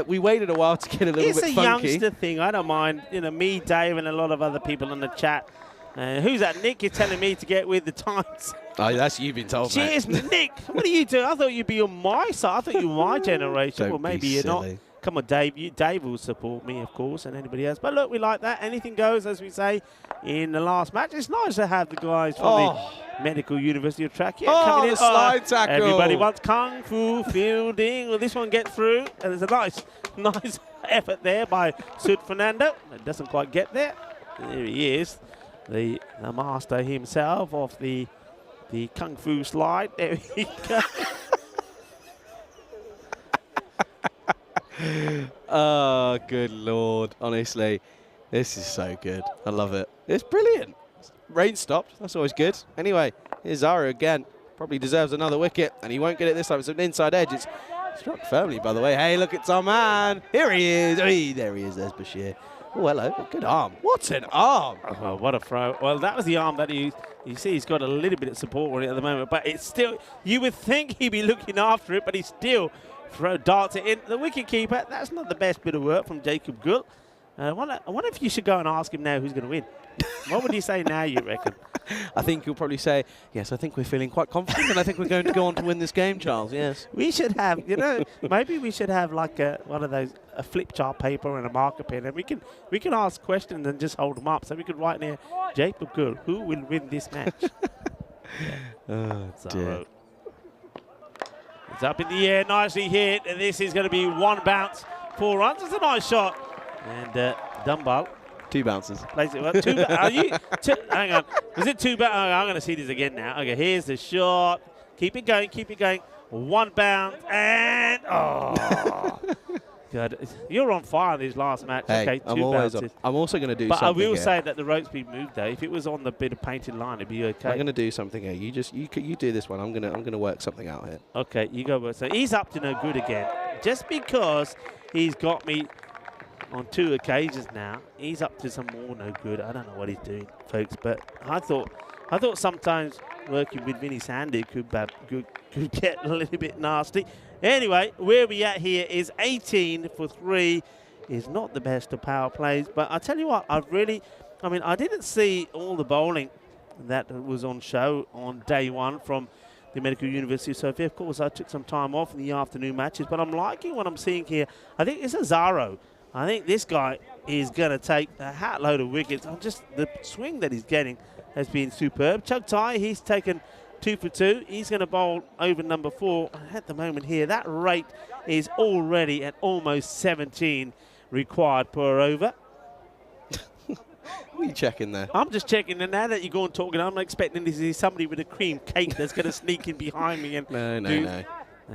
we waited a while to get a little bit funky. It's a youngster thing. I don't mind. You know, me, Dave, and a lot of other people in the chat. Who's that? Nick is telling me to get with the times. Oh, that's you been told, Cheers, mate. Nick. What are you doing? I thought you'd be on my side. I thought you were my generation. Well, maybe you're not. Come on, Dave. Dave will support me, of course, and anybody else. But look, we like that. Anything goes, as we say, in the last match. It's nice to have the guys from the Medical University of Track coming in. Slide tackle. Everybody wants Kung Fu fielding. Will this one get through? And there's a nice effort there by Sud Fernando. It doesn't quite get there. There he is, the master himself of the Kung Fu slide. There we go. Oh, good Lord. Honestly, this is so good. I love it. It's brilliant. Rain stopped. That's always good. Anyway, here's Zara again. Probably deserves another wicket, and he won't get it this time. It's an inside edge. It's struck firmly, by the way. Hey, look, it's our man. Here he is. Oh, there he is. There's Bashir. Oh, hello. Good arm. What an arm. Oh, what a throw. Well, that was the arm that you see he's got a little bit of support on it at the moment, but it's still, you would think he'd be looking after it, but he still darts it in. The wicket keeper, that's not the best bit of work from Jacob Gul. I wonder if you should go and ask him now who's going to win. What would he say now, you reckon? I think he'll probably say, yes, I think we're feeling quite confident, and I think we're going to go on to win this game, Charles, yes. We should have, maybe we should have like one of those, a flip chart paper and a marker pen, and we can ask questions and just hold them up. So we could write near Jacob Gul, who will win this match? Oh, dear. It's up in the air, nicely hit, and this is going to be 1 bounce, 4 runs. It's a nice shot. And Dunbar 2 bounces. Plays it well. Hang on. Was it 2 bounces? I'm going to see this again now. Okay, here's the shot. Keep it going, keep it going. 1 bounce, and God, you're on fire in this last match. Hey, okay, I'm 2 bounces. I'm also going to do something. But I will say that the rope's been moved though. If it was on the bit of painted line, it'd be okay. I'm going to do something here. You do this one. I'm going to work something out here. Okay, you go. So he's up to no good again. Just because he's got me on 2 occasions now, he's up to some more no good. I don't know what he's doing, folks. But I thought sometimes working with Vinny Sandy could get a little bit nasty. Anyway, where we at here is 18 for 3. Is not the best of power plays, but I tell you what, I didn't see all the bowling that was on show on day 1 from the Medical University of Sofia. Of course, I took some time off in the afternoon matches, but I'm liking what I'm seeing here. I think it's Azaro. I think this guy is going to take a hat load of wickets. The swing that he's getting has been superb. Chug Tai, he's taken 2 for 2. He's going to bowl over number 4. At the moment here, that rate is already at almost 17 required per over. What are you checking there? I'm just checking, and now that you're going talking, I'm expecting to see somebody with a cream cake that's going to sneak in behind me. And No.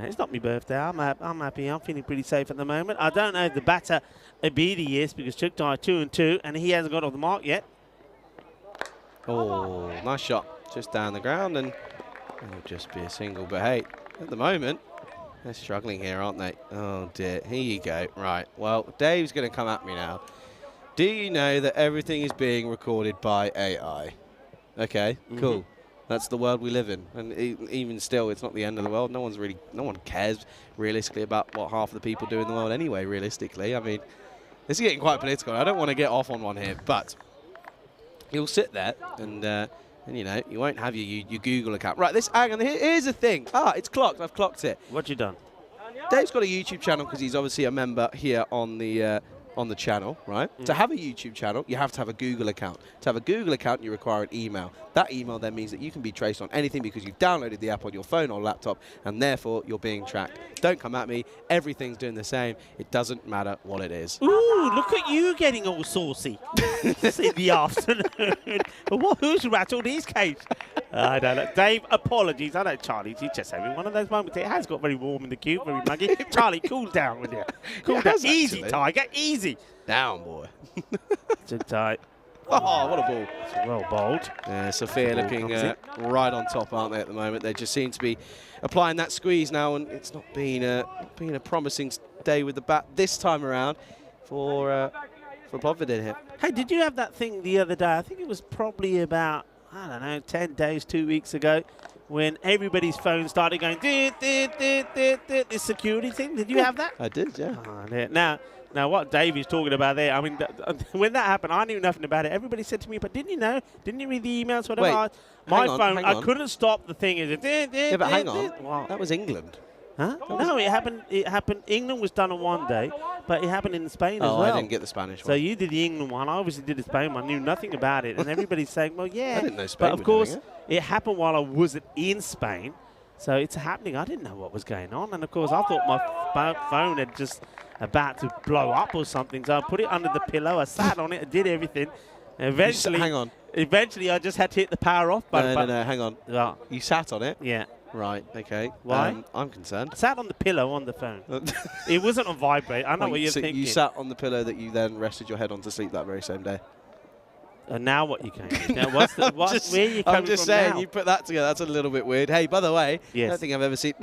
It's not my birthday. I'm happy. I'm feeling pretty safe at the moment. I don't know if the batter Abidi is, because Chuk Tai 2 and 2, and he hasn't got off the mark yet. Oh, nice shot. Just down the ground, and it'll just be a single. But hey, at the moment, they're struggling here, aren't they? Oh dear. Here you go. Right. Well, Dave's going to come at me now. Do you know that everything is being recorded by AI? Okay, cool. That's the world we live in. And even still, it's not the end of the world. No one cares realistically about what half of the people do in the world anyway, realistically. I mean, this is getting quite political. I don't want to get off on one here, but you'll sit there and you know, you won't have your Google account. Right, hang on, here's the thing. It's clocked. I've clocked it. What you done? Dave's got a YouTube channel because he's obviously a member here on the channel, right? To have a YouTube channel, you have to have a Google account. To have a Google account, you require an email. That email then means that you can be traced on anything because you've downloaded the app on your phone or laptop, and therefore you're being tracked. Don't come at me. Everything's doing the same. It doesn't matter what it is. Ooh, look at you getting all saucy this in the afternoon. Who's rattled his cage? I don't know. Dave, apologies. I know Charlie's just having one of those moments. It has got very warm in the cube, very muggy. Charlie, cool down with you. Cool down. Easy, Tiger. Easy. Down, boy. Too tight. Oh, what a ball. It's well bowled. Yeah, Sophia looking right on top, aren't they, at the moment? They just seem to be applying that squeeze now, and it's not been a promising day with the bat this time around for Plovidin here. Hey, did you have that thing the other day? I think it was probably about, I don't know, 10 days, 2 weeks ago, when everybody's phone started going, this security thing. Did you have that? I did, yeah. Oh, now, what Dave is talking about there, I mean, when that happened, I knew nothing about it. Everybody said to me, but didn't you know? Didn't you read the emails? Whatever. Wait, my phone, I couldn't stop the thing. Yeah, but hang on. That was England. Huh? No, it happened. England was done on one day, but it happened in Spain as well. I didn't get the Spanish one. So you did the England one. I obviously did the Spain one. I knew nothing about it. And everybody's saying, well, yeah. I didn't know Spain. But of course, it happened while I wasn't in Spain. So it's happening. I didn't know what was going on. And of course, I thought my phone had just about to blow up or something. So I put it under the pillow. I sat on it. I did everything. Eventually, hang on. Eventually, I just had to hit the power off button. No, hang on. Oh. You sat on it? Yeah. Right, okay. Why? I'm concerned. I sat on the pillow on the phone. It wasn't on vibrate. I know what you're thinking. You sat on the pillow that you then rested your head on to sleep that very same day. And now what you can do? Now where are you coming from I'm just saying, now? you put that together. That's a little bit weird. Hey, by the way, yes. I don't think I've ever seen...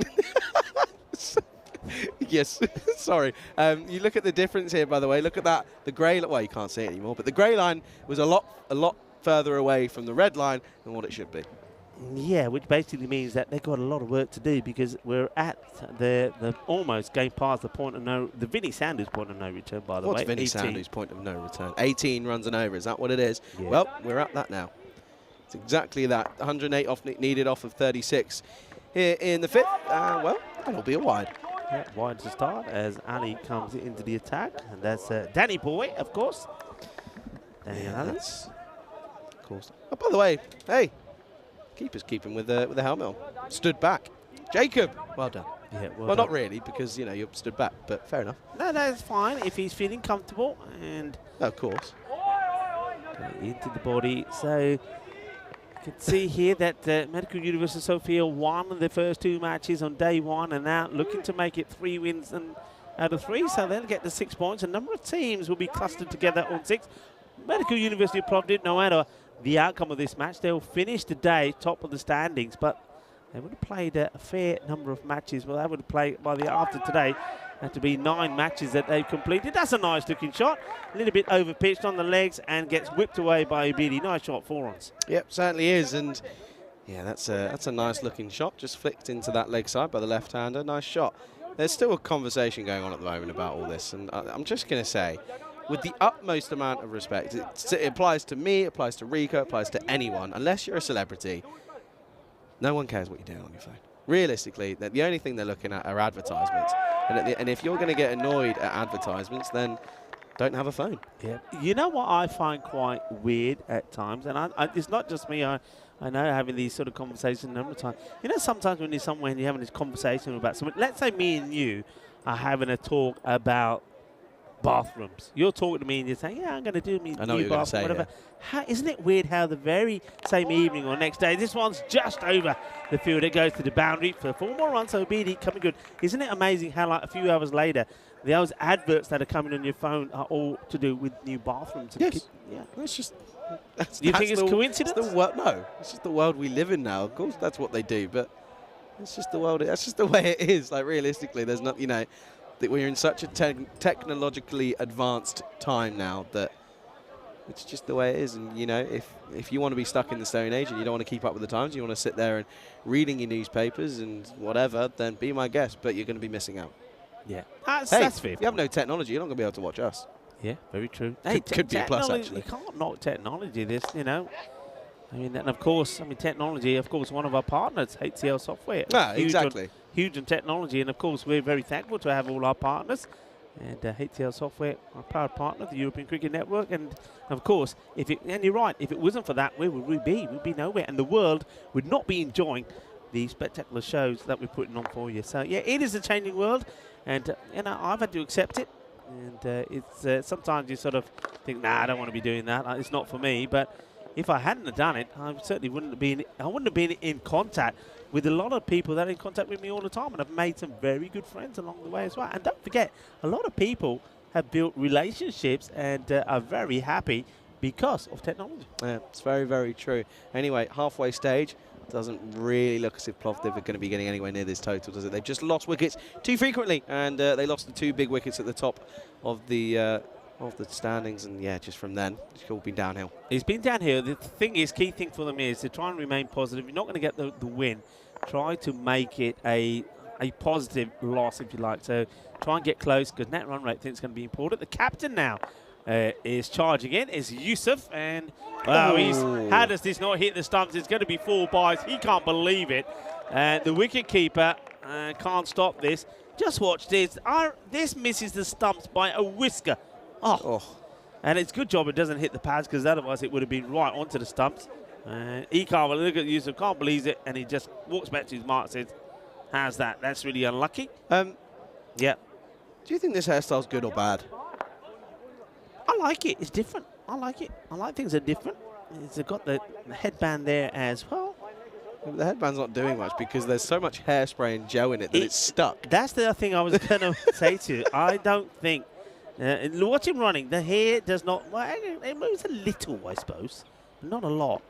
Yes, sorry. You look at the difference here, by the way. Look at that. The grey... Well, you can't see it anymore, but the grey line was a lot further away from the red line than what it should be. Yeah, which basically means that they've got a lot of work to do because we're at the almost going past the point of the Vinnie Sanders point of no return, by the way. What's Vinnie Sanders' point of no return? 18 runs and over, is that what it is? Yeah. Well, we're at that now. It's exactly that. 108 needed off of 36 here in the fifth. Well, that'll be a wide. Yeah, wide to start as Ali comes into the attack, and that's Danny Boy, of course. Danny Adams. Of course. Oh, by the way, hey. Keeper's keeping with the helmet on. Stood back. Jacob, well done. Yeah, well, not really, because, you know, you're stood back, but fair enough. No, that's fine if he's feeling comfortable. And of course. Into the body. So you can see here that Medical University of Sofia won the first 2 matches on day 1 and now looking to make it 3 wins out of 3. So they'll get the 6 points. A number of teams will be clustered together on 6. Medical University of Plovdiv, no matter the outcome of this match, they'll finish the day top of the standings, but they would have played a fair number of matches. Well, they would have played by the after today. Had to be 9 matches that they've completed. That's a nice looking shot. A little bit over pitched on the legs and gets whipped away by Ubidi. Nice shot, 4 runs. Yep, certainly is. And yeah, that's a nice looking shot. Just flicked into that leg side by the left-hander. Nice shot. There's still a conversation going on at the moment about all this, and I'm just going to say, with the utmost amount of respect, it applies to me, it applies to Rico, it applies to anyone. Unless you're a celebrity, no one cares what you're doing on your phone. Realistically, the only thing they're looking at are advertisements. And if you're going to get annoyed at advertisements, then don't have a phone. Yeah. You know what I find quite weird at times, and it's not just me. I know having these sort of conversations a number of times. You know, sometimes when you're somewhere and you're having this conversation about something, let's say me and you are having a talk about bathrooms. You're talking to me and you're saying, yeah, I'm going to do me new bathroom, whatever. Yeah. Isn't it weird how the very same evening or next day, this one's just over the field, it goes to the boundary for 4 more runs, so BD coming good. Isn't it amazing how like a few hours later, those adverts that are coming on your phone are all to do with new bathrooms? Yes. Yeah. It's just... Do you think it's coincidence? No, it's just the world we live in now. Of course, that's what they do, but it's just the world. That's just the way it is. Like realistically, there's not, you know, that we're in such a technologically advanced time now that It's just the way it is. And, you know, if you want to be stuck in the Stone Age and you don't want to keep up with the times, you want to sit there and reading your newspapers and whatever, then be my guest. But you're going to be missing out. Yeah. Hey, That's fair. if you have no technology, you're not going to be able to watch us. Yeah, very true. Could be a plus, actually. You can't knock technology, you know. I mean, and of course, technology, of course, one of our partners, HCL Software. Exactly. Huge in technology, and of course, we're very thankful to have all our partners. And HCL Software, our proud partner, the European Cricket Network. And of course, and you're right, if it wasn't for that, where would we be? We'd be nowhere. And the world would not be enjoying the spectacular shows that we're putting on for you. So, yeah, it is a changing world. And, you know, I've had to accept it. And it's sometimes you sort of think, nah, I don't want to be doing that. It's not for me. But if I hadn't have done it, I certainly wouldn't have been in contact with a lot of people that are in contact with me all the time, and I've made some very good friends along the way as well. And don't forget, a lot of people have built relationships and are very happy because of technology. Yeah, it's very, very true. Anyway, halfway stage, doesn't really look as if Plovdiv are going to be getting anywhere near this total, does it? They've just lost wickets too frequently, and they lost the 2 big wickets at the top of the standings, and yeah, just from then, it's all been downhill. It's been downhill. The key thing for them is to try and remain positive. You're not going to get the win. Try to make it a positive loss, if you like. So try and get close, because net run rate thinks it's going to be important. The captain now is charging in, is Yusuf, and wow, how does this not hit the stumps? It's going to be 4 byes. He can't believe it. The wicket keeper can't stop this. Just watch this. This misses the stumps by a whisker. And it's a good job it doesn't hit the pads, because otherwise it would have been right onto the stumps. He can't look at Yusuf, can't believe it, and he just walks back to his mark and says, how's that? That's really unlucky. Yeah. Do you think this hairstyle's good or bad? I like it. It's different. I like it. I like things that are different. It's got the headband there as well. The headband's not doing much because there's so much hairspray and gel in it that it's stuck. That's the other thing I was going to say to you. I don't think... watch him running. The hair does not... Well, it moves a little, I suppose. But not a lot.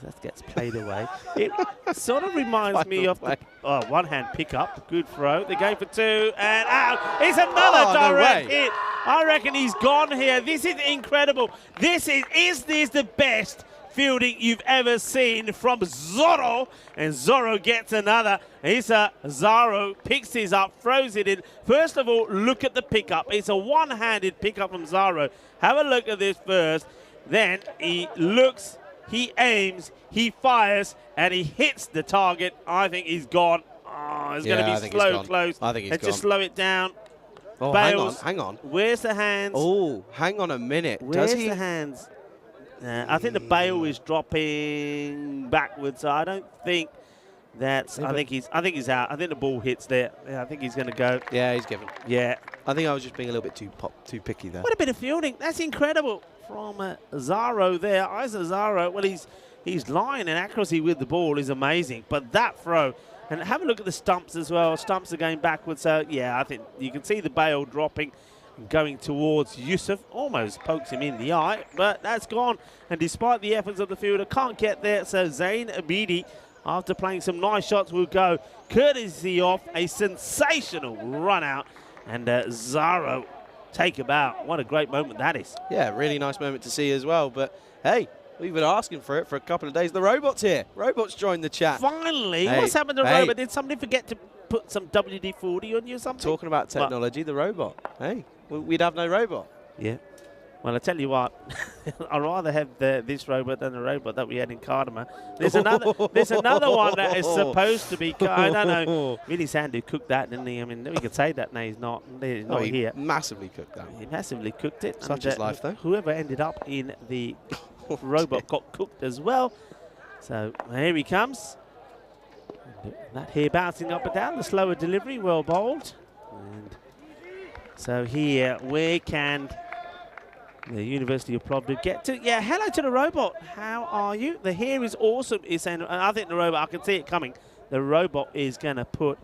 That gets played away. It sort of reminds me of the one-hand pickup. Good throw. They're going for 2 and out. It's another direct hit. I reckon he's gone here. This is incredible. Is this the best fielding you've ever seen from Zorro? And Zorro gets another. Zaro picks his up, throws it in. First of all, look at the pickup. It's a one-handed pickup from Zaro. Have a look at this first. Then he looks, he aims, he fires, and he hits the target. I think he's gone. Oh, it's going to be slow, close. I think he's Let's gone. just slow it down. Oh, Bales. hang on. Where's the hands? Oh, hang on a minute. Where's the hands? I think the bail is dropping backwards. So I don't think that's. I think he's out. I think the ball hits there. Yeah, I think he's going to go. Yeah, he's given. Yeah. I think I was just being a little bit too picky there. What a bit of fielding. That's incredible from Zaro there. Isa Zaro. Well, he's line and accuracy with the ball is amazing. But that throw. And have a look at the stumps as well. Stumps are going backwards. So, yeah, I think you can see the bail dropping and going towards Yusuf. Almost pokes him in the eye, but that's gone. And despite the efforts of the fielder, can't get there. So Zain Abidi, after playing some nice shots, will go courtesy of a sensational run out. And Zaro take about. What a great moment that is. Yeah, really nice moment to see as well. But, hey, we've been asking for it for a couple of days. The Robot's here. Robot's joined the chat. Finally. Hey, what's happened to Robot? Did somebody forget to put some WD-40 on you or something? Talking about technology, the Robot. Hey, we'd have no Robot. Yeah. Well, I tell you what, I'd rather have this robot than the robot that we had in Cardamom. There's another one that is supposed to be. I don't know. Really Sandu cooked that, didn't he? I mean, we could say that now he's not here. Massively cooked that. He massively cooked it. Such is life, though. Whoever ended up in the robot got cooked as well. So here he comes. That hair bouncing up and down. The slower delivery, well bowled. And so here, where can the University of Plovdiv get to? Yeah, hello to the robot. How are you? The hair is awesome. He's saying, and I think the robot, I can see it coming. The robot is going to put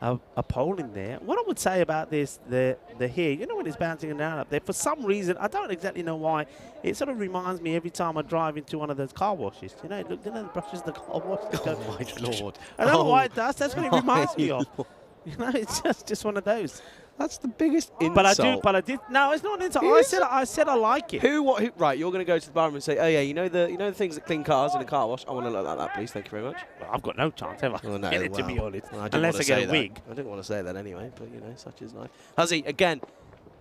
a pole in there. What I would say about this, the hair, you know when it's bouncing around up there, for some reason, I don't exactly know why, it sort of reminds me every time I drive into one of those car washes. You know, look, you know the brushes, the car wash. Oh, my Lord. I don't know why it does. That's what it reminds me of. You know, it's just one of those. That's the biggest insult. But I did. No, it's not an insult. I said I like it. Who? Right, you're going to go to the barman and say, oh yeah, you know the things that clean cars in a car wash. I want to look like that, please. Thank you very much. Well, I've got no chance, have I? Well, no, to be honest, unless I get a wig. I didn't want to say that anyway, but you know, such is life. Huzzy again.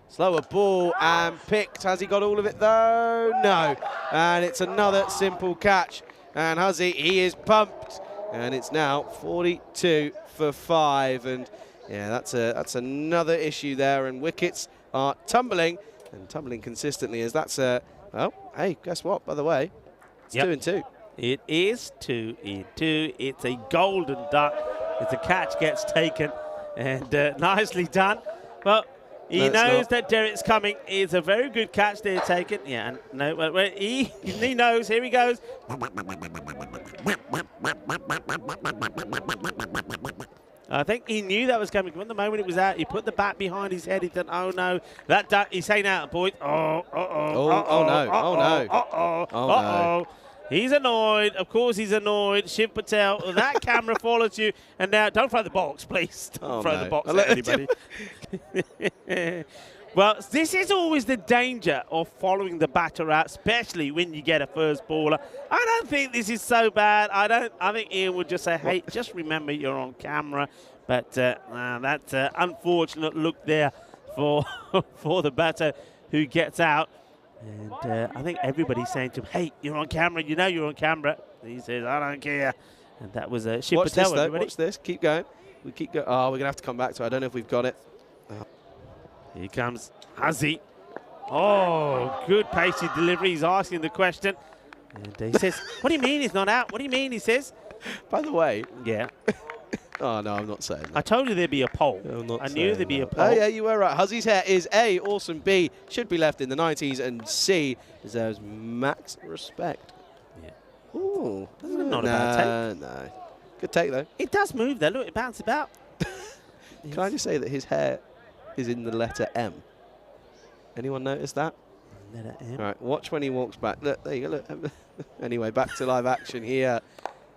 Slower ball and picked. Has he got all of it though? No. And it's another simple catch. And Huzzy, he is pumped. And it's now 42 for 5. And yeah, that's another issue there. And wickets are tumbling and tumbling consistently as that's well, hey, guess what, by the way? It's 2 and 2. It is 2 in 2. It's a golden duck as the catch gets taken. And nicely done. Well, he knows that Derek's coming. It's a very good catch they're taking. Yeah, and no, wait, he knows. Here he goes. I think he knew that was coming. From the moment it was out, he put the bat behind his head. He thought, oh no, that duck, he's saying out, boys. Oh no. He's annoyed. Of course he's annoyed. Shiv Patel, that camera follows you. And now, don't throw the box, please. Don't throw the box at anybody. Well, this is always the danger of following the batter out, especially when you get a first baller. I don't think this is so bad. I think Ian would just say, hey, just remember you're on camera. But that's an unfortunate look there for the batter who gets out. And I think everybody's saying to him, hey, you're on camera. You know you're on camera. And he says, I don't care. And that was Shiv Patel. Watch this. Keep going. We keep going. Oh, we're going to have to come back to it. I don't know if we've got it. Here comes Huzzy. Oh, good pacey delivery. He's asking the question. And he says, what do you mean he's not out? What do you mean, he says? By the way. Yeah. Oh, no, I'm not saying that. I told you there's be a poll. I knew there'd be a poll. Oh, yeah, you were right. Huzzy's hair is A, awesome, B, should be left in the 90s, and C, deserves max respect. Yeah. Ooh. Not a bad take. No. Good take, though. It does move, though. Look, it bounces about. Can I just say that his hair is in the letter M? Anyone notice that? Letter M. Right, watch when he walks back. Look, there you go. Look. Anyway, back to live action here.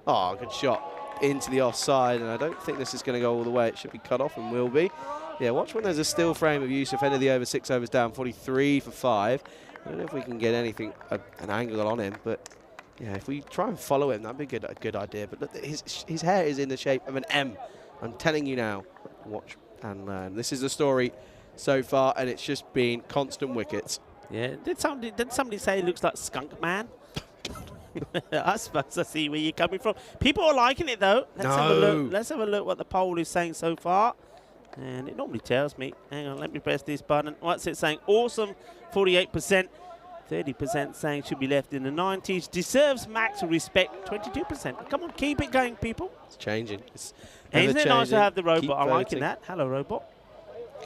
Oh, good shot into the offside, and I don't think this is going to go all the way. It should be cut off and will be. Yeah, watch when there's a still frame of Yusuf, end of the over, 6 overs down, 43 for 5. I don't know if we can get anything, an angle on him, but yeah, if we try and follow him, that'd be a good idea. But look, his hair is in the shape of an M. I'm telling you now, watch and learn. This is the story so far, and it's just been constant wickets. Yeah, did somebody say it looks like Skunk Man? I suppose I see where you're coming from. People are liking it, though. Let's have a look what the poll is saying so far. And it normally tells me. Hang on, let me press this button. What's it saying? Awesome, 48%. 30% saying should be left in the 90s. Deserves max respect, 22%. Come on, keep it going, people. It's changing. It's Isn't it nice to have the robot? Keep I'm liking voting. that. Hello, robot.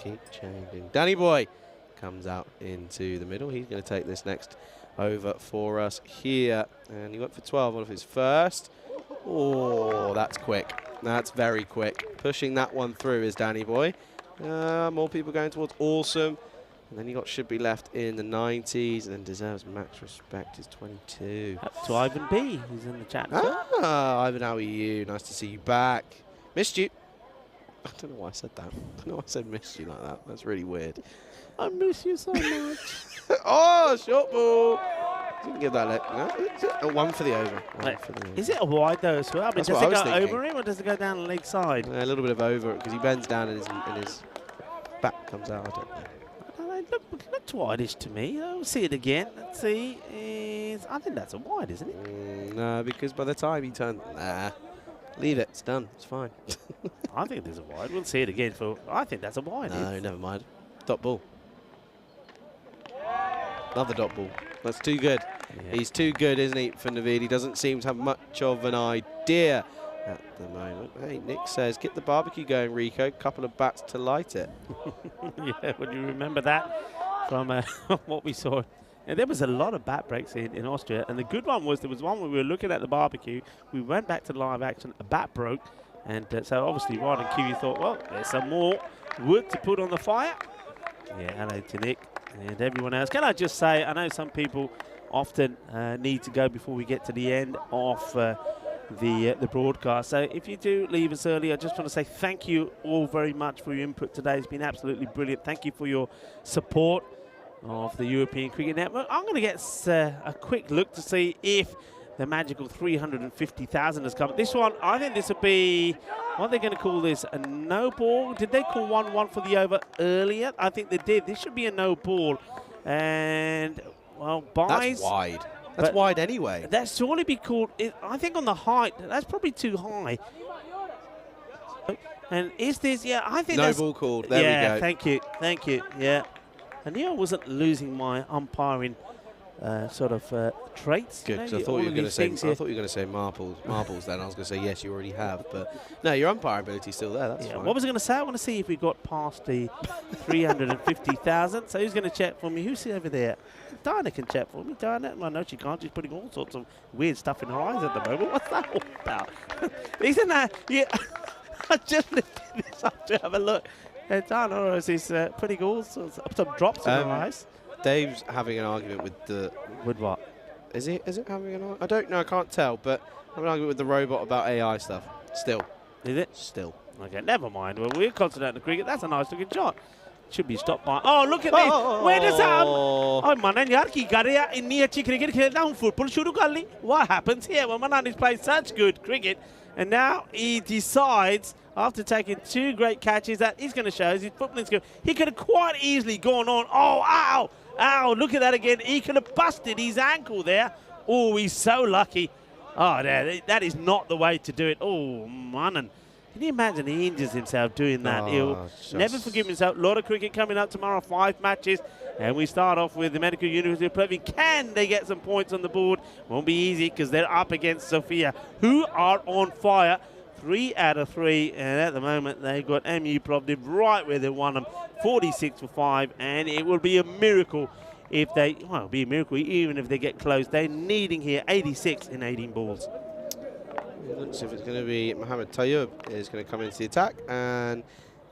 Keep changing. Danny Boy comes out into the middle. He's going to take this next over for us here. And he went for 12 on his first. Oh, that's quick. That's very quick. Pushing that one through is Danny Boy. More people going towards awesome. And then you got should be left in the 90s, and then deserves max respect is 22. Up to Ivan B, who's in the chat. Ivan, how are you? Nice to see you back. Missed you. I don't know why I said that. I don't know why I said missed you like that. That's really weird. I miss you so much. Oh, short ball. Didn't give that no, one for the over. Is it a wide though as well? I mean, That's does what it I was go thinking. over him or does it go down the leg side? A little bit of over because he bends down and his back comes out. I don't know. Looked wide-ish to me. I'll see it again. Let's see. I think that's a wide, isn't it? No, because by the time he turned, leave it. It's done. It's fine. I think there's a wide. We'll see it again. I think that's a wide. No, never mind. Dot ball. Another dot ball. That's too good. Yeah. He's too good, isn't he, for Naveed? He doesn't seem to have much of an idea at the moment. Hey, Nick says, get the barbecue going, Rico. Couple of bats to light it. Yeah, would you remember that from what we saw? And there was a lot of bat breaks in Austria. And the good one was there was one where we were looking at the barbecue. We went back to live action. A bat broke. And so obviously Ryan and Kiwi thought, well, there's some more wood to put on the fire. Yeah, hello to Nick and everyone else. Can I just say, I know some people often need to go before we get to the end of the broadcast. So if you do leave us early, I just want to say thank you all very much for your input today. It's been absolutely brilliant. Thank you for your support of the European Cricket Network. I'm going to get a quick look to see if the magical 350,000 has come. This one, I think this will be, what are they going to call this? A no ball? Did they call 1-1 for the over earlier? I think they did. This should be a no ball. And, well, buys. That's wide. That's wide anyway. That's surely be called, I think on the height, that's probably too high. And is this, yeah, I think no ball called. There we go. Thank you, yeah. I knew I wasn't losing my umpiring sort of traits. Good, because I thought you were going to say marbles. Then I was going to say yes, you already have, but no, your umpire ability is still there. That's fine. What was I going to say? I want to see if we got past the 350,000. So who's going to check for me? Who's over there? Diana can check for me. Diana, well, no, she can't. She's putting all sorts of weird stuff in her eyes at the moment. What's that all about? Isn't that? Yeah, I just lifted this up to have a look. Diana is putting all sorts of some drops in her eyes. Dave's having an argument with what? Is it having an argument? I don't know. I can't tell. But having an argument with the robot about AI stuff. Still. Is it? Still. Okay, never mind. Well, we're concentrating on the cricket. That's a nice looking shot. Should be stopped by. Oh, look at this. Where does that? Oh, Manan yaar ki kar rahe yaar? Inni achhi cricket khelta hu. Football shuru kar li. What happens here? Well, Manan is playing such good cricket, and now he decides, after taking 2 great catches, that he's going to show his footballing skill. He could have quite easily gone on. Oh, ow! Ow, look at that again. He could have busted his ankle there. Oh, he's so lucky. Oh, that is not the way to do it. Oh, Manan. Can you imagine he injures himself doing that? He'll never forgive himself. A lot of cricket coming up tomorrow, 5 matches. And we start off with the Medical University of Plevin. Can they get some points on the board? Won't be easy because they're up against Sofia, who are on fire. 3 out of 3. And at the moment, they've got MU Plovdiv right where they won them, 46 for 5. And it will be a miracle if they, well, it'll be a miracle even if they get close. They're needing here 86 in 18 balls. It looks as if it's going to be Mohammed Tayyub is going to come into the attack. And,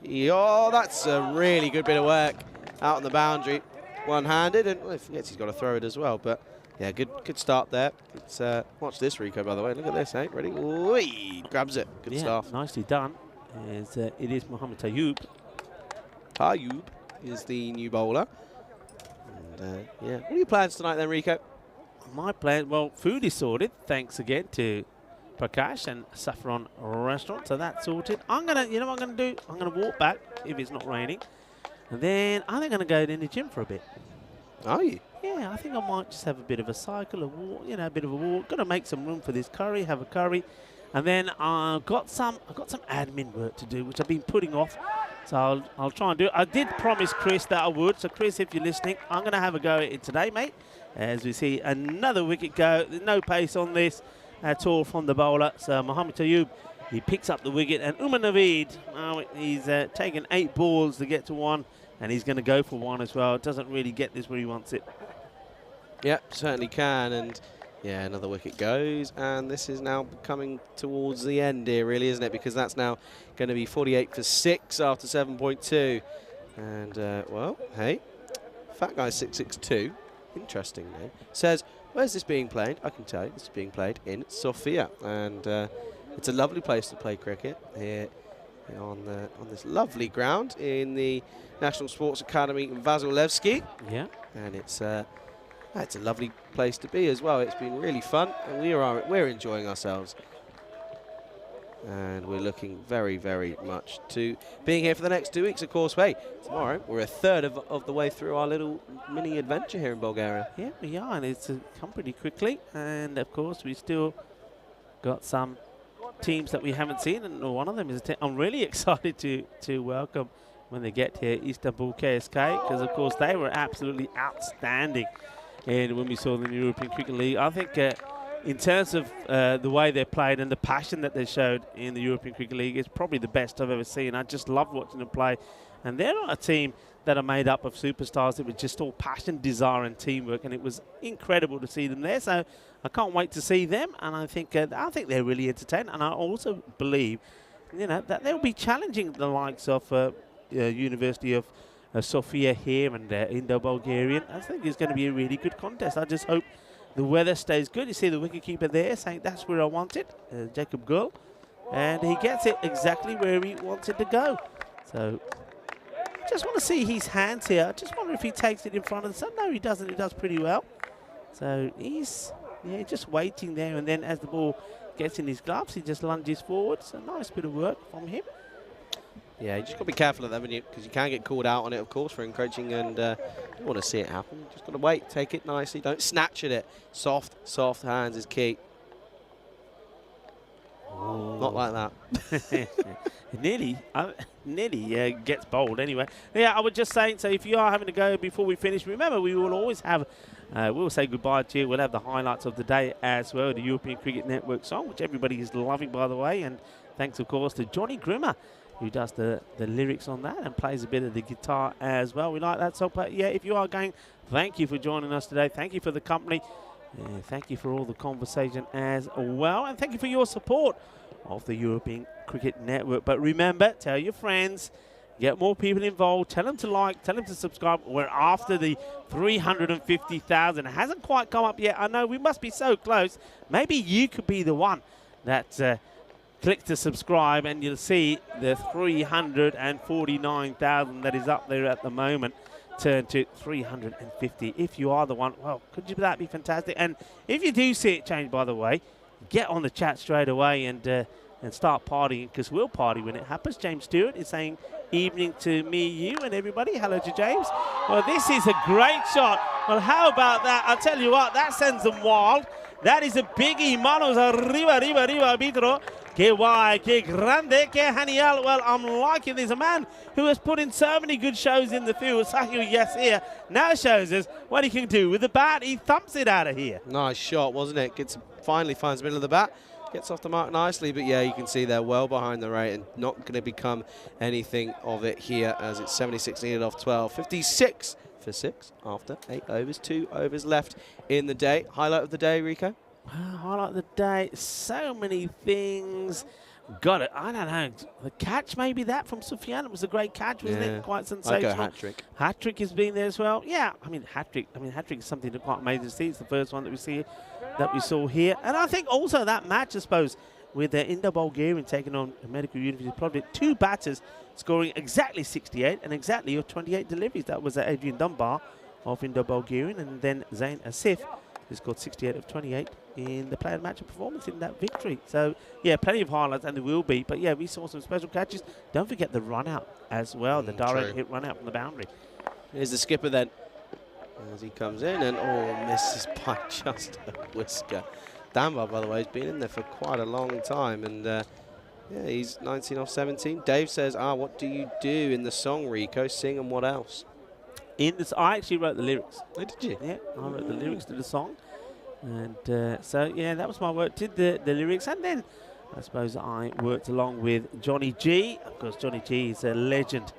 oh, that's a really good bit of work out on the boundary. One-handed, and well, he forgets he's got to throw it as well. But, yeah, good start there. It's, watch this, Rico, by the way. Look at this, eh? Ready? Ooh, he grabs it. Good stuff. Nicely done. It is Mohammed Tayyub. Tayyub is the new bowler. And, yeah. What are your plans tonight then, Rico? My plan, well, food is sorted. Thanks again to Prakash and Saffron Restaurant. So that's sorted. I'm going to, you know what I'm going to do? I'm going to walk back if it's not raining. And then I think I'm going to go in the gym for a bit. Are you? Yeah, I think I might just have a bit of a cycle, a walk, you know, a bit of a walk. Going to make some room for this curry, have a curry. And then I've got some admin work to do, which I've been putting off. So I'll try and do it. I did promise Chris that I would. So Chris, if you're listening, I'm going to have a go at it today, mate. As we see another wicket go. There's no pace on this at all from the bowler. So Mohammed Tayyub, he picks up the wicket. And Umar Naveed, he's taken 8 balls to get to 1. And he's going to go for 1 as well. Doesn't really get this where he wants it. Yep, certainly can. And yeah, another wicket goes. And this is now coming towards the end here, really, isn't it? Because that's now going to be 48 for 6 after 7.2. And, well, hey, Fat Guy 662, interesting name, says, where's this being played? I can tell you, this is being played in Sofia. And it's a lovely place to play cricket here on this lovely ground in the National Sports Academy in Vasilevsky. Yeah. And it's a lovely place to be as well. It's been really fun, and we're enjoying ourselves. And we're looking very, very much to being here for the next 2 weeks, of course. Hey, tomorrow we're a third of the way through our little mini adventure here in Bulgaria. Yeah, we are, and it's come pretty quickly. And, of course, we still got some teams that we haven't seen, and one of them is I'm really excited to welcome when they get here Istanbul KSK, because, of course, they were absolutely outstanding. And when we saw them in the European Cricket League, I think in terms of the way they played and the passion that they showed in the European Cricket League, it's probably the best I've ever seen. I just love watching them play. And they're not a team that are made up of superstars. It was just all passion, desire, and teamwork, and it was incredible to see them there. So I can't wait to see them, and I think they're really entertaining. And I also believe, you know, that they'll be challenging the likes of University of Sofia here and Indo-Bulgarian. I think it's going to be a really good contest. I just hope the weather stays good. You see the wicketkeeper there saying that's where I want it, Jacob Gull. And he gets it exactly where he wants it to go. So just want to see his hands here. I just wonder if he takes it in front of the sun. No, he doesn't. He does pretty well. So he's just waiting there, and then as the ball gets in his gloves, he just lunges forward. So nice bit of work from him. Yeah, you just got to be careful of that, haven't you? Because you can get called out on it, of course, for encroaching, and you want to see it happen. Just got to wait, take it nicely. Don't snatch at it. Soft hands is key. Oh. Not like that. nearly gets bowled anyway. Yeah, I would just say, so if you are having to go before we finish, remember we will always have, we'll say goodbye to you. We'll have the highlights of the day as well, the European Cricket Network song, which everybody is loving, by the way. And thanks, of course, to Johnny Grimmer, who does the lyrics on that and plays a bit of the guitar as well. We like that song. But yeah, if you are going, thank you for joining us today. Thank you for the company. Thank you for all the conversation as well. And thank you for your support of the European Cricket Network. But remember, tell your friends, get more people involved, tell them to like, tell them to subscribe. We're after the 350,000. It hasn't quite come up yet. I know we must be so close. Maybe you could be the one that click to subscribe, and you'll see the 349,000 that is up there at the moment turn to 350. If you are the one, well, could that be fantastic? And if you do see it change, by the way, get on the chat straight away and start partying, because we'll party when it happens. James Stewart is saying evening to me, you, and everybody. Hello to James. Well, this is a great shot. Well, how about that? I'll tell you what, that sends them wild. That is a biggie. Manos arriba, arbitro. Que guay, que grande, que genial. Well, I'm liking this. A man who has put in so many good shows in the field, Sahil Yasir, now shows us what he can do with the bat. He thumps it out of here. Nice shot, wasn't it? Finally finds the middle of the bat. Gets off the mark nicely, but yeah, you can see they're well behind the rate and not going to become anything of it here, as it's 76 needed off 12. 56 for 6 after 8 overs. 2 overs left in the day. Highlight of the day, Rico? Highlight of the day, so many things. Got it. I don't know. The catch, maybe that from Sufyan. It was a great catch, wasn't it? Quite sensational. I'd go hat-trick. Hat-trick has been there as well. Yeah, I mean, hat-trick is something that quite amazing to see. It's the first one that we saw here. And I think also that match, I suppose, with the Indo-Bulgarian taking on Medical University Project, 2 batters scoring exactly 68 and exactly 28 deliveries. That was Adrian Dunbar of Indo-Bulgarian, and then Zain Asif, who scored 68 of 28 in the player match of performance in that victory. So, yeah, plenty of highlights, and there will be. But, yeah, we saw some special catches. Don't forget the run-out as well, the direct hit run-out from the boundary. Here's the skipper then, as he comes in, and, misses by just a whisker. Dunbar, by the way, has been in there for quite a long time, and, yeah, he's 19 off 17. Dave says, what do you do in the song, Rico? Sing, and what else? I actually wrote the lyrics. Oh, did you? Yeah, I wrote the lyrics to the song. And so, yeah, that was my work. Did the lyrics. And then I suppose I worked along with Johnny G. Of course, Johnny G is a legend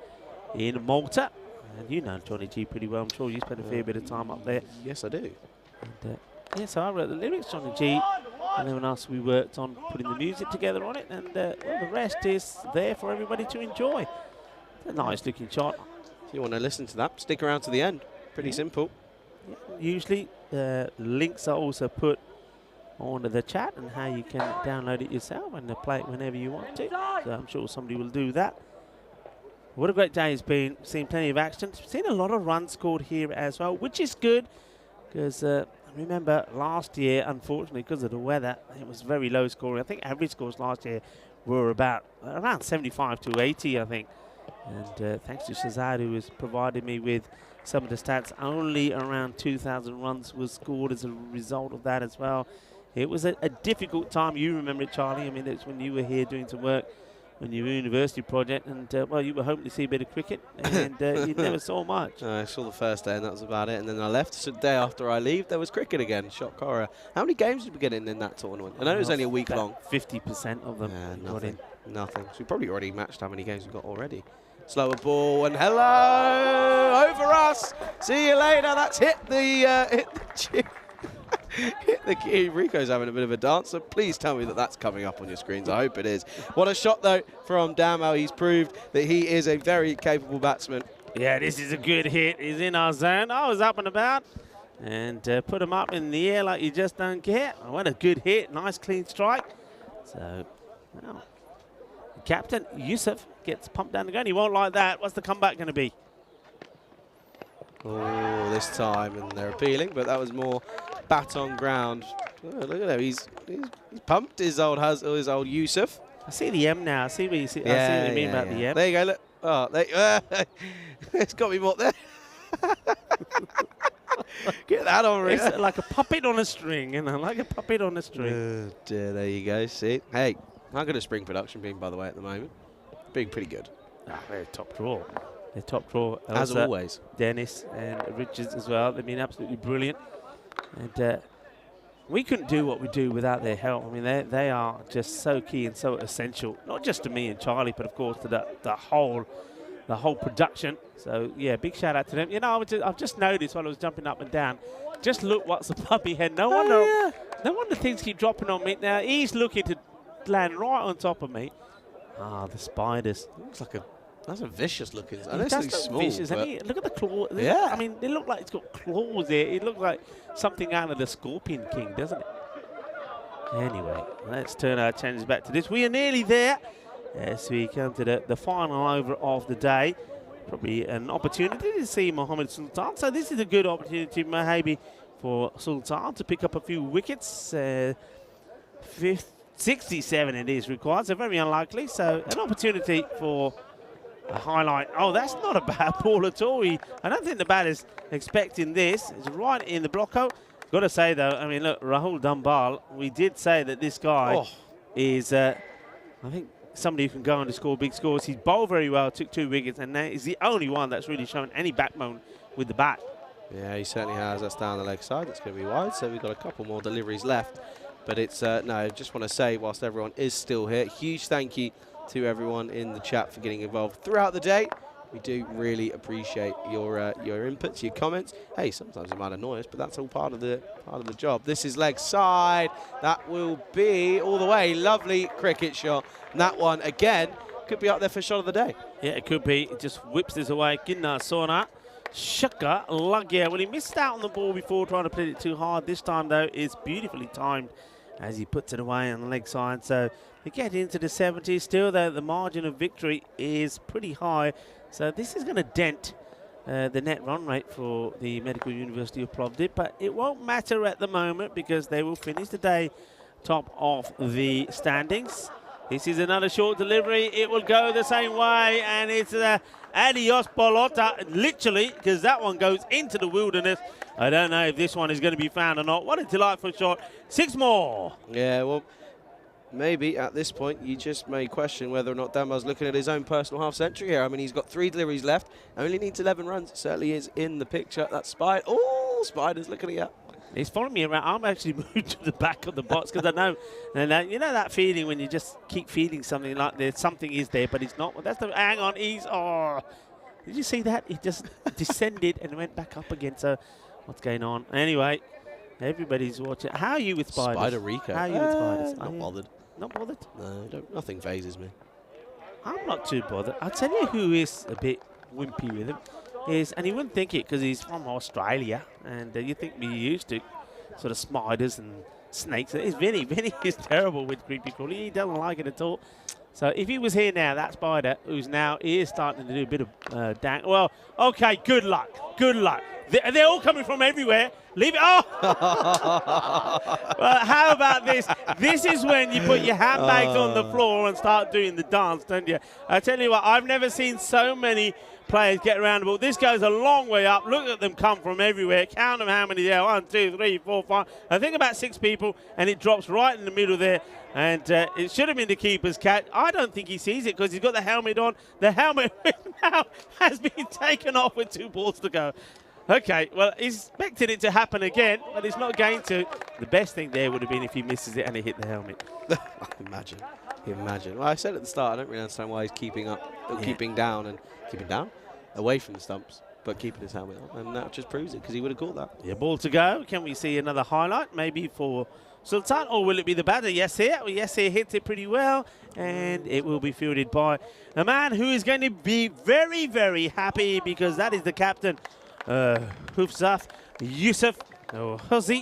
in Malta. And you know Johnny G pretty well. I'm sure you spent a fair bit of time up there. Yes, I do. And, yeah, so I wrote the lyrics, Johnny G. And then else we worked on putting the music together on it. And well, the rest is there for everybody to enjoy. It's a nice looking shot. If you want to listen to that, stick around to the end. Pretty simple. Yeah, usually links are also put onto the chat and how you can download it yourself and play it whenever you want to. So I'm sure somebody will do that. What a great day it's been. Seen plenty of action. Seen a lot of runs scored here as well, which is good because remember last year, unfortunately, because of the weather, it was very low scoring. I think average scores last year were around 75 to 80, I think. And thanks to Shazad, who has provided me with some of the stats, only around 2,000 runs was scored as a result of that as well. It was a difficult time. You remember it, Charlie. I mean, it's when you were here doing some work on your university project, and well, you were hoping to see a bit of cricket, and you never saw much. I saw the first day, and that was about it. And then I left. So the day after I leave, there was cricket again. Shock horror. How many games did we get in that tournament? I know it was only a week long. 50% of them got in. Nothing. So we probably already matched how many games we got already. Slower ball, and hello over us. See you later. That's hit the hit the key. Rico's having a bit of a dance, so please tell me that that's coming up on your screens. I hope it is. What a shot, though, from Damo. He's proved that he is a very capable batsman. Yeah, this is a good hit. He's in our zone. I was up and about. and put him up in the air like you just don't get. Oh, what a good hit. Nice clean strike. So, well, Captain Yusuf gets pumped down the gun. He won't like that. What's the comeback going to be? Oh, this time, and they're appealing, but that was more bat on ground. Oh, look at him. He's pumped his old Yusuf. I see the M now. I see what you see. I see what you mean about the M. There you go. Look. Oh, it's got me more there. Get that on, Rick. It's like a puppet on a string, you know, like a puppet on a string. Oh, dear, there you go. See, hey, I'm good at spring production being, by the way, at the moment. Being pretty good. Ah, they're top draw. They're top draw. As always. Dennis and Richards as well. They've been absolutely brilliant. And we couldn't do what we do without their help. I mean, they are just so key and so essential, not just to me and Charlie, but of course to the whole production. So yeah, big shout out to them. You know, I've just noticed while I was jumping up and down, just look what's the puppy head. No wonder things keep dropping on me. Now he's looking to land right on top of me. Ah, the spiders. Looks like that's a vicious looking. I know it's small. Vicious, look at the claw. Yeah. I mean, they look like it's got claws there. It looks like something out of the Scorpion King, doesn't it? Anyway, let's turn our attention back to this. We are nearly there as we come to the final over of the day. Probably an opportunity to see Mohammed Sultan. So this is a good opportunity, maybe, for Sultan to pick up a few wickets. 67 it is required, so very unlikely. So an opportunity for a highlight. Oh, that's not a bad ball at all. I don't think the batter's expecting this. It's right in the blocko. Got to say, though, I mean, look, Rahul Dumbal, we did say that this guy is, I think, somebody who can go on to score big scores. He's bowled very well, took 2 wickets, and he's the only one that's really shown any backbone with the bat. Yeah, he certainly has. That's down the leg side. That's going to be wide, so we've got a couple more deliveries left. But it's, no, I just want to say, whilst everyone is still here, huge thank you to everyone in the chat for getting involved throughout the day. We do really appreciate your inputs, your comments. Hey, sometimes it might annoy us, but that's all part of the job. This is leg side. That will be all the way. Lovely cricket shot. And that one again could be up there for shot of the day. Yeah, it could be. It just whips this away. Ginna Sona. Shaka Lagya. Well, he missed out on the ball before trying to play it too hard. This time, though, it's beautifully timed as he puts it away on the leg side. So we get into the 70s. Still, though, the margin of victory is pretty high. So this is going to dent the net run rate for the Medical University of Plovdiv. But it won't matter at the moment because they will finish the day top of the standings. This is another short delivery. It will go the same way. And it's adios Bolota, literally, because that one goes into the wilderness. I don't know if this one is going to be found or not. What a delightful shot. 6 more. Yeah, well, maybe at this point you just may question whether or not Dambal's looking at his own personal half-century here. I mean, he's got 3 deliveries left. Only needs 11 runs. It certainly is in the picture. That's Spider. Oh, Spider's looking at you. He's following me around. I'm actually moved to the back of the box because I know, and you know that feeling when you just keep feeling something like there's something is there, but it's not. Well, that's the hang on. Did you see that? He just descended and went back up again. So what's going on? Anyway, everybody's watching. How are you with spiders? Spider Rico. How are you with spiders? Not bothered. Not bothered? No, nothing phases me. I'm not too bothered. I'll tell you who is a bit wimpy with him. And you wouldn't think it because he's from Australia, and you think we're used to sort of spiders and snakes. It's Vinny. Vinny is terrible with creepy crawly. He doesn't like it at all. So if he was here now, that spider, who's now is starting to do a bit of dang. Well, okay, good luck. Good luck. They're all coming from everywhere. Leave it. Oh! Well, how about this? This is when you put your handbags on the floor and start doing the dance, don't you? I tell you what, I've never seen so many players get around the ball. This goes a long way up. Look at them come from everywhere. Count them how many there. 1, 2, 3, 4, 5. I think about 6 people, and it drops right in the middle there. And it should have been the keeper's catch. I don't think he sees it because he's got the helmet on. The helmet now has been taken off with 2 balls to go. Okay, well, he's expected it to happen again, but it's not going to. The best thing there would have been if he misses it and it hit the helmet. Imagine. Well, I said at the start, I don't really understand why he's keeping down away from the stumps, but keeping his helmet on, and that just proves it because he would have caught that. Yeah, ball to go. Can we see another highlight, maybe for Sultan, or will it be the batter? Yes, here. Well, yes, here hits it pretty well, and it will be fielded by a man who is going to be very, very happy because that is the captain, Hufzaf Yusuf. Oh,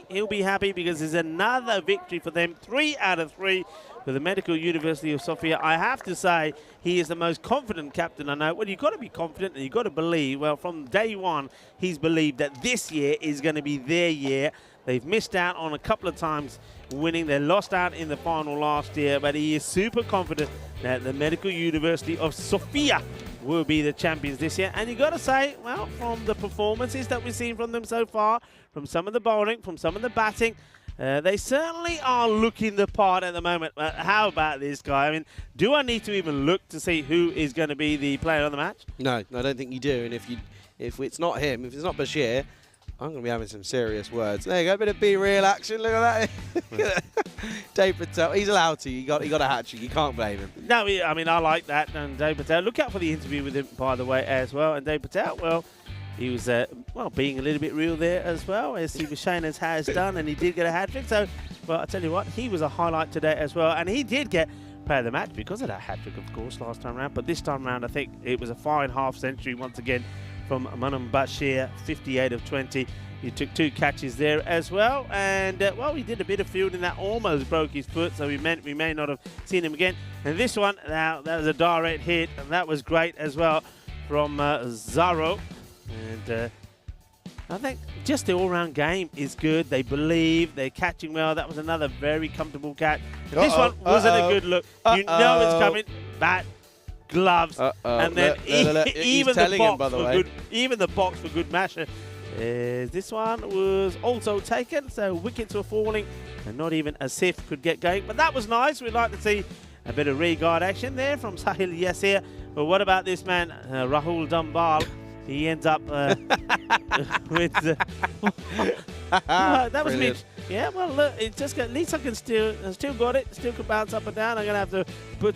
he'll be happy because there's another victory for them. 3 out of 3 for the Medical University of Sofia. I have to say, he is the most confident captain I know. Well, you've got to be confident and you've got to believe. Well, from day one, he's believed that this year is going to be their year. They've missed out on a couple of times winning. They lost out in the final last year, but he is super confident that the Medical University of Sofia will be the champions this year. And you got to say, well, from the performances that we've seen from them so far, from some of the bowling, from some of the batting, they certainly are looking the part at the moment. How about this guy? I mean, do I need to even look to see who is going to be the player of the match? No, I don't think you do. And if it's not him, if it's not Bashir, I'm going to be having some serious words. There you go, a bit of Be Real action. Look at that. Dave Patel, he's allowed to. He got a hat trick. You can't blame him. No, I mean, I like that. And Dave Patel, look out for the interview with him, by the way, as well. And Dave Patel, well, he was, well, being a little bit real there as well, as Steve Shanas has done, and he did get a hat trick. So, well, I tell you what, he was a highlight today as well. And he did get player of the match because of that hat trick, of course, last time round. But this time round, I think it was a fine half century once again from Manam Bashir, 58 of 20. He took 2 catches there as well. And, well, he did a bit of fielding that almost broke his foot, so we may not have seen him again. And this one, now, that was a direct hit, and that was great as well from Zaro. And I think just the all-round game is good. They believe, they're catching well. That was another very comfortable catch. This one wasn't a good look. You know it's coming. Bat, gloves, and then even the box for good masher. This one was also taken, so wickets were falling, and not even a Sif could get going. But that was nice. We'd like to see a bit of re-guard action there from Sahil Yasir. But what about this man, Rahul Dambal? He ends up with... that was Mitch. Yeah, well, look, it just got, at least I still got it. Still could bounce up and down. I'm going to have to put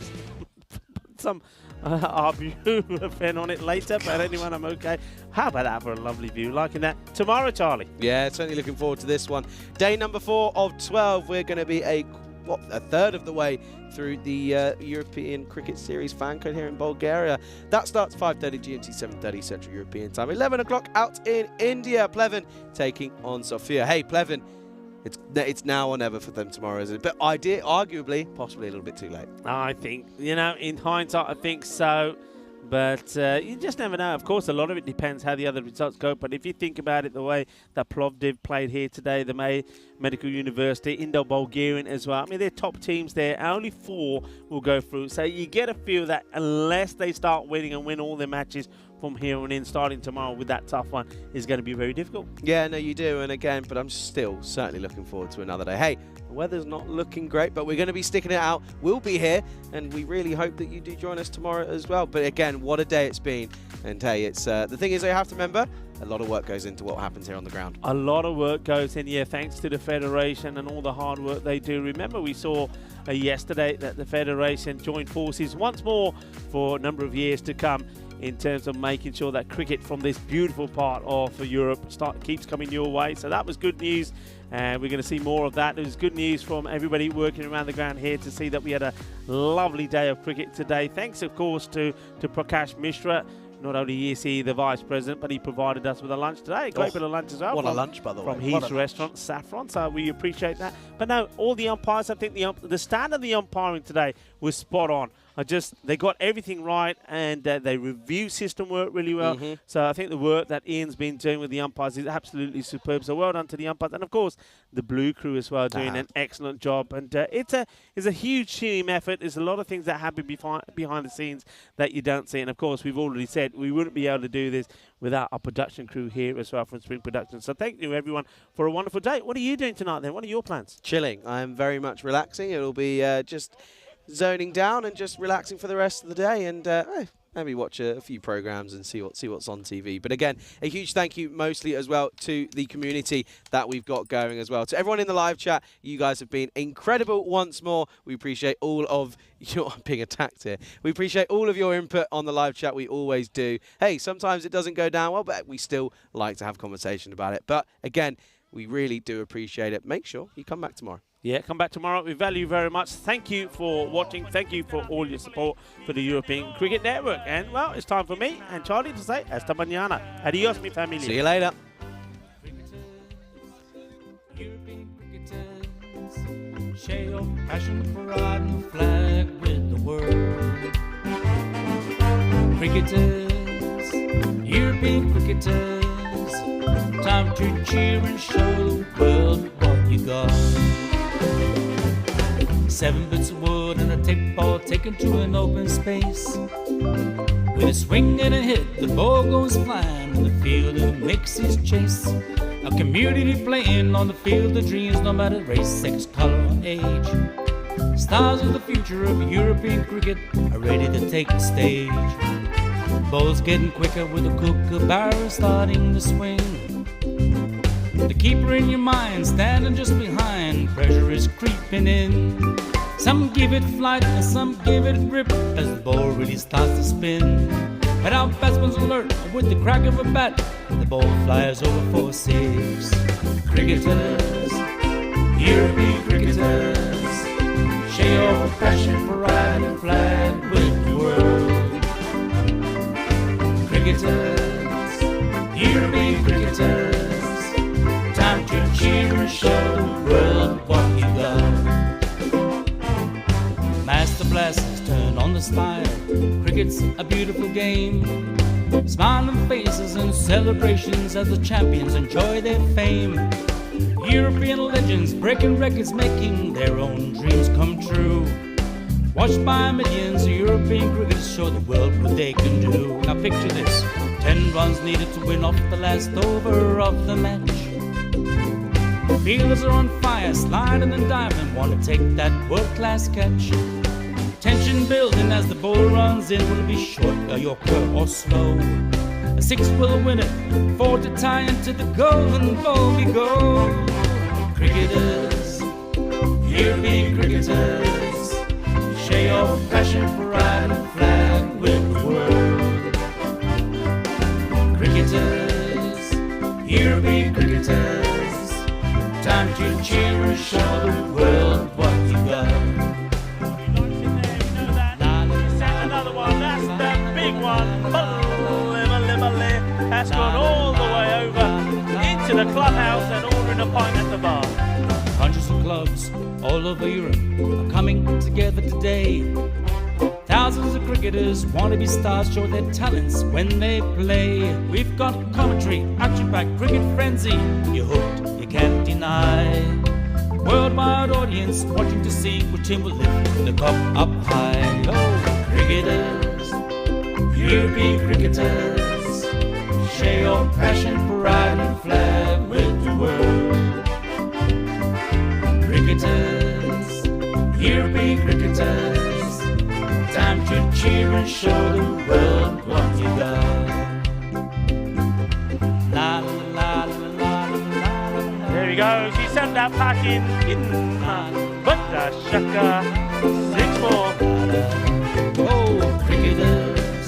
some ibuprofen on it later, but anyway, I'm okay. How about that for a lovely view? Liking that. Tomorrow, Charlie. Yeah, certainly looking forward to this one. Day number 4 of 12. We're going to be a third of the way through the European Cricket Series FanCode here in Bulgaria. That starts 5:30 GMT, 7:30 Central European Time. 11 o'clock out in India. Pleven taking on Sofia. Hey, Pleven, it's now or never for them tomorrow, isn't it? But arguably, possibly a little bit too late. I think, you know, in hindsight, I think so. But you just never know. Of course, a lot of it depends how the other results go. But if you think about it, the way that Plovdiv played here today, the Medical University, Indo-Bulgarian as well. I mean, they're top teams there. Only 4 will go through. So you get a feel that unless they start winning and win all their matches from here on in, starting tomorrow with that tough one, is going to be very difficult. Yeah, no, you do. And again, but I'm still certainly looking forward to another day. Hey, the weather's not looking great, but we're going to be sticking it out. We'll be here, and we really hope that you do join us tomorrow as well. But again, what a day it's been. And hey, it's the thing is, you have to remember, a lot of work goes into what happens here on the ground. A lot of work goes in, yeah, thanks to the Federation and all the hard work they do. Remember, we saw yesterday that the Federation joined forces once more for a number of years to come in terms of making sure that cricket from this beautiful part of Europe keeps coming your way. So that was good news, and we're going to see more of that. It was good news from everybody working around the ground here to see that we had a lovely day of cricket today. Thanks, of course, to Prakash Mishra. Not only is he the Vice President, but he provided us with a lunch today. Great bit of lunch as well. What a lunch, by the way. From his restaurant, Saffron. So we appreciate that. But no, all the umpires, I think the stand of the umpiring today was spot on. They got everything right, and they review system work really well. So I think the work that Ian's been doing with the umpires is absolutely superb. So well done to the umpires, and of course the Blue crew as well, doing an excellent job. And it's a huge team effort. There's a lot of things that happen behind the scenes that you don't see. And of course, we've already said we wouldn't be able to do this without our production crew here as well from Spring Productions. So thank you everyone for a wonderful day. What are you doing tonight then? What are your plans? Chilling. I'm very much relaxing. It'll be just zoning down and just relaxing for the rest of the day, and maybe watch a few programs and see what's on TV. But again, a huge thank you mostly as well to the community that we've got going as well. To everyone in the live chat, you guys have been incredible once more. We appreciate all of your... I'm being attacked here. We appreciate all of your input on the live chat. We always do. Hey, sometimes it doesn't go down well, but we still like to have conversation about it. But again, we really do appreciate it. Make sure you come back tomorrow. Yeah, come back tomorrow. We value you very much. Thank you for watching. Thank you for all your support for the European Cricket Network. And, well, it's time for me and Charlie to say hasta mañana. Adios, mi familia. See you later. Share your passion for riding the flag with the world. Cricketers, European cricketers, time to cheer and show the world what you got. 7 bits of wood and a tick ball taken to an open space. With a swing and a hit, the ball goes flying in the field and makes his chase. A community playing on the field of dreams, no matter race, sex, color, or age. Stars of the future of European cricket are ready to take the stage. Ball's getting quicker with the kookaburra starting to swing. The keeper in your mind standing just behind, pressure is creeping in. Some give it flight and some give it grip as the ball really starts to spin. But our batsman's alert with the crack of a bat, the ball flies over for 6. Cricketers, European cricketers, share your passion for riding the flag with the world. Cricketers, European cricketers, time to cheer and show the world what you got. Master blasters turn on the style. Cricket's a beautiful game. Smiling faces and celebrations as the champions enjoy their fame. European legends breaking records, making their own dreams come true. Watched by millions, European cricketers show the world what they can do. Now picture this, 10 runs needed to win off the last over of the match. Fielders are on fire, sliding and diving, want to take that world-class catch. Tension building as the ball runs in. Will it be short, a yorker or slow? A 6 will win it, 4 to tie into the golden ball we go. Cricketers, European cricketers, share your passion for riding the flag with the world. Cricketers, European cricketers, time to cheer and show the world what you got. That's gone all the way over into the clubhouse and ordering a pint at the bar. Hundreds of clubs all over Europe are coming together today. Thousands of cricketers want to be stars, show their talents when they play. We've got commentary, action-packed cricket frenzy. You're hooked, you can't deny. Worldwide audience watching to see which team will lift the cup up high. Oh, cricketers, European cricketers, share your passion for riding the flag with the world. Cricketers, European cricketers, time to cheer and show the world what you got. La la la la la la la. There he goes, he sent that pack in but the shaka 6-4. Oh, cricketers,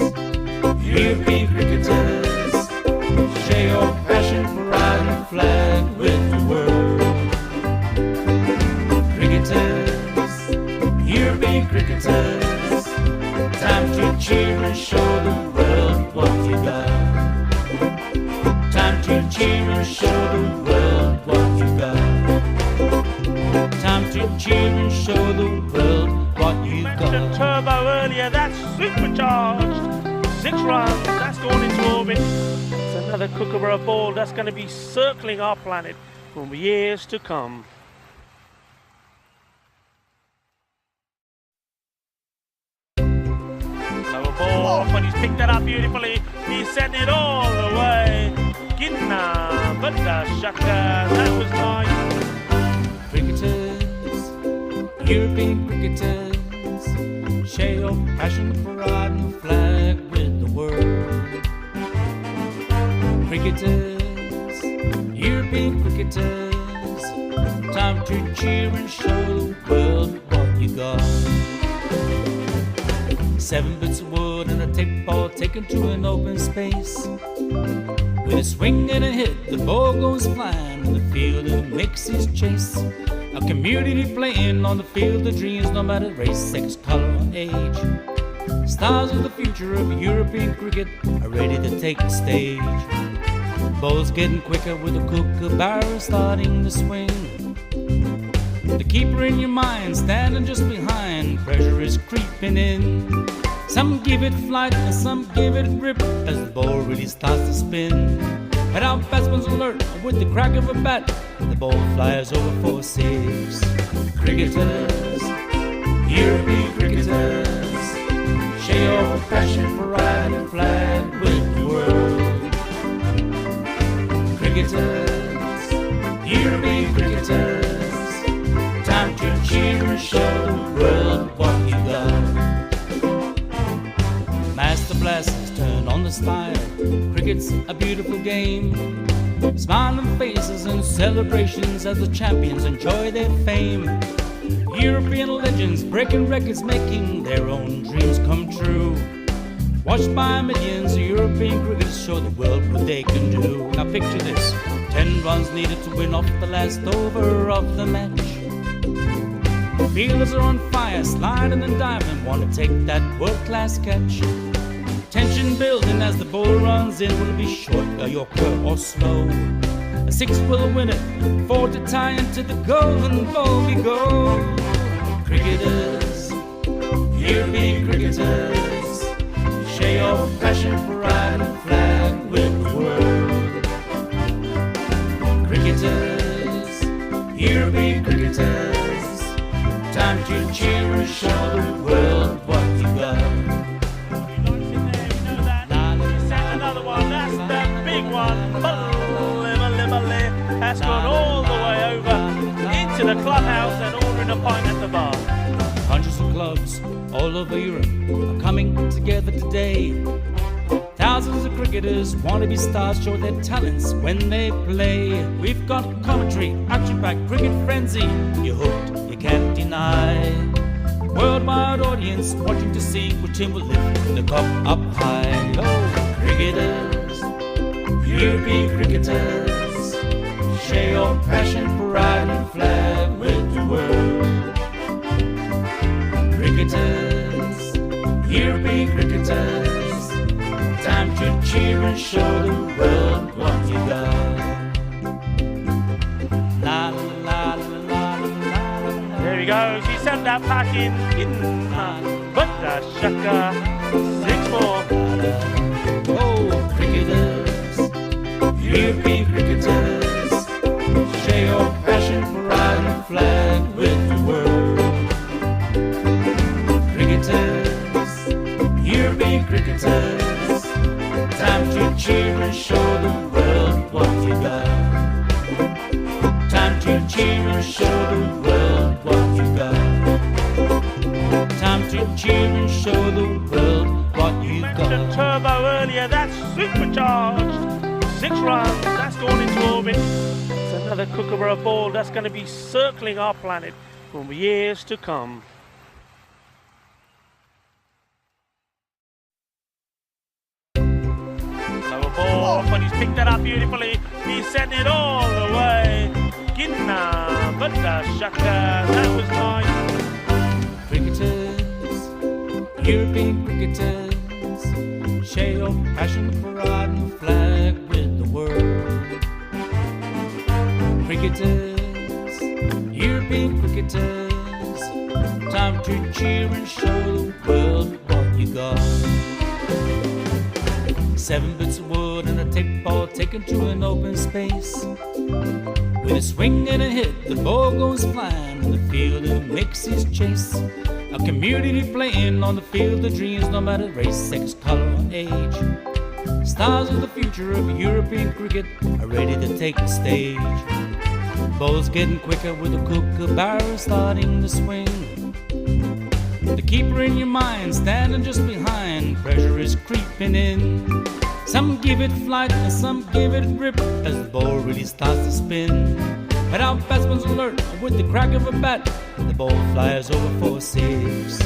European cricketers, share your passion for riding the flag with the world. Cricketers, European cricketers, time to cheer and show the world what you got. Time to cheer and show the world what you got. Time to cheer and show the world what you Mentioned got. turbo earlier, that's supercharged. 6 runs, that's gone into orbit. It's another kookaburra ball that's going to be circling our planet for years to come. Lower ball off, and he's picked that up beautifully. He's sent it all the way. Ginna, but the shaka, that was nice. Cricketers, European cricketers, share your passion for riding the flag with the world. Cricketers, European cricketers, time to cheer and show the world what you got. 7 bits of wood and a tick ball taken to an open space. With a swing and a hit, the ball goes flying in the field and makes his chase. A community playing on the field of dreams, no matter race, sex, color, or age. Stars of the future of European cricket are ready to take the stage. Ball's getting quicker with the kookaburra starting to swing. The keeper in your mind, standing just behind, pressure is creeping in. Some give it flight and some give it grip as the ball really starts to spin. But our batsman's alert with the crack of a bat, the ball flies over for six. Cricketers, European cricketers, share your passion for riding a flag with the world. Cricketers, European cricketers, time to cheer and show the world what you got. Master blasters turn on the style. Cricket's a beautiful game. Smiling faces and celebrations as the champions enjoy their fame. European legends breaking records, making their own dreams come true. Watched by millions, European cricketers show the world what they can do. Now picture this, 10 runs needed to win off the last over of the match. Fielders are on fire, sliding and diving, want to take that world-class catch. Tension building as the ball runs in. Will it be short, a yorker or slow? A 6 will win it, 4 to tie into the golden ball we go. Cricketers, European cricketers, share your passion for riding a flag with the world. Cricketers, European cricketers, time to cheer and show the world what you got. That's gone all the way over into the clubhouse and ordering a pint at the bar. Hundreds of clubs all over Europe are coming together today. Thousands of cricketers want to be stars, show their talents when they play. We've got commentary, action-packed cricket frenzy. You're hooked, you can't deny. Worldwide audience watching to see which team will lift the cup up high. Oh, cricketers, European cricketers, share your passion for riding a flag with the world. Cricketers, European cricketers, time to cheer and show the world what you got. La la la la la la la. There we go, she sent that pack in but the shaka 6-4. Oh, cricketers, European cricketers, share your passion for riding a flag with the world. Cricketers, European cricketers, time to cheer and show the world what you got. Time to cheer and show the world what you got. Time to cheer and show the world what you Mentioned got. turbo earlier, that's supercharged. 6 runs, that's gone into orbit. It's another kookaburra ball that's going to be circling our planet for years to come. Lower ball, but he's picked that up beautifully. He's sent it all the way. Ginna, but the shaka, that was nice. Cricketers, European cricketers, share your passion for riding the flag with the world. Cricketers, European cricketers, time to cheer and show the world what you got. 7 bits of wood and a tape ball taken to an open space. With a swing and a hit, the ball goes flying in the field and makes his chase. A community playing on the field of dreams, no matter race, sex, color, or age. Stars of the future of European cricket are ready to take the stage. Ball's getting quicker with a kookaburra starting to swing. The keeper in your mind, standing just behind, pressure is creeping in. Some give it flight and some give it grip as the ball really starts to spin. But our batsman's alert with the crack of a bat, the ball flies over for 6.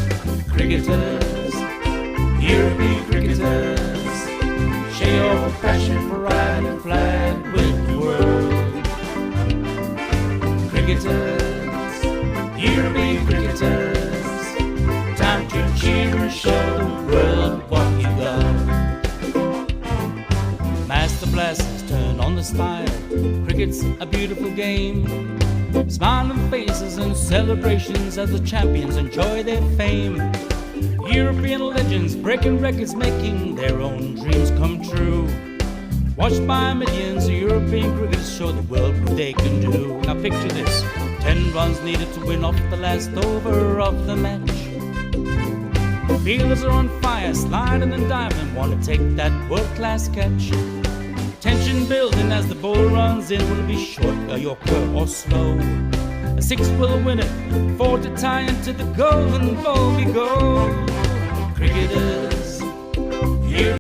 Cricketers, European cricketers, share your passion for riding a flag with the world. Cricketers, European cricketers, time to cheer and show the world what you got. Master blasters turn on the style. Cricket's a beautiful game. Smiling faces and celebrations as the champions enjoy their fame. European legends breaking records, making their own dreams come true. Watched by millions, European cricketers show the world what they can do. Now picture this, 10 runs needed to win off the last over of the match. Fielders are on fire, sliding and diving, want to take that world-class catch. Tension building as the ball runs in. Will it be short, a yorker or slow? A 6 will win it, 4 to tie into the golden ball we go. Cricketers